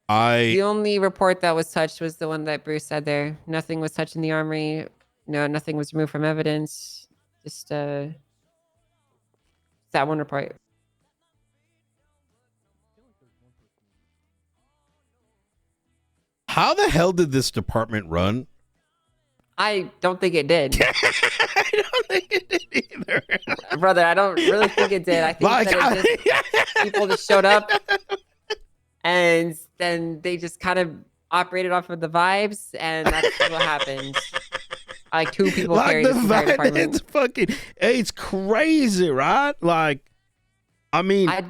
The only report that was touched was the one that Bruce said there. Nothing was touched in the armory. No, nothing was removed from evidence. Just that one report. How the hell did this department run? I don't think it did. I don't think it did either. Brother, I don't really think it did. I think that it just, people just showed up and then they just kind of operated off of the vibes, and that's what happened. Like 2 people carried this entire department. It's fucking, it's crazy, right? Like, I mean, I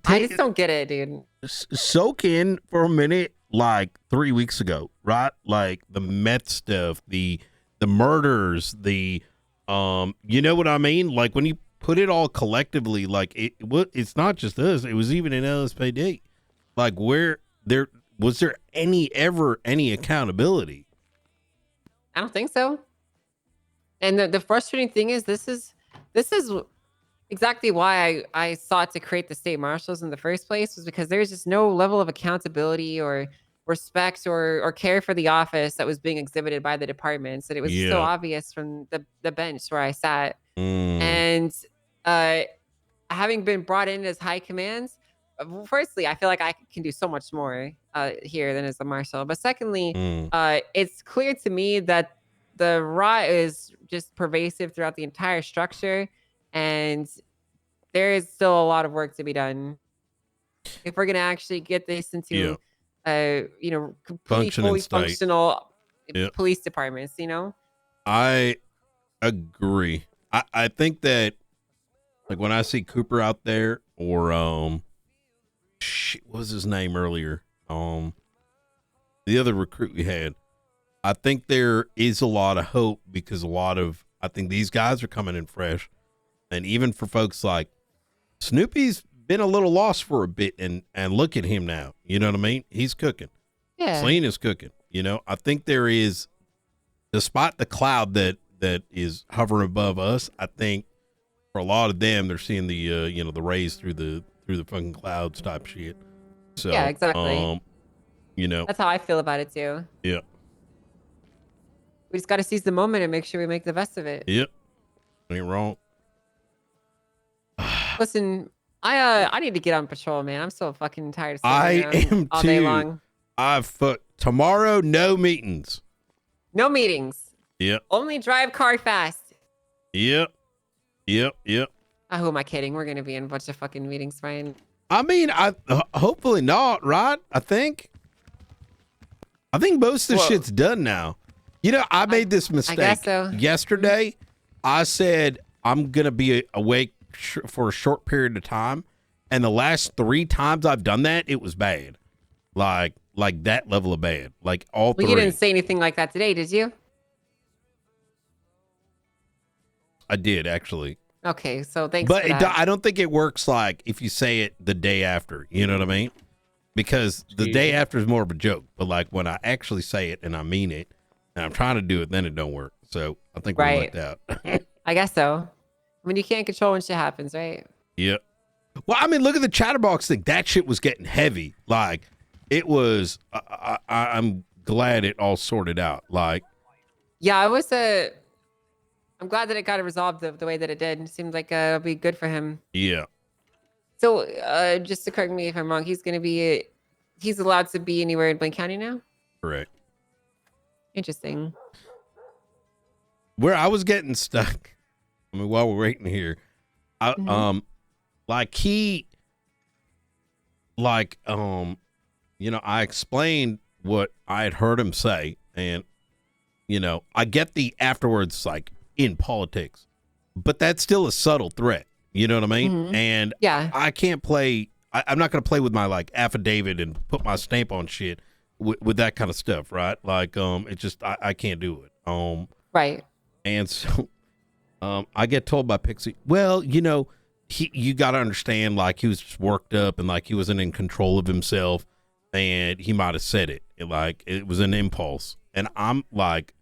just don't get it, dude. Soak in for a minute, like 3 weeks ago, right? Like the meth stuff, the murders, the you know what I mean? Like when you put it all collectively, like it's not just us. It was even in LSPD. Like where was there ever any accountability? I don't think so. And the frustrating thing is this is exactly why I sought to create the state marshals in the first place, was because there's just no level of accountability or respect or care for the office that was being exhibited by the departments. And it was so obvious from the bench where I sat. And having been brought in as high commands, firstly, I feel like I can do so much more here than as a marshal. But secondly, it's clear to me that the rot is just pervasive throughout the entire structure. And there is still a lot of work to be done if we're going to actually get this into, you know, fully functional police departments, you know? I agree. I think that, like, when I see Cooper out there, or what was his name earlier? The other recruit we had, I think there is a lot of hope, because I think these guys are coming in fresh. And even for folks like Snoopy's been a little lost for a bit, and look at him now. You know what I mean? He's cooking. Yeah. Selena's cooking. You know, I think there is, despite the cloud that is hovering above us, I think for a lot of them, they're seeing the you know, the rays through the fucking clouds type shit. So yeah, exactly. You know, that's how I feel about it too. Yeah. We just got to seize the moment and make sure we make the best of it. Yep. Ain't wrong. Listen, I need to get on patrol, man. I'm so fucking tired of I am all too. day long. Tomorrow, no meetings. No meetings. Yep. Only drive car fast. Yep. Who am I kidding? We're gonna be in a bunch of fucking meetings, Ryan. I mean, hopefully not, right? I think most of the shit's done now. You know, I made this mistake. I guess so. Yesterday. I said I'm gonna be awake for a short period of time, and the last 3 times I've done that, it was bad. Like that level of bad. Like all 3. Well, you didn't say anything like that today, did you? I did, actually. Okay, so thanks but for that. I don't think it works like if you say it the day after. You know what I mean? Because the day after is more of a joke. But like when I actually say it and I mean it, and I'm trying to do it, then it don't work. So I think we're let out. I guess so. I mean, you can't control when shit happens, right? Yep. Well, I mean, look at the chatterbox thing. That shit was getting heavy. Like, it was. I'm glad it all sorted out. Like, yeah, I was. I'm glad that it got resolved the way that it did. It seemed like it'll be good for him. Yeah. So, just to correct me if I'm wrong, he's allowed to be anywhere in Blaine County now? Correct. Interesting. Where I was getting stuck, I mean, while we're waiting here, like like, I explained what I had heard him say, and, I get the afterwards, like, in politics, but that's still a subtle threat. You know what I mean? Mhm. And Yeah. I can't play, I'm not going to play with my, like, affidavit and put my stamp on shit with that kind of stuff, right? Like, it just, I can't do it. Right. And so, I get told by Pixie, well, you got to understand, like, he was just worked up and, like, he wasn't in control of himself, and he might have said it. Like, it was an impulse. And I'm like,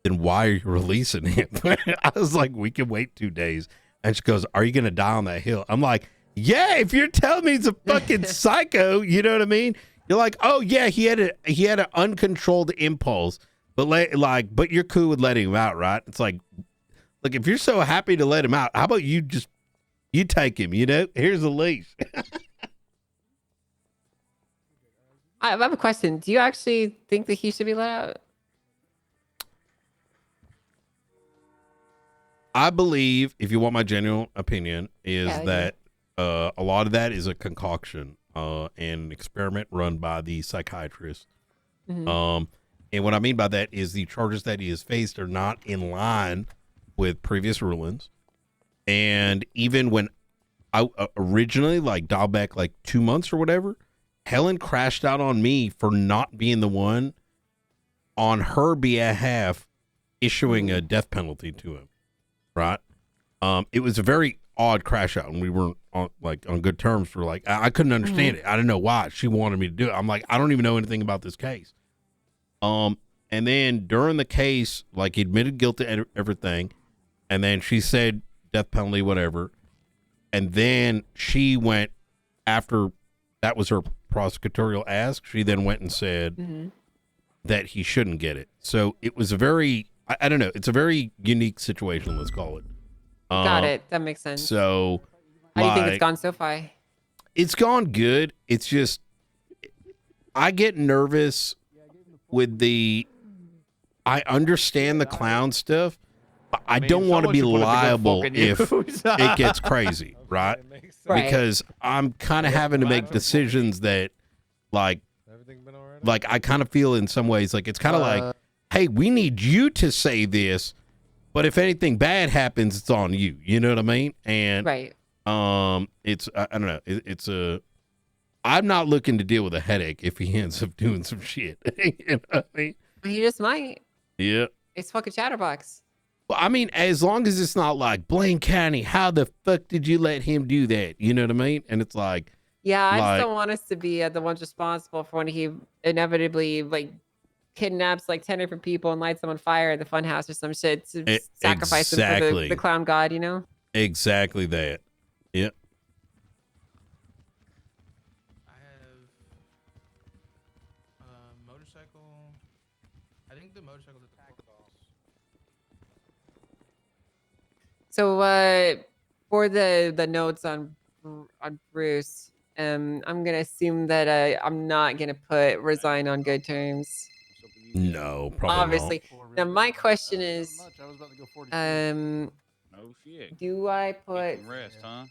then why are you releasing him? I was like, we can wait 2 days. And she goes, are you going to die on that hill? I'm like, yeah, if you're telling me he's a fucking psycho, you know what I mean? You're like, oh yeah, he had an uncontrolled impulse, but you're cool with letting him out, right? It's like, look, if you're so happy to let him out, how about you take him, here's a leash. I have a question. Do you actually think that he should be let out? I believe, if you want my genuine opinion, is Yeah, that a lot of that is a concoction, an experiment run by the psychiatrist. Mhm. And what I mean by that is the charges that he has faced are not in line with previous rulings. And even when I originally, like, dialed back like 2 months or whatever, Helen crashed out on me for not being the one on her behalf issuing a death penalty to him. Right. It was a very odd crash out, and we weren't on good terms for, like, I couldn't understand it. I didn't know why she wanted me to do it. I'm like, I don't even know anything about this case. And then during the case, like, he admitted guilt to everything, and then she said death penalty, whatever. And then she went, after that was her prosecutorial ask, she then went and said that he shouldn't get it. So it was a very, I don't know, it's a very unique situation, let's call it. Got it. That makes sense. So, how do you think it's gone so far? It's gone good. It's just, I get nervous with I understand the clown stuff, but I don't want to be liable if it gets crazy, right? Because I'm kind of having to make decisions that, like I kind of feel in some ways like it's kind of like, hey, we need you to say this, but if anything bad happens, it's on you. You know what I mean? And it's I don't know. I'm not looking to deal with a headache if he ends up doing some shit. You know what I mean? He just might. Yeah. It's fucking Chatterbox. Well, I mean, as long as it's not like, Blaine County, how the fuck did you let him do that? You know what I mean? And it's like, yeah, I just don't want us to be the ones responsible for when he inevitably, like, kidnaps like 10 different people and lights them on fire at the funhouse or some shit to sacrifice them for the clown god, you know? Exactly that. Yep. I have a motorcycle. I think the motorcycle's at the tax office. So for the notes on Bruce, I'm gonna assume that I'm not gonna put resign on good terms. No, probably obviously. Now my question is, Oh shit. do I put? Rest, huh?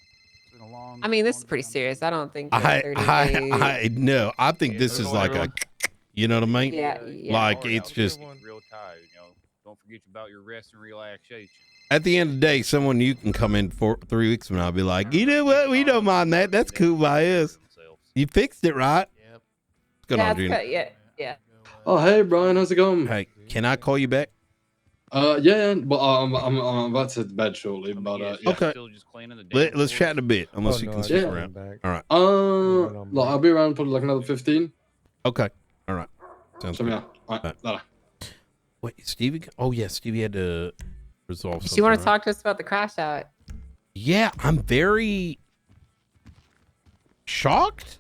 I mean, this is pretty serious. I don't think. I no. I think this is like a, you know what I mean? Yeah. Like it's just Real tired, Don't forget about your rest and relaxation. at the end of the day, someone you can come in for 3 weeks from now and be like, you know what? We don't mind that. That's cool by us. You fixed it, right? Yep. What's going on, Gina? Yeah. Oh, hey, Brian, how's it going? Hey, can I call you back? Yeah, but I'm about to bed shortly, but yeah. Okay. Let's chat in a bit, unless you can stick around. All right. Like, I'll be around probably like another 15. Okay. All right. Sounds good. Yeah. All right. Bye. Wait, Stevie? Oh yeah, Stevie had to resolve something. Do you want to right? talk to us about the crash out? Yeah, I'm very shocked.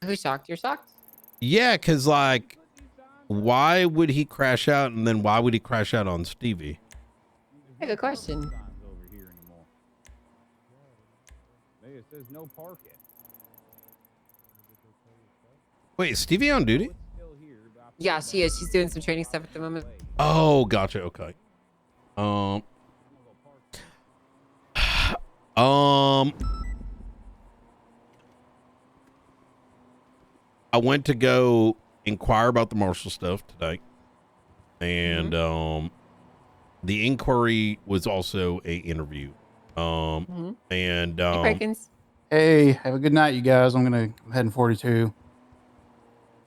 Who's shocked? You're shocked? Yeah, because, like, why would he crash out, and then why would he crash out on Stevie? Hey, good question. It says no parking. Wait, is Stevie on duty? Yeah, she is. She's doing some training stuff at the moment. Oh, gotcha. Okay. I went to go inquire about the Marshall stuff today, and the inquiry was also a interview. And Hey, Perkins. Hey, have a good night, you guys. I'm heading 42.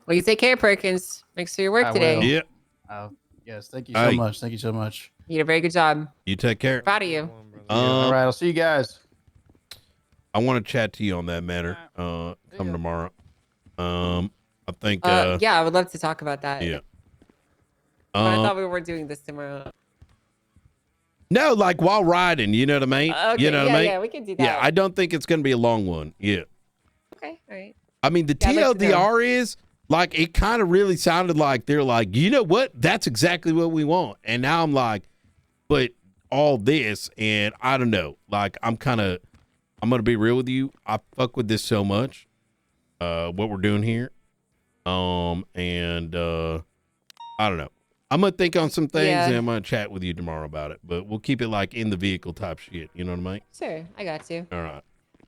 Well, you take care, Perkins. Thanks for your work I today. will. Yeah. Yes, thank you so much. Thank you so much. You did a very good job. You take care. Proud of you. All right, I'll see you guys. I want to chat to you on that matter. Come tomorrow. I think. Yeah, I would love to talk about that. Yeah. But I thought we were doing this tomorrow. No, like while riding, you know what I mean? Okay, You know what I mean? yeah, we can do that. Yeah, I don't think it's going to be a long one. Yeah. Okay, all right. I mean, the Yeah, I'd like to know. TLDR is like, it kind of really sounded like they're like, you know what? That's exactly what we want. And now I'm like, but all this, and I don't know. Like, I'm going to be real with you. I fuck with this so much, what we're doing here. I don't know. I'm going to think on some things, and I'm going to chat with you tomorrow about it. But we'll keep it like in the vehicle type shit. You know what I mean? Sure, I got you. All right.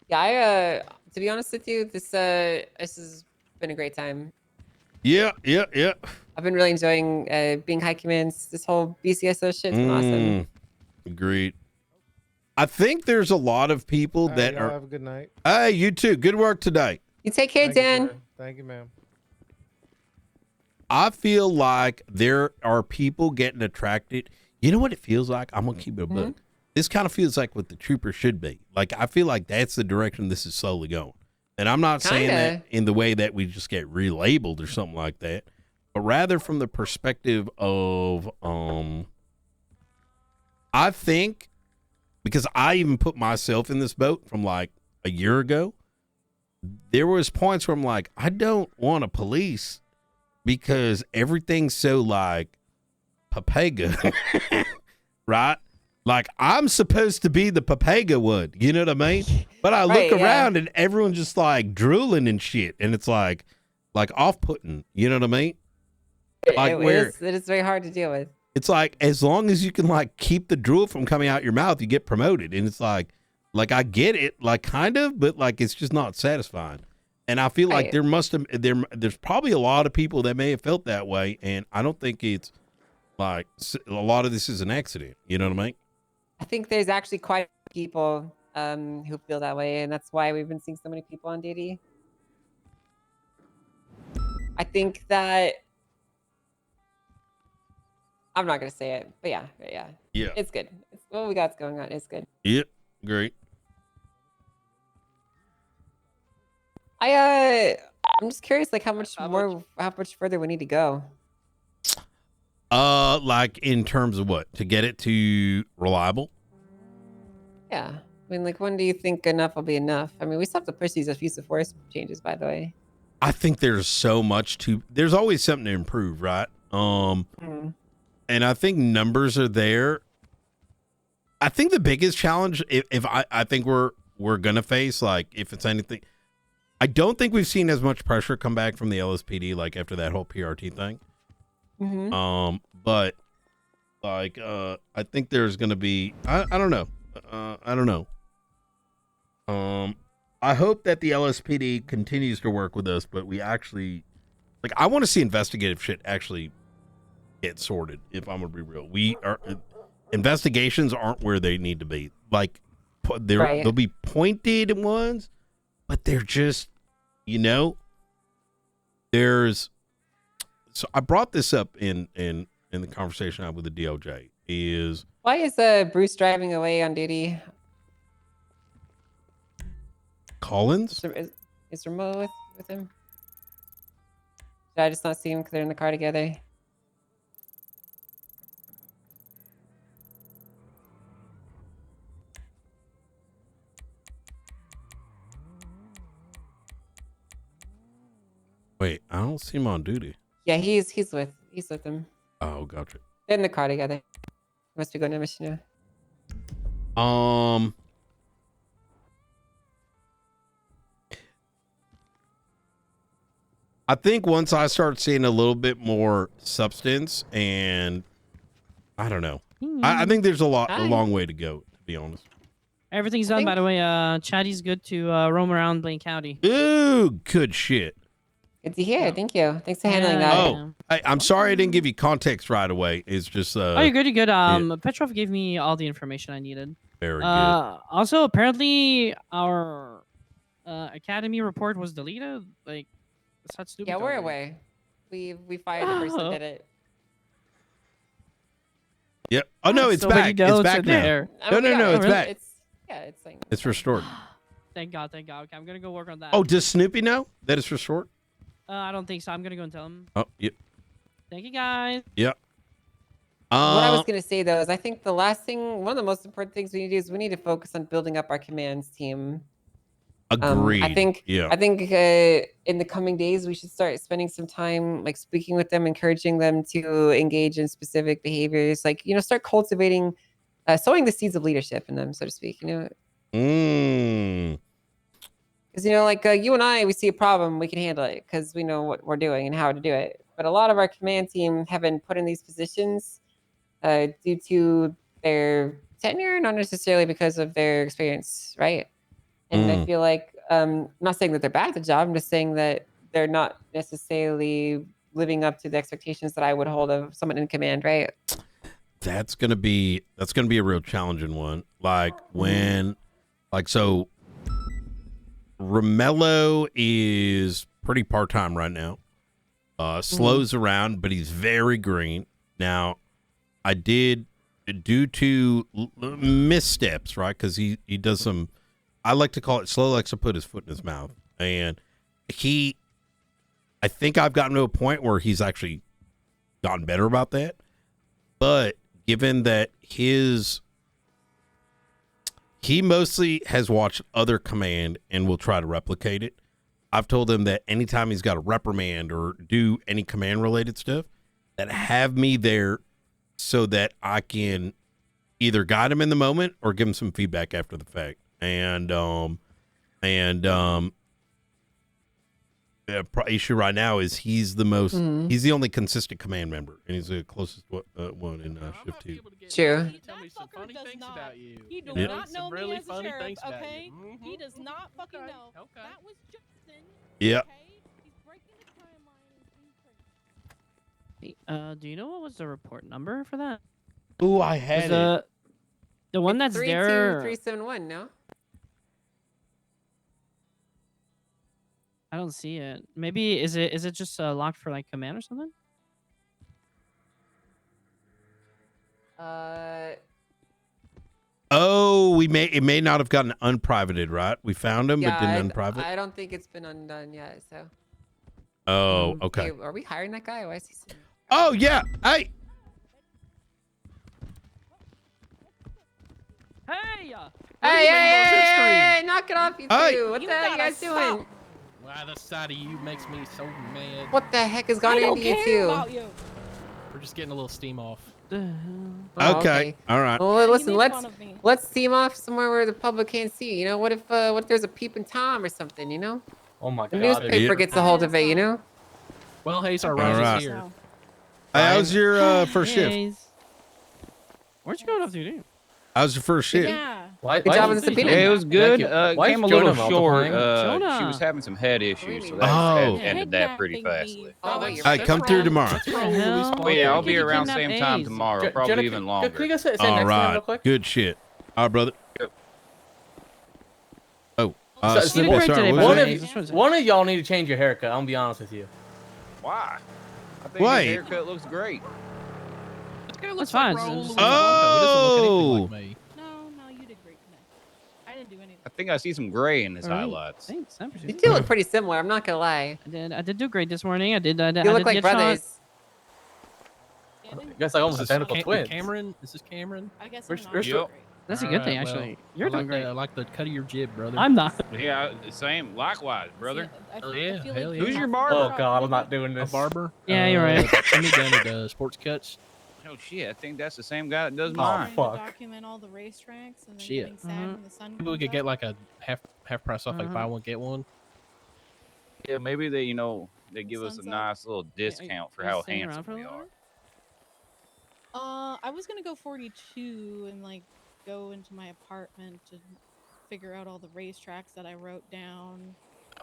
Yeah, to be honest with you, this has been a great time. Yeah. I've been really enjoying being high commands. This whole BCSO shit's been awesome. Agreed. I think there's a lot of people that y'all are. have a good night. Hey, you too. Good work today. You take care, Dan. Thank you, ma'am. I feel like there are people getting attracted. You know what it feels like? I'm gonna keep it a book. This kind of feels like what the trooper should be. Like, I feel like that's the direction this is slowly going. And I'm not saying that in the way that we just get relabeled or something like that, but rather from the perspective of, I think, because I even put myself in this boat from like a year ago, there was points where I'm like, I don't want to police because everything's so like Papega, right? Like, I'm supposed to be the Papega one, you know what I mean? But I look around and everyone's just like drooling and shit, and it's like off-putting, you know what I mean? Like it is very hard to deal with. It's like, as long as you can like keep the drool from coming out your mouth, you get promoted, and it's like I get it, like kind of, but like it's just not satisfying. And I feel like there's probably a lot of people that may have felt that way, and I don't think it's like a lot of this is an accident. You know what I mean? I think there's actually quite a few people who feel that way, and that's why we've been seeing so many people on duty. I think that I'm not gonna say it, but yeah, it's good. What we got's going on is good. Yep, great. I'm just curious, like how much further we need to go. Like in terms of what? To get it to reliable? Yeah. I mean, like, when do you think enough will be enough? I mean, we still have to push these use of force changes, by the way. I think there's so much there's always something to improve, right? And I think numbers are there. I think the biggest challenge, if I think we're gonna face, like, if it's anything, I don't think we've seen as much pressure come back from the LSPD, like after that whole PRT thing. But like, I think there's gonna be, I don't know. I don't know. I hope that the LSPD continues to work with us, but we actually, like, I want to see investigative shit actually get sorted. If I'm gonna be real, investigations aren't where they need to be. Like, they'll be pointed ones, but they're just, you know, so I brought this up in the conversation I had with the DOJ is, why is Bruce driving away on duty? Collins? Is Ramo with him? Did I just not see him because they're in the car together? Wait, I don't see him on duty. Yeah, he's with him. Oh, gotcha. They're in the car together. Must be going to mission now. I think once I start seeing a little bit more substance, and I don't know, I think there's a long way to go, to be honest. Everything's done, by the way. Chatty's good to roam around Blaine County. Ooh, good shit. Good to hear. Thank you. Thanks for handling that. Oh, I'm sorry I didn't give you context right away. It's just Oh, you're good. You're good. yeah. Petrov gave me all the information I needed. Very good. Also, apparently, our academy report was deleted. Like, that's stupid. Yeah, we're away. We fired the person that did it. Yep. Oh no, it's back. It's back now. No, it's back. It's like It's restored. Thank God. Thank God. Okay, I'm gonna go work on that. Oh, does Snoopy know that it's restored? I don't think so. I'm gonna go and tell him. Oh, yep. Thank you, guys. Yep. What I was going to say, though, is I think the last thing, one of the most important things we need to do is we need to focus on building up our commands team. Agreed. I think in the coming days, we should start spending some time, like, speaking with them, encouraging them to engage in specific behaviors, like, start cultivating, sowing the seeds of leadership in them, so to speak, Because, like you and I, we see a problem, we can handle it because we know what we're doing and how to do it. But a lot of our command team have been put in these positions due to their tenure, not necessarily because of their experience, right? And I feel like, I'm not saying that they're bad at the job, I'm just saying that they're not necessarily living up to the expectations that I would hold of someone in command, right? That's gonna be a real challenging one. Like so Romello is pretty part-time right now. Slows around, but he's very green. Now, I did, due to missteps, right? Because he does some, I like to call it, Slow likes to put his foot in his mouth. And I think I've gotten to a point where he's actually gotten better about that. But given that he mostly has watched other command and will try to replicate it, I've told him that anytime he's got a reprimand or do any command related stuff, that have me there so that I can either guide him in the moment or give him some feedback after the fact. And the issue right now is he's the only consistent command member, and he's the closest one in shift 2. True. Tell me some funny things about you. He does Yep. not know really me as a funny sheriff, things about okay? you. He does not fucking know. That was Justin. Yeah. He's breaking the timeline. Do you know what was the report number for that? Ooh, I had it. The one that's there. 32371, no? I don't see it. Maybe is it just locked for like command or something? Oh, it may not have gotten unprivated, right? We found him, but didn't unprivate. I don't think it's been undone yet. So. Oh, okay. Hey, are we hiring that guy? Why is he? Oh yeah. Hey. Hey! Knock it off, you two! Hey. What the hell are you guys doing? Why the side of you makes me so mad. What the heck has gone into you two? We're just getting a little steam off. Okay. All right. Well, listen, let's steam off somewhere where the public can't see. What if there's a peeping Tom or something? Oh my The God. newspaper gets a hold of it. Well, Hayes, our All rise right. is here. Hey, how's your first shift? Where'd you go up to, dude? How's your first shift? Yeah. Good job on the subpoena. Yeah, it was good. Came a little short. She Jonah. was having some head issues, so that Oh. ended that pretty fastly. Hey, come through tomorrow. Oh yeah, I'll be around same time tomorrow, probably Jenna, even longer. Can you guys sit All next to me real right. quick? Good shit. All right, brother. Oh. So, Snoopy, sorry, what was that? one of y'all need to change your haircut. I'm gonna be honest with you. Why? I think Wait. his haircut looks great. That's fine. Oh. No, you did great today. I didn't do anything. I think I see some gray in his All right. highlights. Thanks. I appreciate You it. two look pretty similar. I'm not gonna lie. I did do great this morning. I did You I look did like get shot. brothers. You guys like almost identical twins. Cameron? Is this Cameron? I guess We're- I'm not. we're still- That's a good thing, actually. You're doing great. I like the cut of your jib, brother. I'm not. Yeah, same. Likewise, brother. Yeah, hell yeah. Who's your barber? Oh God, I'm not doing A this. barber? Yeah, you're right. Jimmy done at Sports Cuts. Oh shit, I think that's the same guy that does Oh, mine. fuck. Document all the racetracks and then Shit. getting sad when the sun Maybe we comes could get up. like a half price off, like buy one get one. Yeah, maybe they give us a Sun's up. nice little discount for how handsome we are. I was gonna go 42 and like go into my apartment to figure out all the racetracks that I wrote down.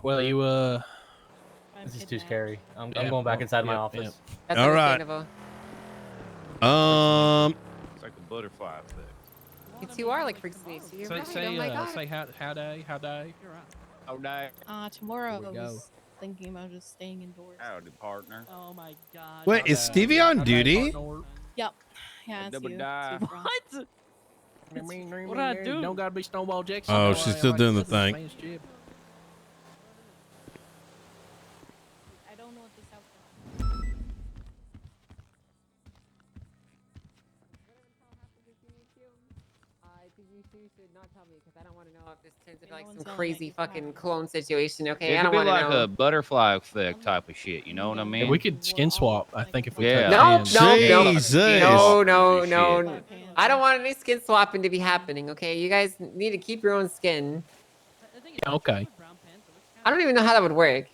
Well, you I'm This is too kidnapped. scary. I'm Yeah, going back well, inside my yep, office. yep. That's All right. understandable. It's like a butterfly effect. You two are like freaks to me, so you're right. Say, oh my god. say howdy. Howdy. Tomorrow I Here we go. was thinking about just staying indoors. Howdy, partner. Oh my god. Wait, is Stevie on duty? Yep. Yeah, it's Double you. die. It's you, Frost. What did I do? Don't gotta be Stonewall Jackson. Oh, No, she's I still like doing the this is a thing. man's jib. I don't know what this outfit is. I think you two should not tell me because I don't want to know if this turns into like No some one's telling crazy me. fucking clone situation. Okay, It I could don't be want to like know. a butterfly effect type of shit. You know what I mean? Yeah, we could skin swap. I think if we Yeah. touch No, hands. no, no, Jesus. no. I don't want any skin swapping to be happening. Okay, you guys need to keep your own skin. Yeah, okay. I don't even know how that would work.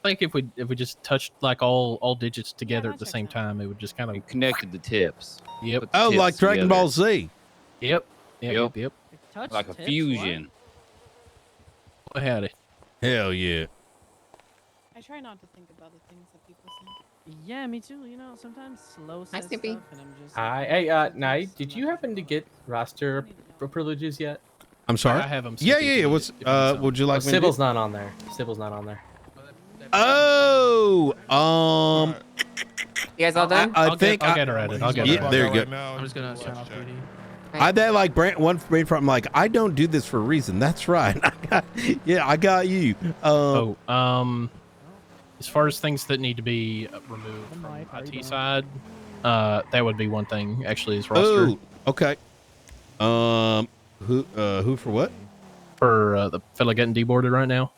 I think if we just touched like all digits together at the same time, it would just kind of connected the tips. Yep. Put the Oh, tips like Dragon together. Ball Z. Yep. Yep. Touch Like a tips, fusion. What? Howdy. Hell yeah. I try not to think about the things that people say. Yeah, me too. You know, sometimes slow Hi, says Snoopy. stuff, and I'm just. Hi. Hey, Night, did you happen to get roster privileges yet? I'm sorry. I have 'em Yeah, CC yeah. if you What's need some. would you like me to Sybil's do? not on there. Sybil's not on there. Oh, You guys all done? I think I'll get her at it. I'll get her Yeah, at there it. you go. I'm just gonna sign off duty. I that like one brain from like I don't do this for a reason. That's right. I got you. As far as things that need to be removed from IT side, that would be one thing. Actually, is roster Oh, okay. Who for what? for the fella getting deboarded right now.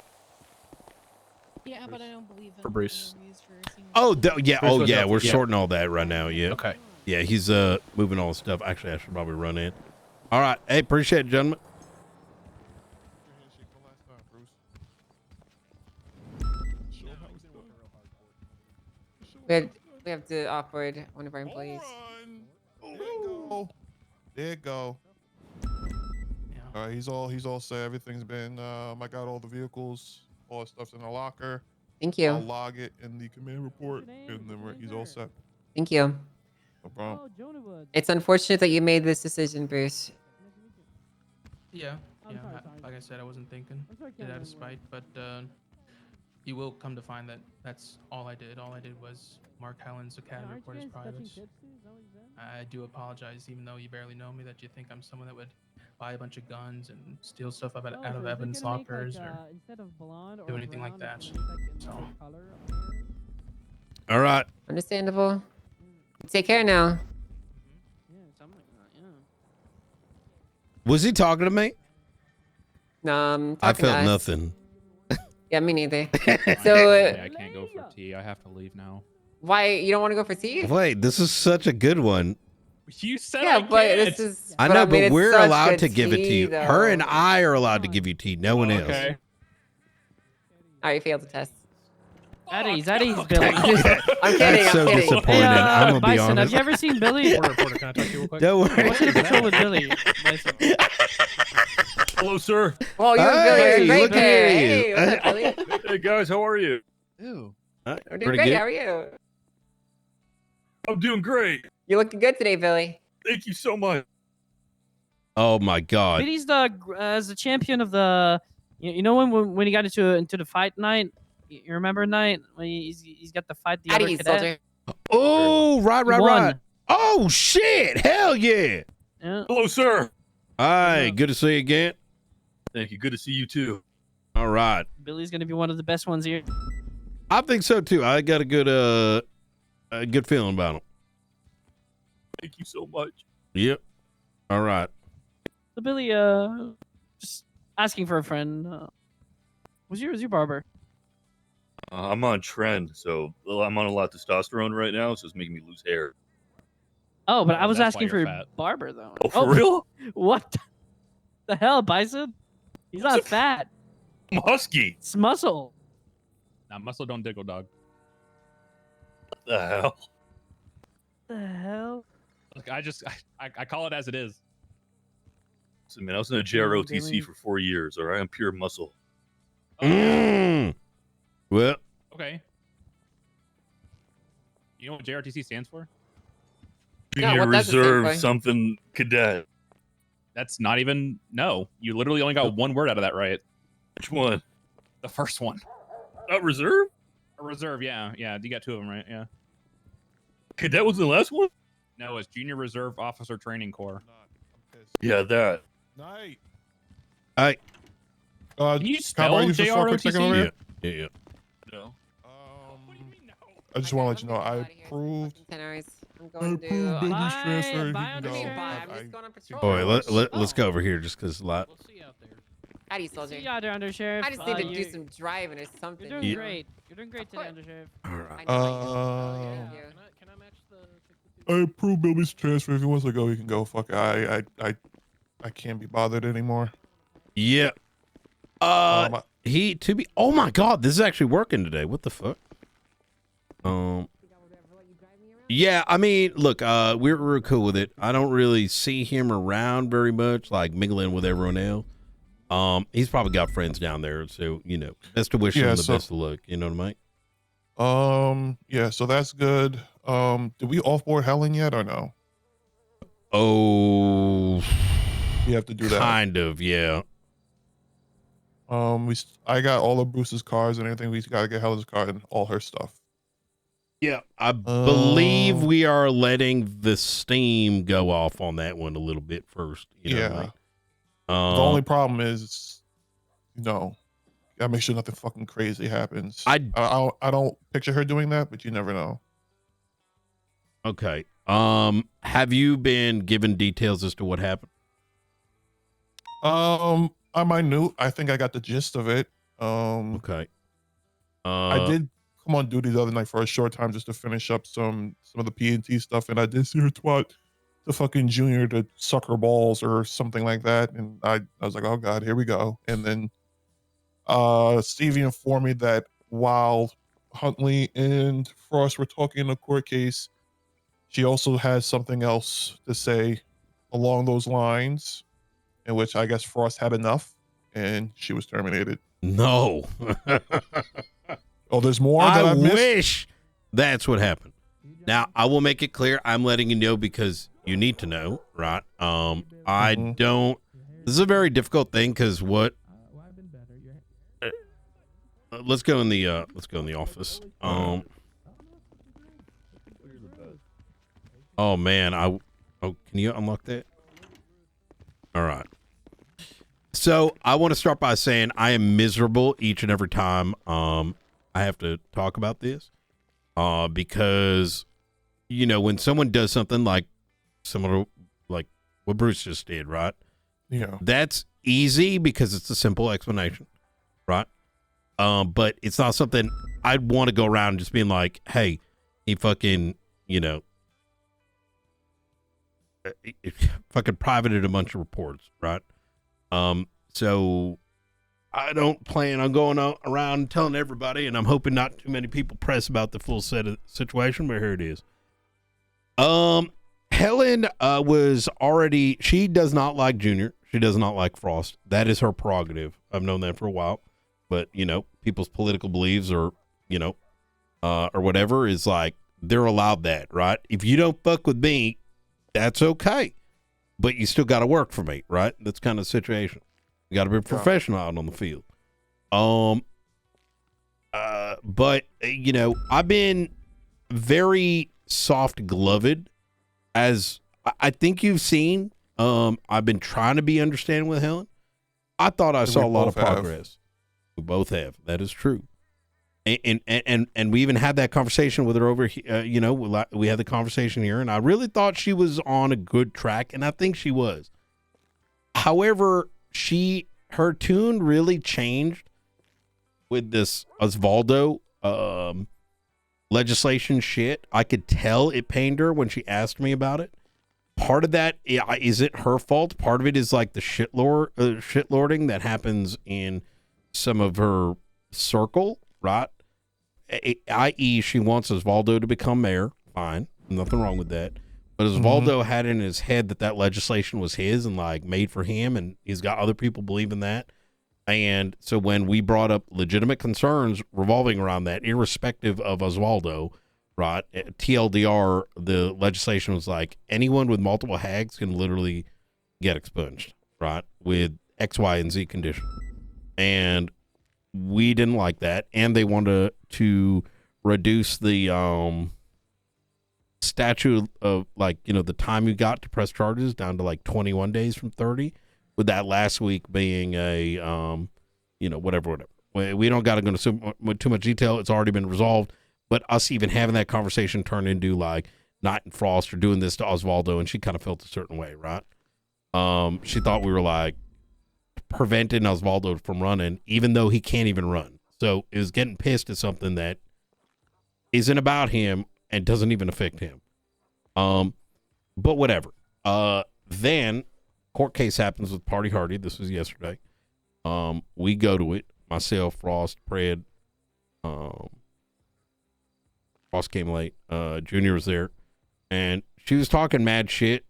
Yeah, but I don't believe in For Bruce. interviews for senior Oh, citizens. yeah. Bruce Oh, was yeah. up. We're Yeah. sorting all that right now. Yeah. Okay. Yeah, he's moving all the stuff. Actually, I should probably run in. All right. Hey, appreciate it, gentlemen. We have to offboard one of our employees. There you go. All right, he's all set. Everything's been. I got all the vehicles. All the stuff's in the locker. Thank you. I'll log it in the command report, and then he's all set. Thank you. No problem. It's unfortunate that you made this decision, Bruce. Yeah. Like I said, I wasn't thinking it out of spite, but you will come to find that that's all I did. All I did was mark Helen's academy report as private. I do apologize, even though you barely know me, that you think I'm someone that would buy a bunch of guns and steal stuff out of Evan's lockers or do anything like that. So. All right. Understandable. Take care now. Was he talking to me? No, I felt nothing. Yeah, me neither. So I can't go for tea. I have to leave now. why you don't want to go for tea? Wait, this is such a good one. You said Yeah, I but can't. this is. I know, mean, but it's we're such allowed good to give it to tea, you. though. Her and I are allowed to give you tea. No one else. Okay. Oh, you failed the test. At ease, Billy. I'm kidding. That's I'm so kidding. disappointing. Hey, I'm gonna be Bison, have honest. you ever seen Billy? Reporter, can I talk to you real quick? Don't worry. I want you to patrol with Billy. Bison. Hello, sir. Oh, you and Billy are in great look at pair. you. Hey, what's up, Billy? Hey guys, how are you? We're doing Pretty great. good. How are you? I'm doing great. You looking good today, Billy. Thank you so much. Oh my God. Billy's the champion of the. You know when he got into the fight night. You remember night when he's got the fight the At other ease, cadet? soldier. Oh, right. He won. Oh shit! Hell yeah! Yeah. Hello, sir. Hi, good to see you again. Thank you. Good to see you too. All right. Billy's gonna be one of the best ones here. I think so too. I got a good feeling about him. Thank you so much. Yep. All right. So Billy, just asking for a friend. Was your barber? I'm on trend, so I'm on a lot of testosterone right now, so it's making me lose hair. Oh, but I was that's why asking for you're your fat. barber though. Oh, for real? What the hell, Bison? He's not fat. I'm husky. It's muscle. Nah, muscle don't dickle, dog. What the hell? The hell? Look, I call it as it is. Listen, man, I was in a JROTC for 4 years. All right, I'm pure muscle. Well, Okay. You know what JRTC stands for? Junior Reserve something cadet. That's not even no. You literally only got one word out of that right. Which one? The first one. Reserve? A reserve, yeah. You got 2 of them right, yeah. Cadet was the last one? No, it's Junior Reserve Officer Training Corps. Yeah, that. Night. Hey. Can you spell Cowboy, you just talk for a second over JROTC? here? Yeah. No. I just want to let you know I approved. I'm going to business transfer. I'm just going on patrol. Boy, let's go over here just because a lot. How do you, soldier? See you out there, Under Sheriff. I just need to do some driving or something. You're doing great. You're doing great today, Under Sheriff. All right. Can I match the? I approved Billy's transfer. If he wants to go, he can go. Fuck it. I can't be bothered anymore. Yeah. Oh my God, this is actually working today. What the fuck? Yeah, I mean, look, we're cool with it. I don't really see him around very much, like mingling with everyone else. He's probably got friends down there, so best to wish him the best of luck. You know what I mean? Yeah, so that's good. Did we offboard Helen yet or no? Oh, we have to do that. Kind of, yeah. I got all of Bruce's cars and everything. We got to get Helen's car and all her stuff. Yeah, I believe we are letting the steam go off on that one a little bit first. You know what I mean? The only problem is, gotta make sure nothing fucking crazy happens. I don't picture her doing that, but you never know. Okay. Have you been given details as to what happened? I'm minute. I think I got the gist of it. Okay. I did come on duty the other night for a short time just to finish up some of the P&T stuff, and I did see her twat the fucking Junior to suck her balls or something like that, and I was like, oh God, here we go. And then Stevie informed me that while Huntley and Frost were talking in the court case, she also has something else to say along those lines, in which I guess Frost had enough and she was terminated. No. Oh, there's more. I wish that's what happened. Now, I will make it clear. I'm letting you know because you need to know, right? I don't. This is a very difficult thing because what? Let's go in the office. Oh man, can you unlock that? All right. So I want to start by saying I am miserable each and every time I have to talk about this, because when someone does something like like what Bruce just did, right? Yeah, that's easy because it's a simple explanation, right? But it's not something I'd want to go around just being like, hey, he fucking fucking privated a bunch of reports, right? So I don't plan on going around telling everybody, and I'm hoping not too many people press about the full set of situation, but here it is. Helen she does not like Junior. She does not like Frost. That is her prerogative. I've known that for a while, but people's political beliefs or whatever is like, they're allowed that, right? If you don't fuck with me, that's okay, but you still got to work for me, right? That's kind of the situation. You got to be professional out on the field. But I've been very soft-gloved, as I think you've seen. I've been trying to be understanding with Helen. I thought I saw a lot of progress. We both have. That is true. And we even had that conversation with her over here. We had the conversation here, and I really thought she was on a good track, and I think she was. However, her tune really changed with this Osvaldo legislation shit. I could tell it pained her when she asked me about it. Part of that isn't her fault. Part of it is like the shitlording that happens in some of her circle, right? I.e., she wants Osvaldo to become mayor. Fine, nothing wrong with that. But Osvaldo had in his head that legislation was his and like made for him, and he's got other people believing that. And so when we brought up legitimate concerns revolving around that, irrespective of Osvaldo, right, TLDR, the legislation was like anyone with multiple hags can literally get expunged, right, with X, Y, and Z condition. And we didn't like that, and they wanted to reduce the statute of, like, you know, the time you got to press charges down to like 21 days from 30, with that last week being a you know, whatever. We don't got to go into too much detail. It's already been resolved, but us even having that conversation turned into like Knight and Frost are doing this to Osvaldo, and she kind of felt a certain way, right? She thought we were like preventing Osvaldo from running, even though he can't even run. So it was getting pissed at something that isn't about him and doesn't even affect him. But whatever. Then court case happens with Party Hardy. This was yesterday. We go to it. Myself, Frost, Pred. Frost came late. Junior was there, and she was talking mad shit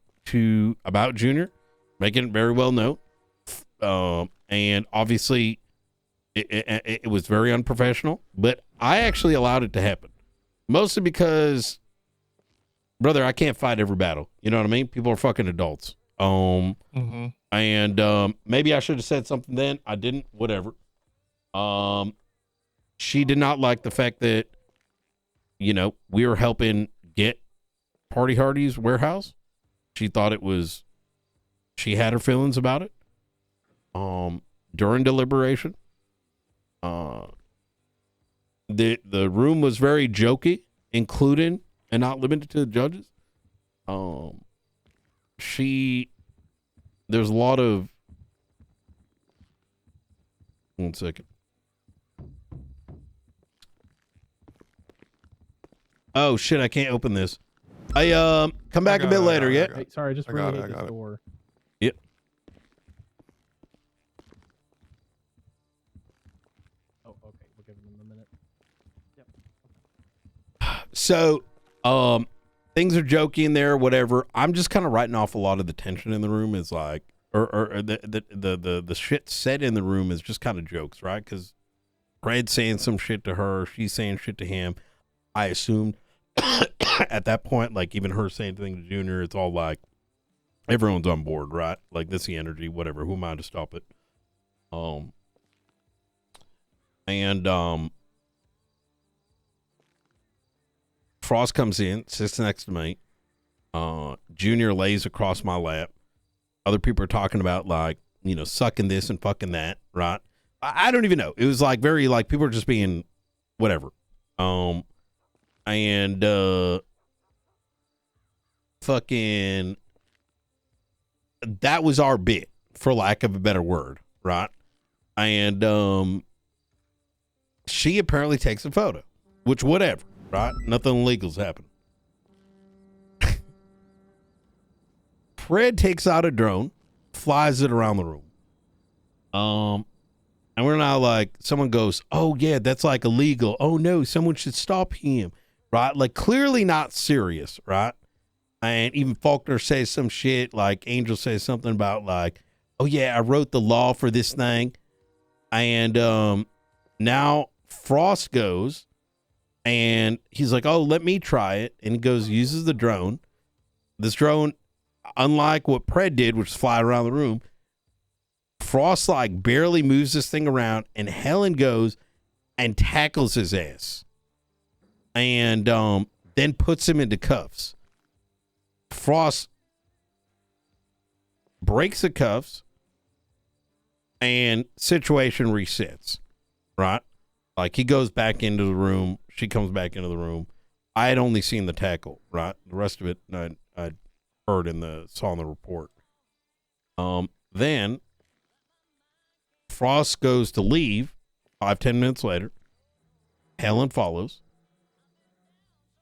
about Junior, making it very well known. And obviously it was very unprofessional, but I actually allowed it to happen, mostly because, brother, I can't fight every battle. You know what I mean? People are fucking adults. And maybe I should have said something then. I didn't. Whatever. She did not like the fact that, you know, we were helping get Party Hardy's warehouse. She thought it was, she had her feelings about it. During deliberation, the room was very jokey, including and not limited to the judges. There's a lot of, one second. Oh shit, I can't open this. Come back a bit later, yeah? Hey, sorry, just really hit this door. Yep. Oh, okay. We'll give him a minute. Yep. So, things are jokey in there, whatever. I'm just kind of writing off a lot of the tension in the room is like, or the shit said in the room is just kind of jokes, right? Because Fred's saying some shit to her, she's saying shit to him. I assumed at that point, like even her saying things to Junior, it's all like everyone's on board, right? Like this is the energy, whatever. Who am I to stop it? Frost comes in, sits next to me. Junior lays across my lap. Other people are talking about, like, you know, sucking this and fucking that, right? I don't even know. It was like very, like, people are just being whatever. Fucking, that was our bit, for lack of a better word, right? And she apparently takes a photo, which whatever, right? Nothing illegal's happened. Fred takes out a drone, flies it around the room. And we're now like, someone goes, oh yeah, that's like illegal. Oh no, someone should stop him, right? Like clearly not serious, right? And even Faulkner says some shit, like Angel says something about like, oh yeah, I wrote the law for this thing. And now Frost goes and he's like, oh, let me try it. And he goes, uses the drone. This drone, unlike what Pred did, which is fly around the room, Frost like barely moves this thing around, and Helen goes and tackles his ass and then puts him into cuffs. Frost breaks the cuffs and situation resets, right? Like he goes back into the room, she comes back into the room. I had only seen the tackle, right? The rest of it I heard saw in the report. Then Frost goes to leave 5-10 minutes later. Helen follows.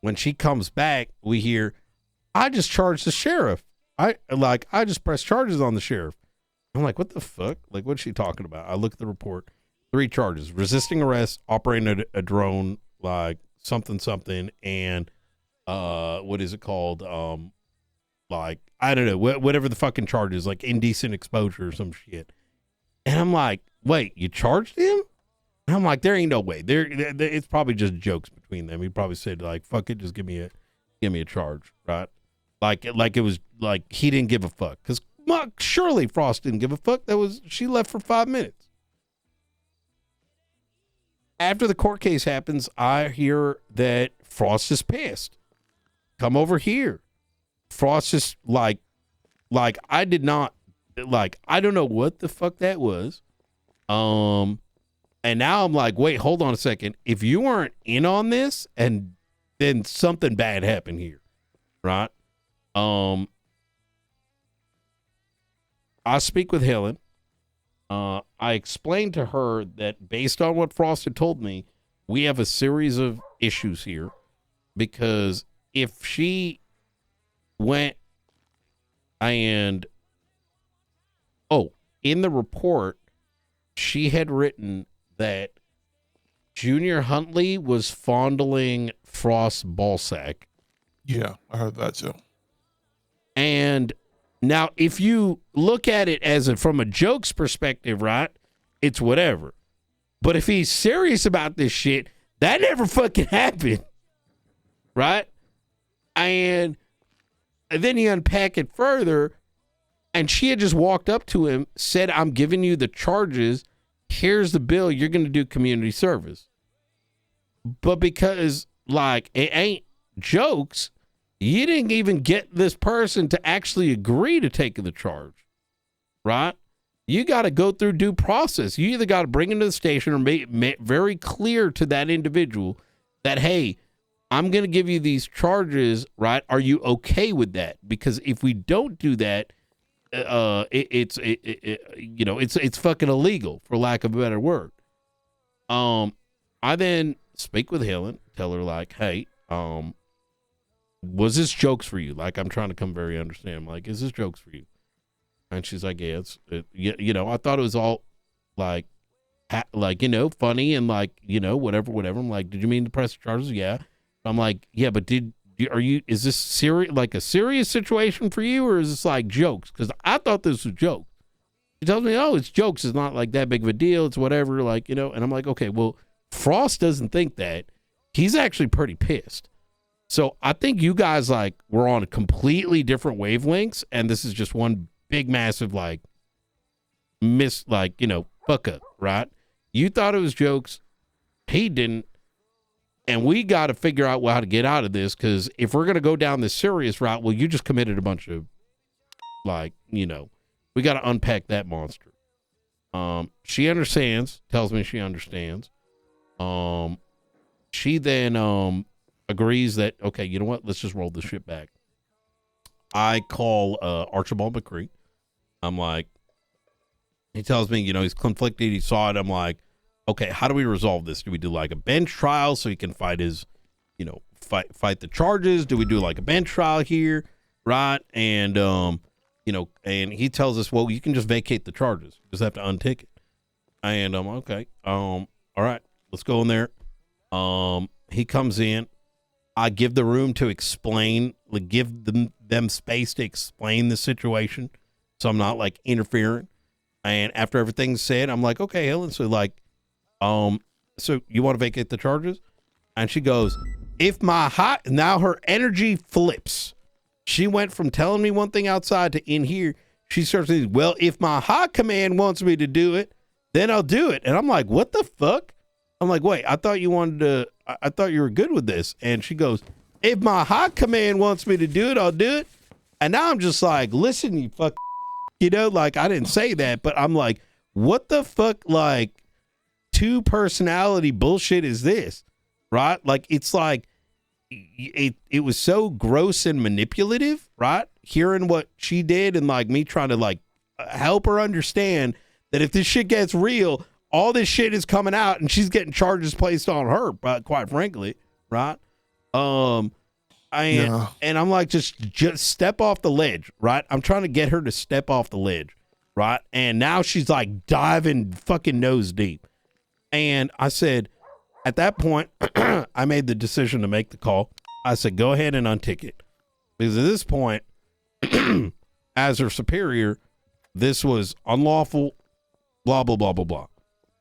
When she comes back, we hear, I just charged the sheriff. I just pressed charges on the sheriff. I'm like, what the fuck? Like, what's she talking about? I look at the report. 3 charges: resisting arrest, operating a drone, like something, and what is it called? like, I don't know, whatever the fucking charge is, like indecent exposure or some shit. And I'm like, wait, you charged him? And I'm like, there ain't no way. It's probably just jokes between them. He probably said like, fuck it, just give me a charge, right? Like it was like he didn't give a fuck. Because surely Frost didn't give a fuck. She left for 5 minutes. After the court case happens, I hear that Frost is pissed. Come over here. Frost is like I did not, like, I don't know what the fuck that was. And now I'm like, wait, hold on a second. If you weren't in on this, and then something bad happened here, right? I speak with Helen. I explained to her that based on what Frost had told me, we have a series of issues here, because if she went and, in the report, she had written that Junior Huntley was fondling Frost's ballsack. Yeah, I heard that too. And now, if you look at it from a jokes perspective, right, it's whatever. But if he's serious about this shit, that never fucking happened, right? And then you unpack it further, and she had just walked up to him, said, I'm giving you the charges. Here's the bill. You're going to do community service. But because, like, it ain't jokes, you didn't even get this person to actually agree to take the charge, right? You got to go through due process. You either got to bring him to the station or make very clear to that individual that, hey, I'm going to give you these charges, right? Are you okay with that? Because if we don't do that, it's fucking illegal, for lack of a better word. I then speak with Helen, tell her like, hey, was this jokes for you? Like, I'm trying to come very understand. I'm like, is this jokes for you? And she's like, yeah, I thought it was all like, funny and like, whatever. I'm like, did you mean to press the charges? Yeah. I'm like, yeah, but is this serious, a serious situation for you, or is this like jokes? Because I thought this was jokes. She tells me, oh, it's jokes. It's not like that big of a deal. It's whatever, and I'm like, okay, well, Frost doesn't think that. He's actually pretty pissed. So I think you guys were on completely different wavelengths, and this is just one big, massive, fuck up, right? You thought it was jokes. He didn't. And we got to figure out how to get out of this, because if we're going to go down this serious route, well, you just committed a bunch of, we got to unpack that monster. She understands, tells me she understands. She then agrees that, okay, you know what? Let's just roll this shit back. I call Archibald McCree. I'm like, he tells me, he's conflicted. He saw it. I'm like, okay, how do we resolve this? Do we do like a bench trial so he can fight his, fight the charges? Do we do like a bench trial here? Right. And, and he tells us, well, you can just vacate the charges. You just have to untick it. And I'm okay. All right, let's go in there. He comes in. I give the room to explain, give them space to explain the situation. So I'm not interfering. And after everything's said, I'm like, okay, Helen, so so you want to vacate the charges? And she goes, now her energy flips. She went from telling me one thing outside to in here. She starts saying, well, if my hot command wants me to do it, then I'll do it. And I'm like, what the fuck? I'm like, wait, I thought you were good with this. And she goes, if my hot command wants me to do it, I'll do it. And now I'm just like, listen, you fuck, I didn't say that, but I'm like, what the fuck, two personality bullshit is this, right? It's it was so gross and manipulative, right? Hearing what she did and me trying to help her understand that if this shit gets real, all this shit is coming out and she's getting charges placed on her, quite frankly, right? And I'm like, just step off the ledge, right? I'm trying to get her to step off the ledge, right? And now she's diving fucking nose deep. And I said, at that point, I made the decision to make the call. I said, go ahead and untick it. Because at this point, as her superior, this was unlawful, blah, blah, blah, blah, blah.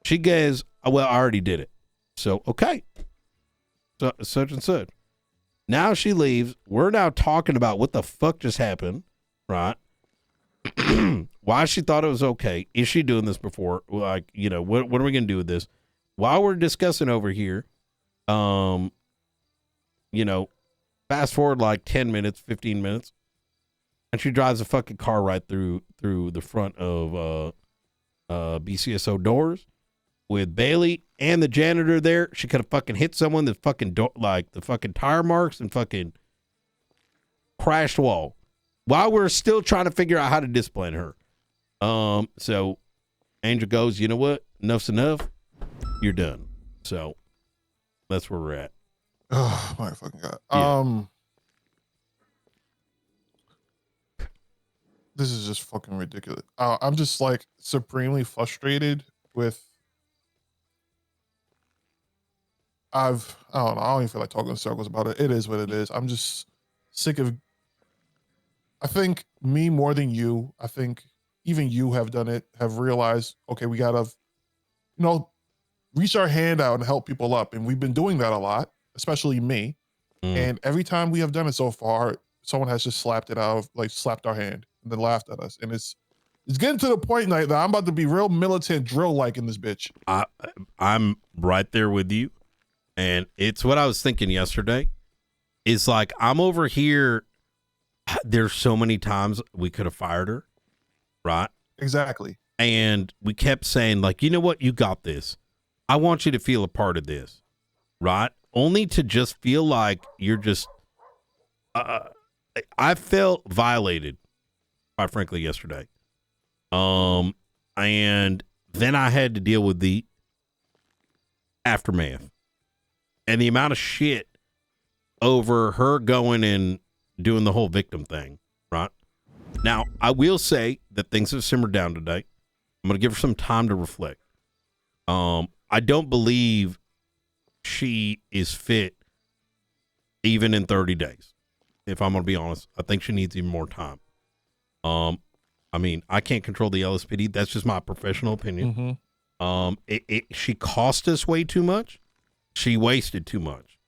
She goes, oh, well, I already did it. So, okay. So, such and such. Now she leaves. We're now talking about what the fuck just happened, right? Why she thought it was okay. Is she doing this before? Like, you know, what are we going to do with this? While we're discussing over here, you know, fast forward like 10 minutes, 15 minutes, and she drives a fucking car right through the front of BCSO doors with Bailey and the janitor there. She could have fucking hit someone. The fucking like the fucking tire marks and fucking crashed wall. While we're still trying to figure out how to discipline her. So Angel goes, you know what? Enough's enough. You're done. So that's where we're at. Oh my fucking god. Yeah. This is just fucking ridiculous. I'm just like supremely frustrated with. I don't know. I don't even feel like talking in circles about it. It is what it is. I'm just sick of. I think me more than you. I think even you have done it. Have realized, okay, we gotta, you know, reach our hand out and help people up, and we've been doing that a lot, especially me. And every time we have done it so far, someone has just slapped our hand and then laughed at us. And it's getting to the point that I'm about to be real militant drill like in this bitch. I'm right there with you. And it's what I was thinking yesterday. It's like, I'm over here. There's so many times we could have fired her. Right? Exactly. And we kept saying, like, you know what? You got this. I want you to feel a part of this. Right? Only to just feel like you're just, I felt violated, quite frankly, yesterday. And then I had to deal with the aftermath and the amount of shit over her going and doing the whole victim thing. Right? Now, I will say that things have simmered down today. I'm going to give her some time to reflect. I don't believe she is fit even in 30 days. If I'm going to be honest, I think she needs even more time. I mean, I can't control the LSPD. That's just my professional opinion. She cost us way too much. She wasted too much.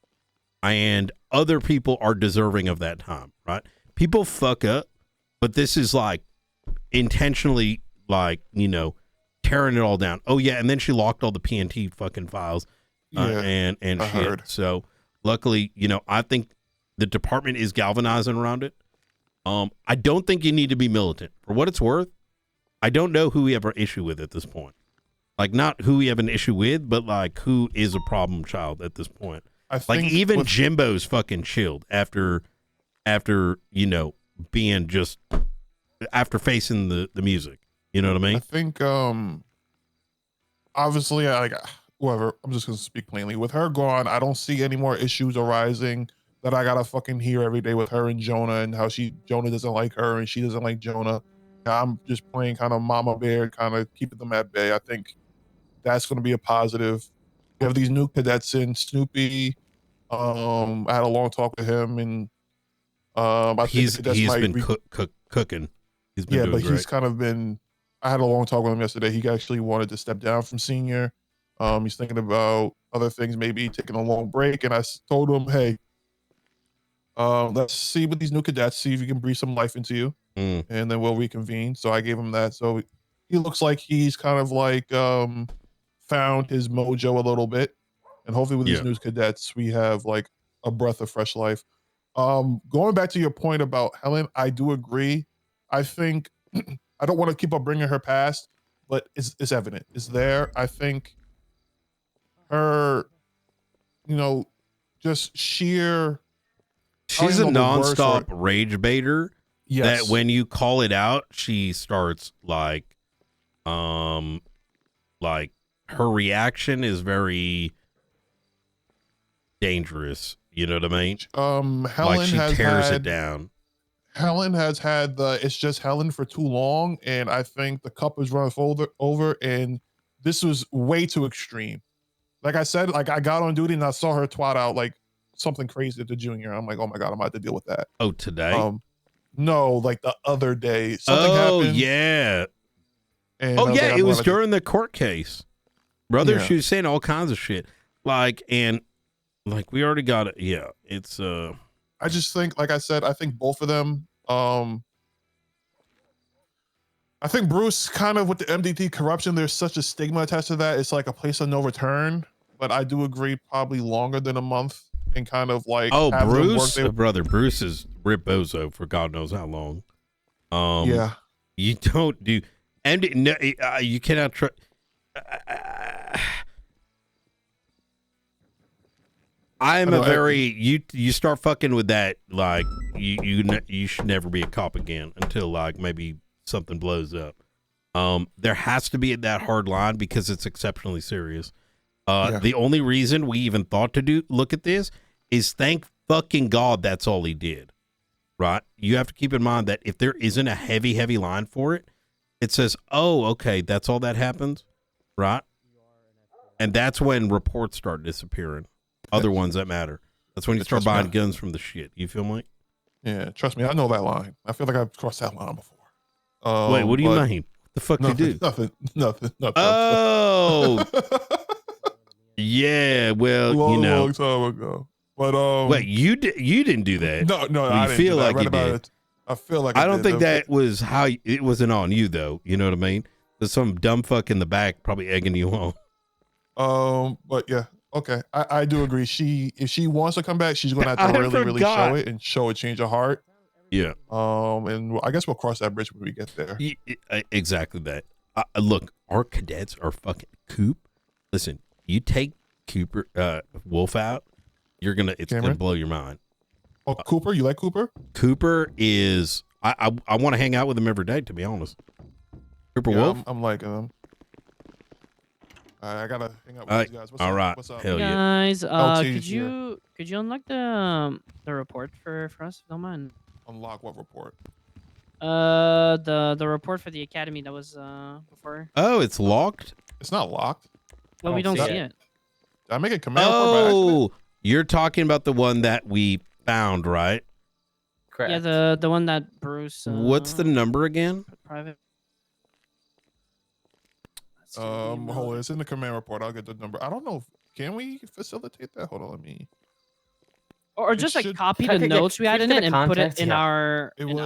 And other people are deserving of that time, right? People fuck up, but this is like intentionally, like, you know, tearing it all down. Oh yeah, and then she locked all the PNT fucking files, and I shit. heard. So luckily, you know, I think the department is galvanizing around it. I don't think you need to be militant. For what it's worth, I don't know who we have an issue with at this point. Like, not who we have an issue with, but like who is a problem child at this point. Like, even Jimbo's fucking chilled after you know, being just after facing the music. You know what I mean? I think obviously, like, whoever, I'm just gonna speak plainly. With her gone, I don't see any more issues arising that I gotta fucking hear every day with her and Jonah, and how Jonah doesn't like her and she doesn't like Jonah. I'm just playing kind of mama bear, kind of keeping them at bay. I think that's gonna be a positive. We have these new cadets in. Snoopy, I had a long talk with him, and I think he's been cooking. He's been doing but great. he's kind of been. I had a long talk with him yesterday. He actually wanted to step down from senior. He's thinking about other things, maybe taking a long break. And I told him, hey, let's see with these new cadets, see if you can breathe some life into you, and then we'll reconvene. So I gave him that. So he looks like he's kind of like found his mojo a little bit. And hopefully with these new cadets, we have like a breath of fresh life. Going back to your point about Helen, I do agree. I think I don't want to keep on bringing her past, but it's evident. It's there. I think her, you know, just sheer. She's a nonstop rage baiter. Yes. That when you call it out, she starts like her reaction is very dangerous. You know what I mean? Helen like she has tears had, it down. Helen has had the it's just Helen for too long, and I think the cup is running over, and this was way too extreme. Like I said, like I got on duty and I saw her twat out like something crazy at the junior. I'm like, oh my god, I'm about to deal with that. Oh, today? No, like the other day. Something Oh happened. yeah. And Oh I was yeah, like, I'm it going was to- during the court case. Brother, Yeah. she was saying all kinds of shit. Like, and like we already got it. Yeah, it's I just think, like I said, I think both of them. I think Bruce kind of with the MDT corruption, there's such a stigma attached to that. It's like a place of no return. But I do agree, probably longer than a month, and kind of like oh have them work Bruce, their- brother, Bruce is Rip Bozo for God knows how long. Yeah. You don't do MD. No, you cannot trust. I am I know, a very you start fucking with that, like you should never be a cop again until like maybe something blows up. There has to be that hard line because it's exceptionally serious. Yeah. The only reason we even thought to look at this is thank fucking God that's all he did. Right? You have to keep in mind that if there isn't a heavy line for it, it says, oh, okay, that's all that happens. Right? And that's when reports start disappearing. Other ones that matter. That's when you start buying guns from the shit. You feel me? Yeah, trust me, I know that line. I feel like I've crossed that line before. Wait, what do you but- mean? What the fuck nothing, you do? Nothing. Oh, yeah. Well, long time ago. But wait, you didn't do that. No, Well, I you didn't feel do that. I like read you about did. it. I feel like I don't think did. that was how it wasn't on you though. You know what I mean? There's some dumb fuck in the back probably egging you on. But yeah, okay. I do agree. If she wants to come back, she's gonna have to I really show forgot. it and show a change of heart. Yeah. And I guess we'll cross that bridge when we get there. Exactly that. Look, our cadets are fucking Coop. Listen, you take Cooper Wolf out, it's gonna blow your mind. Oh, Cooper, you like Cooper? Cooper is I want to hang out with him every day, to be honest. Cooper Yeah, Wolf. I'm liking him. I gotta hang out with these guys. What's all up? right. What's up? Hell yeah. Guys, LT's here. could you unlock the report for us, if you don't mind? Unlock what report? The report for the academy that was before. Oh, it's locked? It's not locked. Well, we don't see it. Did I make a command report by accident? Oh, you're talking about the one that we found, right? Correct. Yeah, the one that Bruce. What's the number again? Private. Hold on, it's in the command report. I'll get the number. I don't know. Can we facilitate that? Hold on, let me. Or It just like should- copy Can I the get- notes we can had I in get it the and put it context? in Yeah. our It was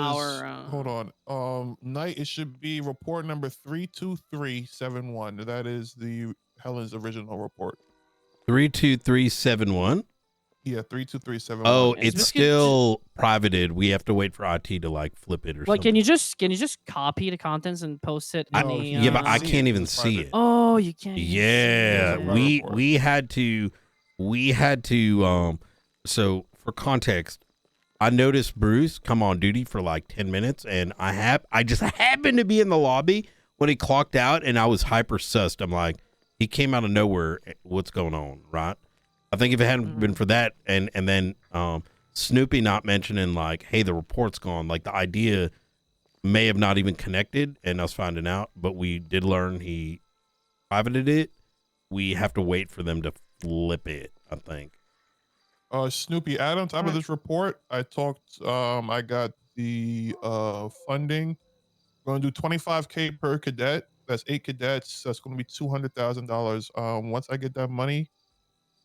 hold on. Night. It should be report number 32371. That is the Helen's original report. 32371. Yeah, 32371. Oh, it's still privated. We have to wait for IT to like flip it or Well, something. can you just copy the contents and post it in the? Yeah, but I can't even see it. Oh, you can't. even see Yeah, it. we had to so for context, I noticed Bruce come on duty for like 10 minutes and I just happened to be in the lobby when he clocked out and I was hyper sussed. I'm like, he came out of nowhere. What's going on, right? I think if it hadn't been for that and then Snoopy not mentioning like, hey, the report's gone, like the idea may have not even connected and us finding out, but we did learn he privated it. We have to wait for them to flip it, I think. Snoopy, add on top of this report, I talked, I got the funding. We're gonna do 25K per cadet. That's 8 cadets. That's gonna be $200,000. Once I get that money,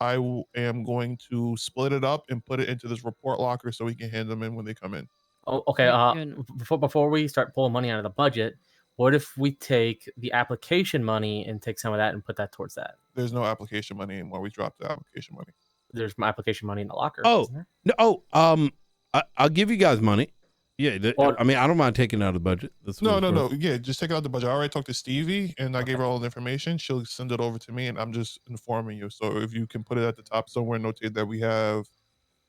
I am going to split it up and put it into this report locker so we can hand them in when they come in. Oh, okay. Before we start pulling money out of the budget, what if we take the application money and take some of that and put that towards that? There's no application money anymore. We dropped the application money. There's my application money in the locker. Oh, isn't there? no. I'll give you guys money. Yeah. I mean, I don't mind taking it out of the budget. That's what No. it's worth. Yeah, just take it out the budget. I already talked to Stevie and I gave her all the information. She'll send it over to me and I'm just informing you. So if you can put it at the top somewhere, notate that we have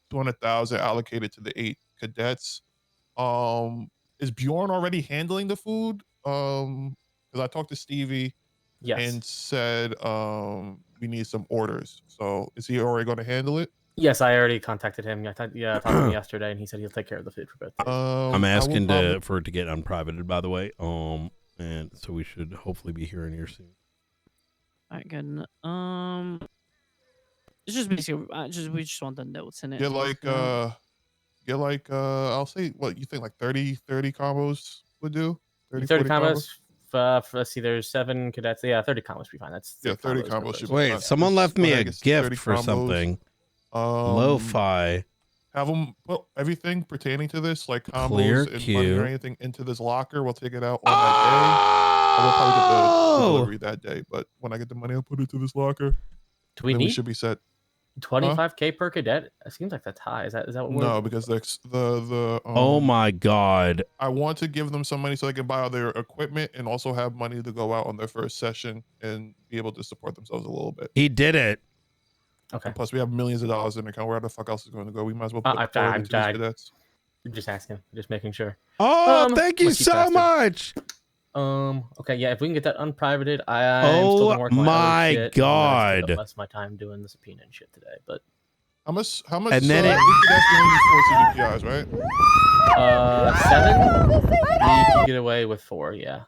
200,000 allocated to the 8 cadets. Is Bjorn already handling the food? Because I talked to Stevie and said we need some orders. So is he already going to handle it? Yes, I already contacted him. I talked to him yesterday, and he said he'll take care of the food for both. I'm asking for it to get unprivated, by the way. And so we should hopefully be hearing here soon. All right, good. It's just basically we just want the notes in it. Yeah, like get like I'll say what you think, like 30 combos would do. 30 40 combos. Let's see, there's 7 cadets. Yeah, 30 combos would be fine. That's 30 combos should be Wait, fine. someone Just left go me ahead a and get gift 30 for combos. something. Lo-fi. Have them put everything pertaining to this, like combos Clear and money queue. or anything, into this locker. We'll take it out on that day. We'll probably get the delivery that day. But when I get the money, I'll put it to this locker. Do we Then need we should be set. 25K per cadet? It seems like that's high. Is that what we're... No, because the Oh my god. I want to give them some money so they can buy all their equipment and also have money to go out on their first session and be able to support themselves a little bit. He did it. Okay. And plus, we have millions of dollars in the account. Where the fuck else is going to go? We might as well put it I'm into these cadets. just asking, just making sure. Oh, thank you so much. Okay, yeah, if we can get that unprivated, I'm still gonna work on my other shit. God. I'm gonna take up less of my time doing the subpoena and shit today, but How much? And then it- cadets only 4 CVPIs, right? 7. You can get away with 4, yeah.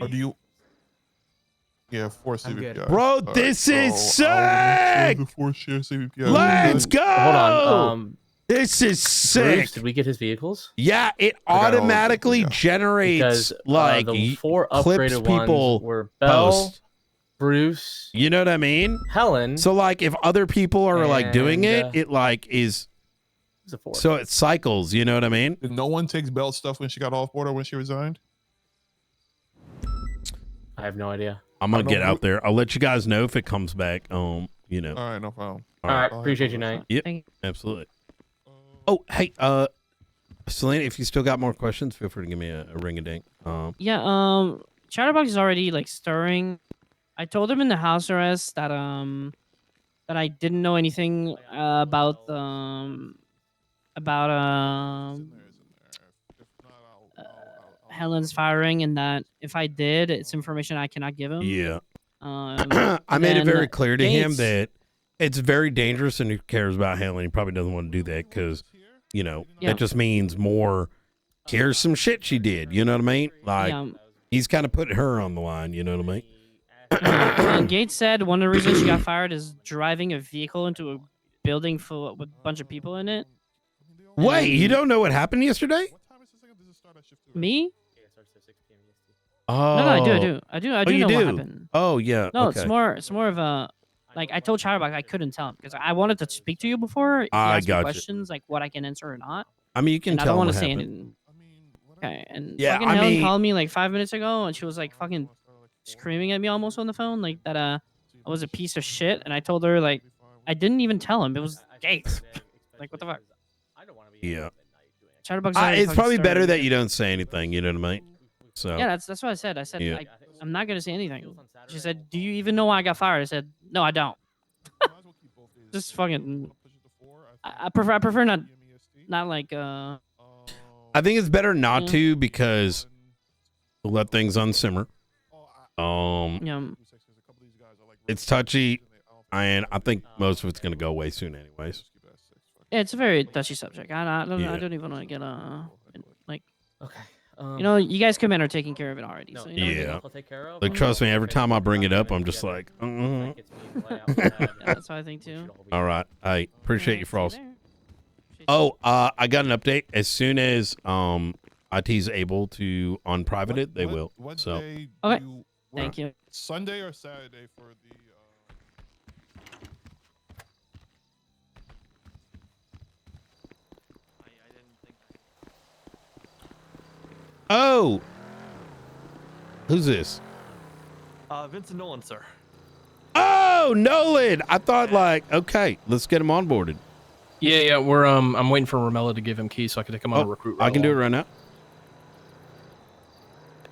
Or do you? Yeah, 4 CVPIs. Bro, All right, this is so I'll make sick. sure the 4 share CVPIs. Let's go. Hold on. This is sick. Bruce, did we get his vehicles? Yeah, it I got all of them, automatically generates Because like the 4 clips upgraded people ones were Bell, post. Bruce, You know what I mean? Helen. So like if other people are like doing it, And, it like is It's a 4. so it cycles, you know what I mean? Did no one take Belt stuff when she got off board or when she resigned? I have no idea. I'm gonna get out there. I'll let you guys know if it comes back. You know. All right, no problem. All right, appreciate you, Knight. Yep, absolutely. Oh, hey, Selena, if you still got more questions, feel free to give me a ring a dink. Yeah, Chatterbox is already like stirring. I told him in the house arrest that that I didn't know anything about Helen's firing, and that if I did, it's information I cannot give him. Yeah. I I made it very clear to him that it's very dangerous, and who cares about Helen? He probably doesn't want to do that because, you know, that just means more. Here's some shit she did. You know what I mean? Like he's kind of putting her on the line. You know what I mean? And Gates said one of the reasons she got fired is driving a vehicle into a building full with a bunch of people in it. Wait, you don't know what happened yesterday? Me? Oh, No, I do. I do you know do? what happened. Oh, yeah. No, okay. it's more of a, like I told Chatterbox I couldn't tell him because I wanted to speak to you before. If you I asked me got you. questions like what I can answer or not. I mean, you can And tell I don't want what to say happened. anything. Okay, and Yeah, fucking I Helen mean- called me like 5 minutes ago, and she was like fucking screaming at me almost on the phone, like that I was a piece of shit, and I told her like I didn't even tell him it was Gates. Like what the fuck? Yeah. Chatterbox. It's probably better that you don't say anything. You know what I mean? So Yeah, that's what I said. I said Yeah. I'm not gonna say anything. She said, "Do you even know why I got fired?" I said, "No, I don't." Just fucking. I prefer not like I think it's better not to because we'll let things unsimmer. It's touchy, and I think most of it's gonna go away soon, anyways. Yeah, it's a very touchy subject. I don't Yeah. even want to get like. Okay. You know, you guys come in are taking care of it already. So, you know, Yeah. Like, trust me, every time I bring it up, I'm just like, Yeah, that's what I think too. All right. I appreciate you, Frost. Oh, I got an update. As soon as IT's able to unprivate it, they will. What So day Okay. do you Thank work? you. Sunday or Saturday for the? Oh, who's this? Vincent Nolan, sir. Oh, Nolan. I thought like, okay, let's get him onboarded. Yeah, we're I'm waiting for Romella to give him keys so I can take him on a recruit. I can do it right now.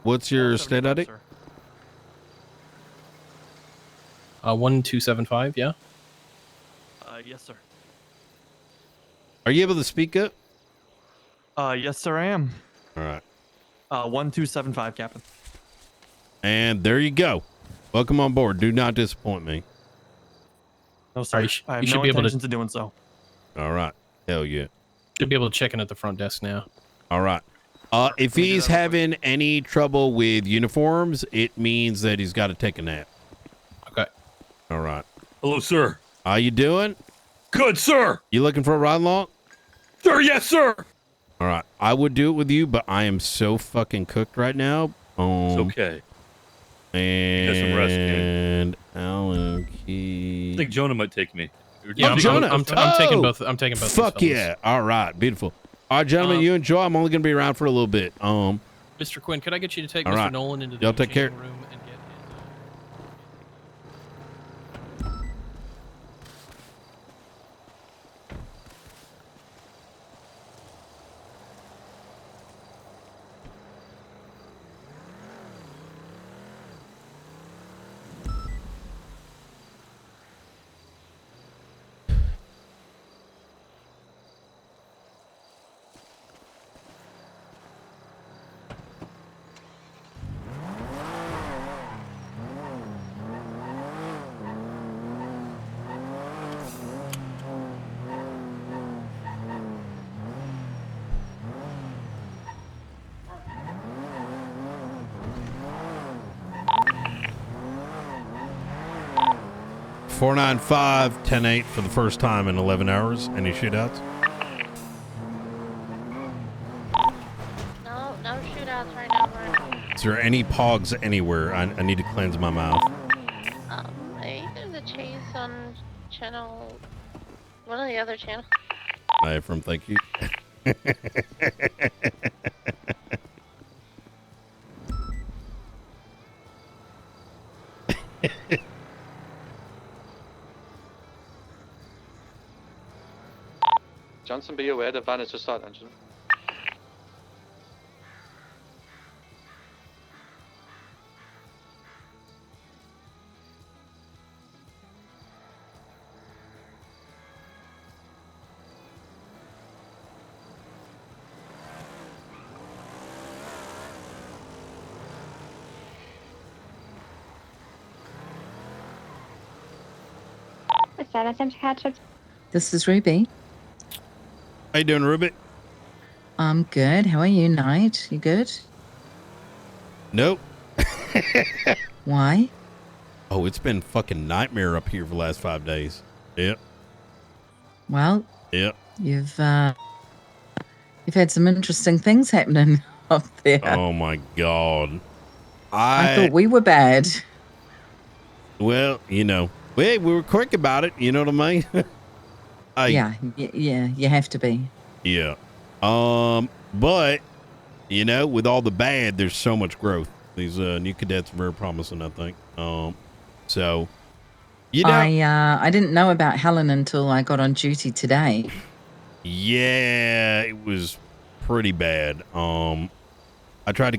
What's your state ID? 1275. Yeah. Yes, sir. Are you able to speak up? Yes, sir, I am. All right. 1275, Captain. And there you go. Welcome on board. Do not disappoint me. No, sir. I have you should no be able intention to to doing so. All right. Hell yeah. Should be able to check in at the front desk now. All right. If he's having any trouble with uniforms, it means that he's got to take a nap. Okay. All right. Hello, sir. How you doing? Good, sir. You looking for a ride along? Sir, yes, sir. All right, I would do it with you, but I am so fucking cooked right now. It's okay. Get some rest, King. And Alan Key. I think Jonah might take me. Yeah, I'm taking both. I'm taking both. Fuck these yeah! All right, beautiful. All right, gentlemen, you enjoy. I'm only gonna be around for a little bit. Mr. Quinn, could I get you to take all Mr. right. Nolan into the Y'all take care. changing room and get $495 10-8 for the first time in 11 hours. Any shootouts? No shootouts right now, bro. Is there any pogs anywhere? I need to cleanse my mouth. I think there's a chase on channel, one of the other channels. Hi, from thank you. Johnson, be aware the van is just start engine. This is Ruby. How you doing, Ruby? I'm good. How are you, Knight? You good? Nope. Why? Oh, it's been fucking nightmare up here for the last 5 days. Yep. Well, Yep. you've had some interesting things happening up there. Oh my god. I thought we were bad. Well, you know, we were quick about it. You know what I mean? Yeah, you have to be. Yeah. But you know, with all the bad, there's so much growth. These new cadets are very promising, I think. So you know, I didn't know about Helen until I got on duty today. yeah, it was pretty bad. We tried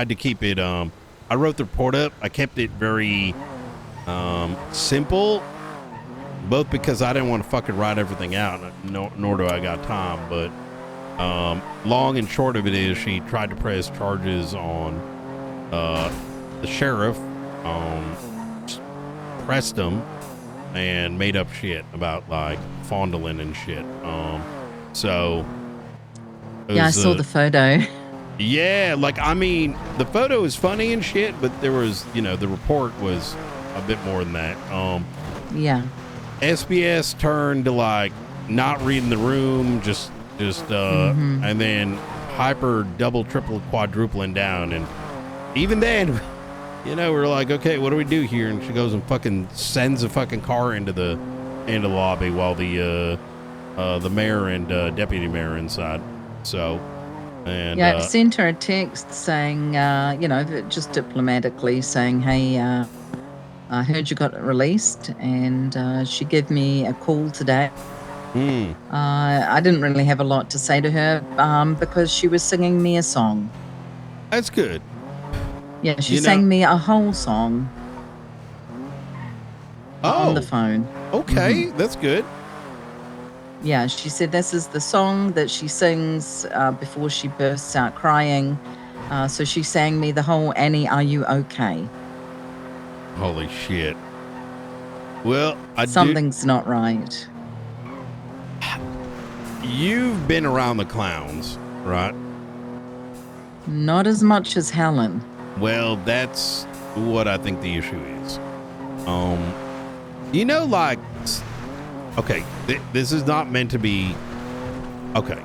to keep it. I wrote the report up. I kept it very simple, both because I didn't want to fucking write everything out, nor do I got time. But long and short of it is, she tried to press charges on the sheriff, pressed him, and made up shit about like fondling and shit. So Yeah, I saw the photo. yeah, like, I mean, the photo is funny and shit, but there was, you know, the report was a bit more than that. Yeah. SBS turned to like not reading the room, just and then hyper double, triple, quadrupling down, and even then, you know, we're like, okay, what do we do here? And she goes and fucking sends a fucking car into the lobby while the mayor and deputy mayor are inside. So, and Yeah, I sent her a text saying, you know, just diplomatically saying, hey, I heard you got released, and she gave me a call today. I didn't really have a lot to say to her because she was singing me a song. That's good. Yeah, she You know- sang me a whole song on Oh. the phone. Okay, that's good. Yeah, she said this is the song that she sings before she bursts out crying. So she sang me the whole Annie, Are You Okay? Holy shit. Well, Something's not right. You've been around the clowns, right? Not as much as Helen. Well, that's what I think the issue is. You know, like, okay, this is not meant to be Okay.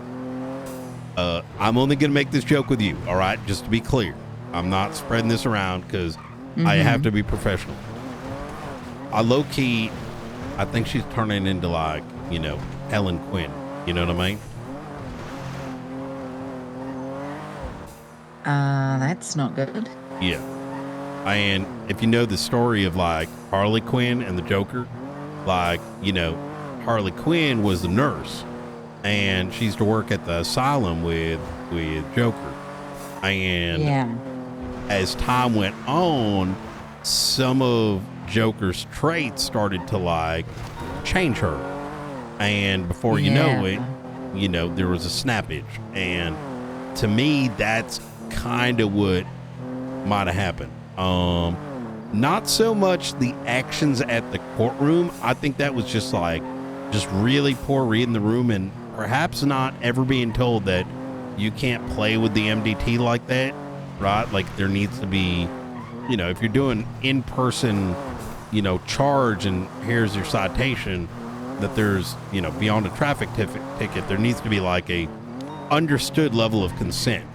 I'm only going to make this joke with you, all right? Just to be clear. I'm not spreading this around because I have to be professional. I low-key, I think she's turning into like, you know, Helen Quinn. You know what I mean? That's not good. Yeah. And if you know the story of like Harley Quinn and the Joker, like, you know, Harley Quinn was the nurse and she used to work at the asylum with Joker. And as time went on, some of Joker's traits started to like change her. And before you know it, you know, there was a snappage. And to me, that's kind of what might have happened. Not so much the actions at the courtroom. I think that was just really poor reading the room and perhaps not ever being told that you can't play with the MDT like that, right? Like there needs to be, you know, if you're doing in-person, you know, charge and here's your citation, that there's, you know, beyond a traffic ticket, there needs to be like a understood level of consent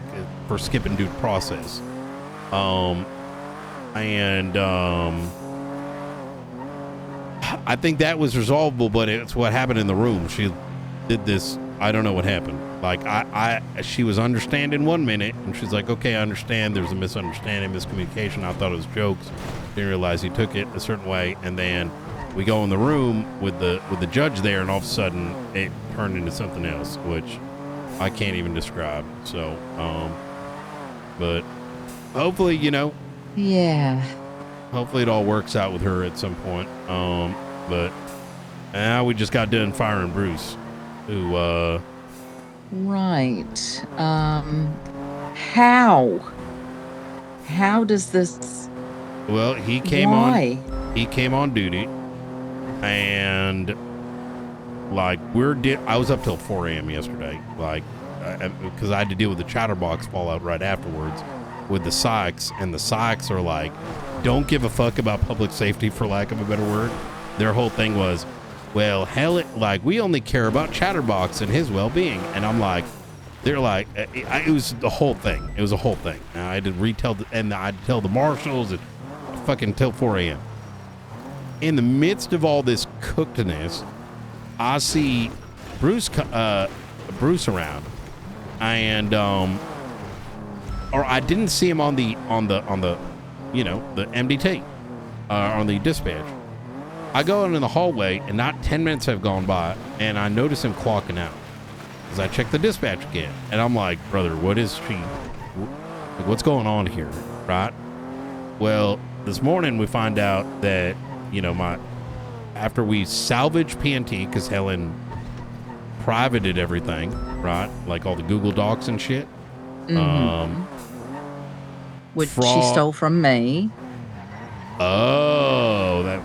for skipping due process. I think that was resolvable, but it's what happened in the room. She did this. I don't know what happened. Like she was understanding 1 minute and she's like, okay, I understand. There's a misunderstanding, miscommunication. I thought it was jokes. Didn't realize he took it a certain way. And then we go in the room with the judge there and all of a sudden it turned into something else, which I can't even describe. So, but hopefully, you know, hopefully it all works out with her at some point. But now we just got done firing Bruce, who, Right. How does this? Well, he came on duty, and like I was up till 4 a.m. yesterday, like, because I had to deal with the chatterbox fallout right afterwards with the Sykes, and the Sykes are like, don't give a fuck about public safety, for lack of a better word. Their whole thing was, well, hell, like, we only care about Chatterbox and his well-being. And I'm like, they're like, it was the whole thing. It was a whole thing. And I had to I had to tell the marshals and fucking till 4 a.m. In the midst of all this cookedness, I see Bruce around, and or I didn't see him on the you know, the MDT on the dispatch. I go into the hallway and not 10 minutes have gone by and I notice him clocking out as I check the dispatch again. And I'm like, brother, what is she? Like, what's going on here? Right? Well, this morning we find out that, you know, after we salvaged PNT, because Helen privated everything, right? Like all the Google Docs and shit. Which she stole from me. Oh, that.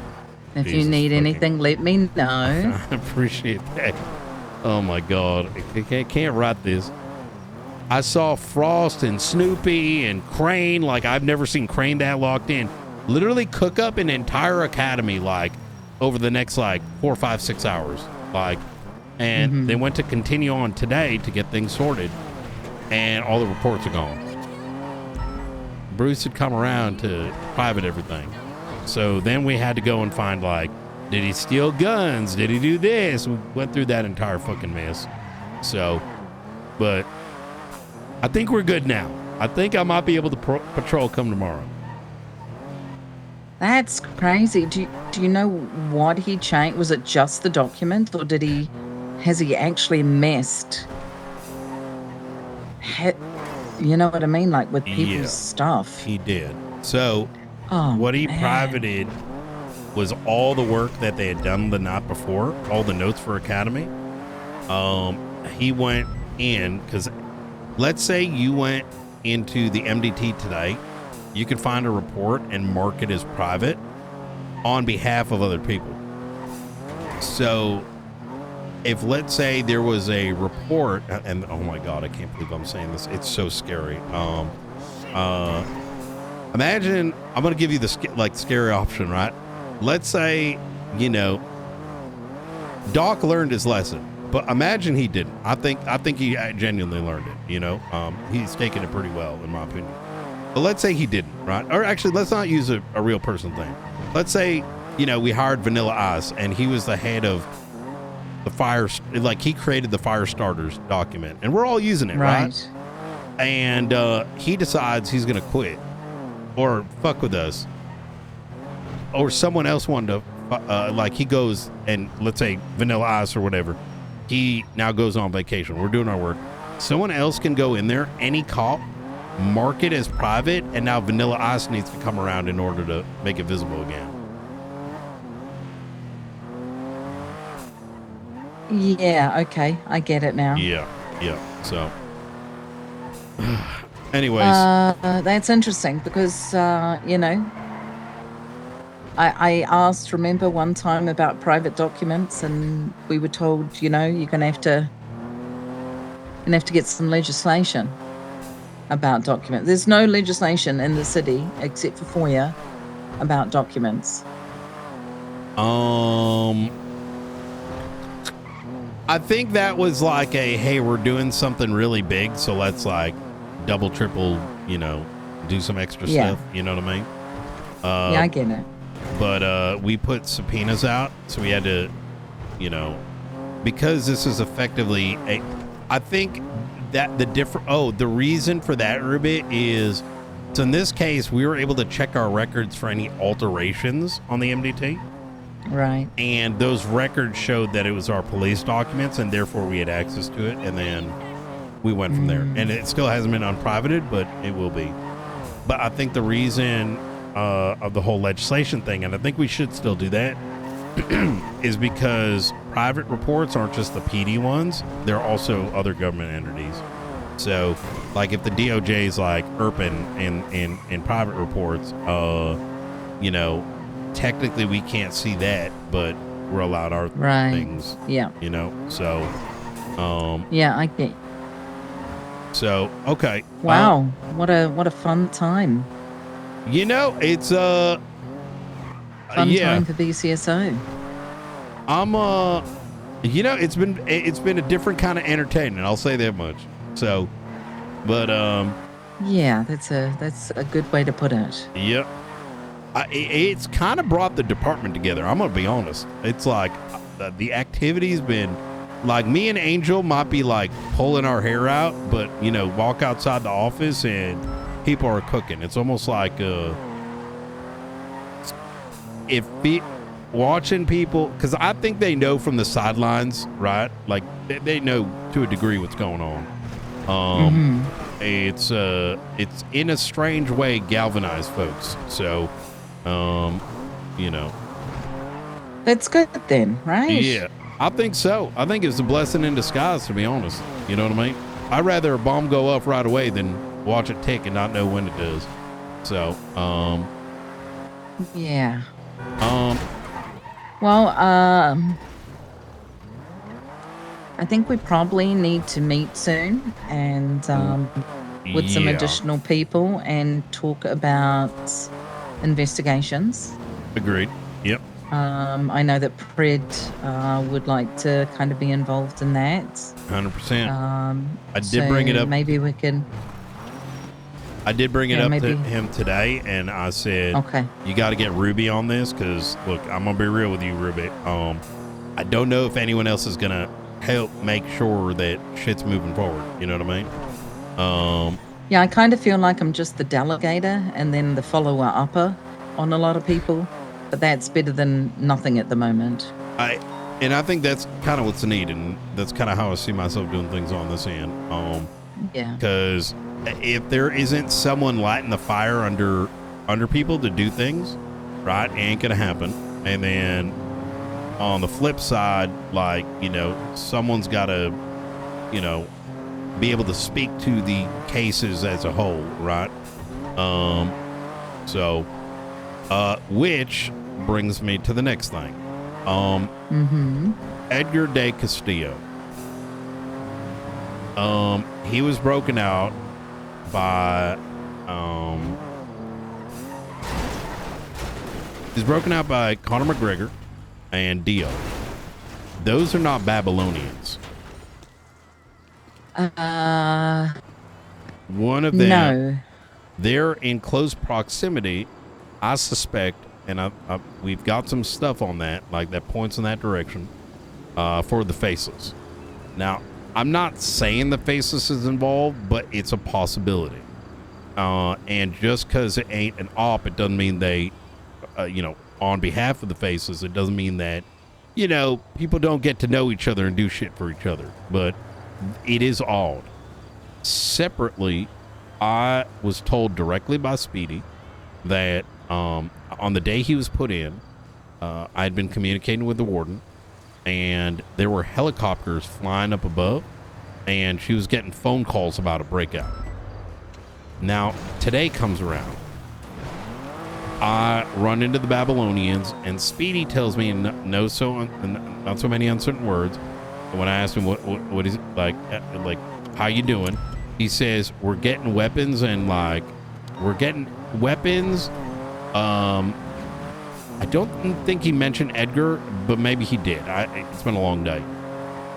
If you need anything, let me know. I appreciate that. Oh my God, I can't write this. I saw Frost and Snoopy and Crane, like I've never seen Crane that locked in. Literally cook up an entire academy, like over the next like 4, 5, 6 hours, like, and they went to continue on today to get things sorted, and all the reports are gone. Bruce had come around to private everything. So then we had to go and find, like, did he steal guns? Did he do this? We went through that entire fucking mess. So, but I think we're good now. I think I might be able to patrol come tomorrow. That's crazy. Do you know what he changed? Was it just the document, or has he actually messed? You know what I mean? Like with people's stuff. He did. So what he privated was all the work that they had done the night before, all the notes for Academy. He went in, because let's say you went into the MDT today, you could find a report and mark it as private on behalf of other people. So if, let's say, there was a report, and oh my God, I can't believe I'm saying this. It's so scary. Imagine, I'm going to give you the scary option, right? Let's say, you know, Doc learned his lesson, but imagine he didn't. I think he genuinely learned it. You know, he's taken it pretty well, in my opinion. But let's say he didn't, right? Or actually, let's not use a real person thing. Let's say, you know, we hired Vanilla Ice, and he was the head of the fire, like he created the fire starters document, and we're all using it, right? And he decides he's gonna quit or fuck with us, or someone else wanted to, like he goes and let's say Vanilla Ice or whatever, he now goes on vacation. We're doing our work. Someone else can go in there, any cop, mark it as private, and now Vanilla Ice needs to come around in order to make it visible again. Yeah, okay. I get it now. Yeah. So, anyways. That's interesting because, you know, I asked, remember one time about private documents, and we were told, you know, you're going to have to get some legislation about documents. There's no legislation in the city except for FOIA about documents. I think that was like a, hey, we're doing something really big, so let's like double, triple, you know, do some extra stuff. You know what I mean? Yeah, I get it. But we put subpoenas out, so we had to, you know, because this is effectively a, I think that the reason for that, Rubit, is, so in this case, we were able to check our records for any alterations on the MDT. Right. And those records showed that it was our police documents, and therefore we had access to it, and then we went from there. And it still hasn't been unprivated, but it will be. But I think the reason of the whole legislation thing, and I think we should still do that, is because private reports aren't just the PD ones, they're also other government entities. So, like if the DOJ is like IRPing in private reports, you know, technically we can't see that, but we're allowed our things. Yeah. You know, so yeah, I get. So okay. Wow, what a fun time. You know, it's fun time for BCSO. I'm you know, it's been a different kind of entertainment, I'll say that much. So, but yeah, that's a good way to put it. Yep. It's kind of brought the department together. I'm gonna be honest. It's like the activity's been like, me and Angel might be like pulling our hair out, but you know, walk outside the office and people are cooking. It's almost like watching people, because I think they know from the sidelines, right? Like they know to a degree what's going on. It's in a strange way galvanized folks. So, you know, that's good then, right? Yeah, I think so. I think it's a blessing in disguise, to be honest. You know what I mean? I'd rather a bomb go off right away than watch it tick and not know when it does. So, yeah. Well, I think we probably need to meet soon and with some additional people and talk about investigations. Agreed. Yep. I know that Pred would like to kind of be involved in that. 100%. I did bring it up. Maybe we can. I did bring it up to him today, and I said, okay, you got to get Ruby on this, because look, I'm gonna be real with you, Ruby. I don't know if anyone else is gonna help make sure that shit's moving forward. You know what I mean? Yeah, I kind of feel like I'm just the delegator and then the follower-upper on a lot of people, but that's better than nothing at the moment. And I think that's kind of what's needed, and that's kind of how I see myself doing things on this end. Yeah. Because if there isn't someone lighting the fire under people to do things, right, it ain't gonna happen. And then on the flip side, like, you know, someone's got to, you know, be able to speak to the cases as a whole, right? So, which brings me to the next thing. Edgar de Castillo. He was broken out by Conor McGregor and Dio. Those are not Babylonians. One of them. No. They're in close proximity, I suspect, and we've got some stuff on that, like that points in that direction, for the Faceless. Now, I'm not saying the Faceless is involved, but it's a possibility. And just because it ain't an op, it doesn't mean they, on behalf of the Faceless, it doesn't mean that, people don't get to know each other and do shit for each other. But it is odd. Separately, I was told directly by Speedy that on the day he was put in, I had been communicating with the warden, and there were helicopters flying up above, and she was getting phone calls about a breakout. Now, today comes around. I run into the Babylonians, and Speedy tells me in not so many uncertain words. When I asked him what is it like how you doing, he says we're getting weapons and I don't think he mentioned Edgar, but maybe he did. It's been a long day.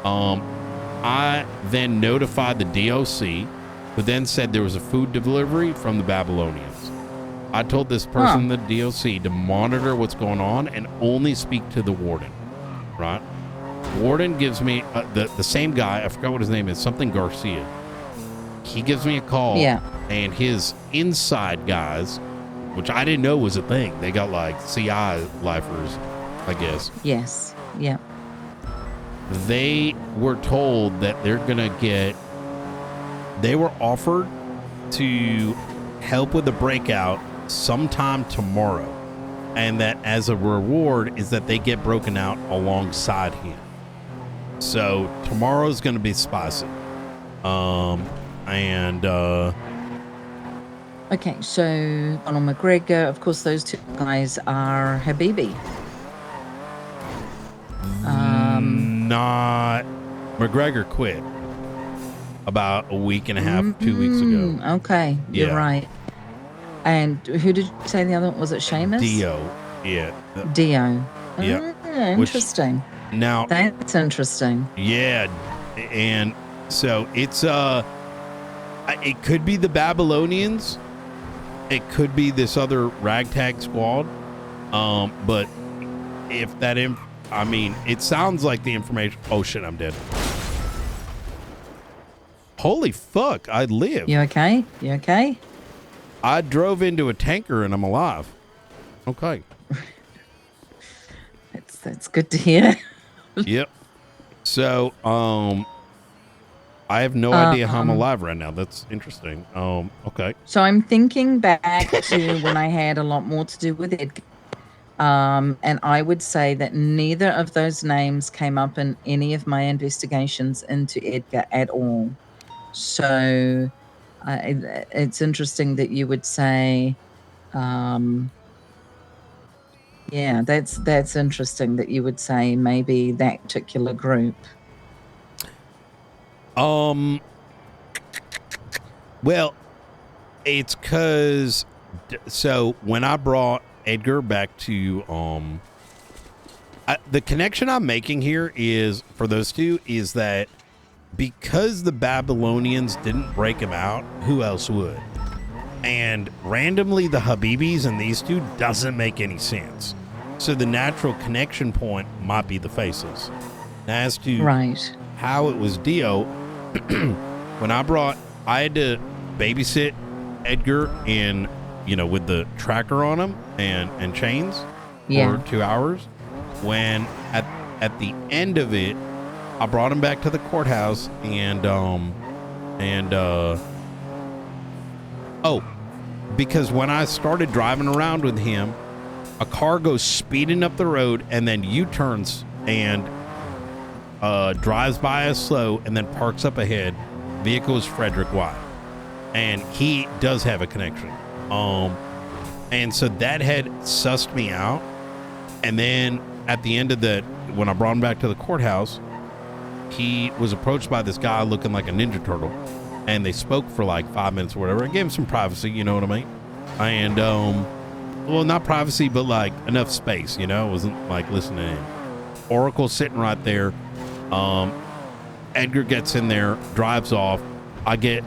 I then notified the DOC, who then said there was a food delivery from the Babylonians. I told this person, the DOC, to monitor what's going on and only speak to the warden, right? Warden gives me the same guy. I forgot what his name is. Something Garcia. He gives me a call. Yeah. And his inside guys, which I didn't know was a thing. They got like CI lifers, I guess. Yes. Yeah. They were told that they were offered to help with the breakout sometime tomorrow. And that as a reward is that they get broken out alongside him. So tomorrow's going to be spicy. Okay, so Conor McGregor, of course, those two guys are Habibi. Not McGregor quit about a week and a half, 2 weeks ago. Okay, you're right. And who did you say the other one? Was it Seamus? Dio. Yeah. Dio. Yeah. Interesting. Now that's interesting. Yeah, and so it's it could be the Babylonians, it could be this other ragtag squad, but if that it sounds like the information. Oh shit, I'm dead. Holy fuck, I live. You okay? You okay? I drove into a tanker and I'm alive. Okay. That's good to hear. Yep. So, I have no idea how I'm alive right now. That's interesting. Okay. So I'm thinking back to when I had a lot more to do with Edgar. And I would say that neither of those names came up in any of my investigations into Edgar at all. So it's interesting that you would say, yeah, that's interesting that you would say maybe that particular group. Well, it's because so when I brought Edgar back to the connection I'm making here is for those two is that because the Babylonians didn't break him out, who else would? And randomly the Habibis and these two doesn't make any sense. So the natural connection point might be the Faces. As to how it was Dio, when I had to babysit Edgar in, with the tracker on him and chains for 2 hours. When at the end of it, I brought him back to the courthouse because when I started driving around with him, a car goes speeding up the road and then U-turns and drives by us slow and then parks up ahead. Vehicle is Frederick White, and he does have a connection. And so that had sussed me out. And then at the end of when I brought him back to the courthouse, he was approached by this guy looking like a Ninja Turtle, and they spoke for like 5 minutes or whatever. I gave him some privacy, you know what I mean? And well, not privacy, but like enough space, it wasn't like listening in. Oracle sitting right there. Edgar gets in there, drives off. I get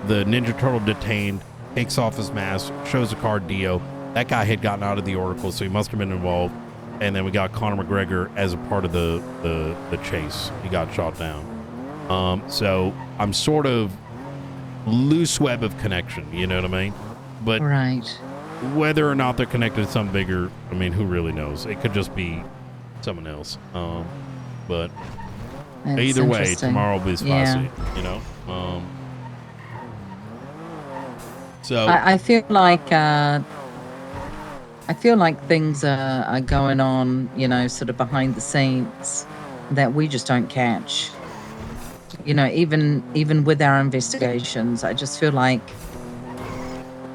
the Ninja Turtle detained, takes off his mask, shows the card Dio. That guy had gotten out of the Oracle, so he must have been involved. And then we got Conor McGregor as a part of the chase. He got shot down. So I'm sort of loose web of connection, you know what I mean? But right. Whether or not they're connected to something bigger, I mean, who really knows? It could just be someone else. But That's either way, interesting. tomorrow will be spicy, Yeah. you know? So I feel like things are going on, you know, sort of behind the scenes that we just don't catch. You know, even with our investigations, I just feel like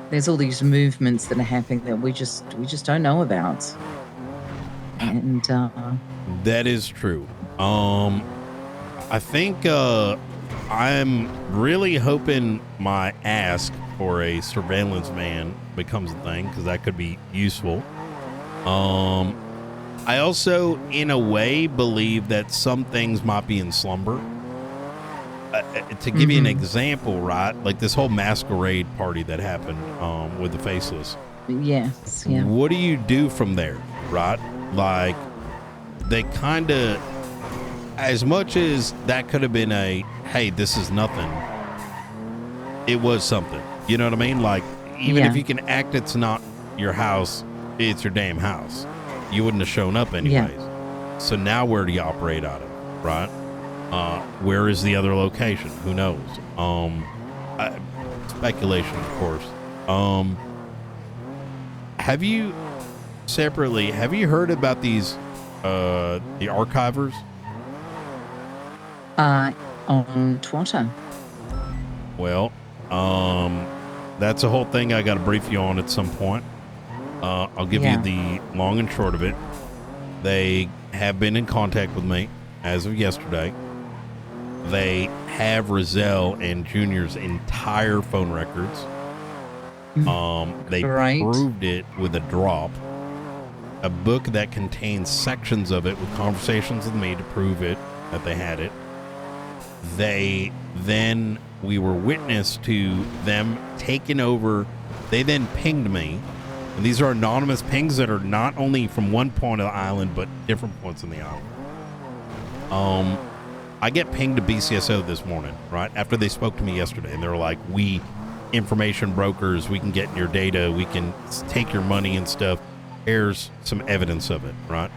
there's all these movements that are happening that we just don't know about. And that is true. I think I'm really hoping my ask for a surveillance man becomes a thing, because that could be useful. I also, in a way, believe that some things might be in slumber. To give you an example, right? Like this whole masquerade party that happened with the Faceless. yes, yeah. What do you do from there, right? Like, they kind of, as much as that could have been a, hey, this is nothing, it was something. You know what I mean? Like, even if you can act it's not your house, it's your damn house. You wouldn't have shown up anyways. So now where do you operate out of, right? Where is the other location? Who knows? Speculation, of course. Have you heard about these, the archivers? On Twitter. Well, that's a whole thing I got to brief you on at some point. I'll give you the long and short of it. They have been in contact with me as of yesterday. They have Rizal and Junior's entire phone records. They proved it with a drop. A book that contains sections of it with conversations with me to prove it, that they had it. We were witness to them taking over. They then pinged me. And these are anonymous pings that are not only from one point of the island, but different points in the island. I get pinged to BCSO this morning, right? After they spoke to me yesterday, and they were like, we information brokers, we can get in your data, we can take your money and stuff. Here's some evidence of it, right?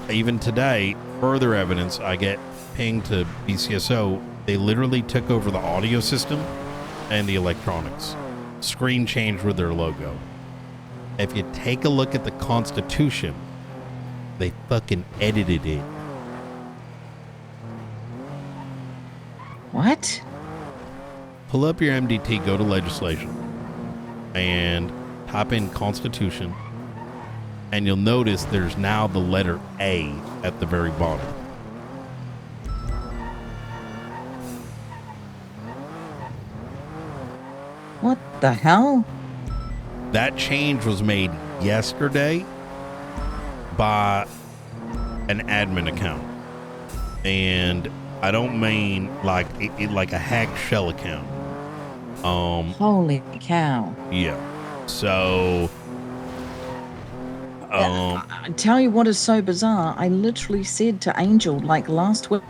Even today, further evidence, I get pinged to BCSO. They literally took over the audio system and the electronics. Screen changed with their logo. If you take a look at the Constitution, they fucking edited it. What? Pull up your MDT, go to legislation, and type in Constitution, and you'll notice there's now the letter A at the very bottom. What the hell? That change was made yesterday by an admin account. And I don't mean like like a hacked shell account. Holy cow. Yeah. So I tell you what is so bizarre. I literally said to Angel like last week,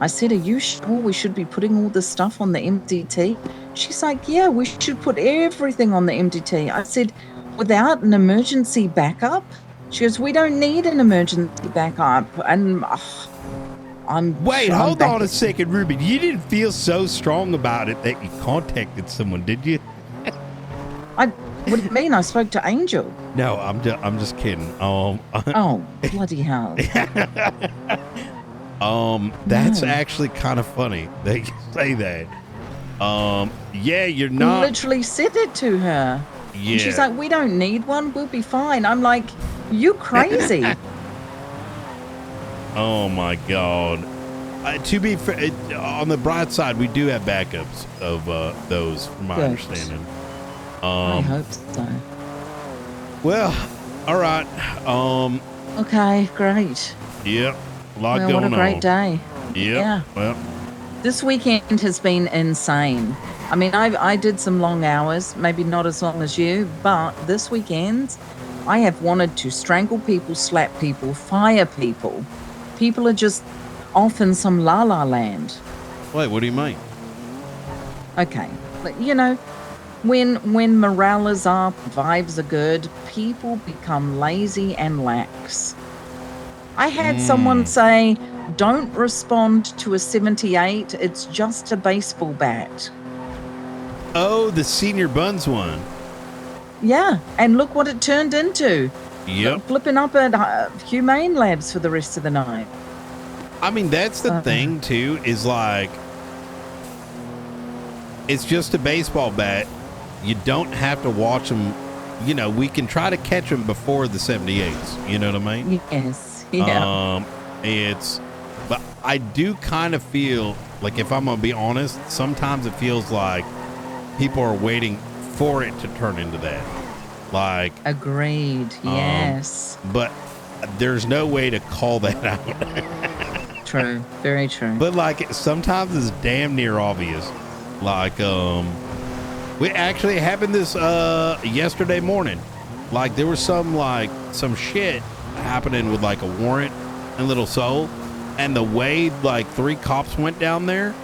I said, are you sure we should be putting all this stuff on the MDT? She's like, yeah, we should put everything on the MDT. I said, without an emergency backup? She goes, we don't need an emergency backup. And Wait, hold on a second, Ruben. You didn't feel so strong about it that you contacted someone, did you? What do you mean? I spoke to Angel. No, I'm just kidding. Oh, bloody hell. That's actually kind of funny that you say that. Yeah, you're not. Literally said it to her. Yeah. And she's like, we don't need one. We'll be fine. I'm like, you crazy. Oh my God. To be fair, on the bright side, we do have backups of those, from my understanding. I hope so. Well, all right. Okay, great. Yep. A lot Well, going what a great on. day. Yep. Yeah. Well, This weekend has been insane. I mean, I did some long hours, maybe not as long as you, but this weekend I have wanted to strangle people, slap people, fire people. People are just off in some la-la land. Wait, what do you mean? Okay, but you know, when morale is up, vibes are good, people become lazy and lax. I had someone say, don't respond to a 78, it's just a baseball bat. Oh, the Senior Buns one. Yeah, and look what it turned into. Yep. Flipping up at Humane Labs for the rest of the night. I mean, that's the thing, too, is like, it's just a baseball bat. You don't have to watch them. You know, we can try to catch them before the 78s. You know what I mean? Yes. Yeah. But I do kind of feel like, if I'm going to be honest, sometimes it feels like people are waiting for it to turn into that. Like, agreed. Yes. But there's no way to call that out. True. Very true. But like, sometimes it's damn near obvious. Like, we actually happened this yesterday morning. Like, there was some shit happening with like a warrant and Little Soul, and the way like 3 cops went down there,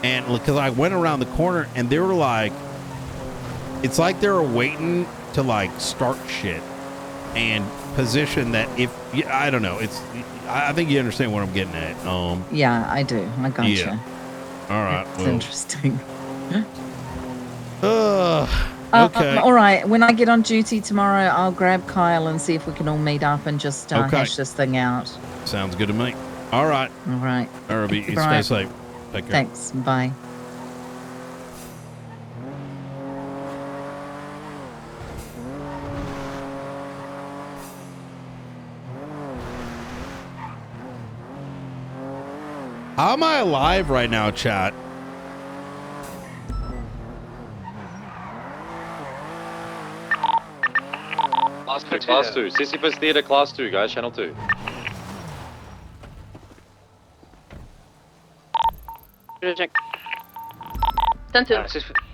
and because I went around the corner and they were like, it's like they were waiting to like start shit and position that I don't know. I think you understand what I'm getting at. Yeah, I do. I gotcha. Yeah. All right. It's interesting. Okay. All right. When I get on duty tomorrow, I'll grab Kyle and see if we can all meet up and just hash this thing out. Sounds good to me. All right. All right. All right. Stay Right. safe. Take care. Thanks. Bye. How am I alive right now, chat? Class 2. Sisyphus Theater, Class 2, guys. Channel 2. Check.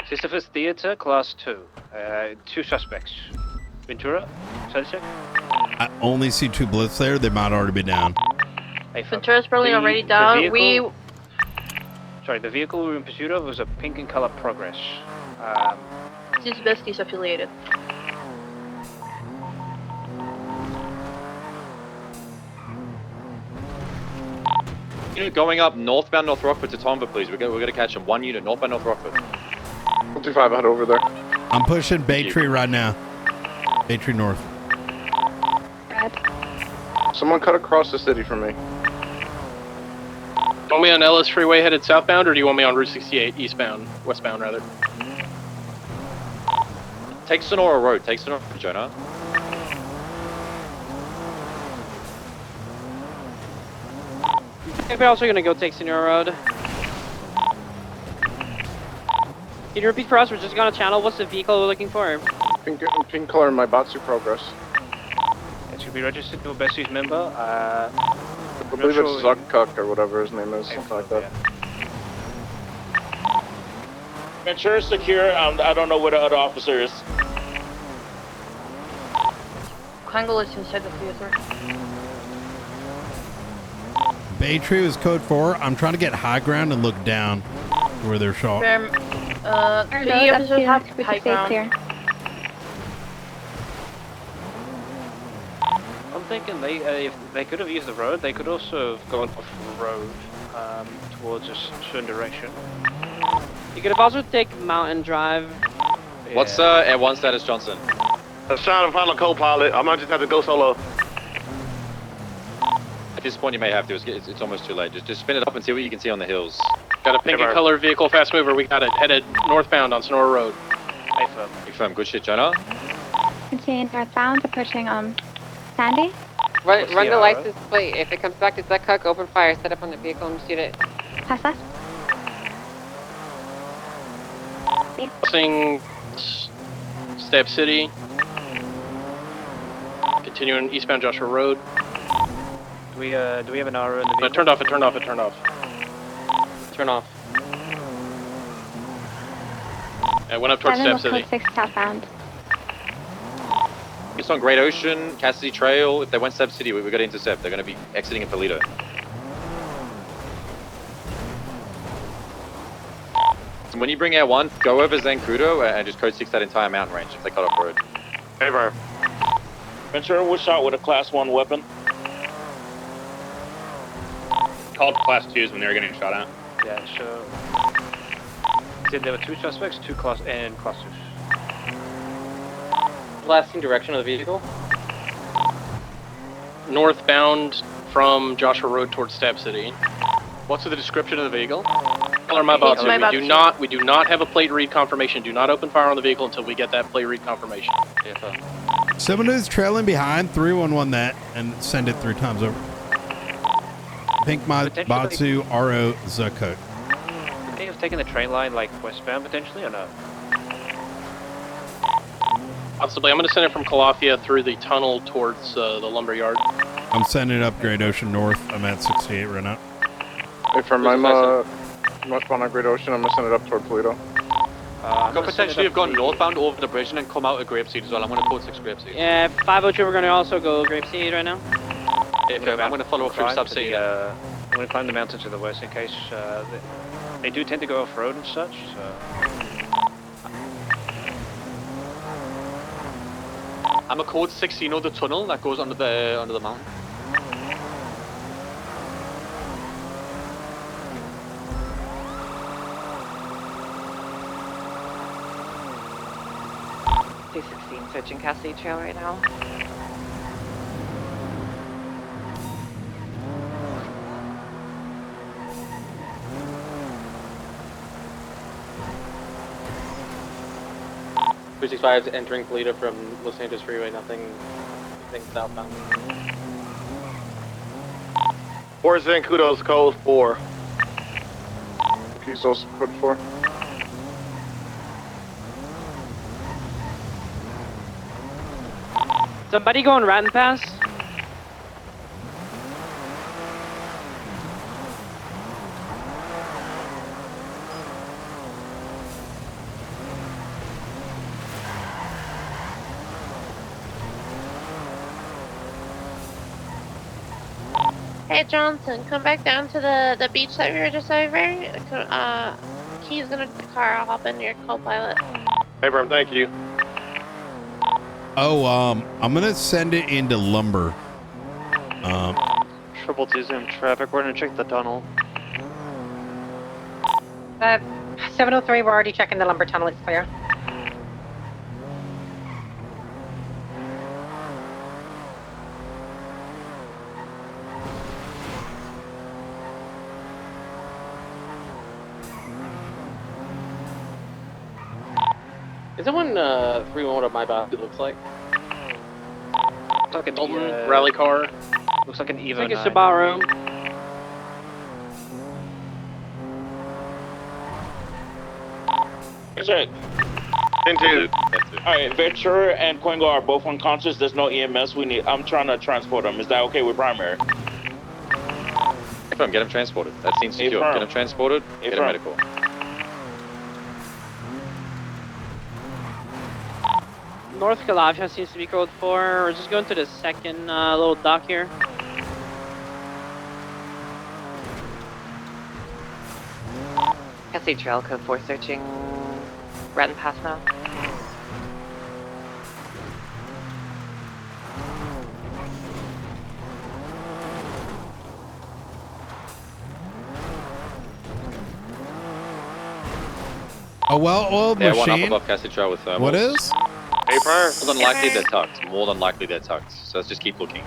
Sisyphus Theater, Class 2. 2 suspects. Ventura, check. I only see 2 blips there. They might already be down. Ventura's probably already down. The vehicle we were in pursuit of was a pink in color Progress. This is besties affiliated. Unit going up northbound North Rockford to Tomba, please. We're gonna catch him. 1 unit northbound North Rockford. 125 out over there. I'm pushing Bay Tree right now. Bay Tree North. Someone cut across the city from me. Want me on Ellis Freeway headed southbound, or do you want me on Route 68 eastbound, westbound rather? Take Sonora Road. Take Sonora, Jonah. We're also gonna go take Senior Road. Can you repeat for us? We're just gonna channel. What's the vehicle we're looking for? Pink color in my Batsu Progress. It should be registered to a Besties member. I believe it's Zuckcuck or whatever his name is, something like that. Ventura's secure. I don't know where the other officer is. Kringle is inside the theater. Bay Tree was code 4. I'm trying to get high ground and look down where they're shot. 3 officers have high ground. I'm thinking if they could have used the road, they could also have gone off the road towards a certain direction. You could have also taken Mountain Drive. Yeah. What's Air 1 status, Johnson? That's trying to find a co-pilot. I might just have to go solo. At this point, you may have to. It's almost too late. Just spin it up and see what you can see on the hills. Got a pink and color vehicle, fast mover. We got it headed northbound on Sonora Road. Confirm. Good shit, Jonah. Continuing northbound, approaching Sandy. Run the license plate. If it comes back to Zuckcuck, open fire. Set up on the vehicle and shoot it. Pass that. Crossing Stab City. Continuing eastbound Joshua Road. Do we have an hour in the vehicle? It turned off. Turn off. It went up towards 7 Step will City. code 6 southbound. It's on Great Ocean, Cassidy Trail. If they went Step City, we got to intercept. They're going to be exiting in Toledo. So when you bring Air 1, go over Zancudo and just code 6 that entire mountain range if they cut off road. Hey, bro. Ventura was shot with a Class 1 weapon. Called Class 2s when they were getting shot at. Yeah, so... There were 2 suspects, 2 Class A and Class 2s. Blasting direction of the vehicle? Northbound from Joshua Road towards Step City. What's the description of the vehicle? Or my about to. We do not have a plate read confirmation. Do not open fire on the vehicle until we get that plate read confirmation. Someone who's trailing behind 311 that and send it 3 times over. Pink Batsu RO Zuko. Could they have taken the train line like westbound potentially or no? Possibly. I'm going to send it from Calafia through the tunnel towards the lumber yard. I'm sending it up Great Ocean North. I'm at 68 right now. Hey, from I'm northbound on Great Ocean, I'm gonna send it up toward Toledo. Could potentially have gone northbound over the bridge and then come out of Grapeseed as well. I'm going to code 6 Grapeseed. Yeah, 502, we're going to also go Grapeseed right now. I'm going to follow up through Subsea. I'm going to climb the mountain to the west in case they do tend to go off road and such. So. I'm a code 6, you know the tunnel that goes under the mountain? C16 searching Cassidy Trail right now. .365 entering Toledo from Los Angeles Freeway, nothing southbound. 4 Zancudo's code 4. Pisos code 4. Somebody going Ratton Pass? Hey Johnson, come back down to the beach that we were just over. Key's gonna the car. I'll hop in your co-pilot. Hey, bro, thank you. Oh, I'm gonna send it into lumber. Triple T zoom traffic. We're gonna check the tunnel. 703, we're already checking the lumber tunnel. It's clear. Is that one 311 of my body? It looks like. Looks like an Dalton rally car. Looks like an Evo. Looks like a Subaru. That's right. Alright, Ventura and Quingo are both unconscious. There's no EMS. I'm trying to transport them. Is that okay with primary? Get them transported. That seems secure. Get them transported. Get them medical. North Calafia seems to be code 4. We're just going to the second little dock here. Cassidy Trail, code 4 searching Ratton Pass now. A well-oiled One machine. up above Cassidy Trail with thermals. What is? More than likely they're tucked. More than likely they're tucked. So let's just keep looking.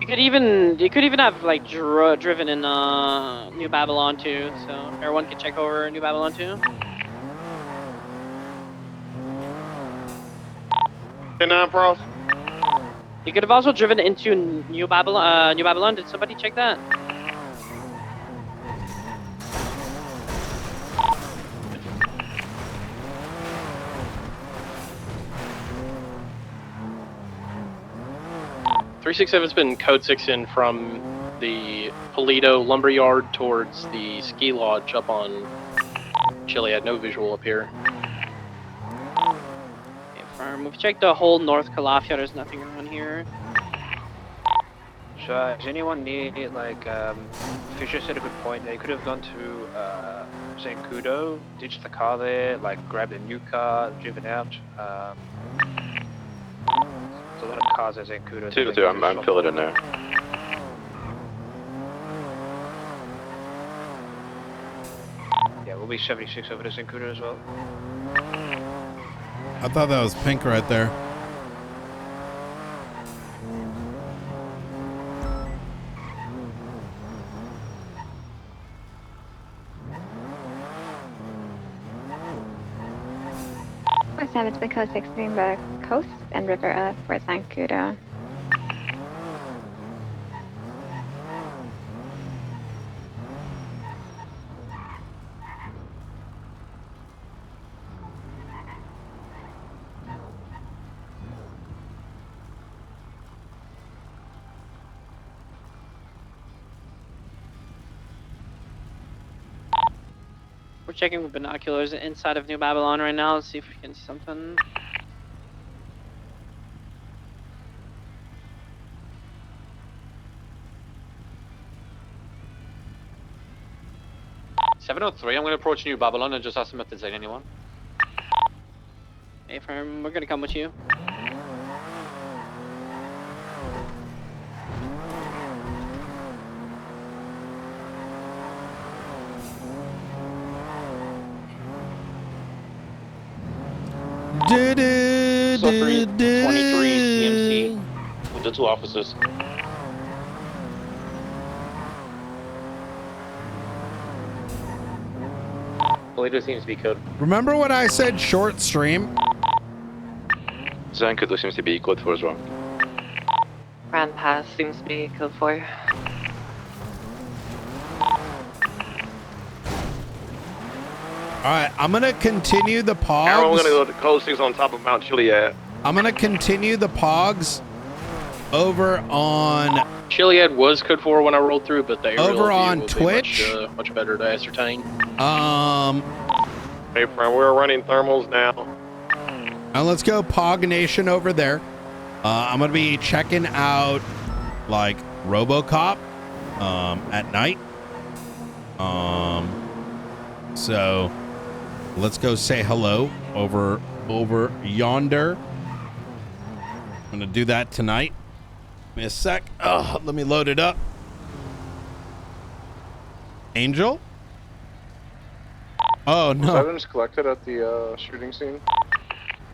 You could even have like driven in New Babylon too. So everyone could check over New Babylon too. Pros. You could have also driven into New Babylon. New Babylon. Did somebody check that? 367's been code 6 in from the Polito Lumberyard towards the ski lodge up on Chile. Had no visual up here. Okay, firm. We've checked the whole North Calafia. There's nothing around here. So, does anyone need, like, Fisher said a good point. They could have gone to Zancudo, ditched the car there, like, grabbed a new car, driven out. There's a lot of cars at Zancudo. 2-2, I'm filling in there. Yeah, we'll be 76 over to Zancudo as well. I thought that was pink right there. It's because between the coast and river for Zancudo. We're checking with binoculars inside of New Babylon right now. Let's see if we can see something. I'm going to approach New Babylon and just ask them if there's anyone. Hey, firm. We're gonna come with you. Suffering 23 CMC with the 2 officers. Polito seems to be code. Remember what I said? Short stream. Zancudo seems to be code 4 as well. Grand Pass seems to be code 4. All right, I'm gonna continue the pogs. Arrow, I'm gonna go to code 6 on top of Mount Chiliad. I'm gonna continue the pogs over on Chiliad was code 4 when I rolled through, but the aerial over view on will Twitch. be much better to ascertain. Hey, friend, we're running thermals now. And let's go Pog Nation over there. I'm gonna be checking out like RoboCop at night. So let's go say hello over yonder. I'm gonna do that tonight. Give me a sec. Let me load it up. Angel? Oh no. Was evidence collected at the shooting scene?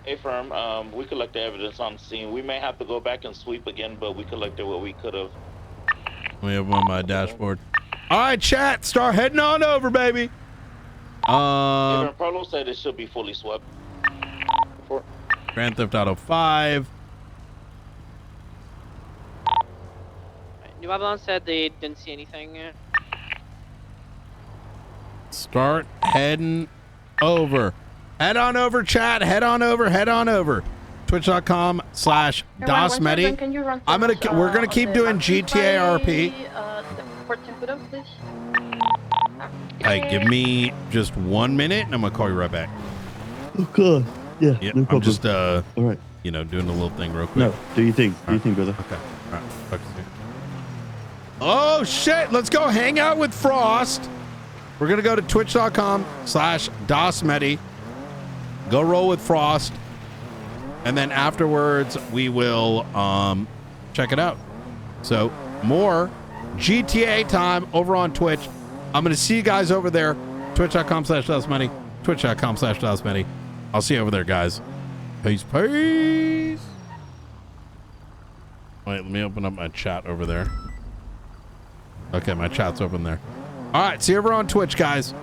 Hey, firm, we collect the evidence on the scene. We may have to go back and sweep again, but we collected what we could have. Let me open my dashboard. All right, chat, start heading on over, baby. Pablo said it should be fully swept. Grand Theft Auto 5. New Babylon said they didn't see anything. Start heading over. Head on over, chat. Head on over. Head on over. Twitch.com/dasMEHDI. We're gonna keep doing GTA RP. Hey, give me just 1 minute, and I'm gonna call you right back. Oh God. Yeah. Yep, No problem. I'm just all right. You know, doing a little thing real quick. No. Do you think? Do you think, brother? Okay. All right. Talk to you. Oh shit! Let's go hang out with Frost. We're gonna go to twitch.com/dasMEHDI. Go roll with Frost, and then afterwards we will check it out. So more GTA time over on Twitch. I'm gonna see you guys over there. Twitch.com/dasMEHDI. Twitch.com/dasMEHDI. I'll see you over there, guys. Peace, peace. Wait, let me open up my chat over there. Okay, my chat's open there. All right, see you over on Twitch, guys.